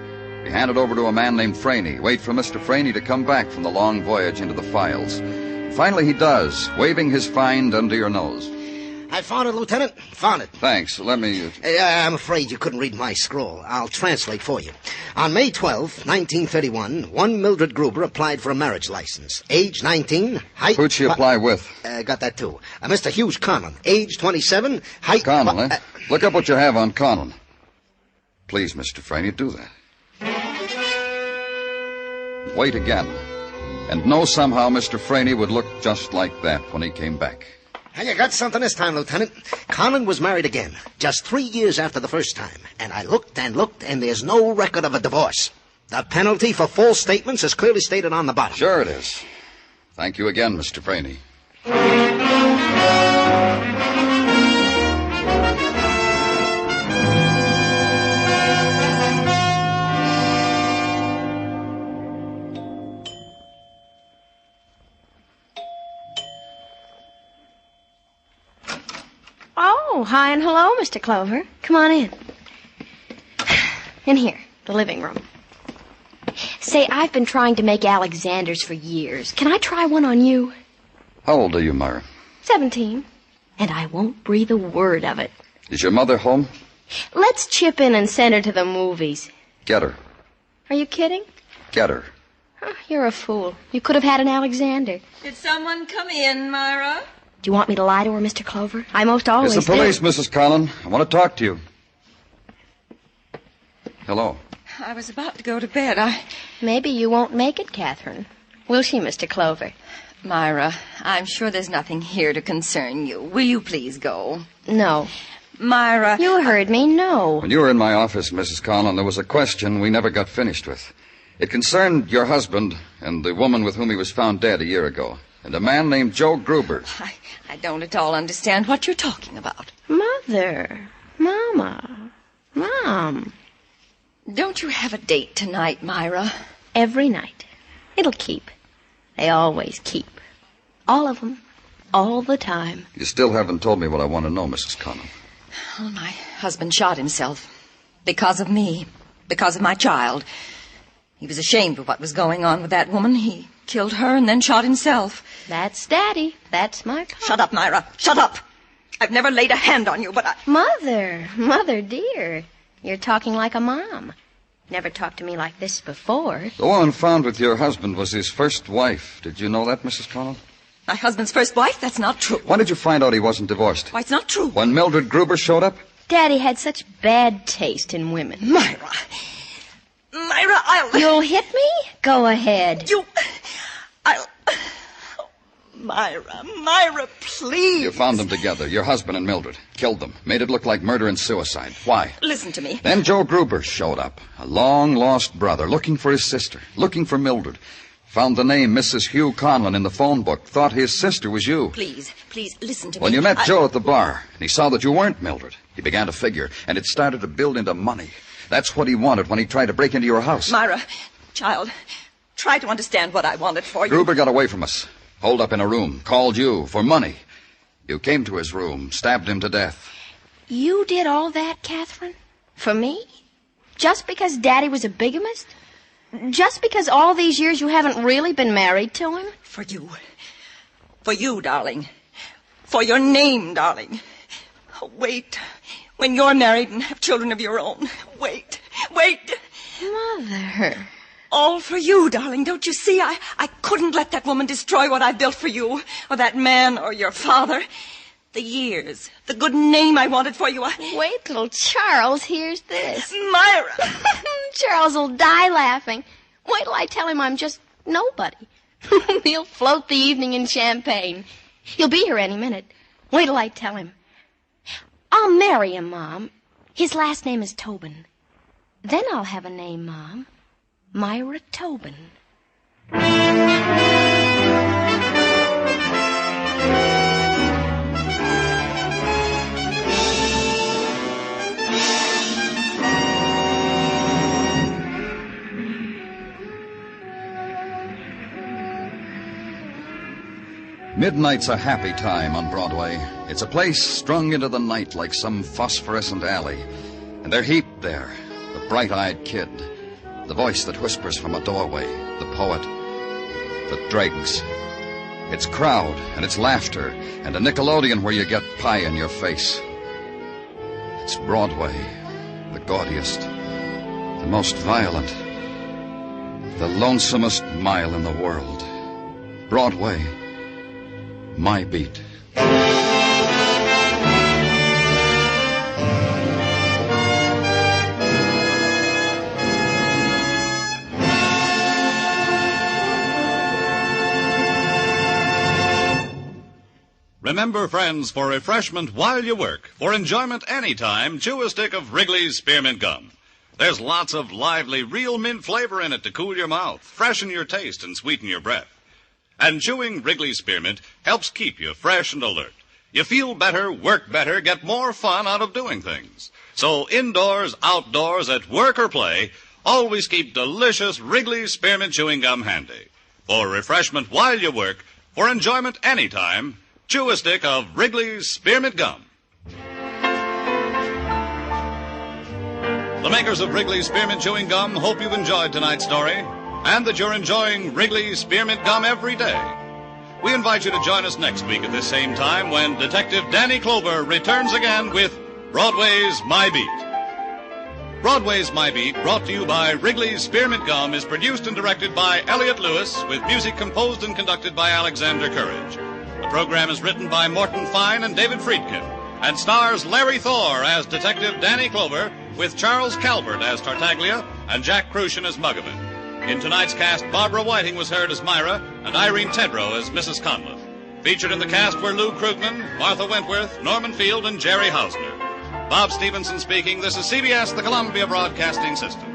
Be handed over to a man named Franey. Wait for Mr. Franey to come back from the long voyage into the files. Finally he does, waving his find under your nose. I found it, Lieutenant. Found it. Thanks. Let me... I'm afraid you couldn't read my scroll. I'll translate for you. On May 12, 1931, one Mildred Gruber applied for a marriage license. Age 19, height... Who'd she apply with? Got that, too. Mr. Hughes Conlon. Age 27, height... Conlon, eh? Look up what you have on Conlon. Please, Mr. Franey, do that. Wait again. And know somehow Mr. Franey would look just like that when he came back. And you got something this time, Lieutenant. Conlon was married again, just 3 years after the first time. And I looked, and there's no record of a divorce. The penalty for false statements is clearly stated on the bottom. Sure it is. Thank you again, Mr. Franey. Oh, hi and hello, Mr. Clover. Come on in. In here, the living room. Say, I've been trying to make Alexanders for years. Can I try one on you? How old are you, Myra? 17. And I won't breathe a word of it. Is your mother home? Let's chip in and send her to the movies. Get her. Are you kidding? Get her. Oh, you're a fool. You could have had an Alexander. Did someone come in, Myra? Do you want me to lie to her, Mr. Clover? I most always It's the police, Mrs. Conlon. I want to talk to you. Hello. I was about to go to bed. Maybe you won't make it, Catherine. Will she, Mr. Clover? Myra, I'm sure there's nothing here to concern you. Will you please go? No. Myra... You heard me, no. When you were in my office, Mrs. Conlon, there was a question we never got finished with. It concerned your husband and the woman with whom he was found dead a year ago, and a man named Joe Gruber. I don't at all understand what you're talking about. Mother. Mama. Mom. Don't you have a date tonight, Myra? Every night. It'll keep. They always keep. All of them. All the time. You still haven't told me what I want to know, Mrs. Conlon. Well, my husband shot himself. Because of me. Because of my child. He was ashamed of what was going on with that woman. He killed her and then shot himself. That's Daddy. That's my pop. Shut up, Myra. Shut up. I've never laid a hand on you, but I... Mother, dear. You're talking like a mom. Never talked to me like this before. The woman found with your husband was his first wife. Did you know that, Mrs. Connell? My husband's first wife? That's not true. When did you find out he wasn't divorced? Why, it's not true. When Mildred Gruber showed up? Daddy had such bad taste in women. Myra, I'll... You'll hit me? Go ahead. Myra, please. You found them together, your husband and Mildred. Killed them. Made it look like murder and suicide. Why? Listen to me. Then Joe Gruber showed up. A long-lost brother, looking for his sister. Looking for Mildred. Found the name Mrs. Hugh Conlon in the phone book. Thought his sister was you. Please, listen to me. When you met Joe at the bar, and he saw that you weren't Mildred, he began to figure, and it started to build into money. That's what he wanted when he tried to break into your house. Myra, child, try to understand what I wanted for you. Gruber got away from us. Holed up in a room. Called you for money. You came to his room, stabbed him to death. You did all that, Catherine? For me? Just because Daddy was a bigamist? Just because all these years you haven't really been married to him? For you. For you, darling. For your name, darling. Wait. When you're married and have children of your own. Wait. Mother. All for you, darling. Don't you see? I couldn't let that woman destroy what I built for you, or that man, or your father. The years, the good name I wanted for you. Wait till Charles hears this. Myra! Charles will die laughing. Wait till I tell him I'm just nobody. He'll float the evening in champagne. He'll be here any minute. Wait till I tell him. I'll marry him, Mom. His last name is Tobin. Then I'll have a name, Mom. Myra Tobin. Midnight's a happy time on Broadway. It's a place strung into the night like some phosphorescent alley. And they're heaped there, the bright-eyed kid, the voice that whispers from a doorway, the poet, the dregs. It's crowd, and it's laughter, and a Nickelodeon where you get pie in your face. It's Broadway, the gaudiest, the most violent, the lonesomest mile in the world. Broadway, my beat. Remember, friends, for refreshment while you work, for enjoyment anytime, chew a stick of Wrigley's Spearmint Gum. There's lots of lively, real mint flavor in it to cool your mouth, freshen your taste, and sweeten your breath. And chewing Wrigley's Spearmint helps keep you fresh and alert. You feel better, work better, get more fun out of doing things. So indoors, outdoors, at work or play, always keep delicious Wrigley's Spearmint Chewing Gum handy. For refreshment while you work, for enjoyment anytime, chew a stick of Wrigley's Spearmint Gum. The makers of Wrigley's Spearmint Chewing Gum hope you've enjoyed tonight's story, and that you're enjoying Wrigley's Spearmint Gum every day. We invite you to join us next week at this same time when Detective Danny Clover returns again with Broadway's My Beat. Broadway's My Beat, brought to you by Wrigley's Spearmint Gum, is produced and directed by Elliott Lewis, with music composed and conducted by Alexander Courage. The program is written by Morton Fine and David Friedkin, and stars Larry Thor as Detective Danny Clover, with Charles Calvert as Tartaglia and Jack Crucian as Muggavan. In tonight's cast, Barbara Whiting was heard as Myra, and Irene Tedrow as Mrs. Conlon. Featured in the cast were Lou Krugman, Martha Wentworth, Norman Field, and Jerry Hausner. Bob Stevenson speaking. This is CBS, the Columbia Broadcasting System.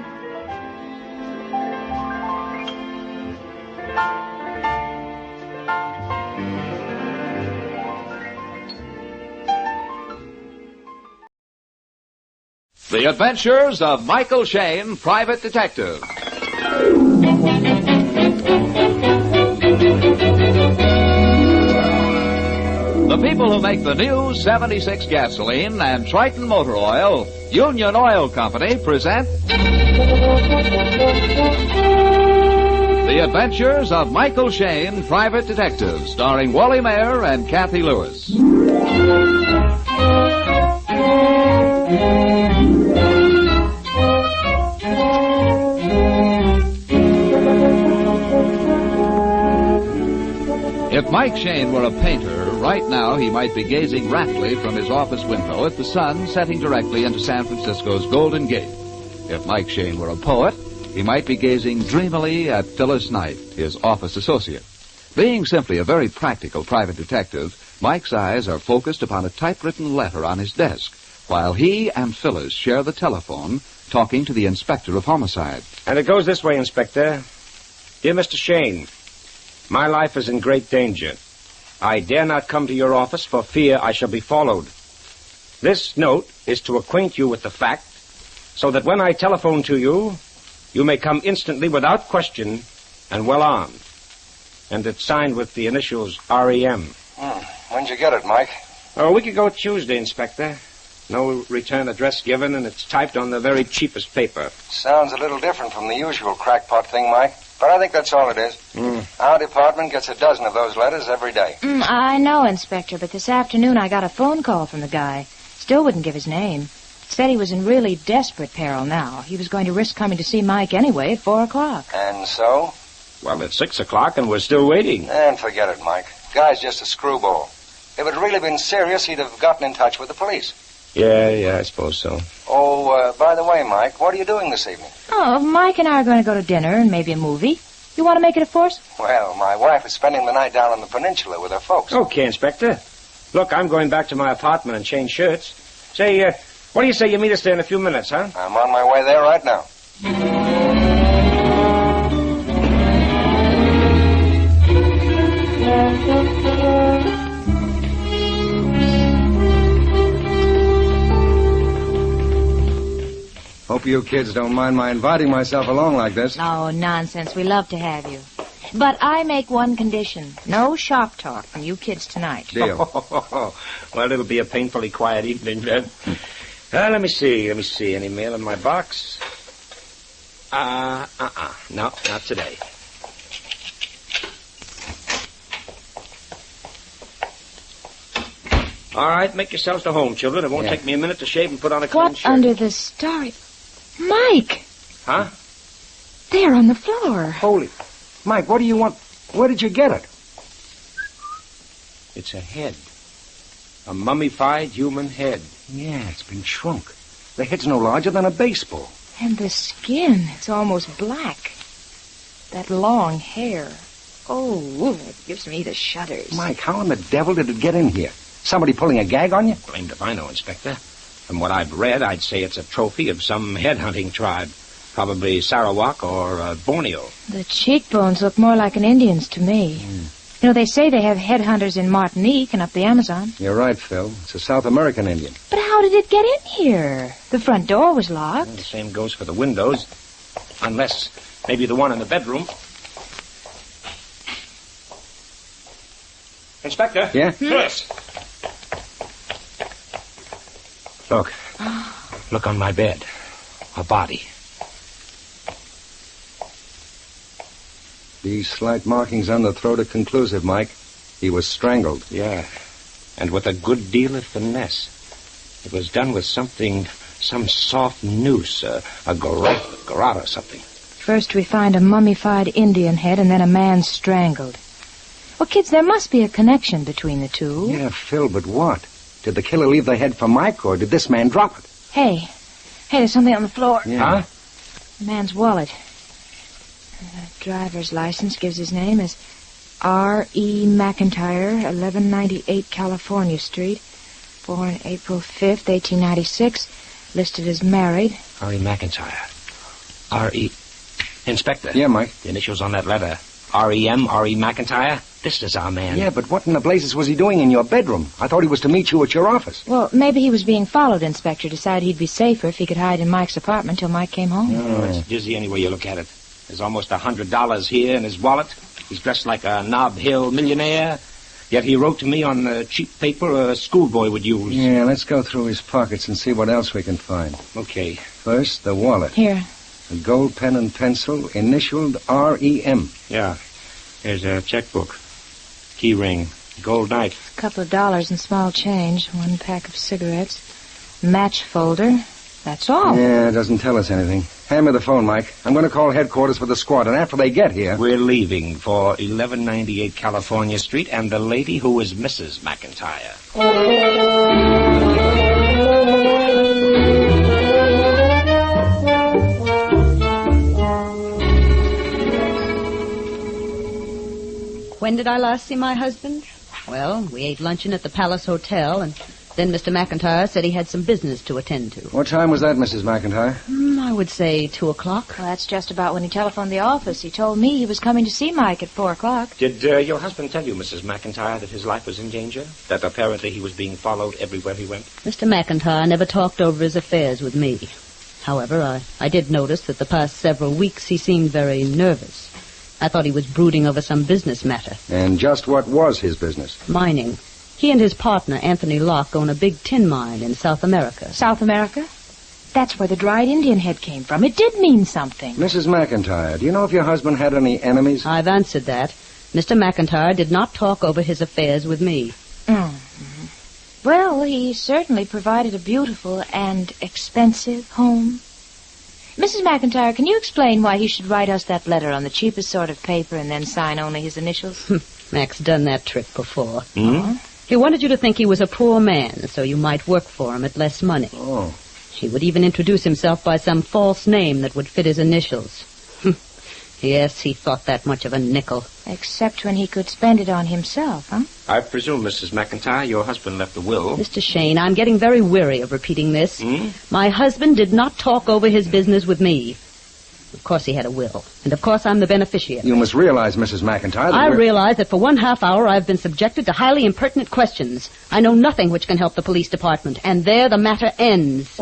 The Adventures of Michael Shayne, Private Detective. The people who make the new 76 gasoline and Triton motor oil, Union Oil Company, present The Adventures of Michael Shayne, Private Detective, starring Wally Mayer and Kathy Lewis. If Mike Shayne were a painter, right now he might be gazing raptly from his office window at the sun setting directly into San Francisco's Golden Gate. If Mike Shayne were a poet, he might be gazing dreamily at Phyllis Knight, his office associate. Being simply a very practical private detective, Mike's eyes are focused upon a typewritten letter on his desk, while he and Phyllis share the telephone, talking to the Inspector of Homicide. And it goes this way, Inspector. Dear Mr. Shayne, my life is in great danger. I dare not come to your office for fear I shall be followed. This note is to acquaint you with the fact, so that when I telephone to you, you may come instantly without question and well armed. And it's signed with the initials R.E.M. When'd you get it, Mike? Oh, a week ago Tuesday, Inspector. No return address given, and it's typed on the very cheapest paper. Sounds a little different from the usual crackpot thing, Mike. But I think that's all it is. Our department gets a dozen of those letters every day. I know, Inspector, but this afternoon I got a phone call from the guy. Still wouldn't give his name. Said he was in really desperate peril now. He was going to risk coming to see Mike anyway at 4 o'clock. And so? Well, it's 6 o'clock, and we're still waiting. And forget it, Mike. Guy's just a screwball. If it had really been serious, he'd have gotten in touch with the police. Yeah, I suppose so. Oh, by the way, Mike, what are you doing this evening? Oh, Mike and I are going to go to dinner and maybe a movie. You want to make it a force? Well, my wife is spending the night down on the peninsula with her folks. Okay, Inspector. Look, I'm going back to my apartment and change shirts. Say, what do you say you meet us there in a few minutes, huh? I'm on my way there right now. Hope you kids don't mind my inviting myself along like this. Oh, nonsense. We love to have you. But I make one condition. No shop talk from you kids tonight. Deal. Well, it'll be a painfully quiet evening, then. Let me see. Any mail in my box? No, not today. All right, make yourselves to home, children. It won't take me a minute to shave and put on a clean What shirt. under the stars? Mike! Huh? There on the floor. Holy. Mike, what do you want? Where did you get it? It's a head. A mummified human head. Yeah, it's been shrunk. The head's no larger than a baseball. And the skin, it's almost black. That long hair. Oh, it gives me the shudders. Mike, how in the devil did it get in here? Somebody pulling a gag on you? Blamed if I know, Inspector. From what I've read, I'd say it's a trophy of some head-hunting tribe. Probably Sarawak or Borneo. The cheekbones look more like an Indian's to me. You know, they say they have headhunters in Martinique and up the Amazon. You're right, Phil. It's a South American Indian. But how did it get in here? The front door was locked. Well, the same goes for the windows. Unless maybe the one in the bedroom. Inspector? Yeah? Yes. Look on my bed. A body. These slight markings on the throat are conclusive, Mike. He was strangled. Yeah. And with a good deal of finesse. It was done with some soft noose, a garrote or something. First we find a mummified Indian head and then a man strangled. Well, kids, there must be a connection between the two. Yeah, Phil, but what? Did the killer leave the head for Mike, or did this man drop it? Hey, there's something on the floor. Yeah. Huh? The man's wallet. The driver's license gives his name as R.E. McIntyre, 1198 California Street. Born April 5th, 1896. Listed as married. R.E. McIntyre. R.E. Inspector. Yeah, Mike? The initials on that letter. R.E.M., R.E. McIntyre. This is our man. Yeah, but what in the blazes was he doing in your bedroom? I thought he was to meet you at your office. Well, maybe he was being followed, Inspector. Decided he'd be safer if he could hide in Mike's apartment till Mike came home. Oh, it's dizzy any way you look at it. There's almost $100 here in his wallet. He's dressed like a Nob Hill millionaire. Yet he wrote to me on the cheap paper a schoolboy would use. Yeah, let's go through his pockets and see what else we can find. Okay. First, the wallet. Here. A gold pen and pencil, initialed R.E.M. Yeah. Here's a checkbook. Key ring. Gold knife. A couple of dollars in small change. 1 pack of cigarettes. Match folder. That's all. Yeah, it doesn't tell us anything. Hand me the phone, Mike. I'm going to call headquarters for the squad, and after they get here... We're leaving for 1198 California Street, and the lady who is Mrs. McIntyre. When did I last see my husband? Well, we ate luncheon at the Palace Hotel, and then Mr. McIntyre said he had some business to attend to. What time was that, Mrs. McIntyre? I would say 2 o'clock. Well, that's just about when he telephoned the office. He told me he was coming to see Mike at 4 o'clock. Did your husband tell you, Mrs. McIntyre, that his life was in danger? That apparently he was being followed everywhere he went? Mr. McIntyre never talked over his affairs with me. However, I did notice that the past several weeks he seemed very nervous. I thought he was brooding over some business matter. And just what was his business? Mining. He and his partner, Anthony Locke, own a big tin mine in South America. South America? That's where the dried Indian head came from. It did mean something. Mrs. McIntyre, do you know if your husband had any enemies? I've answered that. Mr. McIntyre did not talk over his affairs with me. Mm-hmm. Well, he certainly provided a beautiful and expensive home. Mrs. McIntyre, can you explain why he should write us that letter on the cheapest sort of paper and then sign only his initials? Mac's done that trick before. He wanted you to think he was a poor man, so you might work for him at less money. Oh. He would even introduce himself by some false name that would fit his initials. Yes, he thought that much of a nickel. Except when he could spend it on himself, huh? I presume, Mrs. McIntyre, your husband left a will. Mr. Shayne, I'm getting very weary of repeating this. My husband did not talk over his business with me. Of course he had a will. And of course I'm the beneficiary. You must realize, Mrs. McIntyre, that I realize that for 1/2 hour I've been subjected to highly impertinent questions. I know nothing which can help the police department. And there the matter ends.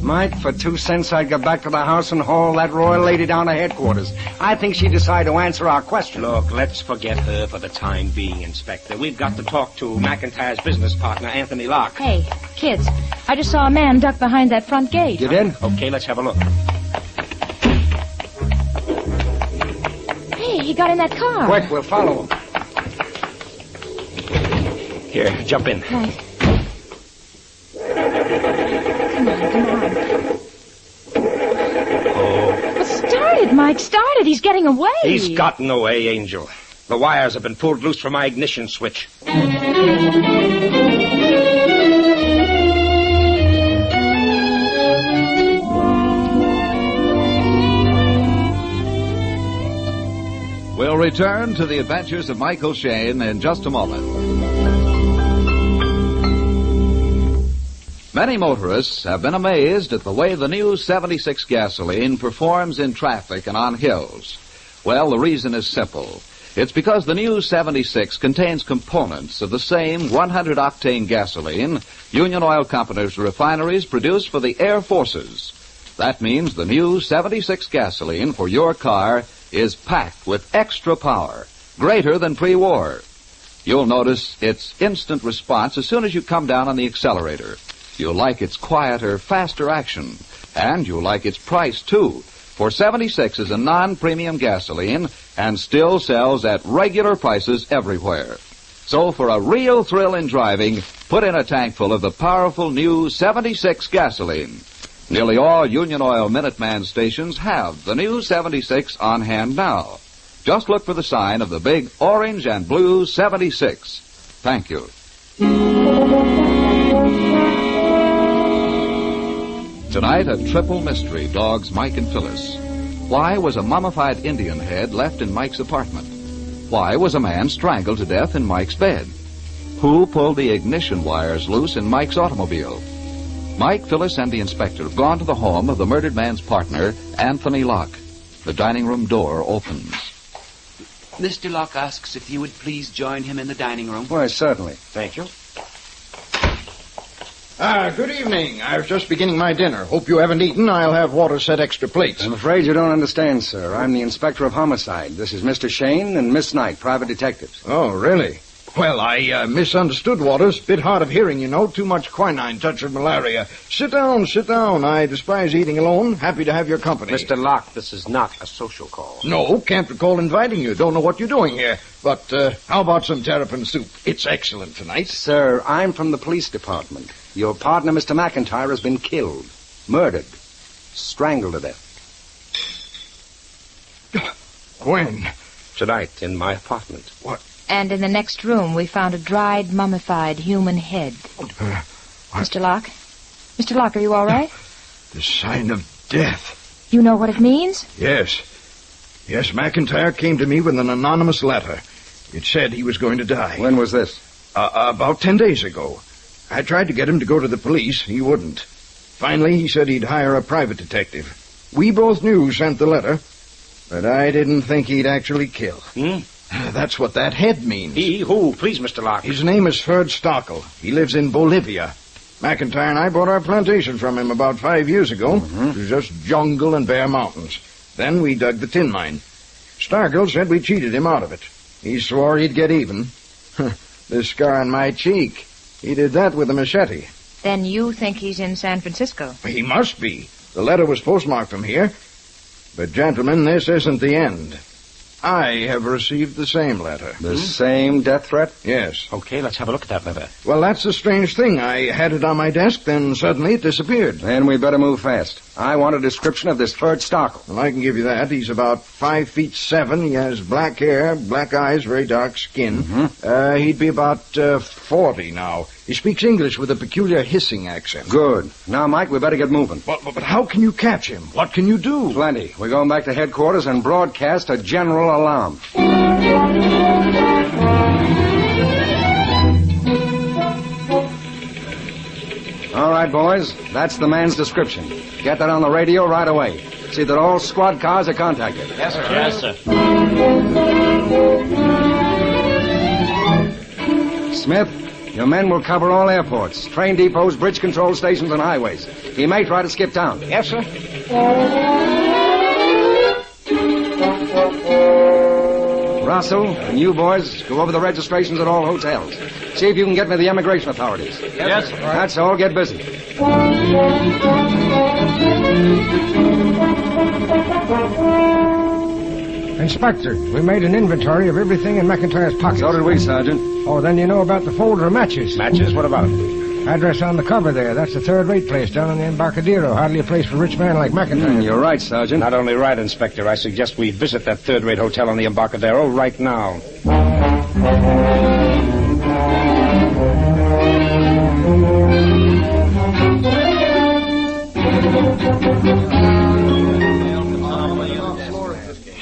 Mike, for 2 cents I'd go back to the house and haul that royal lady down to headquarters. I think she decided to answer our question. Look, let's forget her for the time being, Inspector. We've got to talk to McIntyre's business partner, Anthony Locke. Hey, kids, I just saw a man duck behind that front gate. You did? Okay, let's have a look. Hey, he got in that car. Quick, we'll follow him. Here, jump in. Right. Come on. Well, start it, Mike. Start it. He's getting away. He's gotten away, Angel. The wires have been pulled loose from my ignition switch. We'll return to the adventures of Michael Shayne in just a moment. Many motorists have been amazed at the way the new 76 gasoline performs in traffic and on hills. Well, the reason is simple. It's because the new 76 contains components of the same 100-octane gasoline Union Oil Company's refineries produce for the Air Forces. That means the new 76 gasoline for your car is packed with extra power, greater than pre-war. You'll notice its instant response as soon as you come down on the accelerator. You'll like its quieter, faster action. And you'll like its price, too. For 76 is a non-premium gasoline and still sells at regular prices everywhere. So for a real thrill in driving, put in a tank full of the powerful new 76 gasoline. Nearly all Union Oil Minuteman stations have the new 76 on hand now. Just look for the sign of the big orange and blue 76. Thank you. Tonight, a triple mystery dogs Mike and Phyllis. Why was a mummified Indian head left in Mike's apartment? Why was a man strangled to death in Mike's bed? Who pulled the ignition wires loose in Mike's automobile? Mike, Phyllis, and the inspector have gone to the home of the murdered man's partner, Anthony Locke. The dining room door opens. Mr. Locke asks if you would please join him in the dining room. Why, certainly. Thank you. Good evening. I was just beginning my dinner. Hope you haven't eaten. I'll have water set extra plates. I'm afraid you don't understand, sir. I'm the inspector of homicide. This is Mr. Shayne and Miss Knight, private detectives. Oh, really? Well, I misunderstood, Waters. Bit hard of hearing, you know. Too much quinine, touch of malaria. Sit down. I despise eating alone. Happy to have your company. Mr. Locke, this is not a social call. No, can't recall inviting you. Don't know what you're doing here. But how about some terrapin soup? It's excellent tonight. Sir, I'm from the police department. Your partner, Mr. McIntyre, has been killed. Murdered. Strangled to death. When? Tonight, in my apartment. What? And in the next room, we found a dried, mummified human head. Mr. Locke? Mr. Locke, are you all right? The sign of death. You know what it means? Yes, McIntyre came to me with an anonymous letter. It said he was going to die. When was this? About 10 days ago. I tried to get him to go to the police. He wouldn't. Finally, he said he'd hire a private detective. We both knew who sent the letter, but I didn't think he'd actually kill. That's what that head means. He? Who? Please, Mr. Locke. His name is Ferd Stockel. He lives in Bolivia. McIntyre and I bought our plantation from him about 5 years ago. It was just jungle and bare mountains. Then we dug the tin mine. Stargill said we cheated him out of it. He swore he'd get even. The scar on my cheek. He did that with a machete. Then you think he's in San Francisco? He must be. The letter was postmarked from here. But, gentlemen, this isn't the end. I have received the same letter. The same death threat? Yes. Okay, let's have a look at that letter. Well, that's the strange thing. I had it on my desk, then suddenly it disappeared. Then we better move fast. I want a description of this Ferd Stockel. Well, I can give you that. He's about 5'7". He has black hair, black eyes, very dark skin. He'd be about 40 now. He speaks English with a peculiar hissing accent. Good. Now, Mike, we better get moving. But how can you catch him? What can you do? Plenty. We're going back to headquarters and broadcast a general alarm. All right, boys. That's the man's description. Get that on the radio right away. See that all squad cars are contacted. Yes, sir. Yes, sir. Smith, your men will cover all airports, train depots, bridge control stations, and highways. He may try to skip town. Yes, sir. Russell and you boys go over the registrations at all hotels. See if you can get me the immigration authorities. Yes, sir. That's all. Get busy. Inspector, we made an inventory of everything in McIntyre's pockets. So did we, Sergeant. Oh, then you know about the folder of matches. Matches? What about it? Address on the cover there. That's a third-rate place down in the Embarcadero. Hardly a place for a rich man like McIntyre. You're right, Sergeant. Not only right, Inspector. I suggest we visit that third-rate hotel on the Embarcadero right now.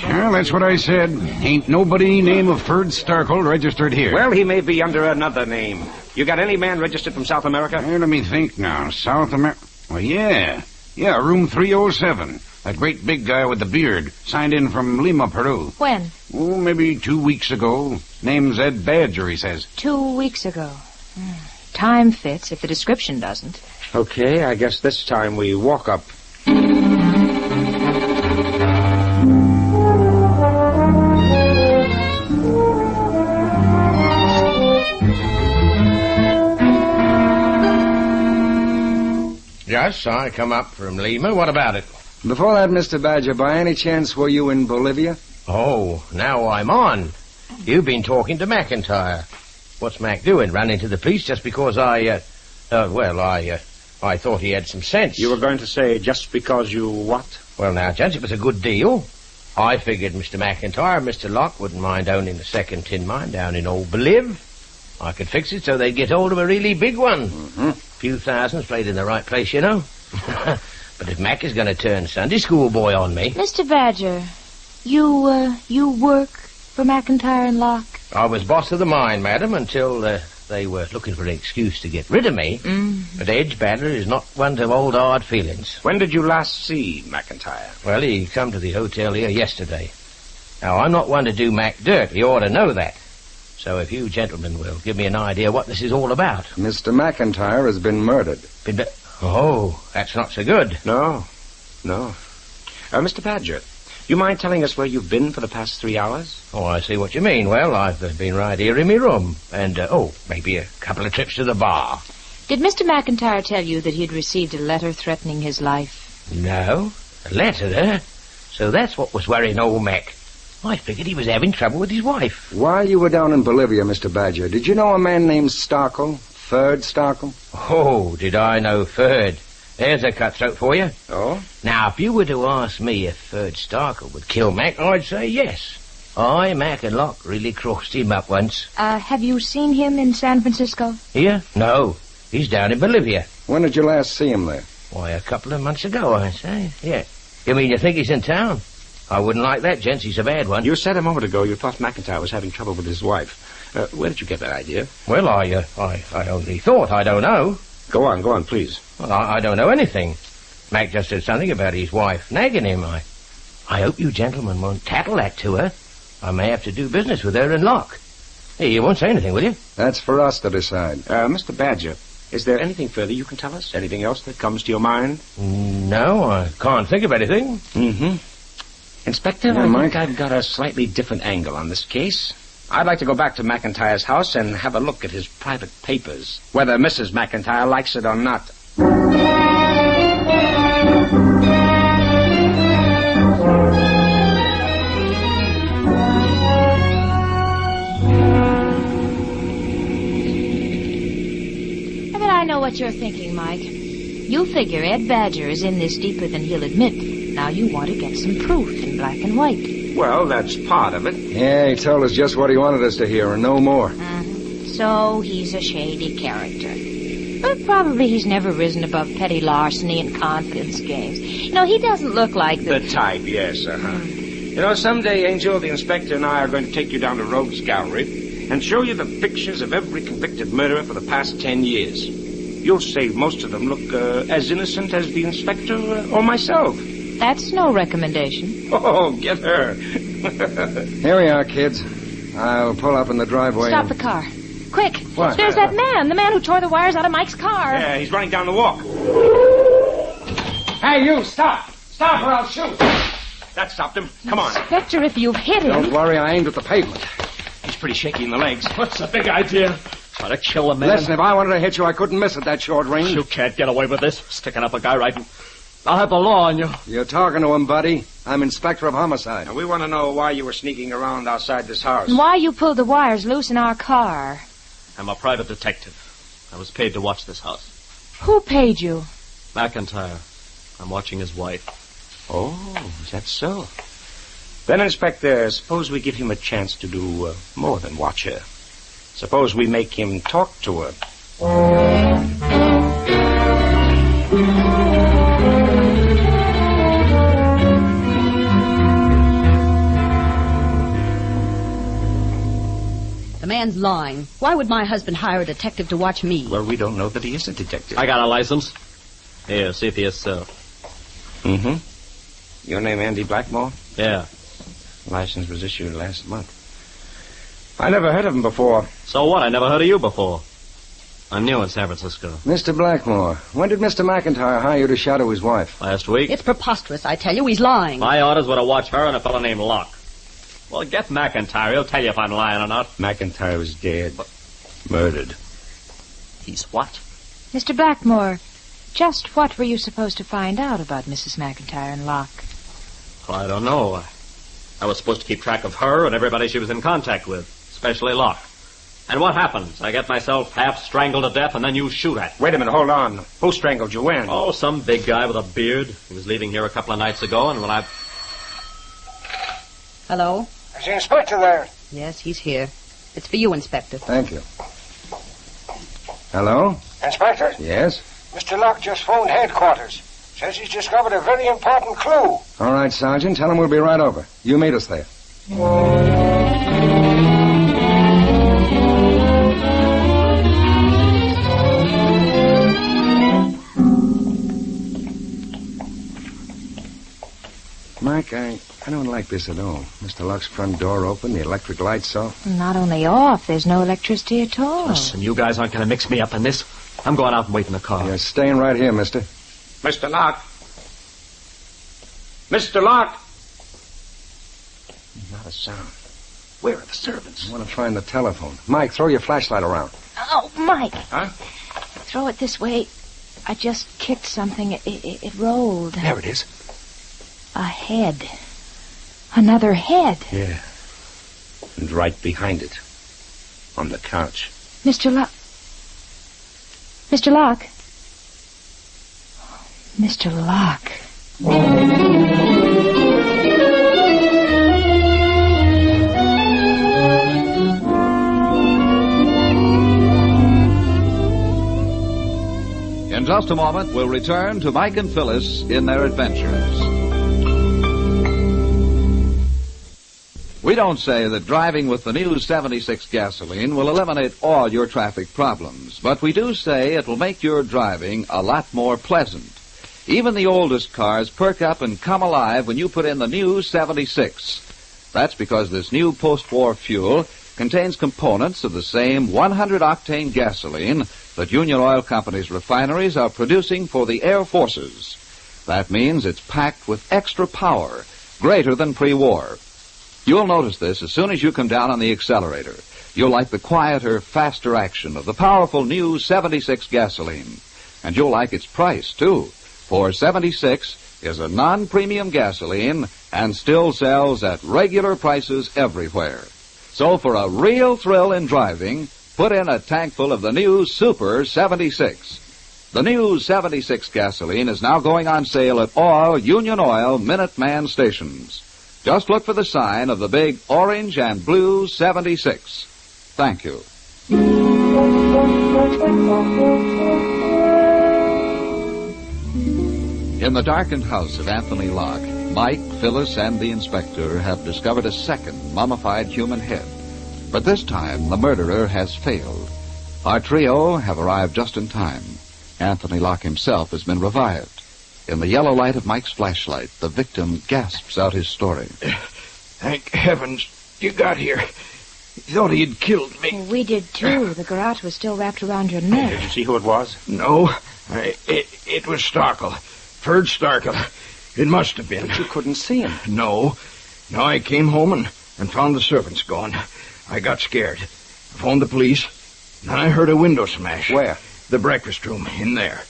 Well, that's what I said. Ain't nobody name of Ferd Starkle registered here. Well, he may be under another name. You got any man registered from South America? Hey, let me think now. South America. Well, yeah. Yeah, room 307. That great big guy with the beard. Signed in from Lima, Peru. When? Oh, maybe 2 weeks ago. Name's Ed Badger, he says. 2 weeks ago. Time fits if the description doesn't. Okay, I guess this time we walk up. Yes, I come up from Lima. What about it? Before that, Mr. Badger, by any chance were you in Bolivia? Oh, now I'm on. You've been talking to McIntyre. What's Mac doing? Running to the police just because I thought he had some sense. You were going to say just because you what? Well, now, Judge, it was a good deal. I figured Mr. McIntyre and Mr. Locke wouldn't mind owning the second tin mine down in old Boliv. I could fix it so they'd get hold of a really big one. Few thousands played in the right place, you know. But if Mac is going to turn Sunday school boy on me... Mr. Badger, you work for McIntyre and Locke? I was boss of the mine, madam, until they were looking for an excuse to get rid of me. But Edge Badger is not one to hold hard feelings. When did you last see McIntyre? Well, he come to the hotel here yesterday. Now, I'm not one to do Mac dirt. You ought to know that. So if you gentlemen will give me an idea what this is all about. Mr. McIntyre has been murdered. Oh, that's not so good. No. Mr. Badger, You mind telling us where you've been for the past 3 hours? Oh, I see what you mean. Well, I've been right here in my room. And, maybe a couple of trips to the bar. Did Mr. McIntyre tell you that he'd received a letter threatening his life? No. A letter, eh? So that's what was worrying old Mac. I figured he was having trouble with his wife. While you were down in Bolivia, Mr. Badger, did you know a man named Starkle? Third Starkle? Oh, did I know Third? There's a cutthroat for you. Oh? Now, if you were to ask me if Third Starkle would kill Mac, I'd say yes. Mac and Locke really crossed him up once. Have you seen him in San Francisco? Here? No. He's down in Bolivia. When did you last see him there? Why, a couple of months ago, I say. Yeah. You mean you think he's in town? I wouldn't like that, gents. He's a bad one. You said a moment ago you thought McIntyre was having trouble with his wife. Where did you get that idea? Well, I only thought. I don't know. Go on, please. Well, I don't know anything. Mac just said something about his wife nagging him. I hope you gentlemen won't tattle that to her. I may have to do business with her and Locke. Hey, you won't say anything, will you? That's for us to decide. Mr. Badger, is there anything further you can tell us? Anything else that comes to your mind? No, I can't think of anything. Mm-hmm. Inspector, Yeah, I Mike? think I've got a slightly different angle on this case. I'd like to go back to McIntyre's house and have a look at his private papers, whether Mrs. McIntyre likes it or not. But I know what you're thinking, Mike. You figure Ed Badger is in this deeper than he'll admit. Now you want to get some proof in black and white. Well, that's part of it. Yeah, he told us just what he wanted us to hear and no more. So he's a shady character. But probably he's never risen above petty larceny and confidence games. You know, he doesn't look like The type, yes, You know, someday, Angel, the inspector and I are going to take you down to Rogues Gallery and show you the pictures of every convicted murderer for the past 10 years. You'll say most of them look as innocent as the inspector or myself. That's no recommendation. Oh, get her. Here we are, kids. I'll pull up in the driveway. Stop the car. Quick. What? There's that man. The man who tore the wires out of Mike's car. Yeah, he's running down the walk. Hey, you, stop! Stop or I'll shoot! That stopped him. Come on. Inspector, if you've hit him... Don't worry, I aimed at the pavement. He's pretty shaky in the legs. What's the big idea? Try to kill a man? Listen, if I wanted to hit you, I couldn't miss at that short range. You can't get away with this. Sticking up a guy right... I'll have the law on you. You're talking to him, buddy. I'm Inspector of Homicide. Now, we want to know why you were sneaking around outside this house. And why you pulled the wires loose in our car. I'm a private detective. I was paid to watch this house. Who paid you? McIntyre. I'm watching his wife. Oh, is that so? Then, Inspector, suppose we give him a chance to do more than watch her. Suppose we make him talk to her. The man's lying. Why would my husband hire a detective to watch me? Well, we don't know that he is a detective. I got a license. Here, see if he is so. Mm-hmm. Your name Andy Blackmore? Yeah. License was issued last month. I never heard of him before. So what? I never heard of you before. I'm new in San Francisco. Mr. Blackmore, when did Mr. McIntyre hire you to shadow his wife? Last week. It's preposterous, I tell you. He's lying. My orders were to watch her and a fellow named Locke. Well, get McIntyre. He'll tell you if I'm lying or not. McIntyre was dead. Murdered. He's what? Mr. Blackmore, just what were you supposed to find out about Mrs. McIntyre and Locke? Well, I don't know. I was supposed to keep track of her and everybody she was in contact with, especially Locke. And what happens? I get myself half strangled to death and then you shoot at me. Wait a minute, hold on. Who strangled you when? Oh, some big guy with a beard. He was leaving here a couple of nights ago, and when I... Hello? Is the inspector there? Yes, he's here. It's for you, Inspector. Thank you. Hello? Inspector? Yes? Mr. Locke just phoned headquarters. Says he's discovered a very important clue. All right, Sergeant. Tell him we'll be right over. You meet us there. Mike, I don't like this at all. Mr. Locke's front door open, the electric lights off. Not only off, there's no electricity at all. Listen, you guys aren't going to mix me up in this. I'm going out and wait in the car. You're staying right here, mister. Mr. Locke. Mr. Locke. a sound. Where are the servants? I want to find the telephone. Mike, throw your flashlight around. Oh, Mike. Huh? Throw it this way. I just kicked something. It rolled. There it is. A head. Another head. Yeah. And right behind it. On the couch. Mr. Locke. Mr. Locke. Mr. Locke. In just a moment, we'll return to Mike and Phyllis in their adventures. We don't say that driving with the new 76 gasoline will eliminate all your traffic problems, but we do say it will make your driving a lot more pleasant. Even the oldest cars perk up and come alive when you put in the new 76. That's because this new post-war fuel contains components of the same 100-octane gasoline that Union Oil Company's refineries are producing for the Air Forces. That means it's packed with extra power, greater than pre-war. You'll notice this as soon as you come down on the accelerator. You'll like the quieter, faster action of the powerful new 76 gasoline. And you'll like its price, too. For 76 is a non-premium gasoline and still sells at regular prices everywhere. So for a real thrill in driving, put in a tank full of the new Super 76. The new 76 gasoline is now going on sale at all Union Oil Minuteman stations. Just look for the sign of the big orange and blue 76. Thank you. In the darkened house of Anthony Locke, Mike, Phyllis, and the inspector have discovered a second mummified human head. But this time, the murderer has failed. Our trio have arrived just in time. Anthony Locke himself has been revived. In the yellow light of Mike's flashlight, the victim gasps out his story. Thank heavens you got here. He thought he had killed me. Well, we did, too. The garrote was still wrapped around your neck. Did you see who it was? No. It was Starkle. Ferd Starkle. It must have been. But you couldn't see him. No. No, I came home and found the servants gone. I got scared. I phoned the police. Then I heard a window smash. Where? The breakfast room, in there.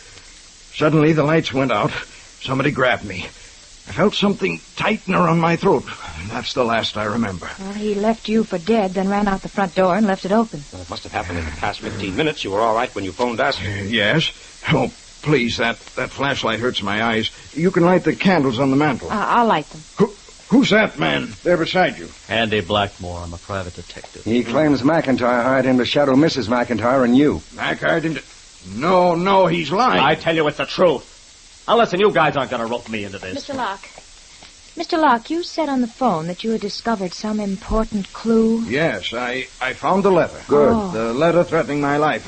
Suddenly the lights went out. Somebody grabbed me. I felt something tighten around my throat. That's the last I remember. Well, he left you for dead, then ran out the front door and left it open. Well, it must have happened in the past 15 minutes. You were all right when you phoned us. Yes. Oh, please, that flashlight hurts my eyes. You can light the candles on the mantel. I'll light them. Who's that man there beside you? Andy Blackmore. I'm a private detective. He claims McIntyre hired him to shadow Mrs. McIntyre and you. Mac hired him to... No, he's lying. I tell you it's the truth. Now, listen, you guys aren't going to rope me into this. Mr. Locke. Mr. Locke, you said on the phone that you had discovered some important clue. Yes, I found the letter. Good. Oh. The letter threatening my life.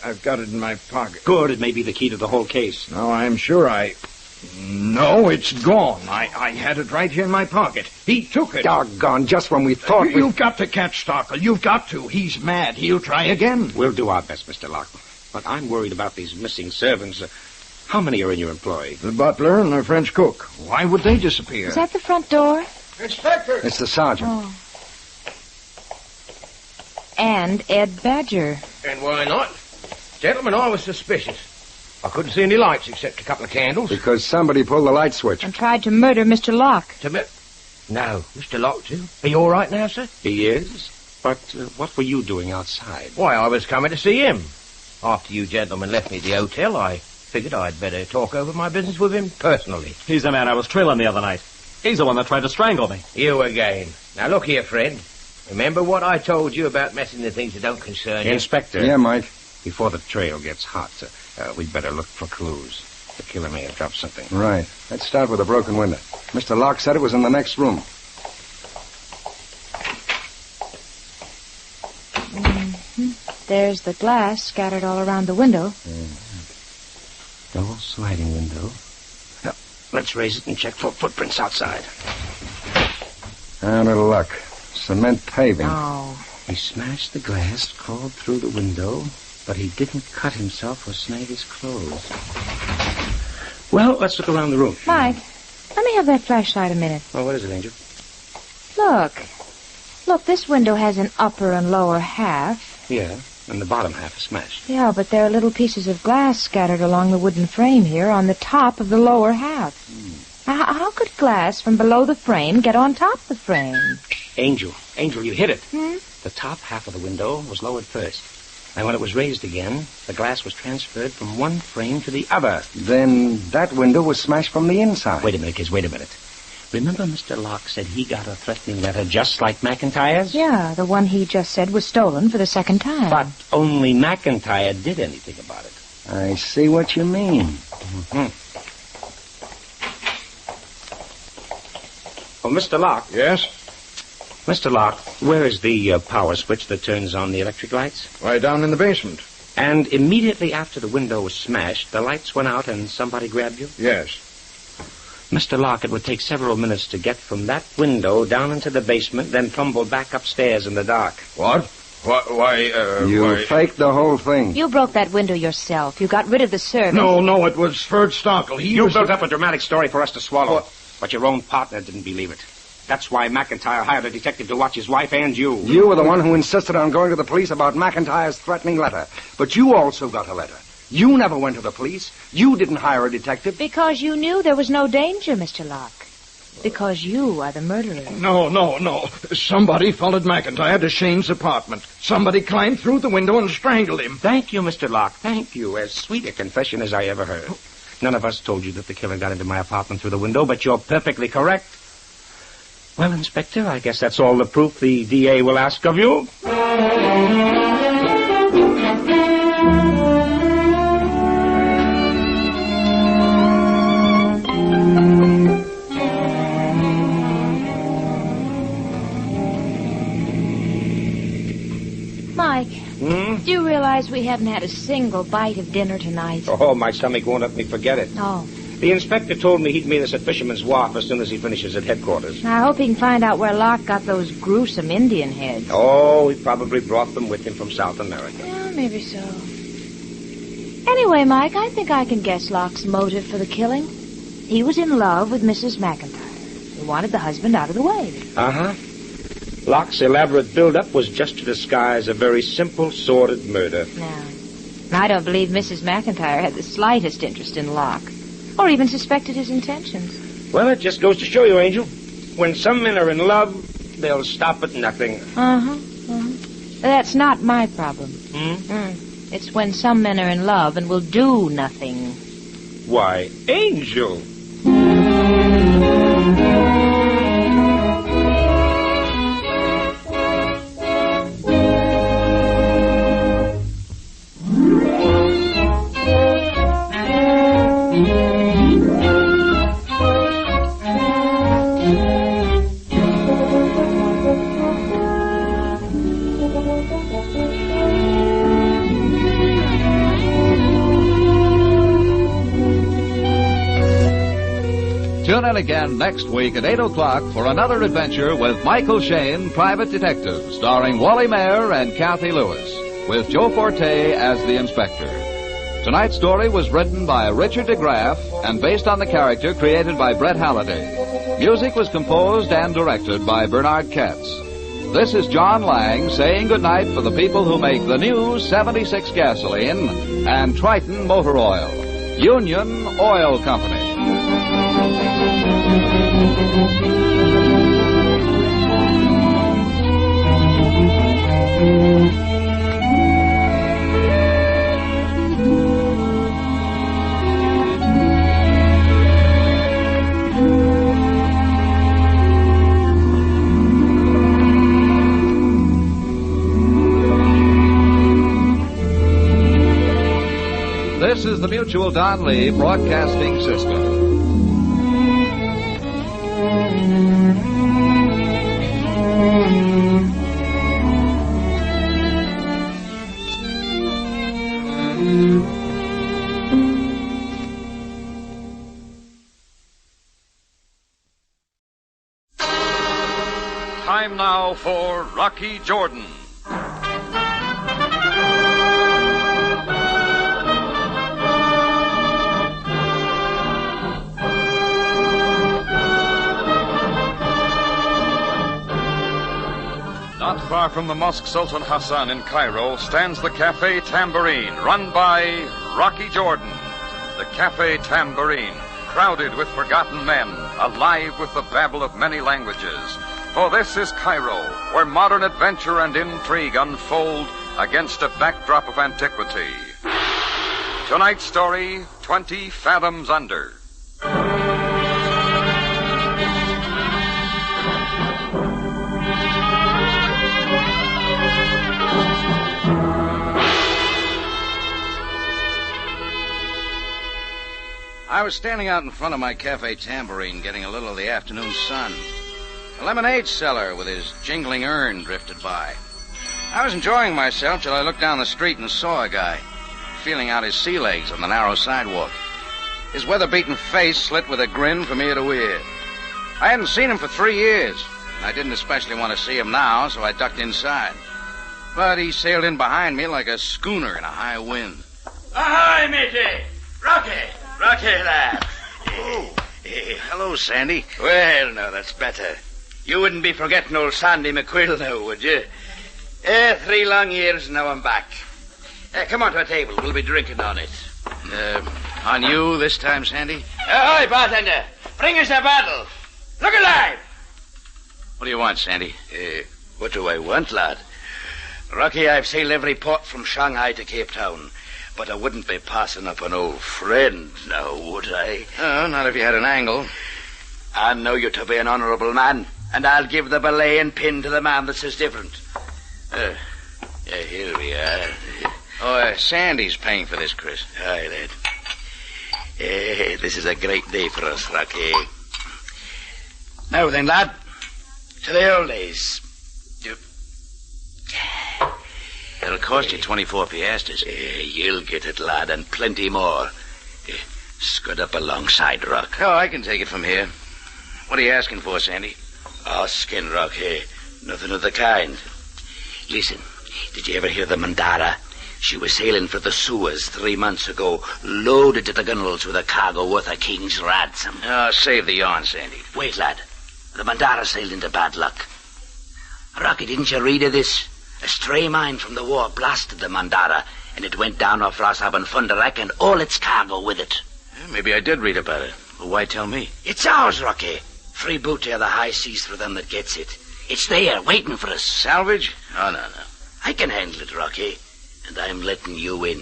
I've got it in my pocket. Good. It may be the key to the whole case. No, I'm sure No, it's gone. I had it right here in my pocket. He took it. Doggone, just when we thought You've got to catch Starkle. You've got to. He's mad. He'll try again. We'll do our best, Mr. Locke. But I'm worried about these missing servants. How many are in your employ? The butler and the French cook. Why would they disappear? Is that the front door? Inspector! It's the sergeant. Oh. And Ed Badger. And why not? Gentlemen, I was suspicious. I couldn't see any lights except a couple of candles. Because somebody pulled the light switch. And tried to murder Mr. Locke. No, Mr. Locke, too. Are you all right now, sir? He is. But what were you doing outside? Why, I was coming to see him. After you gentlemen left me at the hotel, I figured I'd better talk over my business with him personally. He's the man I was trailing the other night. He's the one that tried to strangle me. You again. Now, look here, friend. Remember what I told you about messing with things that don't concern you? Inspector. Yeah, Mike. Before the trail gets hot, we'd better look for clues. The killer may have dropped something. Right. Let's start with a broken window. Mr. Locke said it was in the next room. Mm-hmm. There's the glass scattered all around the window. Mm-hmm. Double sliding window. Now, let's raise it and check for footprints outside. Out of luck. Cement paving. Oh. He smashed the glass, crawled through the window, but he didn't cut himself or snag his clothes. Well, let's look around the room. Mike, let me have that flashlight a minute. Oh, what is it, Angel? Look, Look, this window has an upper and lower half. Yeah, and the bottom half is smashed. Yeah, but there are little pieces of glass scattered along the wooden frame here on the top of the lower half. Now, how could glass from below the frame get on top of the frame? Angel, you hit it. The top half of the window was lowered first. And when it was raised again, the glass was transferred from one frame to the other. Then that window was smashed from the inside. Wait a minute, kids, wait a minute. Remember Mr. Locke said he got a threatening letter just like McIntyre's? Yeah, the one he just said was stolen for the second time. But only McIntyre did anything about it. I see what you mean. Oh, Mr. Locke. Yes? Mr. Locke, where is the power switch that turns on the electric lights? Right down in the basement. And immediately after the window was smashed, the lights went out and somebody grabbed you? Yes. Mr. Locke, it would take several minutes to get from that window down into the basement, then tumble back upstairs in the dark. What? You faked the whole thing. You broke that window yourself. You got rid of the servant. No, it was Ferd Stockel. You built up a dramatic story for us to swallow. But your own partner didn't believe it. That's why McIntyre hired a detective to watch his wife and you. You were the one who insisted on going to the police about McIntyre's threatening letter. But you also got a letter. You never went to the police. You didn't hire a detective. Because you knew there was no danger, Mr. Locke. Because you are the murderer. No. Somebody followed McIntyre to Shayne's apartment. Somebody climbed through the window and strangled him. Thank you, Mr. Locke. Thank you. As sweet a confession as I ever heard. None of us told you that the killer got into my apartment through the window, but you're perfectly correct. Well, Inspector, I guess that's all the proof the DA will ask of you. Mike, do you realize we haven't had a single bite of dinner tonight? Oh, my stomach won't let me forget it. Oh. The inspector told me he'd meet us at Fisherman's Wharf as soon as he finishes at headquarters. I hope he can find out where Locke got those gruesome Indian heads. Oh, he probably brought them with him from South America. Yeah, maybe so. Anyway, Mike, I think I can guess Locke's motive for the killing. He was in love with Mrs. McIntyre. He wanted the husband out of the way. Uh-huh. Locke's elaborate build-up was just to disguise a very simple, sordid murder. No. I don't believe Mrs. McIntyre had the slightest interest in Locke. Or even suspected his intentions. Well, it just goes to show you, Angel. When some men are in love, they'll stop at nothing. That's not my problem. It's when some men are in love and will do nothing. Why, Angel. Tune in again next week at 8 o'clock for another adventure with Michael Shayne, Private Detective, starring Wally Mayer and Kathy Lewis, with Joe Forte as the inspector. Tonight's story was written by Richard DeGraff and based on the character created by Brett Halliday. Music was composed and directed by Bernard Katz. This is John Lang saying goodnight for the people who make the new 76 gasoline and Triton Motor Oil. Union Oil Company. This is the Mutual Don Lee Broadcasting System. Time now for Rocky Jordan. Not far from the Mosque Sultan Hassan in Cairo stands the Cafe Tambourine, run by Rocky Jordan. The Cafe Tambourine, crowded with forgotten men, alive with the babble of many languages. For this is Cairo, where modern adventure and intrigue unfold against a backdrop of antiquity. Tonight's story, 20 Fathoms Under. I was standing out in front of my Cafe Tambourine getting a little of the afternoon sun. A lemonade seller with his jingling urn drifted by. I was enjoying myself till I looked down the street and saw a guy feeling out his sea legs on the narrow sidewalk. His weather-beaten face slit with a grin from ear to ear. I hadn't seen him for 3 years, and I didn't especially want to see him now, so I ducked inside. But he sailed in behind me like a schooner in a high wind. Ahoy, matey! Rocky! Rocky, lad. Hello, Sandy. Well, now, that's better. You wouldn't be forgetting old Sandy McQuill now, would you? 3 long years, and now I'm back. Come on to a table. We'll be drinking on it. On you this time, Sandy? Ahoy, bartender. Bring us a bottle. Look alive. What do you want, Sandy? What do I want, lad? Rocky, I've sailed every port from Shanghai to Cape Town. But I wouldn't be passing up an old friend now, would I? Oh, not if you had an angle. I know you to be an honourable man, and I'll give the belay and pin to the man that says different. Here we are. Oh, Sandy's paying for this, Chris. Aye, lad. This is a great day for us, Rocky. Now then, lad, to the old days. It'll cost you 24 piastres. You'll get it, lad, and plenty more. Scud up alongside, Rock. Oh, I can take it from here. What are you asking for, Sandy? Asking, Rock, nothing of the kind. Listen, did you ever hear the Mandara? She was sailing for the Suez 3 months ago, loaded to the gunwales with a cargo worth a king's ransom. Oh, save the yarn, Sandy. Wait, lad. The Mandara sailed into bad luck. Rocky, didn't you read of this? A stray mine from the war blasted the Mandara, and it went down off Rosshaben Funderek and all its cargo with it. Maybe I did read about it. But why tell me? It's ours, Rocky. Free boot to the high seas for them that gets it. It's there, waiting for us. Salvage? Oh, no. I can handle it, Rocky. And I'm letting you in.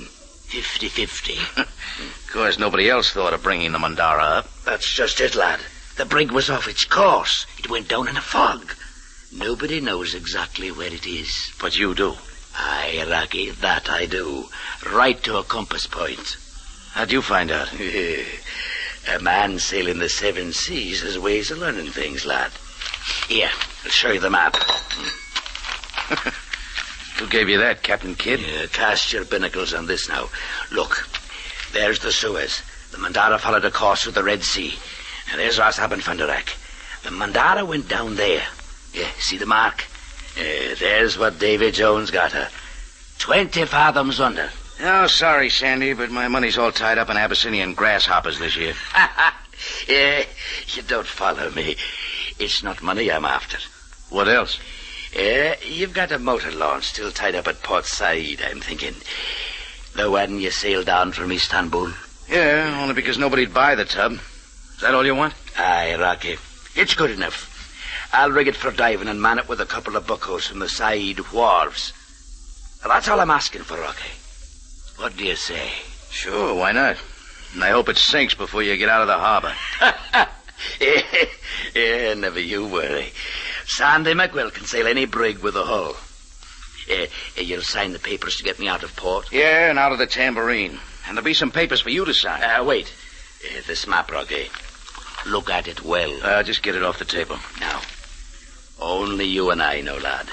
50-50. Of course, nobody else thought of bringing the Mandara up. That's just it, lad. The brig was off its course. It went down in a fog. Nobody knows exactly where it is. But you do. Aye, Rocky, that I do. Right to a compass point. How'd you find out? A man sailing the 7 seas has ways of learning things, lad. Here, I'll show you the map. Who gave you that, Captain Kidd? Cast your binnacles on this now. Look, there's the Suez. The Mandara followed a course through the Red Sea. And there's Rosshaben Funderek. The Mandara went down there. See the mark? There's what Davy Jones got her. 20 fathoms under. Oh, sorry, Sandy, but my money's all tied up in Abyssinian grasshoppers this year. You don't follow me. It's not money I'm after. What else? You've got a motor launch still tied up at Port Said, I'm thinking. The one you sailed down from Istanbul. Yeah, only because nobody'd buy the tub. Is that all you want? Aye, Rocky. It's good enough. I'll rig it for diving and man it with a couple of buckos from the Said wharves. That's all I'm asking for, Rocky. What do you say? Sure, why not? And I hope it sinks before you get out of the harbor. Never you worry. Sandy McQuill can sail any brig with a hull. You'll sign the papers to get me out of port? Yeah, and out of the Tambourine. And there'll be some papers for you to sign. Wait. This map, Rocky. Look at it well. Just get it off the table. Now, only you and I know, lad.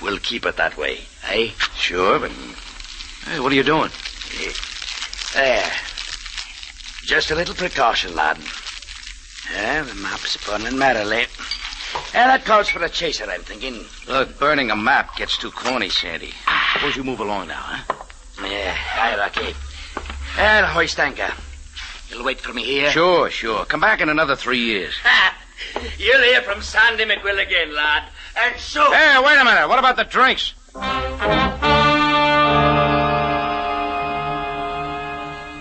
We'll keep it that way, eh? Sure, but... Hey, what are you doing? There. Just a little precaution, lad. The map's spun merrily. That calls for a chaser, I'm thinking. Look, burning a map gets too corny, Sandy. Suppose you move along now, huh? Aye, Rocky. I'll hoist anchor. You'll wait for me here? Sure. Come back in another 3 years. You'll hear from Sandy McQuill again, lad. and soup. Hey, wait a minute. What about the drinks?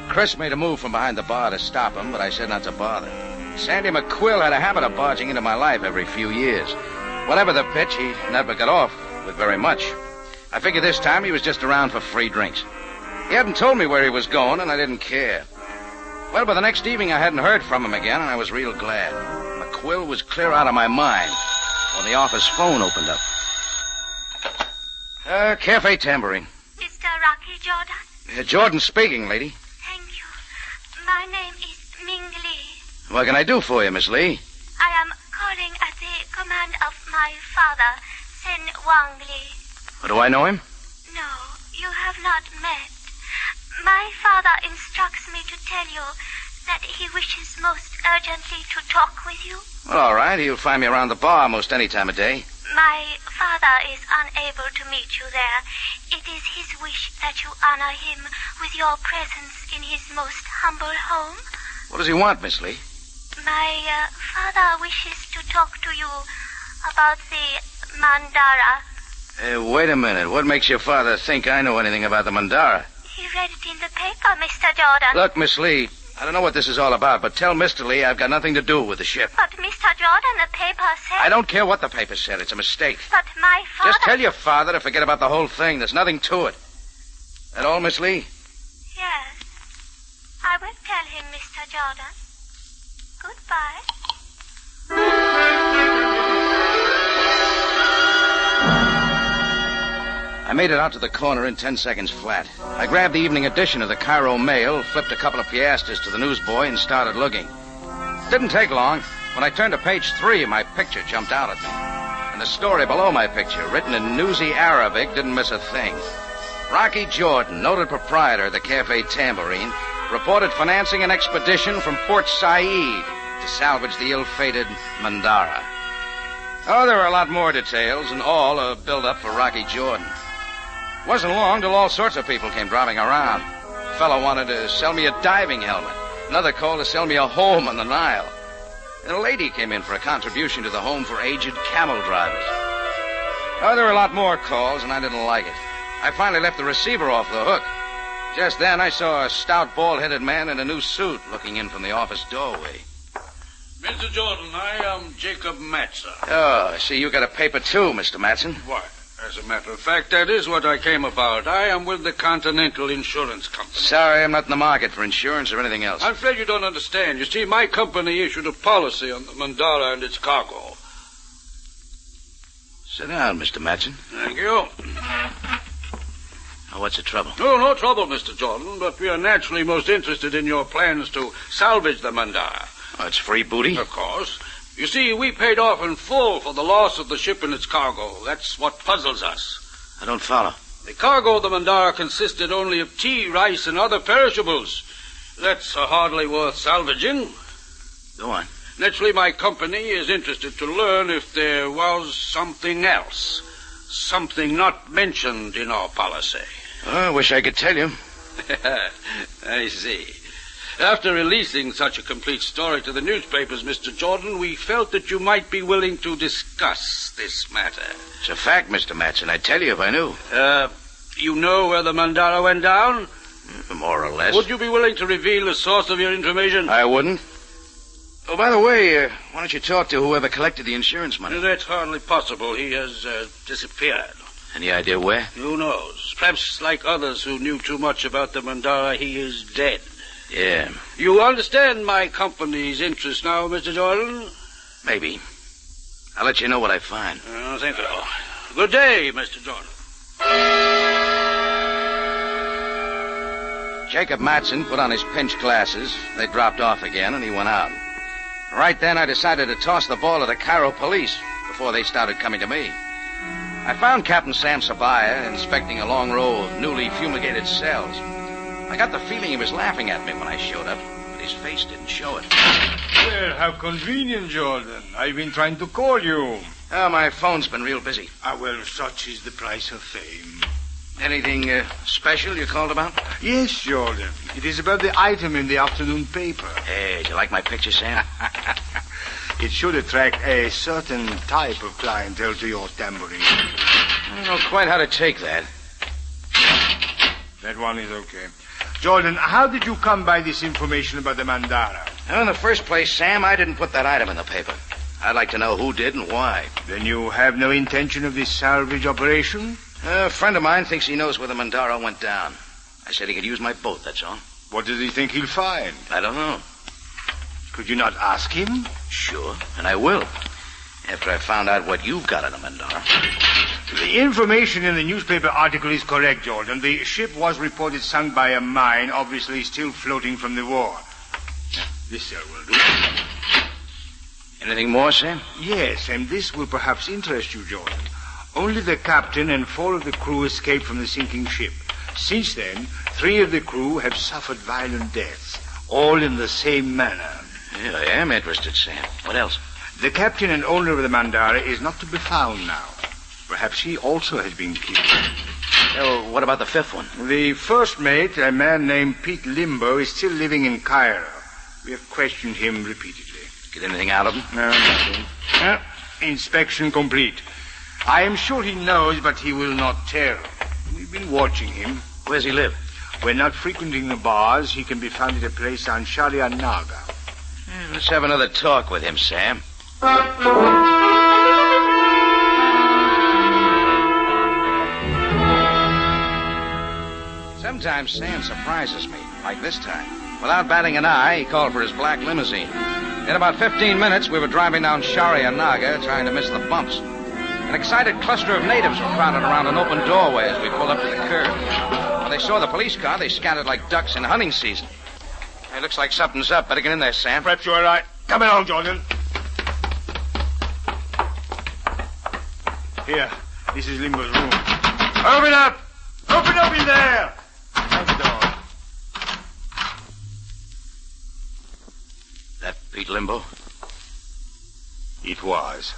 Chris made a move from behind the bar to stop him, but I said not to bother. Sandy McQuill had a habit of barging into my life every few years. Whatever the pitch, he never got off with very much. I figured this time he was just around for free drinks. He hadn't told me where he was going, and I didn't care. Well, by the next evening, I hadn't heard from him again, and I was real glad. McQuill was clear out of my mind when the office phone opened up. Cafe Tambourine. Mr. Rocky Jordan? Jordan speaking, lady. Thank you. My name is Ming Lee. What can I do for you, Miss Lee? I am calling at the command of my father, Sen Wang Lee. Do I know him? No, you have not met. My father instructs me to tell you that he wishes most urgently to talk with you. Well, all right. He'll find me around the bar most any time of day. My father is unable to meet you there. It is his wish that you honor him with your presence in his most humble home. What does he want, Miss Lee? My father wishes to talk to you about the Mandara. Wait a minute. What makes your father think I know anything about the Mandara? He read it in the paper, Mr. Jordan. Look, Miss Lee, I don't know what this is all about, but tell Mr. Lee I've got nothing to do with the ship. But, Mr. Jordan, the paper said... I don't care what the paper said. It's a mistake. But my father... Just tell your father to forget about the whole thing. There's nothing to it. That all, Miss Lee? Yes. I will tell him, Mr. Jordan. Goodbye. I made it out to the corner in 10 seconds flat. I grabbed the evening edition of the Cairo Mail, flipped a couple of piastres to the newsboy, and started looking. Didn't take long. When I turned to page 3, my picture jumped out at me. And the story below my picture, written in newsy Arabic, didn't miss a thing. Rocky Jordan, noted proprietor of the Cafe Tambourine, reported financing an expedition from Port Said to salvage the ill-fated Mandara. Oh, there were a lot more details, and all a build-up for Rocky Jordan. It wasn't long till all sorts of people came driving around. A fellow wanted to sell me a diving helmet. Another called to sell me a home on the Nile. And a lady came in for a contribution to the home for aged camel drivers. Oh, there were a lot more calls, and I didn't like it. I finally left the receiver off the hook. Just then, I saw a stout, bald-headed man in a new suit looking in from the office doorway. Mr. Jordan, I am Jacob Matzer. Oh, I see you got a paper, too, Mr. Matson. Why, as a matter of fact, that is what I came about. I am with the Continental Insurance Company. Sorry, I'm not in the market for insurance or anything else. I'm afraid you don't understand. You see, my company issued a policy on the Mandara and its cargo. Sit down, Mr. Matson. Thank you. Oh, what's the trouble? No trouble, Mr. Jordan, but we are naturally most interested in your plans to salvage the Mandara. Oh, it's free booty? Of course. You see, we paid off in full for the loss of the ship and its cargo. That's what puzzles us. I don't follow. The cargo of the Mandara consisted only of tea, rice, and other perishables. That's hardly worth salvaging. Go on. Naturally, my company is interested to learn if there was something else. Something not mentioned in our policy. Oh, I wish I could tell you. I see. After releasing such a complete story to the newspapers, Mr. Jordan, we felt that you might be willing to discuss this matter. It's a fact, Mr. Matson. I'd tell you if I knew. You know where the Mandara went down? More or less. Would you be willing to reveal the source of your information? I wouldn't. Oh, by the way, why don't you talk to whoever collected the insurance money? That's hardly possible. He has disappeared. Any idea where? Who knows? Perhaps like others who knew too much about the Mandara, he is dead. Yeah. You understand my company's interest now, Mr. Jordan? Maybe. I'll let you know what I find. I think so. Good day, Mr. Jordan. Jacob Matson put on his pinch glasses. They dropped off again, and he went out. Right then, I decided to toss the ball to the Cairo police before they started coming to me. I found Captain Sam Sabaya inspecting a long row of newly fumigated cells. I got the feeling he was laughing at me when I showed up, but his face didn't show it. Well, how convenient, Jordan. I've been trying to call you. Oh, my phone's been real busy. Well, such is the price of fame. Anything special you called about? Yes, Jordan. It is about the item in the afternoon paper. Hey, do you like my picture, Sam? It should attract a certain type of clientele to your tambourine. I don't know quite how to take that. That one is okay. Jordan, how did you come by this information about the Mandara? Well, in the first place, Sam, I didn't put that item in the paper. I'd like to know who did and why. Then you have no intention of this salvage operation? A friend of mine thinks he knows where the Mandara went down. I said he could use my boat, that's all. What does he think he'll find? I don't know. Could you not ask him? Sure, and I will. After I found out what you've got in the Mandara. The information in the newspaper article is correct, Jordan. The ship was reported sunk by a mine, obviously still floating from the war. This will do. Anything more, Sam? Yes, and this will perhaps interest you, Jordan. Only the captain and 4 of the crew escaped from the sinking ship. Since then, 3 of the crew have suffered violent deaths, all in the same manner. Yeah, I am interested, Sam. What else? The captain and owner of the Mandara is not to be found now. Perhaps he also has been killed. Oh, what about the 5th one? The first mate, a man named Pete Limbo, is still living in Cairo. We have questioned him repeatedly. Get anything out of him? No, nothing. Inspection complete. I am sure he knows, but he will not tell. We've been watching him. Where's he live? When not frequenting the bars, he can be found at a place on Sharia Naga. Let's have another talk with him, Sam. Sometimes Sam surprises me, like this time. Without batting an eye, he called for his black limousine. In about 15 minutes, we were driving down Sharia Naga, trying to miss the bumps. An excited cluster of natives were crowded around an open doorway as we pulled up to the curb. When they saw the police car, they scattered like ducks in hunting season. It looks like something's up. Better get in there, Sam. Perhaps you're right. Come along, Jordan. Here, this is Limbo's room. Open up! Open up in there! Shut the door. That Pete Limbo? It was.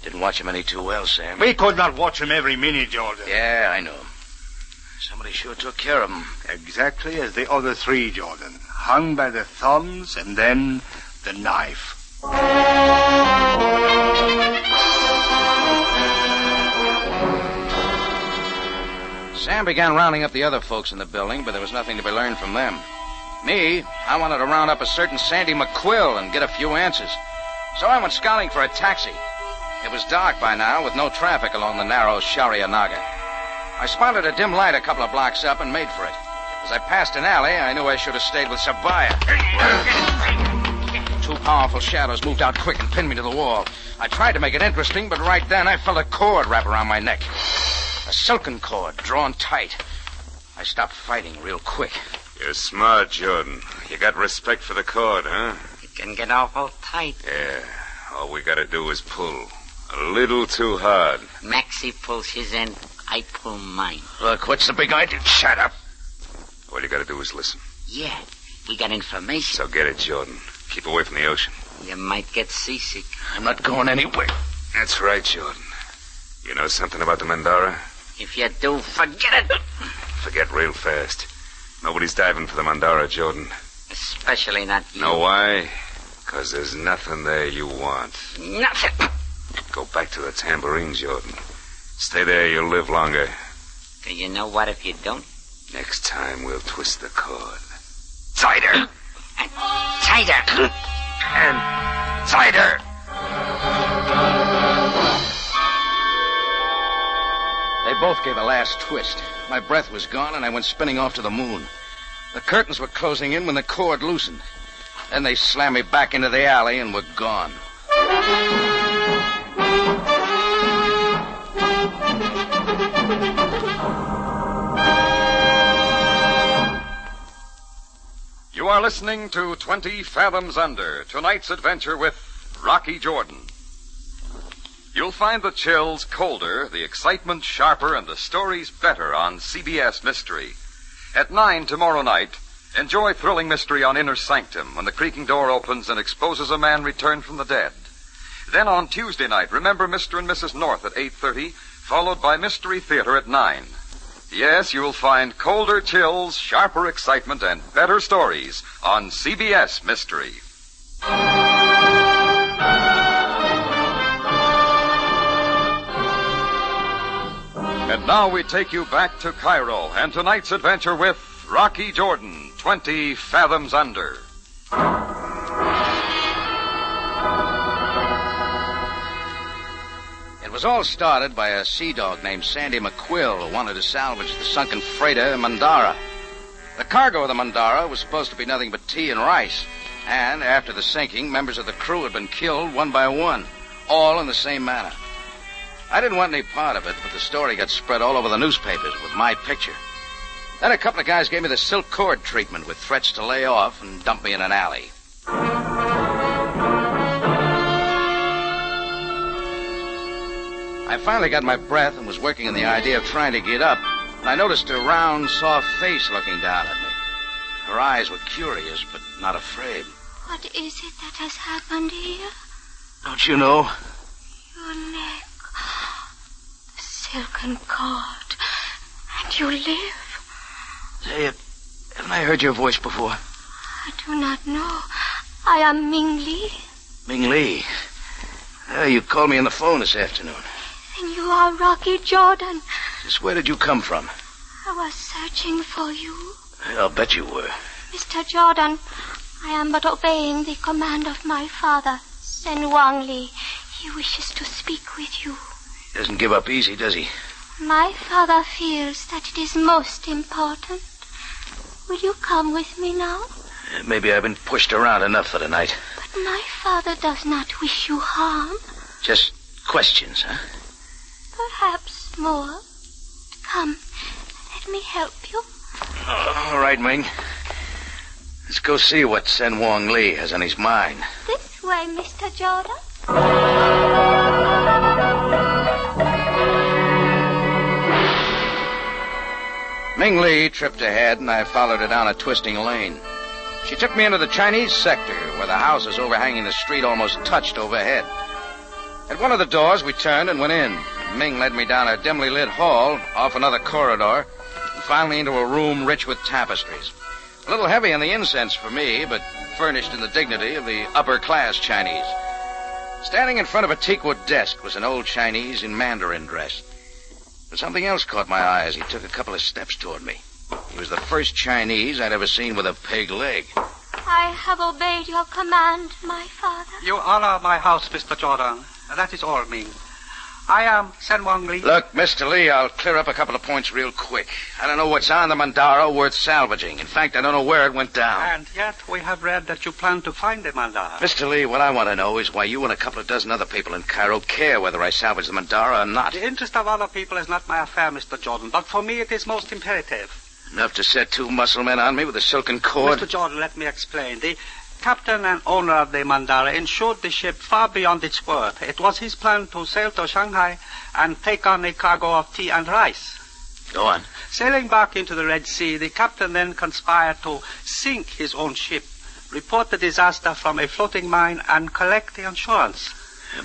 Didn't watch him any too well, Sam. We could not watch him every minute, Jordan. Yeah, I know. Somebody sure took care of him. Exactly as the other 3, Jordan. Hung by the thumbs and then the knife. Sam began rounding up the other folks in the building, but there was nothing to be learned from them. Me, I wanted to round up a certain Sandy McQuill and get a few answers. So I went scouting for a taxi. It was dark by now, with no traffic along the narrow Sharia Naga. I spotted a dim light a couple of blocks up and made for it. As I passed an alley, I knew I should have stayed with Sabaya. 2 powerful shadows moved out quick and pinned me to the wall. I tried to make it interesting, but right then I felt a cord wrap around my neck. A silken cord, drawn tight. I stopped fighting real quick. You're smart, Jordan. You got respect for the cord, huh? It can get awful tight. Yeah. All we gotta do is pull. A little too hard. Maxie pulls his end, I pull mine. Look, what's the big idea? Shut up. All you gotta do is listen. Yeah, we got information. So get it, Jordan. Keep away from the ocean. You might get seasick. I'm not going anywhere. That's right, Jordan. You know something about the Mandara? If you do, forget it. Forget real fast. Nobody's diving for the Mandara, Jordan. Especially not you. Know why? Because there's nothing there you want. Nothing. Go back to the tambourine, Jordan. Stay there, you'll live longer. Do you know what if you don't? Next time we'll twist the cord. Tighter! Tighter! And tighter! They both gave a last twist. My breath was gone, and I went spinning off to the moon. The curtains were closing in when the cord loosened. Then they slammed me back into the alley and were gone. You are listening to 20 Fathoms Under, tonight's adventure with Rocky Jordan. You'll find the chills colder, the excitement sharper, and the stories better on CBS Mystery. At 9 tomorrow night, enjoy thrilling mystery on Inner Sanctum when the creaking door opens and exposes a man returned from the dead. Then on Tuesday night, remember Mr. and Mrs. North at 8:30, followed by Mystery Theater at 9. Yes, you'll find colder chills, sharper excitement, and better stories on CBS Mystery. And now we take you back to Cairo and tonight's adventure with Rocky Jordan, 20 Fathoms Under. It was all started by a sea dog named Sandy McQuill who wanted to salvage the sunken freighter Mandara. The cargo of the Mandara was supposed to be nothing but tea and rice. And after the sinking, members of the crew had been killed one by one, all in the same manner. I didn't want any part of it, but the story got spread all over the newspapers with my picture. Then a couple of guys gave me the silk cord treatment with threats to lay off and dump me in an alley. I finally got my breath and was working on the idea of trying to get up, and I noticed a round, soft face looking down at me. Her eyes were curious, but not afraid. What is it that has happened here? Don't you know? Your neck. The silken cord. And you live. Say, haven't I heard your voice before? I do not know. I am Ming Li. Ming Li. You called me on the phone this afternoon. Then you are Rocky Jordan. Just where did you come from? I was searching for you. I'll bet you were. Mr. Jordan, I am but obeying the command of my father, Sen Wang Li. He wishes to speak with you. He doesn't give up easy, does he? My father feels that it is most important. Will you come with me now? Maybe I've been pushed around enough for the night. But my father does not wish you harm. Just questions, huh? Perhaps more. Come, let me help you. All right, Ming. Let's go see what Sen Wang Li has on his mind. This way, Mr. Jordan. Ming Li tripped ahead, and I followed her down a twisting lane. She took me into the Chinese sector, where the houses overhanging the street almost touched overhead. At one of the doors, we turned and went in. Ming led me down a dimly lit hall, off another corridor, and finally into a room rich with tapestries. A little heavy on the incense for me, but furnished in the dignity of the upper-class Chinese. Standing in front of a teakwood desk was an old Chinese in Mandarin dress. But something else caught my eye as he took a couple of steps toward me. He was the first Chinese I'd ever seen with a peg leg. I have obeyed your command, my father. You honor my house, Mr. Jordan. That is all, Ming. I am Sen Wang Li. Look, Mr. Li, I'll clear up a couple of points real quick. I don't know what's on the Mandara worth salvaging. In fact, I don't know where it went down. And yet we have read that you plan to find the Mandara. Mr. Li, what I want to know is why you and a couple of dozen other people in Cairo care whether I salvage the Mandara or not. The interest of other people is not my affair, Mr. Jordan, but for me it is most imperative. Enough to set two muscle men on me with a silken cord? Mr. Jordan, let me explain. The captain and owner of the Mandara insured the ship far beyond its worth. It was his plan to sail to Shanghai and take on a cargo of tea and rice. Go on. Sailing back into the Red Sea, the captain then conspired to sink his own ship, report the disaster from a floating mine, and collect the insurance.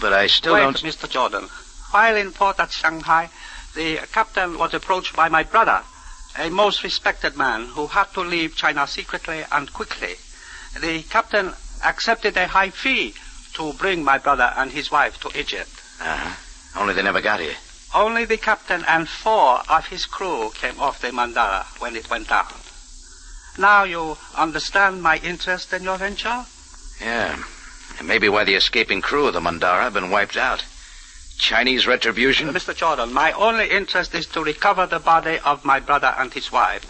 But I still Wait, don't... Mr. Jordan. While in port at Shanghai, the captain was approached by my brother, a most respected man who had to leave China secretly and quickly. The captain accepted a high fee to bring my brother and his wife to Egypt. Only they never got here. Only the captain and 4 of his crew came off the Mandara when it went down. Now you understand my interest in your venture? Yeah. And maybe why the escaping crew of the Mandara have been wiped out. Chinese retribution? Mr. Jordan, my only interest is to recover the body of my brother and his wife,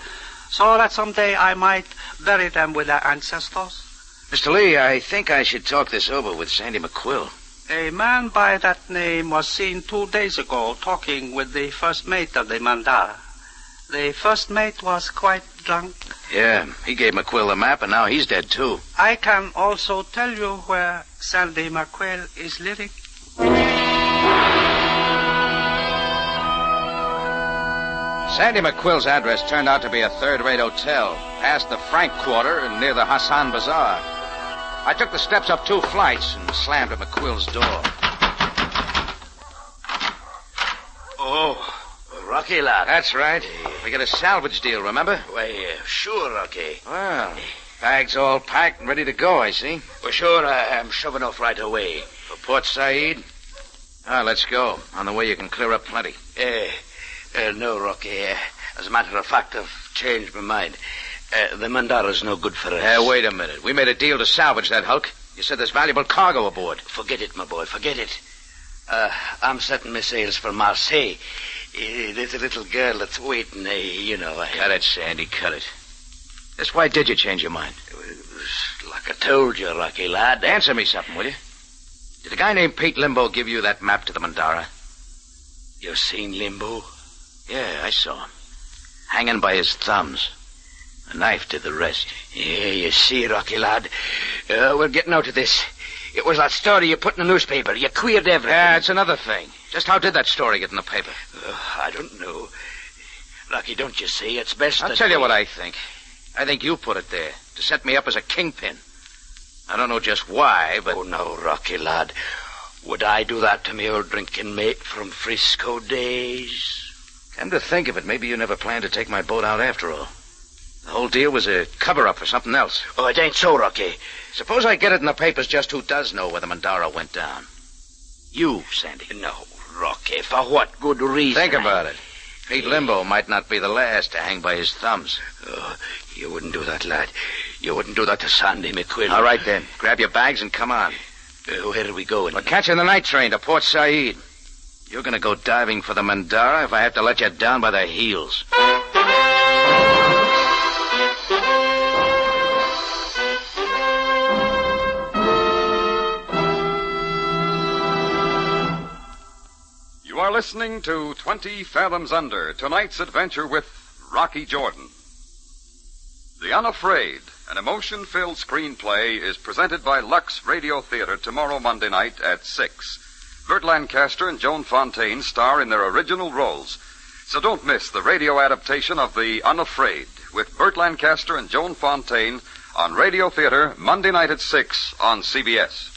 so that someday I might bury them with their ancestors. Mr. Li, I think I should talk this over with Sandy McQuill. A man by that name was seen 2 days ago talking with the first mate of the Mandara. The first mate was quite drunk. Yeah, he gave McQuill the map, and now he's dead, too. I can also tell you where Sandy McQuill is living. Sandy McQuill's address turned out to be a third-rate hotel, past the Frank Quarter and near the Hassan Bazaar. I took the steps up 2 flights and slammed at McQuill's door. Oh, Rocky, lad. That's right. We got a salvage deal, remember? Why, sure, Rocky. Well, bags all packed and ready to go, I see. Well, sure, I'm shoving off right away. For Port Said? Let's go. On the way, you can clear up plenty. No, Rocky. As a matter of fact, I've changed my mind. The Mandara's no good for us. Wait a minute. We made a deal to salvage that hulk. You said there's valuable cargo aboard. Forget it, my boy. Forget it. I'm setting my sails for Marseille. There's a little girl that's waiting, Cut it, Sandy, cut it. Just why did you change your mind? Like I told you, Rocky lad. Answer me something, will you? Did a guy named Pete Limbo give you that map to the Mandara? You seen Limbo? Yeah, I saw him. Hanging by his thumbs. A knife did the rest. Yeah, you see, Rocky lad. We're getting out of this. It was that story you put in the newspaper. You queered everything. Yeah, it's another thing. Just how did that story get in the paper? I don't know. Rocky, don't you see? It's best I'll tell you what I think. I think you put it there to set me up as a kingpin. I don't know just why, but... Oh, no, Rocky lad. Would I do that to me old drinking mate from Frisco days? Come to think of it, maybe you never planned to take my boat out after all. The whole deal was a cover-up for something else. Oh, it ain't so, Rocky. Suppose I get it in the papers just who does know where the Mandara went down. You, Sandy. No, Rocky, for what good reason? Think about it. Pete Limbo might not be the last to hang by his thumbs. Oh, you wouldn't do that, lad. You wouldn't do that to Sandy McQuillan. All right, then. Grab your bags and come on. Where are we going? We're catching the night train to Port Said. You're going to go diving for the Mandara if I have to let you down by the heels. You are listening to 20 Fathoms Under, tonight's adventure with Rocky Jordan. The Unafraid, an emotion-filled screenplay, is presented by Lux Radio Theater tomorrow Monday night at 6. Burt Lancaster and Joan Fontaine star in their original roles. So don't miss the radio adaptation of The Unafraid with Burt Lancaster and Joan Fontaine on Radio Theater Monday night at 6 on CBS.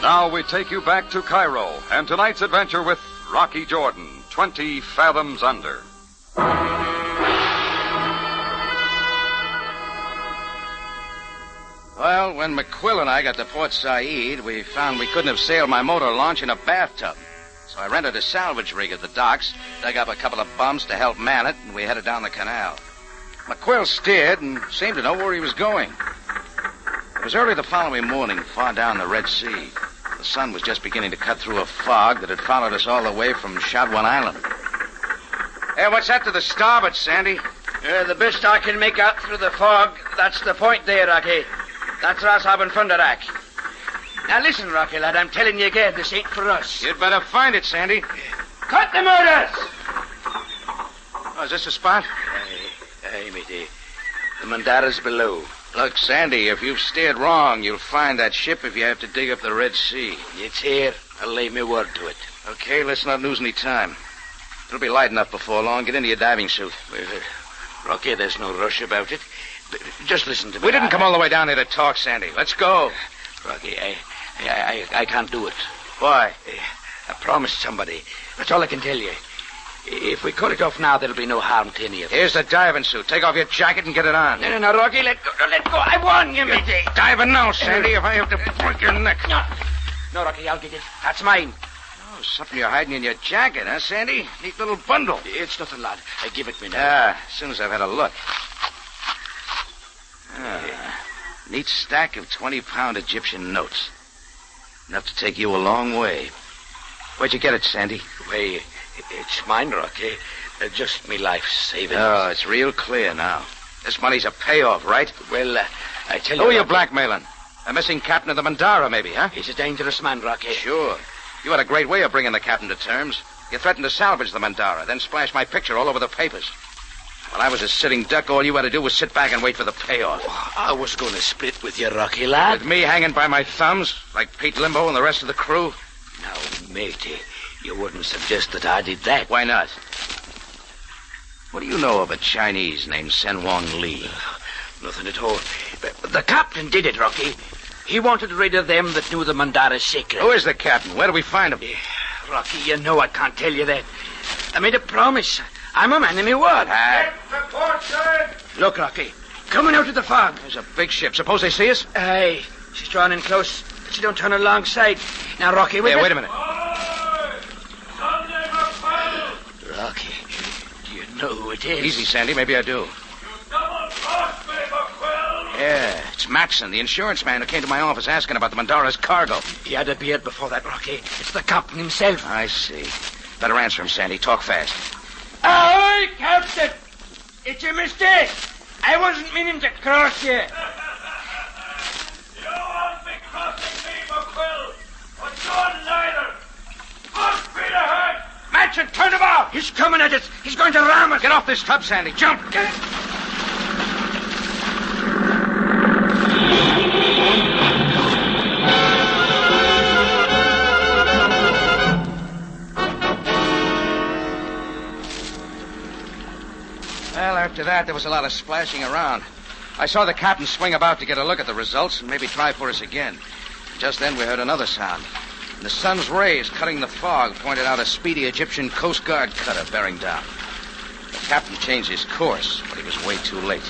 Now we take you back to Cairo and tonight's adventure with Rocky Jordan, 20 Fathoms Under. Well, when McQuill and I got to Port Said, we found we couldn't have sailed my motor launch in a bathtub. So I rented a salvage rig at the docks, dug up a couple of bums to help man it, and we headed down the canal. McQuill steered and seemed to know where he was going. It was early the following morning, far down the Red Sea. The sun was just beginning to cut through a fog that had followed us all the way from Shadwan Island. Hey, what's that to the starboard, Sandy? The best I can make out through the fog. That's the point there, Rocky. That's Ras Haben Funderak. Now listen, Rocky lad, I'm telling you again, this ain't for us. You'd better find it, Sandy. Cut the motors! Oh, is this the spot? Hey, matey. The Mandara's below. Look, Sandy, if you've steered wrong, you'll find that ship if you have to dig up the Red Sea. It's here. I'll lay my word to it. Okay, let's not lose any time. It'll be light enough before long. Get into your diving suit. Well, Rocky, there's no rush about it. Just listen to me. We didn't come all the way down here to talk, Sandy. Let's go. Rocky, I can't do it. Why? I promised somebody. That's all I can tell you. If we cut it off now, there'll be no harm to any of us. Here's the diving suit. Take off your jacket and get it on. No, Rocky, let go. I warn you, matey. Diving now, Sandy, if I have to break your neck. No, Rocky, I'll get it. That's mine. Oh, something you're hiding in your jacket, huh, Sandy? Neat little bundle. It's nothing, lad. Give it me now. As soon as I've had a look. Neat stack of 20-pound Egyptian notes. Enough to take you a long way. Where'd you get it, Sandy? Why, it's mine, Rocky. Just me life savings. Oh, it's real clear now. This money's a payoff, right? Well, I tell you... Who are you blackmailing? A missing captain of the Mandara, maybe, huh? He's a dangerous man, Rocky. Sure. You had a great way of bringing the captain to terms. You threatened to salvage the Mandara, then splash my picture all over the papers. While I was a sitting duck, all you had to do was sit back and wait for the payoff. Oh, I was going to split with you, Rocky, lad. With me hanging by my thumbs, like Pete Limbo and the rest of the crew? Now, matey, you wouldn't suggest that I did that. Why not? What do you know of a Chinese named Sen Wong Lee? Nothing at all. But the captain did it, Rocky. He wanted rid of them that knew the Mandara's secret. Who is the captain? Where do we find him? Rocky, you know I can't tell you that. I made a promise. I'm a man of my word. Get the port side. Look, Rocky, coming out of the fog. There's a big ship. Suppose they see us? Aye, she's drawing in close. but you don't turn alongside. Now, Rocky, Hey, wait a minute. Rocky, do you know who it is? Easy, Sandy. Maybe I do. Yeah, it's Matson, the insurance man who came to my office asking about the Mandara's cargo. He had a beard before that, Rocky. It's the captain himself. I see. Better answer him, Sandy. Talk fast. Ahoy, Captain! It's a mistake. I wasn't meaning to cross you. You won't be crossing me, McQuill. But you're neither. Good feet ahead. Matson, turn him out! He's coming at us. He's going to ram us. Get off this tub, Sandy. Jump! Well, after that, there was a lot of splashing around. I saw the captain swing about to get a look at the results and maybe try for us again. Just then, we heard another sound. And the sun's rays cutting the fog pointed out a speedy Egyptian Coast Guard cutter bearing down. The captain changed his course, but he was way too late.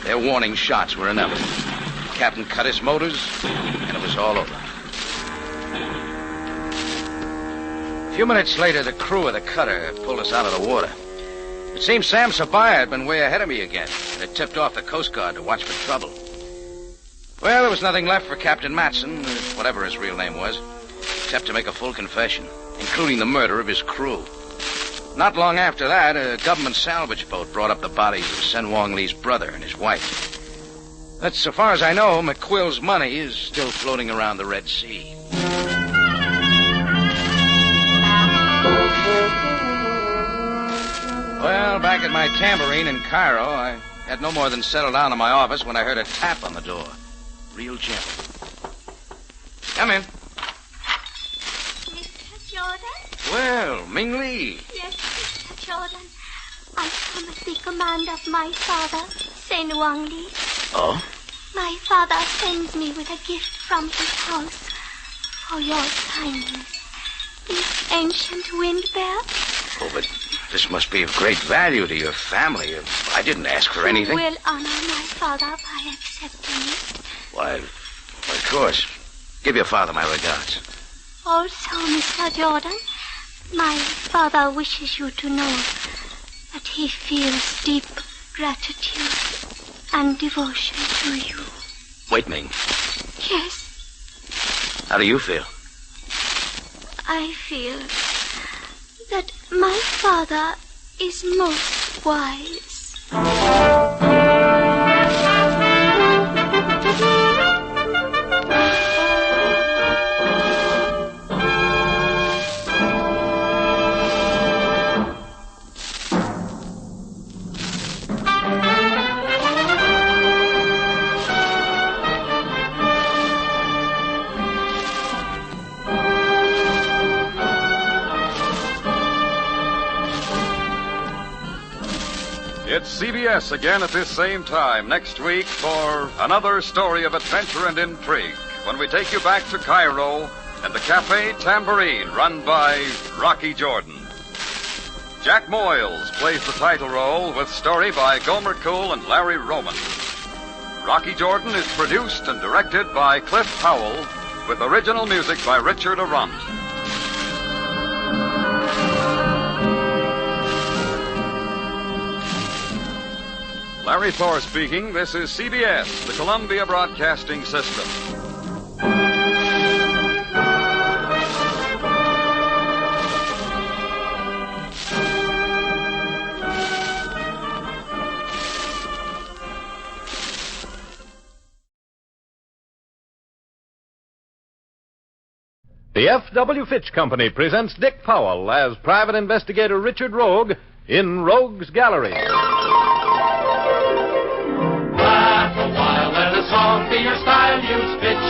Their warning shots were inevitable. The captain cut his motors, and it was all over. A few minutes later, the crew of the cutter pulled us out of the water. It seems Sam Sabaya had been way ahead of me again and had tipped off the Coast Guard to watch for trouble. Well, there was nothing left for Captain Matson, whatever his real name was, except to make a full confession, including the murder of his crew. Not long after that, a government salvage boat brought up the bodies of Sen Wong Lee's brother and his wife. But so far as I know, McQuill's money is still floating around the Red Sea. Well, back at my tambourine in Cairo, I had no more than settled down in my office when I heard a tap on the door. Real gentle. Come in. Mr. Jordan? Well, Ming Lee. Yes, Mr. Jordan. I come at the command of my father, Sen Wong Lee. Oh? My father sends me with a gift from his house for your kindness. This ancient wind bear. Oh, but this must be of great value to your family. I didn't ask for anything. You will honor my father by accepting it. Why, of course. Give your father my regards. Also, Mr. Jordan, my father wishes you to know that he feels deep gratitude and devotion to you. Wait, Ming. Yes, How do you feel? I feel that my father is most wise. It's CBS again at this same time next week for another story of adventure and intrigue when we take you back to Cairo and the Cafe Tambourine run by Rocky Jordan. Jack Moyles plays the title role with story by Gomer Cole and Larry Roman. Rocky Jordan is produced and directed by Cliff Howell with original music by Richard Arant. Larry Thor speaking. This is CBS, the Columbia Broadcasting System. The F.W. Fitch Company presents Dick Powell as Private Investigator Richard Rogue in Rogue's Gallery. Song be your style, use Fitch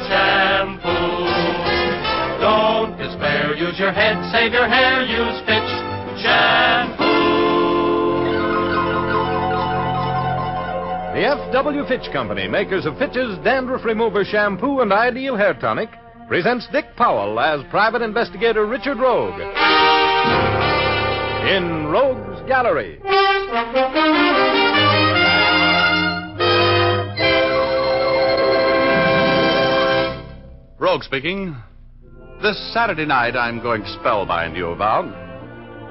shampoo. Don't despair, use your head, save your hair, use Fitch shampoo. The F.W. Fitch Company, makers of Fitch's Dandruff Remover Shampoo and Ideal Hair Tonic, presents Dick Powell as Private Investigator Richard Rogue in Rogue's Gallery. Rogue speaking. This Saturday night, I'm going to spellbind you about.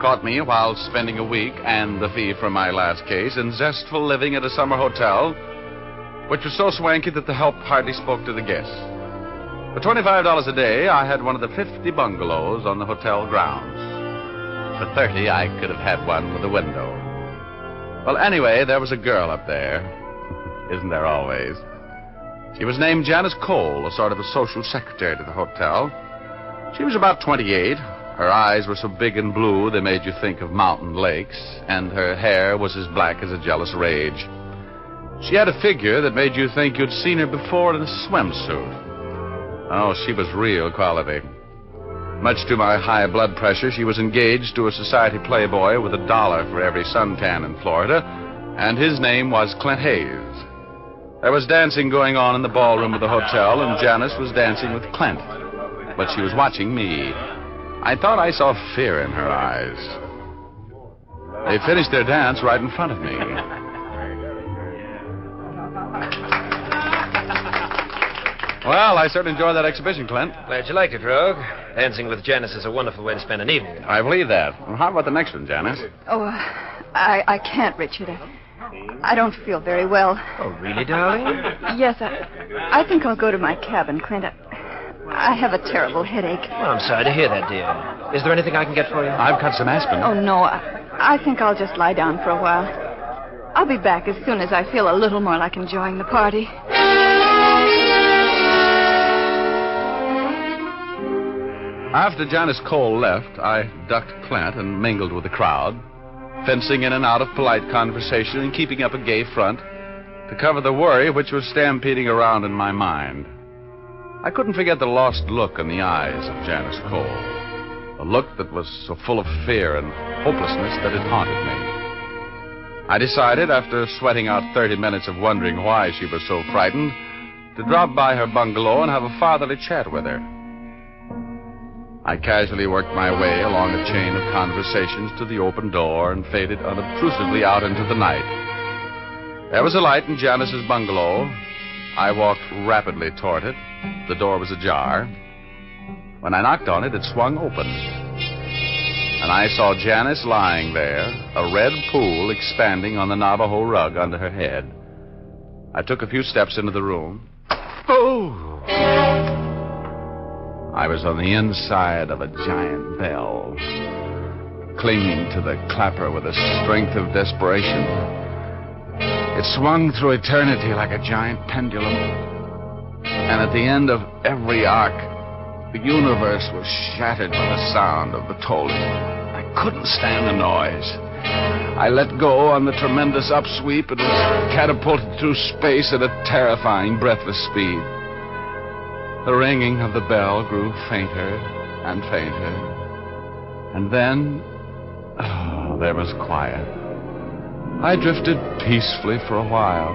Caught me while spending a week and the fee from my last case in zestful living at a summer hotel, which was so swanky that the help hardly spoke to the guests. For $25 a day, I had one of the 50 bungalows on the hotel grounds. For $30, I could have had one with a window. Well, anyway, there was a girl up there. Isn't there always? She was named Janice Cole, a sort of a social secretary to the hotel. She was about 28. Her eyes were so big and blue they made you think of mountain lakes, and her hair was as black as a jealous rage. She had a figure that made you think you'd seen her before in a swimsuit. Oh, she was real quality. Much to my high blood pressure, she was engaged to a society playboy with $1 for every suntan in Florida, and his name was Clint Hayes. There was dancing going on in the ballroom of the hotel, and Janice was dancing with Clint. But she was watching me. I thought I saw fear in her eyes. They finished their dance right in front of me. Well, I certainly enjoyed that exhibition, Clint. Glad you liked it, Rogue. Dancing with Janice is a wonderful way to spend an evening. I believe that. Well, how about the next one, Janice? Oh, I can't, Richard. I don't feel very well. Oh, really, darling? Yes, I think I'll go to my cabin, Clint. I have a terrible headache. Well, I'm sorry to hear that, dear. Is there anything I can get for you? I've got some aspirin. Oh, no. I think I'll just lie down for a while. I'll be back as soon as I feel a little more like enjoying the party. After Janice Cole left, I ducked Clint and mingled with the crowd, fencing in and out of polite conversation and keeping up a gay front to cover the worry which was stampeding around in my mind. I couldn't forget the lost look in the eyes of Janice Cole, a look that was so full of fear and hopelessness that it haunted me. I decided, after sweating out 30 minutes of wondering why she was so frightened, to drop by her bungalow and have a fatherly chat with her. I casually worked my way along a chain of conversations to the open door and faded unobtrusively out into the night. There was a light in Janice's bungalow. I walked rapidly toward it. The door was ajar. When I knocked on it, it swung open. And I saw Janice lying there, a red pool expanding on the Navajo rug under her head. I took a few steps into the room. Oh! I was on the inside of a giant bell, clinging to the clapper with the strength of desperation. It swung through eternity like a giant pendulum. And at the end of every arc, the universe was shattered by the sound of the tolling. I couldn't stand the noise. I let go on the tremendous upsweep and was catapulted through space at a terrifying, breathless speed. The ringing of the bell grew fainter and fainter. And then, there was quiet. I drifted peacefully for a while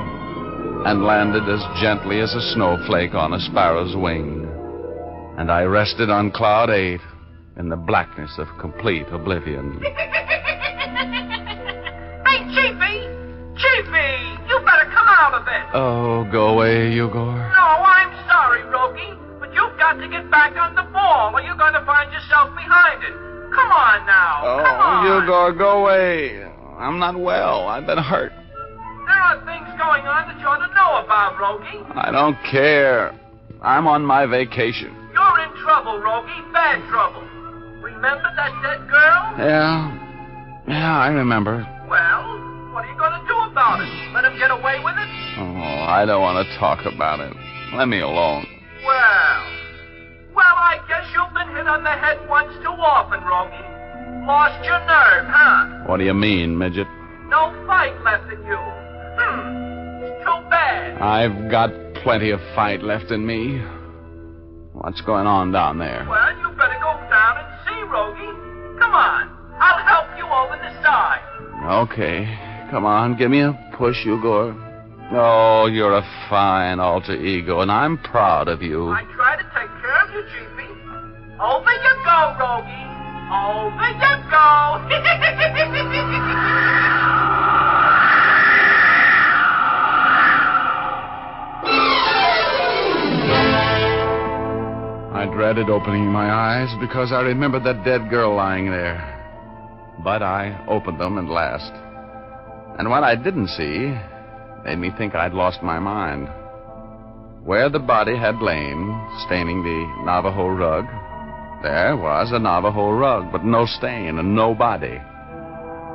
and landed as gently as a snowflake on a sparrow's wing. And I rested on cloud 8 in the blackness of complete oblivion. Hey, Chiefy! Chiefy! You better come out of it! Oh, go away, Igor. No, I'm sorry, Rogie, but you've got to get back on the ball or you're going to find yourself behind it. Come on now. Come on. Igor, go away. I'm not well. I've been hurt. There are things going on that you ought to know about, Rogie. I don't care. I'm on my vacation. You're in trouble, Rogie. Bad trouble. Remember that dead girl? Yeah, I remember. Well, what are you going to do about it? Let him get away with it? Oh, I don't want to talk about it. Let me alone. Well, I guess you've been hit on the head once too often, Rogie. Lost your nerve, huh? What do you mean, midget? No fight left in you. It's too bad. I've got plenty of fight left in me. What's going on down there? Well, you better go down and see, Rogie. Come on. I'll help you over the side. Okay. Come on, give me a push, Igor. Oh, you're a fine alter ego, and I'm proud of you. I try to take care of you, Chiefy. Over you go, Rogie. Over you go. dreaded opening my eyes because I remembered that dead girl lying there. But I opened them at last. And what I didn't see made me think I'd lost my mind. Where the body had lain, staining the Navajo rug, there was a Navajo rug, but no stain and no body.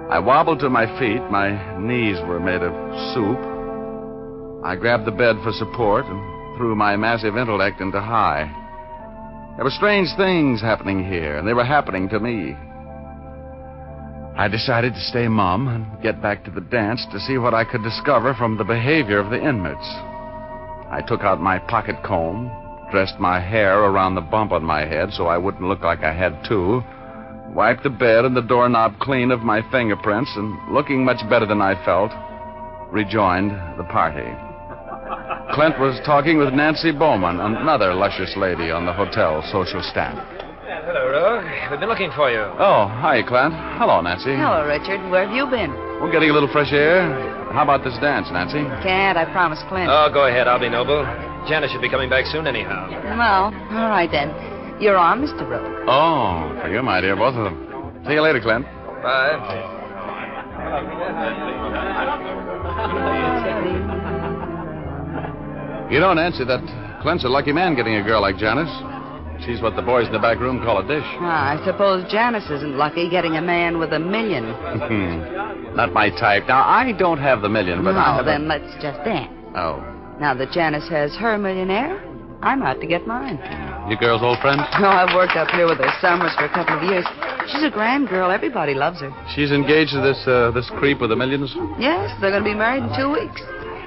I wobbled to my feet. My knees were made of soup. I grabbed the bed for support and threw my massive intellect into high. There were strange things happening here, and they were happening to me. I decided to stay mum and get back to the dance to see what I could discover from the behavior of the inmates. I took out my pocket comb, dressed my hair around the bump on my head so I wouldn't look like I had two, wiped the bed and the doorknob clean of my fingerprints, and looking much better than I felt, rejoined the party. Clint was talking with Nancy Bowman, another luscious lady on the hotel social staff. Hello, Rogue. We've been looking for you. Oh, hi, Clint. Hello, Nancy. Hello, Richard. Where have you been? We're getting a little fresh air. How about this dance, Nancy? Can't. I promised Clint. Oh, go ahead. I'll be noble. Janice should be coming back soon anyhow. Well, all right then. You're on, Mr. Rogue. Oh, for you, my dear, both of them. See you later, Clint. Bye. You know, Nancy, that Clint's a lucky man getting a girl like Janice. She's what the boys in the back room call a dish. I suppose Janice isn't lucky getting a man with $1 million. Not my type. Now, I don't have the million, but I have then let's just dance. Oh. Now that Janice has her millionaire, I'm out to get mine. You girls old friends? No, I've worked up here with her summers for a couple of years. She's a grand girl. Everybody loves her. She's engaged to this creep with the millions? Yes, they're going to be married in 2 weeks.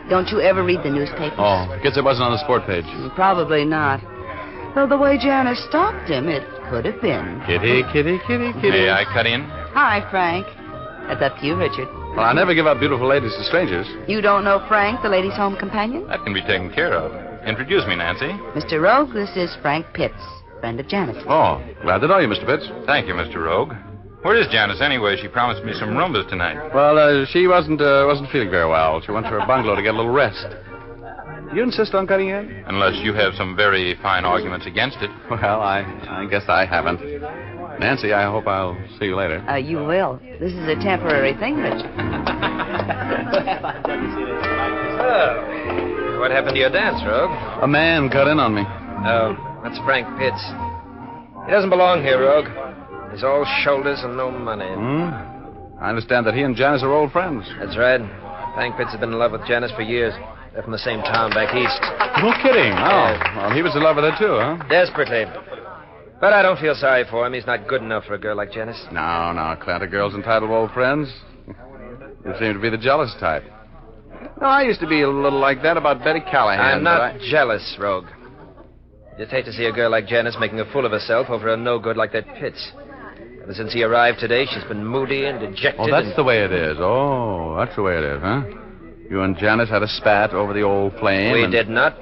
Don't you ever read the newspapers? Oh, guess it wasn't on the sport page. Probably not. Though the way Janice stopped him, it could have been. Kitty, kitty, kitty, kitty. May I cut in? Hi, Frank. That's up to you, Richard. Well, I never give up beautiful ladies to strangers. You don't know Frank, the ladies' home companion? That can be taken care of. Introduce me, Nancy. Mr. Rogue, this is Frank Pitts, friend of Janice. Oh, glad to know you, Mr. Pitts. Thank you, Mr. Rogue. Where is Janice anyway? She promised me some Roombas tonight. Well, she wasn't feeling very well. She went to her bungalow to get a little rest. You insist on cutting in? Unless you have some very fine arguments against it. Well, I guess I haven't. Nancy, I hope I'll see you later. You will. This is a temporary thing, Richard. Oh, what happened to your dance, Rogue? A man cut in on me. Oh, that's Frank Pitts. He doesn't belong here, Rogue. He's all shoulders and no money. I understand that he and Janice are old friends. That's right. Frank Pitts has been in love with Janice for years. They're from the same town back east. No kidding. Oh, well, he was in love with her, too, huh? Desperately. But I don't feel sorry for him. He's not good enough for a girl like Janice. No, Clint, a girl's entitled to old friends. You seem to be the jealous type. No, I used to be a little like that about Betty Callahan. I'm not jealous, Rogue. You'd hate to see a girl like Janice making a fool of herself over a no-good like that Pitts. Ever since he arrived today, she's been moody and dejected. Oh, that's the way it is. Oh, that's the way it is, huh? You and Janice had a spat over the old flame. We did not.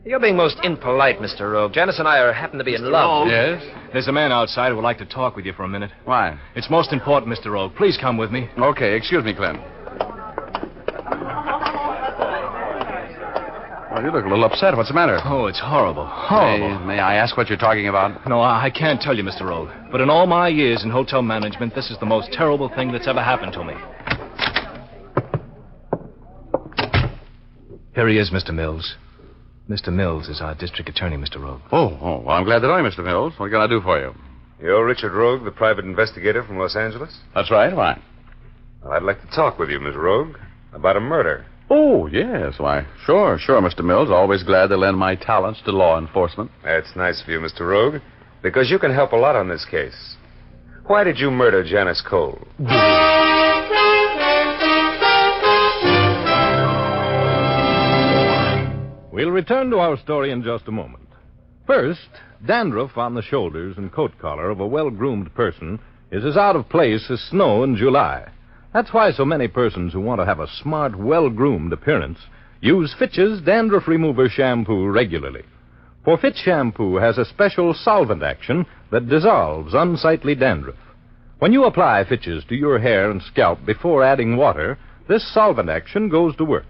You're being most impolite, Mr. Rogue. Janice and I happen to be in love. Yes? There's a man outside who would like to talk with you for a minute. Why? It's most important, Mr. Rogue. Please come with me. Okay, excuse me, Clint. Well, you look a little upset. What's the matter? Oh, it's horrible. Horrible. May I ask what you're talking about? No, I can't tell you, Mr. Rogue. But in all my years in hotel management, this is the most terrible thing that's ever happened to me. Here he is, Mr. Mills. Mr. Mills is our district attorney, Mr. Rogue. Oh, well, I'm glad to know you, Mr. Mills. What can I do for you? You're Richard Rogue, the private investigator from Los Angeles? That's right. Why? Well, I'd like to talk with you, Miss Rogue, about a murder. Oh, yes. Why, sure, Mr. Mills. Always glad to lend my talents to law enforcement. That's nice of you, Mr. Rogue, because you can help a lot on this case. Why did you murder Janice Cole? We'll return to our story in just a moment. First, dandruff on the shoulders and coat collar of a well-groomed person is as out of place as snow in July. That's why so many persons who want to have a smart, well-groomed appearance use Fitch's Dandruff Remover Shampoo regularly. For Fitch Shampoo has a special solvent action that dissolves unsightly dandruff. When you apply Fitch's to your hair and scalp before adding water, this solvent action goes to work.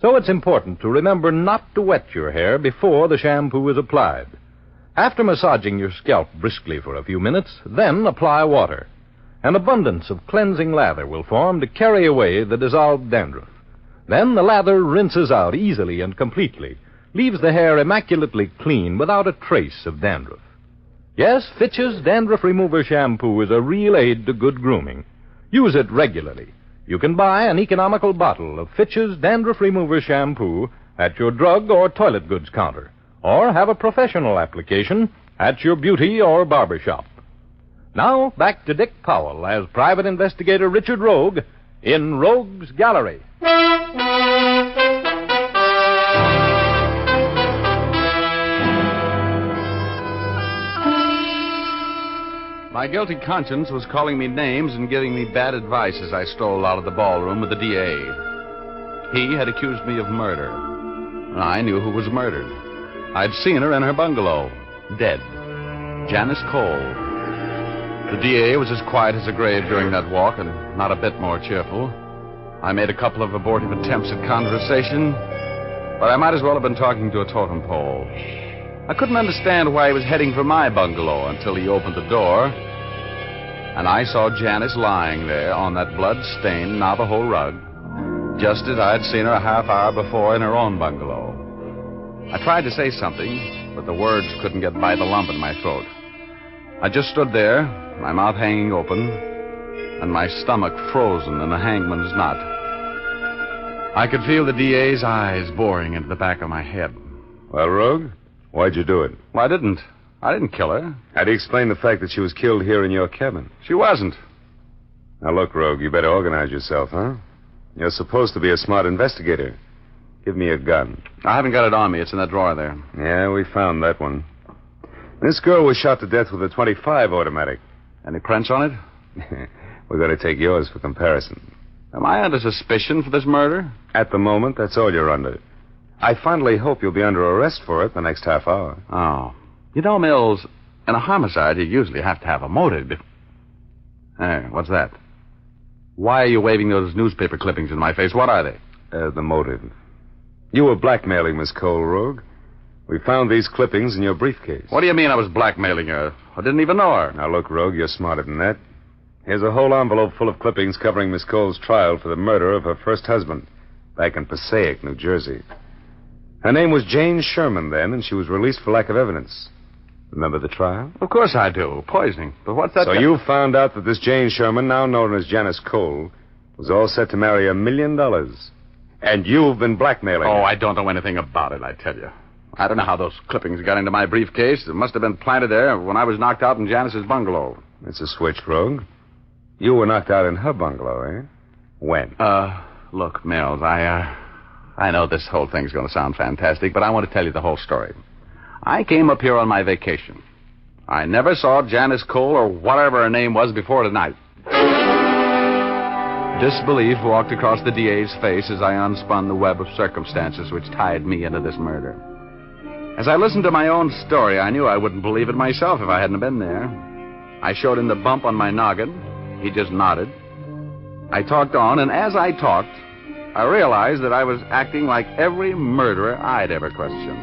So it's important to remember not to wet your hair before the shampoo is applied. After massaging your scalp briskly for a few minutes, then apply water. An abundance of cleansing lather will form to carry away the dissolved dandruff. Then the lather rinses out easily and completely, leaves the hair immaculately clean without a trace of dandruff. Yes, Fitch's Dandruff Remover Shampoo is a real aid to good grooming. Use it regularly. You can buy an economical bottle of Fitch's Dandruff Remover Shampoo at your drug or toilet goods counter, or have a professional application at your beauty or barber shop. Now, back to Dick Powell as Private Investigator Richard Rogue in Rogue's Gallery. My guilty conscience was calling me names and giving me bad advice as I strolled out of the ballroom with the DA. He had accused me of murder. I knew who was murdered. I'd seen her in her bungalow, dead. Janice Cole. The DA was as quiet as a grave during that walk and not a bit more cheerful. I made a couple of abortive attempts at conversation, but I might as well have been talking to a totem pole. I couldn't understand why he was heading for my bungalow until he opened the door, and I saw Janice lying there on that blood-stained Navajo rug, just as I'd seen her a half hour before in her own bungalow. I tried to say something, but the words couldn't get by the lump in my throat. I just stood there, my mouth hanging open, and my stomach frozen in a hangman's knot. I could feel the DA's eyes boring into the back of my head. Well, Rogue, why'd you do it? Well, I didn't kill her. How do you explain the fact that she was killed here in your cabin? She wasn't. Now, look, Rogue, you better organize yourself, huh? You're supposed to be a smart investigator. Give me a gun. I haven't got it on me. It's in that drawer there. Yeah, we found that one. This girl was shot to death with a .25 automatic. Any prints on it? We're going to take yours for comparison. Am I under suspicion for this murder? At the moment, that's all you're under. I finally hope you'll be under arrest for it the next half hour. Oh. You know, Mills, in a homicide, you usually have to have a motive. Hey, what's that? Why are you waving those newspaper clippings in my face? What are they? The motive. You were blackmailing Miss Cole, Rogue. We found these clippings in your briefcase. What do you mean I was blackmailing her? I didn't even know her. Now, look, Rogue, you're smarter than that. Here's a whole envelope full of clippings covering Miss Cole's trial for the murder of her first husband back in Passaic, New Jersey. Her name was Jane Sherman then, and she was released for lack of evidence. Remember the trial? Of course I do. Poisoning. But what's that? So you found out that this Jane Sherman, now known as Janice Cole, was all set to marry $1 million. And you've been blackmailing her. Oh, I don't know anything about it, I tell you. I don't know how those clippings got into my briefcase. It must have been planted there when I was knocked out in Janice's bungalow. It's a switch, Rogue. You were knocked out in her bungalow, eh? When? Look, Mills, I know this whole thing's going to sound fantastic, but I want to tell you the whole story. I came up here on my vacation. I never saw Janice Cole or whatever her name was before tonight. Disbelief walked across the DA's face as I unspun the web of circumstances which tied me into this murder. As I listened to my own story, I knew I wouldn't believe it myself if I hadn't been there. I showed him the bump on my noggin. He just nodded. I talked on, and as I talked, I realized that I was acting like every murderer I'd ever questioned.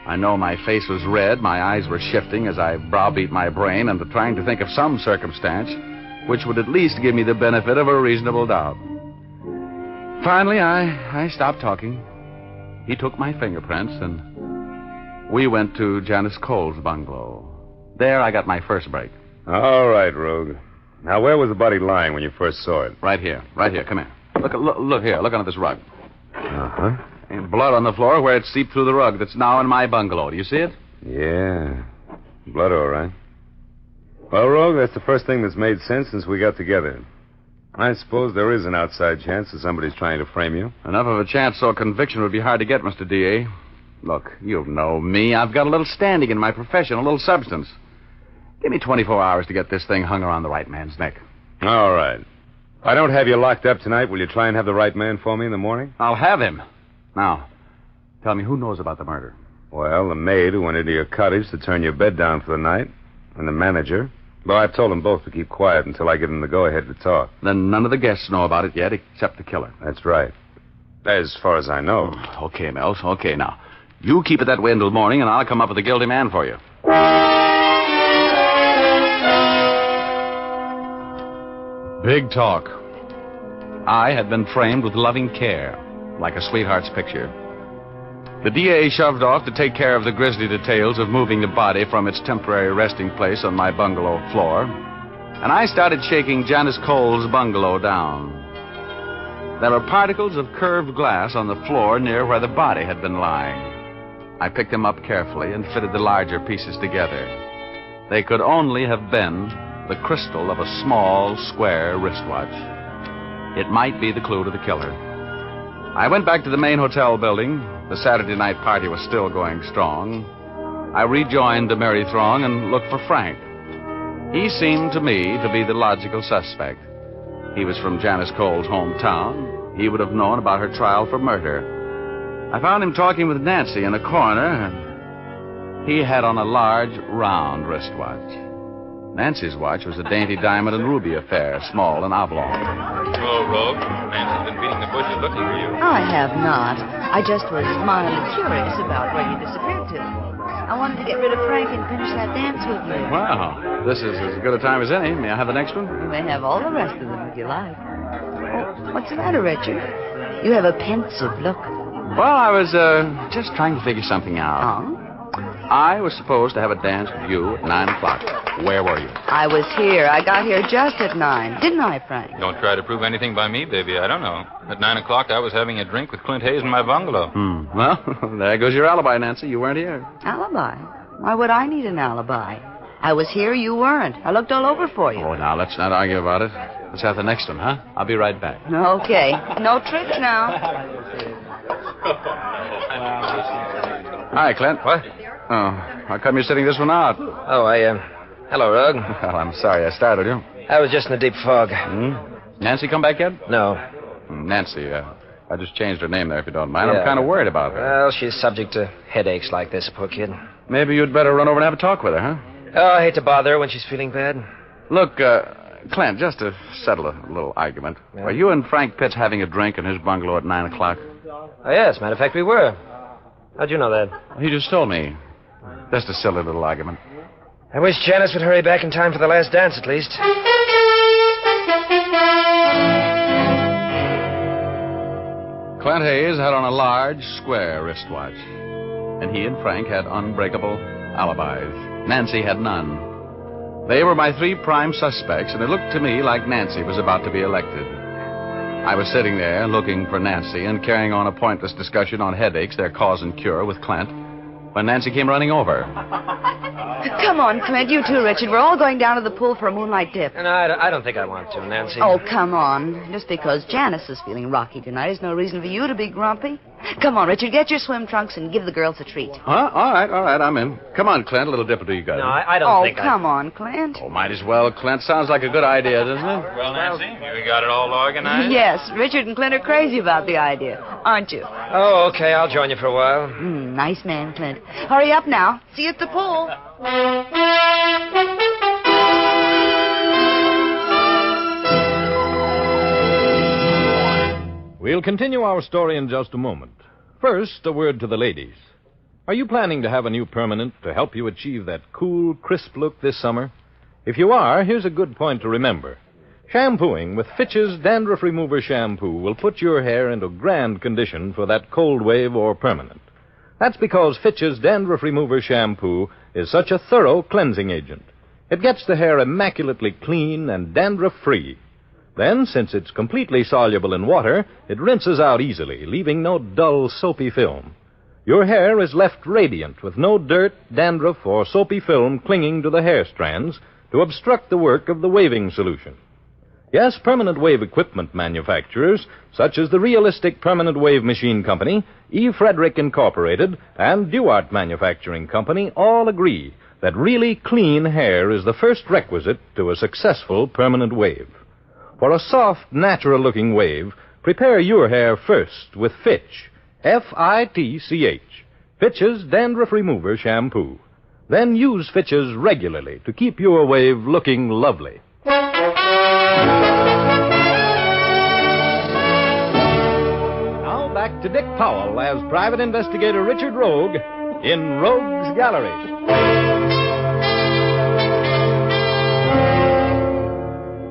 I know my face was red, my eyes were shifting as I browbeat my brain into trying to think of some circumstance which would at least give me the benefit of a reasonable doubt. Finally, I stopped talking. He took my fingerprints, and we went to Janice Cole's bungalow. There I got my first break. All right, Rogue. Now, where was the body lying when you first saw it? Right here. Come here. Look here. Look under this rug. Uh-huh. And blood on the floor where it seeped through the rug that's now in my bungalow. Do you see it? Yeah. Blood, all right. Well, Rogue, that's the first thing that's made sense since we got together. I suppose there is an outside chance that somebody's trying to frame you. Enough of a chance so a conviction would be hard to get, Mr. D.A. Look, you know me. I've got a little standing in my profession, a little substance. Give me 24 hours to get this thing hung around the right man's neck. All right. If I don't have you locked up tonight, will you try and have the right man for me in the morning? I'll have him. Now, tell me, who knows about the murder? Well, the maid who went into your cottage to turn your bed down for the night, and the manager. Well, I've told them both to keep quiet until I give them the go-ahead to talk. Then none of the guests know about it yet, except the killer. That's right. As far as I know. Okay, Mills. Okay, now. You keep it that way until morning, and I'll come up with the guilty man for you. Big talk. I had been framed with loving care, like a sweetheart's picture. The DA shoved off to take care of the grisly details of moving the body from its temporary resting place on my bungalow floor, and I started shaking Janice Cole's bungalow down. There were particles of curved glass on the floor near where the body had been lying. I picked them up carefully and fitted the larger pieces together. They could only have been the crystal of a small, square wristwatch. It might be the clue to the killer. I went back to the main hotel building. The Saturday night party was still going strong. I rejoined the merry throng and looked for Frank. He seemed to me to be the logical suspect. He was from Janice Cole's hometown. He would have known about her trial for murder. I found him talking with Nancy in a corner, and he had on a large, round wristwatch. Nancy's watch was a dainty diamond and ruby affair, small and oblong. Oh, Rogue, Nancy's been beating the bushes looking for you. I have not. I just was mildly curious about where you disappeared to. I wanted to get rid of Frank and finish that dance with you. Wow, this is as good a time as any. May I have the next one? You may have all the rest of them if you like. Oh, what's the matter, Richard? You have a pensive look. Well, I was just trying to figure something out. Oh? I was supposed to have a dance with you at 9 o'clock. Where were you? I was here. I got here just at 9. Didn't I, Frank? Don't try to prove anything by me, baby. I don't know. At 9 o'clock, I was having a drink with Clint Hayes in my bungalow. Well, there goes your alibi, Nancy. You weren't here. Alibi? Why would I need an alibi? I was here, you weren't. I looked all over for you. Oh, now, let's not argue about it. Let's have the next one, huh? I'll be right back. Okay. No tricks now. Hi, Clint. What? Oh, how come you're sitting this one out? Oh, hello, Rug. Well, I'm sorry I startled you. I was just in a deep fog. Nancy come back yet? No. Nancy, I just changed her name there, if you don't mind. Yeah. I'm kind of worried about her. Well, she's subject to headaches like this, poor kid. Maybe you'd better run over and have a talk with her, huh? Oh, I hate to bother her when she's feeling bad. Look, Clint, just to settle a little argument, were you and Frank Pitts having a drink in his bungalow at 9 o'clock? Oh, yes, matter of fact, we were. How'd you know that? He just told me. Just a silly little argument. I wish Janice would hurry back in time for the last dance, at least. Clint Hayes had on a large, square wristwatch. And he and Frank had unbreakable alibis. Nancy had none. They were my 3 prime suspects, and it looked to me like Nancy was about to be elected. I was sitting there looking for Nancy and carrying on a pointless discussion on headaches, their cause and cure, with Clint, when Nancy came running over. Come on, Clint. You too, Richard. We're all going down to the pool for a moonlight dip. No, I don't think I want to, Nancy. Oh, come on. Just because Janice is feeling rocky tonight is no reason for you to be grumpy. Come on, Richard. Get your swim trunks and give the girls a treat. Huh? All right. I'm in. Come on, Clint. A little dip or two you got. No, I don't think come on, Clint. Oh, might as well, Clint. Sounds like a good idea, doesn't it? Well, Nancy, you got it all organized? Yes, Richard and Clint are crazy about the idea, aren't you? Oh, okay. I'll join you for a while. Nice man, Clint. Hurry up now. See you at the pool. We'll continue our story in just a moment. First, a word to the ladies. Are you planning to have a new permanent to help you achieve that cool, crisp look this summer? If you are, here's a good point to remember. Shampooing with Fitch's Dandruff Remover Shampoo will put your hair into grand condition for that cold wave or permanent. That's because Fitch's Dandruff Remover Shampoo is such a thorough cleansing agent. It gets the hair immaculately clean and dandruff-free. Then, since it's completely soluble in water, it rinses out easily, leaving no dull, soapy film. Your hair is left radiant with no dirt, dandruff, or soapy film clinging to the hair strands to obstruct the work of the waving solution. Yes, permanent wave equipment manufacturers, such as the Realistic Permanent Wave Machine Company, E. Frederick Incorporated, and Duart Manufacturing Company, all agree that really clean hair is the first requisite to a successful permanent wave. For a soft, natural-looking wave, prepare your hair first with Fitch, F-I-T-C-H, Fitch's Dandruff Remover Shampoo. Then use Fitch's regularly to keep your wave looking lovely. Now back back to Dick Powell as Private Investigator Richard Rogue in Rogue's Gallery.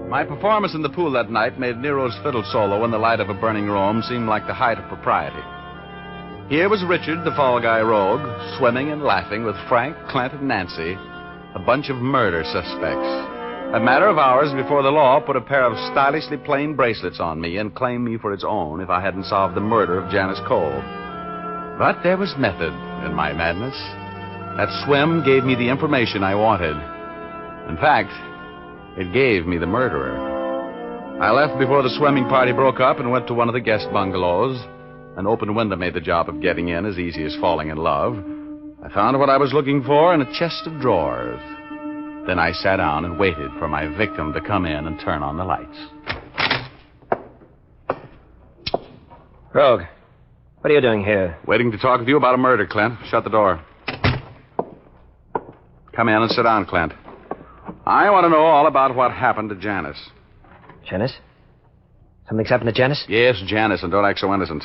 My performance in the pool that night made Nero's fiddle solo in the light of a burning room seem like the height of propriety. Here was Richard, the fall guy rogue, swimming and laughing with Frank, Clint, and Nancy, a bunch of murder suspects. A matter of hours before the law put a pair of stylishly plain bracelets on me and claimed me for its own if I hadn't solved the murder of Janice Cole. But there was method in my madness. That swim gave me the information I wanted. In fact, it gave me the murderer. I left before the swimming party broke up and went to one of the guest bungalows. An open window made the job of getting in as easy as falling in love. I found what I was looking for in a chest of drawers. Then I sat down and waited for my victim to come in and turn on the lights. Rogue, what are you doing here? Waiting to talk with you about a murder, Clint. Shut the door. Come in and sit down, Clint. I want to know all about what happened to Janice. Janice? Something's happened to Janice? Yes, Janice, and don't act so innocent.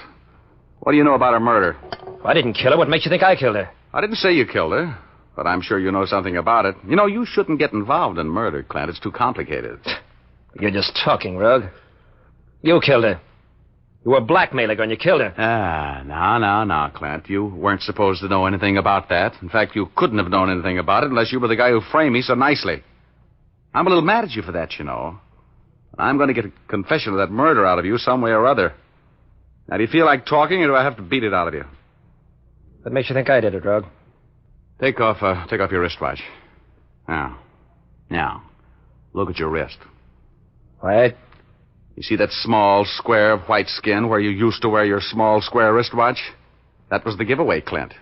What do you know about her murder? I didn't kill her. What makes you think I killed her? I didn't say you killed her, but I'm sure you know something about it. You know, you shouldn't get involved in murder, Clint. It's too complicated. You're just talking, Rogue. You killed her. You were blackmailing her and you killed her. No, Clint. You weren't supposed to know anything about that. In fact, you couldn't have known anything about it unless you were the guy who framed me so nicely. I'm a little mad at you for that, you know. I'm going to get a confession of that murder out of you some way or other. Now, do you feel like talking, or do I have to beat it out of you? What makes you think I did it, Rogue? Take off your wristwatch. Now, look at your wrist. What? You see that small square of white skin where you used to wear your small square wristwatch? That was the giveaway, Clint.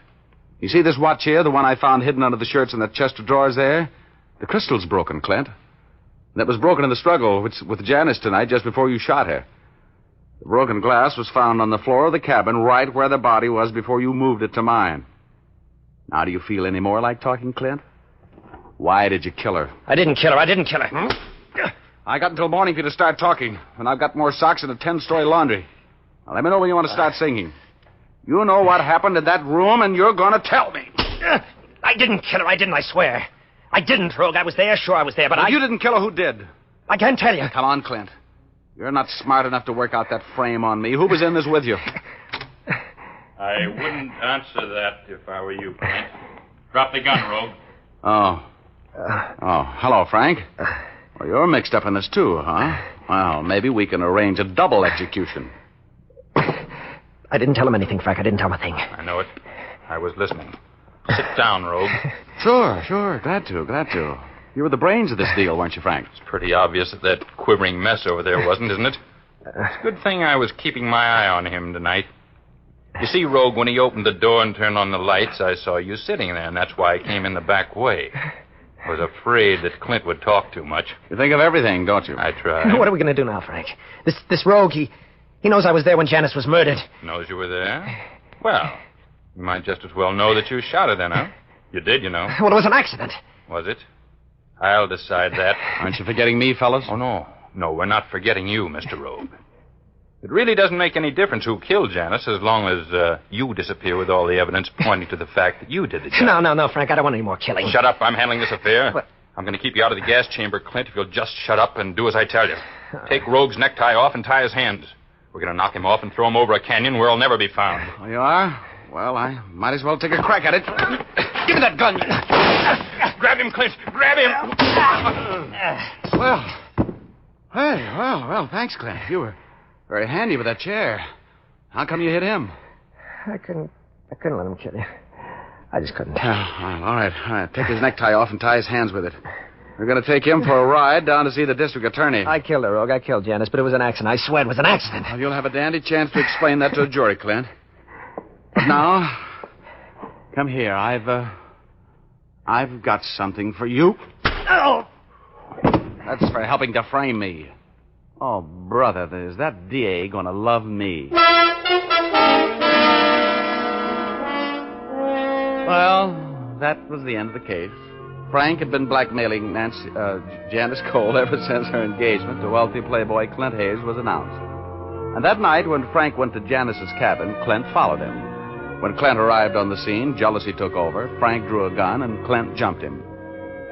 You see this watch here, the one I found hidden under the shirts in that chest of drawers there? The crystal's broken, Clint. That was broken in the struggle with Janice tonight just before you shot her. The broken glass was found on the floor of the cabin right where the body was before you moved it to mine. Now, do you feel any more like talking, Clint? Why did you kill her? I didn't kill her. I got until morning for you to start talking, and I've got more socks in a 10-story laundry. Now, let me know when you want to start singing. You know what happened in that room, and you're going to tell me. I didn't kill her. I swear. I didn't, Rogue. I was there. Sure, I was there, but if you didn't kill her, who did? I can't tell you. Come on, Clint. You're not smart enough to work out that frame on me. Who was in this with you? I wouldn't answer that if I were you, Clint. Drop the gun, Rogue. Hello, Frank. Well, you're mixed up in this, too, huh? Well, maybe we can arrange a double execution. I didn't tell him anything, Frank. I didn't tell him a thing. I know it. I was listening. Sit down, Rogue. Sure. Glad to. You were the brains of this deal, weren't you, Frank? It's pretty obvious that quivering mess over there wasn't, isn't it? It's a good thing I was keeping my eye on him tonight. You see, Rogue, when he opened the door and turned on the lights, I saw you sitting there, and that's why I came in the back way. I was afraid that Clint would talk too much. You think of everything, don't you? I try. What are we going to do now, Frank? This Rogue, he knows I was there when Janice was murdered. Knows you were there? Well, you might just as well know that you shot her then, huh? You did, you know. Well, it was an accident. Was it? I'll decide that. Aren't you forgetting me, fellas? Oh, no. No, we're not forgetting you, Mr. Rogue. It really doesn't make any difference who killed Janice as long as you disappear with all the evidence pointing to the fact that you did the job. No, Frank. I don't want any more killing. Shut up. I'm handling this affair. What? I'm going to keep you out of the gas chamber, Clint, if you'll just shut up and do as I tell you. Take Rogue's necktie off and tie his hands. We're going to knock him off and throw him over a canyon where he'll never be found. Oh, you are? Well, I might as well take a crack at it. Give me that gun. Grab him, Clint. Grab him. Well, thanks, Clint. You were very handy with that chair. How come you hit him? I couldn't let him kill you. I just couldn't. All right. Take his necktie off and tie his hands with it. We're going to take him for a ride down to see the district attorney. I killed her, Rogue. I killed Janice, but it was an accident. I swear it was an accident. Well, you'll have a dandy chance to explain that to a jury, Clint. But now, come here. I've got something for you. Oh! That's for helping to frame me. Oh, brother, is that DA going to love me? Well, that was the end of the case. Frank had been blackmailing Janice Cole ever since her engagement to wealthy playboy Clint Hayes was announced. And that night, when Frank went to Janice's cabin, Clint followed him. When Clint arrived on the scene, jealousy took over. Frank drew a gun, and Clint jumped him.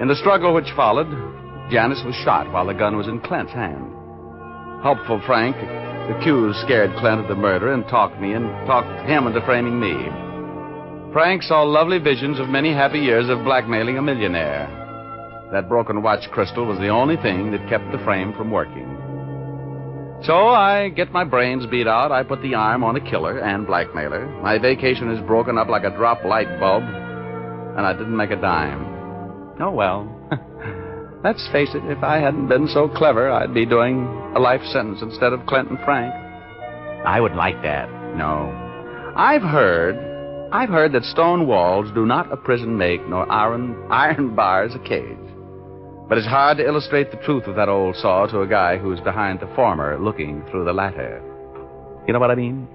In the struggle which followed, Janice was shot while the gun was in Clint's hand. Helpful Frank accused scared Clint of the murder and talked him into framing me. Frank saw lovely visions of many happy years of blackmailing a millionaire. That broken watch crystal was the only thing that kept the frame from working. So I get my brains beat out. I put the arm on a killer and blackmailer. My vacation is broken up like a drop light bulb, and I didn't make a dime. Oh, well. Let's face it, if I hadn't been so clever, I'd be doing a life sentence instead of Clint and Frank. I would like that. No. I've heard that stone walls do not a prison make, nor iron bars a cage. But it's hard to illustrate the truth of that old saw to a guy who's behind the former looking through the latter. You know what I mean?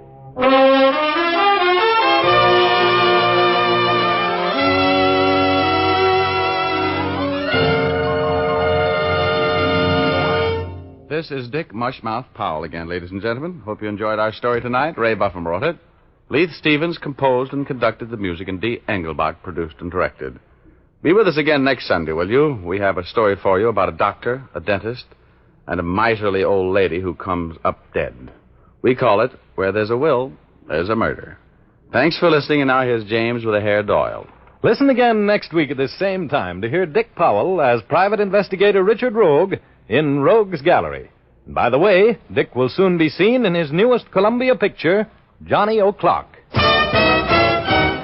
This is Dick Mushmouth Powell again, ladies and gentlemen. Hope you enjoyed our story tonight. Ray Buffum wrote it. Leith Stevens composed and conducted the music, and Dee Engelbach produced and directed. Be with us again next Sunday, will you? We have a story for you about a doctor, a dentist, and a miserly old lady who comes up dead. We call it, Where There's a Will, There's a Murder. Thanks for listening, and now here's James with a hair Doyle. Listen again next week at this same time to hear Dick Powell as Private Investigator Richard Rogue in Rogue's Gallery. And by the way, Dick will soon be seen in his newest Columbia picture, Johnny O'Clock.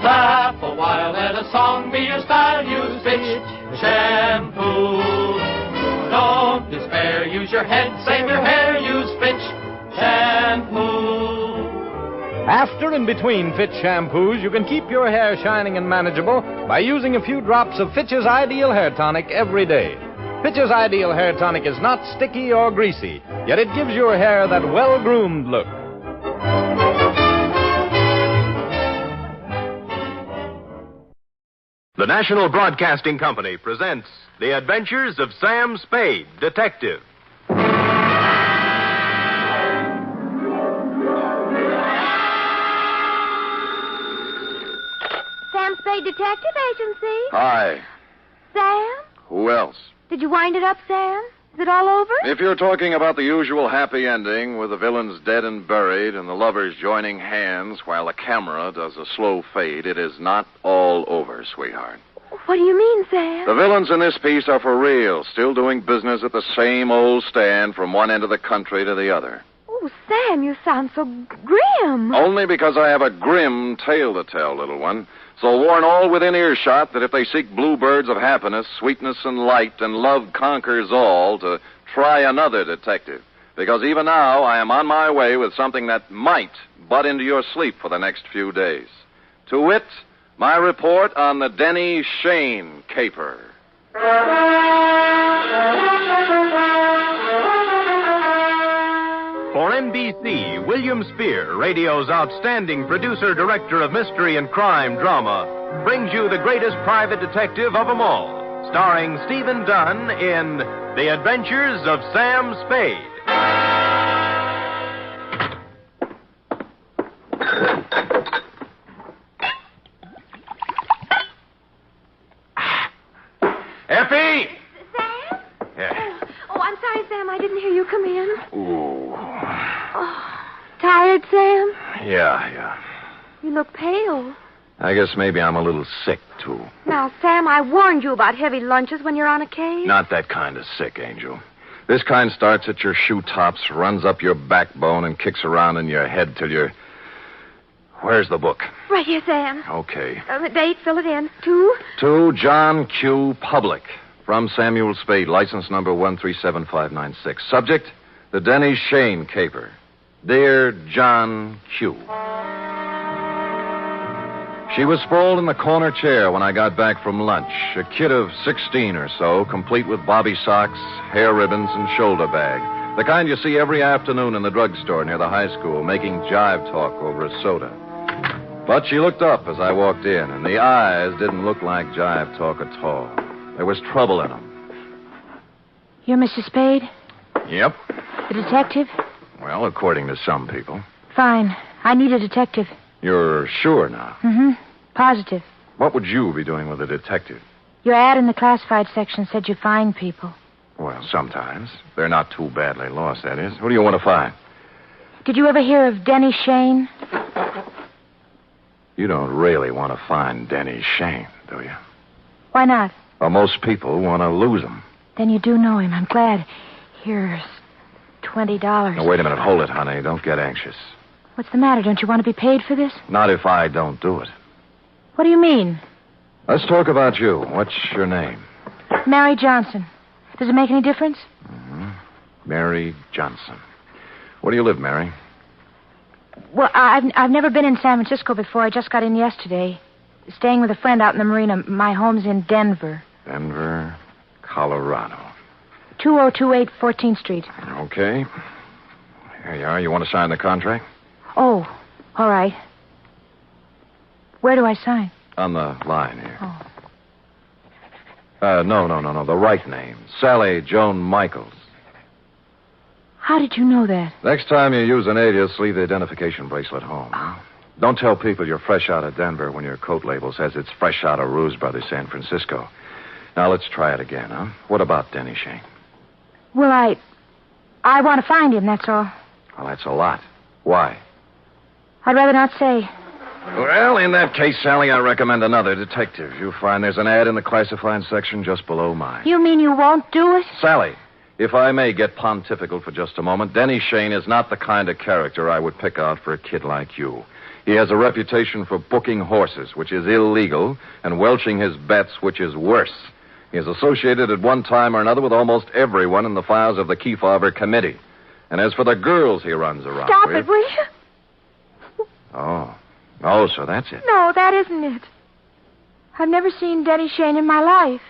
Laugh a while, let a song be your style. Use Fitch shampoo. Don't despair, use your head, save your hair. Use Fitch shampoo. After and between Fitch shampoos, you can keep your hair shining and manageable by using a few drops of Fitch's Ideal Hair Tonic every day. Fitch's Ideal Hair Tonic is not sticky or greasy, yet it gives your hair that well-groomed look. The National Broadcasting Company presents The Adventures of Sam Spade, Detective. Sam Spade Detective Agency. Hi. Sam? Who else? Did you wind it up, Sam? Is it all over? If you're talking about the usual happy ending with the villains dead and buried and the lovers joining hands while the camera does a slow fade, it is not all over, sweetheart. What do you mean, Sam? The villains in this piece are for real, still doing business at the same old stand from one end of the country to the other. Oh, Sam, you sound so grim. Only because I have a grim tale to tell, little one. So warn all within earshot that if they seek bluebirds of happiness, sweetness and light, and love conquers all, to try another detective. Because even now I am on my way with something that might butt into your sleep for the next few days. To wit, my report on the Denny SHAYNE caper. For NBC, William Spear, radio's outstanding producer-director of mystery and crime drama, brings you the greatest private detective of them all, starring Stephen Dunn in The Adventures of Sam Spade. Effie! Sam? Yeah. Oh, I'm sorry, Sam. I didn't hear you come in. Ooh. Oh, tired, Sam? Yeah. You look pale. I guess maybe I'm a little sick, too. Now, Sam, I warned you about heavy lunches when you're on a case. Not that kind of sick, Angel. This kind starts at your shoe tops, runs up your backbone, and kicks around in your head till you're... Where's the book? Right here, Sam. Okay. The date, fill it in. 2? To John Q. Public. From Samuel Spade, license number 137596. Subject, the Denny SHAYNE caper. Dear John Q. She was sprawled in the corner chair when I got back from lunch. A kid of 16 or so, complete with bobby socks, hair ribbons, and shoulder bag. The kind you see every afternoon in the drugstore near the high school, making jive talk over a soda. But she looked up as I walked in, and the eyes didn't look like jive talk at all. There was trouble in them. You're Mr. Spade? Yep. The detective? Well, according to some people. Fine. I need a detective. You're sure now? Mm-hmm. Positive. What would you be doing with a detective? Your ad in the classified section said you find people. Well, sometimes. They're not too badly lost, that is. Who do you want to find? Did you ever hear of Denny Shayne? You don't really want to find Denny Shayne, do you? Why not? Well, most people want to lose him. Then you do know him. I'm glad. Here's $20. Now, wait a minute. Hold it, honey. Don't get anxious. What's the matter? Don't you want to be paid for this? Not if I don't do it. What do you mean? Let's talk about you. What's your name? Mary Johnson. Does it make any difference? Mm-hmm. Mary Johnson. Where do you live, Mary? Well, I've never been in San Francisco before. I just got in yesterday. Staying with a friend out in the marina. My home's in Denver. Denver, Colorado. 2028 14th Street. Okay. Here you are. You want to sign the contract? Oh, all right. Where do I sign? On the line here. Oh. No. The right name. Sally Joan Michaels. How did you know that? Next time you use an alias, leave the identification bracelet home. Oh. Don't tell people you're fresh out of Denver when your coat label says it's fresh out of Ruse Brothers, San Francisco. Now, let's try it again, huh? What about Denny Shayne? Well, I want to find him, that's all. Well, that's a lot. Why? I'd rather not say. Well, in that case, Sally, I recommend another detective. You'll find there's an ad in the classified section just below mine. You mean you won't do it? Sally, if I may get pontifical for just a moment, Denny Shayne is not the kind of character I would pick out for a kid like you. He has a reputation for booking horses, which is illegal, and welching his bets, which is worse. He is associated at one time or another with almost everyone in the files of the Kefauver Committee. And as for the girls he runs around Stop with... it, will you? Oh, so that's it. No, that isn't it. I've never seen Denny Shayne in my life.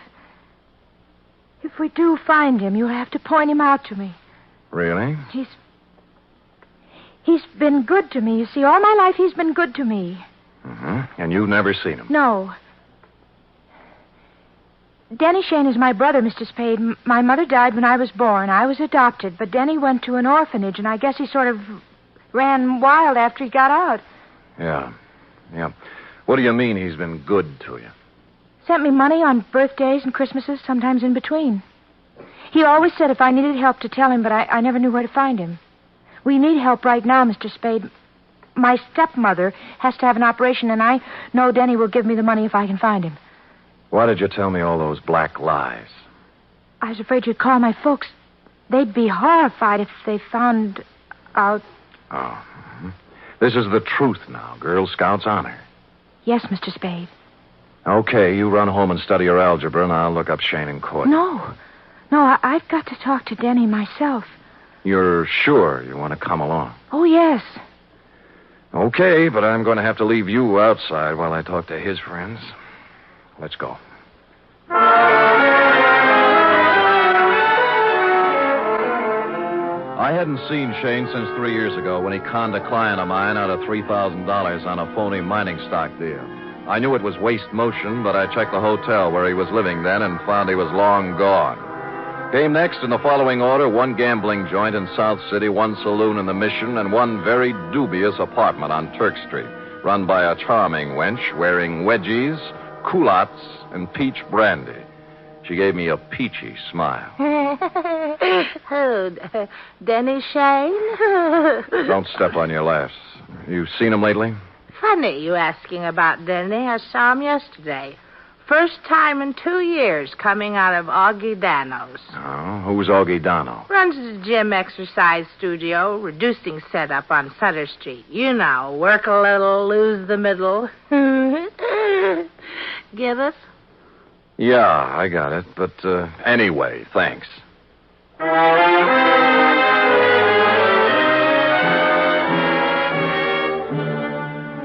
If we do find him, you'll have to point him out to me. Really? He's been good to me. You see, all my life he's been good to me. Mm-hmm. And you've never seen him? No. Denny Shayne is my brother, Mr. Spade. My mother died when I was born. I was adopted, but Denny went to an orphanage, and I guess he sort of ran wild after he got out. Yeah. What do you mean he's been good to you? Sent me money on birthdays and Christmases, sometimes in between. He always said if I needed help to tell him, but I never knew where to find him. We need help right now, Mr. Spade. My stepmother has to have an operation, and I know Denny will give me the money if I can find him. Why did you tell me all those black lies? I was afraid you'd call my folks. They'd be horrified if they found out. Oh. Mm-hmm. This is the truth now. Girl Scouts honor. Yes, Mr. Spade. Okay, you run home and study your algebra, and I'll look up Shayne in court. No, I've got to talk to Denny myself. You're sure you want to come along? Oh, yes. Okay, but I'm going to have to leave you outside while I talk to his friends. Let's go. I hadn't seen Shayne since 3 years ago when he conned a client of mine out of $3,000 on a phony mining stock deal. I knew it was waste motion, but I checked the hotel where he was living then and found he was long gone. Came next in the following order: one gambling joint in South City, one saloon in the Mission, and one very dubious apartment on Turk Street, run by a charming wench wearing wedgies, culottes, and peach brandy. She gave me a peachy smile. Oh, Denny Shayne? Don't step on your laughs. You seen him lately? Funny you asking about Denny. I saw him yesterday. First time in 2 years coming out of Augie Dano's. Oh, who's Augie Dano? Runs the gym exercise studio, reducing setup on Sutter Street. You know, work a little, lose the middle. Get it? Yeah, I got it. But anyway, thanks.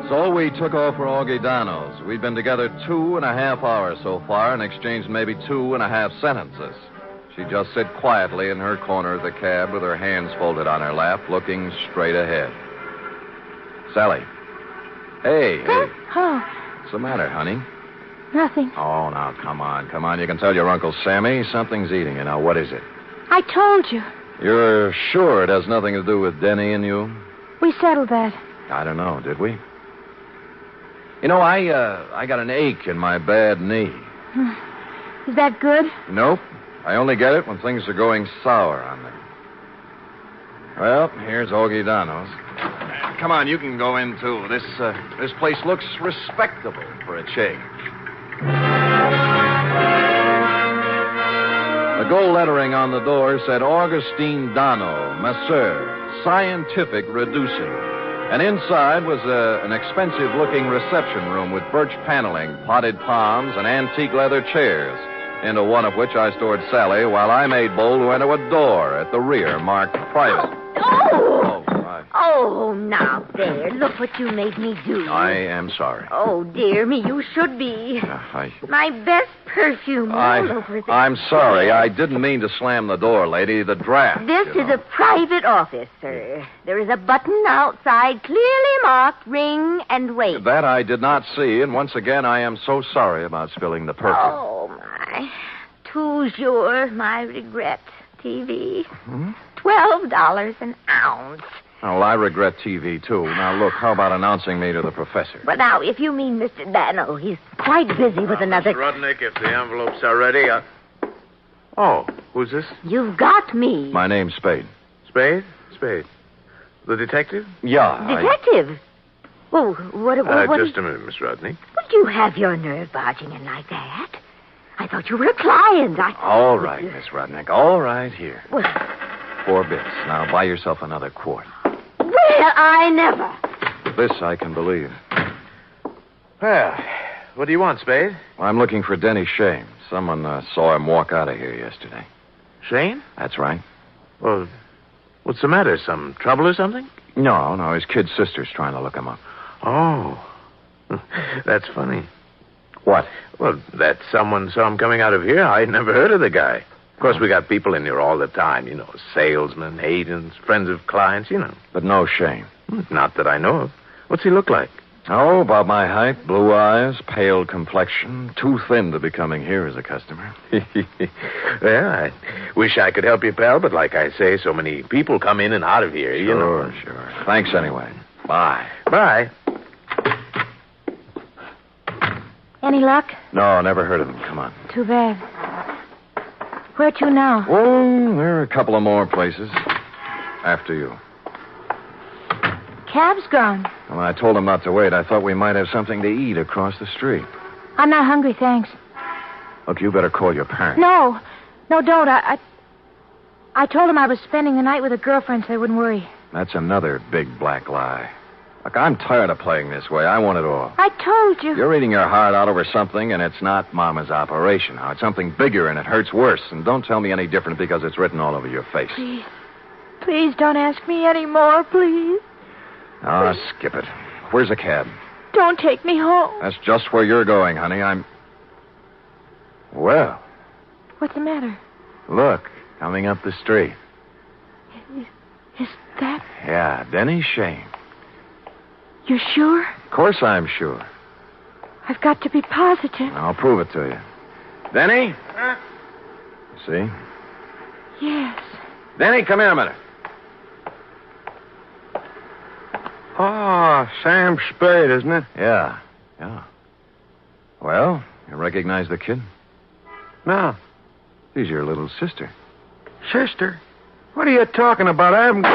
So we took off for Augie Dano's. We'd been together 2.5 hours so far and exchanged maybe 2.5 sentences. She just sat quietly in her corner of the cab with her hands folded on her lap, looking straight ahead. Sally. Hey. Oh, What's the matter, honey? nothing. Oh, now, come on. You can tell your Uncle Sammy something's eating you. Now, what is it? I told you. You're sure it has nothing to do with Denny and you? We settled that. I don't know, did we? You know, I got an ache in my bad knee. Is that good? Nope. I only get it when things are going sour on me. Well, here's Augie Dono's. Come on, you can go in, too. This place looks respectable for a change. The gold lettering on the door said Augustine Dono, Masseur, Scientific Reducing. And inside was an expensive-looking reception room with birch paneling, potted palms, and antique leather chairs, into one of which I stored Sally while I made bold to enter a door at the rear marked private. Oh, now there. Look what you made me do. I am sorry. Oh, dear me, you should be. My best perfume all over there. I'm sorry. I didn't mean to slam the door, lady. The draft. This is a private office, sir. There is a button outside clearly marked ring and wait. That I did not see, and once again, I am so sorry about spilling the perfume. Oh, my. Toujours, my regret. TV. $12 an ounce. Well, I regret TV, too. Now, look, how about announcing me to the professor? Well, now, if you mean Mr. Dano, he's quite busy with another... Miss Rudnick, if the envelopes are ready, Oh, who's this? You've got me. My name's Spade. Spade? Spade. The detective? Yeah. Detective? Well, what... Just a minute, Miss Rudnick. Would you have your nerve barging in like that? I thought you were a client. All right, Miss Rudnick. All right, here. Well... 4 bits. Now, buy yourself another quart. Well, I never. This I can believe. Well, what do you want, Spade? I'm looking for Denny Shayne. Someone saw him walk out of here yesterday. Shayne? That's right. Well, what's the matter? Some trouble or something? No. His kid sister's trying to look him up. Oh. That's funny. What? Well, that someone saw him coming out of here. I'd never heard of the guy. Of course, we got people in here all the time, salesmen, agents, friends of clients, But no Shayne. Not that I know of. What's he look like? Oh, about my height, blue eyes, pale complexion, too thin to be coming here as a customer. Well, I wish I could help you, pal, but like I say, so many people come in and out of here, Sure. Thanks anyway. Bye. Bye. Any luck? No, never heard of him. Come on. Too bad. Where to now? Oh, there are a couple of more places. After you. Cab's gone. When I told him not to wait, I thought we might have something to eat across the street. I'm not hungry, thanks. Look, you better call your parents. No, don't. I told him I was spending the night with a girlfriend so they wouldn't worry. That's another big black lie. Look, I'm tired of playing this way. I want it all. I told you. You're eating your heart out over something, and it's not Mama's operation. Now, it's something bigger, and it hurts worse. And don't tell me any different because it's written all over your face. Please don't ask me any more, please. Oh, skip it. Where's a cab? Don't take me home. That's just where you're going, honey. Well. What's the matter? Look, coming up the street. Is that... Yeah, Denny Shayne. You're sure? Of course I'm sure. I've got to be positive. I'll prove it to you. Denny? See? Yes. Denny, come here a minute. Oh, Sam Spade, isn't it? Yeah. Well, you recognize the kid? No. She's your little sister. Sister? What are you talking about? I haven't...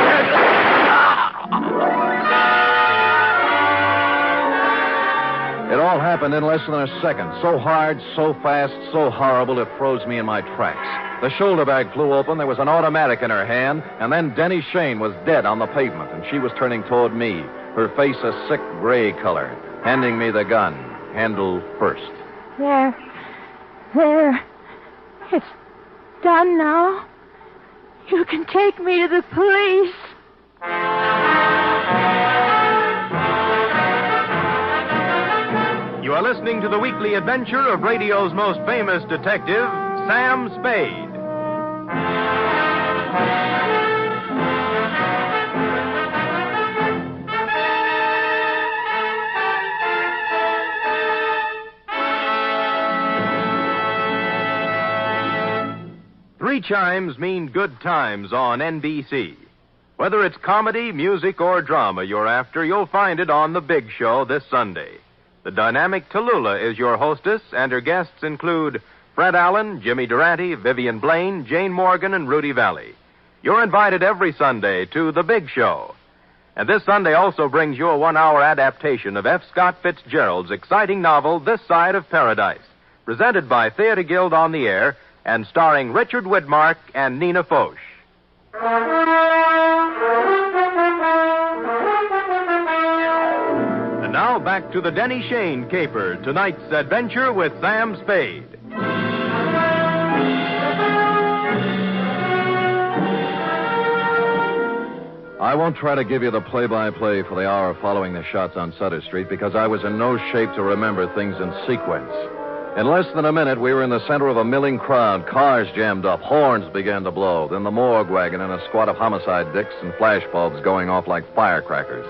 It all happened in less than a second. So hard, so fast, so horrible, it froze me in my tracks. The shoulder bag flew open, there was an automatic in her hand, and then Denny Shayne was dead on the pavement, and she was turning toward me, her face a sick gray color, handing me the gun, handle first. There. It's done now. You can take me to the police. You are listening to the weekly adventure of radio's most famous detective, Sam Spade. 3 chimes mean good times on NBC. Whether it's comedy, music, or drama you're after, you'll find it on The Big Show this Sunday. The dynamic Tallulah is your hostess, and her guests include Fred Allen, Jimmy Durante, Vivian Blaine, Jane Morgan, and Rudy Valley. You're invited every Sunday to The Big Show. And this Sunday also brings you a 1-hour adaptation of F. Scott Fitzgerald's exciting novel, This Side of Paradise, presented by Theater Guild on the Air and starring Richard Widmark and Nina Foch. And now back to the Denny Shayne caper, tonight's adventure with Sam Spade. I won't try to give you the play-by-play for the hour following the shots on Sutter Street because I was in no shape to remember things in sequence. In less than a minute, we were in the center of a milling crowd. Cars jammed up. Horns began to blow. Then the morgue wagon and a squad of homicide dicks and flash bulbs going off like firecrackers.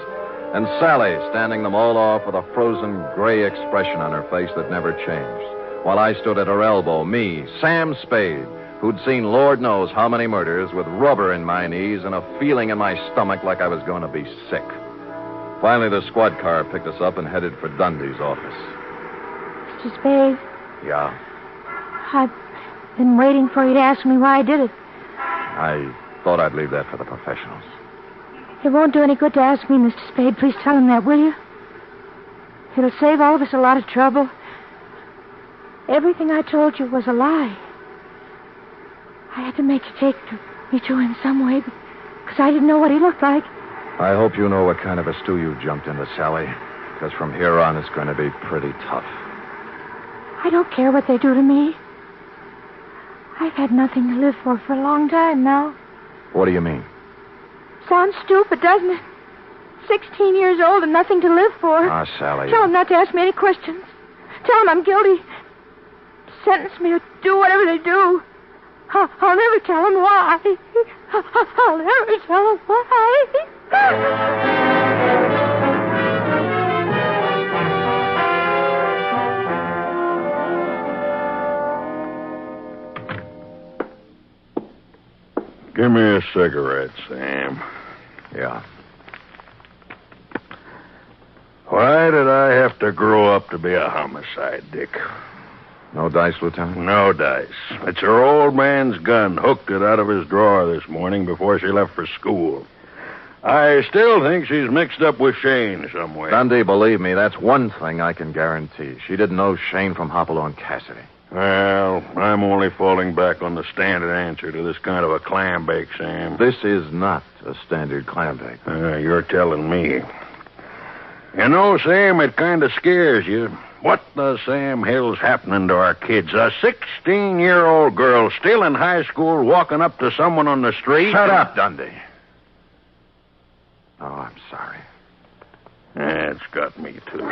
And Sally standing them all off with a frozen gray expression on her face that never changed. While I stood at her elbow, me, Sam Spade, who'd seen Lord knows how many murders, with rubber in my knees and a feeling in my stomach like I was going to be sick. Finally, the squad car picked us up and headed for Dundee's office. Mr. Spade, Yeah? I've been waiting for you to ask me why I did it. I thought I'd leave that for the professionals. It won't do any good to ask me, Mr. Spade. Please tell him that, will you? It'll save all of us a lot of trouble. Everything I told you was a lie. I had to make you take me to him some way because I didn't know what he looked like. I hope you know what kind of a stew you jumped into, Sally, because from here on it's going to be pretty tough. I don't care what they do to me. I've had nothing to live for a long time now. What do you mean? Sounds stupid, doesn't it? 16 years old and nothing to live for. Ah, Sally. Tell them not to ask me any questions. Tell them I'm guilty. Sentence me or do whatever they do. I'll never tell them why. I'll never tell them why. Give me a cigarette, Sam. Yeah. Why did I have to grow up to be a homicide, Dick? No dice, Lieutenant? No dice. It's her old man's gun. Hooked it out of his drawer this morning before she left for school. I still think she's mixed up with Shayne somewhere. Dundee, believe me, that's one thing I can guarantee. She didn't know Shayne from Hopalong and Cassidy. Well, I'm only falling back on the standard answer to this kind of a clam bake, Sam. This is not a standard clam bake. You're telling me. You know, Sam, it kind of scares you. What the Sam hell's happening to our kids? A 16-year-old girl still in high school walking up to someone on the street? Shut up, Dundee. Oh, I'm sorry. It's got me, too.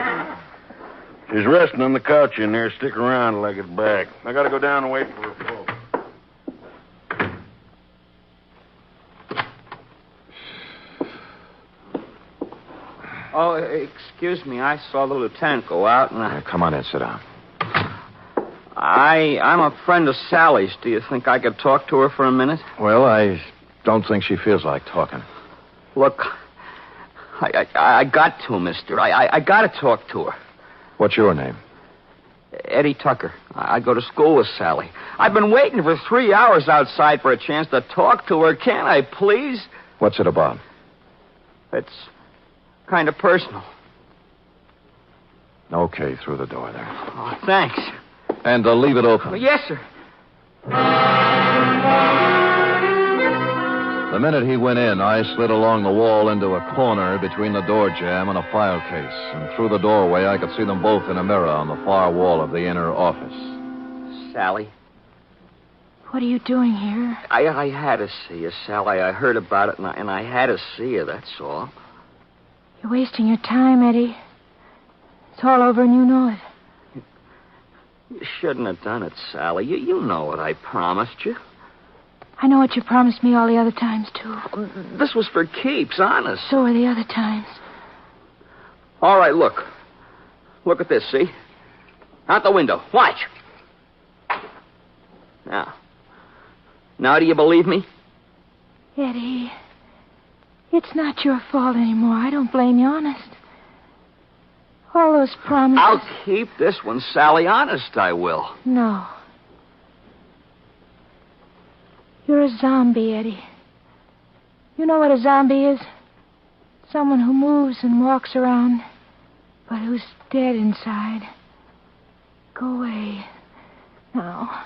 She's resting on the couch in there. Stick around till I get back. I gotta go down and wait for her folks. Oh, excuse me. I saw the lieutenant go out, and Come on in, sit down. I'm a friend of Sally's. Do you think I could talk to her for a minute? Well, I don't think she feels like talking. Look, I got to, mister. I got to talk to her. What's your name? Eddie Tucker. I go to school with Sally. I've been waiting for 3 hours outside for a chance to talk to her. Can't I, please? What's it about? It's kind of personal. Okay, through the door there. Oh, thanks. And leave it open. Yes, sir. The minute he went in, I slid along the wall into a corner between the door jamb and a file case. And through the doorway, I could see them both in a mirror on the far wall of the inner office. Sally. What are you doing here? I had to see you, Sally. I heard about it, and I had to see you, that's all. You're wasting your time, Eddie. It's all over and you know it. You shouldn't have done it, Sally. You know what I promised you. I know what you promised me all the other times, too. This was for keeps, honest. So are the other times. All right, look. Look at this, see? Out the window. Watch. Now, Now do you believe me? Eddie, it's not your fault anymore. I don't blame you, honest. All those promises... I'll keep this one, Sally. Honest, I will. No. You're a zombie, Eddie. You know what a zombie is? Someone who moves and walks around, but who's dead inside. Go away. Now.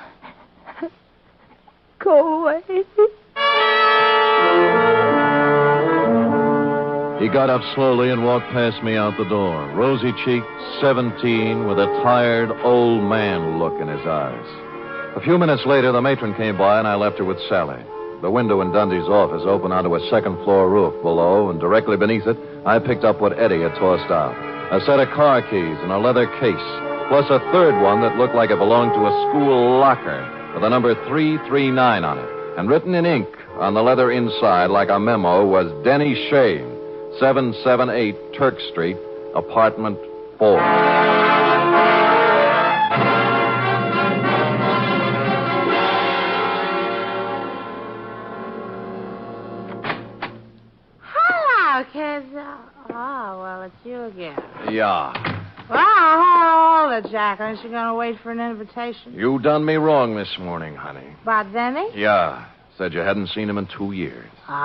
Go away. He got up slowly and walked past me out the door, rosy-cheeked, 17, with a tired, old man look in his eyes. A few minutes later, the matron came by, and I left her with Sally. The window in Dundee's office opened onto a second-floor roof below, and directly beneath it, I picked up what Eddie had tossed out. A set of car keys and a leather case, plus a third one that looked like it belonged to a school locker with the number 339 on it. And written in ink on the leather inside, like a memo, was Denny Shayne, 778 Turk Street, apartment 4. Hello, kids. Oh, well, it's you again. Yeah. Well, hold it, Jack. Aren't you going to wait for an invitation? You done me wrong this morning, honey. About Denny? Yeah. Said you hadn't seen him in 2 years. I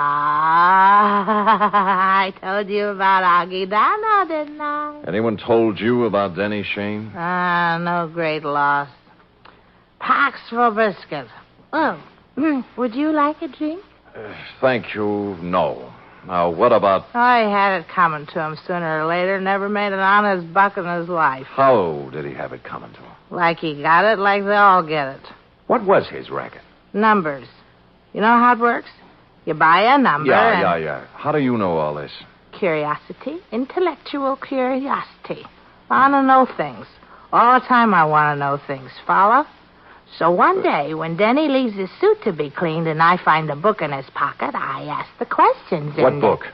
told you about Augie Dano, didn't I? Anyone told you about Denny Shayne? No great loss. Pax for biscuit. Oh, would you like a drink? Thank you, no. Now, what about... I had it coming to him sooner or later. Never made an honest buck in his life. How did he have it coming to him? Like he got it, like they all get it. What was his racket? Numbers. You know how it works? You buy a number Yeah. How do you know all this? Curiosity. Intellectual curiosity. I want to know things. All the time I want to know things. Follow? So one day, when Denny leaves his suit to be cleaned and I find a book in his pocket, I ask the questions. What book?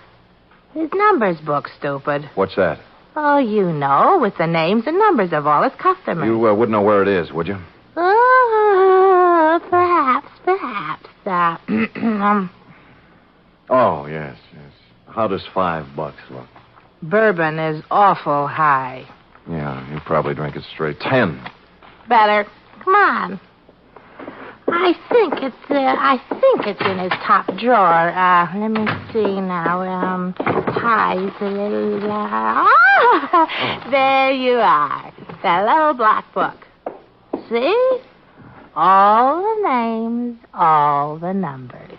His numbers book, stupid. What's that? Oh, you know, with the names and numbers of all his customers. You wouldn't know where it is, would you? Oh, perhaps. Oh, yes. How does $5 look? Bourbon is awful high. Yeah, you probably drink it straight. 10. Better. Come on. I think it's in his top drawer. Let me see now. Ties. There you are. That little black book. See? All the names, all the numbers.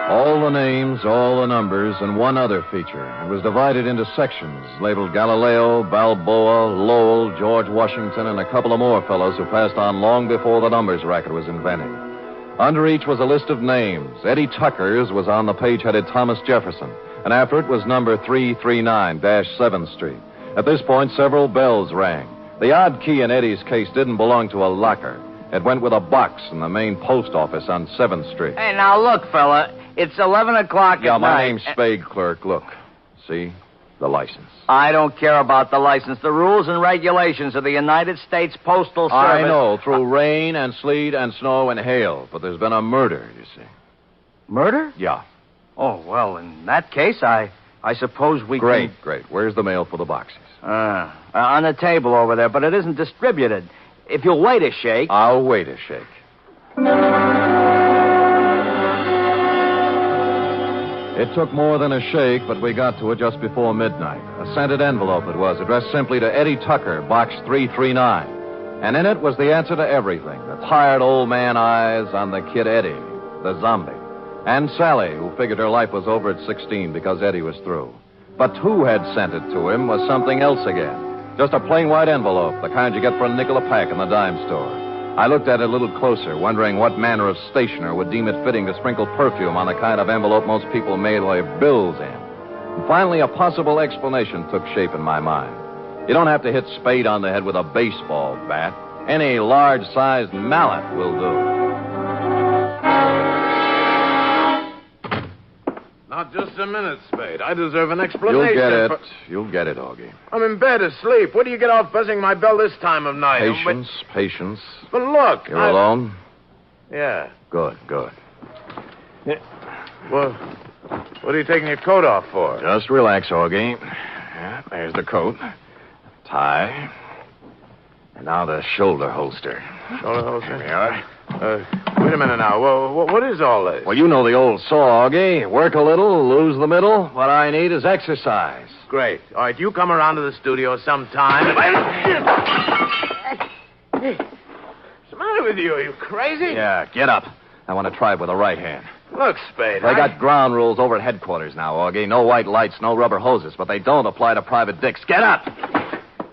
All the names, all the numbers, and one other feature. It was divided into sections, labeled Galileo, Balboa, Lowell, George Washington, and a couple of more fellows who passed on long before the numbers racket was invented. Under each was a list of names. Eddie Tucker's was on the page headed Thomas Jefferson, and after it was number 339-7th Street. At this point, several bells rang. The odd key in Eddie's case didn't belong to a locker. It went with a box in the main post office on 7th Street. Hey, now look, fella. It's 11 o'clock Yeah, at my night. name's Spade Clerk. Look. See? The license. I don't care about the license. The rules and regulations of the United States Postal Service... I know, through rain and sleet and snow and hail. But there's been a murder, you see. Murder? Yeah. Oh, well, in that case, I suppose we Great. Where's the mail for the boxes? On the table over there, but it isn't distributed. If you'll wait a shake... I'll wait a shake. It took more than a shake, but we got to it just before midnight. A scented envelope it was, addressed simply to Eddie Tucker, box 339. And in it was the answer to everything. The tired old man eyes on the kid Eddie, the zombie. And Sally, who figured her life was over at 16 because Eddie was through. But who had sent it to him was something else again. Just a plain white envelope, the kind you get for a nickel a pack in the dime store. I looked at it a little closer, wondering what manner of stationer would deem it fitting to sprinkle perfume on the kind of envelope most people mail their bills in. And finally, a possible explanation took shape in my mind. You don't have to hit Spade on the head with a baseball bat. Any large-sized mallet will do. Not just a minute, Spade. I deserve an explanation. You'll get it. for- You'll get it, Augie. I'm in bed asleep. What do you get off buzzing my bell this time of night? Patience. But look. You're alone? Yeah. Good. Well, what are you taking your coat off for? Just relax, Augie. Yeah, there's the coat. Tie. And now the shoulder holster. Shoulder holster? There we are. Wait a minute now. Well, what is all this? Well, you know the old saw, Augie. Work a little, lose the middle. What I need is exercise. Great. All right, you come around to the studio sometime. What's the matter with you? Are you crazy? Yeah, get up. I want to try it with the right hand. Look, Spade. They got ground rules over at headquarters now, Augie. No white lights, no rubber hoses, but they don't apply to private dicks. Get up!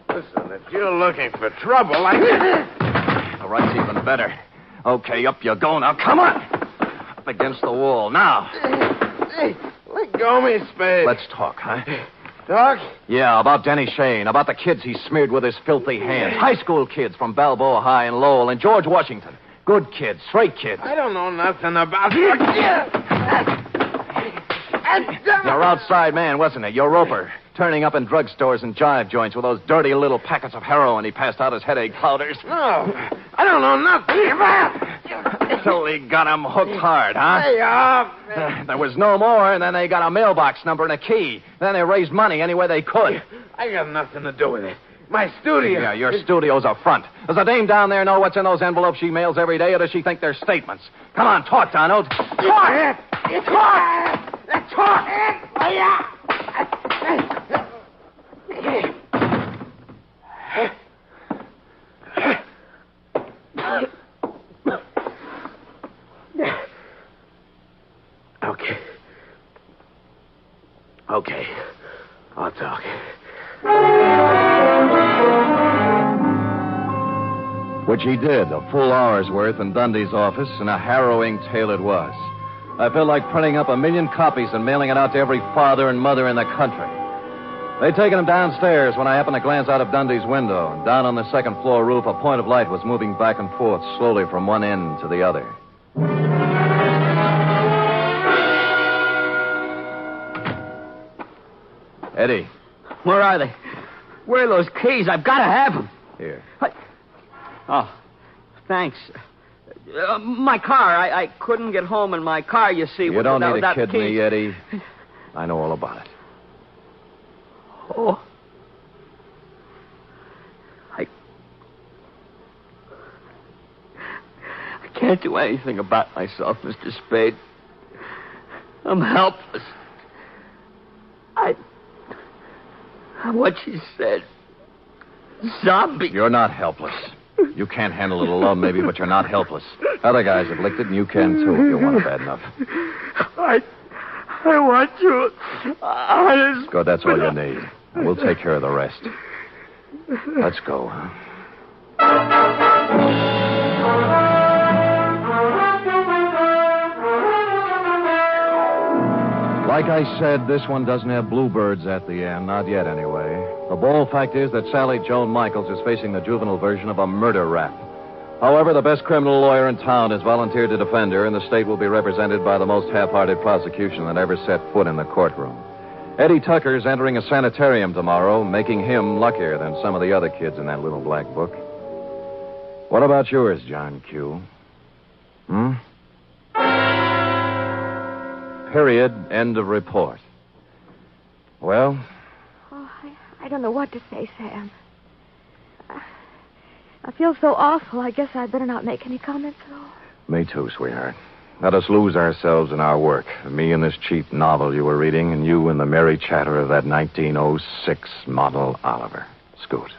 Listen, if you're looking for trouble, I... The right's even better. Okay, up you go now. Come on! Up against the wall. Now. Hey, let go of me, Spade. Let's talk, huh? Talk? Yeah, about Denny Shayne, about the kids he smeared with his filthy hands. High school kids from Balboa High and Lowell and George Washington. Good kids, straight kids. I don't know nothing about... Your outside man, wasn't it? Your roper. Turning up in drugstores and jive joints with those dirty little packets of heroin he passed out as headache powders. No, I don't know nothing about... So he got him hooked hard, huh? Hey, off. There was no more, and then they got a mailbox number and a key. Then they raised money any way they could. I got nothing to do with it. My studio. Yeah, your studio's a front. Does the dame down there know what's in those envelopes she mails every day, or does she think they're statements? Come on, talk, Donald. Talk! Talk! Okay. I'll talk. Which he did, a full hour's worth in Dundee's office, and a harrowing tale it was. I felt like printing up 1 million copies and mailing it out to every father and mother in the country. They'd taken him downstairs when I happened to glance out of Dundee's window. And down on the second floor roof, a point of light was moving back and forth slowly from one end to the other. Eddie. Where are they? Where are those keys? I've got to have them. Here. Oh, thanks. My car. I couldn't get home in my car, you see. You don't need to without kid keys. me, Eddie. I know all about it. Oh. I can't do anything about myself, Mr. Spade. I'm helpless. What you said. Zombie. You're not helpless. You can't handle a little love, maybe, but you're not helpless. Other guys have licked it, and you can, too, if you want it bad enough. I want you. Honest. Good, that's all you need. We'll take care of the rest. Let's go, huh? Like I said, this one doesn't have bluebirds at the end. Not yet, anyway. The bold fact is that Sally Joan Michaels is facing the juvenile version of a murder rap. However, the best criminal lawyer in town has volunteered to defend her, and the state will be represented by the most half-hearted prosecution that ever set foot in the courtroom. Eddie Tucker's entering a sanitarium tomorrow, making him luckier than some of the other kids in that little black book. What about yours, John Q? Period. End of report. Well? Oh, I don't know what to say, Sam. I feel so awful. I guess I'd better not make any comments at all. Me too, sweetheart. Let us lose ourselves in our work. Me in this cheap novel you were reading, and you in the merry chatter of that 1906 model Oliver. Scoot.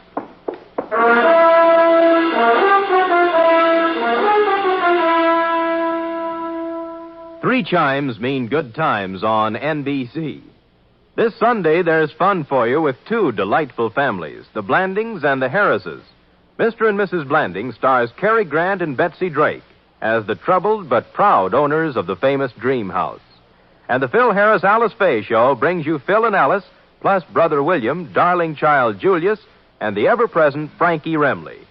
Three chimes mean good times on NBC. This Sunday, there's fun for you with two delightful families, the Blandings and the Harrises. Mr. and Mrs. Blanding stars Cary Grant and Betsy Drake as the troubled but proud owners of the famous Dream House. And the Phil Harris Alice Faye Show brings you Phil and Alice, plus Brother William, darling child Julius, and the ever-present Frankie Remley.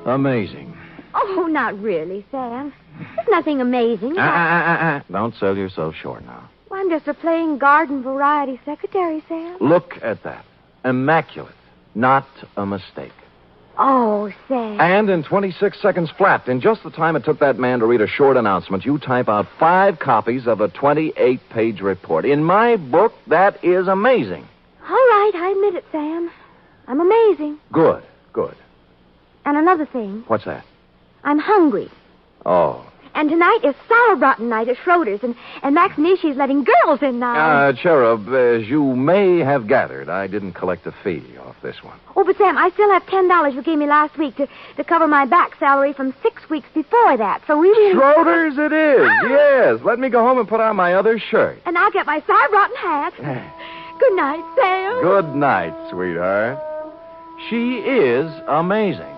Amazing. Oh, not really, Sam. There's nothing amazing. Don't sell yourself short now. Well, I'm just a plain garden variety secretary, Sam. Look at that. Immaculate. Not a mistake. Oh, Sam. And in 26 seconds flat, in just the time it took that man to read a short announcement, you type out 5 copies of a 28-page report. In my book, that is amazing. All right, I admit it, Sam. I'm amazing. Good. And another thing. What's that? I'm hungry. Oh. And tonight is sauerbraten night at Schroeder's, and Max Nishi's letting girls in now. Cherub, as you may have gathered, I didn't collect a fee off this one. Oh, but Sam, I still have $10 you gave me last week to cover my back salary from 6 weeks before that, so we really... Schroeder's it is, yes. Let me go home and put on my other shirt. And I'll get my sauerbraten hat. Good night, Sam. Good night, sweetheart. She is amazing.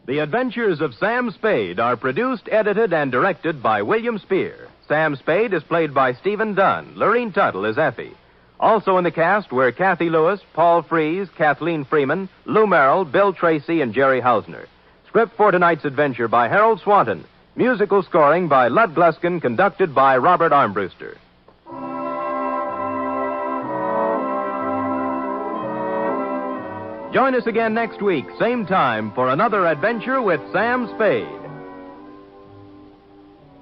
The Adventures of Sam Spade are produced, edited, and directed by William Spear. Sam Spade is played by Stephen Dunn. Lurene Tuttle is Effie. Also in the cast were Kathy Lewis, Paul Frees, Kathleen Freeman, Lou Merrill, Bill Tracy, and Jerry Hausner. Script for tonight's adventure by Harold Swanton. Musical scoring by Lud Gluskin, conducted by Robert Armbruster. Join us again next week, same time, for another adventure with Sam Spade.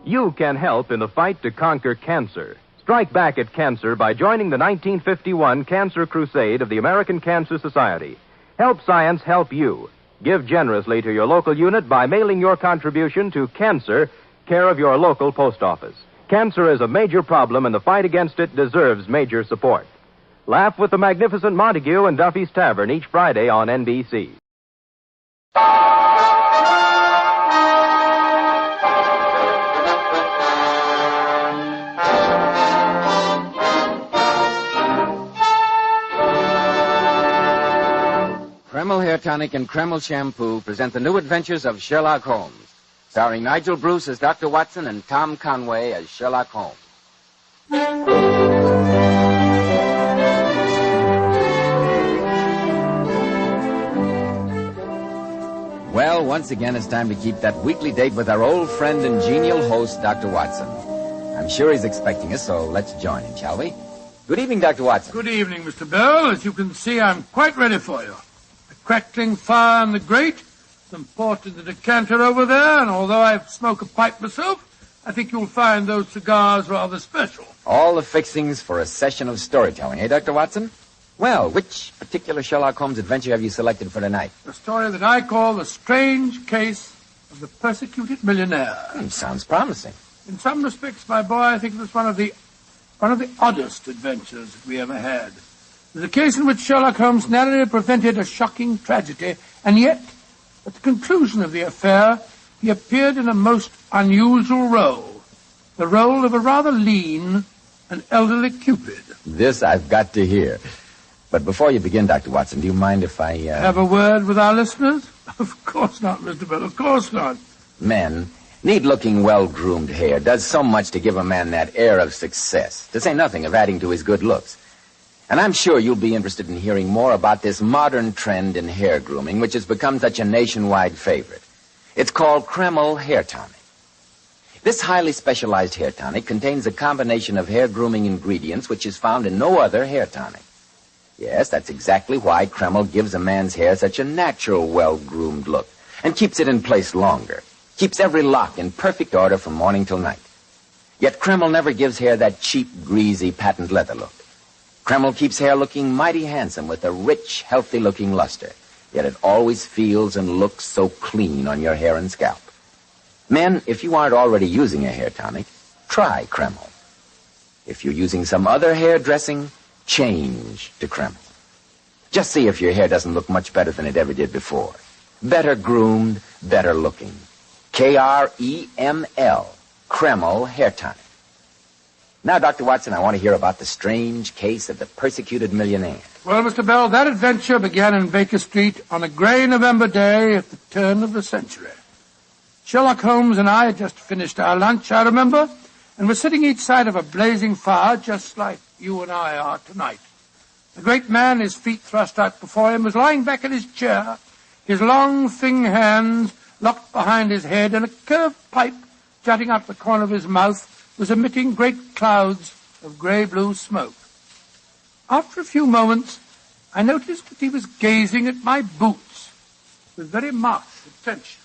You can help in the fight to conquer cancer. Strike back at cancer by joining the 1951 Cancer Crusade of the American Cancer Society. Help science help you. Give generously to your local unit by mailing your contribution to Cancer, care of your local post office. Cancer is a major problem, and the fight against it deserves major support. Laugh with the magnificent Montague and Duffy's Tavern each Friday on NBC. Kreml Hair Tonic and Kreml Shampoo present the new adventures of Sherlock Holmes, starring Nigel Bruce as Dr. Watson and Tom Conway as Sherlock Holmes. Well, once again, it's time to keep that weekly date with our old friend and genial host, Dr. Watson. I'm sure he's expecting us, so let's join him, shall we? Good evening, Dr. Watson. Good evening, Mr. Bell. As you can see, I'm quite ready for you. The crackling fire in the grate, some port in the decanter over there, and although I smoke a pipe myself, I think you'll find those cigars rather special. All the fixings for a session of storytelling, eh, Dr. Watson? Well, which particular Sherlock Holmes adventure have you selected for tonight? The story that I call The Strange Case of the Persecuted Millionaire. Sounds promising. In some respects, my boy, I think it was one of the oddest adventures that we ever had. It was a case in which Sherlock Holmes narrowly prevented a shocking tragedy, and yet, at the conclusion of the affair, he appeared in a most unusual role. The role of a rather lean and elderly Cupid. This I've got to hear. But before you begin, Dr. Watson, do you mind if I... Have a word with our listeners? Of course not, Mr. Bell, of course not. Men, neat-looking, well-groomed hair does so much to give a man that air of success, to say nothing of adding to his good looks. And I'm sure you'll be interested in hearing more about this modern trend in hair grooming, which has become such a nationwide favorite. It's called Kreml Hair Tonic. This highly specialized hair tonic contains a combination of hair grooming ingredients which is found in no other hair tonic. Yes, that's exactly why Kreml gives a man's hair such a natural, well-groomed look and keeps it in place longer, keeps every lock in perfect order from morning till night. Yet Kreml never gives hair that cheap, greasy, patent leather look. Kreml keeps hair looking mighty handsome with a rich, healthy-looking luster, yet it always feels and looks so clean on your hair and scalp. Men, if you aren't already using a hair tonic, try Kreml. If you're using some other hair dressing, change to Kreml. Just see if your hair doesn't look much better than it ever did before. Better groomed, better looking. Kreml, Kreml Hair Tonic. Now, Dr. Watson, I want to hear about the strange case of the persecuted millionaire. Well, Mr. Bell, that adventure began in Baker Street on a gray November day at the turn of the century. Sherlock Holmes and I had just finished our lunch, I remember, and were sitting each side of a blazing fire, just like you and I are tonight. The great man, his feet thrust out before him, was lying back in his chair, his long, thin hands locked behind his head, and a curved pipe jutting out the corner of his mouth was emitting great clouds of grey-blue smoke. After a few moments, I noticed that he was gazing at my boots with very marked attention.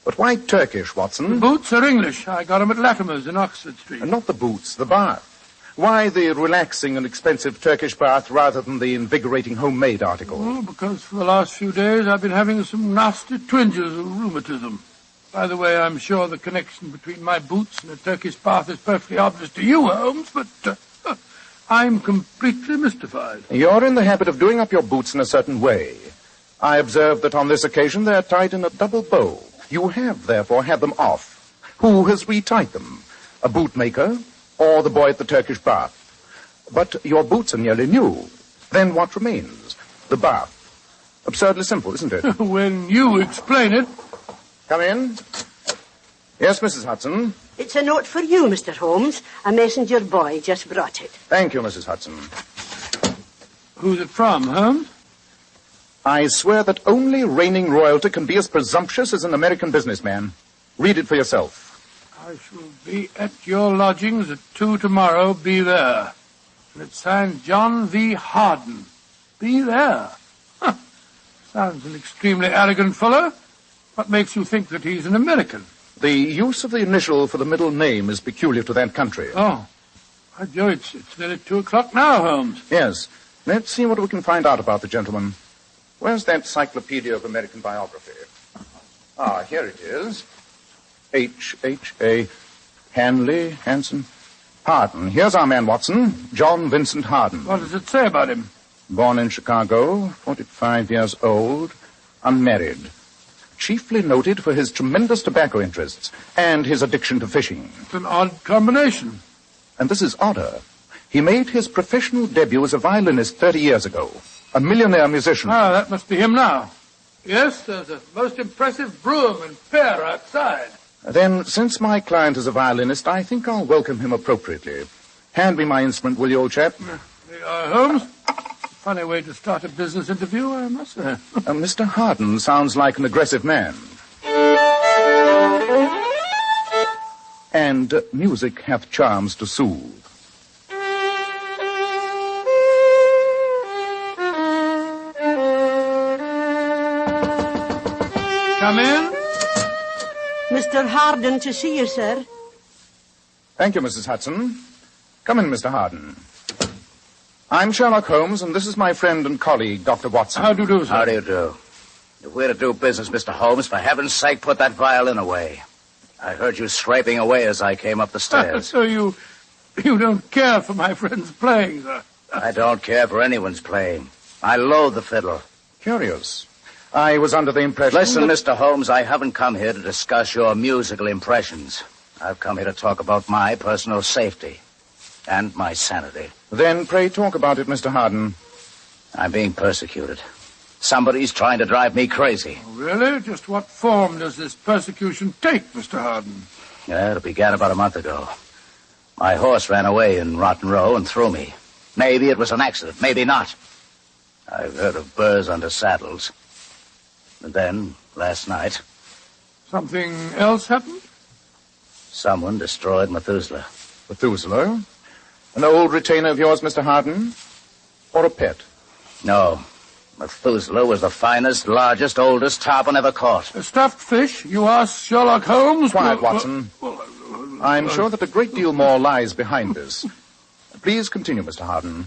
But why Turkish, Watson? The boots are English. I got them at Latimer's in Oxford Street. And not the boots, the bath. Why the relaxing and expensive Turkish bath rather than the invigorating homemade article? Oh, because for the last few days I've been having some nasty twinges of rheumatism. By the way, I'm sure the connection between my boots and a Turkish bath is perfectly obvious to you, Holmes, but I'm completely mystified. You're in the habit of doing up your boots in a certain way. I observe that on this occasion they're tied in a double bow. You have, therefore, had them off. Who has retied them? A bootmaker or the boy at the Turkish bath? But your boots are nearly new. Then what remains? The bath. Absurdly simple, isn't it? When you explain it. Come in. Yes, Mrs. Hudson. It's a note for you, Mr. Holmes. A messenger boy just brought it. Thank you, Mrs. Hudson. Who's it from, Holmes? I swear that only reigning royalty can be as presumptuous as an American businessman. Read it for yourself. I shall be at your lodgings at 2 tomorrow. Be there. And it's signed John V. Harden. Be there. Huh. Sounds an extremely arrogant fellow. What makes you think that he's an American? The use of the initial for the middle name is peculiar to that country. Oh. By Joe, it's nearly 2 o'clock now, Holmes. Yes. Let's see what we can find out about the gentleman. Where's that Encyclopedia of American Biography? Ah, here it is. H.A. Hanley, Hanson. Harden. Here's our man, Watson. John Vincent Harden. What does it say about him? Born in Chicago, 45 years old, unmarried. Chiefly noted for his tremendous tobacco interests and his addiction to fishing. It's an odd combination. And this is odder. He made his professional debut as a violinist 30 years ago. A millionaire musician. Ah, that must be him now. Yes, there's a most impressive broom and pair outside. Then, since my client is a violinist, I think I'll welcome him appropriately. Hand me my instrument, will you, old chap? Holmes? Funny way to start a business interview, I must say. Mr. Harden sounds like an aggressive man. And music hath charms to soothe. Come in. Mr. Harden to see you, sir. Thank you, Mrs. Hudson. Come in, Mr. Harden. I'm Sherlock Holmes, and this is my friend and colleague, Dr. Watson. How do you do, sir? How do you do? If we're to do business, Mr. Holmes, for heaven's sake, put that violin away. I heard you scraping away as I came up the stairs. So you don't care for my friend's playing, sir? I don't care for anyone's playing. I loathe the fiddle. Curious. I was under the impression... Listen, Mr. Holmes, I haven't come here to discuss your musical impressions. I've come here to talk about my personal safety and my sanity. Then pray talk about it, Mr. Harden. I'm being persecuted. Somebody's trying to drive me crazy. Oh, really? Just what form does this persecution take, Mr. Harden? Yeah, it began about a month ago. My horse ran away in Rotten Row and threw me. Maybe it was an accident, maybe not. I've heard of burrs under saddles. And then, last night... Something else happened? Someone destroyed Methuselah. Methuselah? An old retainer of yours, Mr. Harden? Or a pet? No. Methuselah was the finest, largest, oldest tarpon ever caught. A stuffed fish? You asked Sherlock Holmes? Quiet, Watson. I'm sure that a great deal more lies behind this. Please continue, Mr. Harden.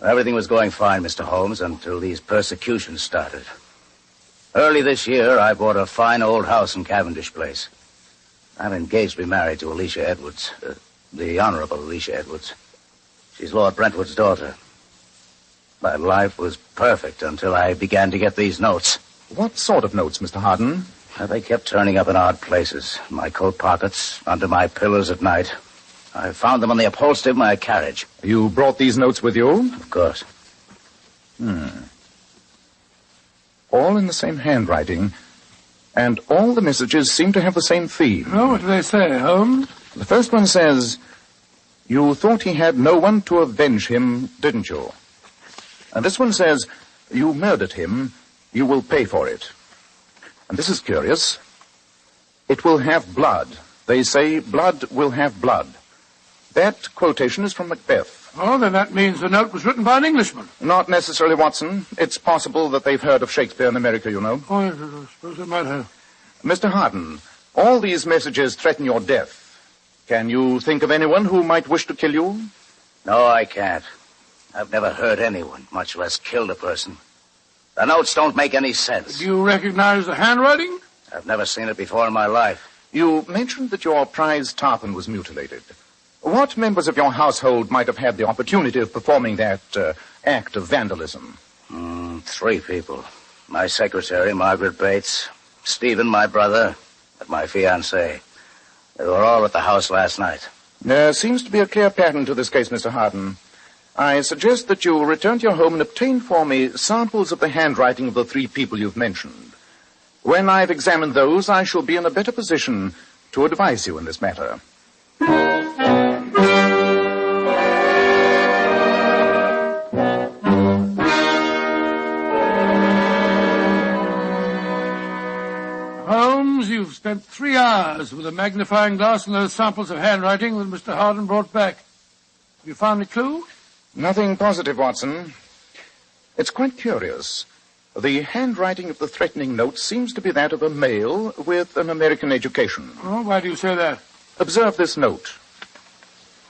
Everything was going fine, Mr. Holmes, until these persecutions started. Early this year, I bought a fine old house in Cavendish Place. I'm engaged to be married to Alicia Edwards, the Honorable Alicia Edwards. She's Lord Brentwood's daughter. My life was perfect until I began to get these notes. What sort of notes, Mr. Harden? They kept turning up in odd places. In my coat pockets, under my pillows at night. I found them on the upholstery of my carriage. You brought these notes with you? Of course. All in the same handwriting. And all the messages seem to have the same theme. Oh, what do they say, Holmes? The first one says, "You thought he had no one to avenge him, didn't you?" And this one says, "You murdered him. You will pay for it." And this is curious. "It will have blood. They say blood will have blood." That quotation is from Macbeth. Oh, then that means the note was written by an Englishman. Not necessarily, Watson. It's possible that they've heard of Shakespeare in America, you know. Oh, yes, I suppose they might have. Mr. Harden, all these messages threaten your death. Can you think of anyone who might wish to kill you? No, I can't. I've never hurt anyone, much less killed a person. The notes don't make any sense. Do you recognize the handwriting? I've never seen it before in my life. You mentioned that your prize tarpon was mutilated. What members of your household might have had the opportunity of performing that act of vandalism? 3 people. My secretary, Margaret Bates, Stephen, my brother, and my fiancée. They were all at the house last night. There seems to be a clear pattern to this case, Mr. Harden. I suggest that you return to your home and obtain for me samples of the handwriting of the 3 people you've mentioned. When I've examined those, I shall be in a better position to advise you in this matter. Holmes, you've spent 3 hours with a magnifying glass and those samples of handwriting that Mr. Harden brought back. Have you found a clue? Nothing positive, Watson. It's quite curious. The handwriting of the threatening note seems to be that of a male with an American education. Oh, why do you say that? Observe this note.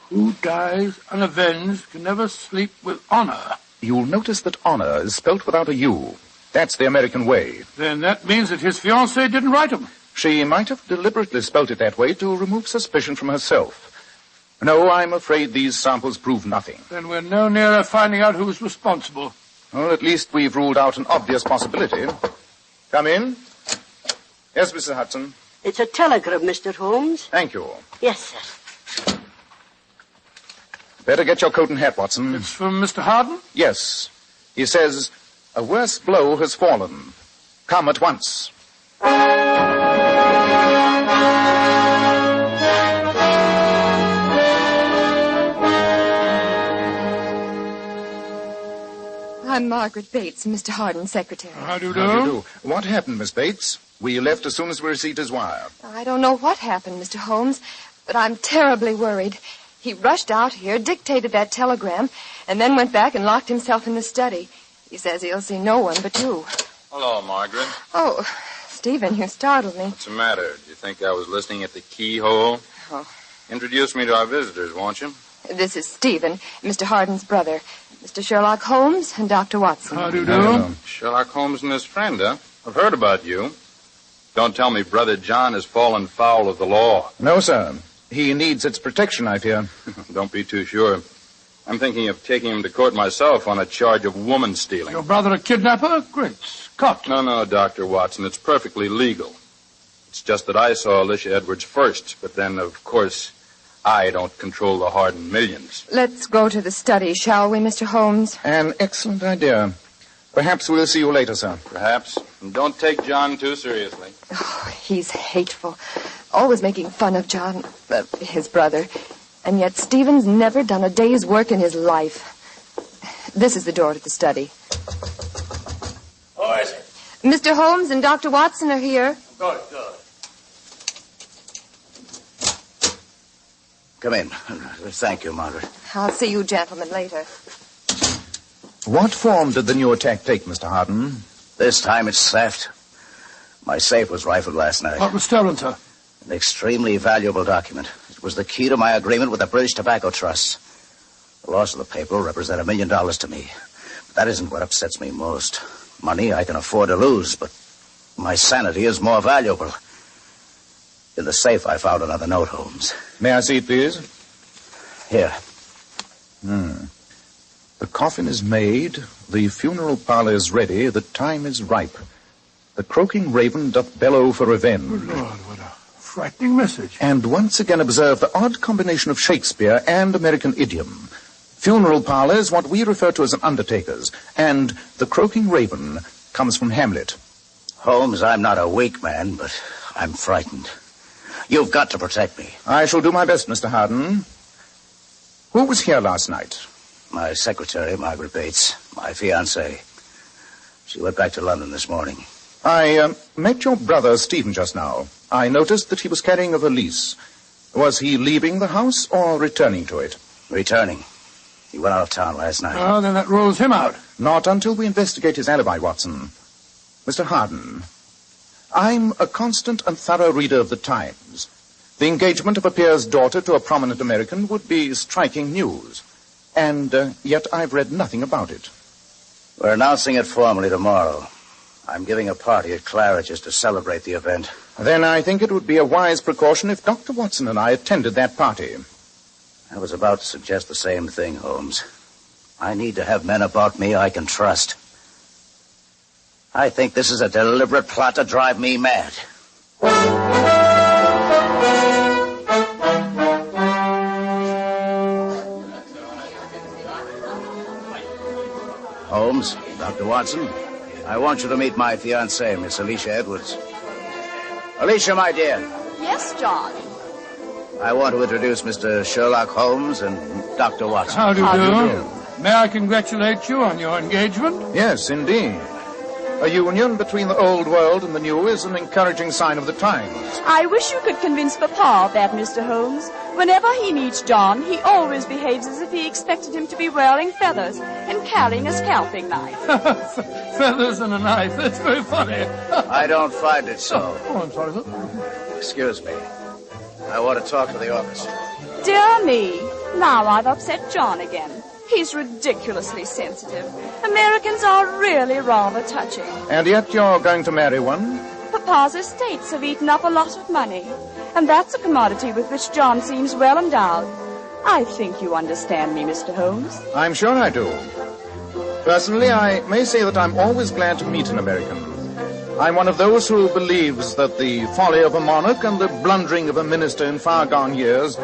"Who dies unavenged can never sleep with honor." You'll notice that honor is spelt without a U. That's the American way. Then that means that his fiancée didn't write him. She might have deliberately spelt it that way to remove suspicion from herself. No, I'm afraid these samples prove nothing. Then we're no nearer finding out who's responsible. Well, at least we've ruled out an obvious possibility. Come in. Yes, Mr. Hudson. It's a telegram, Mr. Holmes. Thank you. Yes, sir. Better get your coat and hat, Watson. It's from Mr. Harden? Yes. He says, "A worse blow has fallen. Come at once." I'm Margaret Bates, Mr. Harden's secretary. How do you do? How do you do? What happened, Miss Bates? We left as soon as we received his wire. I don't know what happened, Mr. Holmes, but I'm terribly worried. He rushed out here, dictated that telegram, and then went back and locked himself in the study. He says he'll see no one but you. Hello, Margaret. Oh, Stephen, you startled me. What's the matter? Do you think I was listening at the keyhole? Oh. Introduce me to our visitors, won't you? This is Stephen, Mr. Harden's brother, Mr. Sherlock Holmes, and Dr. Watson. How do you do? Sherlock Holmes and his friend, huh? I've heard about you. Don't tell me Brother John has fallen foul of the law. No, sir. He needs its protection, I fear. Don't be too sure. I'm thinking of taking him to court myself on a charge of woman stealing. Your brother a kidnapper? Great Scott. No, Dr. Watson. It's perfectly legal. It's just that I saw Alicia Edwards first, but then, of course, I don't control the Harden millions. Let's go to the study, shall we, Mr. Holmes? An excellent idea. Perhaps we'll see you later, sir. Perhaps. And don't take John too seriously. Oh, he's hateful. Always making fun of John, his brother. And yet Stephen's never done a day's work in his life. This is the door to the study. Who is it? Mr. Holmes and Dr. Watson are here. Good. Come in. Thank you, Margaret. I'll see you gentlemen later. What form did the new attack take, Mr. Harden? This time it's theft. My safe was rifled last night. What was stolen, sir? An extremely valuable document. It was the key to my agreement with the British Tobacco Trust. The loss of the paper will represent $1 million to me. But that isn't what upsets me most. Money I can afford to lose, but my sanity is more valuable. In the safe, I found another note, Holmes. May I see it, please? Here. The coffin is made, the funeral parlor is ready, the time is ripe. The croaking raven doth bellow for revenge. Good Lord, what a frightening message. And once again observe the odd combination of Shakespeare and American idiom. Funeral parlor is what we refer to as an undertaker's, and the croaking raven comes from Hamlet. Holmes, I'm not a weak man, but I'm frightened. You've got to protect me. I shall do my best, Mr. Harden. Who was here last night? My secretary, Margaret Bates, my fiancée. She went back to London this morning. I met your brother, Stephen, just now. I noticed that he was carrying a valise. Was he leaving the house or returning to it? Returning. He went out of town last night. Oh, then that rules him out. Not until we investigate his alibi, Watson. Mr. Harden, I'm a constant and thorough reader of the Times. The engagement of a peer's daughter to a prominent American would be striking news. And yet I've read nothing about it. We're announcing it formally tomorrow. I'm giving a party at Claridge's to celebrate the event. Then I think it would be a wise precaution if Dr. Watson and I attended that party. I was about to suggest the same thing, Holmes. I need to have men about me I can trust. I think this is a deliberate plot to drive me mad. Holmes, Dr. Watson, I want you to meet my fiancée, Miss Alicia Edwards. Alicia, my dear. Yes, John. I want to introduce Mr. Sherlock Holmes and Dr. Watson. How do you do? May I congratulate you on your engagement? Yes, indeed. A union between the old world and the new is an encouraging sign of the times. I wish you could convince Papa of that, Mr. Holmes. Whenever he meets John, he always behaves as if he expected him to be wearing feathers and carrying a scalping knife. Feathers and a knife. That's very funny. I don't find it so. Oh, I'm sorry, sir. Excuse me. I want to talk to the officer. Dear me. Now I've upset John again. He's ridiculously sensitive. Americans are really rather touchy. And yet you're going to marry one? Papa's estates have eaten up a lot of money, and that's a commodity with which John seems well endowed. I think you understand me, Mr. Holmes. I'm sure I do. Personally, I may say that I'm always glad to meet an American. I'm one of those who believes that the folly of a monarch and the blundering of a minister in far-gone years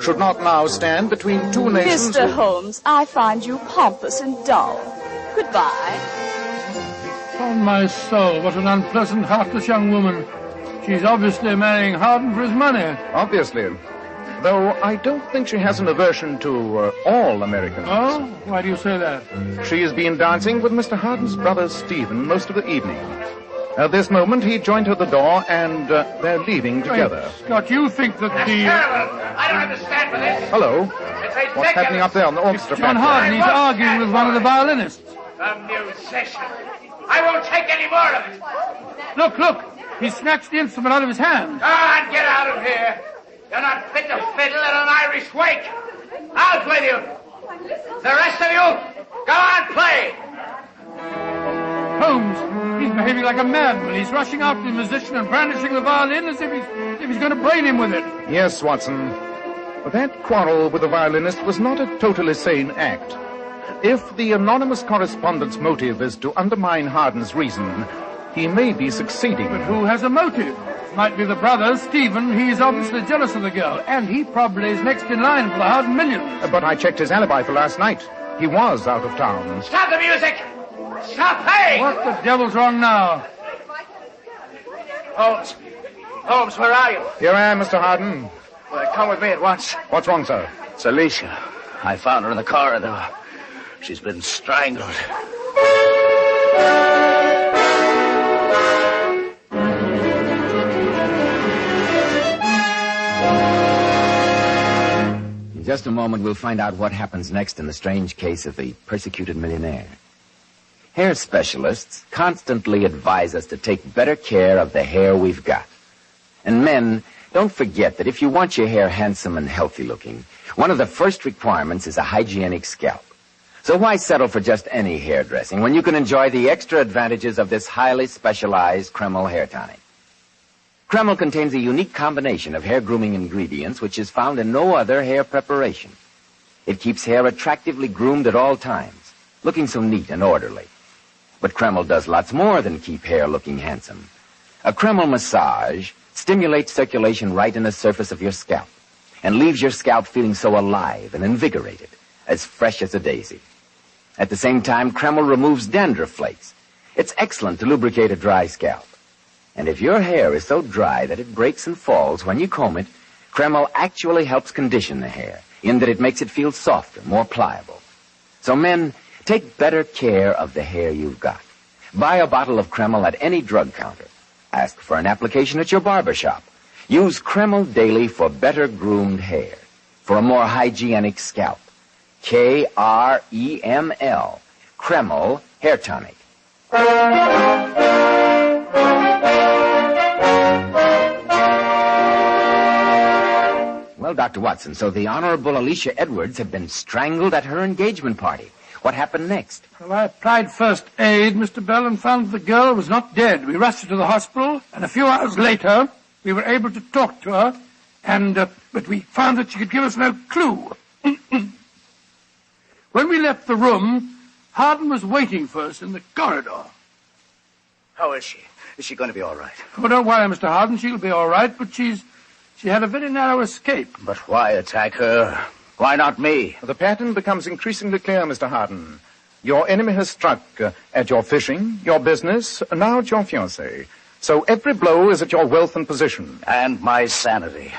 should not now stand between two nations. Mr. Holmes, I find you pompous and dull. Goodbye. On my soul, what an unpleasant, heartless young woman. She's obviously marrying Harden for his money. Obviously. Though I don't think she has an aversion to all Americans. Oh? Why do you say that? She has been dancing with Mr. Harden's brother, Stephen, most of the evening. At this moment, he joined her at the door, and they're leaving together. Scott, you think that the... I don't understand for this. Hello. What's happening up there on the orchestra? John Harden, he's arguing with one of the violinists. A musician. I won't take any more of it. Look. He snatched the instrument out of his hand. Go on, get out of here. You're not fit to fiddle at an Irish wake. Out with you. The rest of you, go on, play. Holmes, he's behaving like a madman. He's rushing out the musician and brandishing the violin as if he's going to brain him with it. Yes, Watson. But that quarrel with the violinist was not a totally sane act. If the anonymous correspondent's motive is to undermine Harden's reason, he may be succeeding. But who has a motive? Might be the brother, Stephen. He's obviously jealous of the girl, and he probably is next in line for the Harden millions. But I checked his alibi for last night. He was out of town. Stop the music! Stop playing! What the devil's wrong now? Holmes, where are you? Here I am, Mr. Harden. Well, come with me at once. What's wrong, sir? It's Alicia. I found her in the corridor. She's been strangled. In just a moment, we'll find out what happens next in the strange case of the persecuted millionaire. Hair specialists constantly advise us to take better care of the hair we've got. And men, don't forget that if you want your hair handsome and healthy looking, one of the first requirements is a hygienic scalp. So why settle for just any hairdressing when you can enjoy the extra advantages of this highly specialized Kreml hair tonic? Kreml contains a unique combination of hair grooming ingredients which is found in no other hair preparation. It keeps hair attractively groomed at all times, looking so neat and orderly. But Kreml does lots more than keep hair looking handsome. A Kreml massage stimulates circulation right in the surface of your scalp and leaves your scalp feeling so alive and invigorated, as fresh as a daisy. At the same time, Kreml removes dandruff flakes. It's excellent to lubricate a dry scalp. And if your hair is so dry that it breaks and falls when you comb it, Kreml actually helps condition the hair, in that it makes it feel softer, more pliable. So men, take better care of the hair you've got. Buy a bottle of Kreml at any drug counter. Ask for an application at your barber shop. Use Kreml daily for better groomed hair, for a more hygienic scalp. Kreml, Kreml Hair Tonic. Well, Dr. Watson, so the Honorable Alicia Edwards had been strangled at her engagement party. What happened next? Well, I applied first aid, Mr. Bell, and found the girl was not dead. We rushed her to the hospital, and a few hours later, we were able to talk to her, but we found that she could give us no clue. When we left the room, Harden was waiting for us in the corridor. How is she? Is she going to be all right? Oh, don't worry, Mr. Harden. She'll be all right, but she had a very narrow escape. But why attack her? Why not me? The pattern becomes increasingly clear, Mr. Harden. Your enemy has struck at your fishing, your business, now at your fiancée. So every blow is at your wealth and position. And my sanity.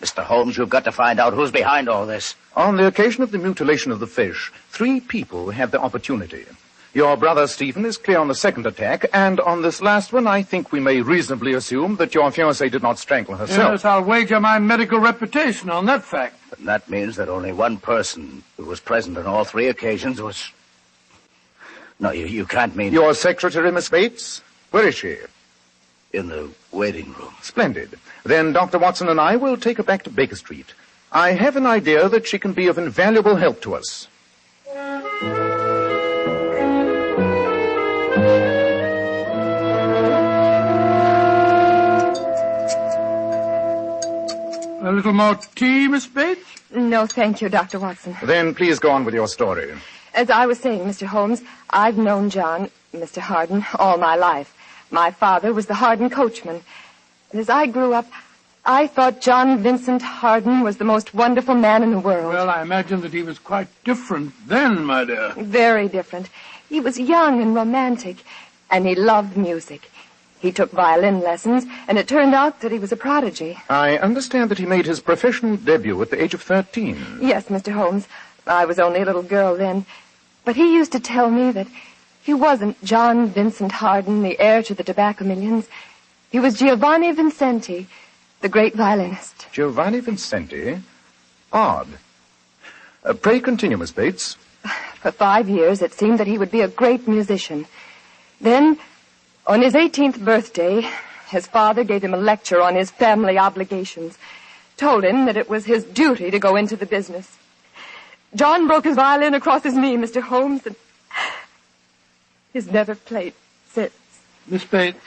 Mr. Holmes, you've got to find out who's behind all this. On the occasion of the mutilation of the fish, 3 people had the opportunity. Your brother Stephen is clear on the second attack, and on this last one, I think we may reasonably assume that your fiancée did not strangle herself. Yes, I'll wager my medical reputation on that fact. But that means that only one person who was present on all 3 occasions was... No, you can't mean... Your secretary, Miss Bates? Where is she? In the waiting room. Splendid. Then Dr. Watson and I will take her back to Baker Street. I have an idea that she can be of invaluable help to us. A little more tea, Miss Bates? No, thank you, Dr. Watson. Then please go on with your story. As I was saying, Mr. Holmes, I've known John, Mr. Harden, all my life. My father was the Harden coachman. And as I grew up, I thought John Vincent Harden was the most wonderful man in the world. Well, I imagine that he was quite different then, my dear. Very different. He was young and romantic, and he loved music. He took violin lessons, and it turned out that he was a prodigy. I understand that he made his professional debut at the age of 13. Yes, Mr. Holmes. I was only a little girl then. But he used to tell me that he wasn't John Vincent Harden, the heir to the tobacco millions. He was Giovanni Vincenti, the great violinist. Giovanni Vincenti? Odd. Pray continue, Miss Bates. For 5 years, it seemed that he would be a great musician. Then, on his 18th birthday, his father gave him a lecture on his family obligations, told him that it was his duty to go into the business. John broke his violin across his knee, Mr. Holmes, and he's never played since. Miss Bates,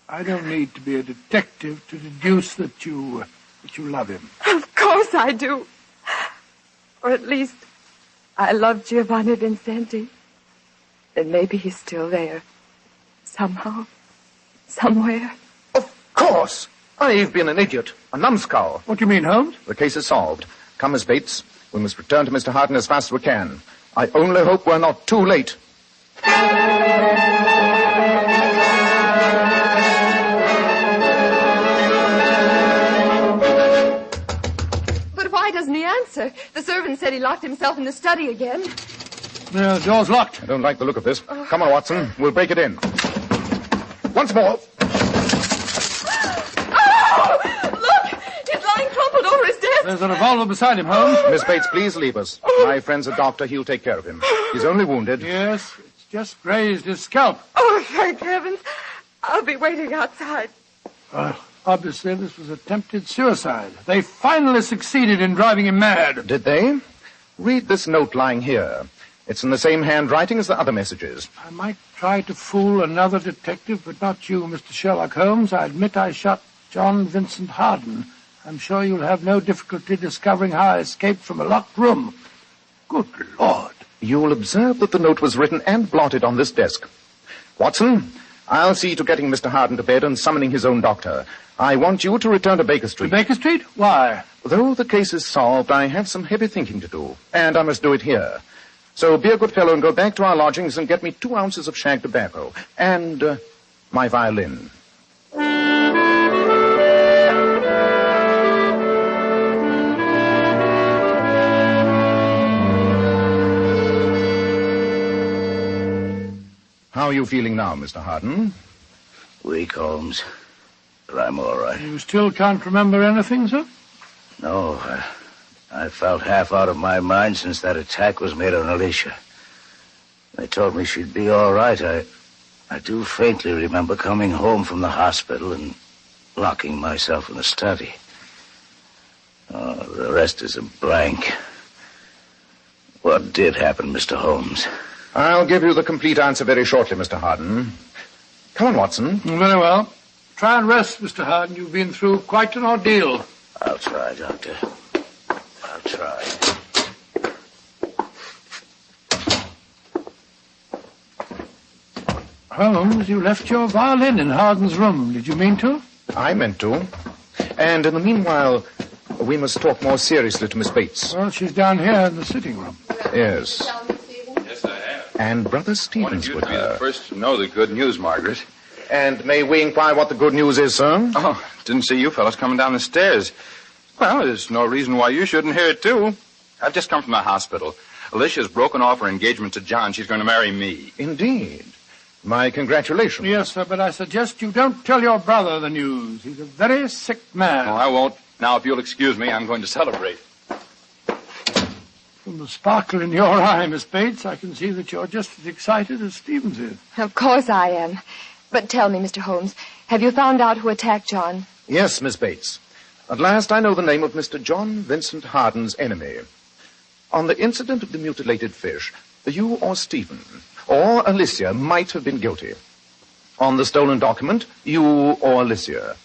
I don't need to be a detective to deduce that you love him. Of course I do. Or at least, I love Giovanni Vincenti. And maybe he's still there. Somehow. Somewhere. Of course! I've been an idiot. A numbskull. What do you mean, Holmes? The case is solved. Come, Miss Bates. We must return to Mr. Harden as fast as we can. I only hope we're not too late. But why doesn't he answer? The servant said he locked himself in the study again. Yeah, the door's locked. I don't like the look of this. Come on, Watson. We'll break it in. Once more. Crumpled over his desk. There's a revolver beside him, Holmes. Miss Bates, please leave us. My friend's a doctor. He'll take care of him. He's only wounded. Yes, it's just grazed his scalp. Oh, thank heavens. I'll be waiting outside. Obviously, this was attempted suicide. They finally succeeded in driving him mad. Did they? Read this note lying here. It's in the same handwriting as the other messages. I might try to fool another detective, but not you, Mr. Sherlock Holmes. I admit I shot John Vincent Harden. I'm sure you'll have no difficulty discovering how I escaped from a locked room. Good Lord. You'll observe that the note was written and blotted on this desk. Watson, I'll see to getting Mr. Harden to bed and summoning his own doctor. I want you to return to Baker Street. To Baker Street? Why? Though the case is solved, I have some heavy thinking to do, and I must do it here. So be a good fellow and go back to our lodgings and get me 2 ounces of shag tobacco and my violin. are you feeling now, Mr. Harden? Weak, Holmes. But I'm all right. You still can't remember anything, sir? No, I felt half out of my mind since that attack was made on Alicia. They told me she'd be all right. I do faintly remember coming home from the hospital and locking myself in the study. Oh, the rest is a blank. What did happen, Mr. Holmes? I'll give you the complete answer very shortly, Mr. Harden. Come on, Watson. Very well. Try and rest, Mr. Harden. You've been through quite an ordeal. I'll try, Doctor. I'll try. Holmes, you left your violin in Harden's room. Did you mean to? I meant to. And in the meanwhile, we must talk more seriously to Miss Bates. Well, she's down here in the sitting room. Yes. Yes, I have. And Brother Stevens with Be the her. first to know the good news, Margaret. And may we inquire what the good news is, sir? Oh, didn't see you fellas coming down the stairs. Well, there's no reason why you shouldn't hear it, too. I've just come from the hospital. Alicia's broken off her engagement to John. She's going to marry me. Indeed. My congratulations. Yes, sir, but I suggest you don't tell your brother the news. He's a very sick man. Oh, I won't. Now, if you'll excuse me, I'm going to celebrate. From the sparkle in your eye, Miss Bates, I can see that you're just as excited as Stevens is. Of course I am. But tell me, Mr. Holmes, have you found out who attacked John? Yes, Miss Bates. At last I know the name of Mr. John Vincent Harden's enemy. On the incident of the mutilated fish, you or Stephen or Alicia might have been guilty. On the stolen document, you or Alicia.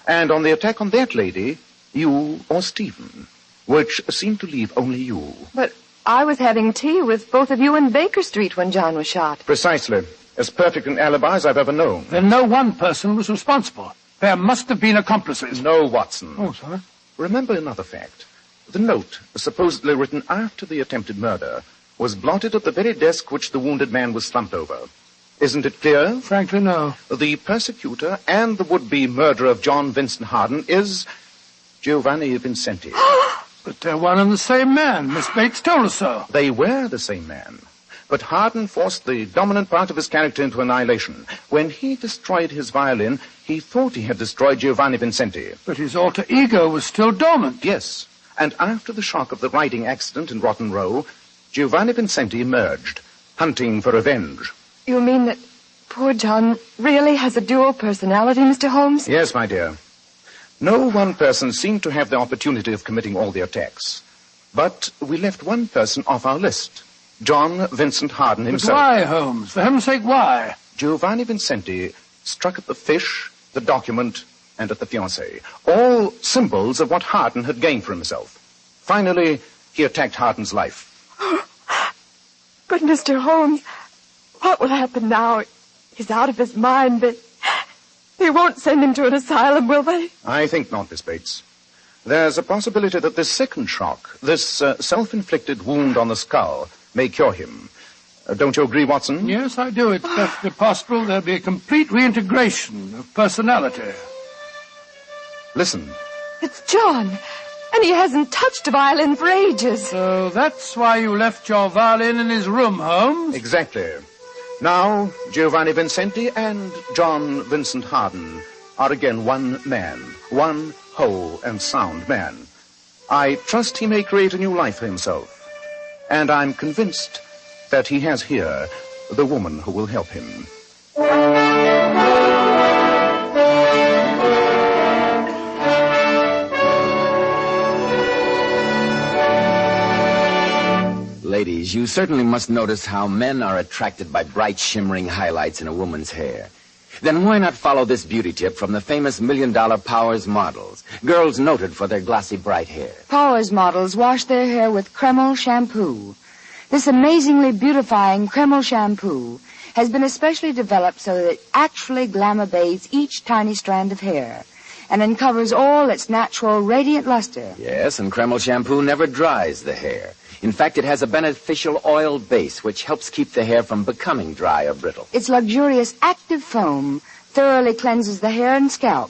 And on the attack on that lady, you or Stephen, which seemed to leave only you. But I was having tea with both of you in Baker Street when John was shot. Precisely. As perfect an alibi as I've ever known. Then no one person was responsible. There must have been accomplices. No, Watson. Oh, sorry. Remember another fact. The note, supposedly written after the attempted murder, was blotted at the very desk which the wounded man was slumped over. Isn't it clear? Frankly, no. The persecutor and the would-be murderer of John Vincent Harden is Giovanni Vincenti. But they're one and the same man. Miss Bates told us so. They were the same man. But Harden forced the dominant part of his character into annihilation. When he destroyed his violin, he thought he had destroyed Giovanni Vincenti. But his alter ego was still dormant. Yes. And after the shock of the riding accident in Rotten Row, Giovanni Vincenti emerged, hunting for revenge. You mean that poor John really has a dual personality, Mr. Holmes? Yes, my dear. No one person seemed to have the opportunity of committing all the attacks. But we left one person off our list. John Vincent Harden himself. But why, Holmes? For heaven's sake, why? Giovanni Vincenti struck at the fish, the document, and at the fiancée. All symbols of what Harden had gained for himself. Finally, he attacked Harden's life. But, Mr. Holmes, what will happen now? He's out of his mind. They won't send him to an asylum, will they? I think not, Miss Bates. There's a possibility that this second shock, this self-inflicted wound on the skull, may cure him. Don't you agree, Watson? Yes, I do. It's perfectly possible there'll be a complete reintegration of personality. Listen. It's John, and he hasn't touched a violin for ages. So that's why you left your violin in his room, Holmes? Exactly. Now, Giovanni Vincenti and John Vincent Harden are again one man, one whole and sound man. I trust he may create a new life for himself. And I'm convinced that he has here the woman who will help him. Ladies, you certainly must notice how men are attracted by bright, shimmering highlights in a woman's hair. Then why not follow this beauty tip from the famous $1 Million Powers models, girls noted for their glossy, bright hair? Powers models wash their hair with Kreml shampoo. This amazingly beautifying Kreml shampoo has been especially developed so that it actually glamour bathes each tiny strand of hair and uncovers all its natural radiant luster. Yes, and Kreml shampoo never dries the hair. In fact, it has a beneficial oil base which helps keep the hair from becoming dry or brittle. Its luxurious active foam thoroughly cleanses the hair and scalp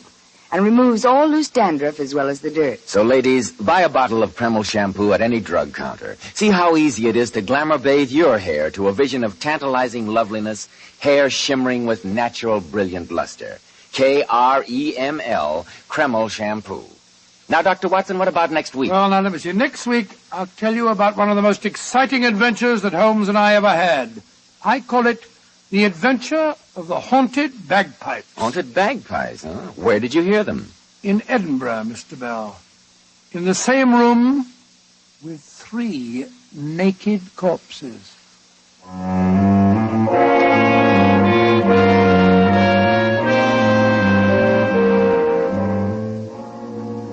and removes all loose dandruff as well as the dirt. So, ladies, buy a bottle of Kreml shampoo at any drug counter. See how easy it is to glamour bathe your hair to a vision of tantalizing loveliness, hair shimmering with natural brilliant luster. KREML, Kreml shampoo. Now, Dr. Watson, what about next week? Well, now, let me see. Next week, I'll tell you about one of the most exciting adventures that Holmes and I ever had. I call it The Adventure of the Haunted Bagpipes. Haunted bagpipes, huh? Where did you hear them? In Edinburgh, Mr. Bell. In the same room with 3 naked corpses.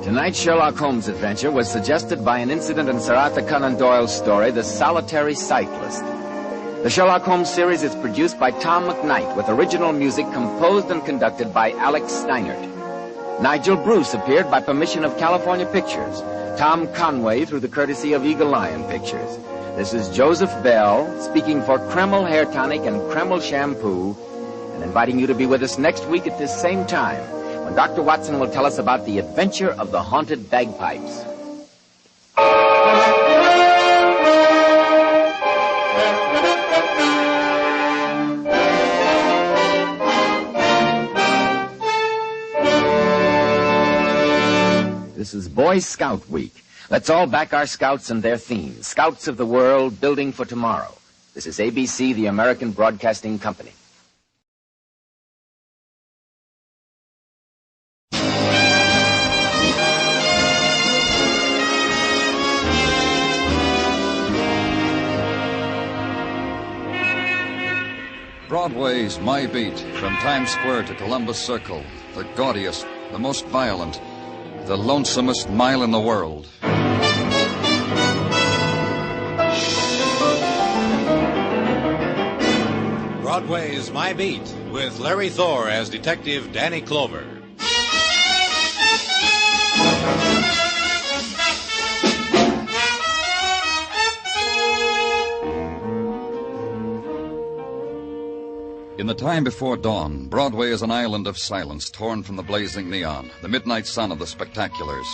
Tonight's Sherlock Holmes adventure was suggested by an incident in Sir Arthur Conan Doyle's story, The Solitary Cyclist. The Sherlock Holmes series is produced by Tom McKnight with original music composed and conducted by Alex Steinert. Nigel Bruce appeared by permission of California Pictures. Tom Conway through the courtesy of Eagle Lion Pictures. This is Joseph Bell speaking for Kreml Hair Tonic and Kreml Shampoo and inviting you to be with us next week at this same time when Dr. Watson will tell us about the adventure of the haunted bagpipes. This is Boy Scout Week. Let's all back our scouts and their themes. Scouts of the world, building for tomorrow. This is ABC, the American Broadcasting Company. Broadway's My Beat, from Times Square to Columbus Circle, the gaudiest, the most violent, the lonesomest mile in the world. Broadway's My Beat, with Larry Thor as Detective Danny Clover. In the time before dawn, Broadway is an island of silence torn from the blazing neon, the midnight sun of the spectaculars.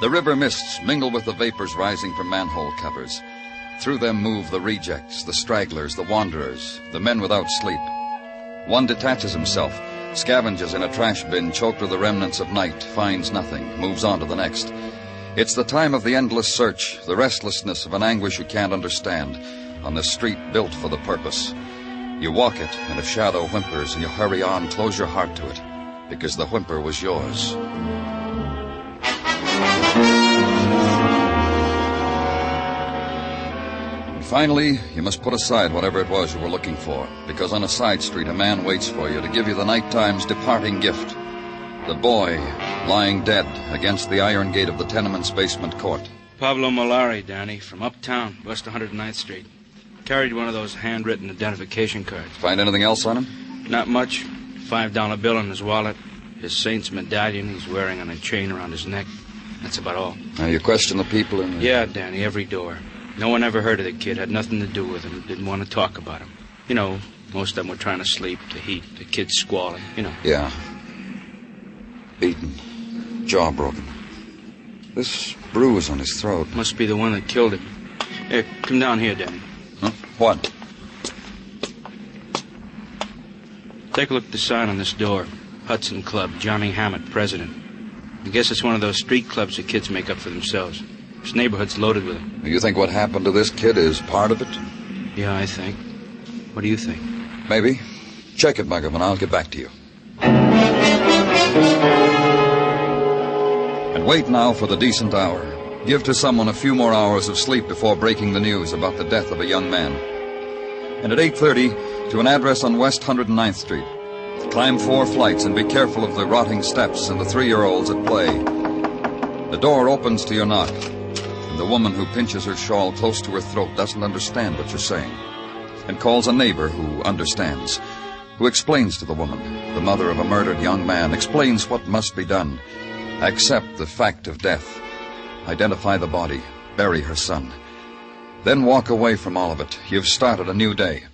The river mists mingle with the vapors rising from manhole covers. Through them move the rejects, the stragglers, the wanderers, the men without sleep. One detaches himself, scavenges in a trash bin choked with the remnants of night, finds nothing, moves on to the next. It's the time of the endless search, the restlessness of an anguish you can't understand, on the street built for the purpose. You walk it, and if shadow whimpers and you hurry on, close your heart to it, because the whimper was yours. And finally, you must put aside whatever it was you were looking for, because on a side street a man waits for you to give you the nighttime's departing gift. The boy, lying dead against the iron gate of the tenement's basement court. Pablo MOLARI, Danny, from uptown, West 109th Street. Carried one of those handwritten identification cards. Find anything else on him? Not much. $5 bill in his wallet. His saint's medallion he's wearing on a chain around his neck. That's about all. Now, you question the people in the... Yeah, Danny, every door. No one ever heard of the kid. Had nothing to do with him. Didn't want to talk about him. You know, most of them were trying to sleep, the heat, the kid squalling, you know. Yeah. Beaten. Jaw broken. This bruise on his throat. Must be the one that killed him. Here, come down here, Danny. Huh? What? Take a look at the sign on this door. Hudson Club, Johnny Hammett, president. I guess it's one of those street clubs the kids make up for themselves. This neighborhood's loaded with them. You think what happened to this kid is part of it? Yeah, I think. What do you think? Maybe. Check it, Muggerman. I'll get back to you. And wait now for the decent hour. Give to someone a few more hours of sleep before breaking the news about the death of a young man. And at 8:30, to an address on West 109th Street. Climb 4 flights and be careful of the rotting steps and the 3-year-olds at play. The door opens to your knock, and the woman who pinches her shawl close to her throat doesn't understand what you're saying, and calls a neighbor who understands, who explains to the woman, the mother of a murdered young man, explains what must be done. Accept the fact of death. Identify the body. Bury her son. Then walk away from all of it. You've started a new day.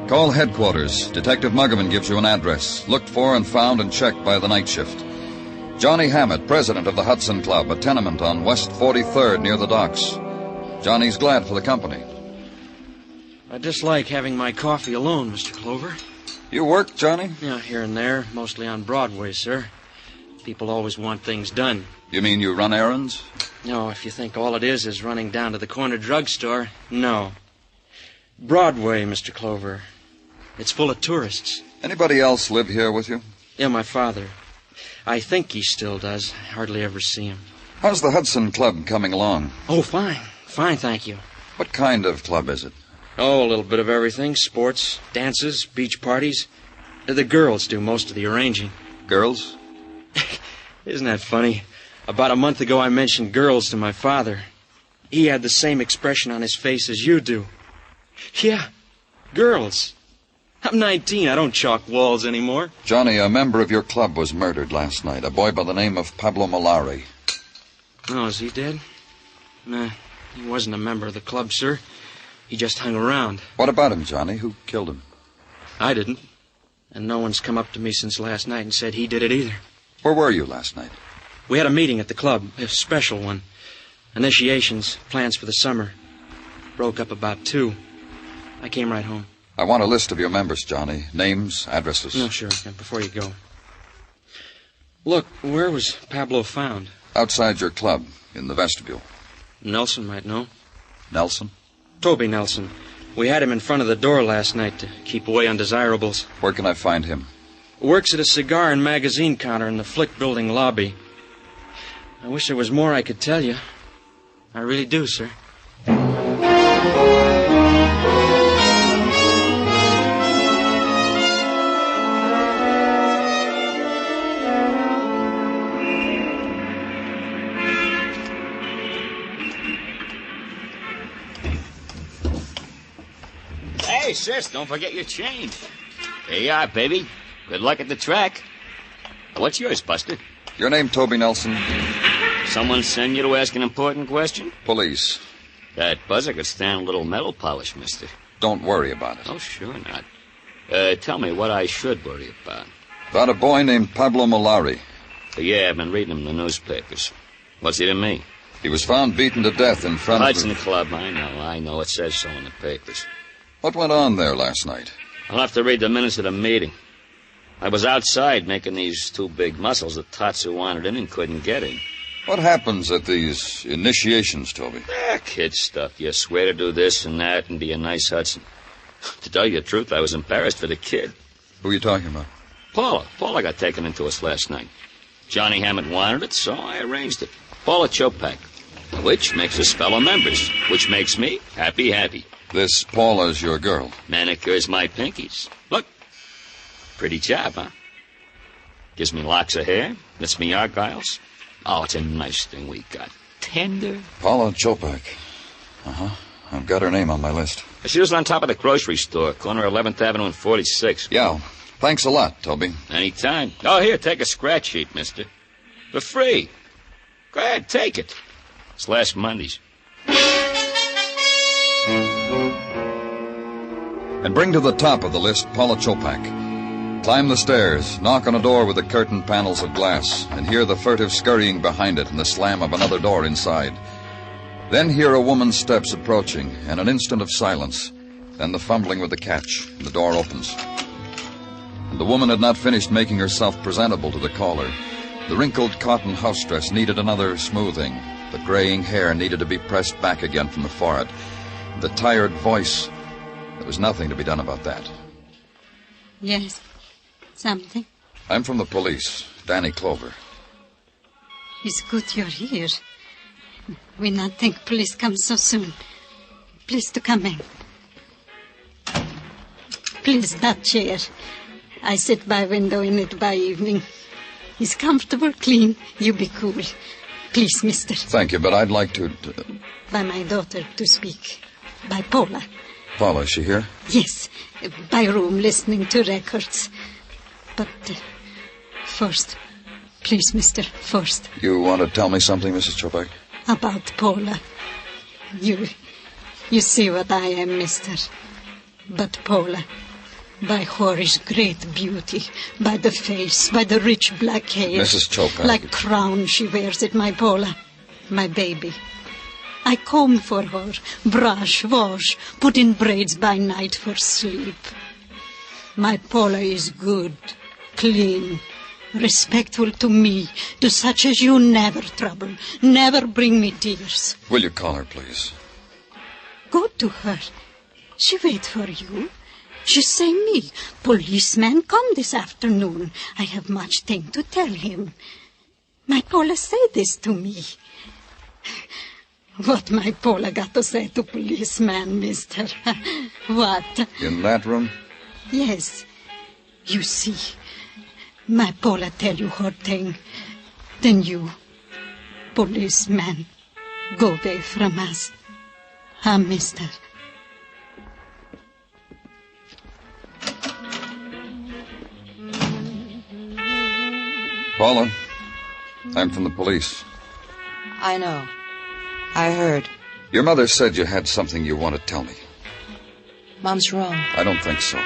Call headquarters. Detective Muggerman gives you an address. Looked for and found and checked by the night shift. Johnny Hammett, president of the Hudson Club, a tenement on West 43rd near the docks. Johnny's glad for the company. I dislike having my coffee alone, Mr. Clover. You work, Johnny? Yeah, here and there, mostly on Broadway, sir. People always want things done. You mean you run errands? No, if you think all it is running down to the corner drugstore, no. Broadway, Mr. Clover. It's full of tourists. Anybody else live here with you? Yeah, my father. I think he still does. I hardly ever see him. How's the Hudson Club coming along? Oh, fine. Fine, thank you. What kind of club is it? Oh, a little bit of everything. Sports, dances, beach parties. The girls do most of the arranging. Girls? Isn't that funny? About a month ago, I mentioned girls to my father. He had the same expression on his face as you do. Yeah, girls. I'm 19. I don't chalk walls anymore. Johnny, a member of your club was murdered last night. A boy by the name of Pablo MOLARI. Oh, is he dead? Nah, he wasn't a member of the club, sir. He just hung around. What about him, Johnny? Who killed him? I didn't. And no one's come up to me since last night and said he did it either. Where were you last night? We had a meeting at the club, a special one. Initiations, plans for the summer. Broke up about 2. I came right home. I want a list of your members, Johnny. Names, addresses. No, sure. Before you go. Look, where was Pablo found? Outside your club, in the vestibule. Nelson might know. Nelson? Toby Nelson. We had him in front of the door last night to keep away undesirables. Where can I find him? Works at a cigar and magazine counter in the Flick Building lobby. I wish there was more I could tell you. I really do, sir. Hey, sis, don't forget your change. There you are, baby. Good luck at the track. What's yours, Buster? Your name, Toby Nelson? Someone send you to ask an important question? Police. That buzzer could stand a little metal polish, mister. Don't worry about it. Oh, sure not. Tell me what I should worry about. About a boy named Pablo MOLARI. Yeah, I've been reading him in the newspapers. What's he to me? He was found beaten to death in front of Hudson Club, I know. It says so in the papers. What went on there last night? I'll have to read the minutes of the meeting. I was outside making these 2 big muscles that Tatsu wanted in and couldn't get in. What happens at these initiations, Toby? Kid stuff. You swear to do this and that and be a nice Hudson. To tell you the truth, I was embarrassed for the kid. Who are you talking about? Paula got taken into us last night. Johnny Hammett wanted it, so I arranged it. Paula Chopak. Which makes us fellow members. Which makes me happy. This Paula's your girl. Manicures my pinkies. Look. Pretty job, huh? Gives me locks of hair. Lets me argyles. Oh, it's a nice thing we got. Tender. Paula Chopak. Uh-huh. I've got her name on my list. She was on top of the grocery store, corner 11th Avenue and 46. Yeah. Thanks a lot, Toby. Anytime. Oh, here, take a scratch sheet, mister. For free. Go ahead, take it. It's last Monday's. And bring to the top of the list Paula Chopak. Climb the stairs, knock on a door with the curtain panels of glass, and hear the furtive scurrying behind it and the slam of another door inside. Then hear a woman's steps approaching, and an instant of silence. Then the fumbling with the catch, and the door opens. And the woman had not finished making herself presentable to the caller. The wrinkled cotton house dress needed another smoothing. The graying hair needed to be pressed back again from the forehead. The tired voice. There was nothing to be done about that. Yes. Something? I'm from the police, Danny Clover. It's good you're here. We not think police come so soon. Please to come in. Please, that chair. I sit by window in it by evening. It's comfortable, clean. You be cool. Please, mister. Thank you, but I'd like to... By my daughter to speak. By Paula. Paula, is she here? Yes. By room, listening to records. But first, please, mister, first. You want to tell me something, Mrs. Chopak? About Paula. You see what I am, mister. But Paula, By Horace's great beauty, by the face, by the rich black hair. Mrs. Chopa. Like crown she wears it, my Paula, my baby. I comb for her, brush, wash, put in braids by night for sleep. My Paula is good, clean, respectful to me, to such as you never trouble, never bring me tears. Will you call her, please? Go to her. She wait for you. She say me, policeman come this afternoon. I have much thing to tell him. My Paula say this to me. What my Paula got to say to policeman, mister? What? In that room? Yes. You see, my Paula tell you her thing. Then you, policeman, go away from us. Mister. Paula, I'm from the police. I know. I heard. Your mother said you had something you want to tell me. Mom's wrong. I don't think so.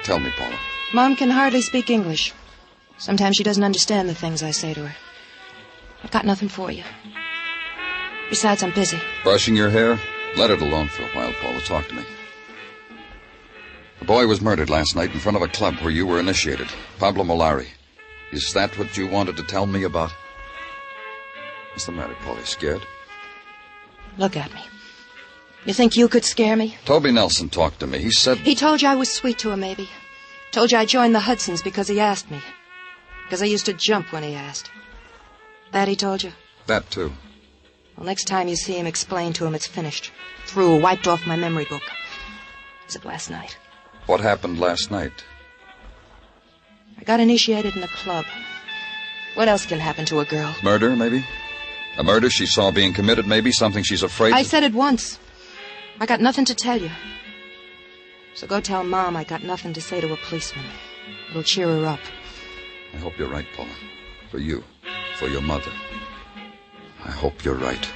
Tell me, Paula. Mom can hardly speak English. Sometimes she doesn't understand the things I say to her. I've got nothing for you. Besides, I'm busy. Brushing your hair? Let it alone for a while, Paula. Talk to me. A boy was murdered last night in front of a club where you were initiated. Pablo MOLARI. Is that what you wanted to tell me about? What's the matter, Paula? Scared? Look at me. You think you could scare me? Toby Nelson talked to me. He said... He told you I was sweet to him, maybe. Told you I joined the Hudsons because he asked me. Because I used to jump when he asked. That he told you? That, too. Well, next time you see him, explain to him it's finished. Through, wiped off my memory book. As of last night. What happened last night? I got initiated in a club. What else can happen to a girl? Murder, maybe? A murder she saw being committed, maybe? Something she's afraid I said it once. I got nothing to tell you. So go tell Mom I got nothing to say to a policeman. It'll cheer her up. I hope you're right, Paula. For you. For your mother. I hope you're right.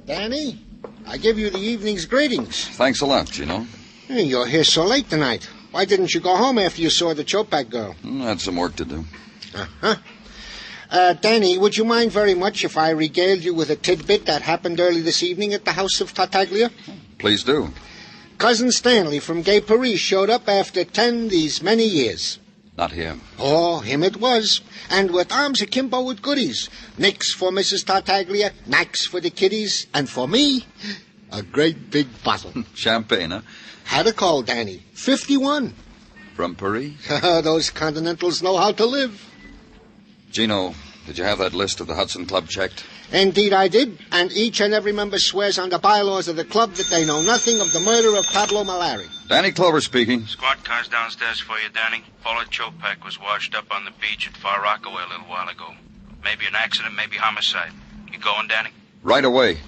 Danny, I give you the evening's greetings. Thanks a lot, Gino. Hey, you're here so late tonight. Why didn't you go home after you saw the Chopak girl? I had some work to do. Uh-huh. Danny, would you mind very much if I regaled you with a tidbit that happened early this evening at the house of Tartaglia? Please do. Cousin Stanley from Gay Paris showed up after 10 these many years. Not him. Oh, him it was. And with arms akimbo with goodies. Nicks for Mrs. Tartaglia, knacks for the kiddies, and for me, a great big bottle. Champagne, huh? Had a call, Danny. 51. From Paris? Those Continentals know how to live. Gino, did you have that list of the Hudson Club checked? Indeed I did, and each and every member swears on the bylaws of the club that they know nothing of the murder of Pablo MOLARI. Danny Clover speaking. Squad car's downstairs for you, Danny. Paula Chopak was washed up on the beach at Far Rockaway a little while ago. Maybe an accident, maybe homicide. You going, Danny? Right away.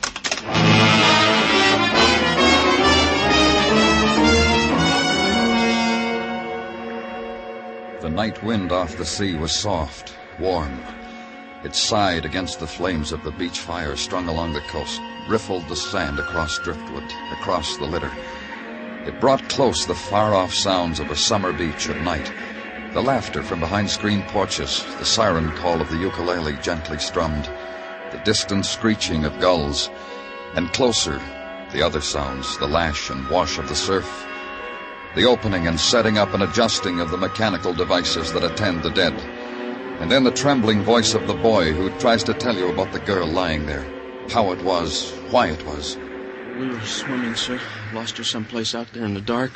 The night wind off the sea was soft, warm. It sighed against the flames of the beach fire strung along the coast, riffled the sand across driftwood, across the litter. It brought close the far-off sounds of a summer beach at night, the laughter from behind screened porches, the siren call of the ukulele gently strummed, the distant screeching of gulls, and closer, the other sounds, the lash and wash of the surf, the opening and setting up and adjusting of the mechanical devices that attend the dead, and then the trembling voice of the boy who tries to tell you about the girl lying there, how it was, why it was. We were swimming, sir. Lost her someplace out there in the dark,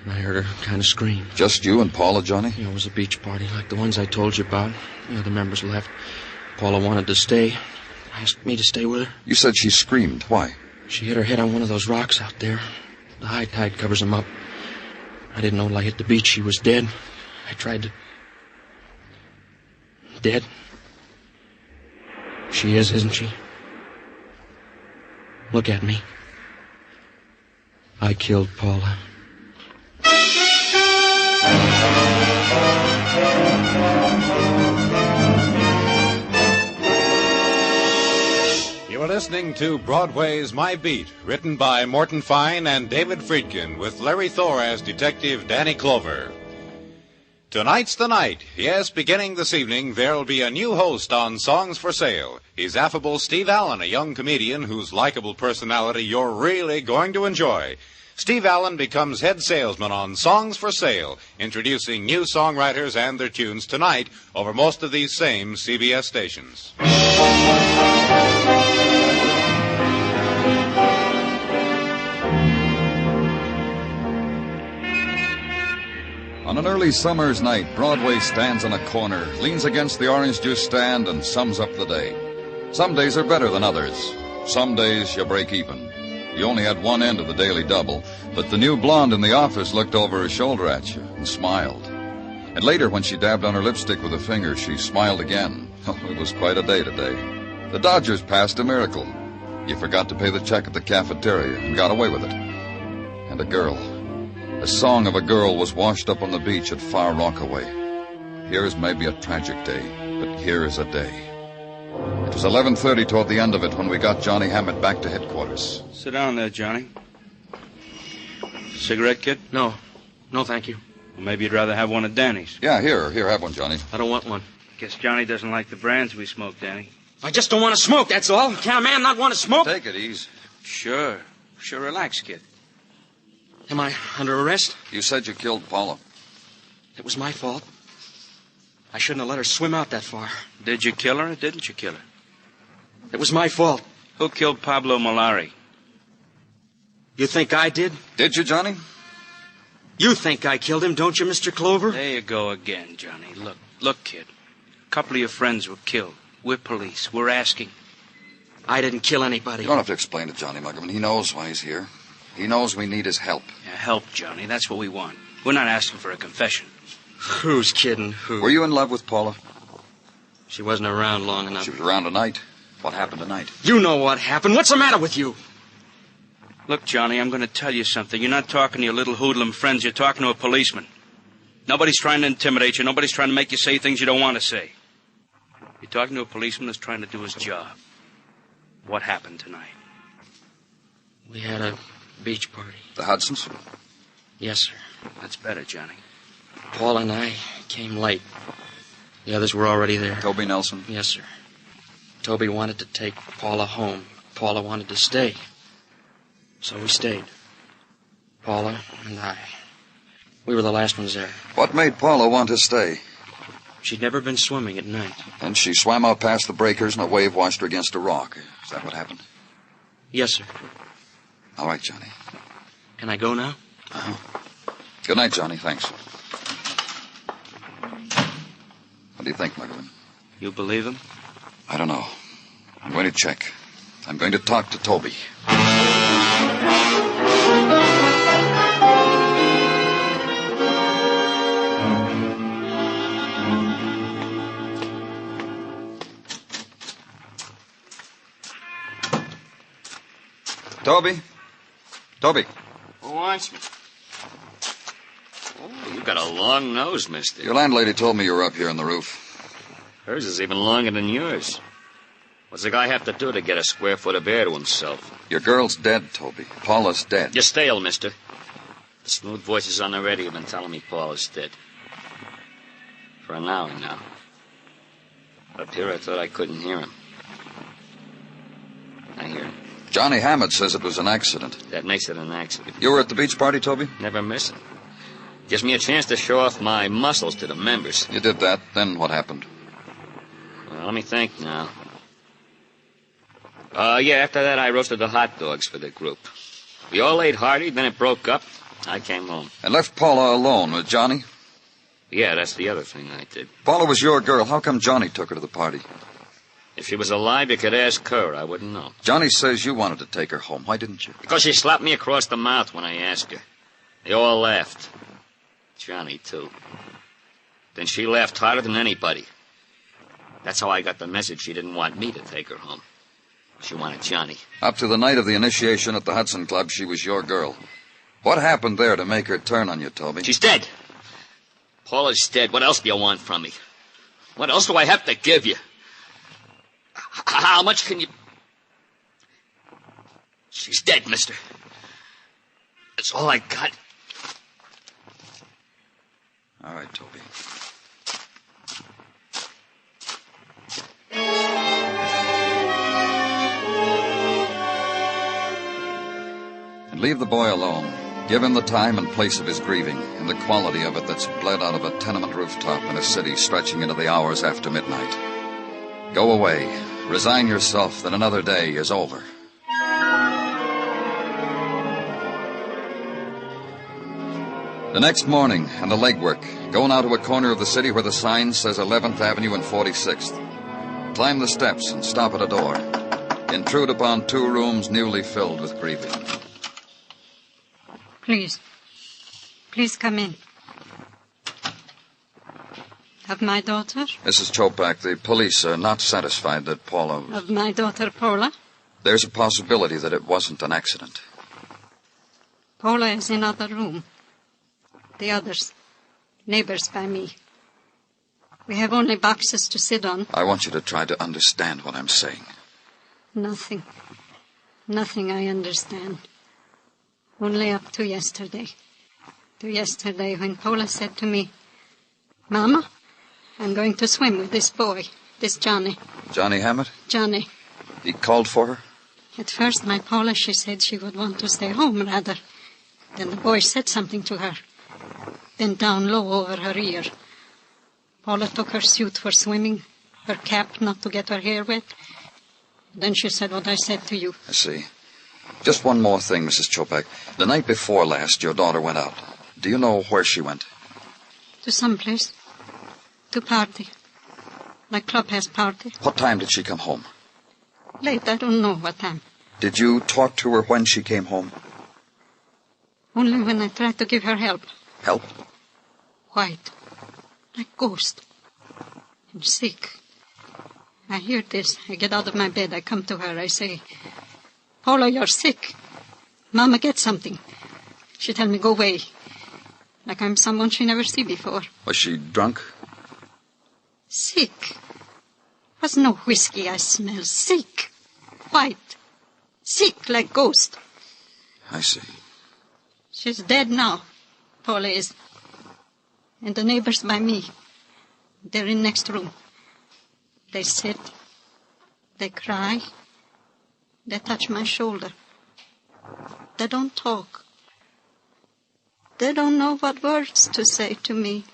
and I heard her kind of scream. Just you and Paula, Johnny? Yeah, it was a beach party like the ones I told you about. The other members left. Paula wanted to stay. Asked me to stay with her. You said she screamed. Why? She hit her head on one of those rocks out there. The high tide covers them up. I didn't know till I hit the beach she was dead. I tried to... Dead? She is, isn't she? Look at me. I killed Paula. You are listening to Broadway's My Beat, written by Morton Fine and David Friedkin, with Larry Thor as Detective Danny Clover. Tonight's the night. Yes, beginning this evening, there'll be a new host on Songs for Sale. He's affable Steve Allen, a young comedian whose likable personality you're really going to enjoy. Steve Allen becomes head salesman on Songs for Sale, introducing new songwriters and their tunes tonight over most of these same CBS stations. On an early summer's night, Broadway stands on a corner, leans against the orange juice stand, and sums up the day. Some days are better than others. Some days you break even. You only had one end of the daily double, but the new blonde in the office looked over her shoulder at you and smiled. And later, when she dabbed on her lipstick with a finger, she smiled again. Oh, it was quite a day today. The Dodgers passed a miracle. You forgot to pay the check at the cafeteria and got away with it. And a girl. A song of a girl was washed up on the beach at Far Rockaway. Here's maybe a tragic day, but here is a day. It was 11:30 toward the end of it when we got Johnny Hammett back to headquarters. Sit down there, Johnny. Cigarette, kid? No. No, thank you. Well, maybe you'd rather have one of Danny's. Yeah, here, have one, Johnny. I don't want one. Guess Johnny doesn't like the brands we smoke, Danny. I just don't want to smoke, that's all. Can a man not want to smoke? Take it easy. Sure, relax, kid. Am I under arrest? You said you killed Paula. It was my fault. I shouldn't have let her swim out that far. Did you kill her or didn't you kill her? It was my fault. Who killed Pablo MOLARI? You think I did? Did you, Johnny? You think I killed him, don't you, Mr. Clover? There you go again, Johnny. Look, kid. A couple of your friends were killed. We're police. We're asking. I didn't kill anybody. You don't have to explain to Johnny Muggerman. He knows why he's here. He knows we need his help. Yeah, help, Johnny. That's what we want. We're not asking for a confession. Who's kidding? Who? Were you in love with Paula? She wasn't around long enough. She was around tonight. What happened tonight? You know what happened. What's the matter with you? Look, Johnny, I'm going to tell you something. You're not talking to your little hoodlum friends. You're talking to a policeman. Nobody's trying to intimidate you. Nobody's trying to make you say things you don't want to say. You're talking to a policeman who's trying to do his job. What happened tonight? We had a beach party. The Hudsons? Yes, sir. That's better, Johnny. Paul and I came late. The others were already there. Toby Nelson? Yes, sir. Toby wanted to take Paula home. Paula wanted to stay. So we stayed. Paula and I. We were the last ones there. What made Paula want to stay? She'd never been swimming at night. And she swam out past the breakers and a wave washed her against a rock. Is that what happened? Yes, sir. All right, Johnny. Can I go now? Uh-huh. Good night, Johnny. Thanks. What do you think, Muggerman? You believe him? I don't know. I'm going to check. I'm going to talk to Toby. Toby? Toby? Who wants me? Oh, you got a long nose, mister. Your landlady told me you were up here on the roof. Hers is even longer than yours. What's the guy have to do to get a square foot of air to himself? Your girl's dead, Toby. Paula's dead. You're stale, mister. The smooth voices on the radio have been telling me Paula's dead. For an hour now. Up here, I thought I couldn't hear him. I hear him. Johnny Hammett says it was an accident. That makes it an accident. You were at the beach party, Toby? Never miss it. Gives me a chance to show off my muscles to the members. You did that. Then what happened? Well, let me think now. After that, I roasted the hot dogs for the group. We all ate hearty, then it broke up. I came home. And left Paula alone with Johnny? Yeah, that's the other thing I did. Paula was your girl. How come Johnny took her to the party? If she was alive, you could ask her. I wouldn't know. Johnny says you wanted to take her home. Why didn't you? Because she slapped me across the mouth when I asked her. They all laughed. Johnny, too. Then she laughed harder than anybody. That's how I got the message she didn't want me to take her home. She wanted Johnny. Up to the night of the initiation at the Hudson Club, she was your girl. What happened there to make her turn on you, Toby? She's dead. Paula's dead. What else do you want from me? What else do I have to give you? How much can you... She's dead, mister. That's all I got. All right, Toby. And leave the boy alone. Give him the time and place of his grieving, and the quality of it that's bled out of a tenement rooftop in a city stretching into the hours after midnight. Go away. Resign yourself that another day is over. The next morning, and the legwork, go now to a corner of the city where the sign says 11th Avenue and 46th. Climb the steps and stop at a door. Intrude upon 2 rooms newly filled with grieving. Please. Please come in. Of my daughter? Mrs. Chopak, the police are not satisfied that Paula... Of my daughter, Paula? There's a possibility that it wasn't an accident. Paula is in other room. The others. Neighbors by me. We have only boxes to sit on. I want you to try to understand what I'm saying. Nothing. Nothing I understand. Only up to yesterday. To yesterday when Paula said to me, Mama, I'm going to swim with this boy, this Johnny. Johnny Hammett? Johnny. He called for her? At first, my Paula, she said she would want to stay home, rather. Then the boy said something to her. Then down low over her ear. Paula took her suit for swimming, her cap not to get her hair wet. Then she said what I said to you. I see. Just one more thing, Mrs. Chopak. The night before last, your daughter went out. Do you know where she went? To some place. To party. Like clubhouse party. What time did she come home? Late, I don't know what time. Did you talk to her when she came home? Only when I tried to give her help. Help? White. Like ghost. And sick. I hear this. I get out of my bed. I come to her. I say, Paula, you're sick. Mama, get something. She tell me, go away. Like I'm someone she never see before. Was she drunk? Sick. Was no whiskey I smell. Sick. White. Sick like ghost. I see. She's dead now. Paula is. And the neighbors by me. They're in next room. They sit. They cry. They touch my shoulder. They don't talk. They don't know what words to say to me.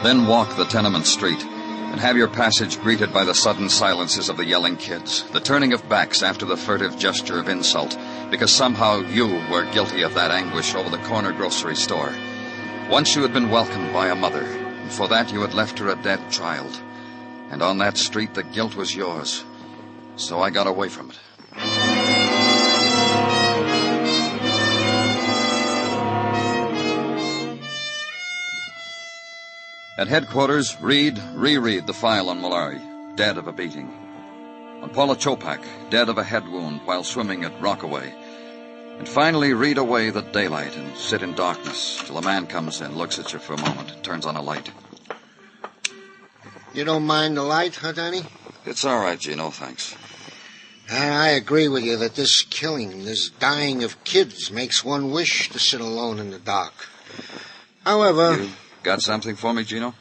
Then walk the tenement street and have your passage greeted by the sudden silences of the yelling kids, the turning of backs after the furtive gesture of insult, because somehow you were guilty of that anguish over the corner grocery store. Once you had been welcomed by a mother, and for that you had left her a dead child. And on that street the guilt was yours. So I got away from it. At headquarters, reread the file on Molari, dead of a beating. On Paula Chopak, dead of a head wound while swimming at Rockaway. And finally read away the daylight and sit in darkness till a man comes in, looks at you for a moment, and turns on a light. You don't mind the light, huh, Danny? It's all right, Gino, thanks. I agree with you that this killing, this dying of kids makes one wish to sit alone in the dark. However... You got something for me, Gino?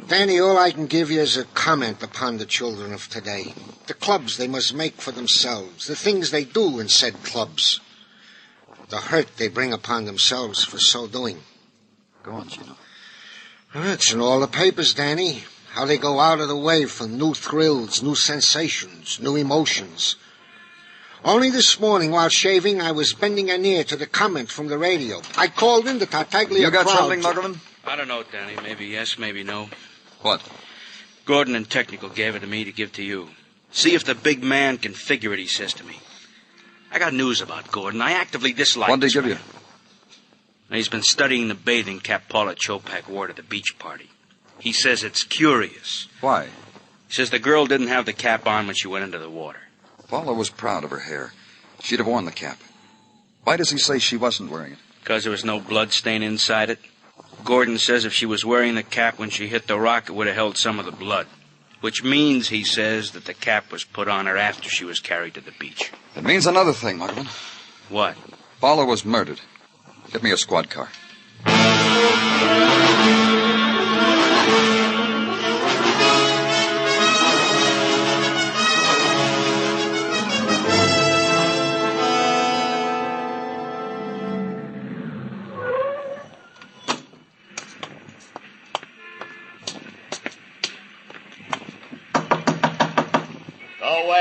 Danny, all I can give you is a comment upon the children of today. The clubs they must make for themselves, the things they do in said clubs. The hurt they bring upon themselves for so doing. Go on, Gino. It's in all the papers, Danny. How they go out of the way for new thrills, new sensations, new emotions. Only this morning, while shaving, I was bending an ear to the comment from the radio. I called in the Tartaglia You got crowd something, Muggerman? I don't know, Danny. Maybe yes, maybe no. What? Gordon and Technical gave it to me to give to you. See if the big man can figure it, he says to me. I got news about Gordon. I actively dislike What did this he give man. you? He's been studying the bathing cap Paula Chopak wore to the beach party. He says it's curious. Why? He says the girl didn't have the cap on when she went into the water. Paula was proud of her hair. She'd have worn the cap. Why does he say she wasn't wearing it? Because there was no blood stain inside it. Gordon says if she was wearing the cap when she hit the rock, it would have held some of the blood. Which means, he says, that the cap was put on her after she was carried to the beach. It means another thing, Mugman. What? Paula was murdered. Get me a squad car.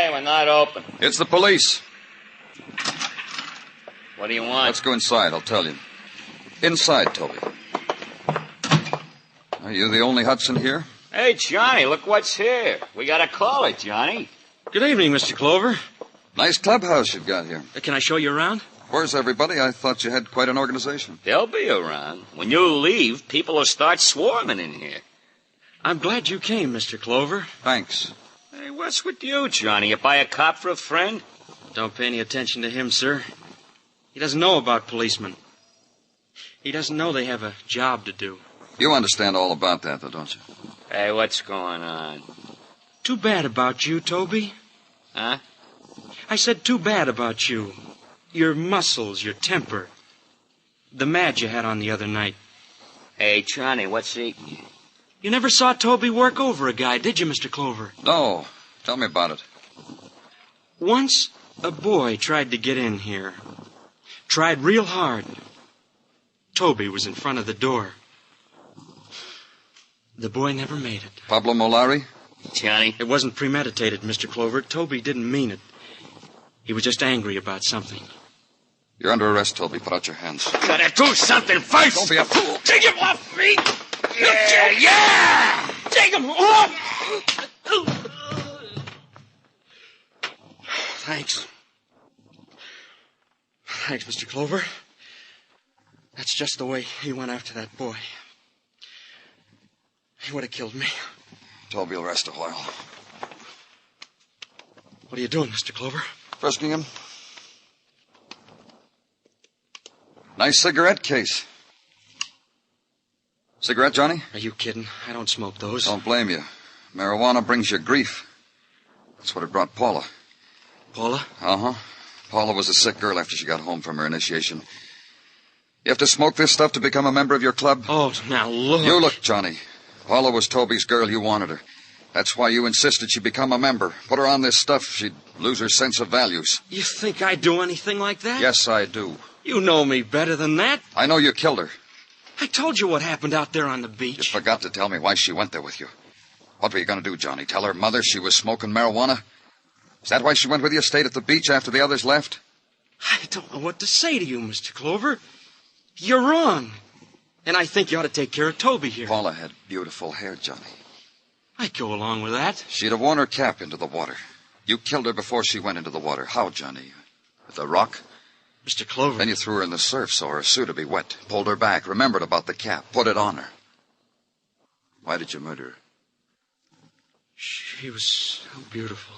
We're not open. It's the police. What do you want? Let's go inside, I'll tell you. Inside, Toby. Are you the only Hudson here? Hey, Johnny, look what's here. We got a caller, Johnny. Good evening, Mr. Clover. Nice clubhouse you've got here. Can I show you around? Where's everybody? I thought you had quite an organization. They'll be around. When you leave, people will start swarming in here. I'm glad you came, Mr. Clover. Thanks. Hey, what's with you, Johnny? You buy a cop for a friend? Don't pay any attention to him, sir. He doesn't know about policemen. He doesn't know they have a job to do. You understand all about that, though, don't you? Hey, what's going on? Too bad about you, Toby. Huh? I said too bad about you. Your muscles, your temper. The mad you had on the other night. Hey, Johnny, what's eating you? You never saw Toby work over a guy, did you, Mr. Clover? No. Tell me about it. Once, a boy tried to get in here. Tried real hard. Toby was in front of the door. The boy never made it. Pablo Molari? Johnny? It wasn't premeditated, Mr. Clover. Toby didn't mean it. He was just angry about something. You're under arrest, Toby. Put out your hands. Gotta do something first! Don't be a fool. Take him off me! Yeah! Take him off! Thanks. Thanks, Mr. Clover. That's just the way he went after that boy. He would have killed me. Toby will rest a while. What are you doing, Mr. Clover? Frisking him. Nice cigarette case. Cigarette, Johnny? Are you kidding? I don't smoke those. Don't blame you. Marijuana brings you grief. That's what it brought Paula. Paula? Uh-huh. Paula was a sick girl after she got home from her initiation. You have to smoke this stuff to become a member of your club? Oh, now look. You look, Johnny. Paula was Toby's girl. You wanted her. That's why you insisted she become a member. Put her on this stuff, she'd lose her sense of values. You think I'd do anything like that? Yes, I do. You know me better than that. I know you killed her. I told you what happened out there on the beach. You forgot to tell me why she went there with you. What were you going to do, Johnny? Tell her mother she was smoking marijuana? Is that why she went with you, stayed at the beach after the others left? I don't know what to say to you, Mr. Clover. You're wrong. And I think you ought to take care of Toby here. Paula had beautiful hair, Johnny. I'd go along with that. She'd have worn her cap into the water. You killed her before she went into the water. How, Johnny? With a rock? Mr. Clover. Then you threw her in the surf so her suit would be wet. Pulled her back, remembered about the cap, put it on her. Why did you murder her? She was so beautiful.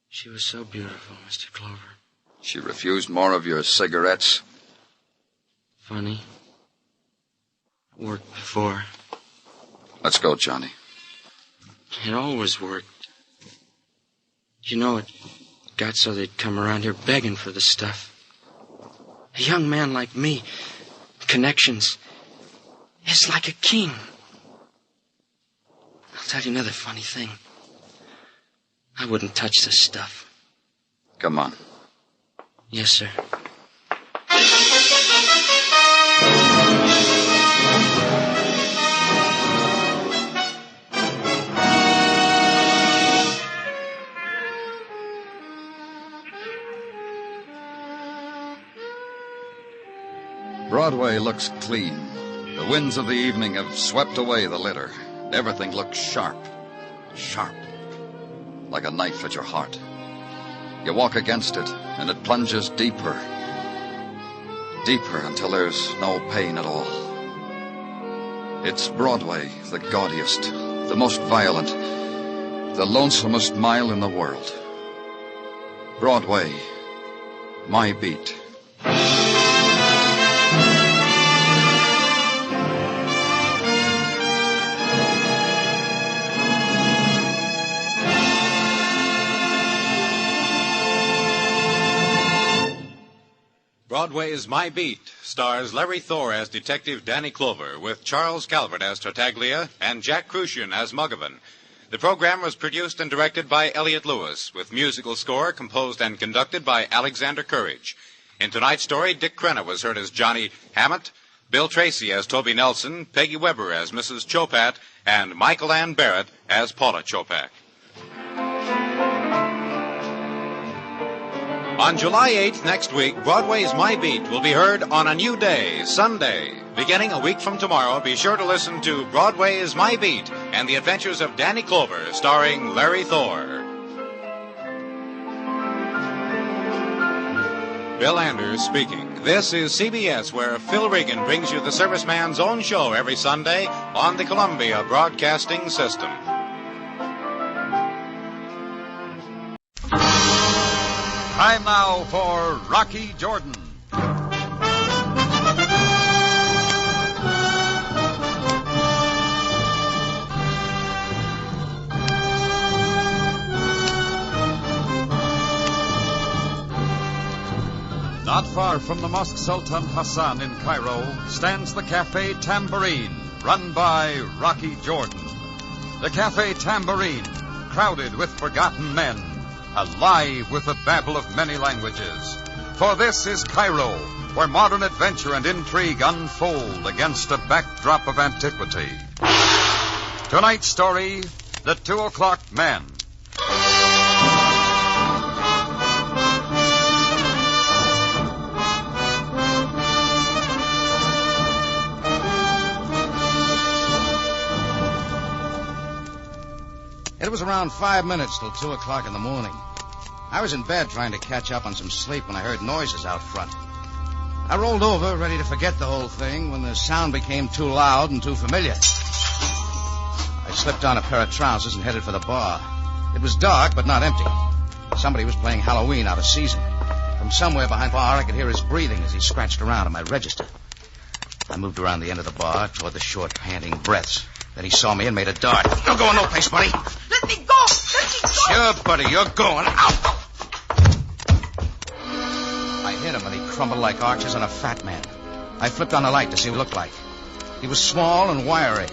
She was so beautiful, Mr. Clover. She refused more of your cigarettes. Funny. Worked before. Let's go, Johnny. It always worked. You know, it got so they'd come around here begging for the stuff. A young man like me, connections, is like a king. I'll tell you another funny thing. I wouldn't touch this stuff. Come on. Yes, sir. Broadway looks clean. The winds of the evening have swept away the litter. Everything looks sharp. Sharp. Like a knife at your heart. You walk against it, and it plunges deeper. Deeper until there's no pain at all. It's Broadway, the gaudiest, the most violent, the lonesomest mile in the world. Broadway, my beat. Broadway's My Beat stars Larry Thor as Detective Danny Clover, with Charles Calvert as Tartaglia and Jack Crucian as Muggavan. The program was produced and directed by Elliott Lewis, with musical score composed and conducted by Alexander Courage. In tonight's story, Dick Crenna was heard as Johnny Hammett, Bill Tracy as Toby Nelson, Peggy Weber as Mrs. Chopat, and Michael Ann Barrett as Paula Chopak. On July 8th next week, Broadway's My Beat will be heard on a new day, Sunday. Beginning a week from tomorrow, be sure to listen to Broadway's My Beat and the Adventures of Danny Clover, starring Larry Thor. Bill Anders speaking. This is CBS, where Phil Regan brings you the serviceman's own show every Sunday on the Columbia Broadcasting System. Time now for Rocky Jordan. Not far from the Mosque Sultan Hassan in Cairo stands the Cafe Tambourine, run by Rocky Jordan. The Cafe Tambourine, crowded with forgotten men, alive with the babble of many languages. For this is Cairo, where modern adventure and intrigue unfold against a backdrop of antiquity. Tonight's story, The 2 O'Clock Man. It was around 5 minutes till 2 o'clock in the morning. I was in bed trying to catch up on some sleep when I heard noises out front. I rolled over, ready to forget the whole thing, when the sound became too loud and too familiar. I slipped on a pair of trousers and headed for the bar. It was dark, but not empty. Somebody was playing Halloween out of season. From somewhere behind the bar, I could hear his breathing as he scratched around on my register. I moved around the end of the bar toward the short, panting breaths. Then he saw me and made a dart. You're going no place, buddy. Let me go! Let me go! Sure, buddy, you're going. Out! I hit him and he crumbled like arches on a fat man. I flipped on the light to see what he looked like. He was small and wiry.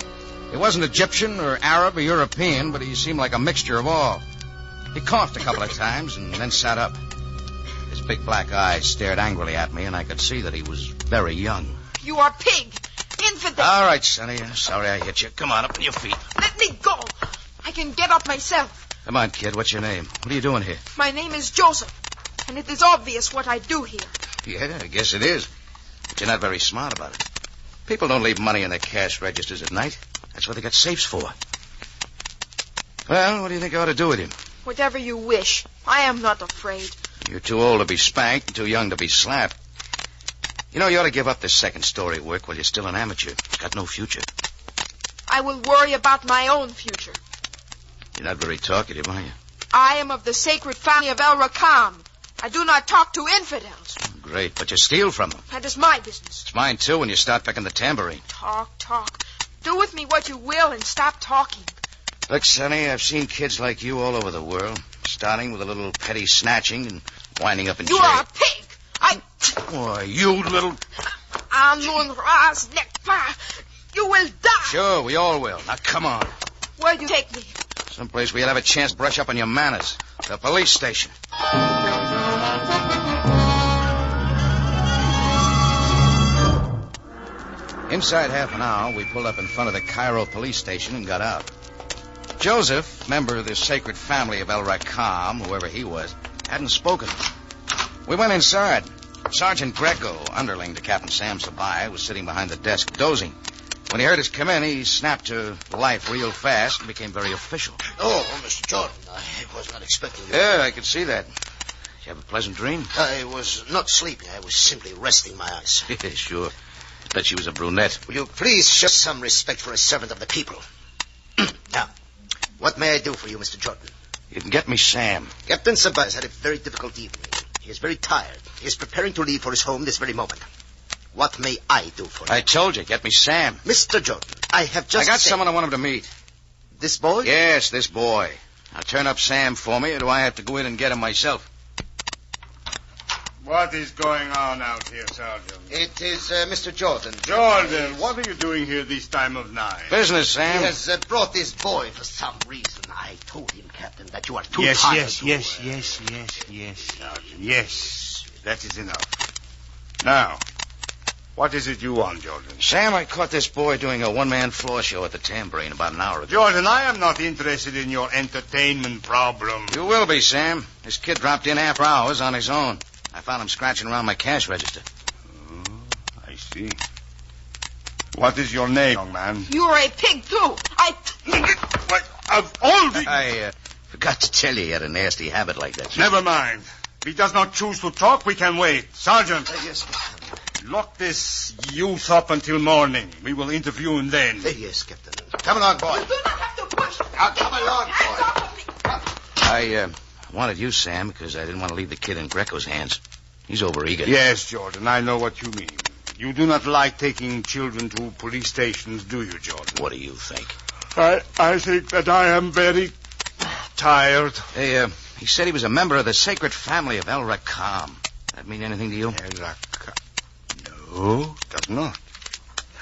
He wasn't Egyptian or Arab or European, but he seemed like a mixture of all. He coughed a couple of times and then sat up. His big black eyes stared angrily at me, and I could see that he was very young. You are pig! Infidel! All right, Sonny. Sorry I hit you. Come on, up on your feet. Let me go! I can get up myself. Come on, kid. What's your name? What are you doing here? My name is Joseph, and it is obvious what I do here. Yeah, I guess it is. But you're not very smart about it. People don't leave money in their cash registers at night. That's what they got safes for. Well, what do you think I ought to do with him? Whatever you wish. I am not afraid. You're too old to be spanked and too young to be slapped. You know, you ought to give up this second-story work while you're still an amateur. It's got no future. I will worry about my own future. You're not very talkative, are you? I am of the sacred family of El-Rakam. I do not talk to infidels. Great, but you steal from them. That is my business. It's mine, too, when you start picking the tambourine. Talk. Do with me what you will and stop talking. Look, Sonny, I've seen kids like you all over the world, starting with a little petty snatching and winding up in jail. You are a pig. Boy, you little... You will die. Sure, we all will. Now, come on. Where'd you take me? Someplace where you'll have a chance to brush up on your manners. The police station. Inside half an hour, we pulled up in front of the Cairo police station and got out. Joseph, member of the sacred family of El-Rakam, whoever he was, hadn't spoken. We went inside. Sergeant Greco, underling to Captain Sam Sabai, was sitting behind the desk, dozing. When he heard us come in, he snapped to life real fast and became very official. Oh, Mr. Jordan, I was not expecting you. Yeah, I could see that. Did you have a pleasant dream? I was not sleeping. I was simply resting my eyes. Yeah, sure. I bet she was a brunette. Will you please show some respect for a servant of the people? Now, what may I do for you, Mr. Jordan? You can get me Sam. Captain Sabah has had a very difficult evening. He is very tired. He is preparing to leave for his home this very moment. What may I do for him? I told you, get me Sam. Mr. Jordan, I have just... I got someone I want him to meet. This boy? Yes, this boy. Now turn up Sam for me, or do I have to go in and get him myself? What is going on out here, Sergeant? It is Mr. Jordan. Jordan, what are you doing here this time of night? Business, Sam. He has brought this boy for some reason. I told him, Captain, that you are too yes, tired yes, to... Yes, Sergeant. Yes, that is enough. Now, what is it you want, Jordan? Sam, I caught this boy doing a one-man floor show at the Tambourine about an hour ago. Jordan, I am not interested in your entertainment problem. You will be, Sam. This kid dropped in after hours on his own. I found him scratching around my cash register. Oh, I see. What is your name, young man? You're a pig, too. Of all the... I forgot to tell you he had a nasty habit like that. Never mind. If he does not choose to talk, we can wait. Sergeant. Yes, Captain. Lock this youth up until morning. We will interview him then. Yes, Captain. Come along, boy. You do not have to push. Now, come along, boy. I wanted you, Sam, because I didn't want to leave the kid in Greco's hands. He's overeager. Yes, Jordan, I know what you mean. You do not like taking children to police stations, do you, Jordan? What do you think? I think that I am very tired. Hey, he said he was a member of the sacred family of R.E.M. That mean anything to you? No, does not.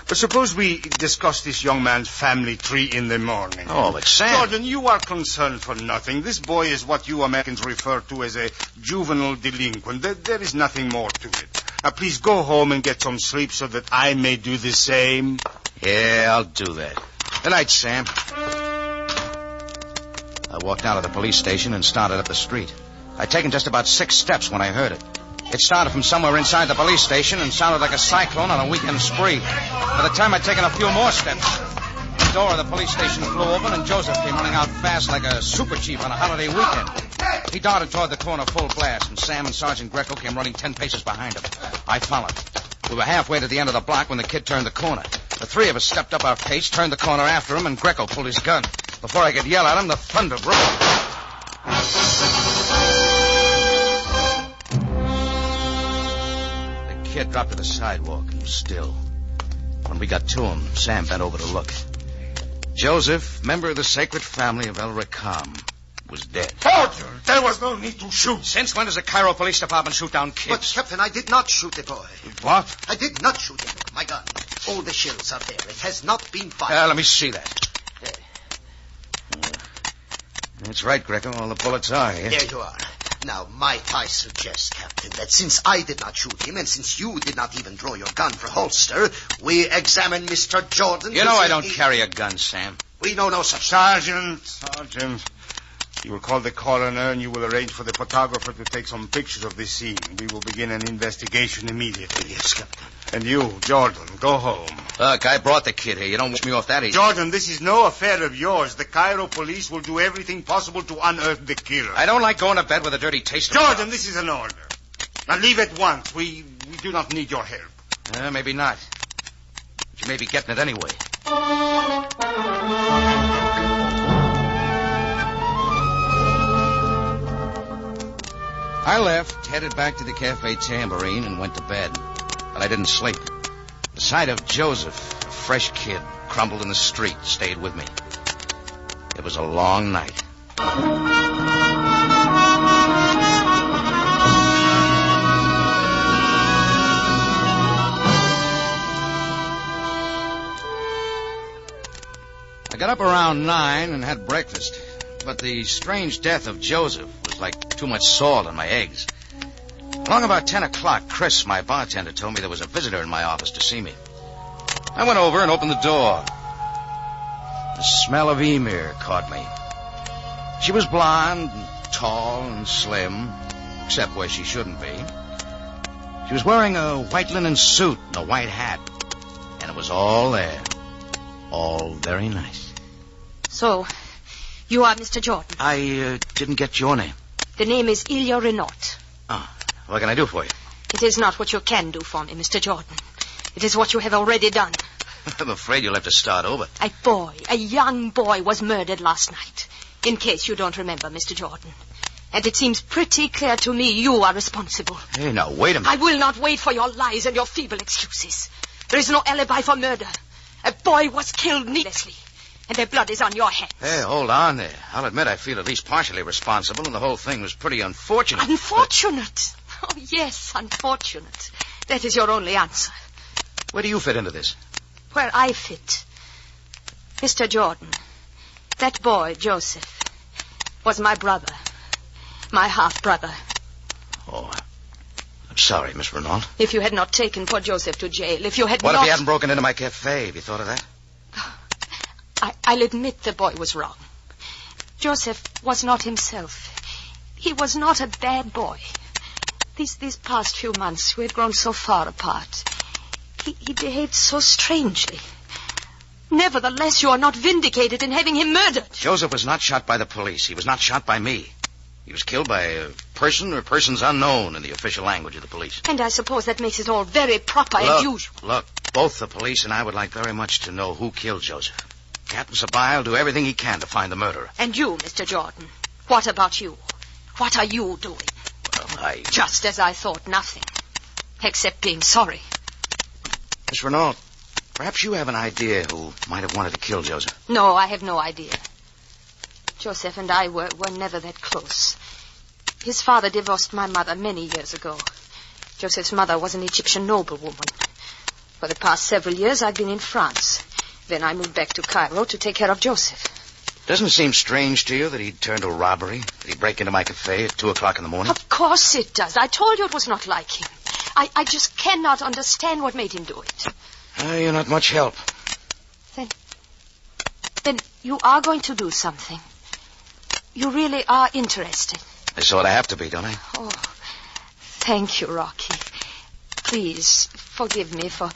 But suppose we discuss this young man's family tree in the morning. Oh, but Sam... Jordan, you are concerned for nothing. This boy is what you Americans refer to as a juvenile delinquent. There is nothing more to it. Now, please go home and get some sleep so that I may do the same. Yeah, I'll do that. Good night, Sam. I walked out of the police station and started up the street. I'd taken just about 6 steps when I heard it. It started from somewhere inside the police station and sounded like a cyclone on a weekend spree. By the time I'd taken a few more steps, the door of the police station flew open and Joseph came running out fast like a super chief on a holiday weekend. He darted toward the corner full blast, and Sam and Sergeant Greco came running 10 paces behind him. I followed. We were halfway to the end of the block when the kid turned the corner. The 3 of us stepped up our pace, turned the corner after him, and Greco pulled his gun. Before I could yell at him, the thunder broke. The kid dropped to the sidewalk and was still. When we got to him, Sam bent over to look. Joseph, member of the sacred family of R.E.M., was dead. Porter, there was no need to shoot. Since when does the Cairo Police Department shoot down kids? But, Captain, I did not shoot the boy. What? I did not shoot him. My gun. All the shells are there. It has not been fired. Let me see that. That's right, Greco. All the bullets are here. There you are. Now, might I suggest, Captain, that since I did not shoot him, and since you did not even draw your gun for holster, we examine Mr. Jordan... You know I don't carry a gun, Sam. We know no such... Sergeant, you will call the coroner and you will arrange for the photographer to take some pictures of this scene. We will begin an investigation immediately. Yes, Captain. And you, Jordan, go home. Look, I brought the kid here. You don't wish me off that easy. Jordan, this is no affair of yours. The Cairo police will do everything possible to unearth the killer. I don't like going to bed with a dirty taste. Jordan, this is an order. Now leave at once. We do not need your help. Maybe not. But you may be getting it anyway. I left, headed back to the Cafe Tambourine, and went to bed. But I didn't sleep. The sight of Joseph, a fresh kid, crumbled in the street, stayed with me. It was a long night. I got up around 9 and had breakfast. But the strange death of Joseph was like too much salt on my eggs. Along about 10 o'clock, Chris, my bartender, told me there was a visitor in my office to see me. I went over and opened the door. The smell of Emir caught me. She was blonde and tall and slim, except where she shouldn't be. She was wearing a white linen suit and a white hat, and it was all there. All very nice. So, you are Mr. Jordan? I didn't get your name. The name is Ilya Renault. Oh, what can I do for you? It is not what you can do for me, Mr. Jordan. It is what you have already done. I'm afraid you'll have to start over. A young boy was murdered last night. In case you don't remember, Mr. Jordan. And it seems pretty clear to me you are responsible. Hey, now, wait a minute. I will not wait for your lies and your feeble excuses. There is no alibi for murder. A boy was killed needlessly, and their blood is on your hands. Hey, hold on there. I'll admit I feel at least partially responsible, and the whole thing was pretty unfortunate. Unfortunate? Oh, yes, unfortunate. That is your only answer. Where do you fit into this? Where I fit. Mr. Jordan, that boy, Joseph, was my brother. My half-brother. Oh, I'm sorry, Miss Renault. If you had not taken poor Joseph to jail, if you had What not... if he hadn't broken into my cafe? Have you thought of that? I'll admit the boy was wrong. Joseph was not himself. He was not a bad boy. These past few months, we had grown so far apart. He behaved so strangely. Nevertheless, you are not vindicated in having him murdered. Joseph was not shot by the police. He was not shot by me. He was killed by a person or persons unknown in the official language of the police. And I suppose that makes it all very proper and usual. Look, both the police and I would like very much to know who killed Joseph. Captain Sabai will do everything he can to find the murderer. And you, Mr. Jordan, what about you? What are you doing? Well, Just as I thought, nothing. Except being sorry. Miss Renault, perhaps you have an idea who might have wanted to kill Joseph. No, I have no idea. Joseph and I were never that close. His father divorced my mother many years ago. Joseph's mother was an Egyptian noblewoman. For the past several years, I've been in France. Then I moved back to Cairo to take care of Joseph. Doesn't it seem strange to you that he'd turn to a robbery? That he'd break into my cafe at 2 o'clock in the morning? Of course it does. I told you it was not like him. I just cannot understand what made him do it. You're not much help. Then you are going to do something. You really are interested. I sort of have to be, don't I? Oh, thank you, Rocky. Please forgive me for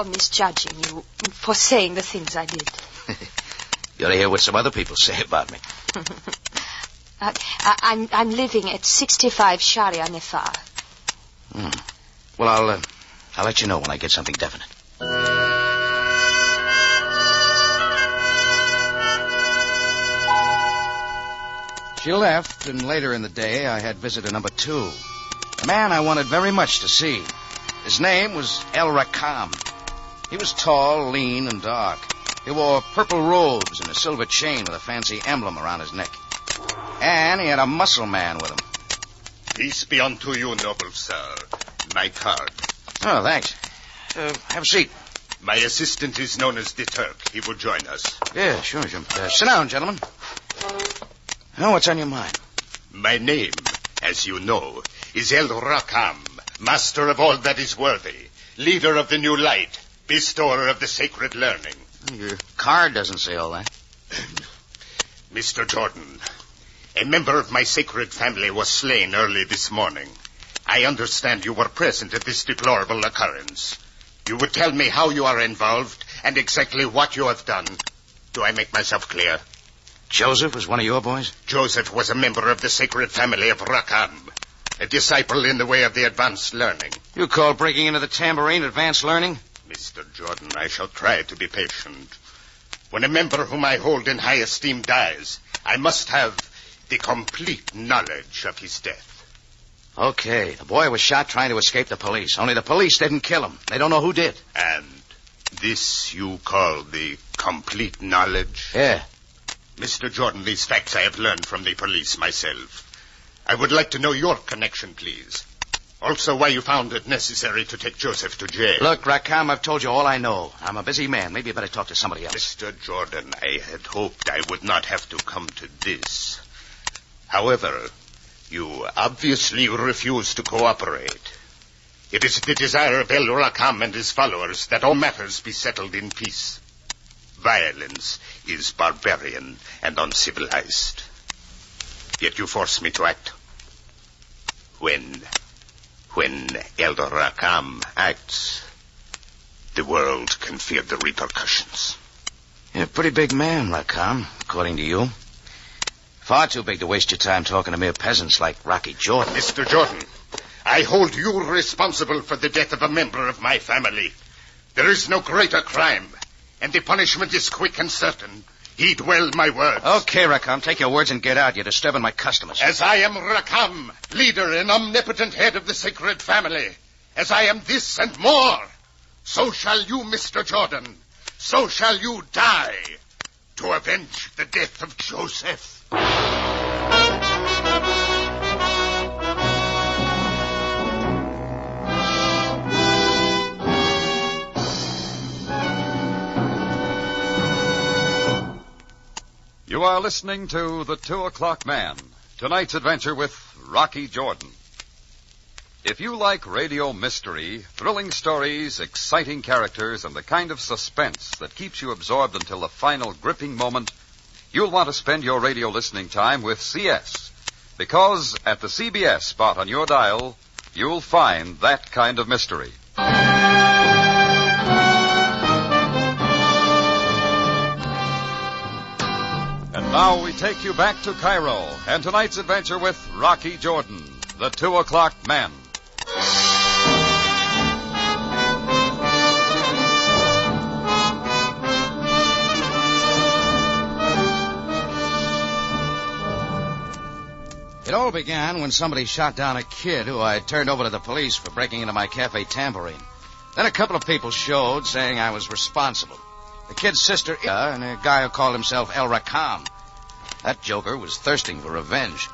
misjudging you, for saying the things I did. You ought to hear what some other people say about me. I'm living at 65 Sharia Nefar. Well, I'll let you know when I get something definite. She left, and later in the day, I had visitor number 2. A man I wanted very much to see. His name was R.E.M. He was tall, lean, and dark. He wore purple robes and a silver chain with a fancy emblem around his neck. And he had a muscle man with him. Peace be unto you, noble sir. My card. Oh, thanks. Have a seat. My assistant is known as the Turk. He will join us. Yeah, sure. Sit down, gentlemen. Now, what's on your mind? My name, as you know, is R.E.M., master of all that is worthy, leader of the new light, bestower of the sacred learning. Your card doesn't say all that. Mr. Jordan, a member of my sacred family was slain early this morning. I understand you were present at this deplorable occurrence. You would tell me how you are involved and exactly what you have done. Do I make myself clear? Joseph was one of your boys? Joseph was a member of the sacred family of R.E.M., a disciple in the way of the advanced learning. You call breaking into the tambourine advanced learning? Mr. Jordan, I shall try to be patient. When a member whom I hold in high esteem dies, I must have the complete knowledge of his death. Okay, the boy was shot trying to escape the police. Only the police didn't kill him. They don't know who did. And this you call the complete knowledge? Yeah. Mr. Jordan, these facts I have learned from the police myself. I would like to know your connection, please. Also, why you found it necessary to take Joseph to jail. Look, R.E.M., I've told you all I know. I'm a busy man. Maybe you better talk to somebody else. Mr. Jordan, I had hoped I would not have to come to this. However, you obviously refuse to cooperate. It is the desire of R.E.M. and his followers that all matters be settled in peace. Violence is barbarian and uncivilized. Yet you force me to act. When R.E.M. acts, the world can fear the repercussions. You're a pretty big man, R.E.M., according to you. Far too big to waste your time talking to mere peasants like Rocky Jordan. Mr. Jordan, I hold you responsible for the death of a member of my family. There is no greater crime, and the punishment is quick and certain. Heed well my words. Okay, Rackham, take your words and get out. You're disturbing my customers. As I am Rackham, leader and omnipotent head of the sacred family, as I am this and more, so shall you, Mr. Jordan. So shall you die to avenge the death of Joseph. You are listening to The 2 O'Clock Man, tonight's adventure with Rocky Jordan. If you like radio mystery, thrilling stories, exciting characters, and the kind of suspense that keeps you absorbed until the final gripping moment, you'll want to spend your radio listening time with CS. Because at the CBS spot on your dial, you'll find that kind of mystery. Now we take you back to Cairo and tonight's adventure with Rocky Jordan, the 2 O'Clock Man. It all began when somebody shot down a kid who I turned over to the police for breaking into my cafe tambourine. Then a couple of people showed saying I was responsible. The kid's sister, and a guy who called himself El Rackham. That joker was thirsting for revenge.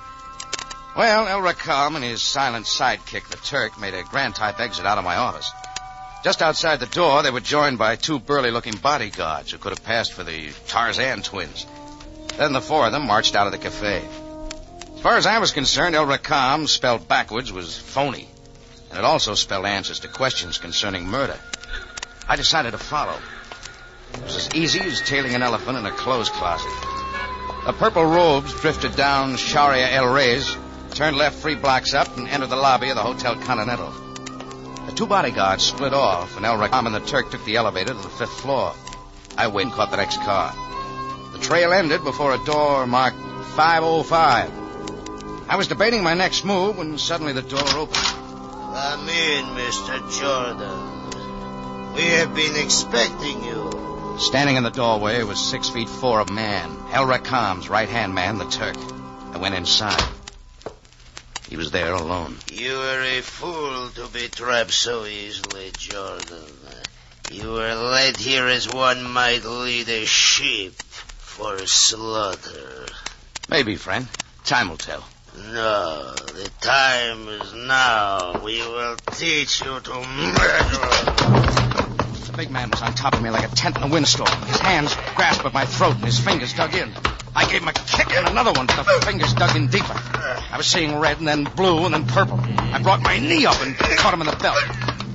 Well, El Rackham and his silent sidekick, the Turk, made a grand-type exit out of my office. Just outside the door, they were joined by 2 burly-looking bodyguards who could have passed for the Tarzan twins. Then the 4 of them marched out of the cafe. As far as I was concerned, El Rackham, spelled backwards, was phony. And it also spelled answers to questions concerning murder. I decided to follow. It was as easy as tailing an elephant in a clothes closet. The purple robes drifted down Sharia El Reyes, turned left 3 blocks up, and entered the lobby of the Hotel Continental. The 2 bodyguards split off, and El Rackham and the Turk took the elevator to the 5th floor. I waited and caught the next car. The trail ended before a door marked 505. I was debating my next move when suddenly the door opened. Come in, Mr. Jordan. We have been expecting you. Standing in the doorway was 6'4" man, El Rackham's right-hand man, the Turk. I went inside. He was there alone. You were a fool to be trapped so easily, Jordan. You were led here as one might lead a sheep for slaughter. Maybe, friend. Time will tell. No, the time is now. We will teach you to murder. The big man was on top of me like a tent in a windstorm. His hands grasped at my throat and his fingers dug in. I gave him a kick and another one, but the fingers dug in deeper. I was seeing red and then blue and then purple. I brought my knee up and caught him in the belt.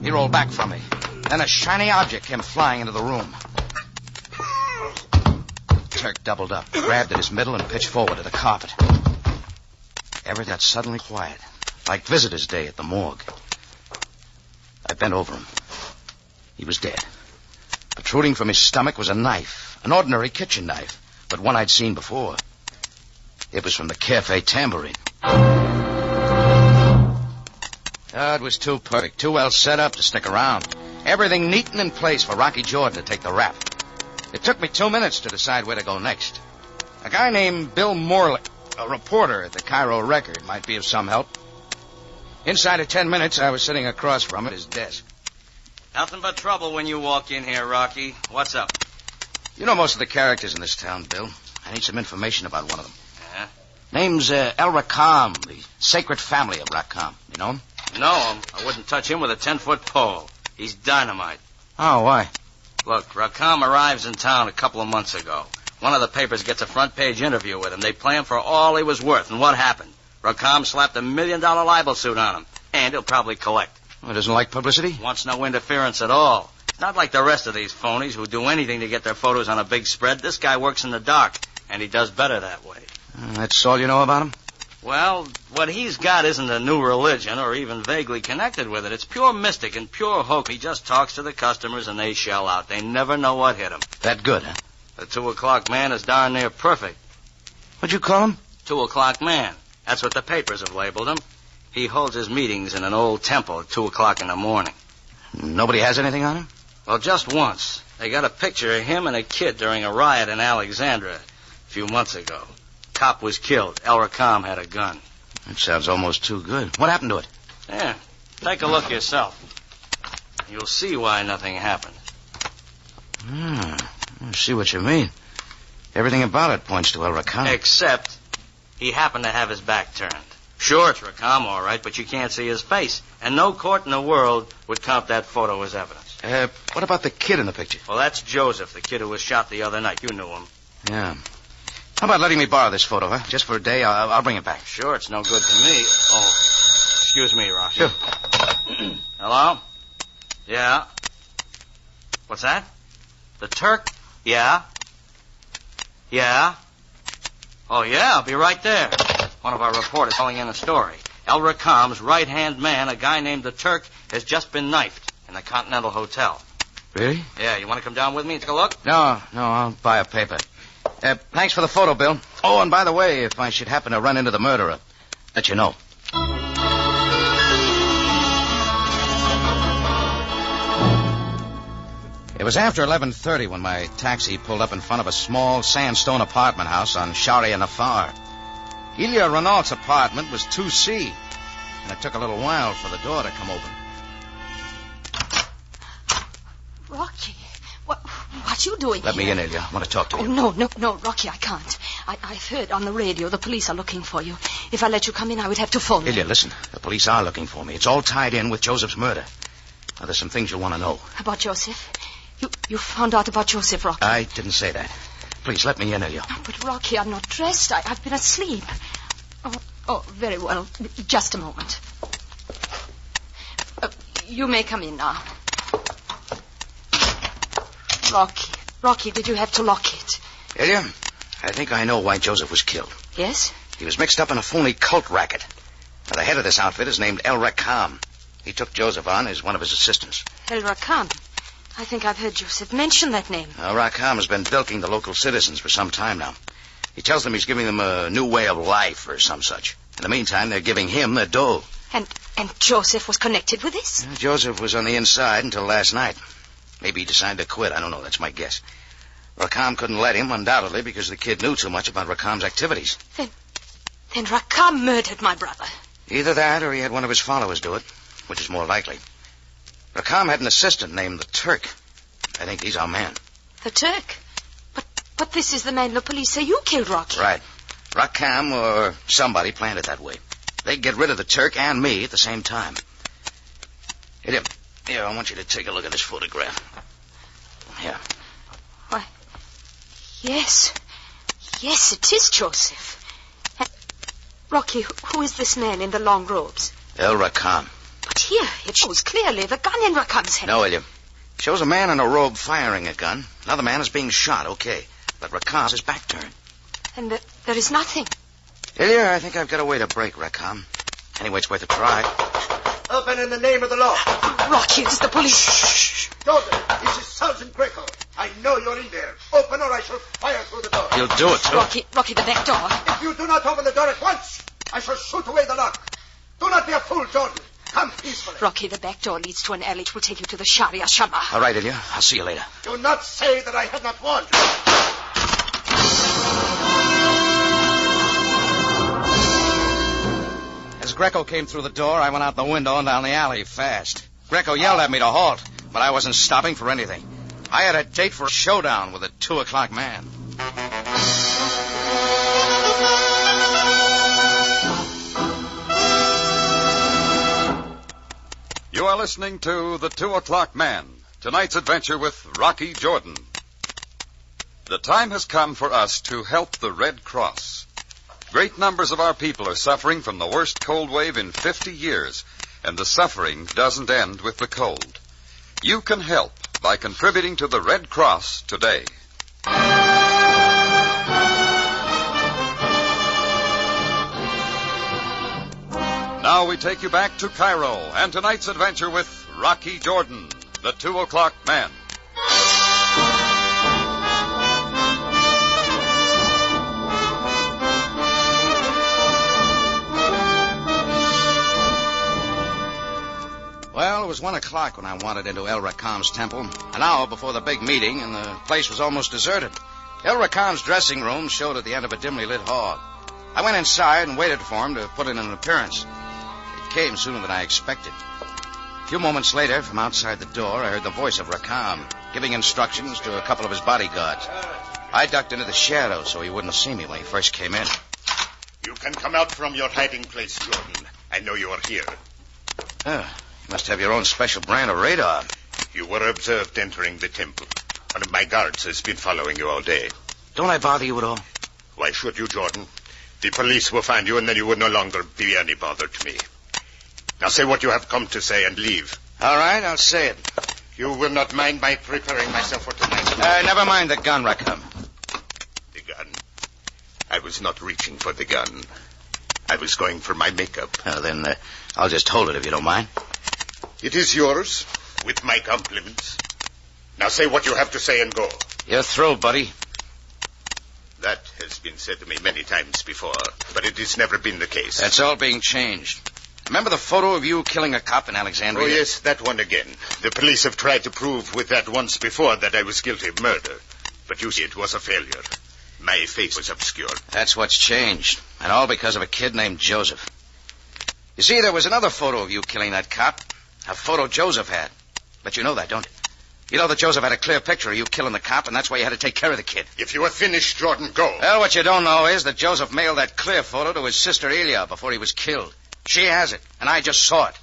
He rolled back from me. Then a shiny object came flying into the room. Turk doubled up, grabbed at his middle, and pitched forward to the carpet. Everything got suddenly quiet, like visitor's day at the morgue. I bent over him. He was dead. Protruding from his stomach was a knife, an ordinary kitchen knife, but one I'd seen before. It was from the cafe tambourine. It was too perfect, too well set up to stick around. Everything neat and in place for Rocky Jordan to take the rap. It took me 2 minutes to decide where to go next. A guy named Bill Morley, a reporter at the Cairo Record, might be of some help. Inside of 10 minutes, I was sitting across from him at his desk. Nothing but trouble when you walk in here, Rocky. What's up? You know most of the characters in this town, Bill. I need some information about one of them. Yeah? Name's El Rackham, the sacred family of Rackham. You know him? Know him. I wouldn't touch him with a 10-foot pole. He's dynamite. Oh, why? Look, Rackham arrives in town a couple of months ago. One of the papers gets a front-page interview with him. They play him for all he was worth. And what happened? Rackham slapped $1 million libel suit on him. And he'll probably collect. He doesn't like publicity? Wants no interference at all. Not like the rest of these phonies who do anything to get their photos on a big spread. This guy works in the dark, and he does better that way. That's all you know about him? Well, what he's got isn't a new religion or even vaguely connected with it. It's pure mystic and pure hope. He just talks to the customers and they shell out. They never know what hit them. That good, huh? The 2 o'clock man is darn near perfect. What'd you call him? 2 o'clock man. That's what the papers have labeled him. He holds his meetings in an old temple at 2 o'clock in the morning. Nobody has anything on him? Well, just once. They got a picture of him and a kid during a riot in Alexandria a few months ago. Cop was killed. R.E.M had a gun. That sounds almost too good. What happened to it? Yeah, take a look yourself. You'll see why nothing happened. I see what you mean. Everything about it points to R.E.M. Except he happened to have his back turned. Sure, it's R.E.M, all right, but you can't see his face. And no court in the world would count that photo as evidence. What about the kid in the picture? Well, that's Joseph, the kid who was shot the other night. You knew him. Yeah. How about letting me borrow this photo, huh? Just for a day, I'll bring it back. Sure, it's no good to me. Oh, excuse me, Rocky. Sure. Hello? Yeah? What's that? The Turk? Yeah? Yeah? Oh, yeah, I'll be right there. One of our reporters calling in a story. R.E.M's right-hand man, a guy named the Turk, has just been knifed in the Continental Hotel. Really? Yeah, you want to come down with me and take a look? No, I'll buy a paper. Thanks for the photo, Bill. Oh, and by the way, if I should happen to run into the murderer, let you know. It was after 11:30 when my taxi pulled up in front of a small sandstone apartment house on Sharia Nafar. Ilya Renault's apartment was 2C, and it took a little while for the door to come open. Rocky, what you doing Let here? me in, Ilya. I want to talk to you. Oh, no, Rocky, I can't. I've heard on the radio the police are looking for you. If I let you come in, I would have to phone them. Ilya, listen. The police are looking for me. It's all tied in with Joseph's murder. Now, there's some things you'll want to know. About Joseph? You found out about Joseph, Rocky? I didn't say that. Please, let me in, Ilya. Oh, but, Rocky, I'm not dressed. I've been asleep. Oh, very well. Just a moment. You may come in now. Rocky, did you have to lock it? Ilya, I think I know why Joseph was killed. Yes? He was mixed up in a phony cult racket. Now, the head of this outfit is named R.E.M. He took Joseph on as one of his assistants. R.E.M. I think I've heard Joseph mention that name. R.E.M. has been bilking the local citizens for some time now. He tells them he's giving them a new way of life or some such. In the meantime, they're giving him their dough. And Joseph was connected with this? Joseph was on the inside until last night. Maybe he decided to quit. I don't know. That's my guess. R.E.M. couldn't let him, undoubtedly, because the kid knew too much about R.E.M.'s activities. Then R.E.M. murdered my brother. Either that or he had one of his followers do it, which is more likely. R.E.M. had an assistant named the Turk. I think he's our man. The Turk? But this is the man the police say you killed, Rocky. Right. R.E.M. or somebody planned it that way. They'd get rid of the Turk and me at the same time. Here, I want you to take a look at this photograph. Here. Why, yes, it is Joseph. Rocky, who is this man in the long robes? R.E.M. But here, it shows clearly the gun in R.E.M.'s hand. No, William. It shows a man in a robe firing a gun. Another man is being shot, okay. But R.E.M.'s back turned. And there is nothing. Ilya, I think I've got a way to break R.E.M. Anyway, it's worth a try. Open in the name of the law. Rocky, it is the police. Shh. Jordan, this is Sergeant Greco. I know you're in there. Open or I shall fire through the door. You'll do it, too. Rocky, the back door. If you do not open the door at once, I shall shoot away the lock. Do not be a fool, Jordan. Come peacefully. Rocky, the back door leads to an alley which will take you to the Sharia Shama. All right, Ilya. I'll see you later. Do not say that I had not warned you. As Greco came through the door, I went out the window and down the alley fast. Greco yelled at me to halt, but I wasn't stopping for anything. I had a date for a showdown with a 2 o'clock man. You are listening to The 2 O'Clock Man, tonight's adventure with Rocky Jordan. The time has come for us to help the Red Cross. Great numbers of our people are suffering from the worst cold wave in 50 years, and the suffering doesn't end with the cold. You can help by contributing to the Red Cross today. Now we take you back to Cairo and tonight's adventure with Rocky Jordan, the 2 O'Clock Man. Well, was 1 o'clock when I wandered into El Rakam's temple, an hour before the big meeting, and the place was almost deserted. El Rakam's dressing room showed at the end of a dimly lit hall. I went inside and waited for him to put in an appearance. It came sooner than I expected. A few moments later, from outside the door, I heard the voice of Rakam, giving instructions to a couple of his bodyguards. I ducked into the shadows so he wouldn't see me when he first came in. You can come out from your hiding place, Jordan. I know you are here. Oh, you must have your own special brand of radar. You were observed entering the temple. One of my guards has been following you all day. Don't I bother you at all? Why should you, Jordan? The police will find you, and then you would no longer be any bother to me. Now say what you have come to say and leave. All right, I'll say it. You will not mind my preparing myself for tonight? Never mind the gun, Rakam. The gun? I was not reaching for the gun. I was going for my makeup. Oh, then I'll just hold it if you don't mind. It is yours, with my compliments. Now say what you have to say and go. You're through, buddy. That has been said to me many times before, but it has never been the case. That's all being changed. Remember the photo of you killing a cop in Alexandria? Oh, yes, that one again. The police have tried to prove with that once before that I was guilty of murder. But you see, it was a failure. My face was obscured. That's what's changed, and all because of a kid named Joseph. You see, there was another photo of you killing that cop, a photo Joseph had. But you know that, don't you? You know that Joseph had a clear picture of you killing the cop, and that's why you had to take care of the kid. If you are finished, Jordan, go. Well, what you don't know is that Joseph mailed that clear photo to his sister Elia before he was killed. She has it, and I just saw it.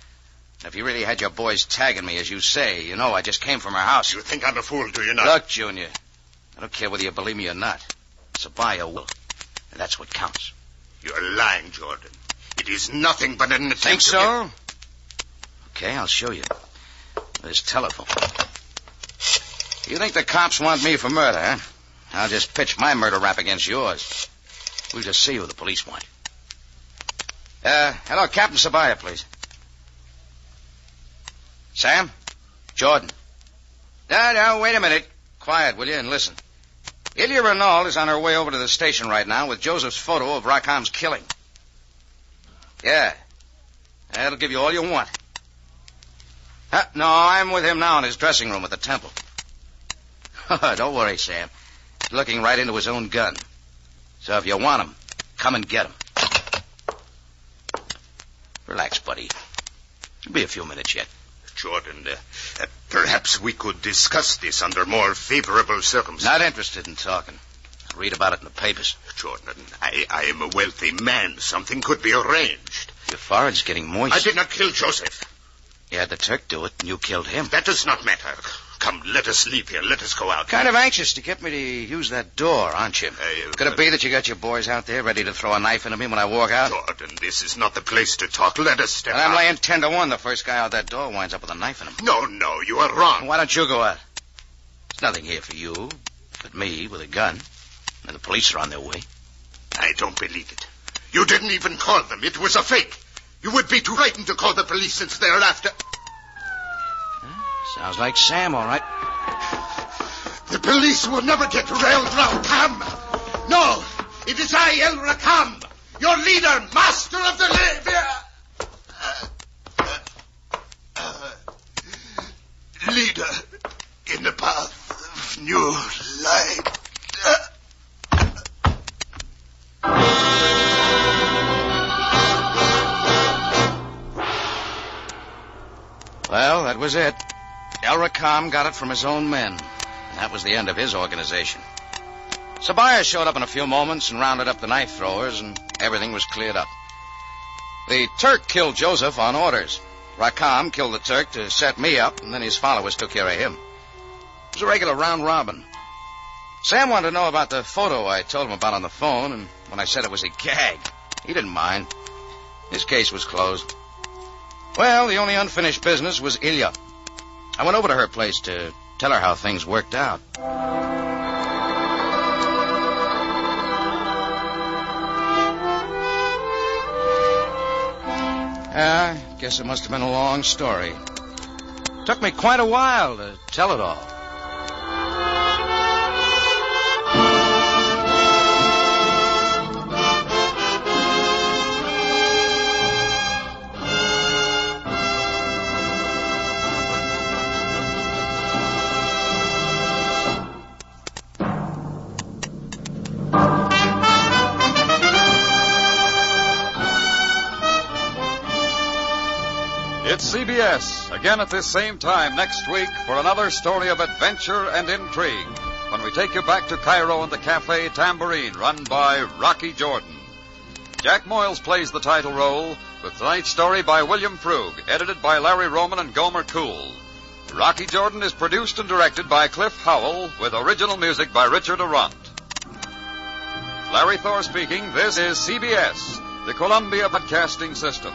And if you really had your boys tagging me, as you say, you know I just came from her house. You think I'm a fool, do you not? Look, Junior, I don't care whether you believe me or not. Sabaya will, and that's what counts. You're lying, Jordan. It is nothing but an attempt. Think so? Okay, I'll show you. This telephone. You think the cops want me for murder, huh? I'll just pitch my murder rap against yours. We'll just see who the police want. Hello, Captain Sabaya, please. Sam? Jordan. No, wait a minute. Quiet, will you, and listen. Ilya Renault is on her way over to the station right now with Joseph's photo of Rakam's killing. Yeah. That'll give you all you want. No, I'm with him now in his dressing room at the temple. Don't worry, Sam. He's looking right into his own gun. So if you want him, come and get him. Relax, buddy. It'll be a few minutes yet. Jordan, perhaps we could discuss this under more favorable circumstances. Not interested in talking. I'll read about it in the papers. Jordan, I am a wealthy man. Something could be arranged. Your forehead's getting moist. I did not kill Joseph. You had the Turk do it, and you killed him. That does not matter. Come, let us leave here. Let us go out. Kind of anxious to get me to use that door, aren't you? Could it be that you got your boys out there ready to throw a knife into me when I walk out? Jordan, this is not the place to talk. Let us step out. I'm laying 10 to 1. The first guy out that door winds up with a knife in him. No, you are wrong. Why don't you go out? There's nothing here for you but me with a gun. And the police are on their way. I don't believe it. You didn't even call them. It was a fake. You would be too frightened to call the police since they're after... Sounds like Sam, all right. The police will never get railed round, Ham. No, it is I, El Rakam, your leader, master of the leader in the path of new life. Well, that was it. El Rakam got it from his own men. And that was the end of his organization. Sabaya showed up in a few moments and rounded up the knife throwers, and everything was cleared up. The Turk killed Joseph on orders. Rakam killed the Turk to set me up, and then his followers took care of him. It was a regular round robin. Sam wanted to know about the photo I told him about on the phone, and when I said it was a gag, he didn't mind. His case was closed. Well, the only unfinished business was Ilya. I went over to her place to tell her how things worked out. I guess it must have been a long story. Took me quite a while to tell it all. It's CBS, again at this same time next week for another story of adventure and intrigue, when we take you back to Cairo and the Cafe Tambourine, run by Rocky Jordan. Jack Moyles plays the title role, with tonight's story by William Frug, edited by Larry Roman and Gomer Cool. Rocky Jordan is produced and directed by Cliff Howell, with original music by Richard Arant. Larry Thor speaking. This is CBS, the Columbia Broadcasting System.